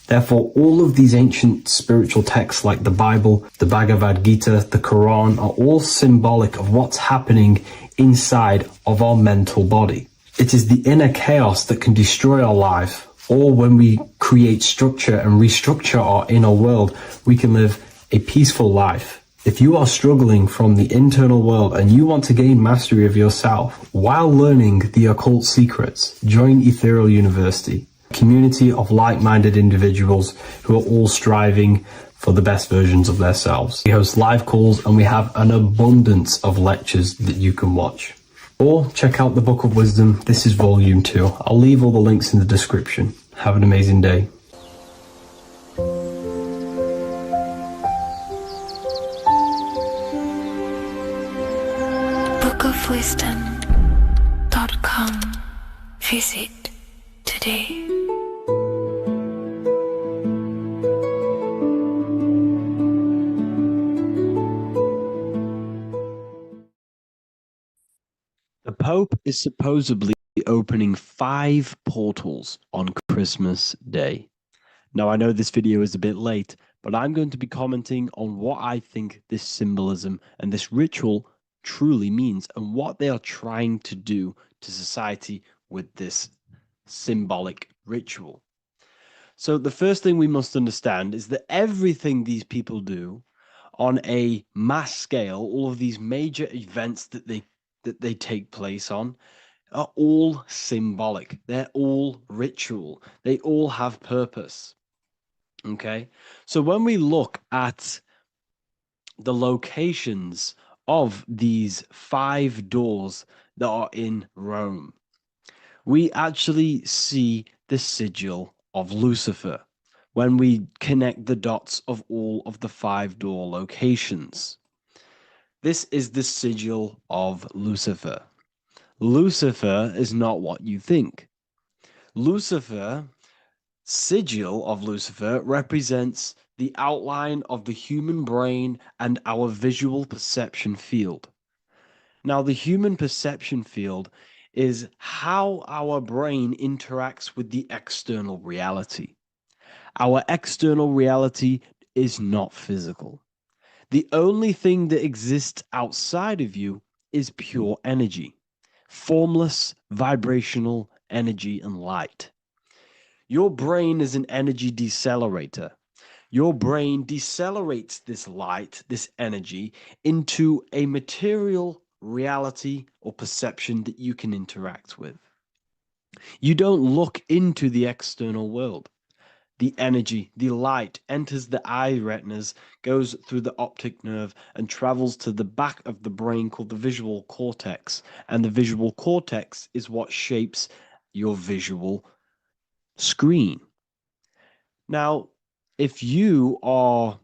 Therefore, all of these ancient spiritual texts like the Bible, the Bhagavad Gita, the Quran are all symbolic of what's happening inside of our mental body. It is the inner chaos that can destroy our life, or when we create structure and restructure our inner world, we can live a peaceful life. If you are struggling from the internal world and you want to gain mastery of yourself while learning the occult secrets, join Ethereal University, a community of like-minded individuals who are all striving for the best versions of themselves. We host live calls and we have an abundance of lectures that you can watch. Or check out the Book of Wisdom. This is volume 2. I'll leave all the links in the description. Have an amazing day. bookofwisdom.com. Visit today. The Pope is supposedly opening 5 portals on Christmas Day. Now, I know this video is a bit late, but I'm going to be commenting on what I think this symbolism and this ritual truly means and what they are trying to do to society with this symbolic ritual. So the first thing we must understand is that everything these people do on a mass scale, all of these major events that they take place on, are all symbolic. They're all ritual. They all have purpose. Okay. So when we look at the locations of these 5 doors that are in Rome, we actually see the sigil of Lucifer when we connect the dots of all of the 5 door locations. This is the sigil of Lucifer. Lucifer is not what you think. Lucifer, sigil of Lucifer, represents the outline of the human brain and our visual perception field. Now, the human perception field is how our brain interacts with the external reality. Our external reality is not physical. The only thing that exists outside of you is pure energy, formless, vibrational energy and light. Your brain is an energy decelerator. Your brain decelerates this light, this energy, into a material reality or perception that you can interact with. You don't look into the external world. The energy, the light enters the eye retinas, goes through the optic nerve, and travels to the back of the brain called the visual cortex. And the visual cortex is what shapes your visual screen. Now, if you are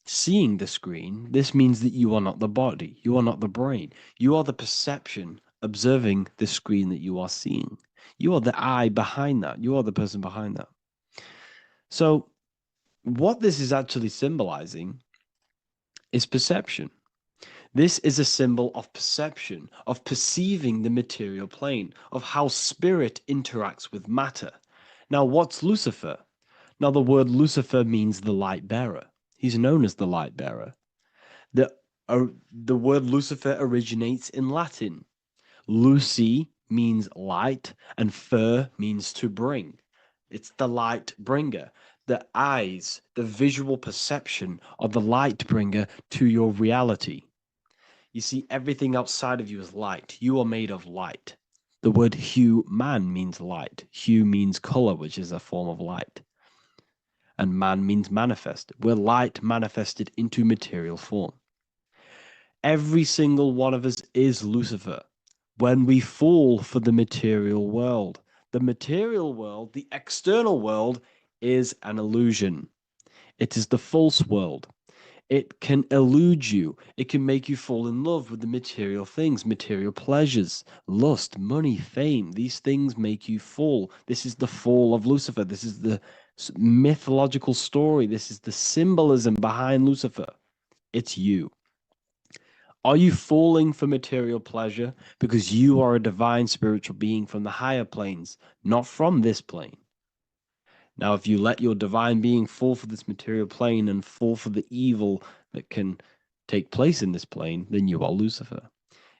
seeing the screen, this means that you are not the body, you are not the brain, you are the perception observing the screen that you are seeing. You are the eye behind that, you are the person behind that. So, what this is actually symbolizing is perception. This is a symbol of perception, of perceiving the material plane, of how spirit interacts with matter. Now, what's Lucifer? Now, the word Lucifer means the light bearer. He's known as the light bearer. The word Lucifer originates in Latin. Luci means light, and fer means to bring. It's the light bringer. The eyes, the visual perception of the light bringer to your reality. You see, everything outside of you is light. You are made of light. The word hue man means light. Hue means color, which is a form of light. And man means manifest. We're light manifested into material form. Every single one of us is Lucifer. When we fall for the material world, the external world, is an illusion. It is the false world. It can elude you. It can make you fall in love with the material things, material pleasures, lust, money, fame. These things make you fall. This is the fall of Lucifer. This is the mythological story. This is the symbolism behind Lucifer. It's you. Are you falling for material pleasure because you are a divine spiritual being from the higher planes, not from this plane? Now, if you let your divine being fall for this material plane and fall for the evil that can take place in this plane, then you are Lucifer.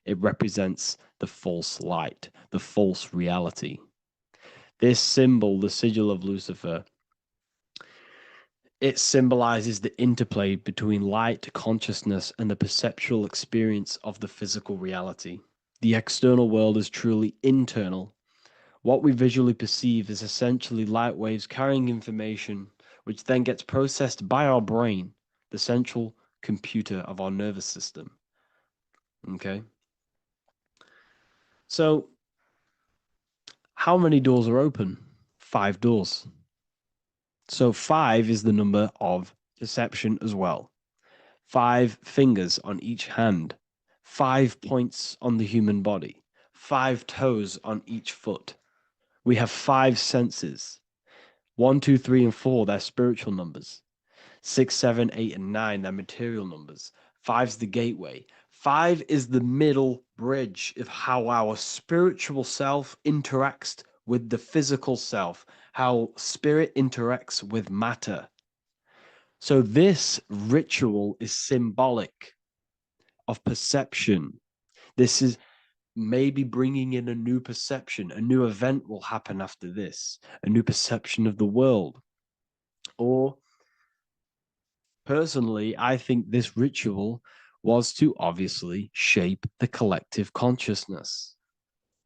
It represents the false light, the false reality. This symbol, the sigil of Lucifer, it symbolizes the interplay between light, consciousness, and the perceptual experience of the physical reality. The external world is truly internal. What we visually perceive is essentially light waves carrying information, which then gets processed by our brain, the central computer of our nervous system. Okay? So, how many doors are open? 5 doors. So 5 is the number of perception as well. 5 fingers on each hand, 5 points on the human body, 5 toes on each foot. We have 5 senses. 1, 2, 3, and 4, they're spiritual numbers. 6, 7, 8, and 9, they're material numbers. 5's the gateway. 5 is the middle bridge of how our spiritual self interacts with the physical self, how spirit interacts with matter. So this ritual is symbolic of perception. This is maybe bringing in a new perception. A new event will happen after this, a new perception of the world. Or personally, I think this ritual was to obviously shape the collective consciousness.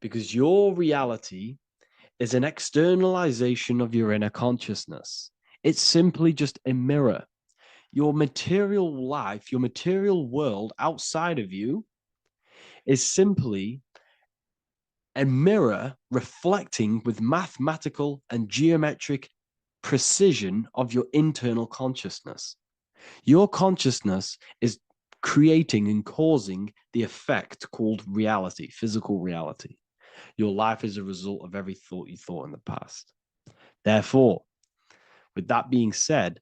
because your reality is an externalization of your inner consciousness. It's simply just a mirror. Your material life, your material world outside of you is simply a mirror reflecting with mathematical and geometric precision of your internal consciousness. Your consciousness is creating and causing the effect called reality, physical reality. Your life is a result of every thought you thought in the past. Therefore, with that being said,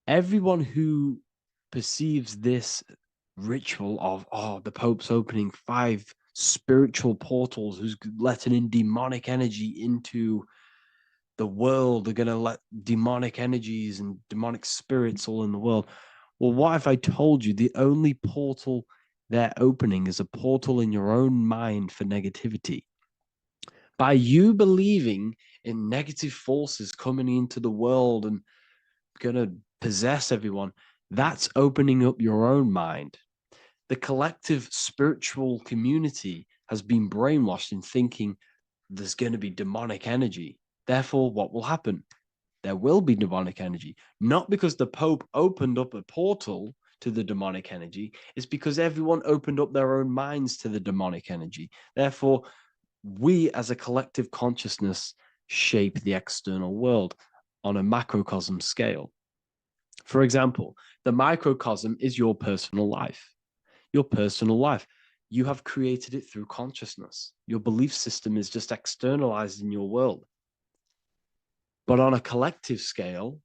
everyone who perceives this ritual of, oh, the Pope's opening 5 spiritual portals, who's letting in demonic energy into the world, they're going to let demonic energies and demonic spirits all in the world. Well, what if I told you the only portal they're opening is a portal in your own mind for negativity? By you believing in negative forces coming into the world and going to possess everyone, that's opening up your own mind. The collective spiritual community has been brainwashed in thinking there's going to be demonic energy. Therefore, what will happen? There will be demonic energy. Not because the Pope opened up a portal to the demonic energy, it's because everyone opened up their own minds to the demonic energy. Therefore, we as a collective consciousness shape the external world on a macrocosm scale. For example, the microcosm is your personal life. Your personal life. You have created it through consciousness. Your belief system is just externalized in your world. But on a collective scale,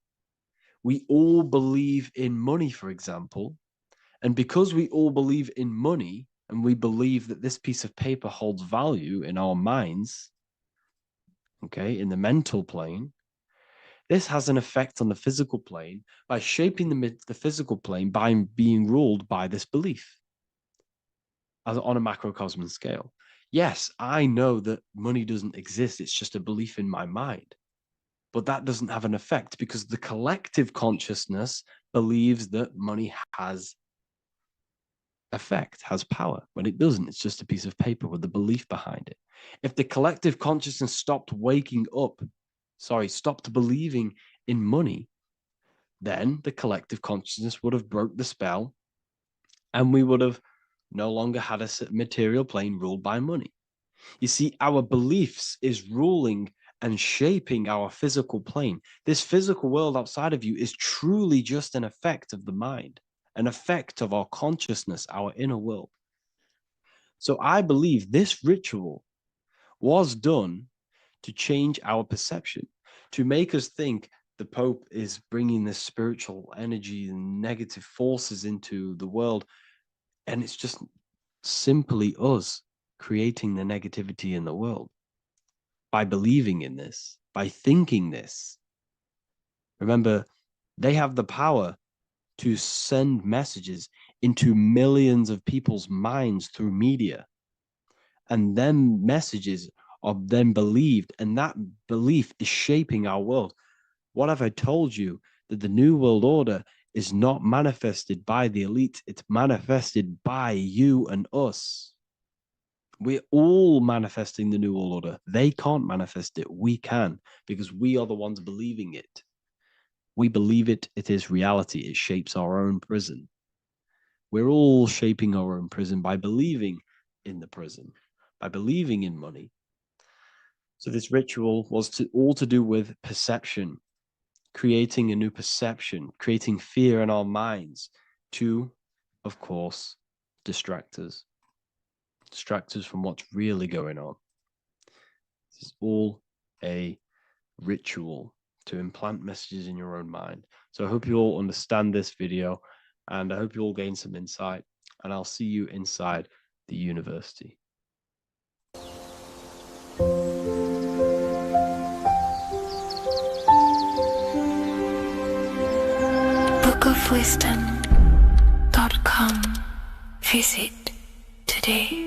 we all believe in money, for example. And because we all believe in money and we believe that this piece of paper holds value in our minds, okay, in the mental plane, this has an effect on the physical plane by shaping the physical plane by being ruled by this belief as on a macrocosm scale. Yes, I know that money doesn't exist. It's just a belief in my mind. But that doesn't have an effect because the collective consciousness believes that money has effect, has power. When it doesn't, it's just a piece of paper with a belief behind it. If the collective consciousness stopped stopped believing in money, then the collective consciousness would have broke the spell and we would have no longer had a material plane ruled by money. You see, our beliefs is ruling and shaping our physical plane. This physical world outside of you is truly just an effect of the mind, an effect of our consciousness, our inner world. So I believe this ritual was done to change our perception, to make us think the Pope is bringing this spiritual energy and negative forces into the world. And it's just simply us creating the negativity in the world by believing in this, by thinking this. Remember, they have the power to send messages into millions of people's minds through media. And then messages are then believed, and that belief is shaping our world. What have I told you? That the New World Order is not manifested by the elite, it's manifested by you and us. We're all manifesting the New World Order. They can't manifest it. We can, because we are the ones believing it. We believe it. It is reality. It shapes our own prison. We're all shaping our own prison by believing in the prison, by believing in money. So this ritual was all to do with perception, creating a new perception, creating fear in our minds to, of course, distract us from what's really going on. This is all a ritual to implant messages in your own mind. So I hope you all understand this video, and I hope you all gain some insight, and I'll see you inside the university. bookofwisdom.com. Visit today.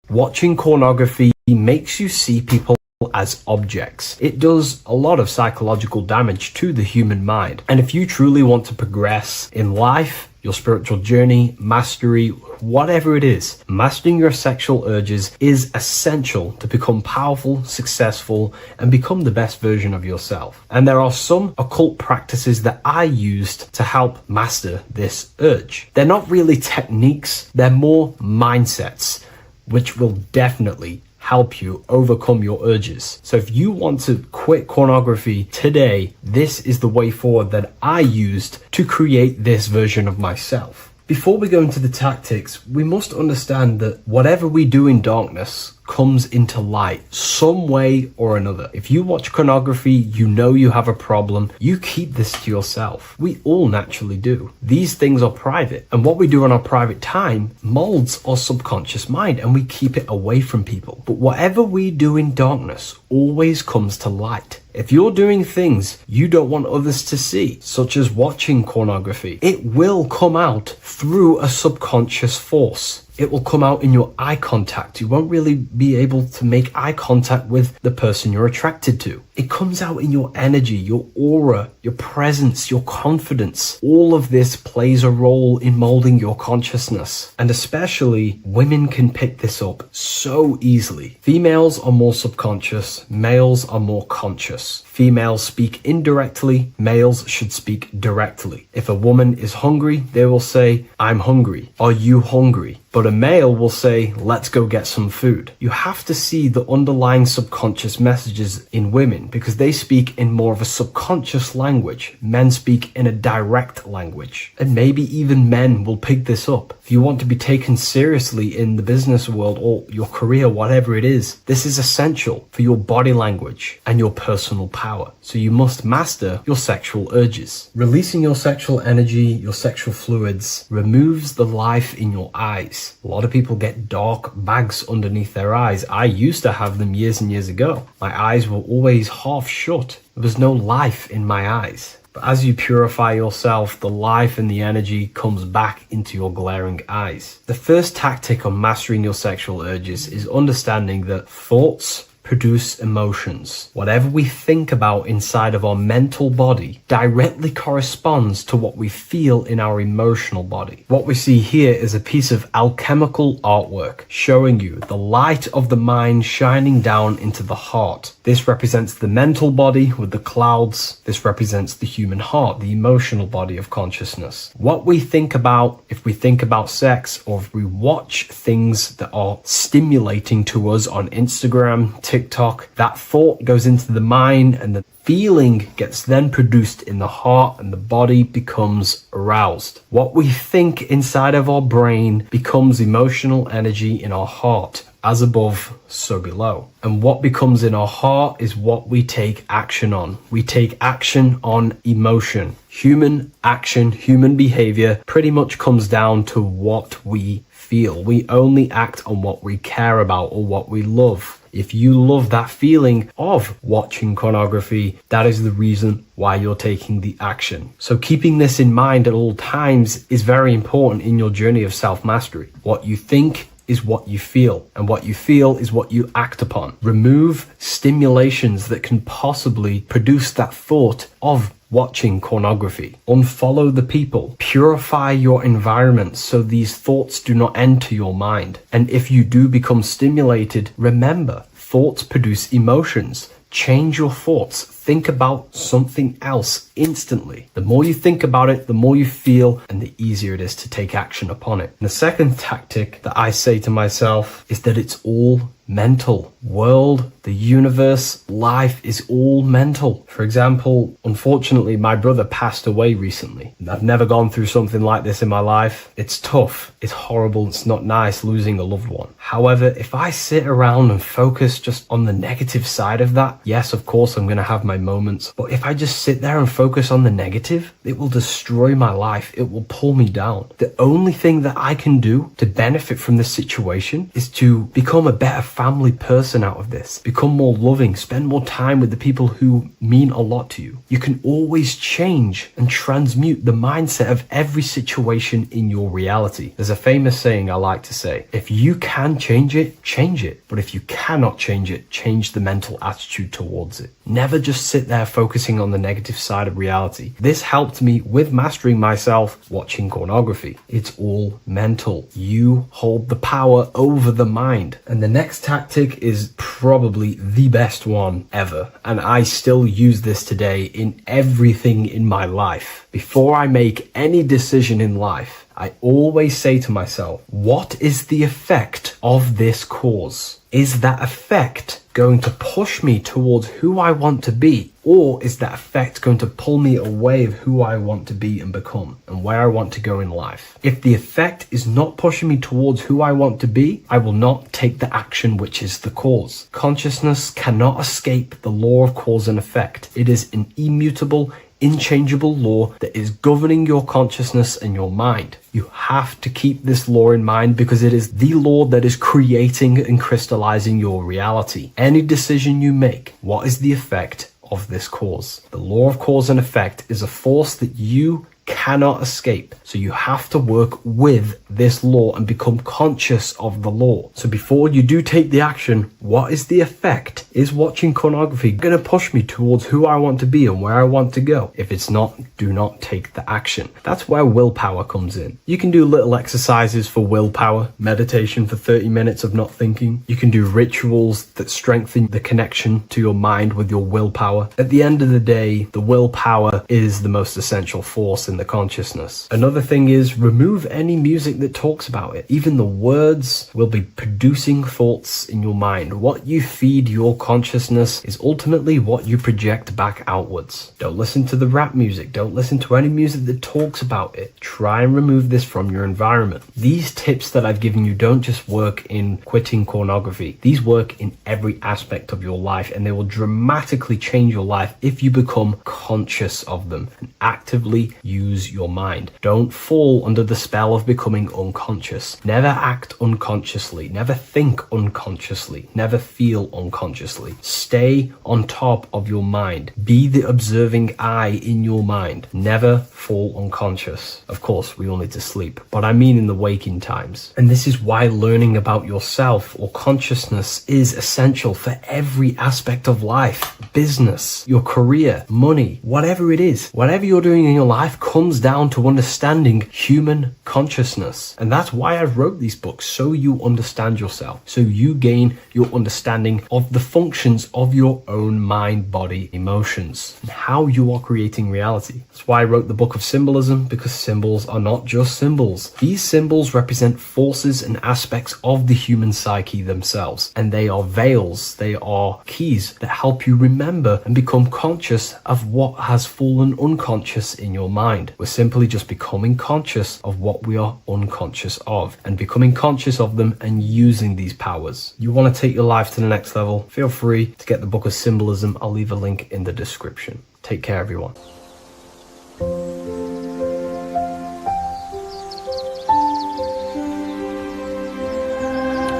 Watching pornography makes you see people as objects. It does a lot of psychological damage to the human mind. And if you truly want to progress in life, your spiritual journey, mastery, whatever it is, mastering your sexual urges is essential to become powerful, successful, and become the best version of yourself. And there are some occult practices that I used to help master this urge. They're not really techniques, they're more mindsets, which will definitely help you overcome your urges. So if you want to quit pornography today, this is the way forward that I used to create this version of myself. Before we go into the tactics, we must understand that whatever we do in darkness comes into light some way or another. If you watch pornography, you know you have a problem, you keep this to yourself. We all naturally do. These things are private, and what we do in our private time molds our subconscious mind, and we keep it away from people. But whatever we do in darkness always comes to light. If you're doing things you don't want others to see, such as watching pornography, it will come out through a subconscious force. It will come out in your eye contact. You won't really be able to make eye contact with the person you're attracted to. It comes out in your energy, your aura, your presence, your confidence. All of this plays a role in molding your consciousness. And especially women can pick this up so easily. Females are more subconscious, males are more conscious. Females speak indirectly, males should speak directly. If a woman is hungry, they will say, "I'm hungry. Are you hungry?" But a male will say, "Let's go get some food." You have to see the underlying subconscious messages in women because they speak in more of a subconscious language. Men speak in a direct language. And maybe even men will pick this up. If you want to be taken seriously in the business world or your career, whatever it is, this is essential for your body language and your personal power. So you must master your sexual urges. Releasing your sexual energy, your sexual fluids, removes the life in your eyes. A lot of people get dark bags underneath their eyes. I used to have them years and years ago. My eyes were always half shut. There was no life in my eyes. But as you purify yourself, the life and the energy comes back into your glaring eyes. The first tactic on mastering your sexual urges is understanding that thoughts produce emotions. Whatever we think about inside of our mental body directly corresponds to what we feel in our emotional body. What we see here is a piece of alchemical artwork showing you the light of the mind shining down into the heart. This represents the mental body with the clouds. This represents the human heart, the emotional body of consciousness. What we think about, if we think about sex, or if we watch things that are stimulating to us on Instagram, TikTok, that thought goes into the mind and the feeling gets then produced in the heart and the body becomes aroused. What we think inside of our brain becomes emotional energy in our heart. As above, so below. And what becomes in our heart is what we take action on. We take action on emotion. Human action, human behavior pretty much comes down to what we feel. We only act on what we care about or what we love. If you love that feeling of watching pornography, that is the reason why you're taking the action. So keeping this in mind at all times is very important in your journey of self-mastery. What you think is what you feel, and what you feel is what you act upon. Remove stimulations that can possibly produce that thought of watching pornography. Unfollow the people. Purify your environment so these thoughts do not enter your mind. And if you do become stimulated, remember, thoughts produce emotions. Change your thoughts. Think about something else instantly. The more you think about it, the more you feel, and the easier it is to take action upon it. And the second tactic that I say to myself is that it's all mental. World, the universe, life is all mental. For example, unfortunately, my brother passed away recently. I've never gone through something like this in my life. It's tough. It's horrible. It's not nice losing a loved one. However, if I sit around and focus just on the negative side of that, yes, of course, I'm going to have my moments. But if I just sit there and focus focus on the negative, it will destroy my life. It will pull me down. The only thing that I can do to benefit from this situation is to become a better family person out of this. Become more loving, spend more time with the people who mean a lot to you. You can always change and transmute the mindset of every situation in your reality. There's a famous saying I like to say, if you can change it, change it. But if you cannot change it, change the mental attitude towards it. Never just sit there focusing on the negative side of reality. This helped me with mastering myself watching pornography. It's all mental. You hold the power over the mind. And the next tactic is probably the best one ever. And I still use this today in everything in my life. Before I make any decision in life, I always say to myself, what is the effect of this cause? Is that effect going to push me towards who I want to be? Or is that effect going to pull me away of who I want to be and become and where I want to go in life? If the effect is not pushing me towards who I want to be, I will not take the action which is the cause. Consciousness cannot escape the law of cause and effect. It is an immutable, inchangeable law that is governing your consciousness and your mind. You have to keep this law in mind because it is the law that is creating and crystallizing your reality. Any decision you make, what is the effect of this cause? The law of cause and effect is a force that you cannot escape. So you have to work with this law and become conscious of the law. So before you do take the action, what is the effect? Is watching pornography going to push me towards who I want to be and where I want to go? If it's not, do not take the action. That's where willpower comes in. You can do little exercises for willpower, meditation for 30 minutes of not thinking. You can do rituals that strengthen the connection to your mind with your willpower. At the end of the day, the willpower is the most essential force in the consciousness. Another thing is remove any music that talks about it. Even the words will be producing thoughts in your mind. What you feed your consciousness is ultimately what you project back outwards. Don't listen to the rap music. Don't listen to any music that talks about it. Try and remove this from your environment. These tips that I've given you don't just work in quitting pornography. These work in every aspect of your life, and they will dramatically change your life if you become conscious of them and actively use your mind. Don't fall under the spell of becoming unconscious. Never act unconsciously. Never think unconsciously. Never feel unconsciously. Stay on top of your mind. Be the observing eye in your mind. Never fall unconscious. Of course, we all need to sleep, but I mean in the waking times. And this is why learning about yourself or consciousness is essential for every aspect of life. Business, your career, money, whatever it is. Whatever you're doing in your life comes down to understanding human consciousness. And that's why I wrote these books, so you understand yourself, so you gain your understanding of the functions of your own mind, body, emotions, and how you are creating reality. That's why I wrote the book of symbolism, because symbols are not just symbols. These symbols represent forces and aspects of the human psyche themselves, and they are veils, they are keys that help you remember and become conscious of what has fallen unconscious in your mind. We're simply just becoming conscious of what we are unconscious of and becoming conscious of them and using these powers. You want to take your life to the next level? Feel free to get the book of symbolism. I'll leave a link in the description. Take care, everyone.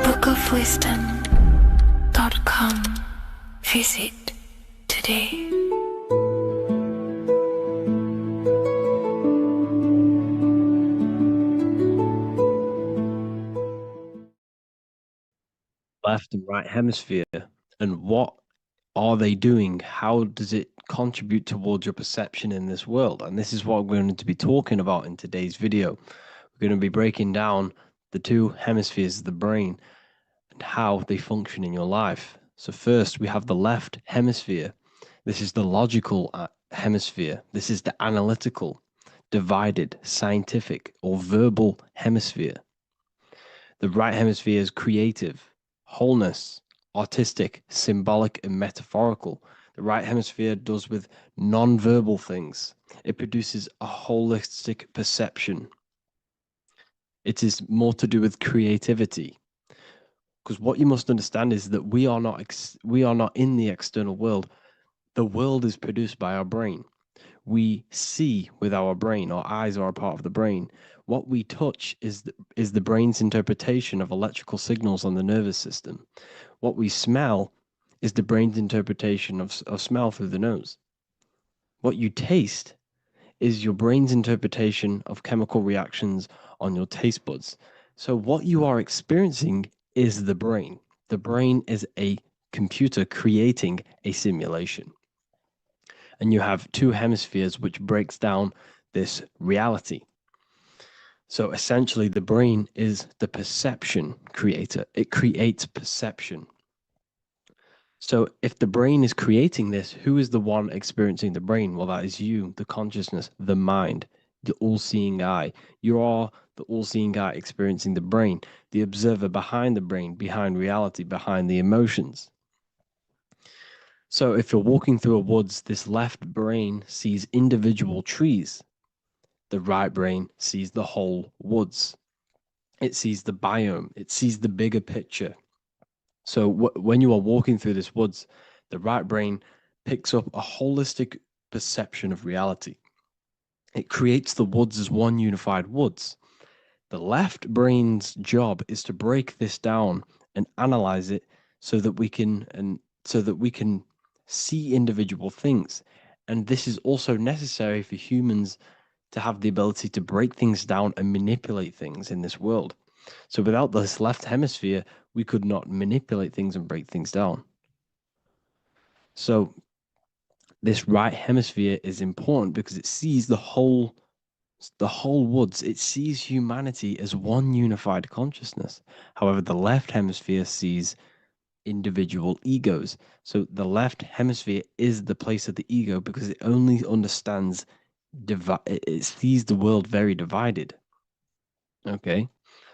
bookofwisdom.com. Visit today. Left and right hemisphere, and what are they doing? How does it contribute towards your perception in this world? And this is what we're going to be talking about in today's video. We're going to be breaking down the two hemispheres of the brain and how they function in your life. So first, we have the left hemisphere. This is the logical hemisphere. This is the analytical, divided, scientific, or verbal hemisphere. The right hemisphere is creative, wholeness, artistic, symbolic, and metaphorical. The right hemisphere does with non-verbal things. It produces a holistic perception. It is more to do with creativity. Because what you must understand is that we are not in the external world. The world is produced by our brain. We see with our brain. Our eyes are a part of the brain. What we touch is the brain's interpretation of electrical signals on the nervous system. What we smell is the brain's interpretation of smell through the nose. What you taste is your brain's interpretation of chemical reactions on your taste buds. So, what you are experiencing is the brain. The brain is a computer creating a simulation. And you have two hemispheres which breaks down this reality. So, essentially, the brain is the perception creator, it creates perception. So if the brain is creating this, who is the one experiencing the brain? Well, that is you, the consciousness, the mind, the all-seeing eye. You are the all-seeing eye experiencing the brain, the observer behind the brain, behind reality, behind the emotions. So if you're walking through a woods, this left brain sees individual trees. The right brain sees the whole woods. It sees the biome. It sees the bigger picture. So when you are walking through this woods, the right brain picks up a holistic perception of reality. It creates the woods as one unified woods. The left brain's job is to break this down and analyze it so that we can see individual things. And this is also necessary for humans to have the ability to break things down and manipulate things in this world. So without this left hemisphere, we could not manipulate things and break things down. So this right hemisphere is important because it sees the whole woods. It sees humanity as one unified consciousness. However, the left hemisphere sees individual egos. So the left hemisphere is the place of the ego because it only understands it sees the world very divided. Okay.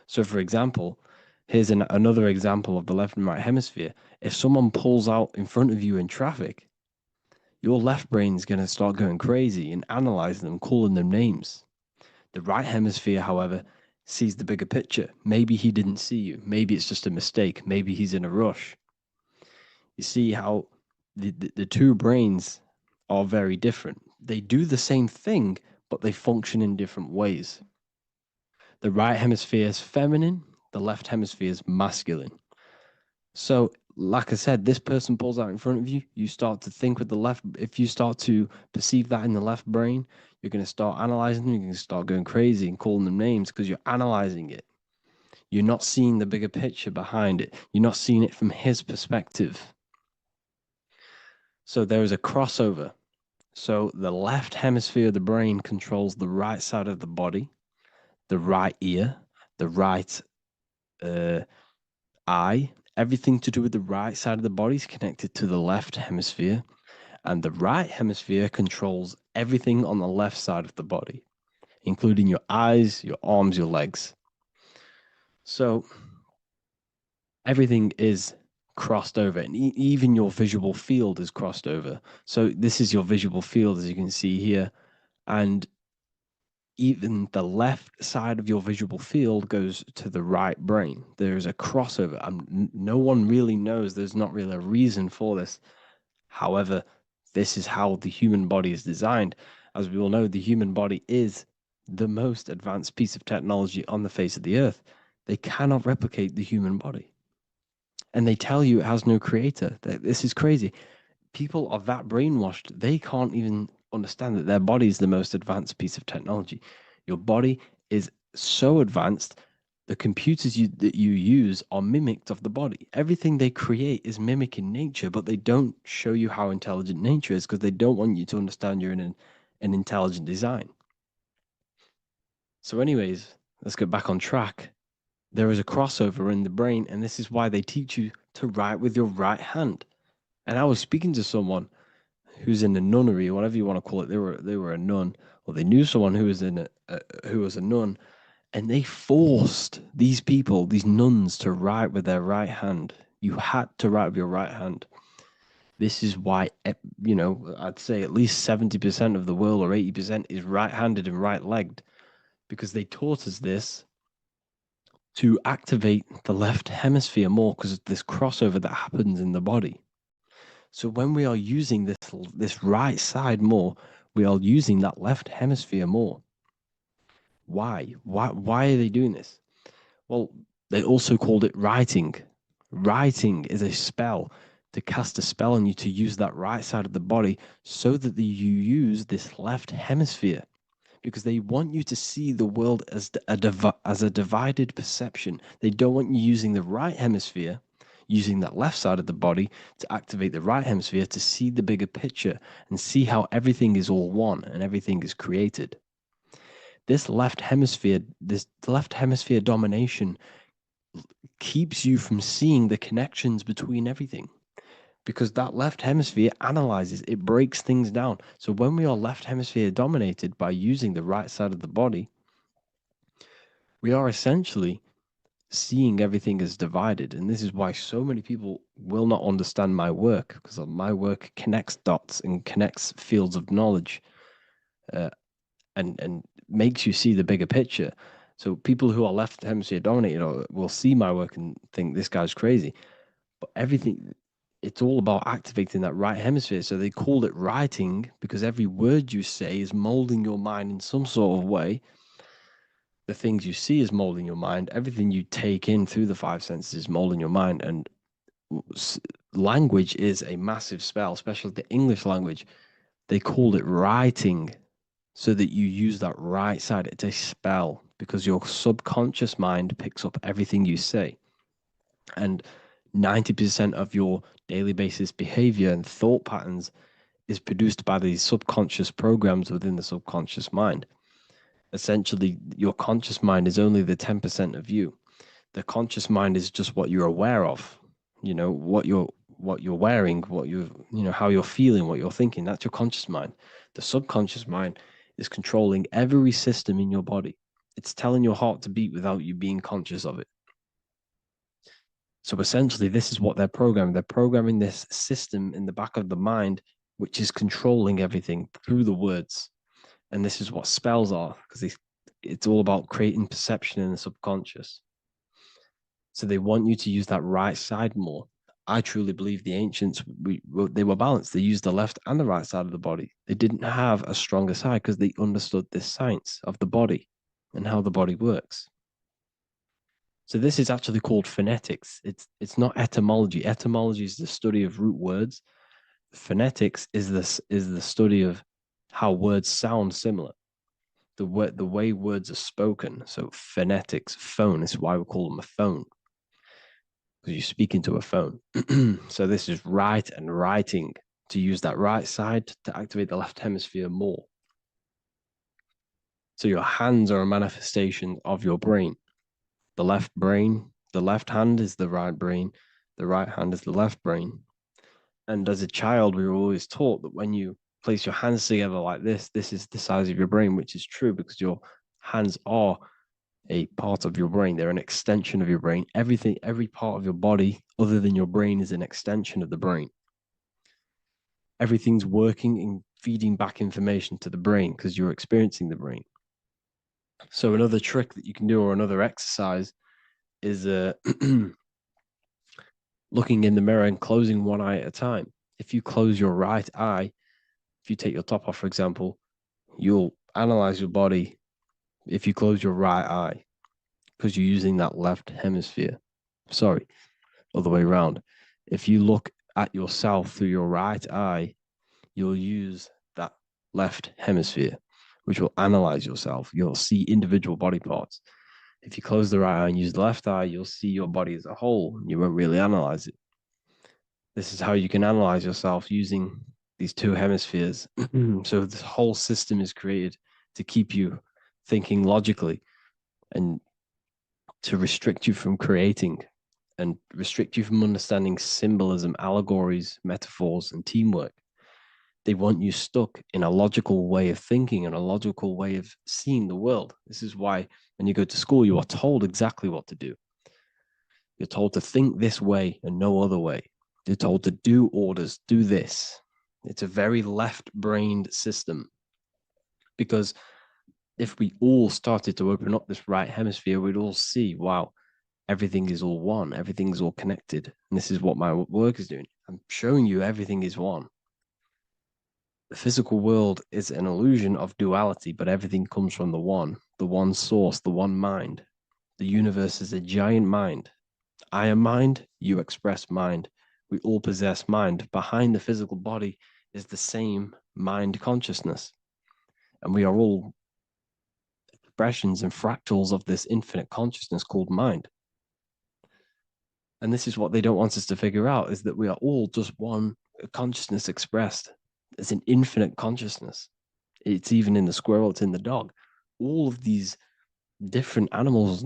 So, for example, here's another example of the left and right hemisphere. If someone pulls out in front of you in traffic, your left brain's going to start going crazy and analyzing them, calling them names. The right hemisphere, however, sees the bigger picture. Maybe he didn't see you. Maybe it's just a mistake. Maybe he's in a rush. You see how the two brains are very different. They do the same thing, but they function in different ways. The right hemisphere is feminine, the left hemisphere is masculine. So, like I said, this person pulls out in front of you, you start to think with the left. If you start to perceive that in the left brain, you're going to start analyzing them, you're going to start going crazy and calling them names because you're analyzing it. You're not seeing the bigger picture behind it, you're not seeing it from his perspective. So, there is a crossover. So, the left hemisphere of the brain controls the right side of the body, the right ear, the right eye. Everything to do with the right side of the body is connected to the left hemisphere, and the right hemisphere controls everything on the left side of the body, including your eyes, your arms, your legs. So everything is crossed over, and even your visual field is crossed over. So this is your visual field, as you can see here, and even the left side of your visual field goes to the right brain. There's a crossover. No one really knows. There's not really a reason for this. However, this is how the human body is designed. As we all know, the human body is the most advanced piece of technology on the face of the earth. They cannot replicate the human body. And they tell you it has no creator. This is crazy. People are that brainwashed, they can't even understand that their body is the most advanced piece of technology. Your body is so advanced, the computers that you use are mimicked of the body. Everything they create is mimicking nature, but they don't show you how intelligent nature is because they don't want you to understand you're in an intelligent design. So, anyways, let's get back on track. There is a crossover in the brain, and this is why they teach you to write with your right hand. And I was speaking to someone who's in a nunnery, or whatever you want to call it. They were a nun, or they knew someone who was who was a nun, and they forced these people, these nuns, to write with their right hand. You had to write with your right hand. This is why, I'd say at least 70% of the world or 80% is right-handed and right-legged, because they taught us this to activate the left hemisphere more because of this crossover that happens in the body. So when we are using this right side more, We are using that left hemisphere more. Why? Why are they doing this? Well, they also called it writing. Writing is a spell, to cast a spell on you to use that right side of the body so that you use this left hemisphere, because they want you to see the world as a divided perception. They don't want you using the right hemisphere, using that left side of the body to activate the right hemisphere to see the bigger picture and see how everything is all one and everything is created. This left hemisphere domination keeps you from seeing the connections between everything, because that left hemisphere analyzes, it breaks things down. So when we are left hemisphere dominated by using the right side of the body, we are essentially seeing everything as divided. And this is why so many people will not understand my work, because my work connects dots and connects fields of knowledge, and makes you see the bigger picture. So people who are left hemisphere dominated will see my work and think this guy's crazy. But everything, it's all about activating that right hemisphere. So they called it writing because every word you say is molding your mind in some sort of way. The things you see is molding your mind. Everything you take in through the five senses is molding your mind. And language is a massive spell, especially the English language. They called it writing so that you use that right side. It's a spell because your subconscious mind picks up everything you say. And 90% of your daily basis behavior and thought patterns is produced by these subconscious programs within the subconscious mind. Essentially, your conscious mind is only the 10% of you. The conscious mind is just what you're aware of, what you're wearing, how you're feeling, what you're thinking. That's your conscious mind. The subconscious mind is controlling every system in your body. It's telling your heart to beat without you being conscious of it. So essentially, this is what they're programming. They're programming this system in the back of the mind, which is controlling everything through the words. And this is what spells are, because it's all about creating perception in the subconscious. So they want you to use that right side more. I truly believe the ancients, they were balanced. They used the left and the right side of the body. They didn't have a stronger side because they understood this science of the body and how the body works. So this is actually called phonetics. It's not etymology. Etymology is the study of root words. Phonetics is the study of how words sound similar. The way words are spoken. So phonetics, phone, is why we call them a phone, because you speak into a phone. So this is write and writing, to use that right side to activate the left hemisphere more. So your hands are a manifestation of your brain. The left hand is the right brain, the right hand is the left brain. And as a child, we were always taught that when you place your hands together like this is the size of your brain, which is true because your hands are a part of your brain. They're an extension of your brain. Every part of your body other than your brain is an extension of the brain. Everything's working and feeding back information to the brain because you're experiencing the brain. So another trick that you can do, or another exercise, is looking in the mirror and closing one eye at a time. If you close your right eye, if you take your top off, for example, you'll analyze your body if you close your right eye because you're using that left hemisphere. Sorry, other way around. If you look at yourself through your right eye, you'll use that left hemisphere, which will analyze yourself. You'll see individual body parts. If you close the right eye and use the left eye, you'll see your body as a whole. You won't really analyze it. This is how you can analyze yourself using these two hemispheres. So this whole system is created to keep you thinking logically and to restrict you from creating and restrict you from understanding symbolism, allegories, metaphors, and teamwork. They want you stuck in a logical way of thinking and a logical way of seeing the world. This is why when you go to school, you are told exactly what to do. You're told to think this way and no other way. You're told to do orders, do this. It's a very left-brained system, because if we all started to open up this right hemisphere, we'd all see, wow, everything is all one, everything's all connected. And this is what my work is doing. I'm showing you everything is one. The physical world is an illusion of duality, but everything comes from the one source, the one mind. The universe is a giant mind. I am mind, you express mind. We all possess mind. Behind the physical body is the same mind consciousness. And we are all expressions and fractals of this infinite consciousness called mind. And this is what they don't want us to figure out, is that we are all just one consciousness expressed. It's an infinite consciousness. It's even in the squirrel, it's in the dog. All of these different animals,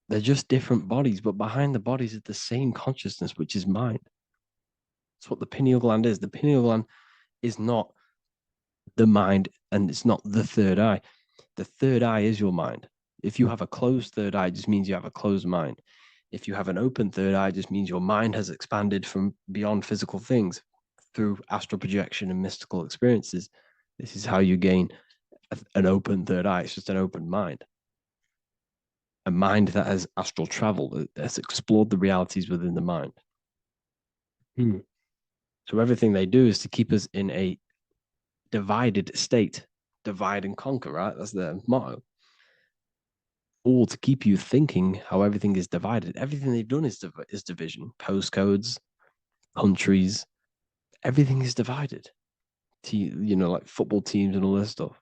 they're just different bodies, but behind the bodies is the same consciousness, which is mind. That's what the pineal gland is. The pineal gland is not the mind, and it's not the third eye. The third eye is your mind. If you have a closed third eye, it just means you have a closed mind. If you have an open third eye, it just means your mind has expanded from beyond physical things through astral projection and mystical experiences. This is how you gain an open third eye. It's just an open mind. A mind that has astral travel, that has explored the realities within the mind. So everything they do is to keep us in a divided state. Divide and conquer, right? That's their motto. All to keep you thinking how everything is divided. Everything they've done is division. Postcodes, countries, everything is divided. Like football teams and all this stuff.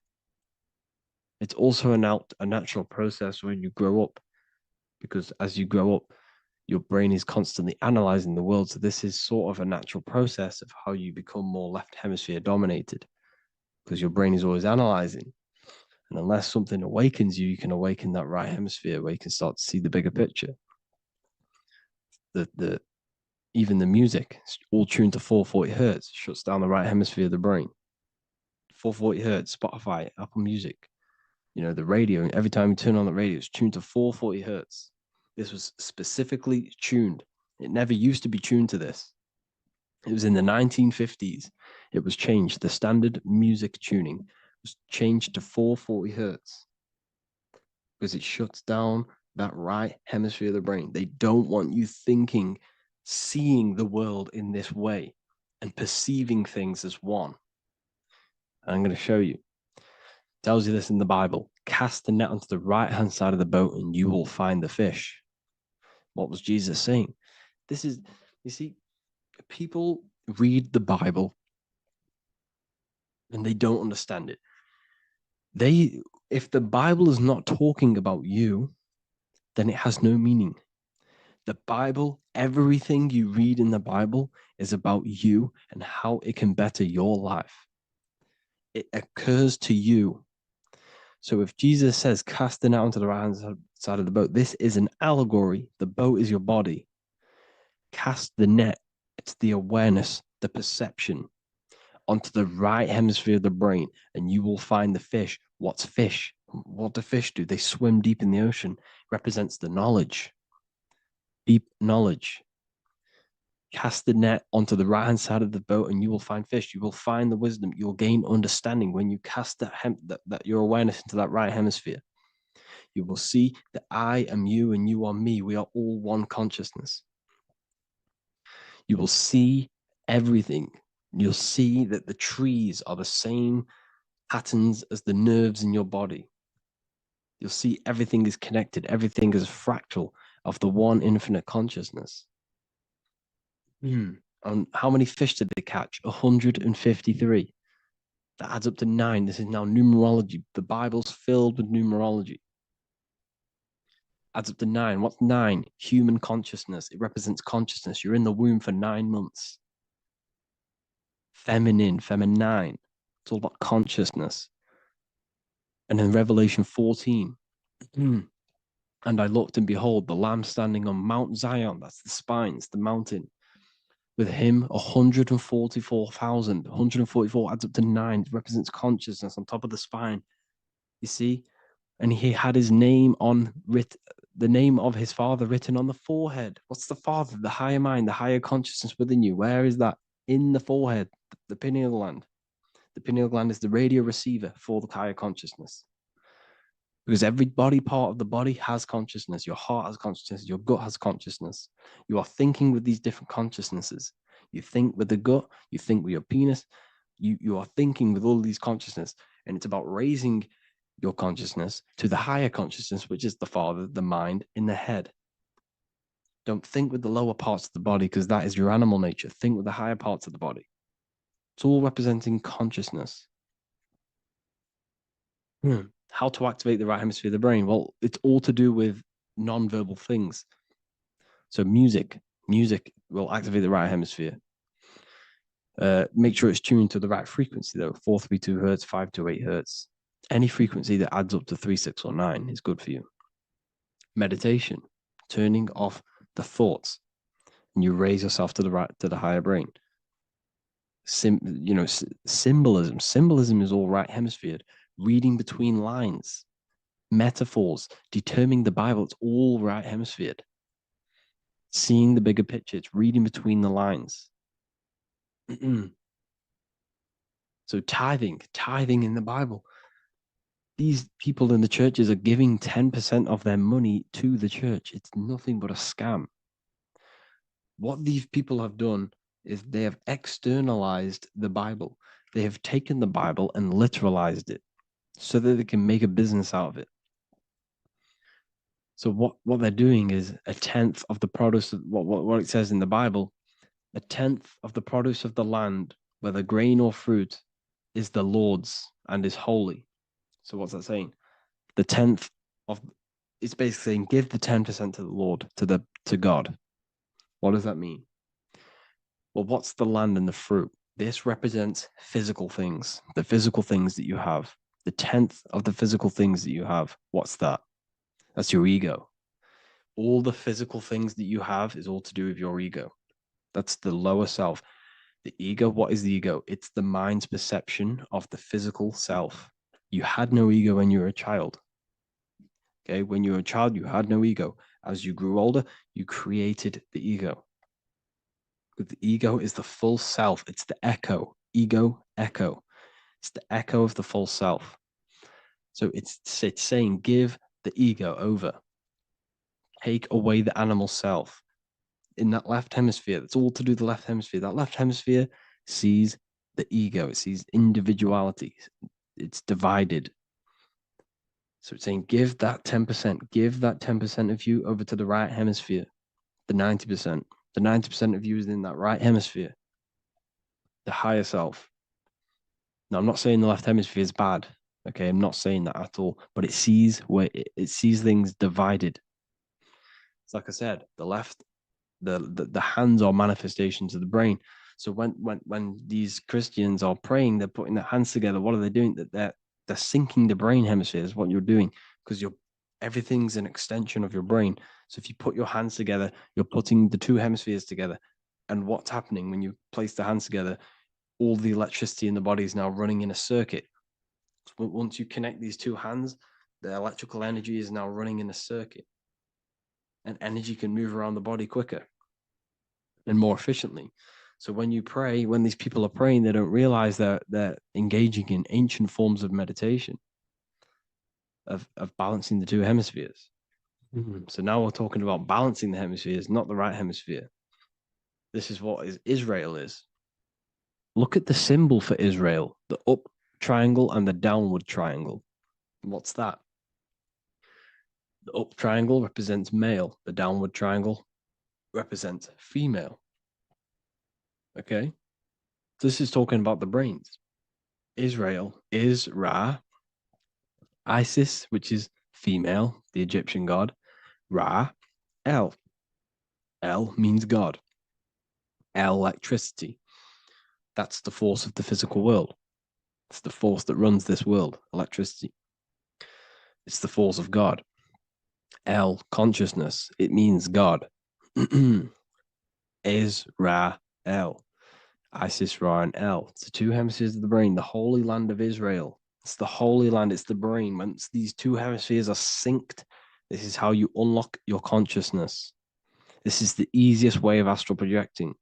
It's also a natural process when you grow up, because as you grow up, your brain is constantly analyzing the world. So this is sort of a natural process of how you become more left hemisphere dominated, because your brain is always analyzing. And unless something awakens you, you can awaken that right hemisphere where you can start to see the bigger picture. Even the music, all tuned to 440 hertz, shuts down the right hemisphere of the brain. 440 hertz, Spotify, Apple Music, the radio. Every time you turn on the radio, it's tuned to 440 hertz. This was specifically tuned. It never used to be tuned to this. It was in the 1950s. It was changed. The standard music tuning was changed to 440 hertz because it shuts down that right hemisphere of the brain. They don't want you thinking, seeing the world in this way and perceiving things as one. And I'm going to show you. It tells you this in the Bible. Cast the net onto the right-hand side of the boat and you will find the fish. What was Jesus saying? You see, people read the Bible and they don't understand it. If the Bible is not talking about you, then it has no meaning. The Bible, everything you read in the Bible is about you and how it can better your life. It occurs to you. So if Jesus says, cast the net onto the right-hand side of the boat, this is an allegory. The boat is your body. Cast the net. It's the awareness, the perception onto the right hemisphere of the brain, and you will find the fish. What's fish? What do fish do? They swim deep in the ocean. It represents the knowledge, deep knowledge. Cast the net onto the right-hand side of the boat and you will find fish. You will find the wisdom. You'll gain understanding when you cast that your awareness into that right hemisphere. You will see that I am you and you are me. We are all one consciousness. You will see everything. You'll see that the trees are the same patterns as the nerves in your body. You'll see everything is connected. Everything is a fractal of the one infinite consciousness. And how many fish did they catch? 153. That adds up to 9. This is now numerology. The Bible's filled with numerology. Adds up to 9. What's 9? Human consciousness. It represents consciousness. You're in the womb for 9 months. Feminine. It's all about consciousness. And then Revelation 14. And I looked, and behold, the Lamb standing on Mount Zion. That's the spines, the mountain. With him, 144,000. 144 adds up to 9. It represents consciousness on top of the spine. You see? And he had his name the name of his Father written on the forehead. What's the Father? The higher mind, the higher consciousness within you. Where is that? In the forehead, the pineal gland. The pineal gland is the radio receiver for the higher consciousness. Because every body part of the body has consciousness. Your heart has consciousness. Your gut has consciousness. You are thinking with these different consciousnesses. You think with the gut. You think with your penis. You are thinking with all these consciousness, and it's about raising your consciousness to the higher consciousness, which is the Father, the mind in the head. Don't think with the lower parts of the body, because that is your animal nature. Think with the higher parts of the body. It's all representing consciousness. How to activate the right hemisphere of the brain? Well, it's all to do with non-verbal things. So music will activate the right hemisphere. Make sure it's tuned to the right frequency though, 432 hertz, 528 hertz. Any frequency that adds up to 3, 6, or 9 is good for you. Meditation, turning off the thoughts, and you raise yourself to the higher brain. Symbolism. Symbolism is all right hemisphere. Reading between lines, metaphors, determining the Bible, it's all right hemisphere. Seeing the bigger picture, it's reading between the lines. So tithing in the Bible. These people in the churches are giving 10% of their money to the church. It's nothing but a scam. What these people have done is they have externalized the Bible. They have taken the Bible and literalized it so that they can make a business out of it. So what they're doing is a tenth of the produce of what it says in the Bible, a tenth of the produce of the land, whether grain or fruit, is the Lord's and is holy. So what's that saying? The tenth of it's basically saying give the 10% to the Lord, to God. What does that mean? Well, what's the land and the fruit? This represents physical things, the physical things that you have. The tenth of the physical things that you have. What's that? That's your ego. All the physical things that you have is all to do with your ego. That's the lower self. The ego, what is the ego? It's the mind's perception of the physical self. You had no ego when you were a child. Okay, when you were a child, you had no ego. As you grew older, you created the ego. But the ego is the full self. It's the echo. Ego, echo. It's the echo of the full self. So it's saying give the ego over. Take away the animal self. In that left hemisphere, that's all to do with the left hemisphere. That left hemisphere sees the ego. It sees individuality. It's divided. So it's saying give that 10%. Give that 10% of you over to the right hemisphere. The 90%. The 90% of you is in that right hemisphere. The higher self. Now, I'm not saying the left hemisphere is bad. Okay, I'm not saying that at all. But it sees it sees things divided. It's like I said, the left, the hands are manifestations of the brain. So when these Christians are praying, they're putting their hands together. What are they doing? They're syncing the brain hemispheres. What you're doing, because everything's an extension of your brain. So if you put your hands together, you're putting the two hemispheres together. And what's happening when you place the hands together? All the electricity in the body is now running in a circuit. So once you connect these two hands, the electrical energy is now running in a circuit. And energy can move around the body quicker and more efficiently. So when you pray, when these people are praying, they don't realize that they're engaging in ancient forms of meditation, of balancing the two hemispheres. So now we're talking about balancing the hemispheres, not the right hemisphere. This is what Israel is. Look at the symbol for Israel, the up triangle and the downward triangle. What's that? The up triangle represents male. The downward triangle represents female. Okay? This is talking about the brains. Israel is Ra, Isis, which is female, the Egyptian god, Ra, El. El means God. Electricity. That's the force of the physical world. It's the force that runs this world, electricity. It's the force of God. El, consciousness. It means God. Is Ra, El. Isis, Ra, and El. It's the two hemispheres of the brain, the holy land of Israel. It's the holy land, it's the brain. Once these two hemispheres are synced, this is how you unlock your consciousness. This is the easiest way of astral projecting.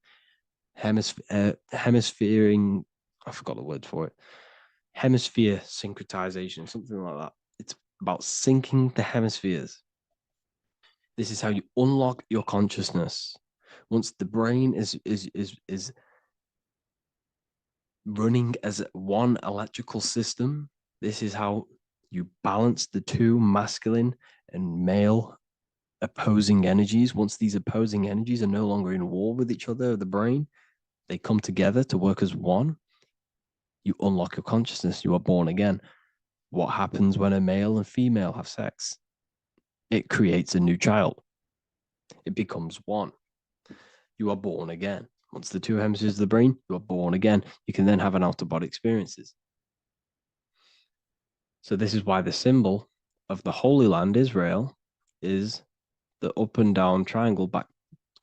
Hemisphering, I forgot the word for it. Hemisphere syncretization, something like that. It's about syncing the hemispheres. This is how you unlock your consciousness. Once the brain is running as one electrical system. This is how you balance the two masculine and male opposing energies. Once these opposing energies are no longer in war with each other, the brain, they come together to work as one. You unlock your consciousness. You are born again. What happens when a male and female have sex? It creates a new child. It becomes one. You are born again. Once the two hemispheres of the brain, you are born again. You can then have an out-of-body experiences. So this is why the symbol of the Holy Land, Israel, is the up and down triangle back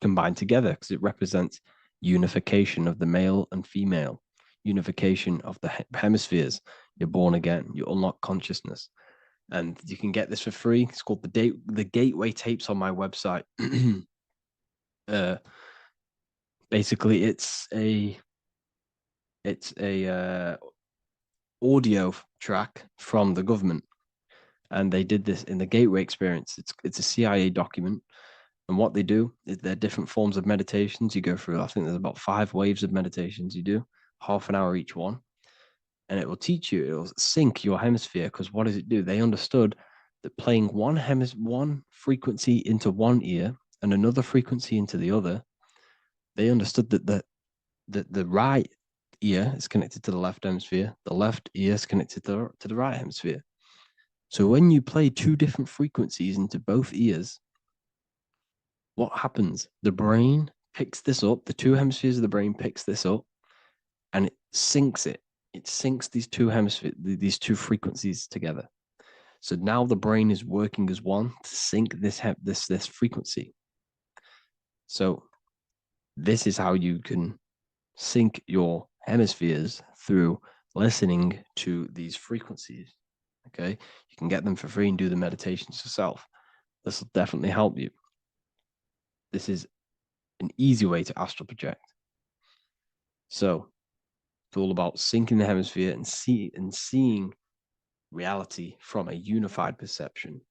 combined together, because it represents unification of the male and female, unification of the hemispheres. You're born again. You unlock consciousness. And you can get this for free. It's called the Gateway Tapes on my website. Basically, it's a audio track from the government, and they did this in the Gateway Experience. It's a CIA document, and what they do is there are different forms of meditations you go through. I think there's about 5 waves of meditations you do, half an hour each one, and it will teach you. It will sync your hemisphere, because what does it do? They understood that playing one frequency into one ear and another frequency into the other, they understood that the right ear is connected to the left hemisphere, the left ear is connected to the right hemisphere. So when you play 2 different frequencies into both ears, what happens? The brain picks this up, the 2 hemispheres of the brain picks this up, and it syncs it. It syncs these 2 hemispheres, these 2 frequencies together. So now the brain is working as one to sync this frequency. So this is how you can sync your hemispheres, through listening to these frequencies. Okay, you can get them for free and do the meditations yourself. This will definitely help you. This is an easy way to astral project. So it's all about syncing the hemisphere and seeing reality from a unified perception.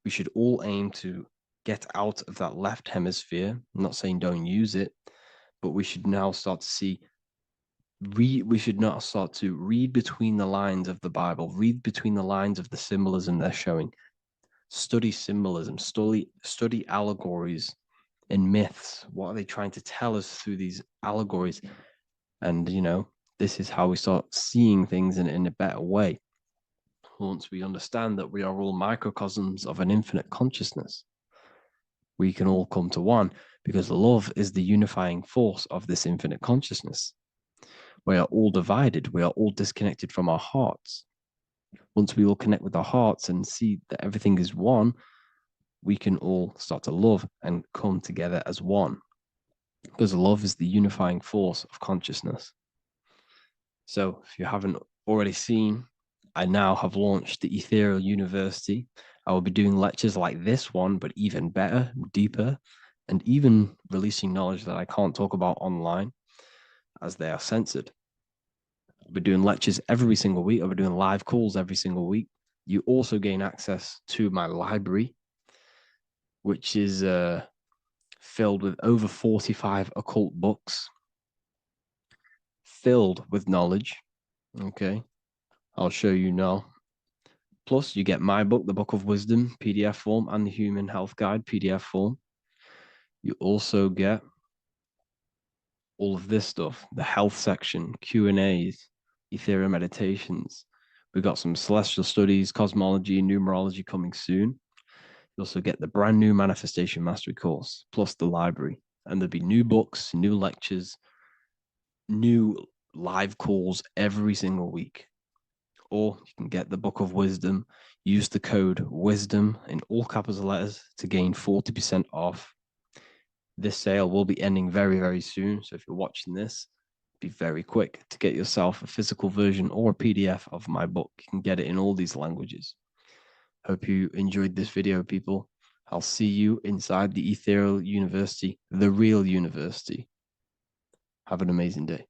We should all aim to get out of that left hemisphere. I'm not saying don't use it, but we should now start to see. We should not start to read between the lines of the Bible, read between the lines of the symbolism they're showing. Study symbolism, study allegories and myths. What are they trying to tell us through these allegories? And, this is how we start seeing things in a better way. Once we understand that we are all microcosms of an infinite consciousness, we can all come to one, because love is the unifying force of this infinite consciousness. We are all divided. We are all disconnected from our hearts. Once we all connect with our hearts and see that everything is one, we can all start to love and come together as one, because love is the unifying force of consciousness. So if you haven't already seen, I now have launched the Ethereal University. I will be doing lectures like this one, but even better, deeper, and even releasing knowledge that I can't talk about online, as they are censored. I'll be doing lectures every single week. I'll be doing live calls every single week. You also gain access to my library, which is filled with over 45 occult books, filled with knowledge. Okay, I'll show you now. Plus, you get my book, The Book of Wisdom, PDF form, and the Human Health Guide, PDF form. You also get all of this stuff, the health section, Q&As, ethereal meditations. We've got some celestial studies, cosmology, numerology coming soon. You also get the brand new Manifestation Mastery course, plus the library. And there'll be new books, new lectures, new live calls every single week. Or you can get the Book of Wisdom, use the code WISDOM in all capital letters to gain 40% off. This sale will be ending very, very soon. So if you're watching this, be very quick to get yourself a physical version or a PDF of my book. You can get it in all these languages. Hope you enjoyed this video, people. I'll see you inside the Ethereal University, the real university. Have an amazing day.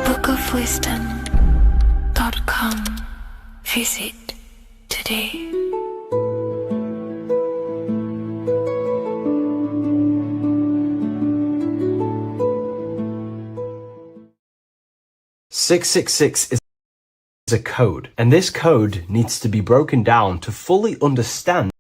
bookofwisdom.com. Visit today. 666 is a code, and this code needs to be broken down to fully understand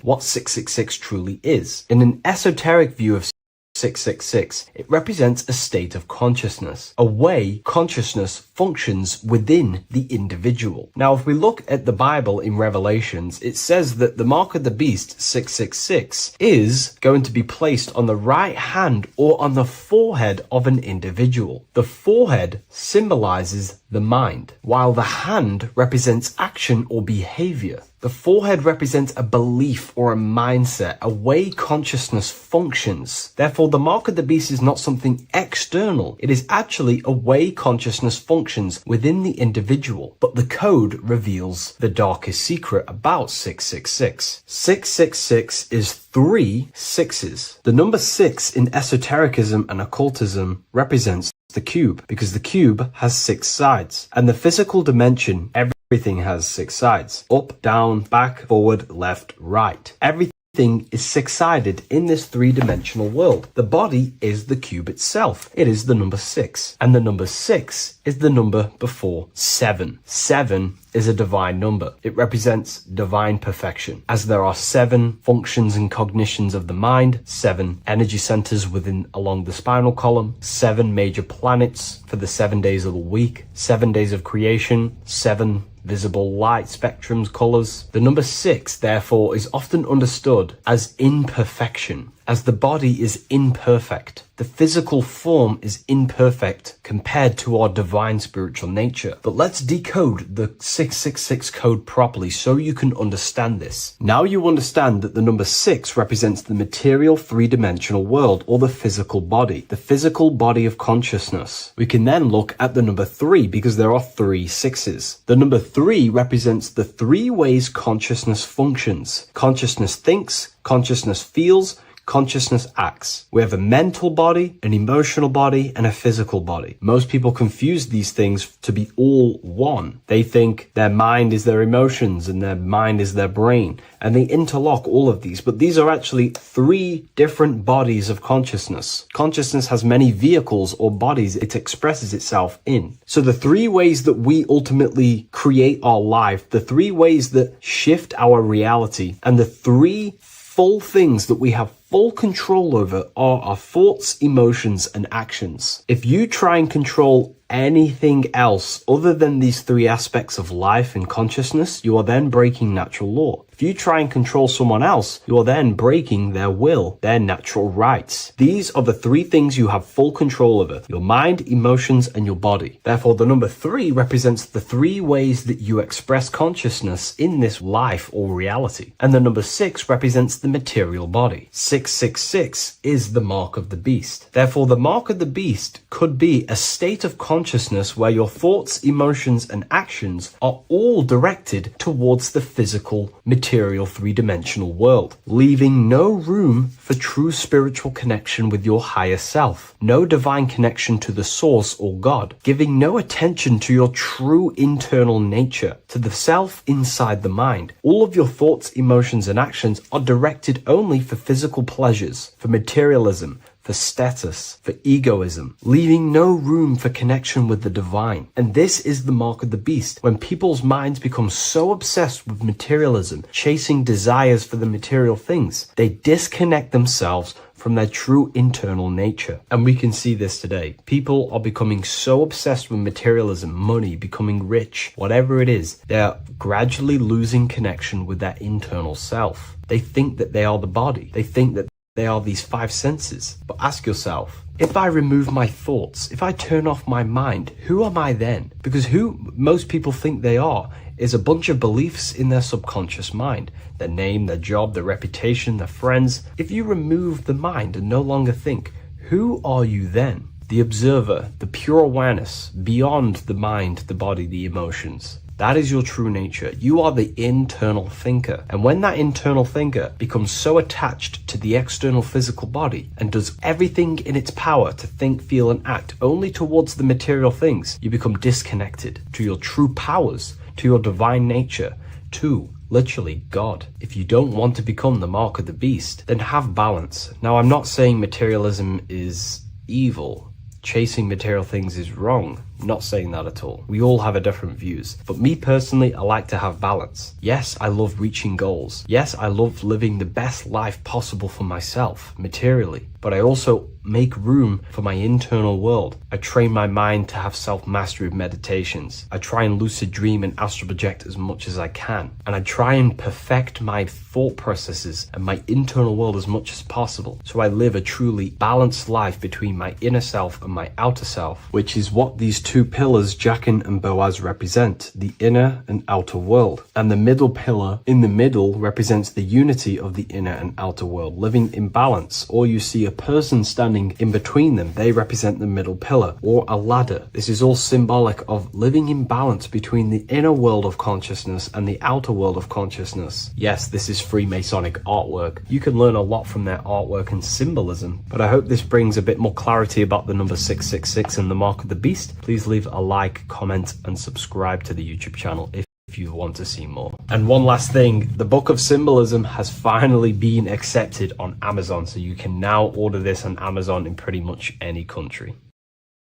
what 666 truly is. In an esoteric view of 666, it represents a state of consciousness, a way consciousness functions within the individual. Now, if we look at the Bible in Revelations, it says that the mark of the beast, 666, is going to be placed on the right hand or on the forehead of an individual. The forehead symbolizes the mind, while the hand represents action or behavior. The forehead represents a belief or a mindset, a way consciousness functions. Therefore, the mark of the beast is not something external. It is actually a way consciousness functions within the individual. But the code reveals the darkest secret about 666. 666 is 3 sixes. The number 6 in esotericism and occultism represents the cube, because the cube has 6 sides. And the physical dimension, everything has 6 sides. Up, down, back, forward, left, right. Everything is 6-sided in this 3-dimensional world. The body is the cube itself. It is the number 6. And the number 6 is the number before 7. 7 is a divine number. It represents divine perfection, as there are 7 functions and cognitions of the mind, 7 energy centers along the spinal column, 7 major planets for the 7 days of the week, 7 days of creation, 7 visible light spectrums, colors. The number 6, therefore, is often understood as imperfection, as the body is imperfect. The physical form is imperfect compared to our divine spiritual nature. But let's decode the 666 code properly so you can understand this. Now you understand that the number 6 represents the material 3-dimensional world, or the physical body of consciousness. We can then look at the number 3 because there are 3 sixes. The number 3 represents the 3 ways consciousness functions. Consciousness thinks, consciousness feels, consciousness acts. We have a mental body, an emotional body, and a physical body. Most people confuse these things to be all one. They think their mind is their emotions and their mind is their brain, and they interlock all of these, but these are actually 3 different bodies of consciousness. Consciousness has many vehicles or bodies it expresses itself in. So the 3 ways that we ultimately create our life, the 3 ways that shift our reality, and the 3 full things that we have full control over are our thoughts, emotions, and actions. If you try and control anything else other than these 3 aspects of life and consciousness, you are then breaking natural law. If you try and control someone else, you are then breaking their will, their natural rights. These are the 3 things you have full control over: your mind, emotions, and your body. Therefore, the number 3 represents the 3 ways that you express consciousness in this life or reality. And the number 6 represents the material body. 666 is the mark of the beast. Therefore, the mark of the beast could be a state of consciousness where your thoughts, emotions, and actions are all directed towards the physical, material 3-dimensional world, leaving no room for true spiritual connection with your higher self, no divine connection to the source or God, giving no attention to your true internal nature, to the self inside the mind. All of your thoughts, emotions, and actions are directed only for physical pleasures, for materialism, for status, for egoism, leaving no room for connection with the divine. And this is the mark of the beast. When people's minds become so obsessed with materialism, chasing desires for the material things, they disconnect themselves from their true internal nature. And we can see this today. People are becoming so obsessed with materialism, money, becoming rich, whatever it is, they are gradually losing connection with their internal self. They think that they are the body. They think that they are these 5 senses. But ask yourself, if I remove my thoughts, if I turn off my mind, who am I then? Because who most people think they are is a bunch of beliefs in their subconscious mind. Their name, their job, their reputation, their friends. If you remove the mind and no longer think, who are you then? The observer, the pure awareness, beyond the mind, the body, the emotions. That is your true nature. You are the internal thinker. And when that internal thinker becomes so attached to the external physical body and does everything in its power to think, feel, and act only towards the material things, you become disconnected to your true powers, to your divine nature, to literally God. If you don't want to become the mark of the beast, then have balance. Now, I'm not saying materialism is evil. Chasing material things is wrong. Not saying that at all. We all have a different views. But me personally, I like to have balance. Yes, I love reaching goals. Yes, I love living the best life possible for myself, materially. But I also make room for my internal world. I train my mind to have self-mastery of meditations. I try and lucid dream and astral project as much as I can. And I try and perfect my thought processes and my internal world as much as possible. So I live a truly balanced life between my inner self and my outer self, which is what these two pillars, Jachin and Boaz, represent, the inner and outer world. And the middle pillar in the middle represents the unity of the inner and outer world, living in balance. Or you see a person standing in between them, they represent the middle pillar, or a ladder. This is all symbolic of living in balance between the inner world of consciousness and the outer world of consciousness. Yes, this is Freemasonic artwork. You can learn a lot from their artwork and symbolism, but I hope this brings a bit more clarity about the number 666 and the mark of the beast. Please leave a like, comment, and subscribe to the YouTube channel if you want to see more. And one last thing, the Book of Symbolism has finally been accepted on Amazon, so you can now order this on Amazon in pretty much any country.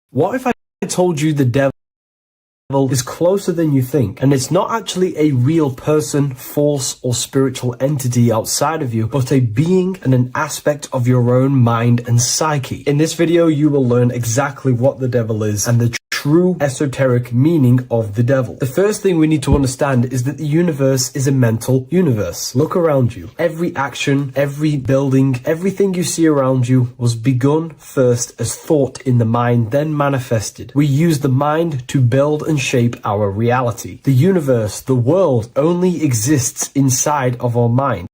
What if I told you the devil is closer than you think, and it's not actually a real person, force, or spiritual entity outside of you, but a being and an aspect of your own mind and psyche? In this video, you will learn exactly what the devil is and the true esoteric meaning of the devil. The first thing we need to understand is that the universe is a mental universe. Look around you. Every action, every building, everything you see around you was begun first as thought in the mind, then manifested. We use the mind to build and shape our reality. The universe, the world, only exists inside of our mind.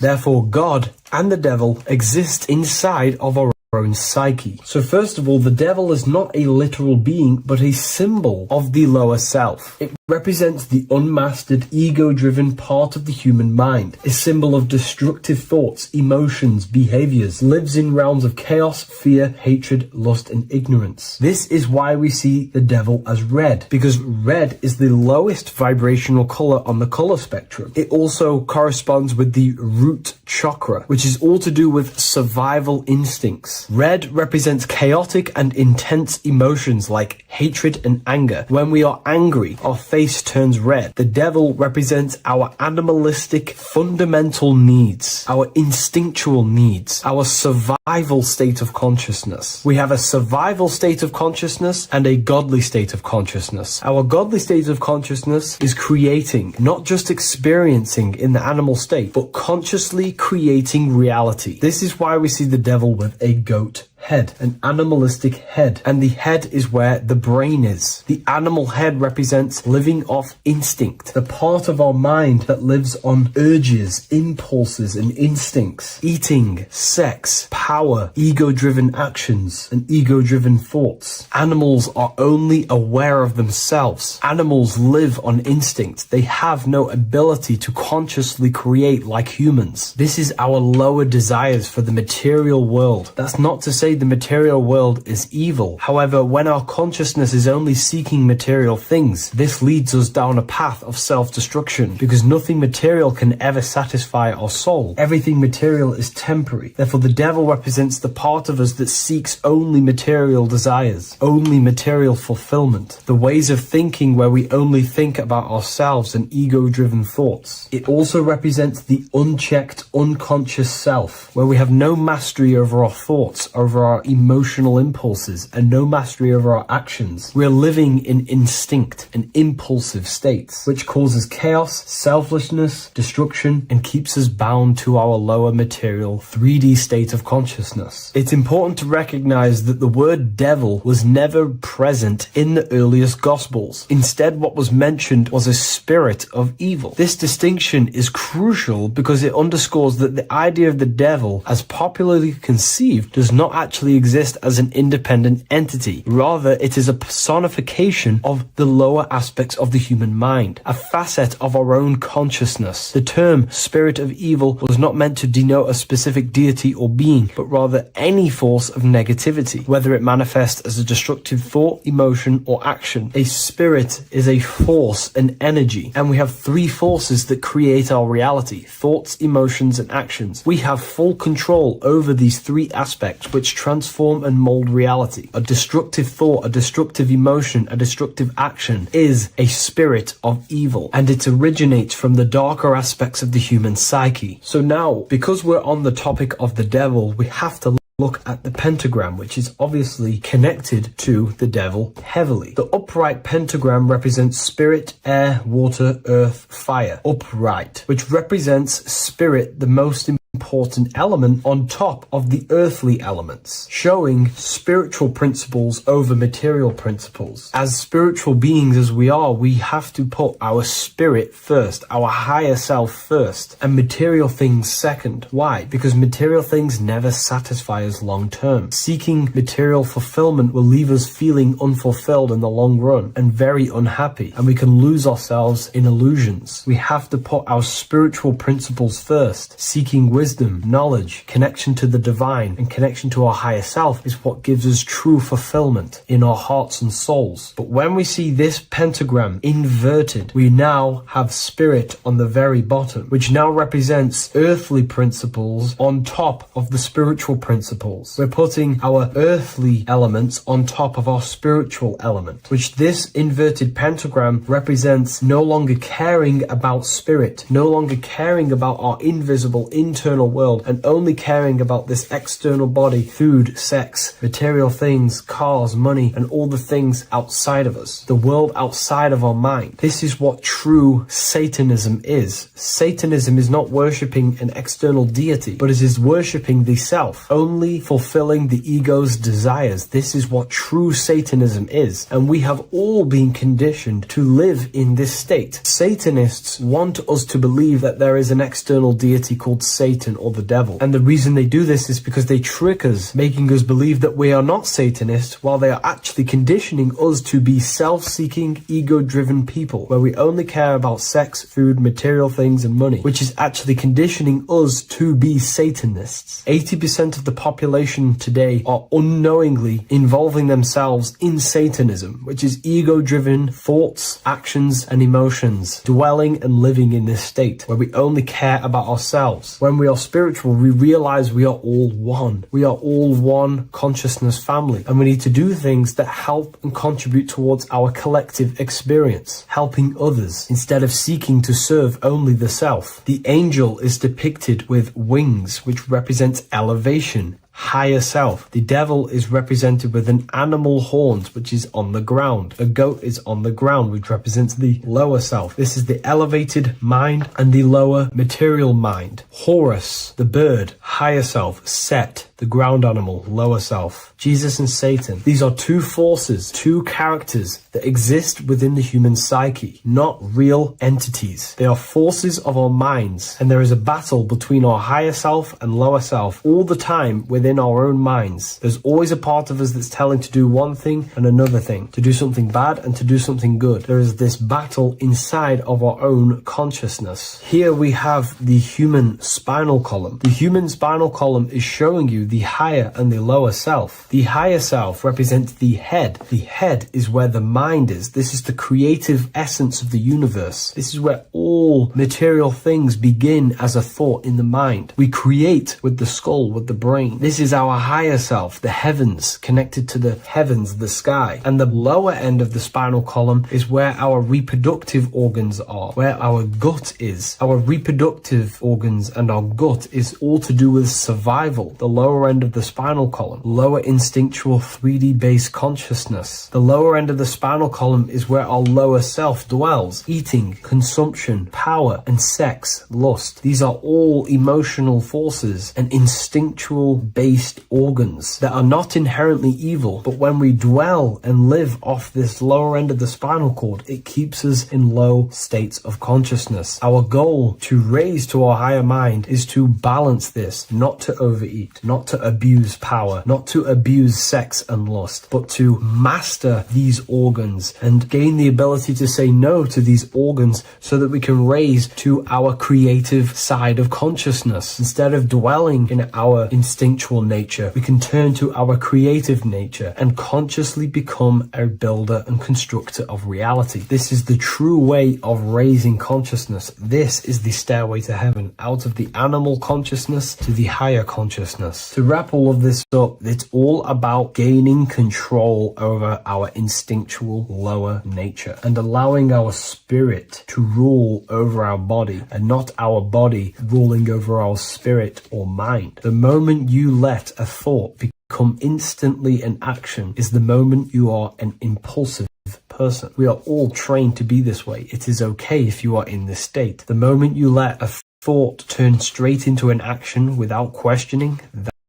Therefore, God and the devil exist inside of our own psyche. So first of all, the devil is not a literal being, but a symbol of the lower self. It represents the unmastered, ego-driven part of the human mind, a symbol of destructive thoughts, emotions, behaviors, lives in realms of chaos, fear, hatred, lust, and ignorance. This is why we see the devil as red, because red is the lowest vibrational color on the color spectrum. It also corresponds with the root chakra, which is all to do with survival instincts. Red represents chaotic and intense emotions like hatred and anger. When we are angry, our face turns red. The devil represents our animalistic fundamental needs, our instinctual needs, our survival state of consciousness. We have a survival state of consciousness and a godly state of consciousness. Our godly state of consciousness is creating, not just experiencing in the animal state, but consciously creating reality. This is why we see the devil with a goat head, an animalistic head, and the head is where the brain is. The animal head represents living off instinct, the part of our mind that lives on urges, impulses, and instincts, eating, sex, power, ego-driven actions, and ego-driven thoughts. Animals are only aware of themselves. Animals live on instinct. They have no ability to consciously create like humans. This is our lower desires for the material world. That's not to say the material world is evil. However, when our consciousness is only seeking material things, this leads us down a path of self-destruction, because nothing material can ever satisfy our soul. Everything material is temporary. Therefore, the devil represents the part of us that seeks only material desires, only material fulfillment, the ways of thinking where we only think about ourselves and ego-driven thoughts. It also represents the unchecked, unconscious self, where we have no mastery over our thoughts, over our emotional impulses, and no mastery over our actions. We're living in instinct and impulsive states, which causes chaos, selflessness, destruction, and keeps us bound to our lower material 3D state of consciousness. It's important to recognize that the word devil was never present in the earliest Gospels. Instead, what was mentioned was a spirit of evil. This distinction is crucial because it underscores that the idea of the devil, as popularly conceived, does not actually exist as an independent entity. Rather, it is a personification of the lower aspects of the human mind, a facet of our own consciousness. The term spirit of evil was not meant to denote a specific deity or being, but rather any force of negativity, whether it manifests as a destructive thought, emotion, or action. A spirit is a force, an energy, and we have three forces that create our reality: thoughts, emotions, and actions. We have full control over these three aspects, which which transform and mold reality. A destructive thought, a destructive emotion, a destructive action is a spirit of evil, and it originates from the darker aspects of the human psyche. So now, because we're on the topic of the devil, we have to look at the pentagram, which is obviously connected to the devil heavily. The upright pentagram represents spirit, air, water, earth, fire. Upright, which represents spirit, the most important element on top of the earthly elements, showing spiritual principles over material principles. As spiritual beings as we are, we have to put our spirit first, our higher self first, and material things second. Why? Because material things never satisfy us long term. Seeking material fulfillment will leave us feeling unfulfilled in the long run and very unhappy, and we can lose ourselves in illusions. We have to put our spiritual principles first. Seeking wisdom, knowledge, connection to the divine, and connection to our higher self is what gives us true fulfillment in our hearts and souls. But when we see this pentagram inverted, we now have spirit on the very bottom, which now represents earthly principles on top of the spiritual principles. We're putting our earthly elements on top of our spiritual element, which this inverted pentagram represents no longer caring about spirit, no longer caring about our invisible internal world, and only caring about this external body, food, sex, material things, cars, money, and all the things outside of us, the world outside of our mind. This is what true Satanism is. Satanism is not worshipping an external deity, but it is worshipping the self, only fulfilling the ego's desires. This is what true Satanism is, and we have all been conditioned to live in this state. Satanists want us to believe that there is an external deity called Satan or the devil, and the reason they do this is because they trick us, making us believe that we are not Satanists, while they are actually conditioning us to be self-seeking, ego-driven people, where we only care about sex, food, material things, and money, which is actually conditioning us to be Satanists. 80% of the population today are unknowingly involving themselves in Satanism, which is ego-driven thoughts, actions, and emotions, dwelling and living in this state where we only care about ourselves. When we are spiritual, we realize we are all one. We are all one consciousness family, and we need to do things that help and contribute towards our collective experience, helping others instead of seeking to serve only the self. The angel is depicted with wings, which represents elevation, higher self. The devil is represented with an animal horns, which is on the ground. A goat is on the ground, which represents the lower self. This is the elevated mind and the lower material mind. Horus, the bird, higher self. Set, the ground animal, lower self. Jesus and Satan. These are two forces, two characters that exist within the human psyche, not real entities. They are forces of our minds, and there is a battle between our higher self and lower self all the time within our own minds. There's always a part of us that's telling to do one thing and another thing, to do something bad and to do something good. There is this battle inside of our own consciousness. Here we have the human spinal column. The human spinal column is showing you the higher and the lower self. The higher self represents the head. The head is where the mind is. This is the creative essence of the universe. This is where all material things begin as a thought in the mind. We create with the skull, with the brain. This is our higher self, the heavens, connected to the heavens, the sky. And the lower end of the spinal column is where our reproductive organs are, where our gut is. Our reproductive organs and our gut is all to do with survival. The lower end of the spinal column, lower instinctual 3D based consciousness. The lower end of the spinal column is where our lower self dwells. Eating, consumption, power, and sex, lust. These are all emotional forces and instinctual based organs that are not inherently evil, but when we dwell and live off this lower end of the spinal cord, it keeps us in low states of consciousness. Our goal to raise to our higher mind is to balance this, not to overeat, not to abuse power, not to abuse sex and lust, but to master these organs and gain the ability to say no to these organs so that we can raise to our creative side of consciousness. Instead of dwelling in our instinctual nature, we can turn to our creative nature and consciously become a builder and constructor of reality. This is the true way of raising consciousness. This is the stairway to heaven, out of the animal consciousness to the higher consciousness. To wrap all of this up, it's all about gaining control over our instinctual lower nature and allowing our spirit to rule over our body and not our body ruling over our spirit or mind. The moment you let a thought become instantly an action is the moment you are an impulsive person. We are all trained to be this way. It is okay if you are in this state. The moment you let a thought turn straight into an action without questioning,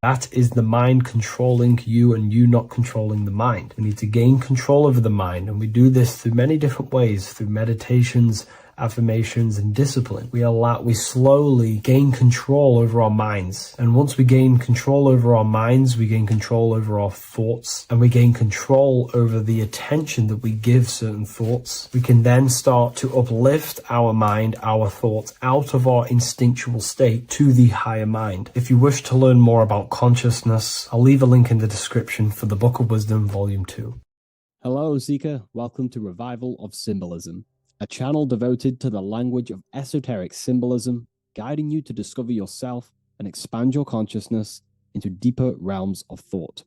that is the mind controlling you and you not controlling the mind. We need to gain control over the mind, and we do this through many different ways, through meditations, affirmations, and discipline. We slowly gain control over our minds. And once we gain control over our minds, we gain control over our thoughts, and we gain control over the attention that we give certain thoughts. We can then start to uplift our mind, our thoughts, out of our instinctual state to the higher mind. If you wish to learn more about consciousness, I'll leave a link in the description for the Book of Wisdom, Volume 2. Hello, Seeker. Welcome to Revival of Symbolism, a channel devoted to the language of esoteric symbolism, guiding you to discover yourself and expand your consciousness into deeper realms of thought.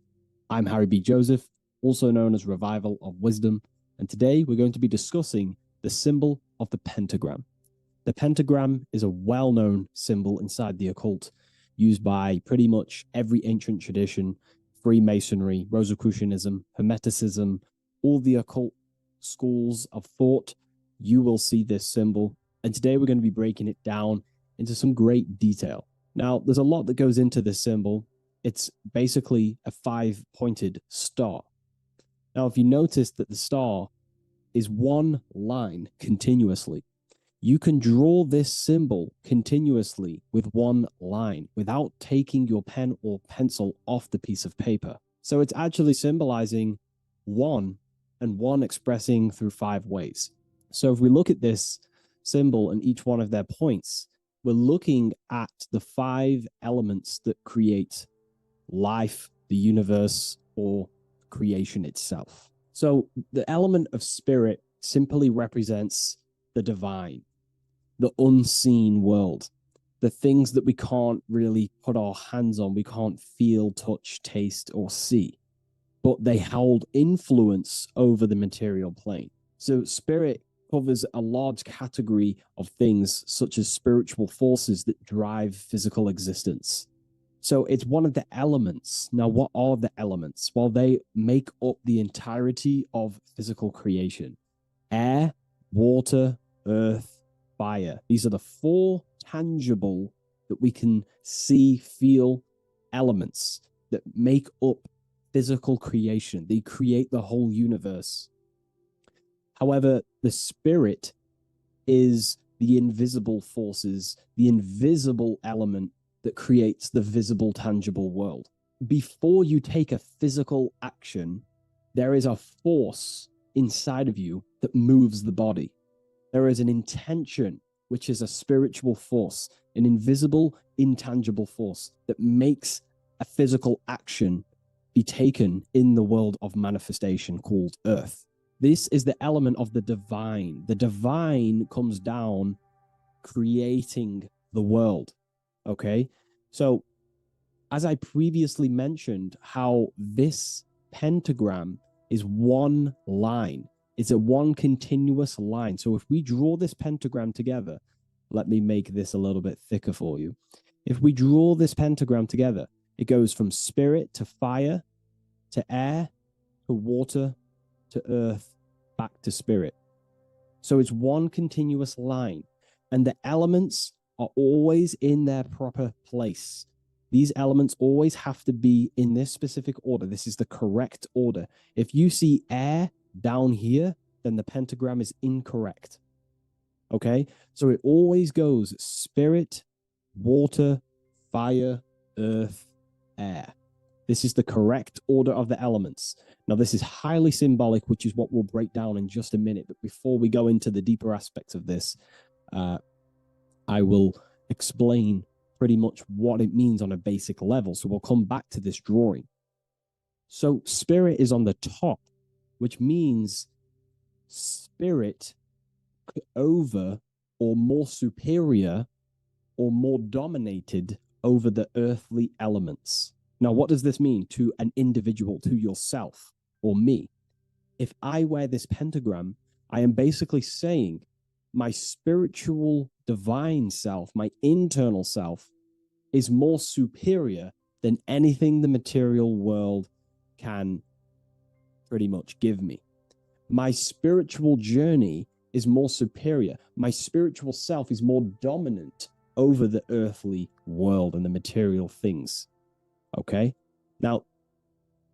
I'm Harry B. Joseph, also known as Revival of Wisdom, and today we're going to be discussing the symbol of the pentagram. The pentagram is a well-known symbol inside the occult, used by pretty much every ancient tradition, Freemasonry, Rosicrucianism, Hermeticism, all the occult schools of thought. You will see this symbol, and today we're going to be breaking it down into some great detail. Now, there's a lot that goes into this symbol. It's basically a 5-pointed star. Now, if you notice that the star is one line continuously, you can draw this symbol continuously with one line without taking your pen or pencil off the piece of paper. So it's actually symbolizing one, and one expressing through 5 ways. So if we look at this symbol and each one of their points, we're looking at the 5 elements that create life, the universe, or creation itself. So the element of spirit simply represents the divine, the unseen world, the things that we can't really put our hands on, we can't feel, touch, taste, or see, but they hold influence over the material plane. So spirit covers a large category of things such as spiritual forces that drive physical existence. So it's one of the elements. Now, what are the elements? Well, they make up the entirety of physical creation. Air, water, earth, fire. These are the 4 tangible that we can see, feel elements that make up physical creation. They create the whole universe. However, the spirit is the invisible forces, the invisible element that creates the visible, tangible world. Before you take a physical action, there is a force inside of you that moves the body. There is an intention, which is a spiritual force, an invisible, intangible force that makes a physical action be taken in the world of manifestation called Earth. This is the element of the divine. The divine comes down creating the world. Okay? So, as I previously mentioned, how this pentagram is one line. It's a one continuous line. So if we draw this pentagram together, let me make this a little bit thicker for you. If we draw this pentagram together, it goes from spirit to fire, to air, to water, to earth, back to spirit. So it's one continuous line, and the elements are always in their proper place. These elements always have to be in this specific order. This is the correct order. If you see air down here, then the pentagram is incorrect. Okay? So it always goes spirit, water, fire, earth, air. This is the correct order of the elements. Now, this is highly symbolic, which is what we'll break down in just a minute. But before we go into the deeper aspects of this, I will explain pretty much what it means on a basic level. So we'll come back to this drawing. So spirit is on the top, which means spirit over or more superior or more dominated over the earthly elements. Now, what does this mean to an individual, to yourself or me? If I wear this pentagram, I am basically saying my spiritual divine self, my internal self, is more superior than anything the material world can pretty much give me. My spiritual journey is more superior. My spiritual self is more dominant over the earthly world and the material things. Okay? Now,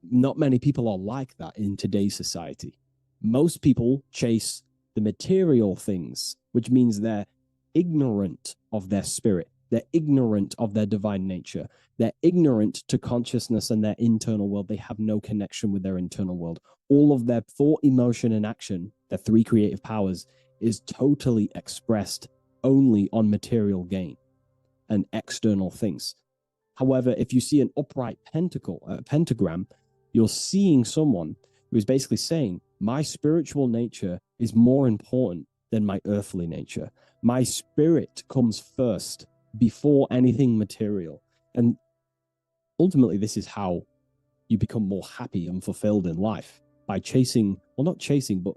not many people are like that in today's society. Most people chase the material things, which means they're ignorant of their spirit. They're ignorant of their divine nature. They're ignorant to consciousness and their internal world. They have no connection with their internal world. All of their thought, emotion, and action, their three creative powers, is totally expressed only on material gain and external things. However, if you see an upright pentagram, you're seeing someone who is basically saying, my spiritual nature is more important than my earthly nature. My spirit comes first before anything material. And ultimately, this is how you become more happy and fulfilled in life, by chasing, well, not chasing, but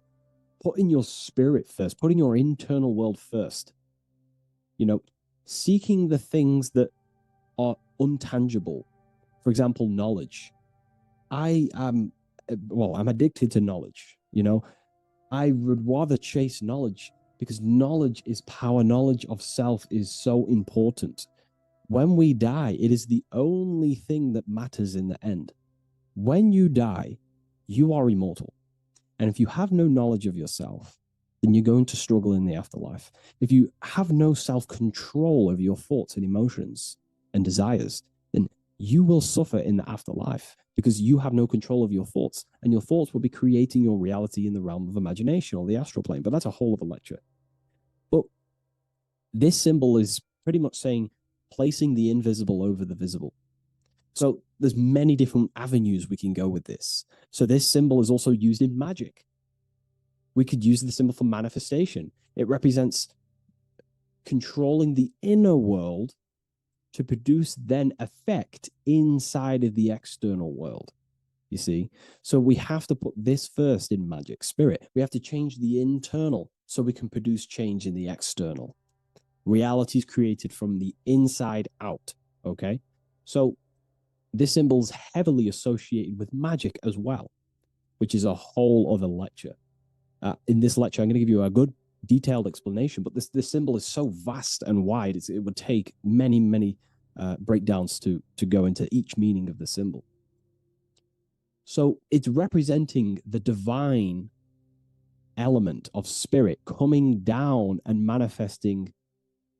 putting your spirit first, putting your internal world first. You know, seeking the things that are untangible. For example, knowledge. I'm addicted to knowledge. You know, I would rather chase knowledge because knowledge is power. Knowledge of self is so important. When we die, it is the only thing that matters in the end. When you die, you are immortal. And if you have no knowledge of yourself, then you're going to struggle in the afterlife. If you have no self-control of your thoughts and emotions and desires, then you will suffer in the afterlife because you have no control of your thoughts, and your thoughts will be creating your reality in the realm of imagination or the astral plane. But that's a whole other lecture. But this symbol is pretty much saying placing the invisible over the visible. So there's many different avenues we can go with this. So this symbol is also used in magic. We could use the symbol for manifestation. It represents controlling the inner world to produce then effect inside of the external world. You see? So we have to put this first in magic spirit. We have to change the internal so we can produce change in the external. Reality is created from the inside out. Okay? So this symbol is heavily associated with magic as well, which is a whole other lecture. In this lecture, I'm going to give you a good detailed explanation, but this symbol is so vast and wide, it would take many breakdowns to go into each meaning of the symbol. So it's representing the divine element of spirit coming down and manifesting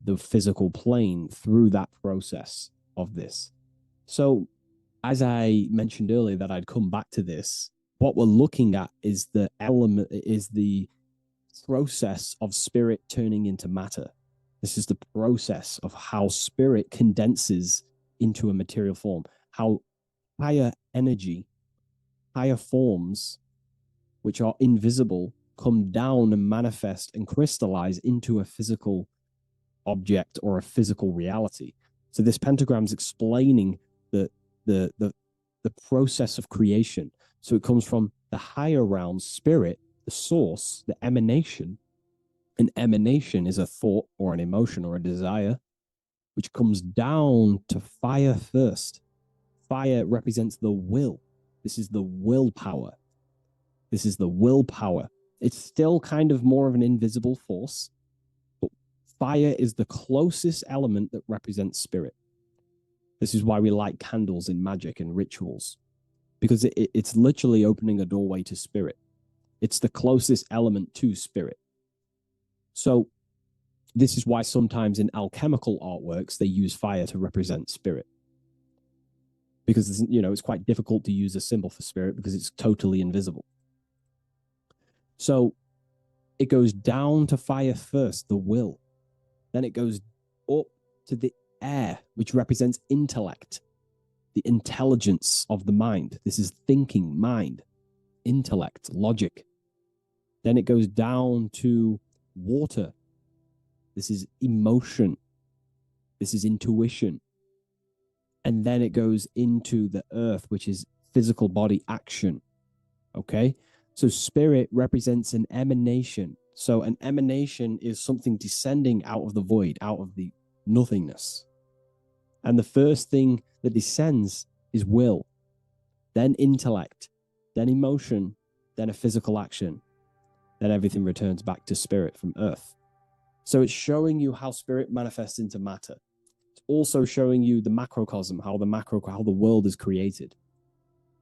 the physical plane through that process of this. So as I mentioned earlier that I'd come back to this, what we're looking at is the process of spirit turning into matter. This is the process of how spirit condenses into a material form, how higher energy, higher forms, which are invisible, come down and manifest and crystallize into a physical object or a physical reality. So this pentagram is explaining the process of creation. So it comes from the higher realm, spirit, the source, the emanation. An emanation is a thought or an emotion or a desire, which comes down to fire first. Fire represents the will. This is the willpower. This is the willpower. It's still kind of more of an invisible force, but fire is the closest element that represents spirit. This is why we light candles in magic and rituals, because it's literally opening a doorway to spirit. It's the closest element to spirit. So this is why sometimes in alchemical artworks, they use fire to represent spirit. Because, it's quite difficult to use a symbol for spirit because it's totally invisible. So it goes down to fire first, the will. Then it goes up to the air, which represents intellect, the intelligence of the mind. This is thinking, mind, intellect, logic. Then it goes down to water. This is emotion. This is intuition. and then it goes into the earth, which is physical body action. Okay, so spirit represents an emanation. So an emanation is something descending out of the void, out of the nothingness. And the first thing that descends is will, then intellect, then emotion, then a physical action. Then everything returns back to spirit from earth. So it's showing you how spirit manifests into matter. It's also showing you the macrocosm, how the world is created.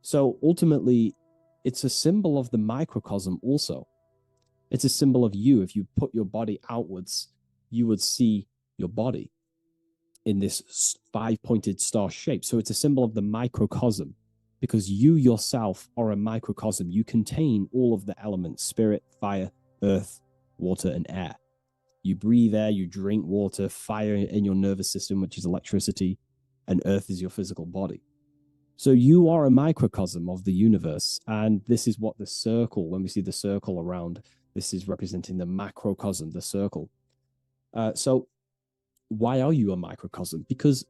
So ultimately, it's a symbol of the microcosm also. It's a symbol of you. If you put your body outwards, you would see your body in this 5-pointed star shape. So it's a symbol of the microcosm, because you yourself are a microcosm. You contain all of the elements: spirit, fire, earth, water, and air. You breathe air, you drink water, fire in your nervous system, which is electricity, and earth is your physical body. So you are a microcosm of the universe. And this is what the circle, when we see the circle around, this is representing the macrocosm, the circle. So why are you a microcosm? Because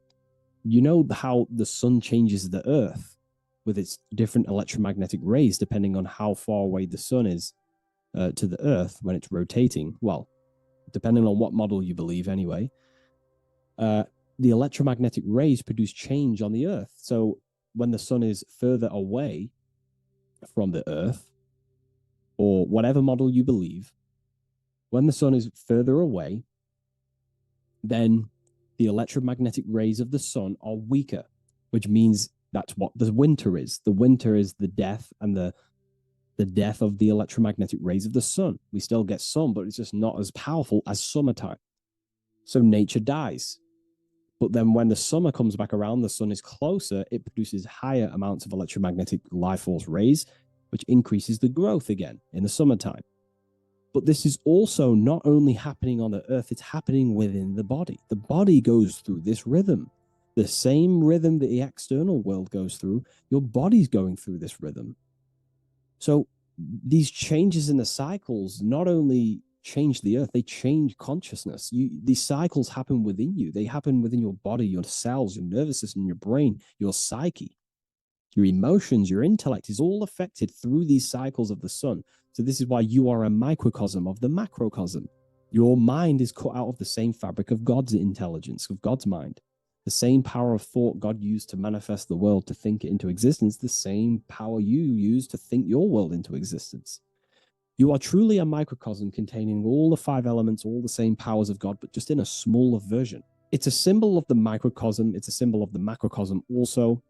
you know how the sun changes the earth with its different electromagnetic rays, depending on how far away the sun is to the earth when it's rotating. Well, depending on what model you believe anyway, the electromagnetic rays produce change on the earth. So when the sun is further away from the earth, or whatever model you believe, when the sun is further away, then the electromagnetic rays of the sun are weaker, which means that's what the winter is. The winter is the death and the death of the electromagnetic rays of the sun. We still get sun, but it's just not as powerful as summertime. So nature dies. But then when the summer comes back around, the sun is closer, it produces higher amounts of electromagnetic life force rays, which increases the growth again in the summertime. But this is also not only happening on the earth, it's happening within the body. The body goes through this rhythm. The same rhythm that the external world goes through, your body's going through this rhythm. So these changes in the cycles not only change the earth, they change consciousness. These cycles happen within you. They happen within your body, your cells, your nervous system, your brain, your psyche, your emotions, your intellect is all affected through these cycles of the sun. So this is why you are a microcosm of the macrocosm. Your mind is cut out of the same fabric of God's intelligence, of God's mind. The same power of thought God used to manifest the world, to think it into existence, the same power you use to think your world into existence. You are truly a microcosm containing all the 5 elements, all the same powers of God, but just in a smaller version. It's a symbol of the microcosm. It's a symbol of the macrocosm also.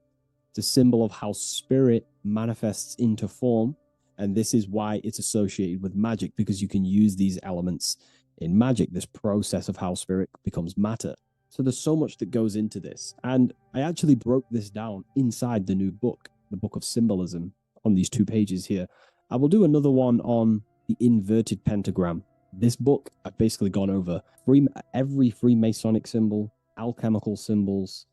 It's a symbol of how spirit manifests into form. And this is why it's associated with magic, because you can use these elements in magic, this process of how spirit becomes matter. So there's so much that goes into this. And I actually broke this down inside the new book, the Book of Symbolism, on these 2 pages here. I will do another one on the inverted pentagram. This book, I've basically gone over every Freemasonic symbol, alchemical symbols,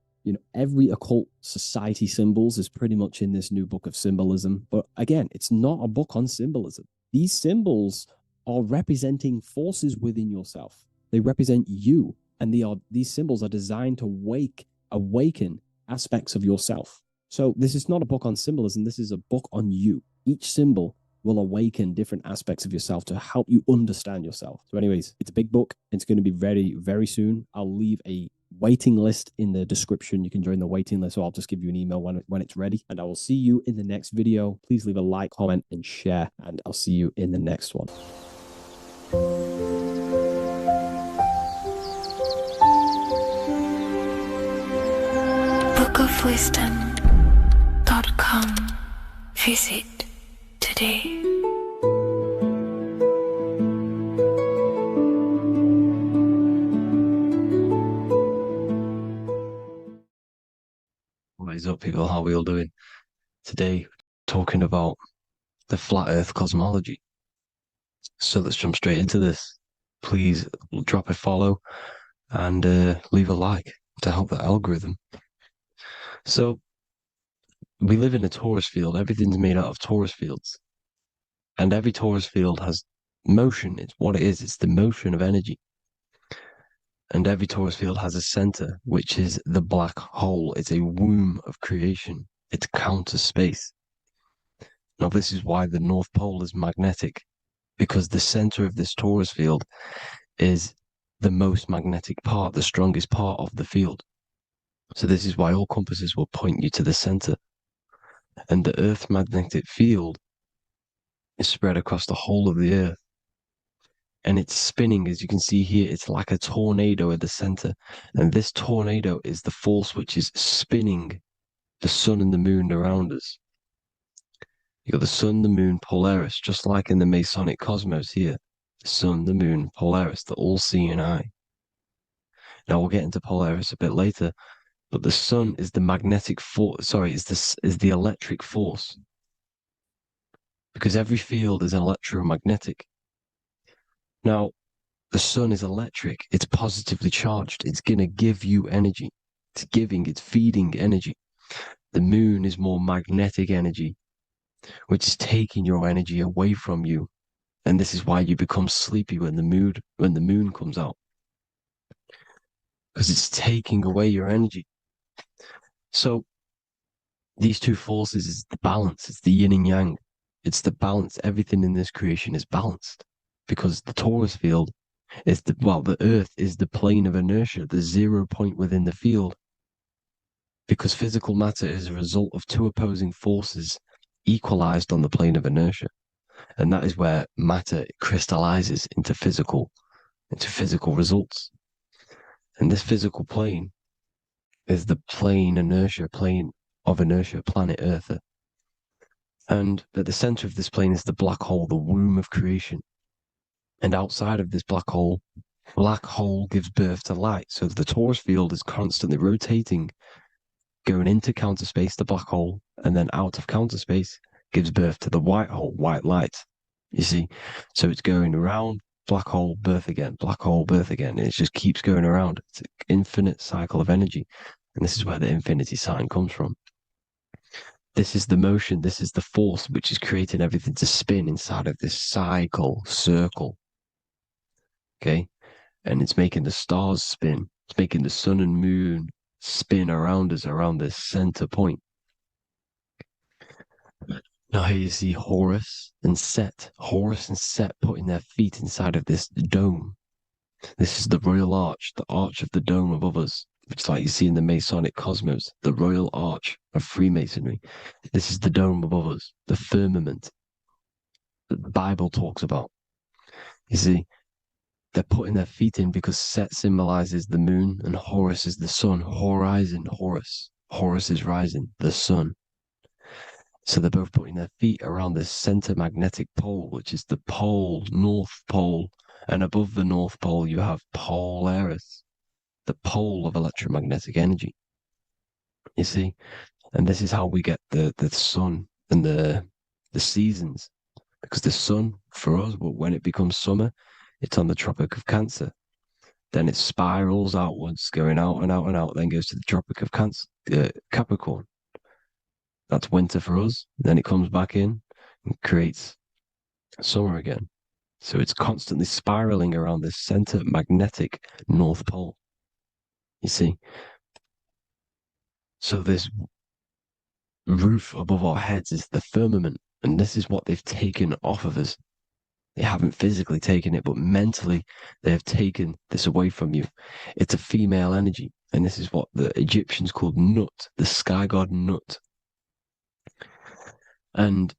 every occult society symbols is pretty much in this new Book of Symbolism. But again, it's not a book on symbolism. These symbols are representing forces within yourself. They represent you. And these symbols are designed to awaken aspects of yourself. So this is not a book on symbolism. This is a book on you. Each symbol will awaken different aspects of yourself to help you understand yourself. So anyways, it's a big book. It's going to be very, very soon. I'll leave a waiting list in the description. You can join the waiting list, or I'll just give you an email when it's ready. And I will see you in the next video. Please leave a like, comment, and share. And I'll see you in the next one. bookofwisdom.com. Visit today. What is up, people? How are we all doing? Today, talking about the flat earth cosmology. So let's jump straight into this. Please drop a follow and leave a like to help the algorithm. So we live in a torus field. Everything's made out of torus fields. And every torus field has motion. It's what it is. It's the motion of energy. And every torus field has a center, which is the black hole. It's a womb of creation. It's counter space. Now, this is why the North Pole is magnetic, because the center of this torus field is the most magnetic part, the strongest part of the field. So this is why all compasses will point you to the center. And the Earth's magnetic field is spread across the whole of the Earth. And it's spinning, as you can see here, it's like a tornado at the center. And this tornado is the force which is spinning the sun and the moon around us. You got the sun, the moon, Polaris, just like in the Masonic cosmos here. The sun, the moon, Polaris, the all-seeing eye. Now we'll get into Polaris a bit later, but the sun is the magnetic force. Sorry, is the electric force, because every field is electromagnetic. Now, the sun is electric. It's positively charged. It's going to give you energy. It's feeding energy. The moon is more magnetic energy, which is taking your energy away from you. And this is why you become sleepy when the moon comes out, because it's taking away your energy. So these two forces is the balance. It's the yin and yang. It's the balance. Everything in this creation is balanced, because the torus field is the Earth is the plane of inertia, the 0 point within the field, because physical matter is a result of two opposing forces equalized on the plane of inertia. And that is where matter crystallizes into physical results. And this physical plane is the plane of inertia, planet Earth. And at the center of this plane is the black hole, the womb of creation. And outside of this black hole gives birth to light. So the torus field is constantly rotating, going into counter space, the black hole, and then out of counter space gives birth to the white hole, white light. You see? So it's going around, black hole, birth again, black hole, birth again. And it just keeps going around. It's an infinite cycle of energy. And this is where the infinity sign comes from. This is the motion, this is the force which is creating everything to spin inside of this circle. Okay? And it's making the stars spin. It's making the sun and moon spin around us, around this center point. Now here you see Horus and Set putting their feet inside of this dome. This is the royal arch, the arch of the dome above us, which is like you see in the Masonic cosmos, the royal arch of Freemasonry. This is the dome above us, the firmament that the Bible talks about. You see, they're putting their feet in because Set symbolizes the moon and Horus is the sun. Horizon, Horus. Horus is rising, the sun. So they're both putting their feet around this center magnetic pole, which is the pole, North Pole. And above the North Pole, you have Polaris, the pole of electromagnetic energy. You see? And this is how we get the sun and the seasons. Because the sun, for us, when it becomes summer, it's on the Tropic of Cancer. Then it spirals outwards, going out and out and out, then goes to the Tropic of Capricorn. That's winter for us. Then it comes back in and creates summer again. So it's constantly spiraling around this center magnetic North Pole. You see? So this roof above our heads is the firmament, and this is what they've taken off of us. They haven't physically taken it, but mentally they have taken this away from you. It's a female energy, and this is what the Egyptians called Nut, the sky god Nut. And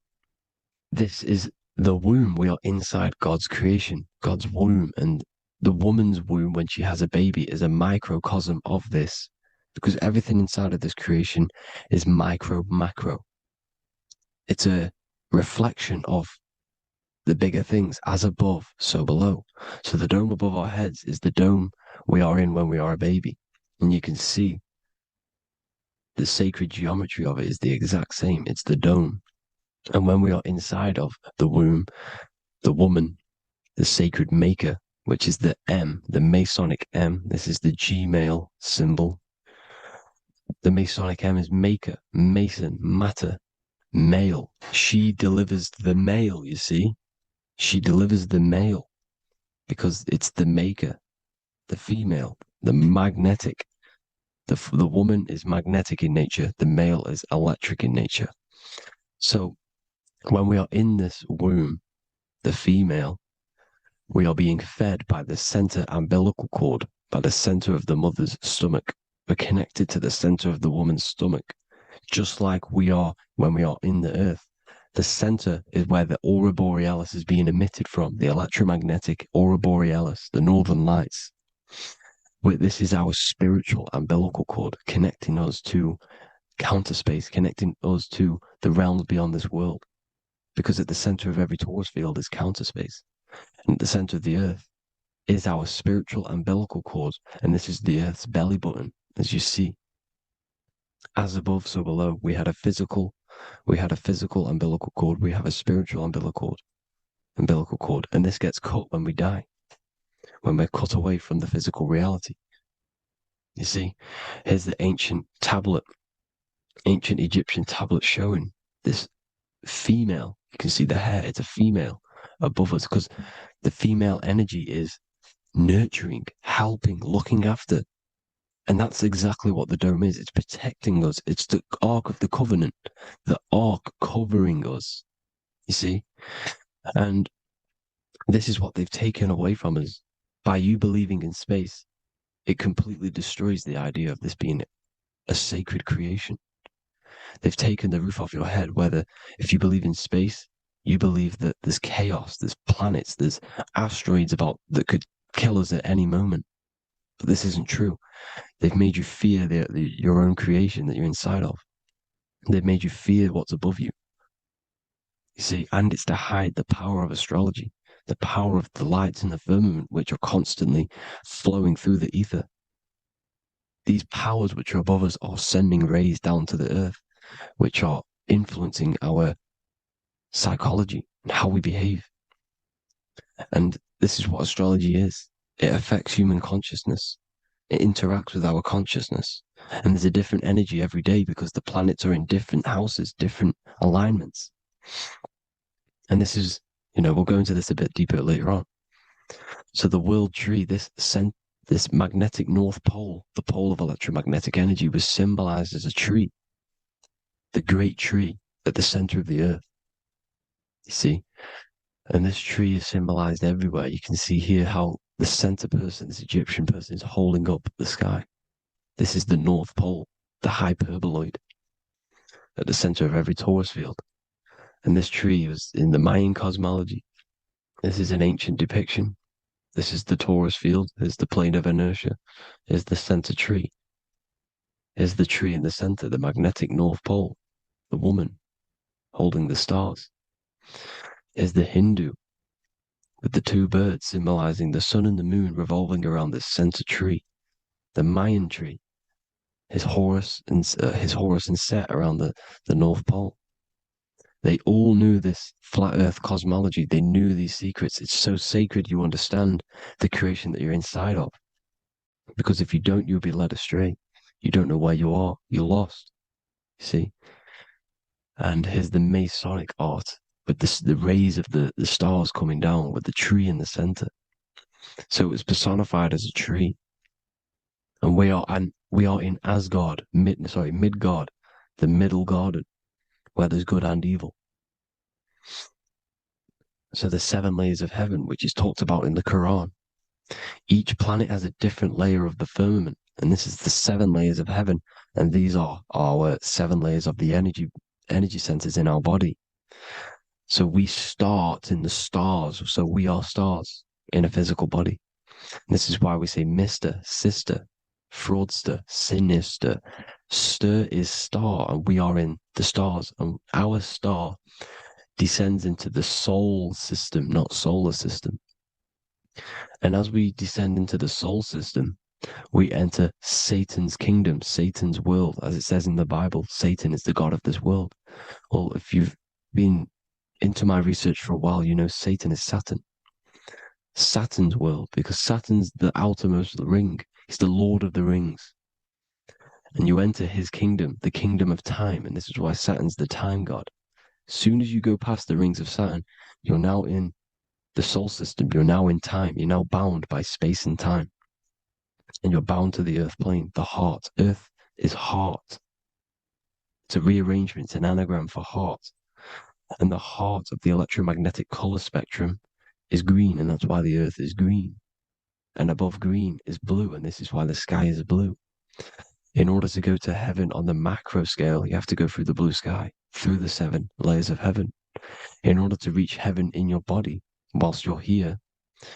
this is the womb. We are inside God's creation, God's womb. And the woman's womb, when she has a baby, is a microcosm of this, because everything inside of this creation is macro. It's a reflection of the bigger things, as above, so below. So the dome above our heads is the dome we are in when we are a baby. And you can see the sacred geometry of it is the exact same. It's the dome. And when we are inside of the womb, the woman, the sacred maker, which is the M, the Masonic M, this is the Gmail symbol. The Masonic M is maker, mason, matter, male. She delivers the male, you see. She delivers the male because it's the maker. the female, the magnetic. The woman is magnetic in nature, the male is electric in nature. So when we are in this womb, the female, we are being fed by the center umbilical cord, by the center of the mother's stomach. We're connected to the center of the woman's stomach, just like we are when we are in the earth. The center is where the aurora borealis is being emitted from, the electromagnetic aurora borealis, the northern lights. This is our spiritual umbilical cord, connecting us to counter space, connecting us to the realms beyond this world. Because at the center of every torus field is counter space. And at the center of the earth is our spiritual umbilical cord. And this is the earth's belly button, as you see. As above, so below. We had a physical umbilical cord. We have a spiritual umbilical cord. And this gets cut when we die, when we're cut away from the physical reality. You see, here's the ancient Egyptian tablet showing this female. You can see the hair, it's a female above us, because the female energy is nurturing, helping, looking after. And that's exactly what the dome is. It's protecting us. It's the Ark of the Covenant, the Ark covering us. You see? And this is what they've taken away from us. By you believing in space, it completely destroys the idea of this being a sacred creation. They've taken the roof off your head, whether if you believe in space, you believe that there's chaos, there's planets, there's asteroids about that could kill us at any moment. But this isn't true. They've made you fear your own creation that you're inside of. They've made you fear what's above you. You see, and it's to hide the power of astrology, the power of the lights in the firmament, which are constantly flowing through the ether. These powers which are above us are sending rays down to the earth, which are influencing our psychology and how we behave. And this is what astrology is. It affects human consciousness. It interacts with our consciousness. And there's a different energy every day because the planets are in different houses, different alignments. And this is, we'll go into this a bit deeper later on. So the world tree, this magnetic north pole, the pole of electromagnetic energy, was symbolized as a tree, the great tree at the center of the earth. You see? And this tree is symbolized everywhere. You can see here how the center person, this Egyptian person, is holding up the sky. This is the North Pole, the hyperboloid, at the center of every torus field. And this tree was in the Mayan cosmology. This is an ancient depiction. This is the torus field. There's the plane of inertia. Here's the center tree. Here's the tree in the center, the magnetic North Pole, the woman holding the stars. Is the Hindu with the two birds symbolizing the sun and the moon revolving around this center tree. The Mayan tree, his Horus and Set around the North Pole. They all knew this flat Earth cosmology. They knew these secrets. It's so sacred you understand the creation that you're inside of. Because if you don't, you'll be led astray. You don't know where you are. You're lost. You see? And here's the Masonic art with the rays of the stars coming down with the tree in the center. So it was personified as a tree. And we are in Asgard, Midgard, the middle garden, where there's good and evil. So the 7 layers of heaven, which is talked about in the Quran. Each planet has a different layer of the firmament, and this is the 7 layers of heaven, and these are our 7 layers of the energy centers in our body. So we start in the stars. So we are stars in a physical body. And this is why we say Mr., Sister, Fraudster, Sinister. Stir is star, and we are in the stars. And our star descends into the soul system, not solar system. And as we descend into the soul system, we enter Satan's kingdom, Satan's world. As it says in the Bible, Satan is the god of this world. Well, if you've been into my research for a while, you know Satan is Saturn. Saturn's world, because Saturn's the outermost ring. He's the Lord of the Rings. And you enter his kingdom, the kingdom of time. And this is why Saturn's the time god. As soon as you go past the rings of Saturn, you're now in the soul system. You're now in time. You're now bound by space and time. and you're bound to the earth plane, the heart. Earth is heart. It's a rearrangement, it's an anagram for heart. And the heart of the electromagnetic color spectrum is green, and that's why the earth is green. And above green is blue, and this is why the sky is blue. In order to go to heaven on the macro scale, you have to go through the blue sky, through the 7 layers of heaven. In order to reach heaven in your body, whilst you're here,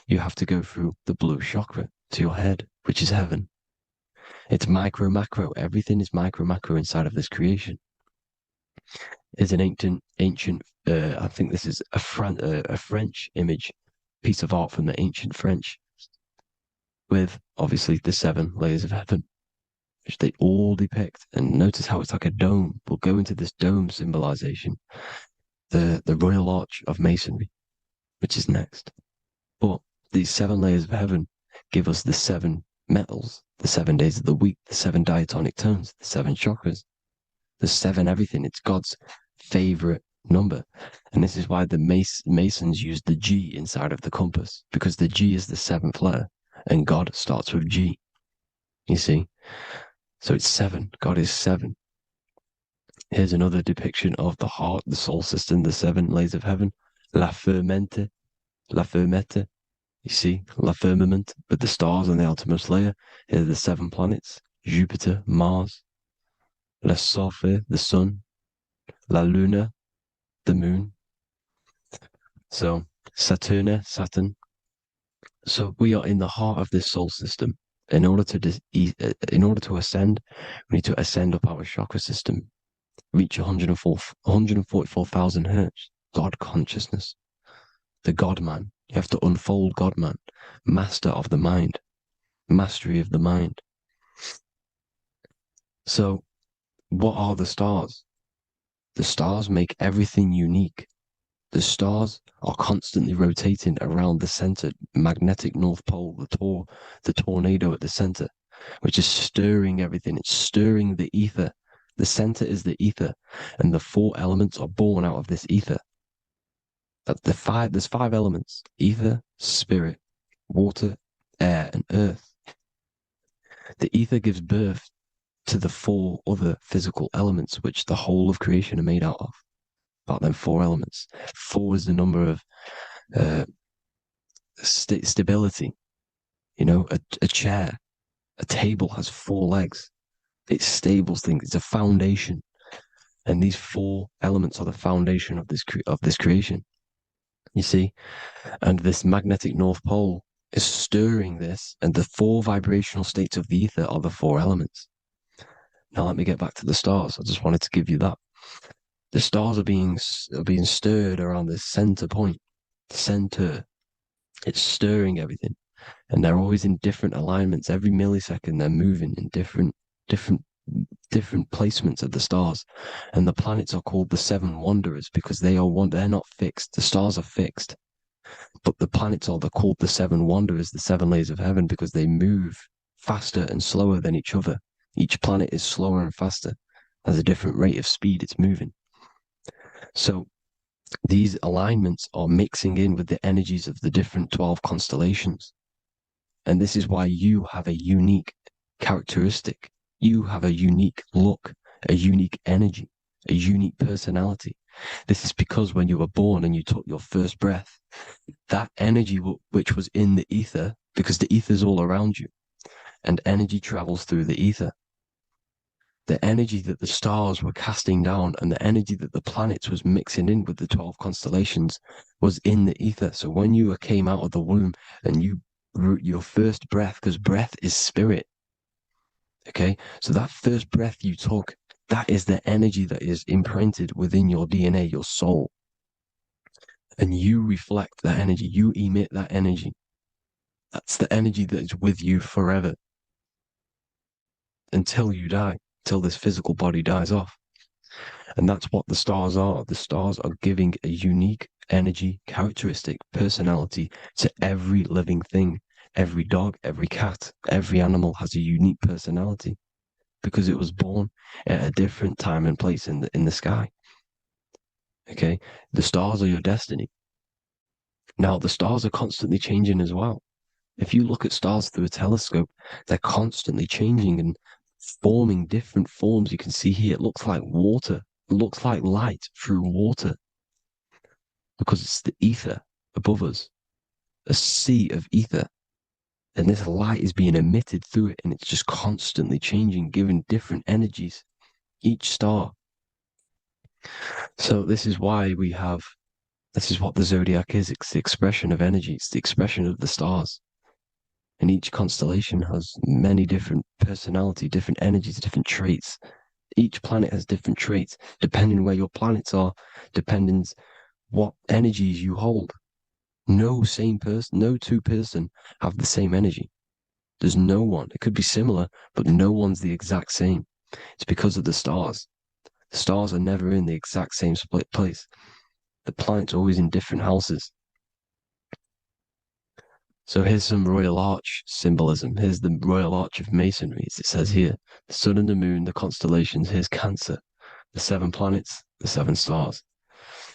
you have to go through the blue chakra to your head, which is heaven. It's micro, macro. Everything is micro, macro inside of this creation. It's an ancient. I think this is a French image, piece of art from the ancient French, with obviously the 7 layers of heaven, which they all depict. And notice how it's like a dome. We'll go into this dome symbolization, the Royal Arch of Masonry, which is next. But these 7 layers of heaven give us the 7 metals, the 7 days of the week, the 7 diatonic tones, the 7 chakras, the 7 everything. It's God's favorite number. And this is why the Masons use the G inside of the compass, because the G is the 7th letter and God starts with G. You see? So it's 7. God is 7. Here's another depiction of the heart, the soul system, the 7 layers of heaven. La fermente, la fermette. You see, la firmament, with the stars on the outermost layer. Here are the 7 planets: Jupiter, Mars, la Sophie, the sun, la luna, the moon. So Saturn. So we are in the heart of this soul system. In order to ascend, we need to ascend up our chakra system, reach 144,000 hertz, God consciousness, the God man. You have to unfold God man, master of the mind, mastery of the mind. So what are the stars? The stars make everything unique. The stars are constantly rotating around the center, magnetic North Pole, the tornado at the center, which is stirring everything. It's stirring the ether. The center is the ether, and the 4 elements are born out of this ether. There's 5 elements: ether, spirit, water, air, and earth. The ether gives birth to the 4 other physical elements, which the whole of creation are made out of. About them 4 elements. 4 is the number of stability. You know, a chair, a table has 4 legs. It stables things. It's a foundation, and these 4 elements are the foundation of this creation. You see, and this magnetic North Pole is stirring this, and the 4 vibrational states of the ether are the 4 elements. Now let me get back to the stars. I just wanted to give you that. The stars are being stirred around this center point. Center. It's stirring everything, and they're always in different alignments. Every millisecond, they're moving in different placements of the stars. And the planets are called the 7 wanderers because they're not fixed. The stars are fixed, but the planets they're called the 7 wanderers, the 7 layers of heaven, because they move faster and slower than each other. Each planet is slower and faster, has a different rate of speed it's moving. So these alignments are mixing in with the energies of the different 12 constellations. And this is why you have a unique characteristic. You have a unique look, a unique energy, a unique personality. This is because when you were born and you took your first breath, that energy which was in the ether, because the ether is all around you, and energy travels through the ether. The energy that the stars were casting down and the energy that the planets was mixing in with the 12 constellations was in the ether. So when you came out of the womb and your first breath, because breath is spirit, okay? So that first breath you took, that is the energy that is imprinted within your DNA, your soul. And you reflect that energy, you emit that energy. That's the energy that is with you forever until you die, till this physical body dies off. And that's what the stars are. The stars are giving a unique energy, characteristic, personality to every living thing. Every dog, every cat, every animal has a unique personality because it was born at a different time and place in the sky. Okay, the stars are your destiny. Now, the stars are constantly changing as well. If you look at stars through a telescope, they're constantly changing and forming different forms. You can see here, it looks like water. It looks like light through water because it's the ether above us, a sea of ether. And this light is being emitted through it, and it's just constantly changing, giving different energies, each star. So this is why this is what the zodiac is. It's the expression of energy. It's the expression of the stars. And each constellation has many different personality, different energies, different traits. Each planet has different traits, depending where your planets are, depending what energies you hold. No two person have the same energy. There's no one. It could be similar, but no one's the exact same. It's because of the stars. The stars are never in the exact same split place. The planet's always in different houses. So here's some Royal Arch symbolism. Here's the Royal Arch of Masonry, as it says here. The sun and the moon, the constellations. Here's Cancer, the 7 planets, the 7 stars.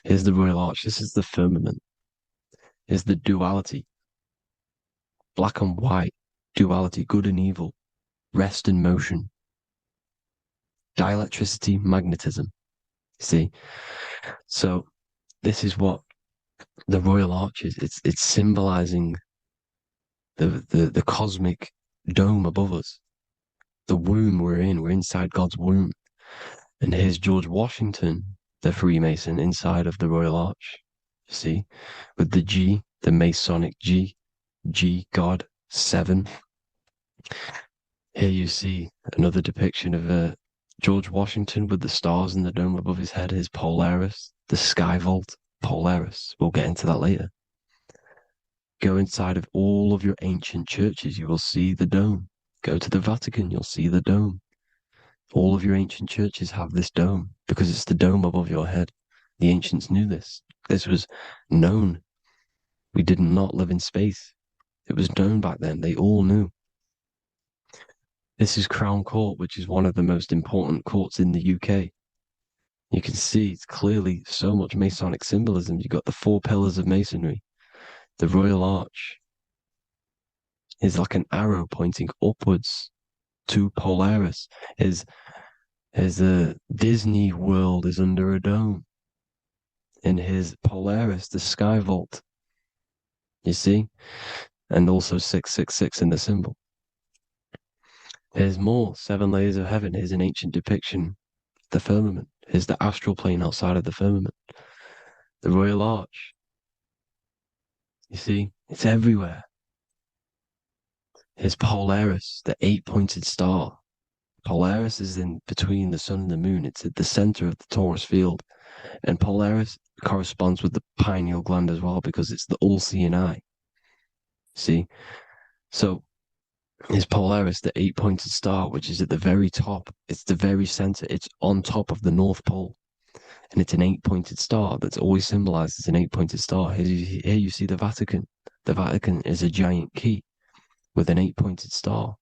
Here's the Royal Arch. This is the firmament. Here's the duality. Black and white, duality, good and evil, rest and motion, dielectricity, magnetism. See? So this is what the Royal Arch is. It's symbolizing the cosmic dome above us. The womb we're in. We're inside God's womb. And here's George Washington, the Freemason, inside of the Royal Arch. See? With the G, the Masonic G, God, 7. Here you see another depiction of George Washington with the stars in the dome above his head, his Polaris, the sky vault, Polaris. We'll get into that later. Go inside of all of your ancient churches, you will see the dome. Go to the Vatican, you'll see the dome. All of your ancient churches have this dome because it's the dome above your head. The ancients knew this. This was known. We did not live in space. It was known back then. They all knew. This is Crown Court, which is one of the most important courts in the UK. You can see it's clearly so much Masonic symbolism. You've got the 4 pillars of Masonry. The Royal Arch is like an arrow pointing upwards to Polaris. His Disney World is under a dome. In his Polaris, the sky vault. You see? And also 666 in the symbol. Here's more 7 layers of heaven. Here's an ancient depiction. The firmament. Here's the astral plane outside of the firmament. The Royal Arch. You see? It's everywhere. Here's Polaris, the 8-pointed star. Polaris is in between the sun and the moon. It's at the center of the Taurus field. And Polaris corresponds with the pineal gland as well because it's the all-seeing eye. See? So is Polaris, the 8-pointed star, which is at the very top. It's the very center. It's on top of the North Pole. And it's an 8-pointed star that's always symbolized as an 8-pointed star. Here you see the Vatican. The Vatican is a giant key with an 8-pointed star.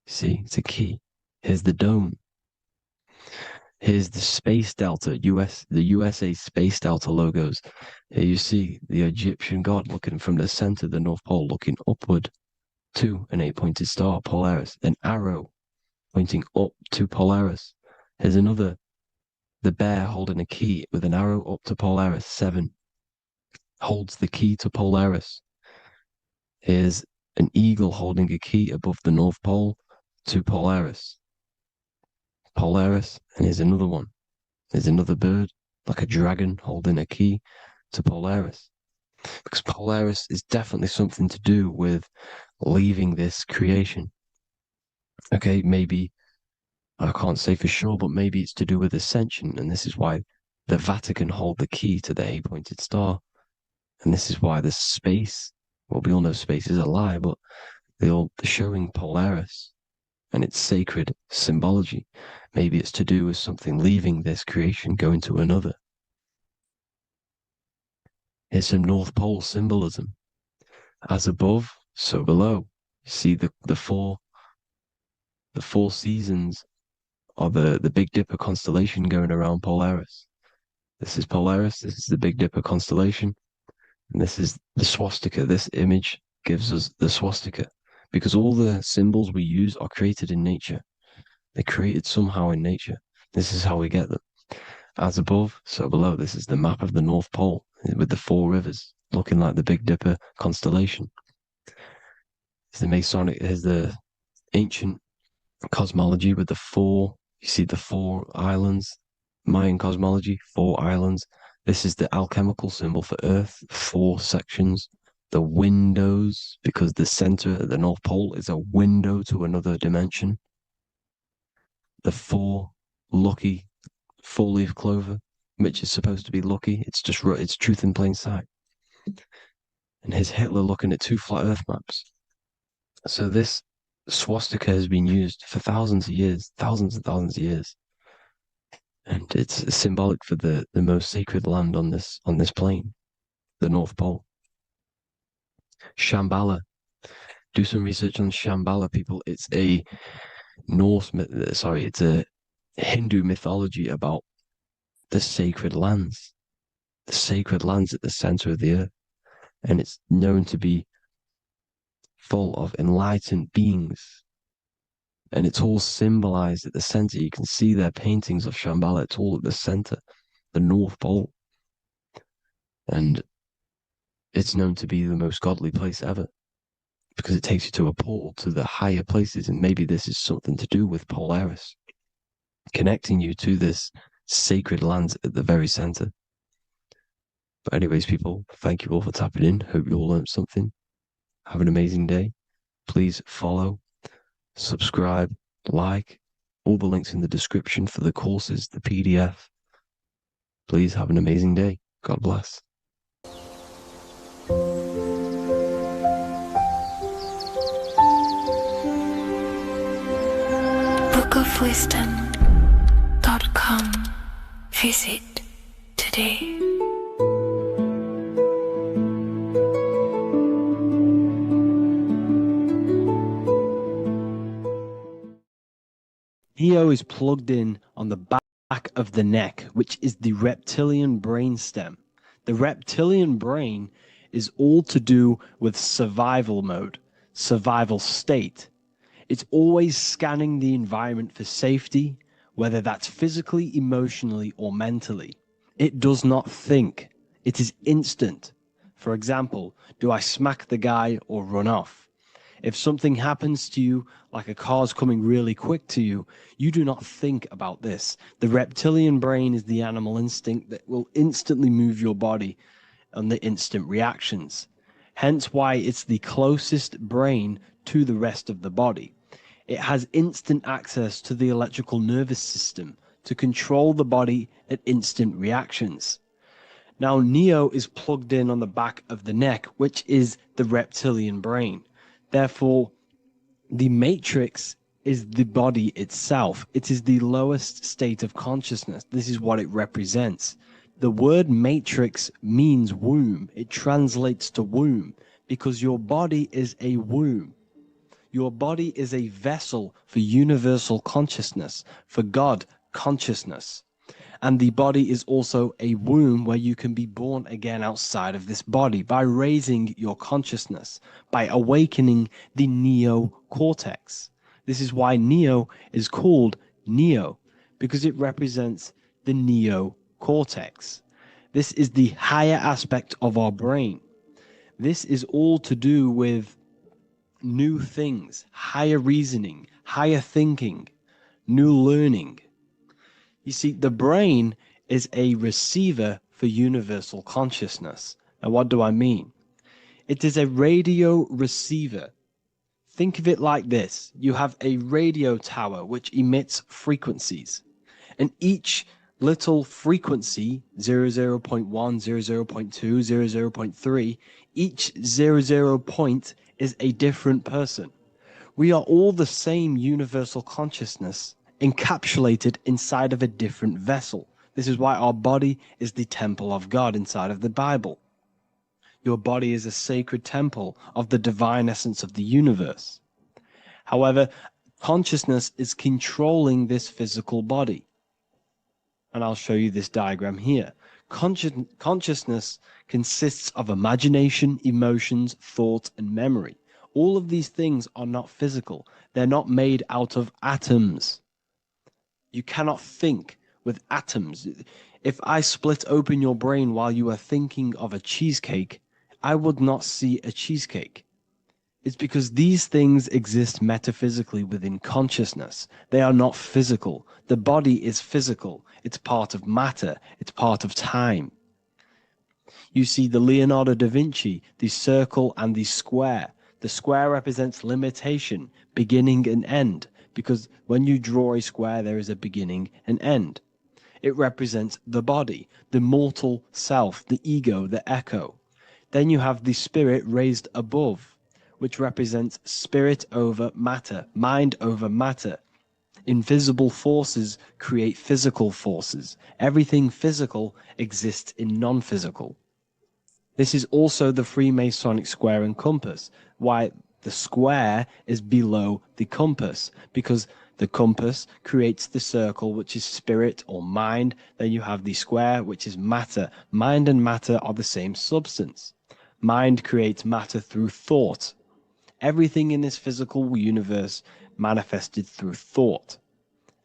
See, it's a key. Here's the dome. Here's the Space Delta, the USA Space Delta logos. Here you see the Egyptian god looking from the center of the North Pole, looking upward to an 8-pointed star, Polaris. An arrow pointing up to Polaris. Here's another, the bear holding a key with an arrow up to Polaris, 7. Holds the key to Polaris. Here's an eagle holding a key above the North Pole to Polaris. Polaris, and here's another one. There's another bird, like a dragon, holding a key to Polaris. Because Polaris is definitely something to do with leaving this creation. Okay, maybe, I can't say for sure, but maybe it's to do with ascension, and this is why the Vatican hold the key to the 8-pointed star. And this is why the space, well, we all know space is a lie, but they're showing Polaris and its sacred symbology. Maybe it's to do with something leaving this creation, going to another. Here's some North Pole symbolism. As above, so below. You see the four seasons of the Big Dipper constellation going around Polaris. This is Polaris, this is the Big Dipper constellation, and this is the swastika, this image gives us the swastika, because all the symbols we use are created in nature. They're created somehow in nature. This is how we get them. As above, so below. This is the map of the North Pole with the 4 rivers, looking like the Big Dipper constellation. It's the Masonic, here's the ancient cosmology with the 4, you see the 4 islands, Mayan cosmology, 4 islands. This is the alchemical symbol for Earth, 4 sections. The windows, because the center at the North Pole is a window to another dimension. The 4 lucky 4-leaf clover, which is supposed to be lucky. It's truth in plain sight. And here's Hitler looking at 2 flat Earth maps. So this swastika has been used for thousands of years, thousands and thousands of years. And it's symbolic for the most sacred land on this plane, the North Pole. Shambhala. Do some research on Shambhala, people. It's a it's a Hindu mythology about the sacred lands at the center of the earth. And it's known to be full of enlightened beings. And it's all symbolized at the center. You can see their paintings of Shambhala. It's all at the center, the North Pole. And it's known to be the most godly place ever, because it takes you to a portal to the higher places. And maybe this is something to do with Polaris, connecting you to this sacred land at the very center. But anyways, people, thank you all for tapping in. Hope you all learned something. Have an amazing day. Please follow, subscribe, like, all the links in the description for the courses, the PDF. Please have an amazing day. God bless. bookofwisdom.com. Visit today. Neo is plugged in on the back of the neck, which is the reptilian brain stem. The reptilian brain is all to do with survival mode, survival state. It's always scanning the environment for safety, whether that's physically, emotionally, or mentally. It does not think. It is instant. For example, do I smack the guy or run off? If something happens to you, like a car's coming really quick to you, you do not think about this. The reptilian brain is the animal instinct that will instantly move your body on the instant reactions. Hence why it's the closest brain to the rest of the body. It has instant access to the electrical nervous system to control the body at instant reactions. Now, Neo is plugged in on the back of the neck, which is the reptilian brain. Therefore, the matrix is the body itself. It is the lowest state of consciousness. This is what it represents. The word matrix means womb. It translates to womb because your body is a womb. Your body is a vessel for universal consciousness, for God consciousness. And the body is also a womb where you can be born again outside of this body by raising your consciousness, by awakening the neocortex. This is why Neo is called Neo, because it represents the neocortex. This is the higher aspect of our brain. This is all to do with new things, higher reasoning, higher thinking, new learning. You see, the brain is a receiver for universal consciousness. Now, what do I mean? It is a radio receiver. Think of it like this. You have a radio tower which emits frequencies. And each little frequency, 00.1, 00.2, 00.3, each 00 point is a different person. We are all the same universal consciousness, encapsulated inside of a different vessel. This is why our body is the temple of God inside of the Bible. Your body is a sacred temple of the divine essence of the universe. However, consciousness is controlling this physical body. And I'll show you this diagram here. Consciousness consists of imagination, emotions, thought, and memory. All of these things are not physical. They're not made out of atoms. You cannot think with atoms. If I split open your brain while you are thinking of a cheesecake, I would not see a cheesecake. It's because these things exist metaphysically within consciousness. They are not physical. The body is physical. It's part of matter. It's part of time. You see the Leonardo da Vinci, the circle and the square. The square represents limitation, beginning and end, because when you draw a square, there is a beginning and end. It represents the body, the mortal self, the ego, the echo. Then you have the spirit raised above, which represents spirit over matter, mind over matter. Invisible forces create physical forces. Everything physical exists in non-physical. This is also the Freemasonic square and compass, why the square is below the compass, because the compass creates the circle, which is spirit or mind. Then you have the square, which is matter. Mind and matter are the same substance. Mind creates matter through thought. Everything in this physical universe manifested through thought.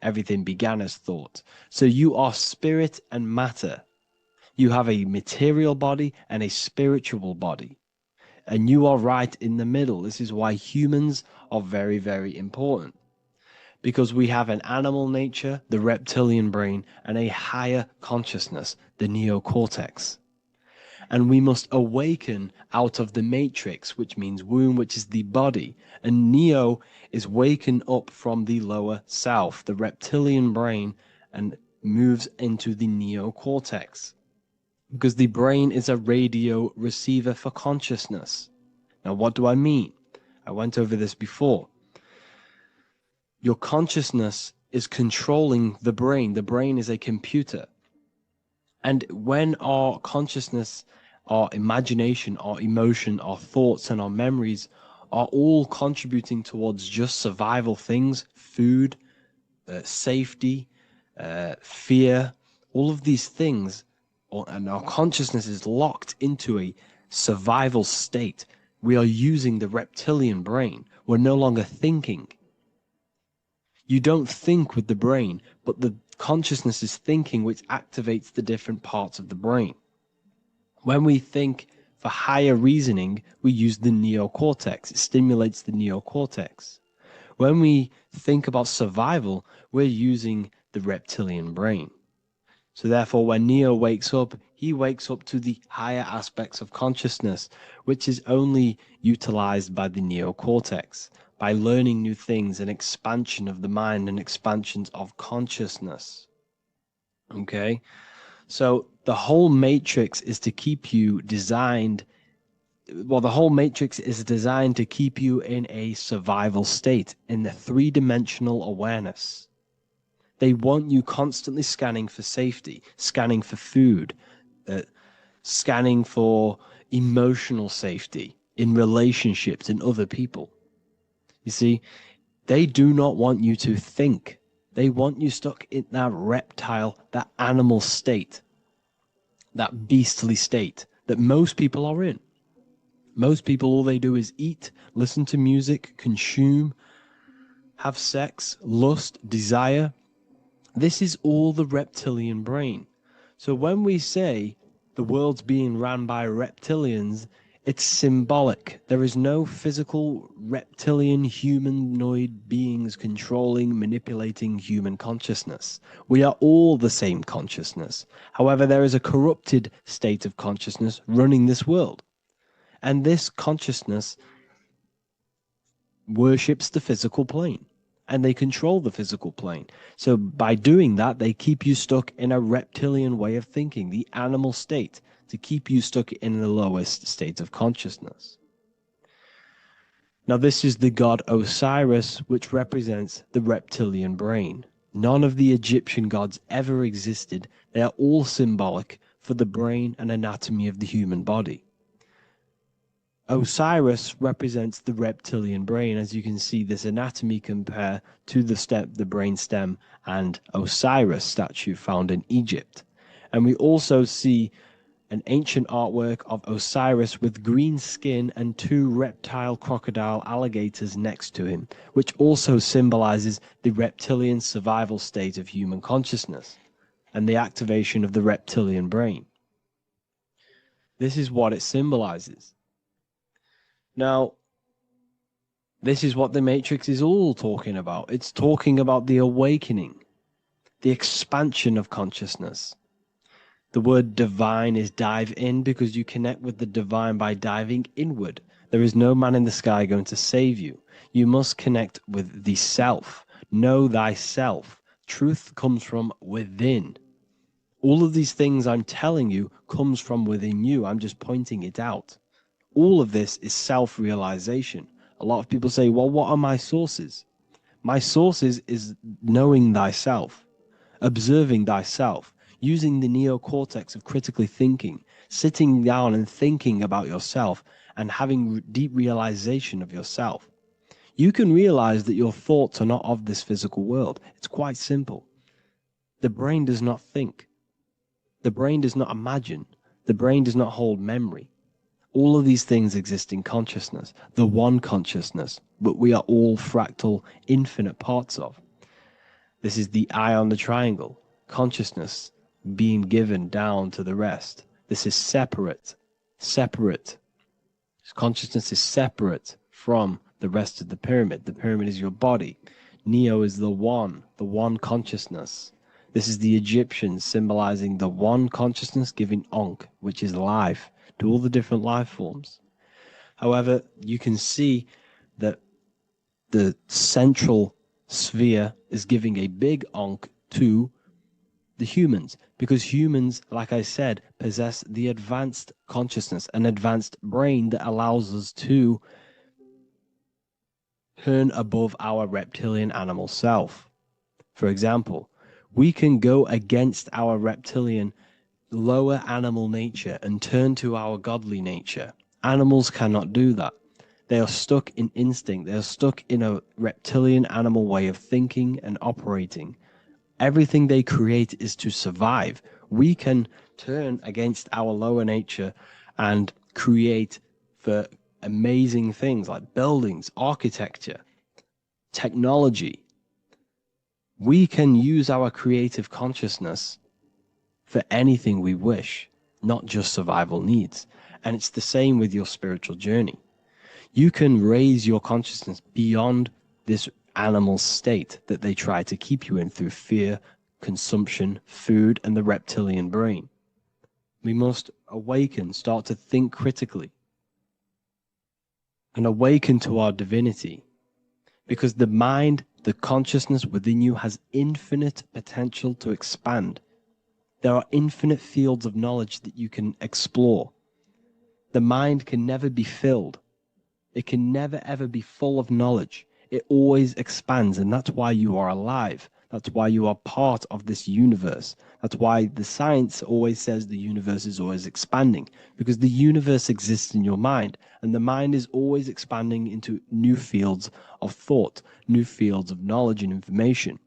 Everything began as thought. So you are spirit and matter. You have a material body and a spiritual body. And you are right in the middle. This is why humans are very, very important. Because we have an animal nature, the reptilian brain, and a higher consciousness, the neocortex. And we must awaken out of the matrix, which means womb, which is the body. And neo is waken up from the lower self, the reptilian brain, and moves into the neocortex. Because the brain is a radio receiver for consciousness. Now, what do I mean? I went over this before. Your consciousness is controlling the brain. The brain is a computer. And when our consciousness, our imagination, our emotion, our thoughts, and our memories are all contributing towards just survival things, food, safety, fear, all of these things, and our consciousness is locked into a survival state, we are using the reptilian brain. We're no longer thinking. You don't think with the brain, but the consciousness is thinking, which activates the different parts of the brain. When we think for higher reasoning, we use the neocortex. It stimulates the neocortex. When we think about survival, we're using the reptilian brain. So therefore, when Neo wakes up, he wakes up to the higher aspects of consciousness, which is only utilized by the neocortex, by learning new things and expansion of the mind and expansions of consciousness. Okay? So the whole matrix is to keep you designed, well, the whole matrix is designed to keep you in a survival state, in the three-dimensional awareness. They want you constantly scanning for safety, scanning for food, scanning for emotional safety in relationships in other people. You see, they do not want you to think. They want you stuck in that reptile, that animal state, that beastly state that most people are in. Most people, all they do is eat, listen to music, consume, have sex, lust, desire. This is all the reptilian brain. So when we say the world's being ran by reptilians, it's symbolic. There is no physical reptilian humanoid beings controlling, manipulating human consciousness. We are all the same consciousness. However, there is a corrupted state of consciousness running this world. And this consciousness worships the physical plane. And they control the physical plane. So by doing that, they keep you stuck in a reptilian way of thinking, the animal state, to keep you stuck in the lowest state of consciousness. Now, this is the god Osiris, which represents the reptilian brain. None of the Egyptian gods ever existed. They are all symbolic for the brain and anatomy of the human body. Osiris represents the reptilian brain. As you can see, this anatomy compare to the brain stem and Osiris statue found in Egypt. And we also see an ancient artwork of Osiris with green skin and two reptile crocodile alligators next to him, which also symbolizes the reptilian survival state of human consciousness and the activation of the reptilian brain. This is what it symbolizes. Now, this is what the Matrix is all talking about. It's talking about the awakening, the expansion of consciousness. The word divine is dive in because you connect with the divine by diving inward. There is no man in the sky going to save you. You must connect with the self. Know thyself. Truth comes from within. All of these things I'm telling you comes from within you. I'm just pointing it out. All of this is self-realization. A lot of people say, well, what are my sources? My sources is knowing thyself, observing thyself, using the neocortex of critically thinking, sitting down and thinking about yourself and having deep realization of yourself. You can realize that your thoughts are not of this physical world. It's quite simple. The brain does not think. The brain does not imagine. The brain does not hold memory. All of these things exist in consciousness, the one consciousness, but we are all fractal, infinite parts of. This is the eye on the triangle, consciousness being given down to the rest. This is separate. Consciousness is separate from the rest of the pyramid. The pyramid is your body. Neo is the one consciousness. This is the Egyptians symbolizing the one consciousness giving Ankh, which is life, to all the different life forms. However, you can see that the central sphere is giving a big Ankh to the humans, because humans, like I said, possess the advanced consciousness, an advanced brain that allows us to turn above our reptilian animal self. For example, we can go against our reptilian lower animal nature and turn to our godly nature. Animals cannot do that. They are stuck in instinct. They are stuck in a reptilian animal way of thinking and operating. Everything they create is to survive. We can turn against our lower nature and create for amazing things like buildings, architecture, technology. We can use our creative consciousness for anything we wish, not just survival needs. And it's the same with your spiritual journey. You can raise your consciousness beyond this animal state that they try to keep you in through fear, consumption, food, and the reptilian brain. We must awaken, start to think critically, and awaken to our divinity, because the mind, the consciousness within you has infinite potential to expand. There are infinite fields of knowledge that you can explore. The mind can never be filled. It can never ever be full of knowledge. It always expands, and that's why you are alive. That's why you are part of this universe. That's why the science always says the universe is always expanding, because the universe exists in your mind, and the mind is always expanding into new fields of thought, new fields of knowledge and information.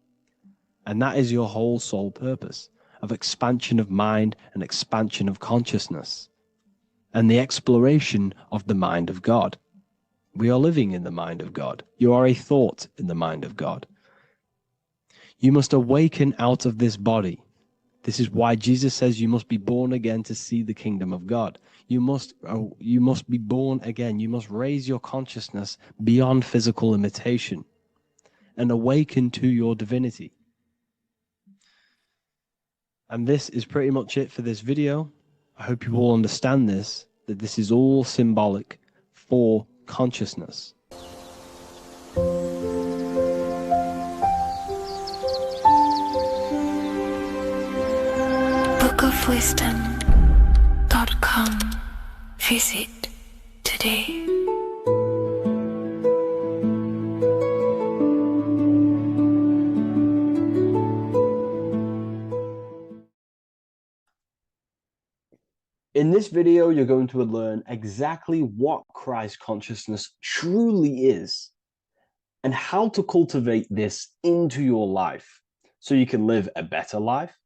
And that is your whole sole purpose, of expansion of mind and expansion of consciousness, and the exploration of the mind of God. We are living in the mind of God. You are a thought in the mind of God. You must awaken out of this body. This is why Jesus says you must be born again to see the kingdom of God. You must be born again. You must raise your consciousness beyond physical limitation and awaken to your divinity. And this is pretty much it for this video. I hope you all understand this, that this is all symbolic for consciousness. bookofwisdom.com. Visit today. In this video, you're going to learn exactly what Christ consciousness truly is and how to cultivate this into your life so you can live a better life,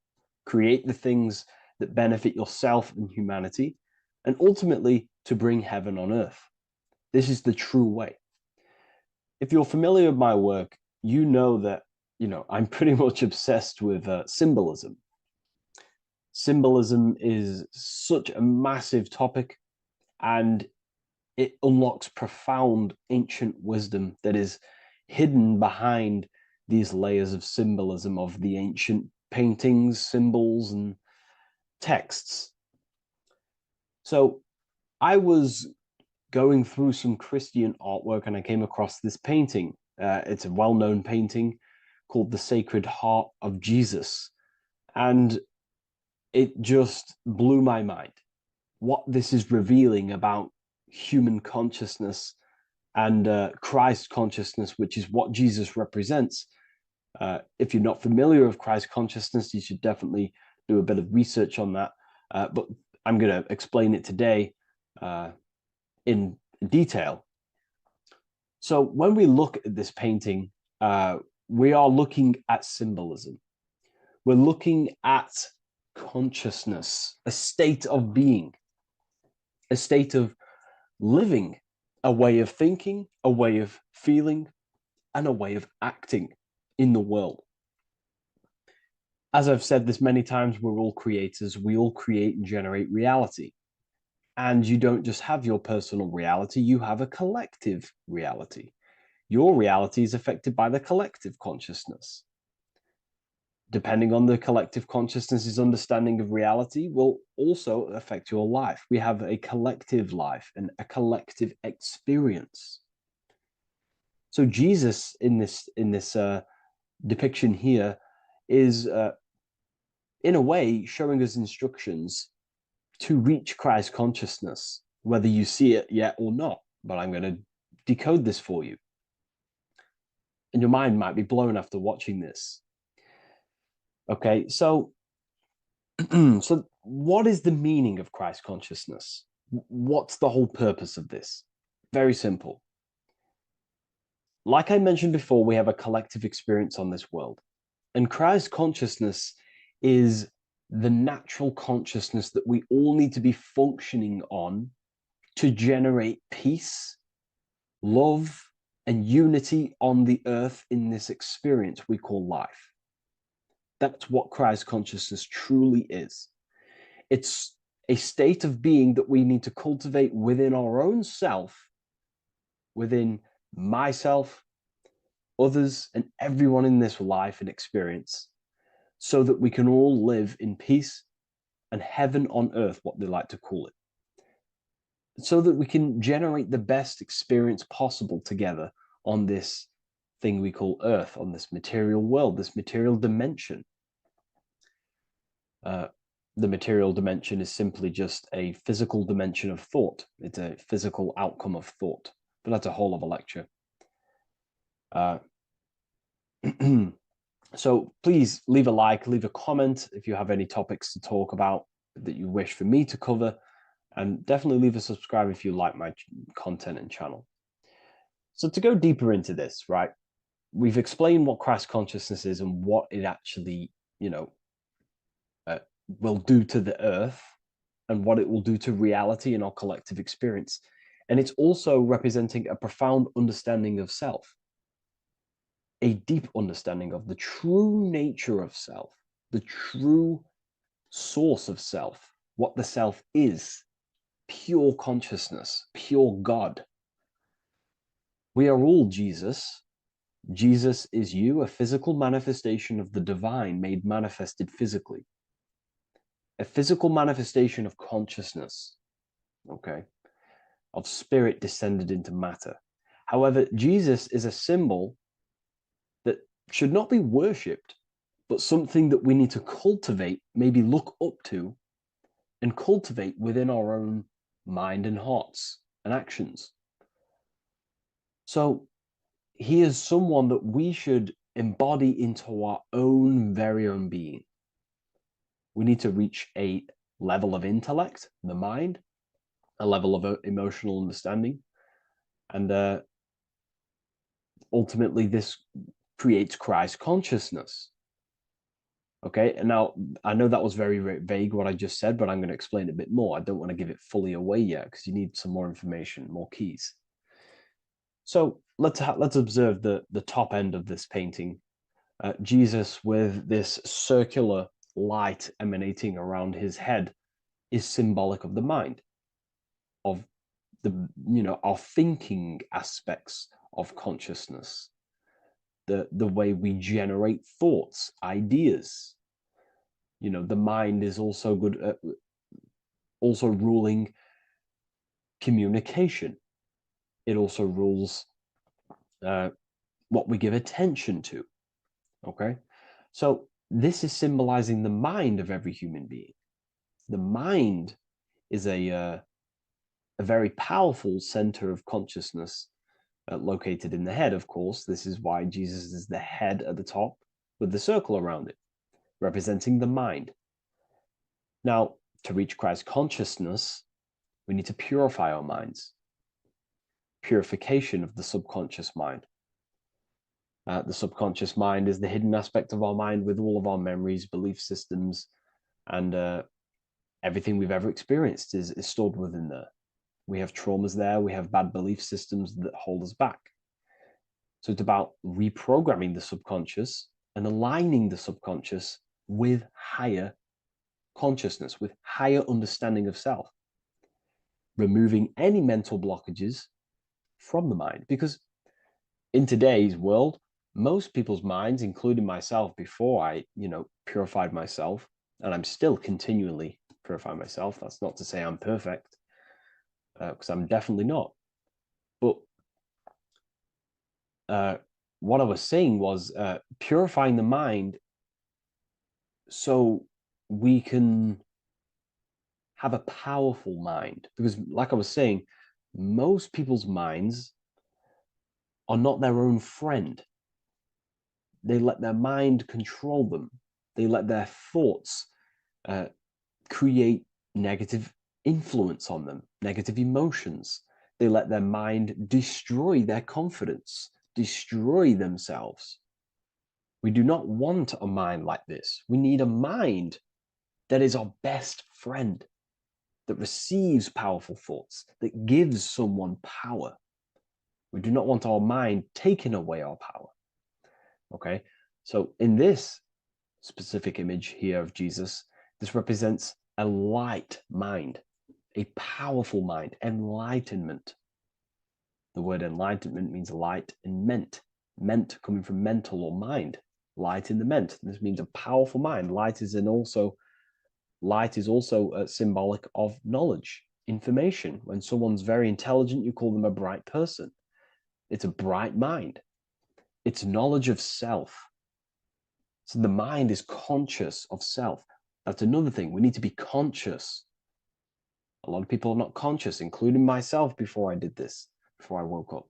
create the things that benefit yourself and humanity, and ultimately to bring heaven on earth. This is the true way. If you're familiar with my work, you know that, I'm pretty much obsessed with symbolism. Symbolism is such a massive topic, and it unlocks profound ancient wisdom that is hidden behind these layers of symbolism of the ancient paintings, symbols, and texts. So I was going through some Christian artwork and I came across this painting. It's a well-known painting called The Sacred Heart of Jesus. And it just blew my mind. What this is revealing about human consciousness and Christ consciousness, which is what Jesus represents. If you're not familiar with Christ consciousness, you should definitely do a bit of research on that. But I'm going to explain it today in detail. So when we look at this painting, we are looking at symbolism. We're looking at consciousness, a state of being, a state of living, a way of thinking, a way of feeling, and a way of acting in the world. As I've said this many times, we're all creators. We all create and generate reality. And you don't just have your personal reality, you have a collective reality. Your reality is affected by the collective consciousness. Depending on the collective consciousness's understanding of reality will also affect your life. We have a collective life and a collective experience. So Jesus in this depiction here is in a way showing us instructions to reach Christ consciousness, whether you see it yet or not. But I'm going to decode this for you. And your mind might be blown after watching this. Okay, so so what is the meaning of Christ consciousness? What's the whole purpose of this? Very simple. Like I mentioned before, we have a collective experience on this world. And Christ consciousness is the natural consciousness that we all need to be functioning on to generate peace, love, and unity on the earth in this experience we call life. That's what Christ consciousness truly is. It's a state of being that we need to cultivate within our own self, within myself, others, and everyone in this life and experience, so that we can all live in peace and heaven on earth, what they like to call it, so that we can generate the best experience possible together on this thing we call earth, on this material world, this material dimension. The material dimension is simply just a physical dimension of thought. It's a physical outcome of thought, but that's a whole other lecture. So please leave a like, leave a comment if you have any topics to talk about that you wish for me to cover, and definitely leave a subscribe if you like my content and channel. So to go deeper into this, right, we've explained what Christ consciousness is and what it actually, will do to the earth and what it will do to reality in our collective experience. And it's also representing a profound understanding of self, a deep understanding of the true nature of self, the true source of self, what the self is, pure consciousness, pure God. We are all Jesus. Jesus is you, a physical manifestation of the divine made manifested physically. A physical manifestation of consciousness, okay, of spirit descended into matter. However, Jesus is a symbol that should not be worshipped, but something that we need to cultivate, maybe look up to, and cultivate within our own mind and hearts and actions. So he is someone that we should embody into our own very own being. We need to reach a level of intellect, the mind, a level of emotional understanding, and ultimately this creates Christ consciousness. Okay, and now I know that was very, very vague what I just said, but I'm going to explain it a bit more. I don't want to give it fully away yet because you need some more information, more keys. So let's observe the top end of this painting. Jesus with this circular light emanating around his head is symbolic of the mind, of our thinking aspects of consciousness, the way we generate thoughts, ideas. The mind is also good at also ruling communication. It also rules what we give attention to. Okay, so this is symbolizing the mind of every human being. The mind is a very powerful center of consciousness located in the head, of course. This is why Jesus is the head at the top with the circle around it, representing the mind. Now, to reach Christ consciousness, we need to purify our minds. Purification of the subconscious mind. The subconscious mind is the hidden aspect of our mind with all of our memories, belief systems, and everything we've ever experienced is stored within there. We have traumas there, we have bad belief systems that hold us back. So it's about reprogramming the subconscious and aligning the subconscious with higher consciousness, with higher understanding of self, removing any mental blockages from the mind. Because in today's world, most people's minds, including myself before I, purified myself, and I'm still continually purifying myself. That's not to say I'm perfect, because I'm definitely not. But what I was saying was purifying the mind so we can have a powerful mind. Because, like I was saying, most people's minds are not their own friend. They let their mind control them. They let their thoughts create negative influence on them, negative emotions. They let their mind destroy their confidence, destroy themselves. We do not want a mind like this. We need a mind that is our best friend, that receives powerful thoughts, that gives someone power. We do not want our mind taking away our power. Okay, so in this specific image here of Jesus, this represents a light mind, a powerful mind, enlightenment. The word enlightenment means light and ment coming from mental or mind, light in the ment. This means a powerful mind. Light is also symbolic of knowledge, information. When someone's very intelligent, you call them a bright person. It's a bright mind. It's knowledge of self. So the mind is conscious of self. That's another thing. We need to be conscious. A lot of people are not conscious, including myself before I did this, before I woke up.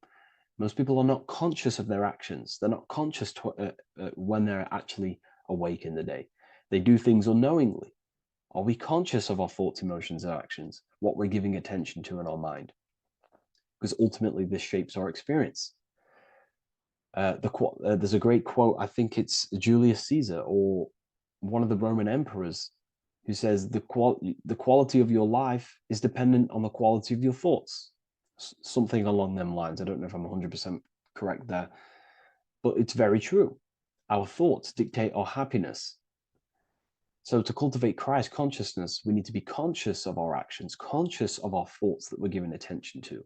Most people are not conscious of their actions. They're not conscious when they're actually awake in the day. They do things unknowingly. Are we conscious of our thoughts, emotions, and actions, what we're giving attention to in our mind? Because ultimately this shapes our experience. There's a great quote, I think it's Julius Caesar or one of the Roman emperors, who says the quality of your life is dependent on the quality of your thoughts. Something along them lines. I don't know if I'm 100% correct there, but it's very true. Our thoughts dictate our happiness. So to cultivate Christ consciousness, we need to be conscious of our actions, conscious of our thoughts that we're giving attention to.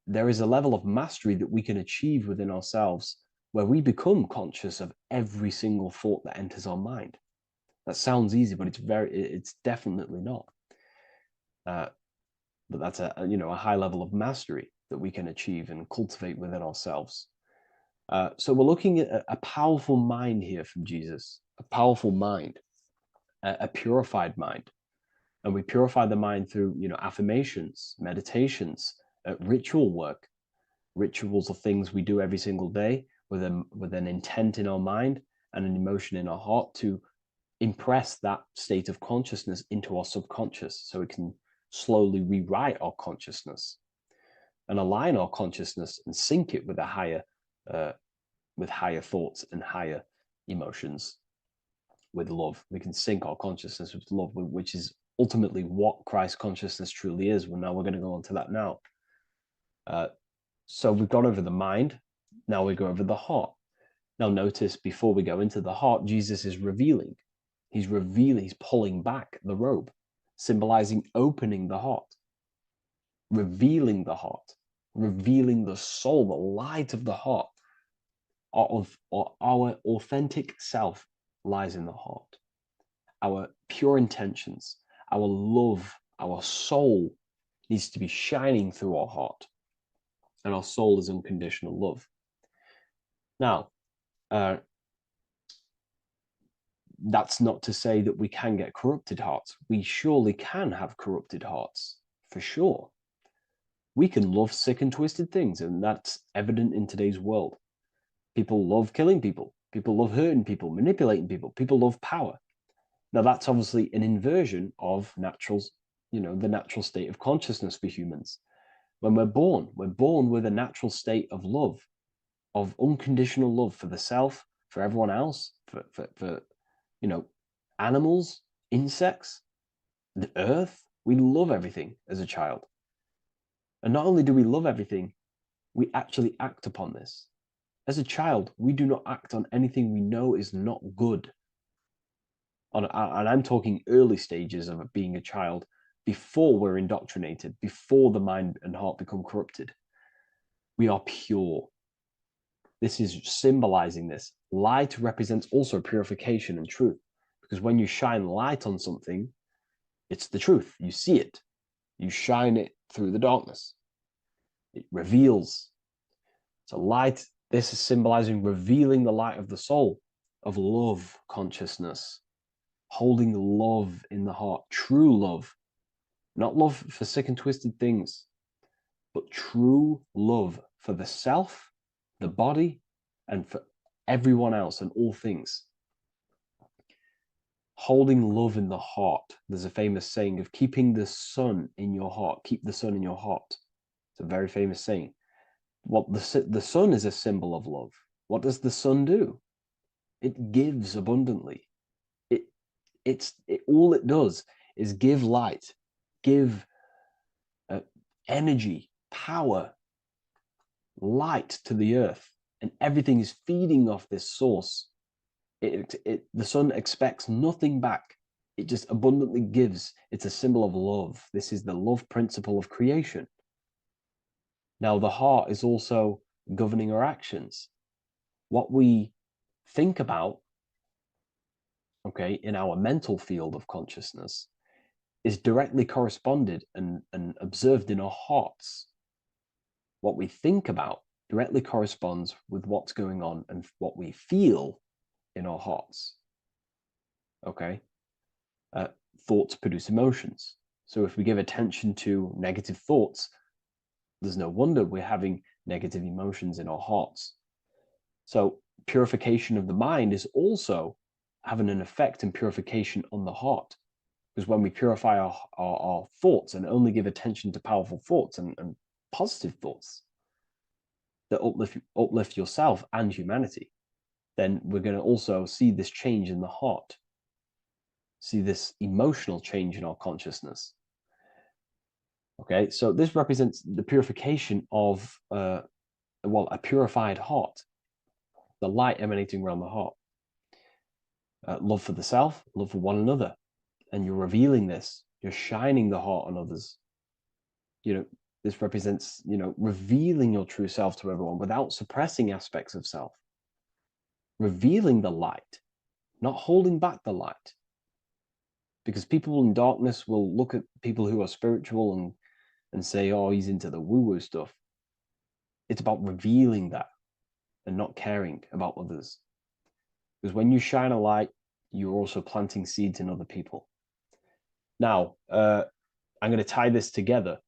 There is a level of mastery that we can achieve within ourselves where we become conscious of every single thought that enters our mind. That sounds easy, but it's definitely not. But that's a high level of mastery that we can achieve and cultivate within ourselves. So we're looking at a powerful mind here from Jesus, a powerful mind, a purified mind. And we purify the mind through, affirmations, meditations, ritual work. Rituals are things we do every single day with an intent in our mind and an emotion in our heart to impress that state of consciousness into our subconscious so it can slowly rewrite our consciousness and align our consciousness and sync it with with higher thoughts and higher emotions with love. We can sync our consciousness with love, which is ultimately what Christ consciousness truly is. Well, now we're going to go on to that now. So we've gone over the mind. Now we go over the heart. Now notice before we go into the heart, Jesus is revealing. He's revealing, he's pulling back the robe, symbolizing opening the heart, revealing the heart, revealing the soul, the light of the heart. Our authentic self lies in the heart. Our pure intentions, our love, our soul needs to be shining through our heart. And our soul is unconditional love. Now, that's not to say that we can get corrupted hearts. We surely can have corrupted hearts, for sure. We can love sick and twisted things, and that's evident in today's world. People love killing people. People love hurting people, manipulating people. People love power. Now, that's obviously an inversion of natural, the natural state of consciousness for humans. When we're born with a natural state of love, of unconditional love for the self, for everyone else, for animals, insects, the earth. We love everything as a child. And not only do we love everything, we actually act upon this. As a child, we do not act on anything we know is not good. And I'm talking early stages of being a child, before we're indoctrinated, before the mind and heart become corrupted. We are pure. This is symbolizing this. Light represents also purification and truth, because when you shine light on something, it's the truth. You see it. You shine it through the darkness. It reveals. So light, this is symbolizing revealing the light of the soul, of love consciousness, holding love in the heart, true love, not love for sick and twisted things, but true love for the self, the body, and for everyone else and all things. Holding love in the heart. There's a famous saying of keeping the sun in your heart. Keep the sun in your heart. It's a very famous saying. What the sun is a symbol of love. What does the sun do? It gives abundantly. All it does is give light, give energy, power, light to the earth, and everything is feeding off this source. The sun expects nothing back. It just abundantly gives. It's a symbol of love. This is the love principle of creation. Now, the heart is also governing our actions. What we think about, in our mental field of consciousness, is directly corresponded and observed in our hearts. What we think about directly corresponds with what's going on and what we feel in our hearts. Thoughts produce emotions. So if we give attention to negative thoughts, there's no wonder we're having negative emotions in our hearts. So purification of the mind is also having an effect in purification on the heart. Because when we purify our thoughts and only give attention to powerful thoughts and positive thoughts that uplift yourself and humanity, then we're going to also see this change in the heart, see this emotional change in our consciousness. So this represents the purification of a purified heart, the light emanating around the heart. Love for the self, love for one another. And you're revealing this, you're shining the heart on others. This represents, revealing your true self to everyone without suppressing aspects of self. Revealing the light, not holding back the light. Because people in darkness will look at people who are spiritual and say, oh, he's into the woo-woo stuff. It's about revealing that and not caring about others. Because when you shine a light, you're also planting seeds in other people. Now, I'm going to tie this together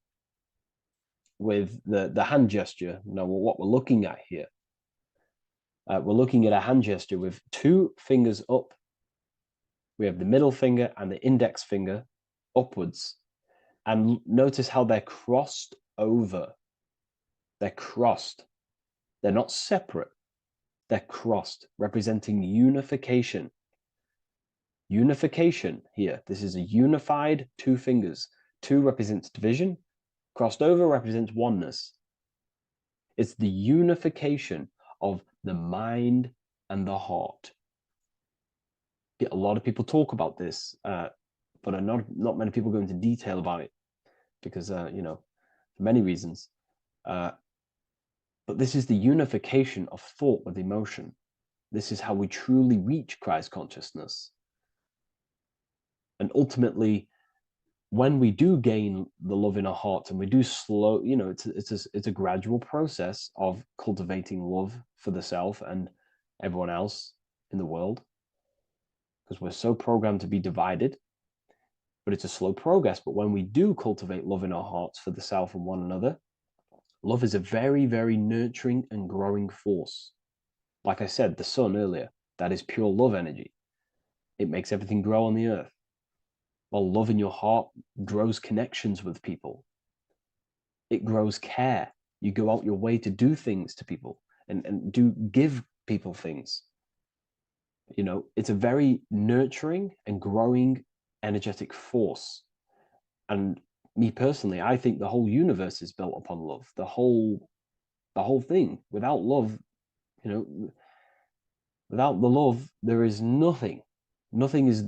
with the hand gesture. Now, what we're looking at here, we're looking at a hand gesture with two fingers up. We have the middle finger and the index finger upwards. And notice how they're crossed over. They're crossed. They're not separate. They're crossed, representing unification. Unification here. This is a unified two fingers. Two represents division. Crossed over represents oneness. It's the unification of the mind and the heart. A lot of people talk about this, but not many people go into detail about it because, for many reasons. But this is the unification of thought with emotion. This is how we truly reach Christ consciousness. And ultimately, when we do gain the love in our hearts and we do slow, it's a gradual process of cultivating love for the self and everyone else in the world, because we're so programmed to be divided, but it's a slow progress. But when we do cultivate love in our hearts for the self and one another, love is a very, very nurturing and growing force. Like I said, the sun earlier, that is pure love energy. It makes everything grow on the earth. While love in your heart grows connections with people. It grows care. You go out your way to do things to people and do give people things. It's a very nurturing and growing energetic force. And me personally, I think the whole universe is built upon love. The whole thing. Without love, without the love, there is nothing. Nothing is,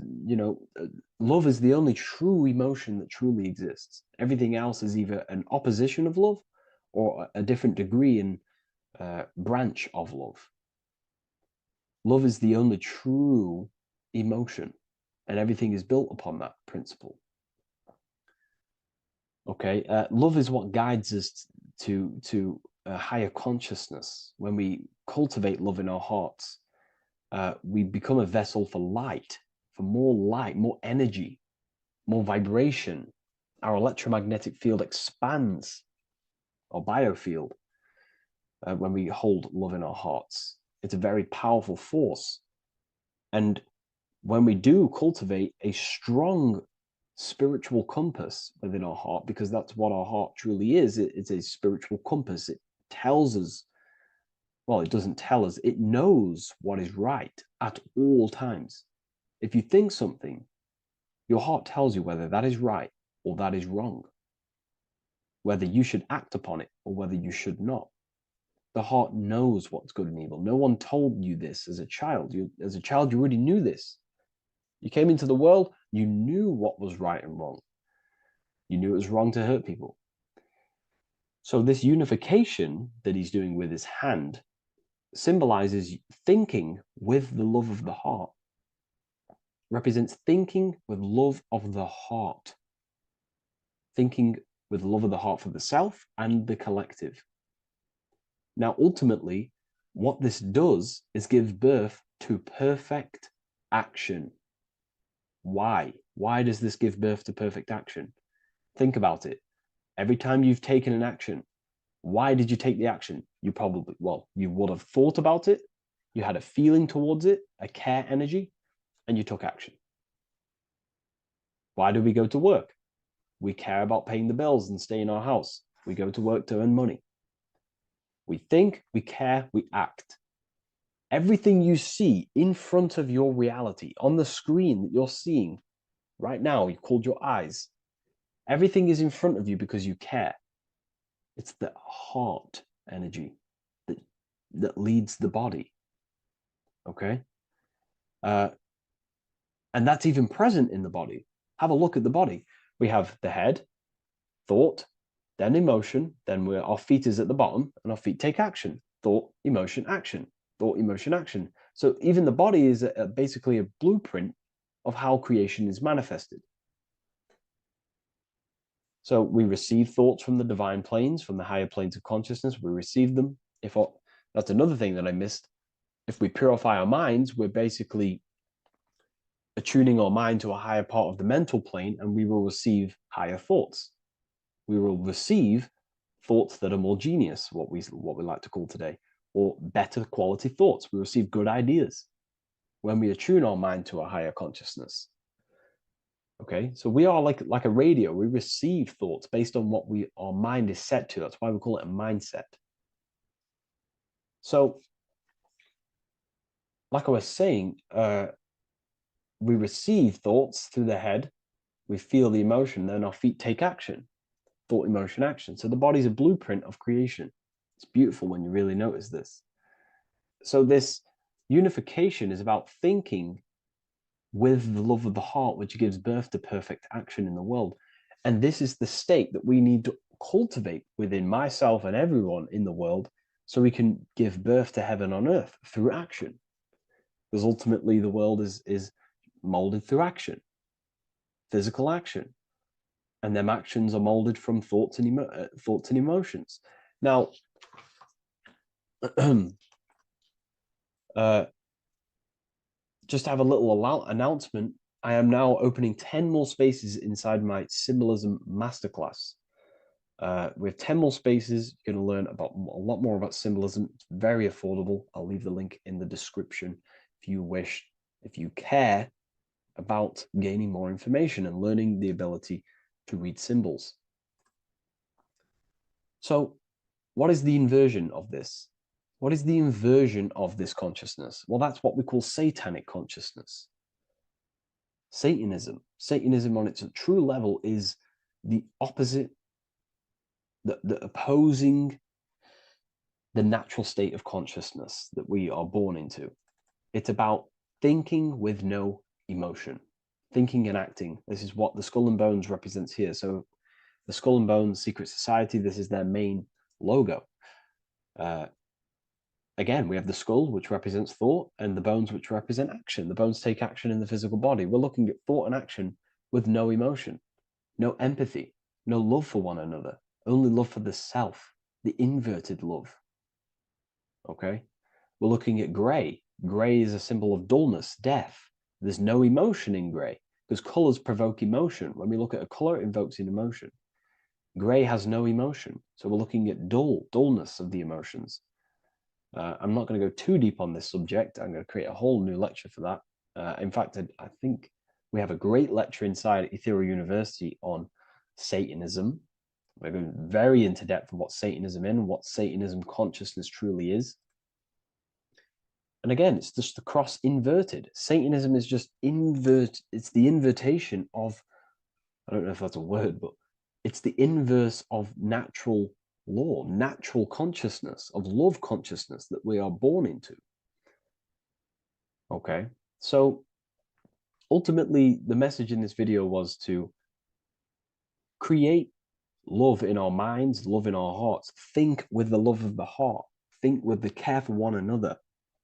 love is the only true emotion that truly exists. Everything else is either an opposition of love or a different degree and branch of love. Love is the only true emotion, and everything is built upon that principle. Okay, love is what guides us to a higher consciousness. When we cultivate love in our hearts, we become a vessel for light, more energy, more vibration. Our electromagnetic field expands, or biofield, when we hold love in our hearts. It's a very powerful force. And when we do cultivate a strong spiritual compass within our heart, because that's what our heart truly is, it's a spiritual compass. It tells us, well, it doesn't tell us, it knows what is right at all times. If you think something, your heart tells you whether that is right or that is wrong, whether you should act upon it or whether you should not. The heart knows what's good and evil. No one told you this as a child. As a child, you already knew this. You came into the world, you knew what was right and wrong. You knew it was wrong to hurt people. So this unification that he's doing with his hand symbolizes thinking with the love of the heart. Represents thinking with love of the heart. Thinking with love of the heart for the self and the collective. Now, ultimately, what this does is give birth to perfect action. Why? Why does this give birth to perfect action? Think about it. Every time you've taken an action, why did you take the action? You would have thought about it, you had a feeling towards it, a care energy, and you took action. Why do we go to work? We care about paying the bills and staying in our house. We go to work to earn money. We think, we care, we act. Everything you see in front of your reality, on the screen that you're seeing right now, you called your eyes. Everything is in front of you because you care. It's the heart energy that leads the body. Okay? And that's even present in the body. Have a look at the body. We have the head, thought, then emotion, then our feet is at the bottom, and our feet take action. Thought, emotion, action. Thought, emotion, action. So even the body is basically a blueprint of how creation is manifested. So we receive thoughts from the divine planes, from the higher planes of consciousness. We receive them. That's another thing that I missed. If we purify our minds, we're basically attuning our mind to a higher part of the mental plane, and we will receive higher thoughts. We will receive thoughts that are more genius, what we like to call today, or better quality thoughts. We receive good ideas when we attune our mind to a higher consciousness. Okay, so we are like a radio. We receive thoughts based on what our mind is set to. That's why we call it a mindset. So like I was saying, we receive thoughts through the head, we feel the emotion, then our feet take action. Thought, emotion, action. So the body's a blueprint of creation. It's beautiful when you really notice this. So this unification is about thinking with the love of the heart, which gives birth to perfect action in the world. And this is the state that we need to cultivate within myself and everyone in the world, so we can give birth to heaven on earth through action. Because ultimately the world is molded through action, physical action. And them actions are molded from thoughts and emotions. Now, just to have a little announcement, I am now opening 10 more spaces inside my symbolism masterclass. We have 10 more spaces. You're going to learn about a lot more about symbolism. It's very affordable. I'll leave the link in the description if you wish, if you care about gaining more information and learning the ability to read symbols. So, what is the inversion of this? What is the inversion of this consciousness? Well, that's what we call satanic consciousness. Satanism. Satanism on its true level is the opposite, the opposing the natural state of consciousness that we are born into. It's about thinking with no emotion, thinking and acting. This is what the Skull and Bones represents here. So the Skull and Bones Secret Society, this is their main logo. Again, we have the skull, which represents thought, and the bones, which represent action. The bones take action in the physical body. We're looking at thought and action with no emotion, no empathy, no love for one another, only love for the self, the inverted love. Okay? We're looking at gray. Gray is a symbol of dullness, death. There's no emotion in gray because colors provoke emotion. When we look at a color, it invokes an emotion. Gray has no emotion. So we're looking at dullness of the emotions. I'm not going to go too deep on this subject. I'm going to create a whole new lecture for that. In fact, I think we have a great lecture inside Ethereal University on Satanism. We're going very into depth of what Satanism is and what Satanism consciousness truly is. And again, it's just the cross inverted. Satanism is just it's the invertation of, I don't know if that's a word, but it's the inverse of natural law, natural consciousness, of love consciousness that we are born into. Okay, so ultimately the message in this video was to create love in our minds, love in our hearts, think with the love of the heart, think with the care for one another,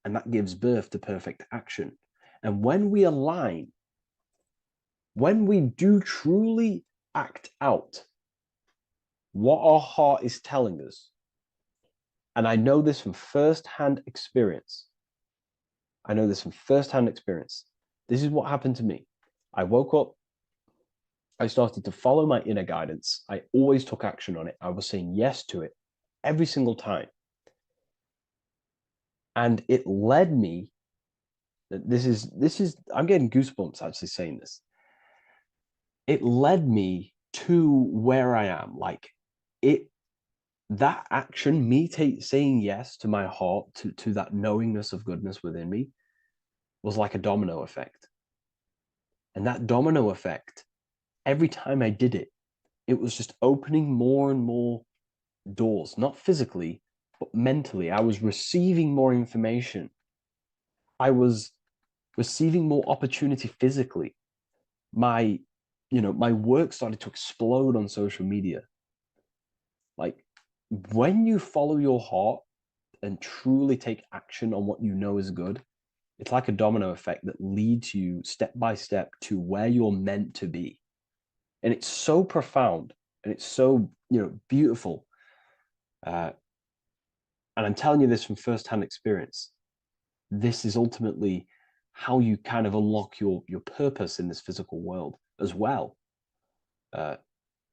and that gives birth to perfect action. And when we align, when we do truly act out what our heart is telling us, and I know this from first-hand experience. This is what happened to me. I woke up, I started to follow my inner guidance. I always took action on it. I was saying yes to it every single time. And it led me, this is, I'm getting goosebumps actually saying this. It led me to where I am. Like that action, me saying yes to my heart, to that knowingness of goodness within me, was like a domino effect. And that domino effect, every time I did it, it was just opening more and more doors, not physically, but mentally. I was receiving more information. I was receiving more opportunity physically. My work started to explode on social media. Like, when you follow your heart and truly take action on what you know is good, it's like a domino effect that leads you step by step to where you're meant to be. And it's so profound and it's so, beautiful. And I'm telling you this from firsthand experience. This is ultimately how you kind of unlock your purpose in this physical world as well.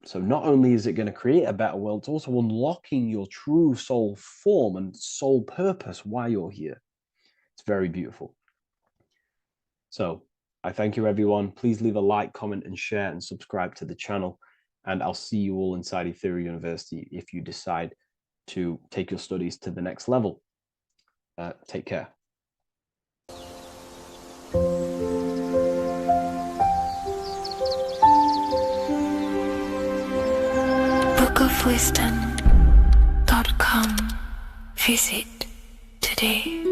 So not only is it going to create a better world, it's also unlocking your true soul form and soul purpose while you're here. It's very beautiful. So I thank you, everyone. Please leave a like, comment, and share, and subscribe to the channel. And I'll see you all inside Ethereal University if you decide to take your studies to the next level. Take care. wisdom.com. Visit today.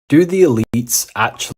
Do the elites actually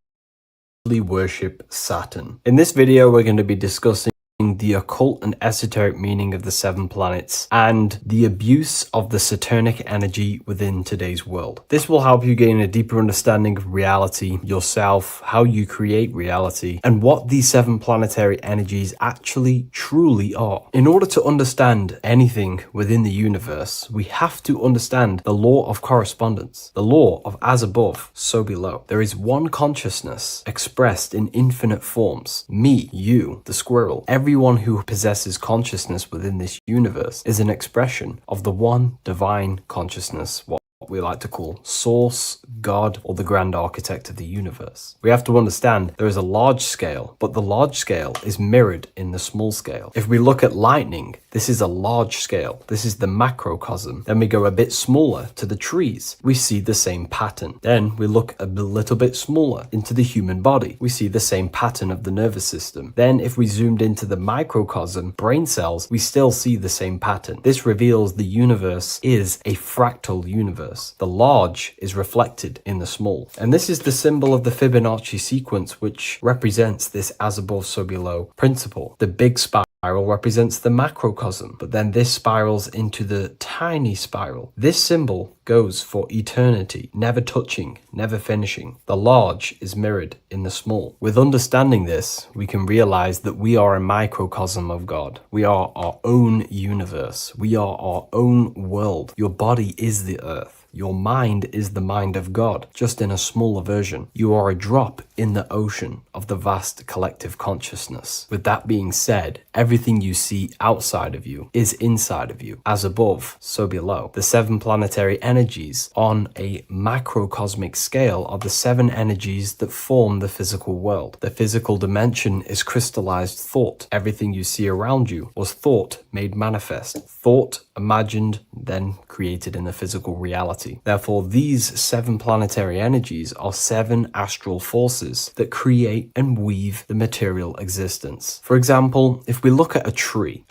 worship Saturn? In this video, we're going to be discussing the occult and esoteric meaning of the 7 planets and the abuse of the Saturnic energy within today's world. This will help you gain a deeper understanding of reality, yourself, how you create reality, and what these 7 planetary energies actually truly are. In order to understand anything within the universe, we have to understand the law of correspondence, the law of as above, so below. There is one consciousness expressed in infinite forms. Me, you, the squirrel, everyone who possesses consciousness within this universe is an expression of the one divine consciousness, what we like to call Source, God, or the Grand Architect of the universe. We have to understand there is a large scale, but the large scale is mirrored in the small scale. If we look at lightning, this is a large scale. This is the macrocosm. Then we go a bit smaller to the trees. We see the same pattern. Then we look a little bit smaller into the human body. We see the same pattern of the nervous system. Then if we zoomed into the microcosm, brain cells, we still see the same pattern. This reveals the universe is a fractal universe. The large is reflected in the small. And this is the symbol of the Fibonacci sequence, which represents this as above, so below principle. The big spiral represents the macrocosm, but then this spirals into the tiny spiral. This symbol goes for eternity, never touching, never finishing. The large is mirrored in the small. With understanding this, we can realize that we are a microcosm of God. We are our own universe. We are our own world. Your body is the earth. Your mind is the mind of God, just in a smaller version. You are a drop in the ocean of the vast collective consciousness. With that being said, everything you see outside of you is inside of you. As above, so below. The 7 planetary energies on a macrocosmic scale are the 7 energies that form the physical world. The physical dimension is crystallized thought. Everything you see around you was thought made manifest. Thought imagined, then created in the physical reality. Therefore, these 7 planetary energies are 7 astral forces that create and weave the material existence. For example, if we look at a tree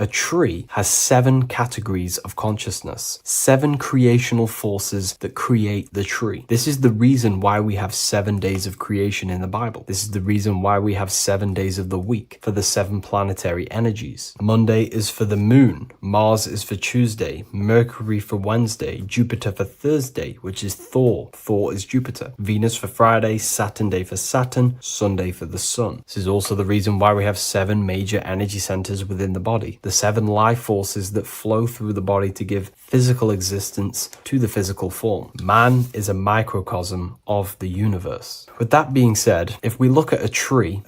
has 7 categories of consciousness, 7 creational forces that create the tree. This is the reason why we have 7 days of creation in the Bible. This is the reason why we have 7 days of the week for the 7 planetary energies. Monday is for the moon, Mars is for Tuesday, Mercury for Wednesday, Jupiter for Thursday, which is Thor. Thor is Jupiter. Venus for Friday, Saturn day for Saturn, Sunday for the sun. This is also the reason why we have 7 major energy centers within the body. The 7 life forces that flow through the body to give physical existence to the physical form. Man is a microcosm of the universe. With that being said, if we look at a tree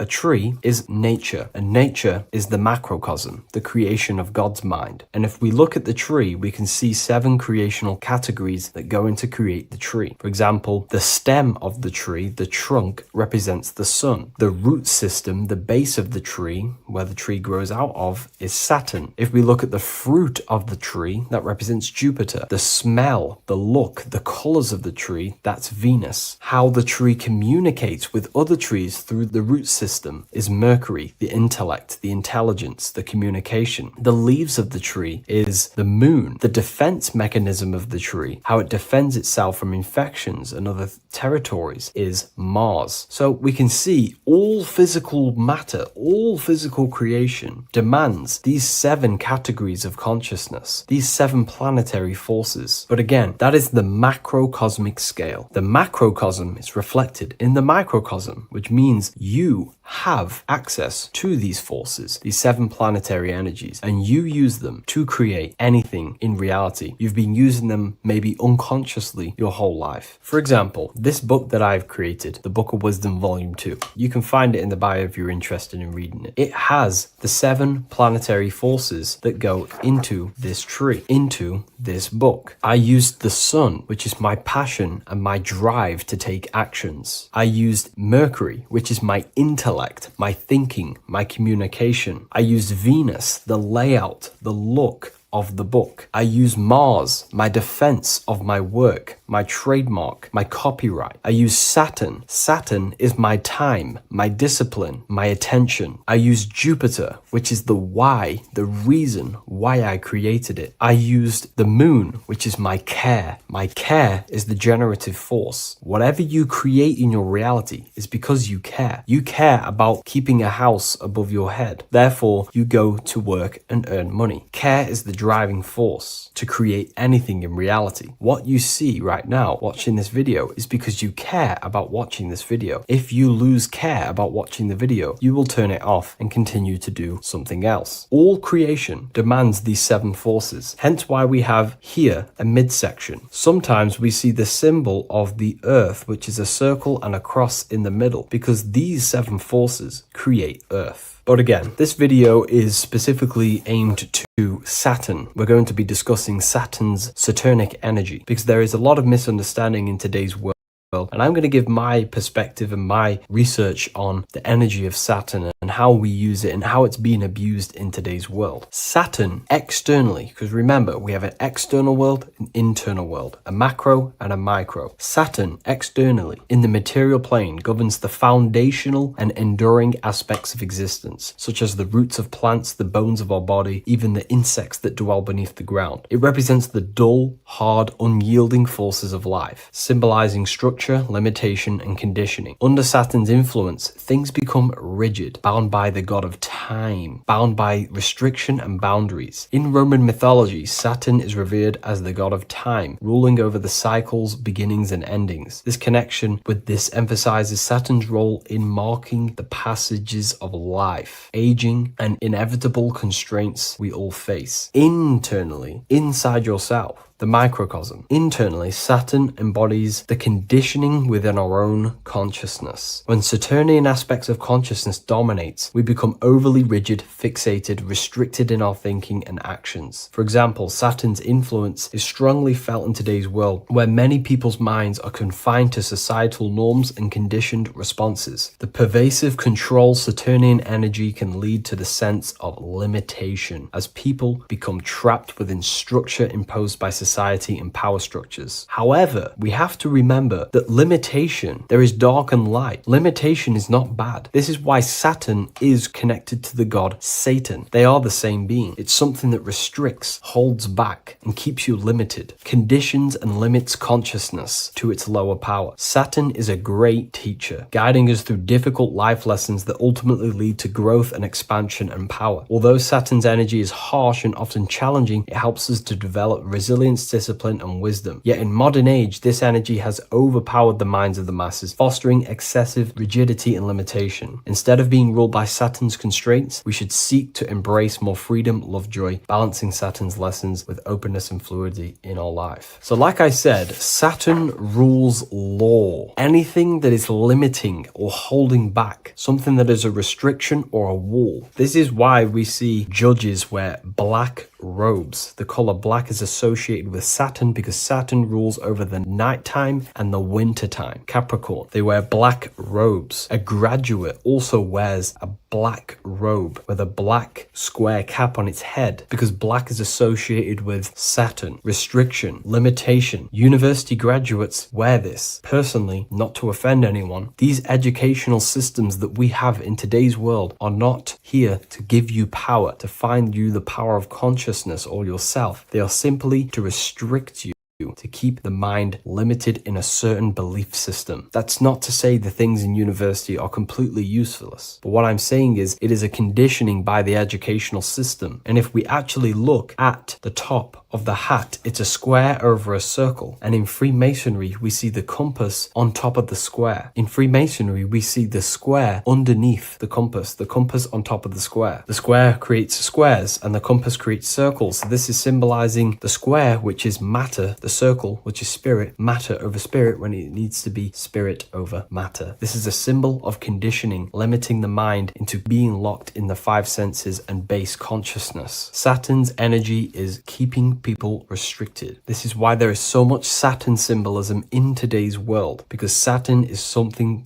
is nature, and nature is the macrocosm, the creation of God's mind. And if we look at the tree, we can see 7 creational categories that go into create the tree. For example, the stem of the tree, the trunk, represents the sun. The root system, the base of the tree, where the tree grows out of, is Saturn. If we look at the fruit of the tree, that represents Jupiter. The smell, the look, the colors of the tree, that's Venus. How the tree communicates with other trees through the root system is Mercury, the intellect, the intelligence, the communication. The leaves of the tree is the moon. The defense mechanism of the tree, how it defends itself from infections and other territories, is Mars. So we can see all physical matter, all physical creation demands these 7 categories of consciousness, these 7 planetary forces. But again, that is the macrocosmic scale. The macrocosm is reflected in the microcosm, which means you have access to these forces, these 7 planetary energies, and you use them to create anything in reality. You've been using them maybe unconsciously your whole life. For example, this book that I've created, the Book of Wisdom Volume 2, you can find it in the bio if you're interested in reading it. It has the 7 planetary forces that go into this tree, into this book. I used the sun, which is my passion and my drive to take actions. I used Mercury, which is my intellect, my thinking, my communication. I used Venus, the layout, the look, of the book. I use Mars, my defense of my work, my trademark, my copyright. I use Saturn. Saturn is my time, my discipline, my attention. I use Jupiter, which is the why, the reason why I created it. I used the moon, which is my care. My care is the generative force. Whatever you create in your reality is because you care. You care about keeping a house above your head. Therefore, you go to work and earn money. Care is the driving force to create anything in reality. What you see right now watching this video is because you care about watching this video. If you lose care about watching the video, you will turn it off and continue to do something else. All creation demands these 7 forces, hence why we have here a midsection. Sometimes we see the symbol of the earth, which is a circle and a cross in the middle, because these 7 forces create earth. But again, this video is specifically aimed to Saturn. We're going to be discussing Saturn's Saturnic energy, because there is a lot of misunderstanding in today's world. And I'm going to give my perspective and my research on the energy of Saturn and how we use it and how it's being abused in today's world. Saturn externally, because remember, we have an external world, an internal world, a macro and a micro. Saturn externally in the material plane governs the foundational and enduring aspects of existence, such as the roots of plants, the bones of our body, even the insects that dwell beneath the ground. It represents the dull, hard, unyielding forces of life, symbolizing structure, limitation, and conditioning. Under Saturn's influence, things become rigid, bound by the god of time, bound by restriction and boundaries. In Roman mythology, Saturn is revered as the god of time, ruling over the cycles, beginnings, and endings. This connection with this emphasizes Saturn's role in marking the passages of life, aging, and inevitable constraints we all face. Internally, inside yourself, the microcosm. Internally, Saturn embodies the conditioning within our own consciousness. When Saturnian aspects of consciousness dominates, we become overly rigid, fixated, restricted in our thinking and actions. For example, Saturn's influence is strongly felt in today's world, where many people's minds are confined to societal norms and conditioned responses. The pervasive control Saturnian energy can lead to the sense of limitation, as people become trapped within structure imposed by society and power structures. However, we have to remember that limitation, there is dark and light. Limitation is not bad. This is why Saturn is connected to the god Satan. They are the same being. It's something that restricts, holds back, and keeps you limited, conditions and limits consciousness to its lower power. Saturn is a great teacher, guiding us through difficult life lessons that ultimately lead to growth and expansion and power. Although Saturn's energy is harsh and often challenging, it helps us to develop resilience, discipline, and wisdom. Yet in modern age, this energy has overpowered the minds of the masses, fostering excessive rigidity and limitation. Instead of being ruled by Saturn's constraints, we should seek to embrace more freedom, love, joy, balancing Saturn's lessons with openness and fluidity in our life. So like I said, Saturn rules law. Anything that is limiting or holding back, something that is a restriction or a wall. This is why we see judges wear black robes. The color black is associated with Saturn because Saturn rules over the nighttime and the winter time. Capricorn, they wear black robes. A graduate also wears a black robe with a black square cap on its head because black is associated with Saturn, restriction, limitation. University graduates wear this. Personally, not to offend anyone, these educational systems that we have in today's world are not here to give you power, to find you the power of consciousness or yourself. They are simply to restrict you, to keep the mind limited in a certain belief system. That's not to say the things in university are completely useless, but what I'm saying is it is a conditioning by the educational system. And if we actually look at the top of the hat, it's a square over a circle. And in Freemasonry, we see the compass on top of the square. In Freemasonry, we see the square underneath the compass on top of the square. The square creates squares and the compass creates circles. So this is symbolizing the square, which is matter, the circle, which is spirit, matter over spirit when it needs to be spirit over matter. This is a symbol of conditioning, limiting the mind into being locked in the 5 senses and base consciousness. Saturn's energy is keeping people restricted. This is why there is so much Saturn symbolism in today's world, because Saturn is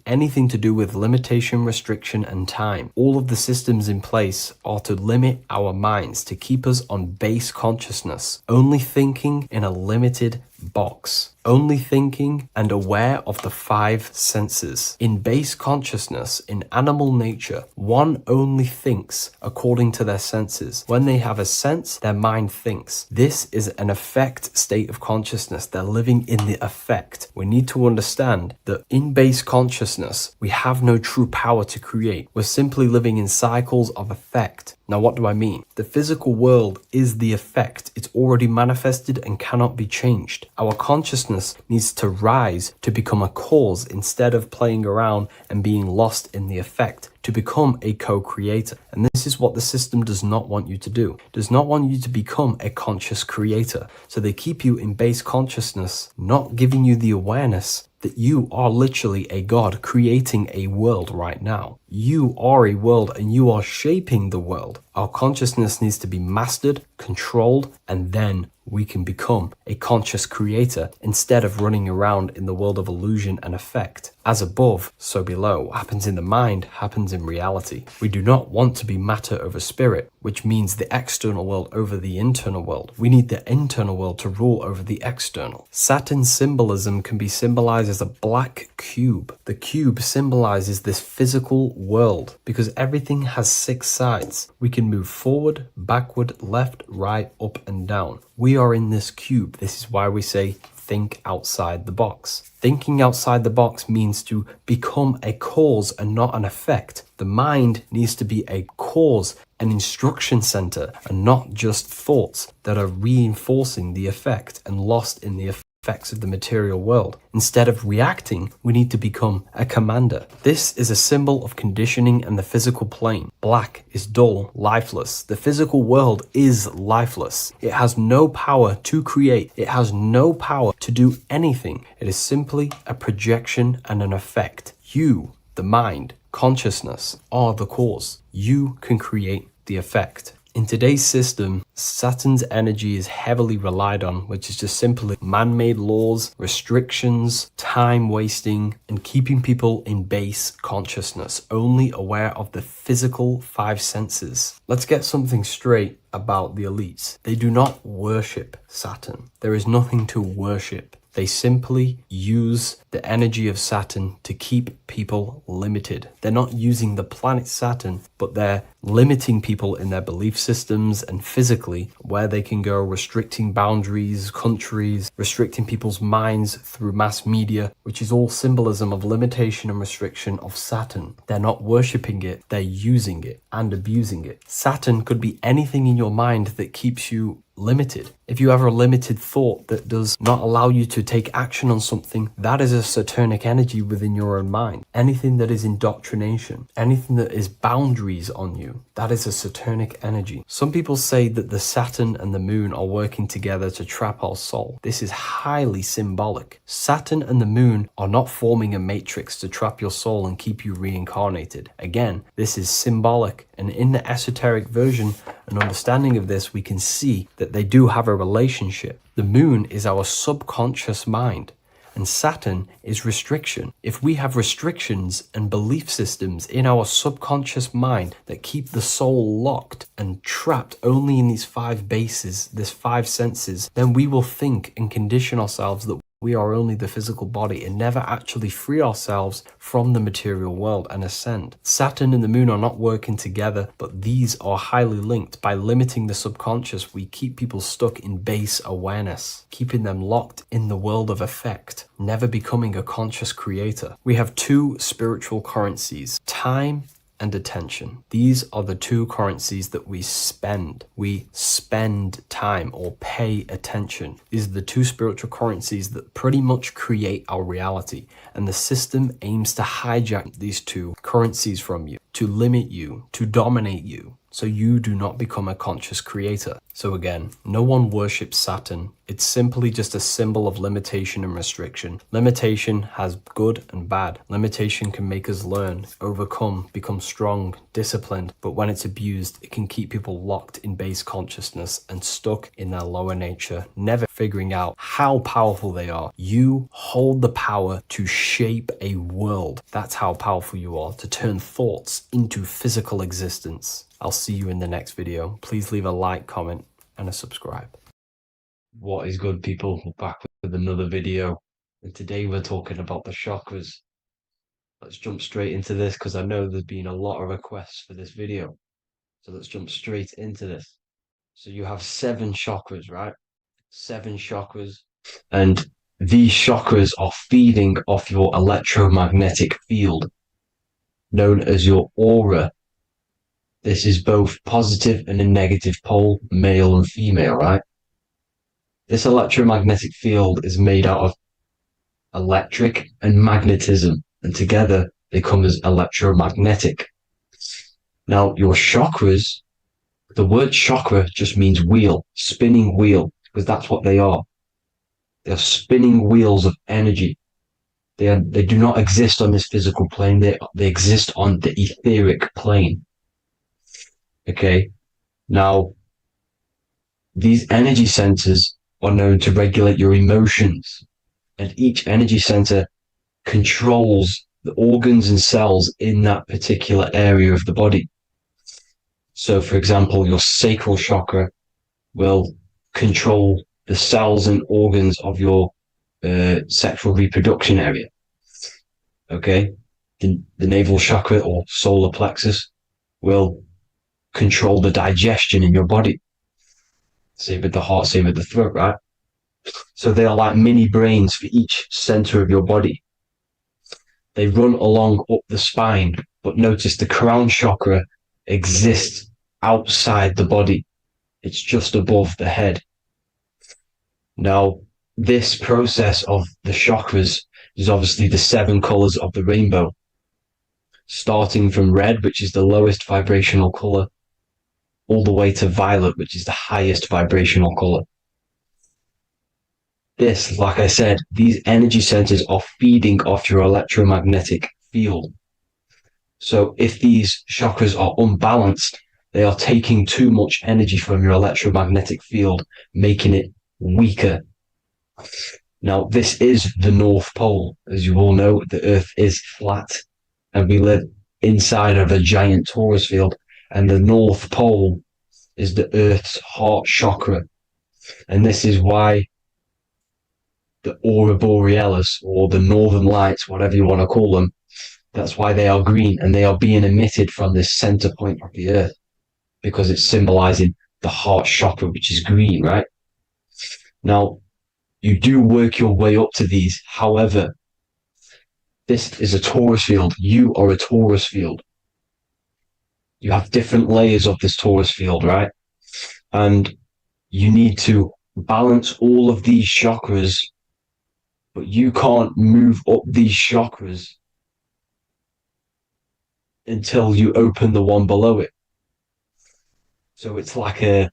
anything to do with limitation, restriction, and time. All of the systems in place are to limit our minds, to keep us on base consciousness, only thinking in a limited box, only thinking and aware of the five senses. In base consciousness, in animal nature, one only thinks according to their senses. When they have a sense, their mind thinks. This is an affect state of consciousness. They're living in the affect. We need to understand that in base consciousness, we have no true power to create. We're simply living in cycles of affect. Now, what do I mean? The physical world is the effect. It's already manifested and cannot be changed. Our consciousness needs to rise to become a cause instead of playing around and being lost in the effect, to become a co-creator. And this is what the system does not want you to do. It does not want you to become a conscious creator. So they keep you in base consciousness, not giving you the awareness that you are literally a God creating a world right now. You are a world and you are shaping the world. Our consciousness needs to be mastered, controlled, and then we can become a conscious creator instead of running around in the world of illusion and effect. As above, so below. What happens in the mind happens in reality. We do not want to be matter over spirit, which means the external world over the internal world. We need the internal world to rule over the external. Saturn symbolism can be symbolized as a black cube. The cube symbolizes this physical world because everything has 6 sides. We can move forward, backward, left, right, up, and down. We are in this cube. This is why we say think outside the box. Thinking outside the box means to become a cause and not an effect. The mind needs to be a cause, an instruction center, and not just thoughts that are reinforcing the effect and lost in the effects of the material world. Instead of reacting, we need to become a commander. This is a symbol of conditioning and the physical plane. Black is dull, lifeless. The physical world is lifeless. It has no power to create. It has no power to do anything. It is simply a projection and an effect. You, the mind, consciousness, are the cause. You can create the effect. In today's system, Saturn's energy is heavily relied on, which is just simply man-made laws, restrictions, time wasting, and keeping people in base consciousness, only aware of the physical 5 senses. Let's get something straight about the elites. They do not worship Saturn. There is nothing to worship. They simply use the energy of Saturn to keep people limited. They're not using the planet Saturn, but they're limiting people in their belief systems and physically where they can go, restricting boundaries, countries, restricting people's minds through mass media, which is all symbolism of limitation and restriction of Saturn. They're not worshipping it, they're using it and abusing it. Saturn could be anything in your mind that keeps you limited. If you have a limited thought that does not allow you to take action on something, that is a Saturnic energy within your own mind. Anything that is indoctrination, anything that is boundaries on you, that is a Saturnic energy. Some people say that the Saturn and the moon are working together to trap our soul. This is highly symbolic. Saturn and the moon are not forming a matrix to trap your soul and keep you reincarnated. Again, this is symbolic, and in the esoteric version and understanding of this, we can see that they do have a relationship. The moon is our subconscious mind, and Saturn is restriction. If we have restrictions and belief systems in our subconscious mind that keep the soul locked and trapped only in these 5 bases, these 5 senses, then we will think and condition ourselves that we are only the physical body and never actually free ourselves from the material world and ascend. Saturn and the moon are not working together, but these are highly linked. By limiting the subconscious, we keep people stuck in base awareness, keeping them locked in the world of effect, never becoming a conscious creator. We have 2 spiritual currencies, time and attention. These are the 2 currencies that we spend. We spend time or pay attention. These are the 2 spiritual currencies that pretty much create our reality. And the system aims to hijack these 2 currencies from you, to limit you, to dominate you, so you do not become a conscious creator. So again, no one worships Saturn. It's simply just a symbol of limitation and restriction. Limitation has good and bad. Limitation can make us learn, overcome, become strong, disciplined, but when it's abused, it can keep people locked in base consciousness and stuck in their lower nature, never figuring out how powerful they are. You hold the power to shape a world. That's how powerful you are, to turn thoughts into physical existence. I'll see you in the next video. Please leave a like, comment, and a subscribe. What is good, people? We're back with another video, and today we're talking about the chakras. Let's jump straight into this because I know there's been a lot of requests for this video. So let's jump straight into this. So you have 7 chakras, right? 7 chakras, and these chakras are feeding off your electromagnetic field, known as your aura. This is both positive and a negative pole, male and female, right? This electromagnetic field is made out of electric and magnetism, and together they come as electromagnetic. Now, your chakras, the word chakra just means wheel, spinning wheel, because that's what they are. They're spinning wheels of energy. They do not exist on this physical plane. They exist on the etheric plane. Okay. Now, these energy centers are known to regulate your emotions, and each energy center controls the organs and cells in that particular area of the body. So, for example, your sacral chakra will control the cells and organs of your sexual reproduction area. Okay. The navel chakra or solar plexus will control the digestion in your body. Same with the heart, same with the throat, right? So they are like mini brains for each center of your body. They run along up the spine, but notice the crown chakra exists outside the body. It's just above the head. Now, this process of the chakras is obviously the 7 colors of the rainbow, starting from red, which is the lowest vibrational color, all the way to violet, which is the highest vibrational color. This, like I said, these energy centers are feeding off your electromagnetic field. So if these chakras are unbalanced, they are taking too much energy from your electromagnetic field, making it weaker. Now, this is the North Pole. As you all know, the Earth is flat, and we live inside of a giant torus field, and the North Pole is the Earth's heart chakra. And this is why the aurora borealis, or the northern lights, whatever you want to call them, that's why they are green, and they are being emitted from this center point of the Earth, because it's symbolizing the heart chakra, which is green, right? Now, you do work your way up to these. However, this is a torus field. You are a torus field. You have different layers of this torus field, right? And you need to balance all of these chakras, but you can't move up these chakras until you open the one below it. So it's like a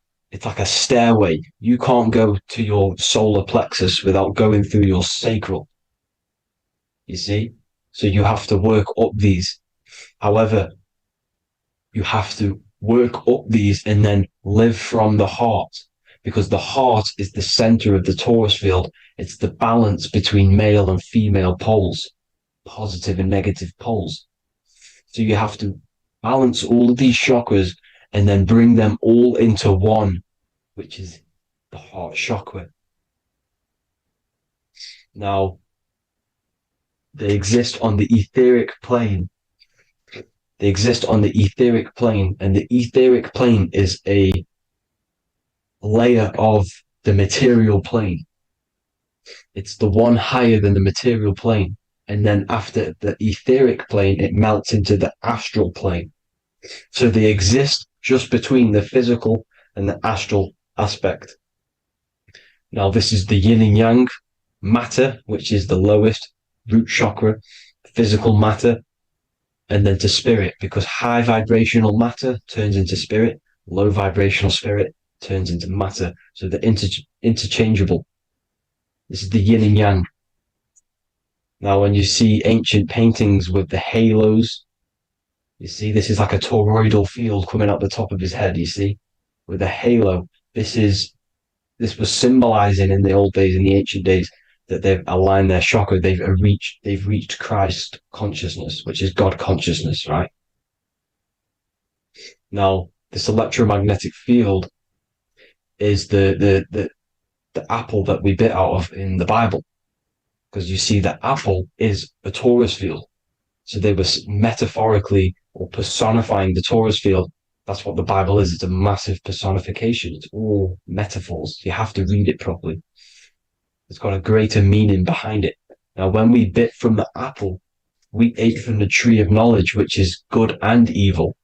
stairway. You can't go to your solar plexus without going through your sacral. You see? So you have to work up these. However, you have to work up these and then live from the heart, because the heart is the center of the torus field. It's the balance between male and female poles, positive and negative poles. So you have to balance all of these chakras and then bring them all into one, which is the heart chakra. Now, they exist on the etheric plane. They exist on the etheric plane, and the etheric plane is a layer of the material plane. It's the one higher than the material plane. And then after the etheric plane, it melts into the astral plane. So they exist just between the physical and the astral aspect. Now, this is the yin and yang matter, which is the lowest root chakra, physical matter, and then to spirit, because high vibrational matter turns into spirit, low vibrational spirit turns into matter. So they're interchangeable. This is the yin and yang. Now, when you see ancient paintings with the halos, you see this is like a toroidal field coming out the top of his head, you see, with a halo. This was symbolizing in the old days, in the ancient days, that they've aligned their chakra, they've reached Christ consciousness, which is God consciousness, right? Now, this electromagnetic field is the apple that we bit out of in the Bible, because you see that apple is a torus field. So they were metaphorically or personifying the torus field. That's what the Bible is. It's a massive personification. It's all metaphors. You have to read it properly. It's got a greater meaning behind it. Now, when we bit from the apple, we ate from the tree of knowledge, which is good and evil.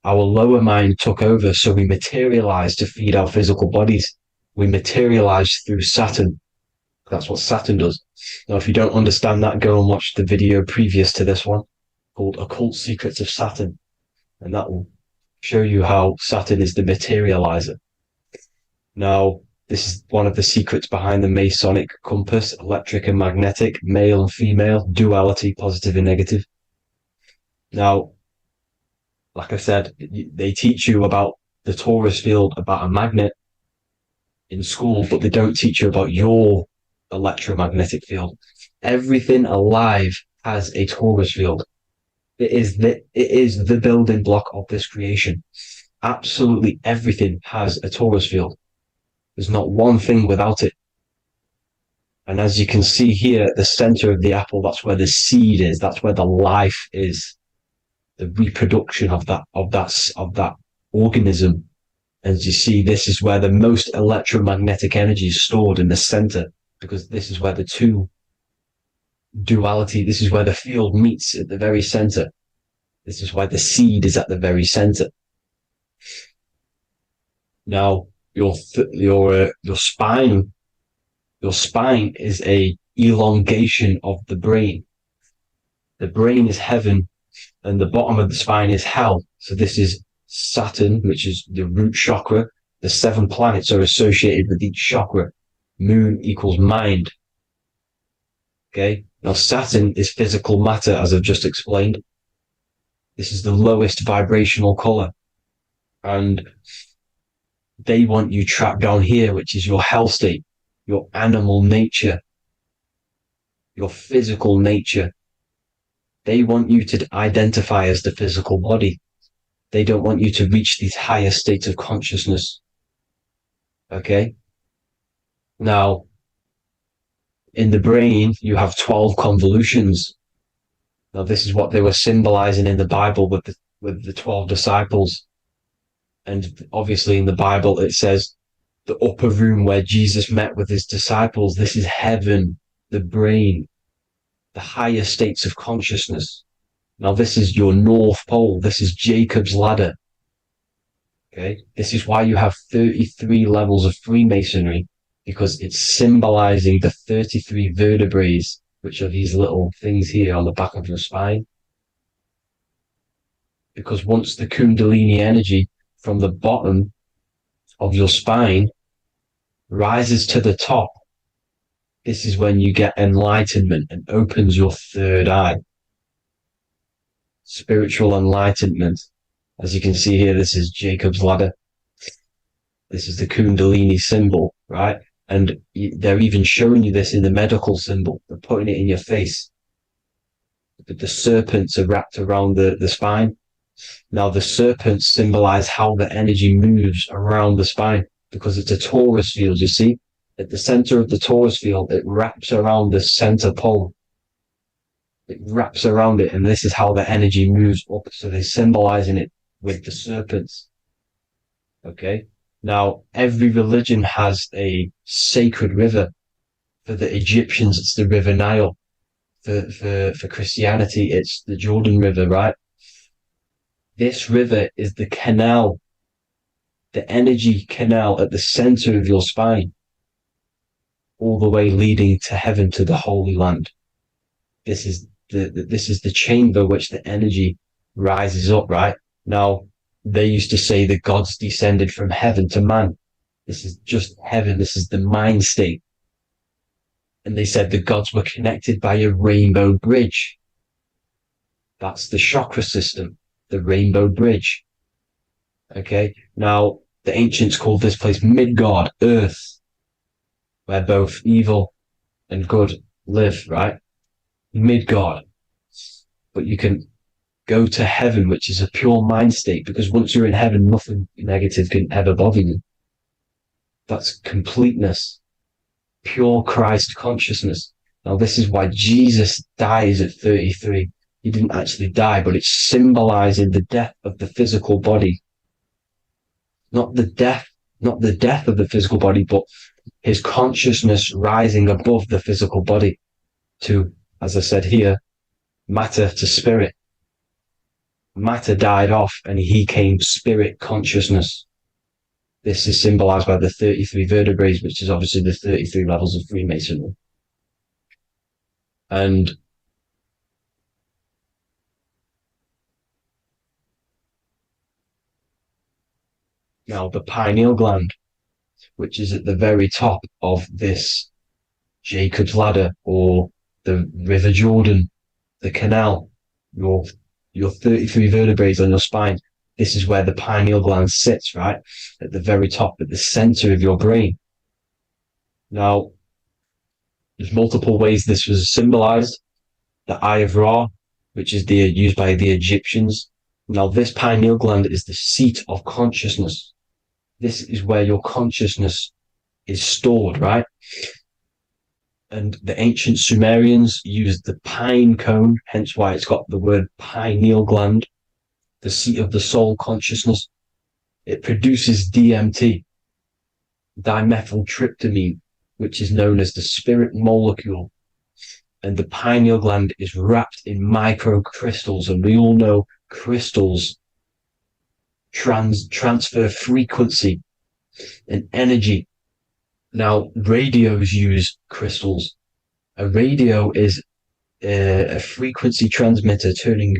Our lower mind took over, so we materialized to feed our physical bodies. We materialized through Saturn. That's what Saturn does. Now, if you don't understand that, go and watch the video previous to this one called Occult Secrets of Saturn. And that will show you how Saturn is the materializer. Now, this is one of the secrets behind the Masonic compass, electric and magnetic, male and female, duality, positive and negative. Now, like I said, they teach you about the torus field, about a magnet in school, but they don't teach you about your electromagnetic field. Everything alive has a torus field. It is the building block of this creation. Absolutely everything has a torus field. There's not one thing without it. And as you can see here at the center of the apple, that's where the seed is. That's where the life is. The reproduction of that organism. As you see, this is where the most electromagnetic energy is stored, in the center, because this is where the two duality, this is where the field meets at the very center. This is why the seed is at the very center. Now, your spine is a elongation of the brain. The brain is heaven, and the bottom of the spine is hell. So this is Saturn, which is the root chakra. The 7 planets are associated with each chakra. Moon equals mind. Okay. Now Saturn is physical matter, as I've just explained. This is the lowest vibrational color. And they want you trapped down here, which is your hell state, your animal nature, your physical nature. They want you to identify as the physical body. They don't want you to reach these higher states of consciousness. Okay? Now, in the brain, you have 12 convolutions. Now, this is what they were symbolizing in the Bible with the 12 disciples. And obviously in the Bible, it says the upper room where Jesus met with his disciples. This is heaven, the brain, the higher states of consciousness. Now, this is your North Pole. This is Jacob's ladder. Okay. This is why you have 33 levels of Freemasonry, because it's symbolizing the 33 vertebrae, which are these little things here on the back of your spine. Because once the Kundalini energy from the bottom of your spine rises to the top, this is when you get enlightenment and opens your third eye. Spiritual enlightenment. As you can see here, this is Jacob's ladder. This is the Kundalini symbol, right? And they're even showing you this in the medical symbol. They're putting it in your face. The serpents are wrapped around the spine. Now, the serpents symbolize how the energy moves around the spine, because it's a torus field, you see? At the center of the torus field, it wraps around the center pole. It wraps around it, and this is how the energy moves up. So they're symbolizing it with the serpents. Okay? Now, every religion has a sacred river. For the Egyptians, it's the River Nile. For Christianity, it's the Jordan River, right? This river is the canal, the energy canal at the center of your spine, all the way leading to heaven, to the Holy Land. This is this is the chamber which the energy rises up, right? Now, they used to say the gods descended from heaven to man. This is just heaven. This is the mind state. And they said the gods were connected by a rainbow bridge. That's the chakra system, the rainbow bridge. Okay. Now, the ancients called this place Midgard, Earth, where both evil and good live, right? Midgard. But you can go to heaven, which is a pure mind state, because once you're in heaven, nothing negative can ever bother you. That's completeness, pure Christ consciousness. Now, this is why Jesus dies at 33. He didn't actually die, but it's symbolizing the death of the physical body. Not the death of the physical body, but his consciousness rising above the physical body to, as I said here, matter to spirit. Matter died off and he came spirit consciousness. This is symbolized by the 33 vertebrae, which is obviously the 33 levels of Freemasonry. And now the pineal gland, which is at the very top of this Jacob's ladder or the River Jordan, the canal, your 33 vertebrae on your spine. This is where the pineal gland sits, right? At the very top, at the center of your brain. Now, there's multiple ways this was symbolized. The Eye of Ra, which is used by the Egyptians. Now, this pineal gland is the seat of consciousness. This is where your consciousness is stored, right? And the ancient Sumerians used the pine cone, hence why it's got the word pineal gland, the seat of the soul consciousness. It produces DMT, dimethyltryptamine, which is known as the spirit molecule. And the pineal gland is wrapped in microcrystals, and we all know crystals transfer frequency and energy. Now, radios use crystals. A radio is a frequency transmitter, turning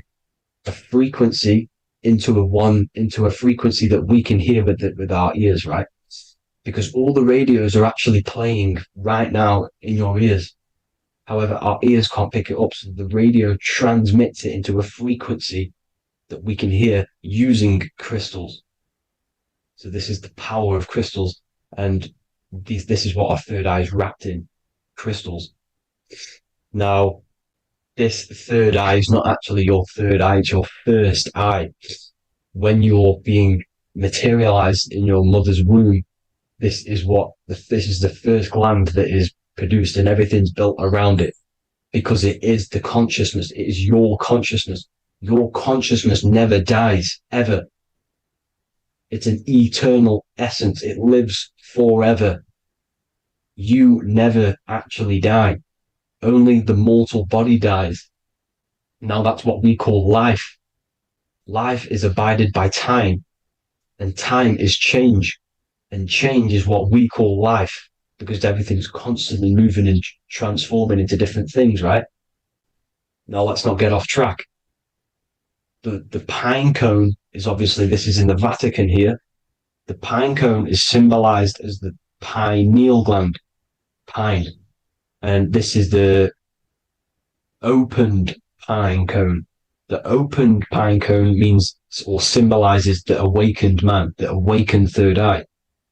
a frequency into a frequency that we can hear with our ears, right? Because all the radios are actually playing right now in your ears. However, our ears can't pick it up, so the radio transmits it into a frequency that we can hear using crystals. So this is the power of crystals, and this is what our third eye is wrapped in, crystals. Now, this third eye is not actually your third eye, it's your first eye. When you're being materialized in your mother's womb, this is the first gland that is produced, and everything's built around it, because it is the consciousness. It is your consciousness. Your consciousness never dies, ever. It's an eternal essence. It lives forever. You never actually die. Only the mortal body dies. Now that's what we call life. Life is abided by time, and time is change. And change is what we call life, because everything's constantly moving and transforming into different things, right? Now let's not get off track. The pine cone is obviously, this is in the Vatican here. The pine cone is symbolized as the pineal gland, pine. And this is the opened pine cone. The opened pine cone means or symbolizes the awakened man, the awakened third eye.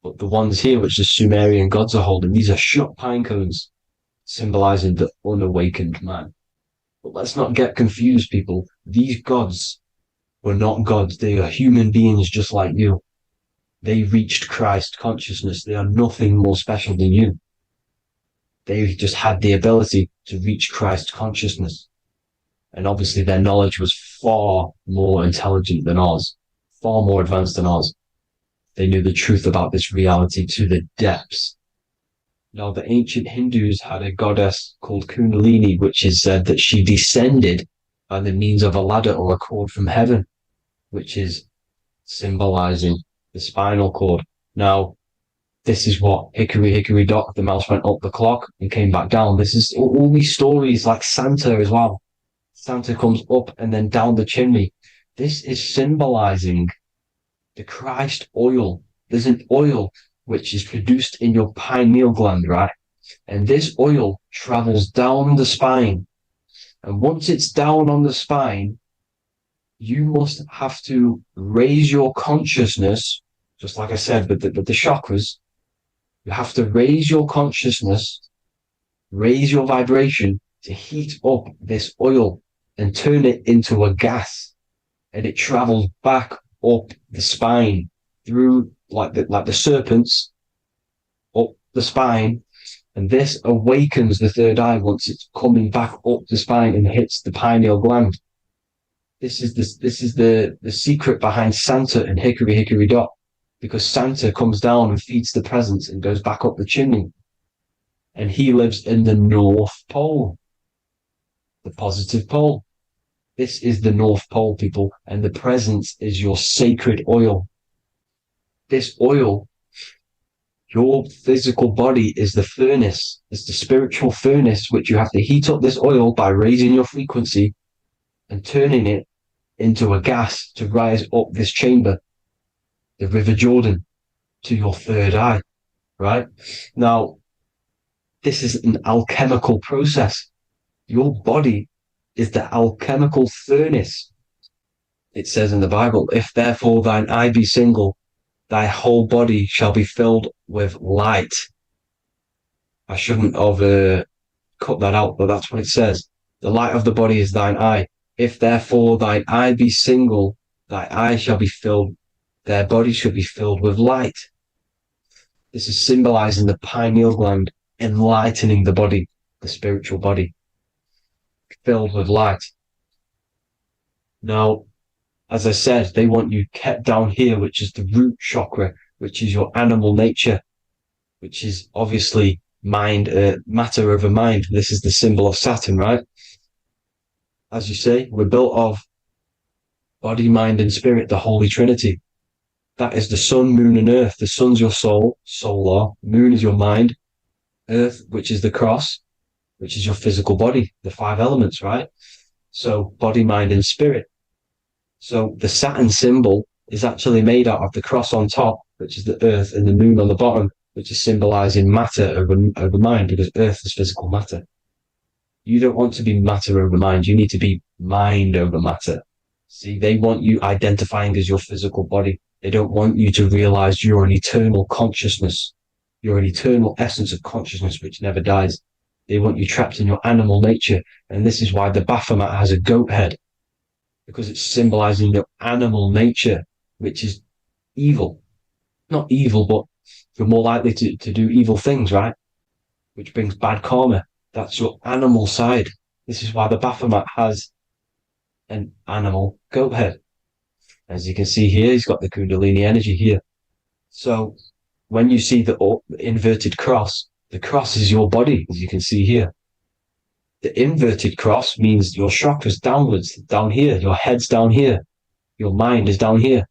But the ones here, which the Sumerian gods are holding, these are shut pine cones, symbolizing the unawakened man. But let's not get confused, people. These gods were not gods. They are human beings just like you. They reached Christ consciousness. They are nothing more special than you. They just had the ability to reach Christ consciousness. And obviously their knowledge was far more intelligent than ours, far more advanced than ours. They knew the truth about this reality to the depths. Now, the ancient Hindus had a goddess called Kundalini, which is said that she descended by the means of a ladder or a cord from heaven, which is symbolizing the spinal cord. Now, this is what Hickory Hickory Dock, the mouse went up the clock and came back down. This is all these stories, like Santa as well. Santa comes up and then down the chimney. This is symbolizing the Christ oil. There's an oil which is produced in your pineal gland, right? And this oil travels down the spine. And once it's down on the spine, you must have to raise your consciousness, just like I said, with the chakras. You have to raise your consciousness, raise your vibration to heat up this oil and turn it into a gas. And it travels back up the spine through like the serpents up the spine. And this awakens the third eye once it's coming back up the spine and hits the pineal gland. This is the secret behind Santa and Hickory Hickory Dock, because Santa comes down and feeds the presents and goes back up the chimney. And he lives in the North Pole, the positive pole. This is the North Pole, people, and the presence is your sacred oil. This oil, your physical body is the furnace. It's the spiritual furnace, which you have to heat up this oil by raising your frequency and turning it into a gas to rise up this chamber, the River Jordan, to your third eye, right? Now, this is an alchemical process. Your body is the alchemical furnace. It says in the Bible, if therefore thine eye be single, thy whole body shall be filled with light. I shouldn't have cut that out, but that's what it says. The light of the body is thine eye. If therefore thine eye be single, thy eye shall be filled, their body shall be filled with light. This is symbolizing the pineal gland, enlightening the body, the spiritual body, filled with light. Now, as I said, they want you kept down here, which is the root chakra, which is your animal nature, which is obviously mind, matter over mind. This is the symbol of Saturn, right? As you say, we're built of body, mind, and spirit, the Holy Trinity. That is the sun, moon, and earth. The sun's your soul, solar. Moon is your mind. Earth, which is the cross, which is your physical body, the 5 elements, right? So body, mind, and spirit. So the Saturn symbol is actually made out of the cross on top, which is the earth, and the moon on the bottom, which is symbolizing matter over mind, because earth is physical matter. You don't want to be matter over mind. You need to be mind over matter. See, they want you identifying as your physical body. They don't want you to realize you're an eternal consciousness. You're an eternal essence of consciousness which never dies. They want you trapped in your animal nature. And this is why the Baphomet has a goat head, because it's symbolizing your animal nature, which is evil. Not evil, but you're more likely to do evil things, right? Which brings bad karma. That's your animal side. This is why the Baphomet has an animal goat head. As you can see here, he's got the Kundalini energy here. So when you see the inverted cross, the cross is your body, as you can see here. The inverted cross means your chakras downwards, down here. Your head's down here. Your mind is down here.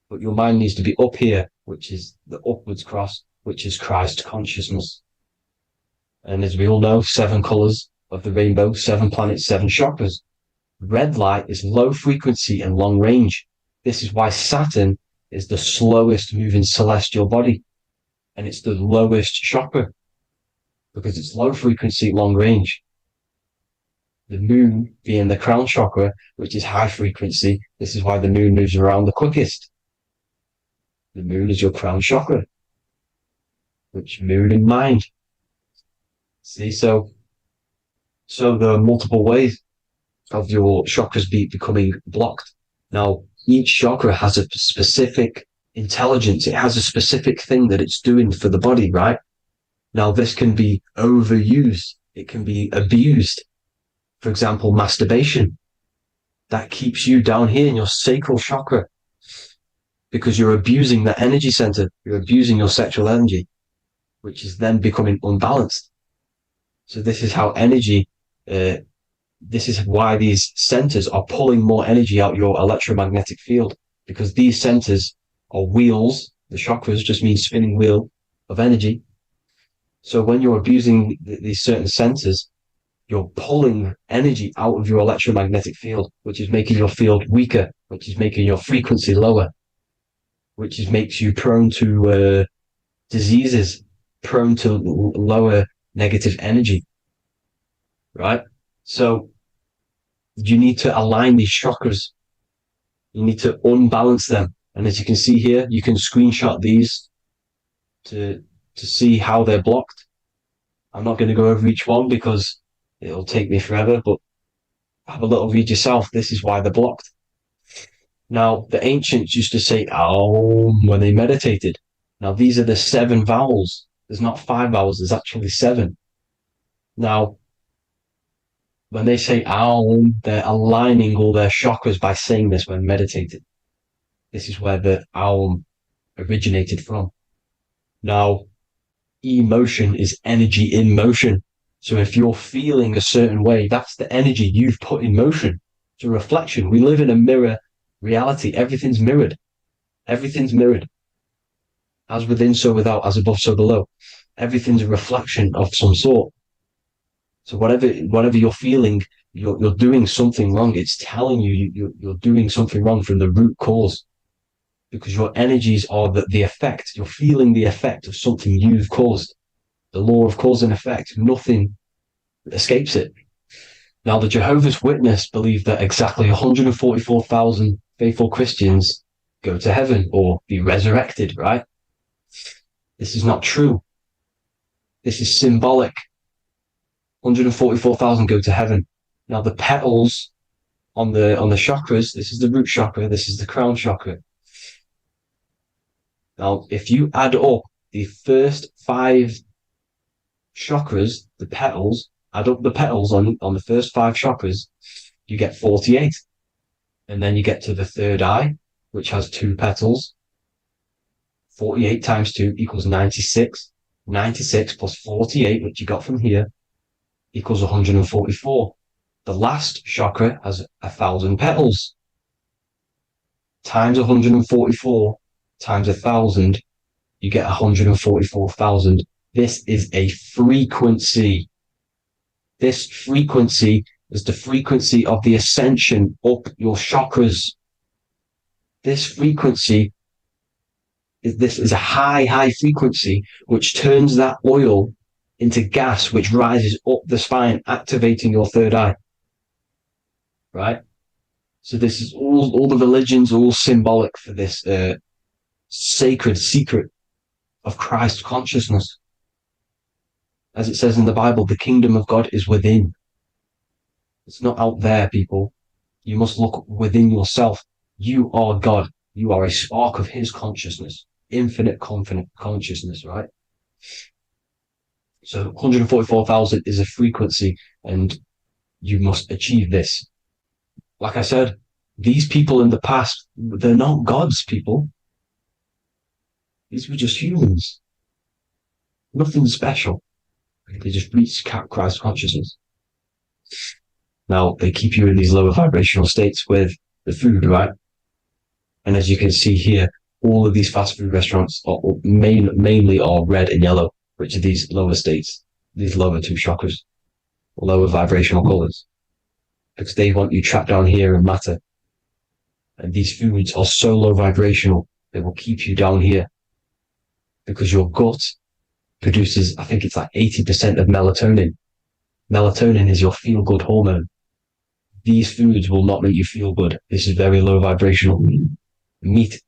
But your mind needs to be up here, which is the upwards cross, which is Christ consciousness. And as we all know, 7 colors of the rainbow, 7 planets, 7 chakras. Red light is low frequency and long range. This is why Saturn is the slowest moving celestial body. And it's the lowest chakra, because it's low frequency, long range. The moon being the crown chakra, which is high frequency. This is why the moon moves around the quickest. The moon is your crown chakra, which moon in mind. See, so there are multiple ways of your chakras becoming blocked. Now, each chakra has a specific intelligence. It has a specific thing that it's doing for the body, right? Now, this can be overused. It can be abused. For example, masturbation. That keeps you down here in your sacral chakra, because you're abusing the energy center. You're abusing your sexual energy, which is then becoming unbalanced. So this is how energy, this is why these centers are pulling more energy out your electromagnetic field, because these centers are wheels. The chakras just mean spinning wheel of energy. So when you're abusing these certain centers, You're pulling energy out of your electromagnetic field, which is making your field weaker, which is making your frequency lower, which makes you prone to diseases, prone to lower negative energy, right? So you need to align these chakras. You need to unbalance them. And as you can see here, you can screenshot these to see how they're blocked. I'm not going to go over each one because it'll take me forever, but have a little read yourself. This is why they're blocked. Now, the ancients used to say Aum when they meditated. Now, these are the 7 vowels. There's not 5 vowels, there's actually 7. Now, when they say Aum, they're aligning all their chakras by saying this when meditating. This is where the Aum originated from. Now, emotion is energy in motion. So if you're feeling a certain way, that's the energy you've put in motion. It's a reflection. We live in a mirror reality. Everything's mirrored. Everything's mirrored. As within, so without, as above, so below. Everything's a reflection of some sort. So whatever you're feeling, you're doing something wrong. It's telling you you're doing something wrong from the root cause. Because your energies are the effect. You're feeling the effect of something you've caused. The law of cause and effect. Nothing escapes it. Now, the Jehovah's Witness believe that exactly 144,000 faithful Christians go to heaven or be resurrected, right? This is not true. This is symbolic. 144,000 go to heaven. Now, the petals on the chakras, this is the root chakra, this is the crown chakra. Now, if you add up the first 5 chakras, the petals, add up the petals on the first 5 chakras, you get 48. And then you get to the third eye, which has 2 petals. 48 times 2 equals 96. 96 plus 48, which you got from here, equals 144. The last chakra has 1,000 petals. Times 144 times 1,000, you get 144,000. This is a frequency. This frequency is the frequency of the ascension up your chakras. This frequency is a high frequency, which turns that oil into gas, which rises up the spine, activating your third eye. Right? So this is all the religions are all symbolic for this sacred secret of Christ consciousness. As it says in the Bible, the kingdom of God is within. It's not out there, people. You must look within yourself. You are God. You are a spark of his consciousness, infinite consciousness, right? So 144,000 is a frequency, and you must achieve this. Like I said, these people in the past, they're not gods, people. These were just humans. Nothing special. They just reach Christ consciousness. Now, they keep you in these lower vibrational states with the food, right? And as you can see here, all of these fast food restaurants are mainly are red and yellow, which are these lower states, these lower 2 chakras, lower vibrational colors, because they want you trapped down here in matter. And these foods are so low vibrational, they will keep you down here, because your gut produces, I think it's like 80% of melatonin. Melatonin is your feel-good hormone. These foods will not make you feel good. This is very low vibrational. Meat.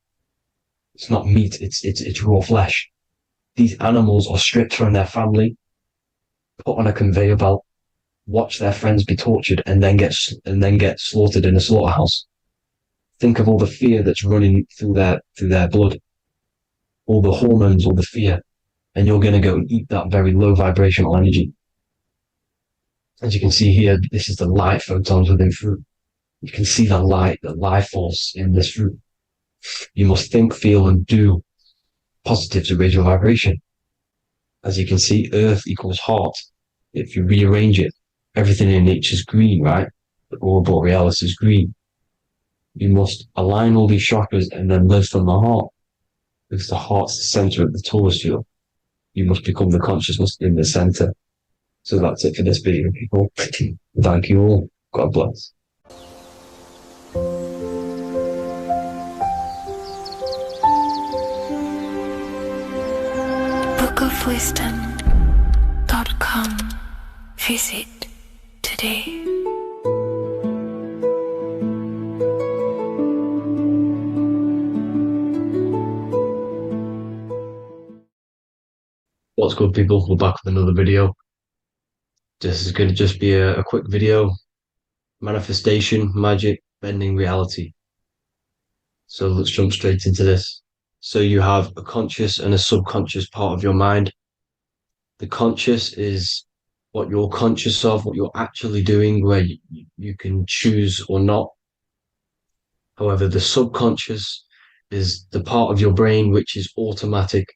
It's not meat, it's raw flesh. These animals are stripped from their family, put on a conveyor belt, watch their friends be tortured, and then get slaughtered in a slaughterhouse. Think of all the fear that's running through their blood. All the hormones, all the fear. And you're going to go and eat that very low vibrational energy. As you can see here, this is the light photons within fruit. You can see the life force in this fruit. You must think, feel, and do positive to raise your vibration. As you can see, earth equals heart. If you rearrange it, everything in nature is green, right? The aurora borealis is green. You must align all these chakras and then live from the heart, because the heart's the center of the Taurus field. You must become the consciousness in the center. So that's it for this video, people. Thank you all. God bless. bookofwisdom.com. Visit today. What's good, people? We're back with another video. This is going to just be a quick video. Manifestation, magic, bending reality. So let's jump straight into this. So you have a conscious and a subconscious part of your mind. The conscious is what you're conscious of, what you're actually doing, where you can choose or not. However, the subconscious is the part of your brain which is automatic.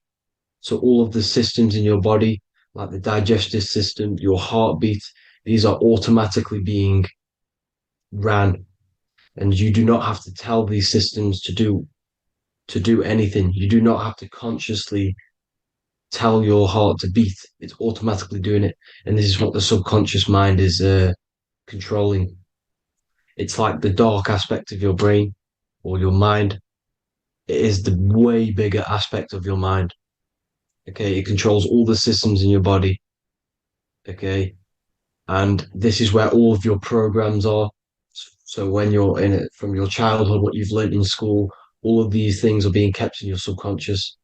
So all of the systems in your body, like the digestive system, your heartbeat, these are automatically being ran. And you do not have to tell these systems to do anything. You do not have to consciously tell your heart to beat. It's automatically doing it. And this is what the subconscious mind is controlling. It's like the dark aspect of your brain or your mind. It is the way bigger aspect of your mind. Okay, it controls all the systems in your body. Okay, and this is where all of your programs are. So when you're in it from your childhood, what you've learned in school, all of these things are being kept in your subconscious,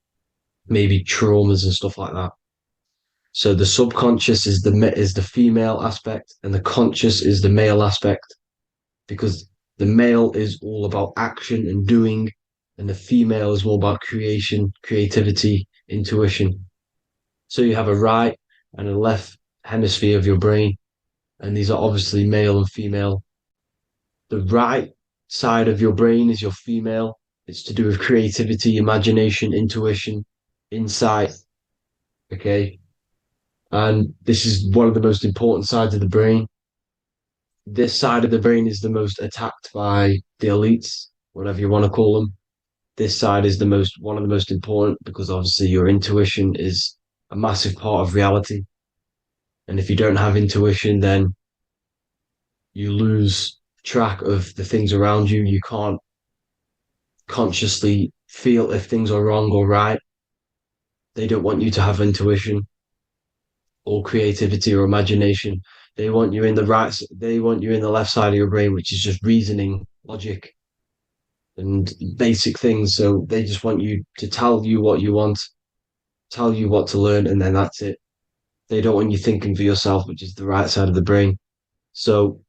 maybe traumas and stuff like that. So the subconscious is the female aspect, and the conscious is the male aspect, because the male is all about action and doing, and the female is more about creation, creativity, intuition. So you have a right and a left hemisphere of your brain, and these are obviously male and female. The right side of your brain is your female. It's to do with creativity, imagination, intuition, insight. Okay. And this is one of the most important sides of the brain. This side of the brain is the most attacked by the elites, whatever you want to call them. This side is one of the most important because obviously your intuition is a massive part of reality. And if you don't have intuition, then you lose track of the things around you. You can't consciously feel if things are wrong or right. They don't want you to have intuition or creativity or imagination. They want you in the left side of your brain, which is just reasoning, logic, and basic things. So they just want you to tell you what you want, tell you what to learn, and then that's it. They don't want you thinking for yourself, which is the right side of the brain. So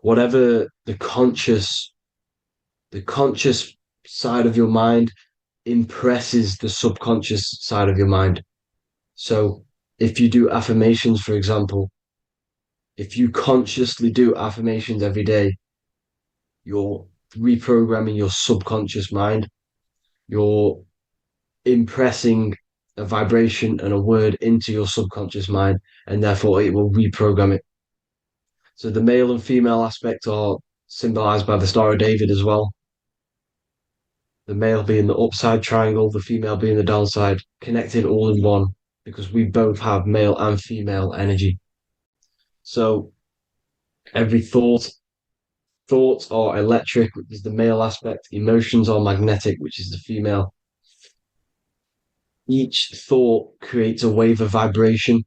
whatever the conscious side of your mind impresses the subconscious side of your mind. So if you do affirmations, for example, if you consciously do affirmations every day, you're reprogramming your subconscious mind. You're impressing a vibration and a word into your subconscious mind, and therefore it will reprogram it. So the male and female aspect are symbolized by the Star of David as well. The male being the upside triangle, the female being the downside, connected all in one, because we both have male and female energy. So every thoughts are electric, which is the male aspect. Emotions are magnetic, which is the female. Each thought creates a wave of vibration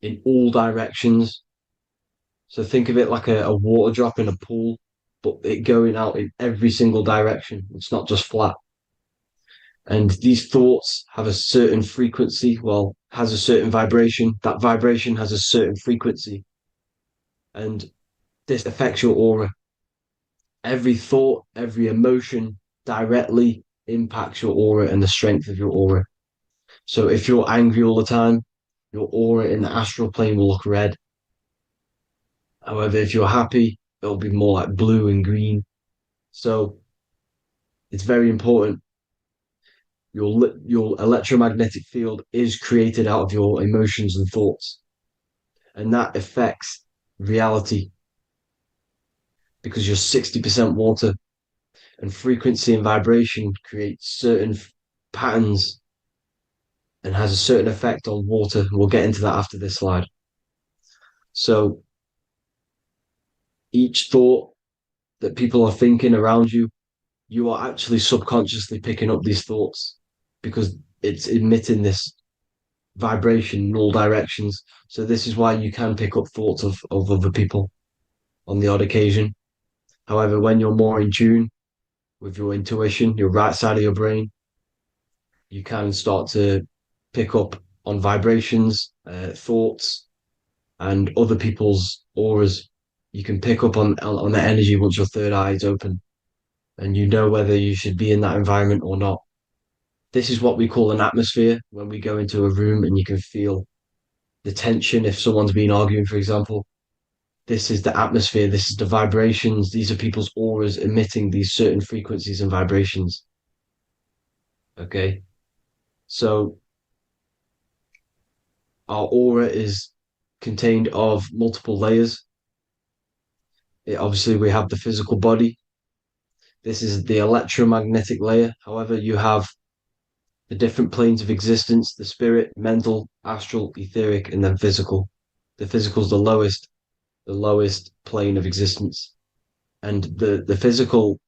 in all directions. So think of it like a water drop in a pool, but it going out in every single direction. It's not just flat. And these thoughts have a certain frequency, has a certain vibration. That vibration has a certain frequency. And this affects your aura. Every thought, every emotion directly impacts your aura and the strength of your aura. So if you're angry all the time, your aura in the astral plane will look red. However, if you're happy, it'll be more like blue and green. So it's very important. Your electromagnetic field is created out of your emotions and thoughts, and that affects reality because you're 60% water, and frequency and vibration create certain patterns and has a certain effect on water. We'll get into that after this slide. So each thought that people are thinking around you, you are actually subconsciously picking up these thoughts because it's emitting this vibration in all directions. So this is why you can pick up thoughts of other people on the odd occasion. However, when you're more in tune with your intuition, your right side of your brain, you can start to pick up on vibrations, thoughts, and other people's auras. You can pick up on the energy once your third eye is open, and you know whether you should be in that environment or not. This is what we call an atmosphere when we go into a room and you can feel the tension if someone's been arguing, for example. This is the atmosphere, this is the vibrations, these are people's auras emitting these certain frequencies and vibrations. Okay. So our aura is contained of multiple layers. Obviously, we have the physical body. This is the electromagnetic layer. However, you have the different planes of existence, the spirit, mental, astral, etheric, and then physical. The physical is the lowest plane of existence. And the physical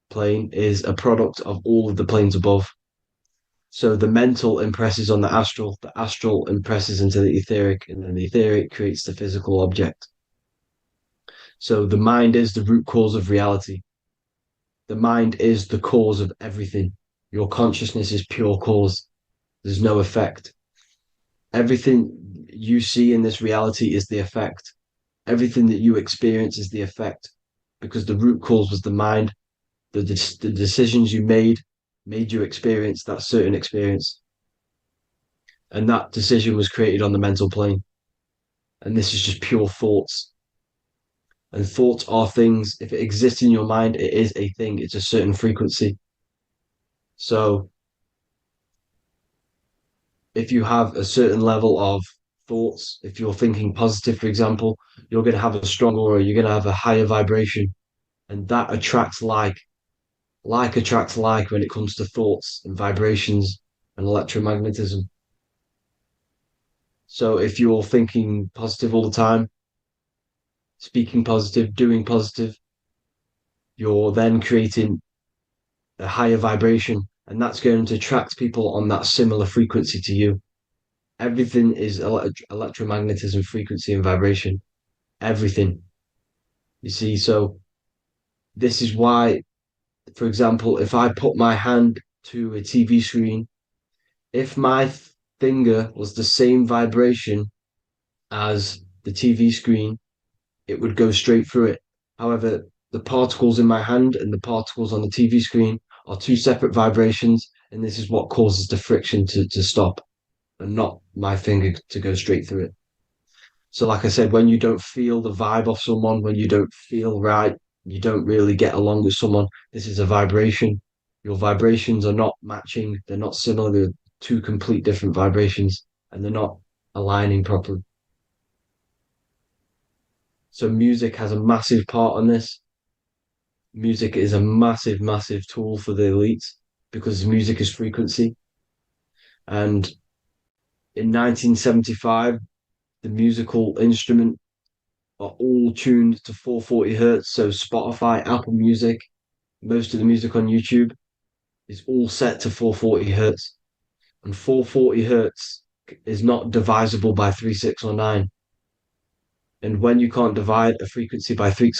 plane is a product of all of the planes above. So the mental impresses on the astral impresses into the etheric, and then the etheric creates the physical object. So the mind is the root cause of reality. The mind is the cause of everything. Your consciousness is pure cause. There's no effect. Everything you see in this reality is the effect. Everything that you experience is the effect because the root cause was the mind. The decisions you made you experience that certain experience. And that decision was created on the mental plane. And this is just pure thoughts. And thoughts are things. If it exists in your mind, it is a thing. It's a certain frequency. So if you have a certain level of thoughts, if you're thinking positive, for example, you're going to have a strong aura, you're going to have a higher vibration. And that attracts like. Like attracts like when it comes to thoughts and vibrations and electromagnetism. So if you're thinking positive all the time, speaking positive, doing positive, you're then creating a higher vibration, and that's going to attract people on that similar frequency to you. Everything is electromagnetism, frequency, and vibration. Everything. You see, so this is why, for example, if I put my hand to a TV screen, if my finger was the same vibration as the TV screen, it would go straight through it. However, the particles in my hand and the particles on the TV screen are two separate vibrations, and this is what causes the friction to stop and not my finger to go straight through it. So, like I said, when you don't feel the vibe of someone, when you don't feel right, you don't really get along with someone, this is a vibration. Your vibrations are not matching, they're not similar, they're two complete different vibrations, and they're not aligning properly. So music has a massive part on this. Music is a massive, massive tool for the elites because music is frequency. And in 1975, the musical instrument are all tuned to 440 hertz. So Spotify, Apple Music, most of the music on YouTube is all set to 440 hertz. And 440 hertz is not divisible by 3, 6, or 9. And when you can't divide a frequency by 3,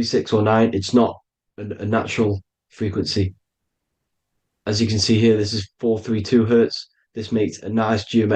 6, or 9, it's not a natural frequency. As you can see here, this is 432 hertz. This makes a nice geometric